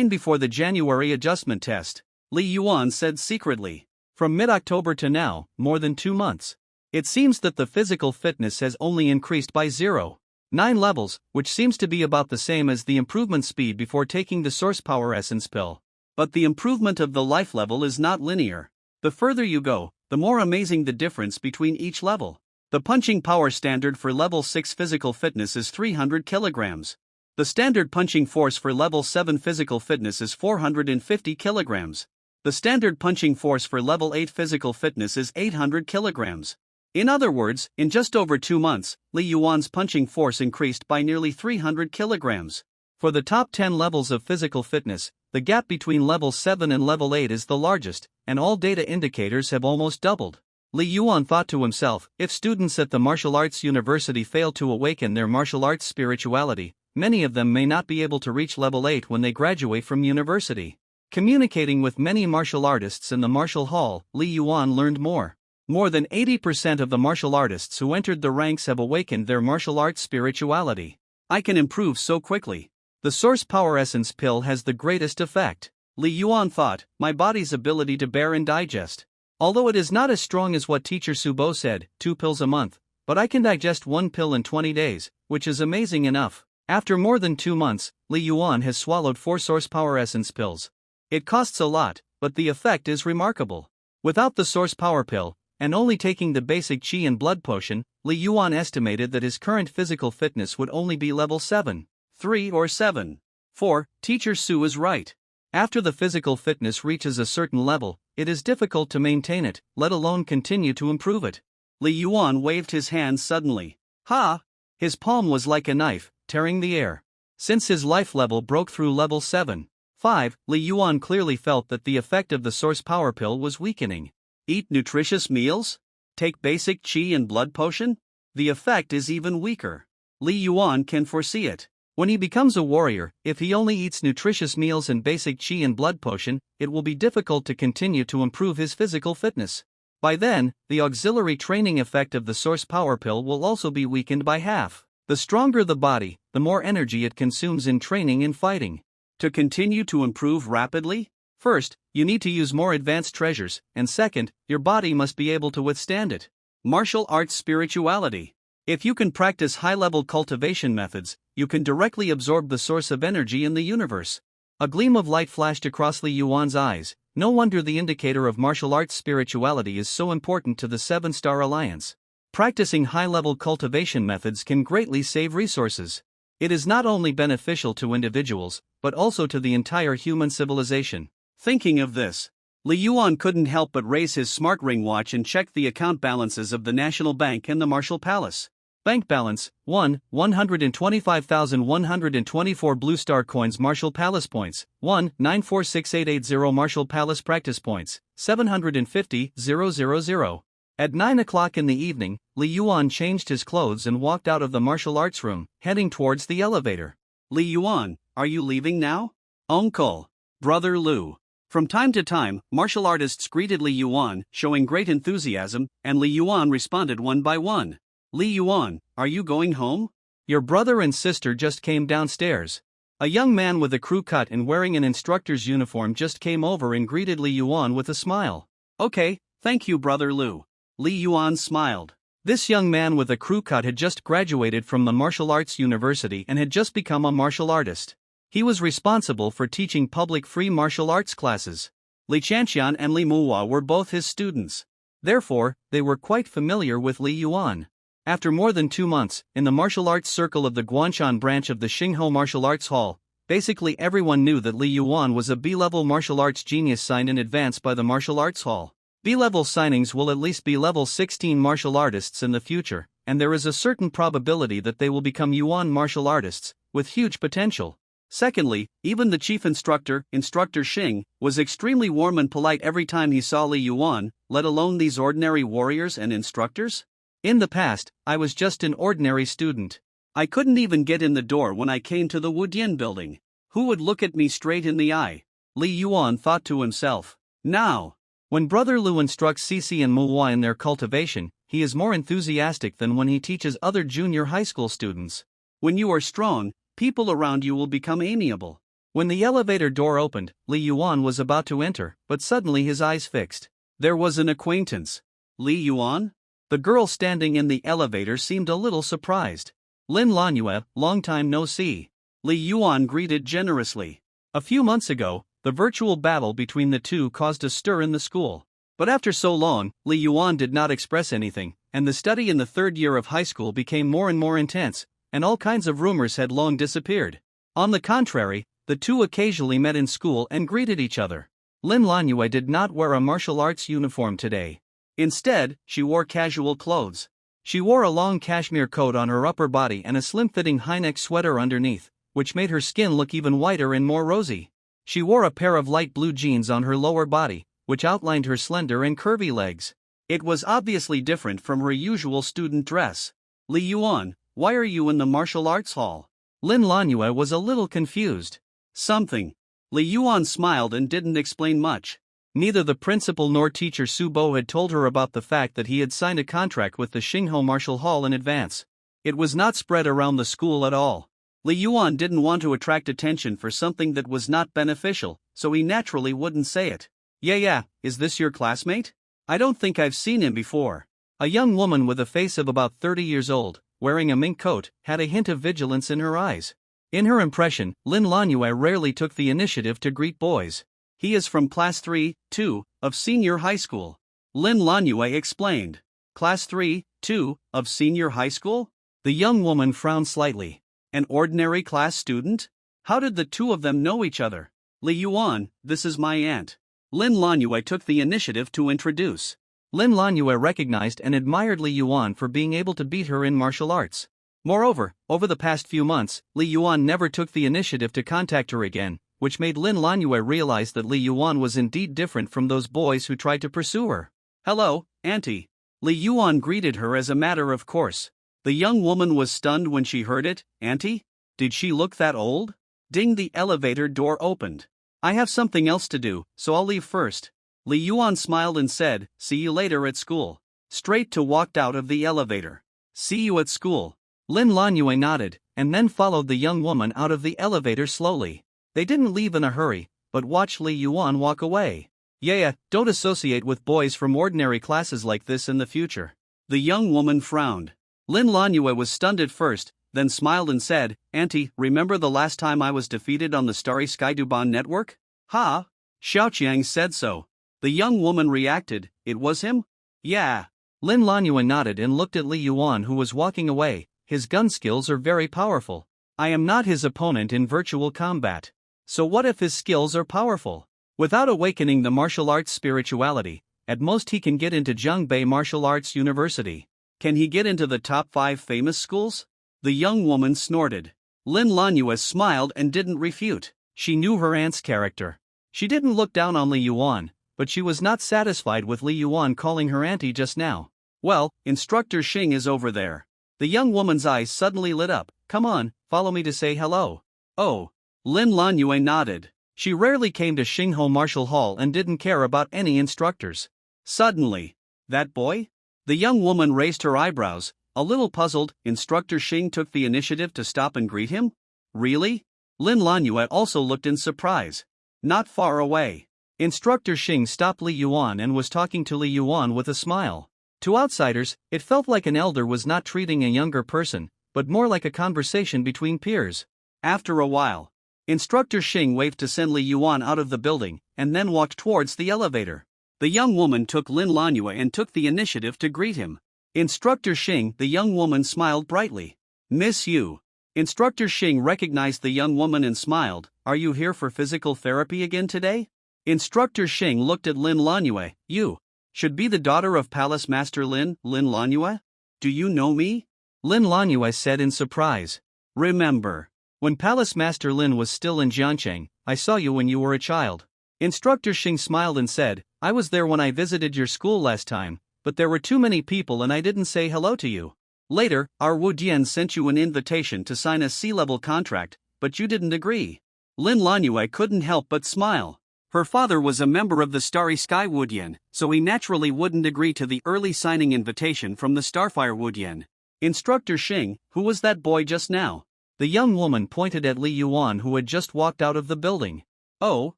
before the January adjustment test, Li Yuan said secretly. From mid-October to now, more than 2 months. It seems that the physical fitness has only increased by 0.9 9 levels, which seems to be about the same as the improvement speed before taking the source power essence pill. But the improvement of the life level is not linear. The further you go, the more amazing the difference between each level. The punching power standard for level 6 physical fitness is 300 kilograms. The standard punching force for level 7 physical fitness is 450 kilograms. The standard punching force for level 8 physical fitness is 800 kilograms. In other words, in just over 2 months, Li Yuan's punching force increased by nearly 300 kilograms. For the top 10 levels of physical fitness, the gap between level 7 and level 8 is the largest, and all data indicators have almost doubled. Li Yuan thought to himself, if students at the martial arts university fail to awaken their martial arts spirituality, many of them may not be able to reach level 8 when they graduate from university. Communicating with many martial artists in the martial hall, Li Yuan learned more. More than 80% of the martial artists who entered the ranks have awakened their martial arts spirituality. I can improve so quickly. The source power essence pill has the greatest effect. Li Yuan thought, my body's ability to bear and digest. Although it is not as strong as what teacher Subo said, 2 pills a month, but I can digest 1 pill in 20 days, which is amazing enough. After more than 2 months, Li Yuan has swallowed 4 source power essence pills. It costs a lot, but the effect is remarkable. Without the source power pill, and only taking the basic qi and blood potion, Li Yuan estimated that his current physical fitness would only be level 7, 3 or 7. 4. Teacher Su is right. After the physical fitness reaches a certain level, it is difficult to maintain it, let alone continue to improve it. Li Yuan waved his hand suddenly. Ha! His palm was like a knife, tearing the air. Since his life level broke through level 7, 5, Li Yuan clearly felt that the effect of the source power pill was weakening. Eat nutritious meals? Take basic qi and blood potion? The effect is even weaker. Li Yuan can foresee it. When he becomes a warrior, if he only eats nutritious meals and basic qi and blood potion, it will be difficult to continue to improve his physical fitness. By then, the auxiliary training effect of the source power pill will also be weakened by half. The stronger the body, the more energy it consumes in training and fighting. To continue to improve rapidly? First, you need to use more advanced treasures, and second, your body must be able to withstand it. Martial arts spirituality. If you can practice high-level cultivation methods, you can directly absorb the source of energy in the universe. A gleam of light flashed across Li Yuan's eyes. No wonder the indicator of martial arts spirituality is so important to the 7-Star Alliance. Practicing high-level cultivation methods can greatly save resources. It is not only beneficial to individuals, but also to the entire human civilization. Thinking of this, Li Yuan couldn't help but raise his smart ring watch and check the account balances of the National Bank and the Martial Palace. Bank balance, 1,125,124 Blue Star Coins Martial Palace Points, 1,946,880 Martial Palace Practice Points, 750,000. At 9 o'clock in the evening, Li Yuan changed his clothes and walked out of the martial arts room, heading towards the elevator. Li Yuan, are you leaving now? Uncle. Brother Lu. From time to time, martial artists greeted Li Yuan, showing great enthusiasm, and Li Yuan responded one by one. Li Yuan, are you going home? Your brother and sister just came downstairs. A young man with a crew cut and wearing an instructor's uniform just came over and greeted Li Yuan with a smile. Okay, thank you, Brother Lu. Li Yuan smiled. This young man with a crew cut had just graduated from the martial arts university and had just become a martial artist. He was responsible for teaching public free martial arts classes. Li Chanxian and Li Manhwa were both his students. Therefore, they were quite familiar with Li Yuan. After more than 2 months, in the martial arts circle of the Guanshan branch of the Xingho Martial Arts Hall, basically everyone knew that Li Yuan was a B-level martial arts genius signed in advance by the Martial Arts Hall. B-level signings will at least be level 16 martial artists in the future, and there is a certain probability that they will become Yuan martial artists, with huge potential. Secondly, even the chief instructor, Instructor Xing, was extremely warm and polite every time he saw Li Yuan, let alone these ordinary warriors and instructors. In the past, I was just an ordinary student. I couldn't even get in the door when I came to the Wudian building. Who would look at me straight in the eye? Li Yuan thought to himself. Now, when Brother Lu instructs Cici and Manhwa in their cultivation, he is more enthusiastic than when he teaches other junior high school students. When you are strong, people around you will become amiable. When the elevator door opened, Li Yuan was about to enter, but suddenly his eyes fixed. There was an acquaintance. Li Yuan? The girl standing in the elevator seemed a little surprised. Lin Lanue, long time no see. Li Yuan greeted generously. A few months ago, the virtual battle between the two caused a stir in the school. But after so long, Li Yuan did not express anything, and the study in the third year of high school became more and more intense, and all kinds of rumors had long disappeared. On the contrary, the two occasionally met in school and greeted each other. Lin Lanue did not wear a martial arts uniform today. Instead, she wore casual clothes. She wore a long cashmere coat on her upper body and a slim-fitting high-neck sweater underneath, which made her skin look even whiter and more rosy. She wore a pair of light blue jeans on her lower body, which outlined her slender and curvy legs. It was obviously different from her usual student dress. Li Yuan, why are you in the martial arts hall? Lin Lanue was a little confused. Something. Li Yuan smiled and didn't explain much. Neither the principal nor teacher Su Bo had told her about the fact that he had signed a contract with the Xingho Martial Hall in advance. It was not spread around the school at all. Li Yuan didn't want to attract attention for something that was not beneficial, so he naturally wouldn't say it. Yeah, is this your classmate? I don't think I've seen him before. A young woman with a face of about 30 years old, wearing a mink coat, had a hint of vigilance in her eyes. In her impression, Lin Lanue rarely took the initiative to greet boys. He is from Class 3-2 of senior high school. Lin Lanue explained. Class 3-2 of senior high school? The young woman frowned slightly. An ordinary class student? How did the two of them know each other? Li Yuan, this is my aunt. Lin Lanue took the initiative to introduce. Lin Lanue recognized and admired Li Yuan for being able to beat her in martial arts. Moreover, over the past few months, Li Yuan never took the initiative to contact her again, which made Lin Lanue realize that Li Yuan was indeed different from those boys who tried to pursue her. Hello, Auntie. Li Yuan greeted her as a matter of course. The young woman was stunned when she heard it. Auntie? Did she look that old? Ding, the elevator door opened. I have something else to do, so I'll leave first. Li Yuan smiled and said, see you later at school. Straight to walked out of the elevator. See you at school. Lin Lanue nodded, and then followed the young woman out of the elevator slowly. They didn't leave in a hurry, but watched Li Yuan walk away. Yeah, don't associate with boys from ordinary classes like this in the future. The young woman frowned. Lin Lanue was stunned at first, then smiled and said, Auntie, remember the last time I was defeated on the Starry Sky Duban network? Ha! Xiaoqiang said so. The young woman reacted, it was him? Yeah. Lin Lanue nodded and looked at Li Yuan, who was walking away. His gun skills are very powerful. I am not his opponent in virtual combat. So what if his skills are powerful? Without awakening the martial arts spirituality, at most he can get into Zhongbei Martial Arts University. Can he get into the top 5 famous schools? The young woman snorted. Lin Lanue smiled and didn't refute. She knew her aunt's character. She didn't look down on Li Yuan, but she was not satisfied with Li Yuan calling her auntie just now. Well, Instructor Xing is over there. The young woman's eyes suddenly lit up. Come on, follow me to say hello. Oh. Lin Lanue nodded. She rarely came to Xingho Martial Hall and didn't care about any instructors. Suddenly, that boy? The young woman raised her eyebrows, a little puzzled. Instructor Xing took the initiative to stop and greet him? Really? Lin Lanue also looked in surprise. Not far away. Instructor Xing stopped Li Yuan and was talking to Li Yuan with a smile. To outsiders, it felt like an elder was not treating a younger person, but more like a conversation between peers. After a while, Instructor Xing waved to send Li Yuan out of the building, and then walked towards the elevator. The young woman took Lin Lanue and took the initiative to greet him. Instructor Xing, the young woman smiled brightly. Miss you. Instructor Xing recognized the young woman and smiled. Are you here for physical therapy again today? Instructor Xing looked at Lin Lanue. You should be the daughter of Palace Master Lin Lanue? Do you know me? Lin Lanue said in surprise. Remember, when Palace Master Lin was still in Jiancheng, I saw you when you were a child. Instructor Xing smiled and said, I was there when I visited your school last time, but there were too many people and I didn't say hello to you. Later, our Wu Jian sent you an invitation to sign a C-level contract, but you didn't agree. Lin Lanue couldn't help but smile. Her father was a member of the Starry Sky Wudian, so he naturally wouldn't agree to the early signing invitation from the Starfire Wudian. Instructor Xing, who was that boy just now? The young woman pointed at Li Yuan, who had just walked out of the building. Oh,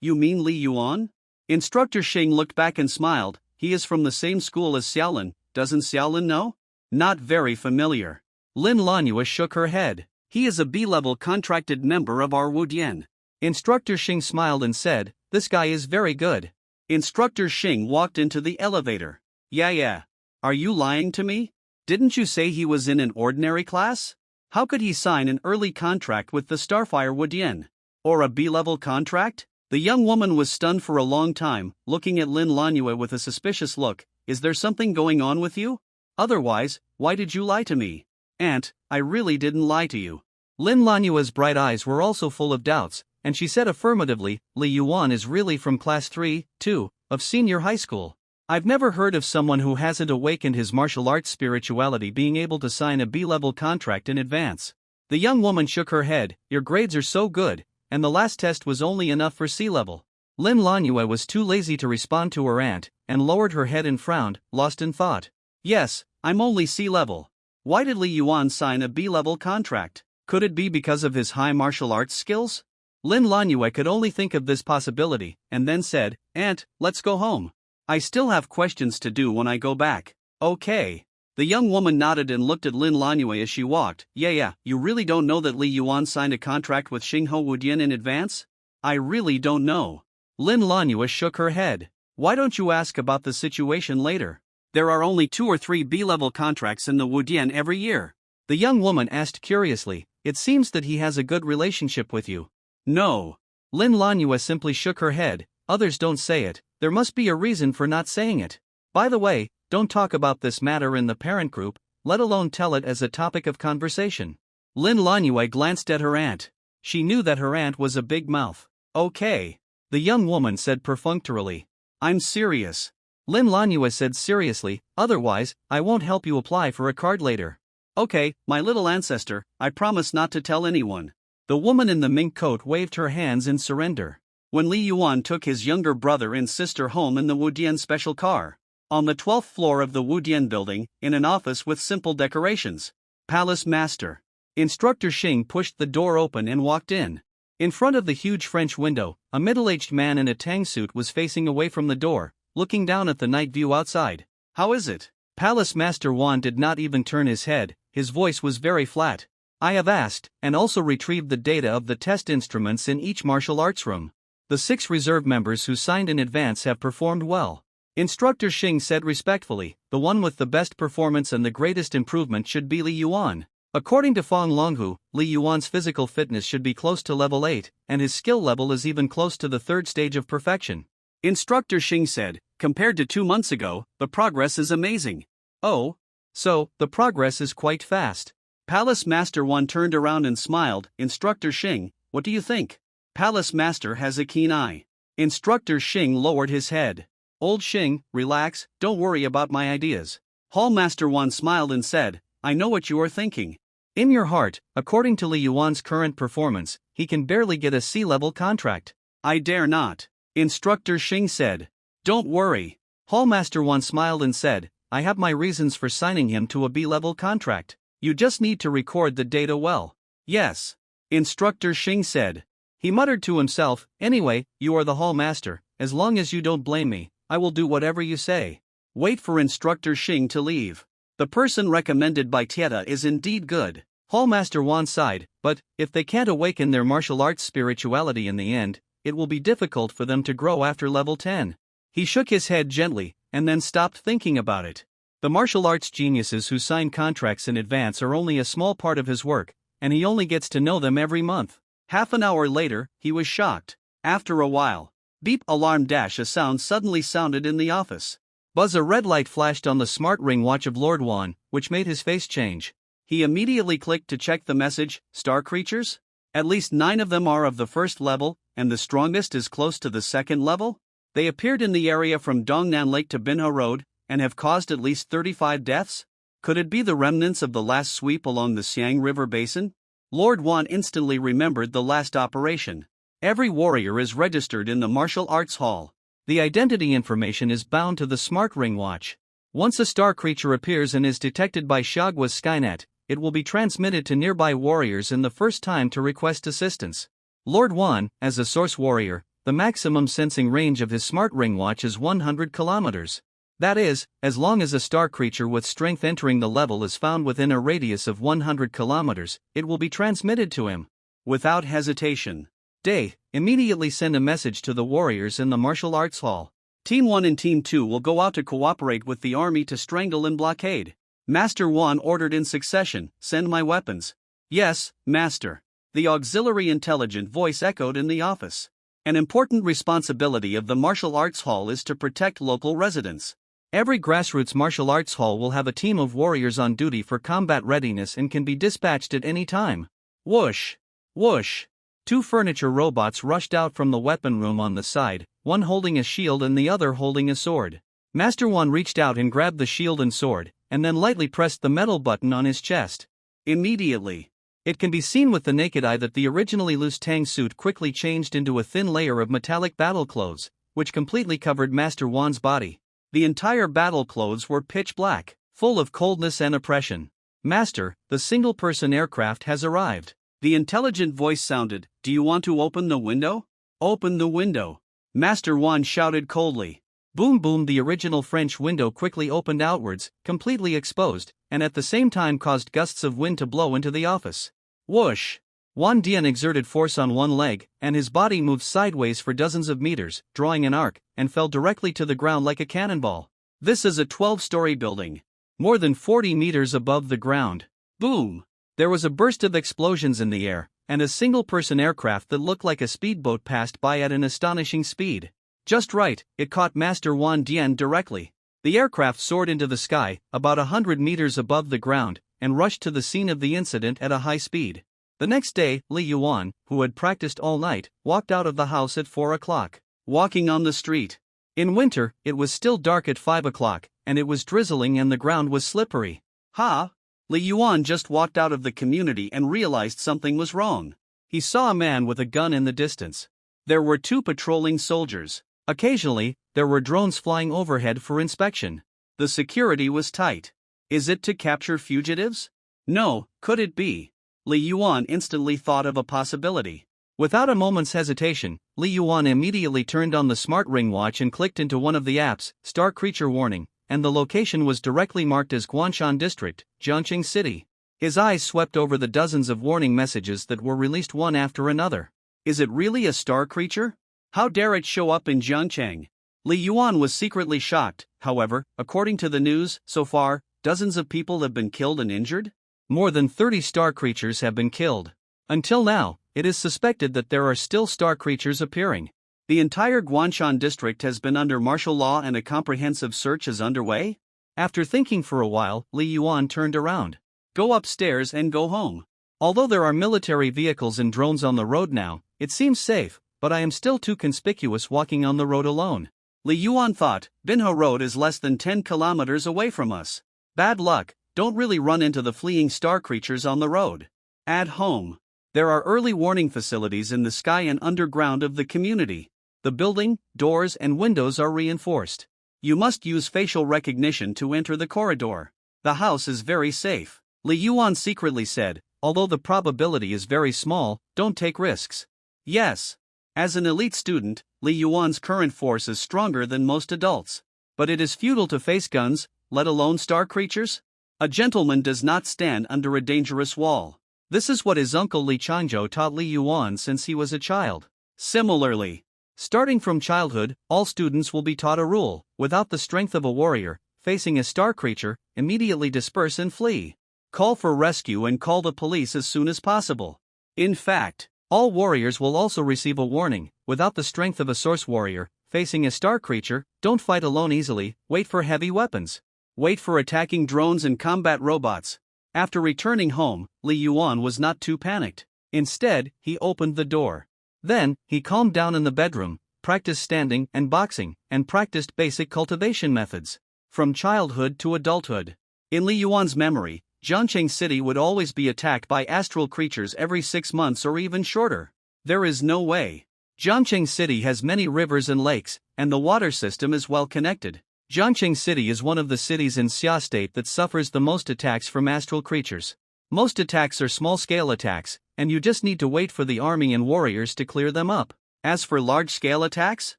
you mean Li Yuan? Instructor Xing looked back and smiled. He is from the same school as Xiaolin. Doesn't Xiaolin know? Not very familiar. Lin Lanhua shook her head. He is a B-level contracted member of our Wudian. Instructor Xing smiled and said, "This guy is very good." Instructor Xing walked into the elevator. Yeah. Are you lying to me? Didn't you say he was in an ordinary class? How could he sign an early contract with the Starfire Wudian? Or a B-level contract? The young woman was stunned for a long time, looking at Lin Lanhua with a suspicious look. Is there something going on with you? Otherwise, why did you lie to me? Aunt, I really didn't lie to you. Lin Lanhua's bright eyes were also full of doubts, and she said affirmatively, Li Yuan is really from class 3-2 of senior high school. I've never heard of someone who hasn't awakened his martial arts spirituality being able to sign a B-level contract in advance. The young woman shook her head. Your grades are so good, and the last test was only enough for C-level. Lin Lanhua was too lazy to respond to her aunt, and lowered her head and frowned, lost in thought. Yes, I'm only C-level. Why did Li Yuan sign a B-level contract? Could it be because of his high martial arts skills? Lin Lanhua could only think of this possibility, and then said, Aunt, let's go home. I still have questions to do when I go back. Okay. The young woman nodded and looked at Lin Lanhua as she walked. Yeah, you really don't know that Li Yuan signed a contract with Xinghe Wudian in advance? I really don't know. Lin Lanhua shook her head. Why don't you ask about the situation later? There are only 2 or 3 B-level contracts in the Wudian every year. The young woman asked curiously. It seems that he has a good relationship with you. No. Lin Lanhua simply shook her head. Others don't say it. There must be a reason for not saying it. By the way, don't talk about this matter in the parent group, let alone tell it as a topic of conversation. Lin Lanhua glanced at her aunt. She knew that her aunt was a big mouth. Okay. The young woman said perfunctorily. I'm serious. Lin Lanhua said seriously, otherwise, I won't help you apply for a card later. Okay, my little ancestor, I promise not to tell anyone. The woman in the mink coat waved her hands in surrender. When Li Yuan took his younger brother and sister home in the Wudian special car. On the 12th floor of the Wudian building, in an office with simple decorations. Palace Master. Instructor Xing pushed the door open and walked in. In front of the huge French window, a middle-aged man in a tang suit was facing away from the door, looking down at the night view outside. How is it? Palace Master Wan did not even turn his head, his voice was very flat. I have asked, and also retrieved the data of the test instruments in each martial arts room. The 6 reserve members who signed in advance have performed well. Instructor Xing said respectfully, the one with the best performance and the greatest improvement should be Li Yuan. According to Fang Longhu, Li Yuan's physical fitness should be close to level 8, and his skill level is even close to the 3rd stage of perfection. Instructor Xing said, compared to 2 months ago, the progress is amazing. Oh? So, the progress is quite fast. Palace Master Wan turned around and smiled. Instructor Xing, what do you think? Palace Master has a keen eye. Instructor Xing lowered his head. Old Xing, relax, don't worry about my ideas. Hall Master Wan smiled and said, I know what you are thinking. In your heart, according to Li Yuan's current performance, he can barely get a C-level contract. I dare not. Instructor Xing said. Don't worry. Hall Master Wan smiled and said, I have my reasons for signing him to a B-level contract. You just need to record the data well. Yes. Instructor Xing said. He muttered to himself, anyway, you are the Hall Master, as long as you don't blame me, I will do whatever you say. Wait for Instructor Xing to leave. The person recommended by Tieta is indeed good. Hall Master Wan sighed, but, if they can't awaken their martial arts spirituality in the end, it will be difficult for them to grow after level 10. He shook his head gently, and then stopped thinking about it. The martial arts geniuses who sign contracts in advance are only a small part of his work, and he only gets to know them every month. Half an hour later, he was shocked. After a while, beep alarm dash a sound suddenly sounded in the office. Buzz a red light flashed on the smart ring watch of Lord Wan, which made his face change. He immediately clicked to check the message, star creatures? At least 9 of them are of the 1st level, and the strongest is close to the 2nd level? They appeared in the area from Dongnan Lake to Binhe Road, and have caused at least 35 deaths? Could it be the remnants of the last sweep along the Xiang River basin? Lord Wan instantly remembered the last operation. Every warrior is registered in the martial arts hall. The identity information is bound to the smart ring watch. Once a star creature appears and is detected by Xiagua's Skynet, it will be transmitted to nearby warriors in the first time to request assistance. Lord Wan, as a source warrior, the maximum sensing range of his smart ring watch is 100 kilometers. That is, as long as a star creature with strength entering the level is found within a radius of 100 kilometers, it will be transmitted to him. Without hesitation, Day, immediately send a message to the warriors in the martial arts hall. Team 1 and Team 2 will go out to cooperate with the army to strangle and blockade. Master 1 ordered in succession, send my weapons. Yes, Master. The auxiliary intelligent voice echoed in the office. An important responsibility of the martial arts hall is to protect local residents. Every grassroots martial arts hall will have a team of warriors on duty for combat readiness and can be dispatched at any time. Whoosh! Whoosh! 2 furniture robots rushed out from the weapon room on the side, one holding a shield and the other holding a sword. Master 1 reached out and grabbed the shield and sword, and then lightly pressed the metal button on his chest. Immediately, it can be seen with the naked eye that the originally loose Tang suit quickly changed into a thin layer of metallic battle clothes, which completely covered Master 1's body. The entire battle clothes were pitch black, full of coldness and oppression. Master, the single-person aircraft has arrived. The intelligent voice sounded, do you want to open the window? Open the window. Master 1 shouted coldly. Boom boom, the original French window quickly opened outwards, completely exposed, and at the same time caused gusts of wind to blow into the office. Whoosh! Wang Dian exerted force on one leg, and his body moved sideways for dozens of meters, drawing an arc, and fell directly to the ground like a cannonball. This is a 12-story building, more than 40 meters above the ground. Boom! There was a burst of explosions in the air, and a single-person aircraft that looked like a speedboat passed by at an astonishing speed. Just right, it caught Master Wang Dian directly. The aircraft soared into the sky, about 100 meters above the ground, and rushed to the scene of the incident at a high speed. The next day, Li Yuan, who had practiced all night, walked out of the house at 4 o'clock. Walking on the street. In winter, it was still dark at 5 o'clock, and it was drizzling and the ground was slippery. Ha! Li Yuan just walked out of the community and realized something was wrong. He saw a man with a gun in the distance. There were 2 patrolling soldiers. Occasionally, there were drones flying overhead for inspection. The security was tight. Is it to capture fugitives? No, could it be? Li Yuan instantly thought of a possibility. Without a moment's hesitation, Li Yuan immediately turned on the smart ring watch and clicked into one of the apps, Star Creature Warning, and the location was directly marked as Guanshan District, Jiangqing City. His eyes swept over the dozens of warning messages that were released one after another. Is it really a star creature? How dare it show up in Jiangcheng? Li Yuan was secretly shocked. However, according to the news, so far, dozens of people have been killed and injured? More than 30 star creatures have been killed. Until now, it is suspected that there are still star creatures appearing. The entire Guanshan district has been under martial law and a comprehensive search is underway? After thinking for a while, Li Yuan turned around. Go upstairs and go home. Although there are military vehicles and drones on the road now, it seems safe, but I am still too conspicuous walking on the road alone. Li Yuan thought, Binhe Road is less than 10 kilometers away from us. Bad luck, don't really run into the fleeing star creatures on the road. At home. There are early warning facilities in the sky and underground of the community. The building, doors and windows are reinforced. You must use facial recognition to enter the corridor. The house is very safe. Li Yuan secretly said, although the probability is very small, don't take risks. Yes. As an elite student, Li Yuan's current force is stronger than most adults. But it is futile to face guns, let alone star creatures. A gentleman does not stand under a dangerous wall. This is what his uncle Li Changzhou taught Li Yuan since he was a child. Similarly, starting from childhood, all students will be taught a rule: without the strength of a warrior, facing a star creature, immediately disperse and flee. Call for rescue and call the police as soon as possible. In fact, all warriors will also receive a warning: without the strength of a source warrior, facing a star creature, don't fight alone easily, wait for heavy weapons. Wait for attacking drones and combat robots. After returning home, Li Yuan was not too panicked. Instead, he opened the door. Then, he calmed down in the bedroom, practiced standing and boxing, and practiced basic cultivation methods. From childhood to adulthood. In Li Yuan's memory, Jiangqing City would always be attacked by astral creatures every 6 months or even shorter. There is no way. Jiangqing City has many rivers and lakes, and the water system is well connected. Jiangqing City is one of the cities in Xia State that suffers the most attacks from astral creatures. Most attacks are small-scale attacks, and you just need to wait for the army and warriors to clear them up. As for large-scale attacks,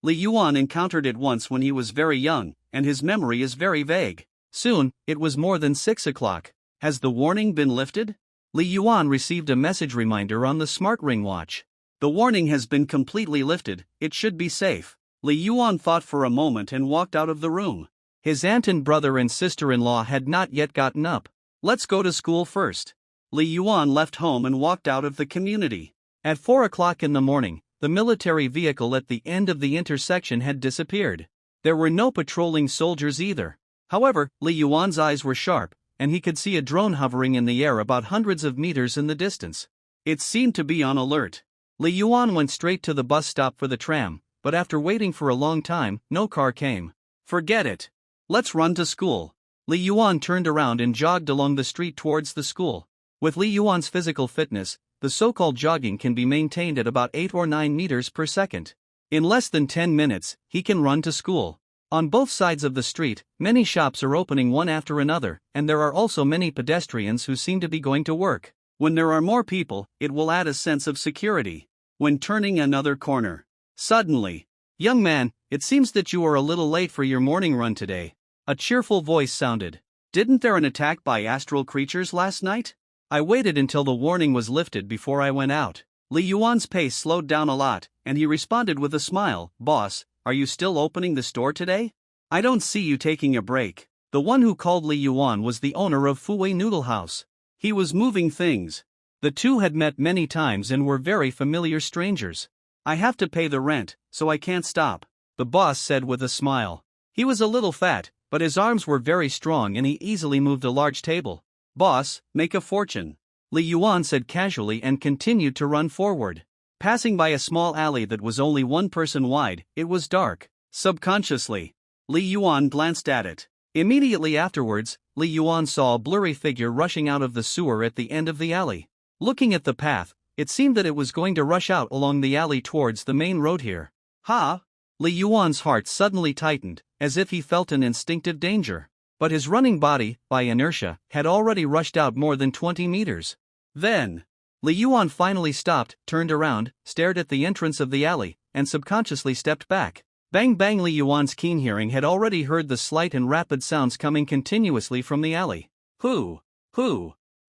Li Yuan encountered it once when he was very young, and his memory is very vague. Soon, it was more than 6 o'clock. Has the warning been lifted? Li Yuan received a message reminder on the smart ring watch. The warning has been completely lifted, it should be safe. Li Yuan thought for a moment and walked out of the room. His aunt and brother and sister-in-law had not yet gotten up. Let's go to school first. Li Yuan left home and walked out of the community. At 4 o'clock in the morning, the military vehicle at the end of the intersection had disappeared. There were no patrolling soldiers either. However, Li Yuan's eyes were sharp, and he could see a drone hovering in the air about hundreds of meters in the distance. It seemed to be on alert. Li Yuan went straight to the bus stop for the tram, but after waiting for a long time, no car came. Forget it. Let's run to school. Li Yuan turned around and jogged along the street towards the school. With Li Yuan's physical fitness, the so-called jogging can be maintained at about 8 or 9 meters per second. In less than 10 minutes, he can run to school. On both sides of the street, many shops are opening one after another, and there are also many pedestrians who seem to be going to work. When there are more people, it will add a sense of security. When turning another corner, suddenly, "Young man, it seems that you are a little late for your morning run today." A cheerful voice sounded. "Didn't there an attack by astral creatures last night? I waited until the warning was lifted before I went out." Li Yuan's pace slowed down a lot, and he responded with a smile, "Boss, are you still opening the store today? I don't see you taking a break." The one who called Li Yuan was the owner of Fuwei Noodle House. He was moving things. The two had met many times and were very familiar strangers. "I have to pay the rent, so I can't stop," the boss said with a smile. He was a little fat, but his arms were very strong and he easily moved a large table. "Boss, make a fortune," Li Yuan said casually and continued to run forward. Passing by a small alley that was only one person wide, it was dark. Subconsciously, Li Yuan glanced at it. Immediately afterwards, Li Yuan saw a blurry figure rushing out of the sewer at the end of the alley. Looking at the path, it seemed that it was going to rush out along the alley towards the main road here. Ha! Li Yuan's heart suddenly tightened, as if he felt an instinctive danger. But his running body, by inertia, had already rushed out more than 20 meters. Then, Li Yuan finally stopped, turned around, stared at the entrance of the alley, and subconsciously stepped back. Bang bang! Li Yuan's keen hearing had already heard the slight and rapid sounds coming continuously from the alley. Who?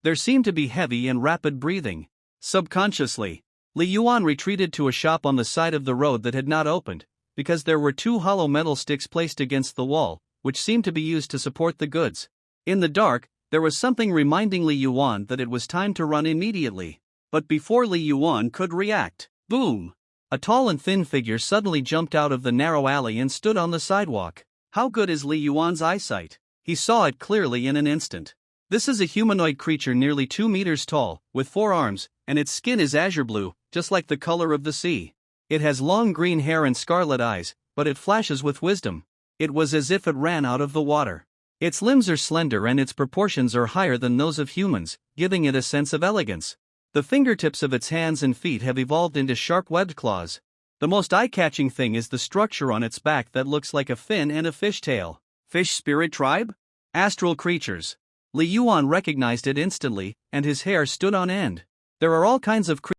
There seemed to be heavy and rapid breathing. Subconsciously, Li Yuan retreated to a shop on the side of the road that had not opened, because there were 2 hollow metal sticks placed against the wall, which seemed to be used to support the goods. In the dark, there was something reminding Li Yuan that it was time to run immediately. But before Li Yuan could react, boom! A tall and thin figure suddenly jumped out of the narrow alley and stood on the sidewalk. How good is Li Yuan's eyesight? He saw it clearly in an instant. This is a humanoid creature nearly 2 meters tall, with 4 arms, and its skin is azure blue, just like the color of the sea. It has long green hair and scarlet eyes, but it flashes with wisdom. It was as if it ran out of the water. Its limbs are slender and its proportions are higher than those of humans, giving it a sense of elegance. The fingertips of its hands and feet have evolved into sharp webbed claws. The most eye-catching thing is the structure on its back that looks like a fin and a fishtail. Fish spirit tribe? Astral creatures. Li Yuan recognized it instantly, and his hair stood on end. There are all kinds of creatures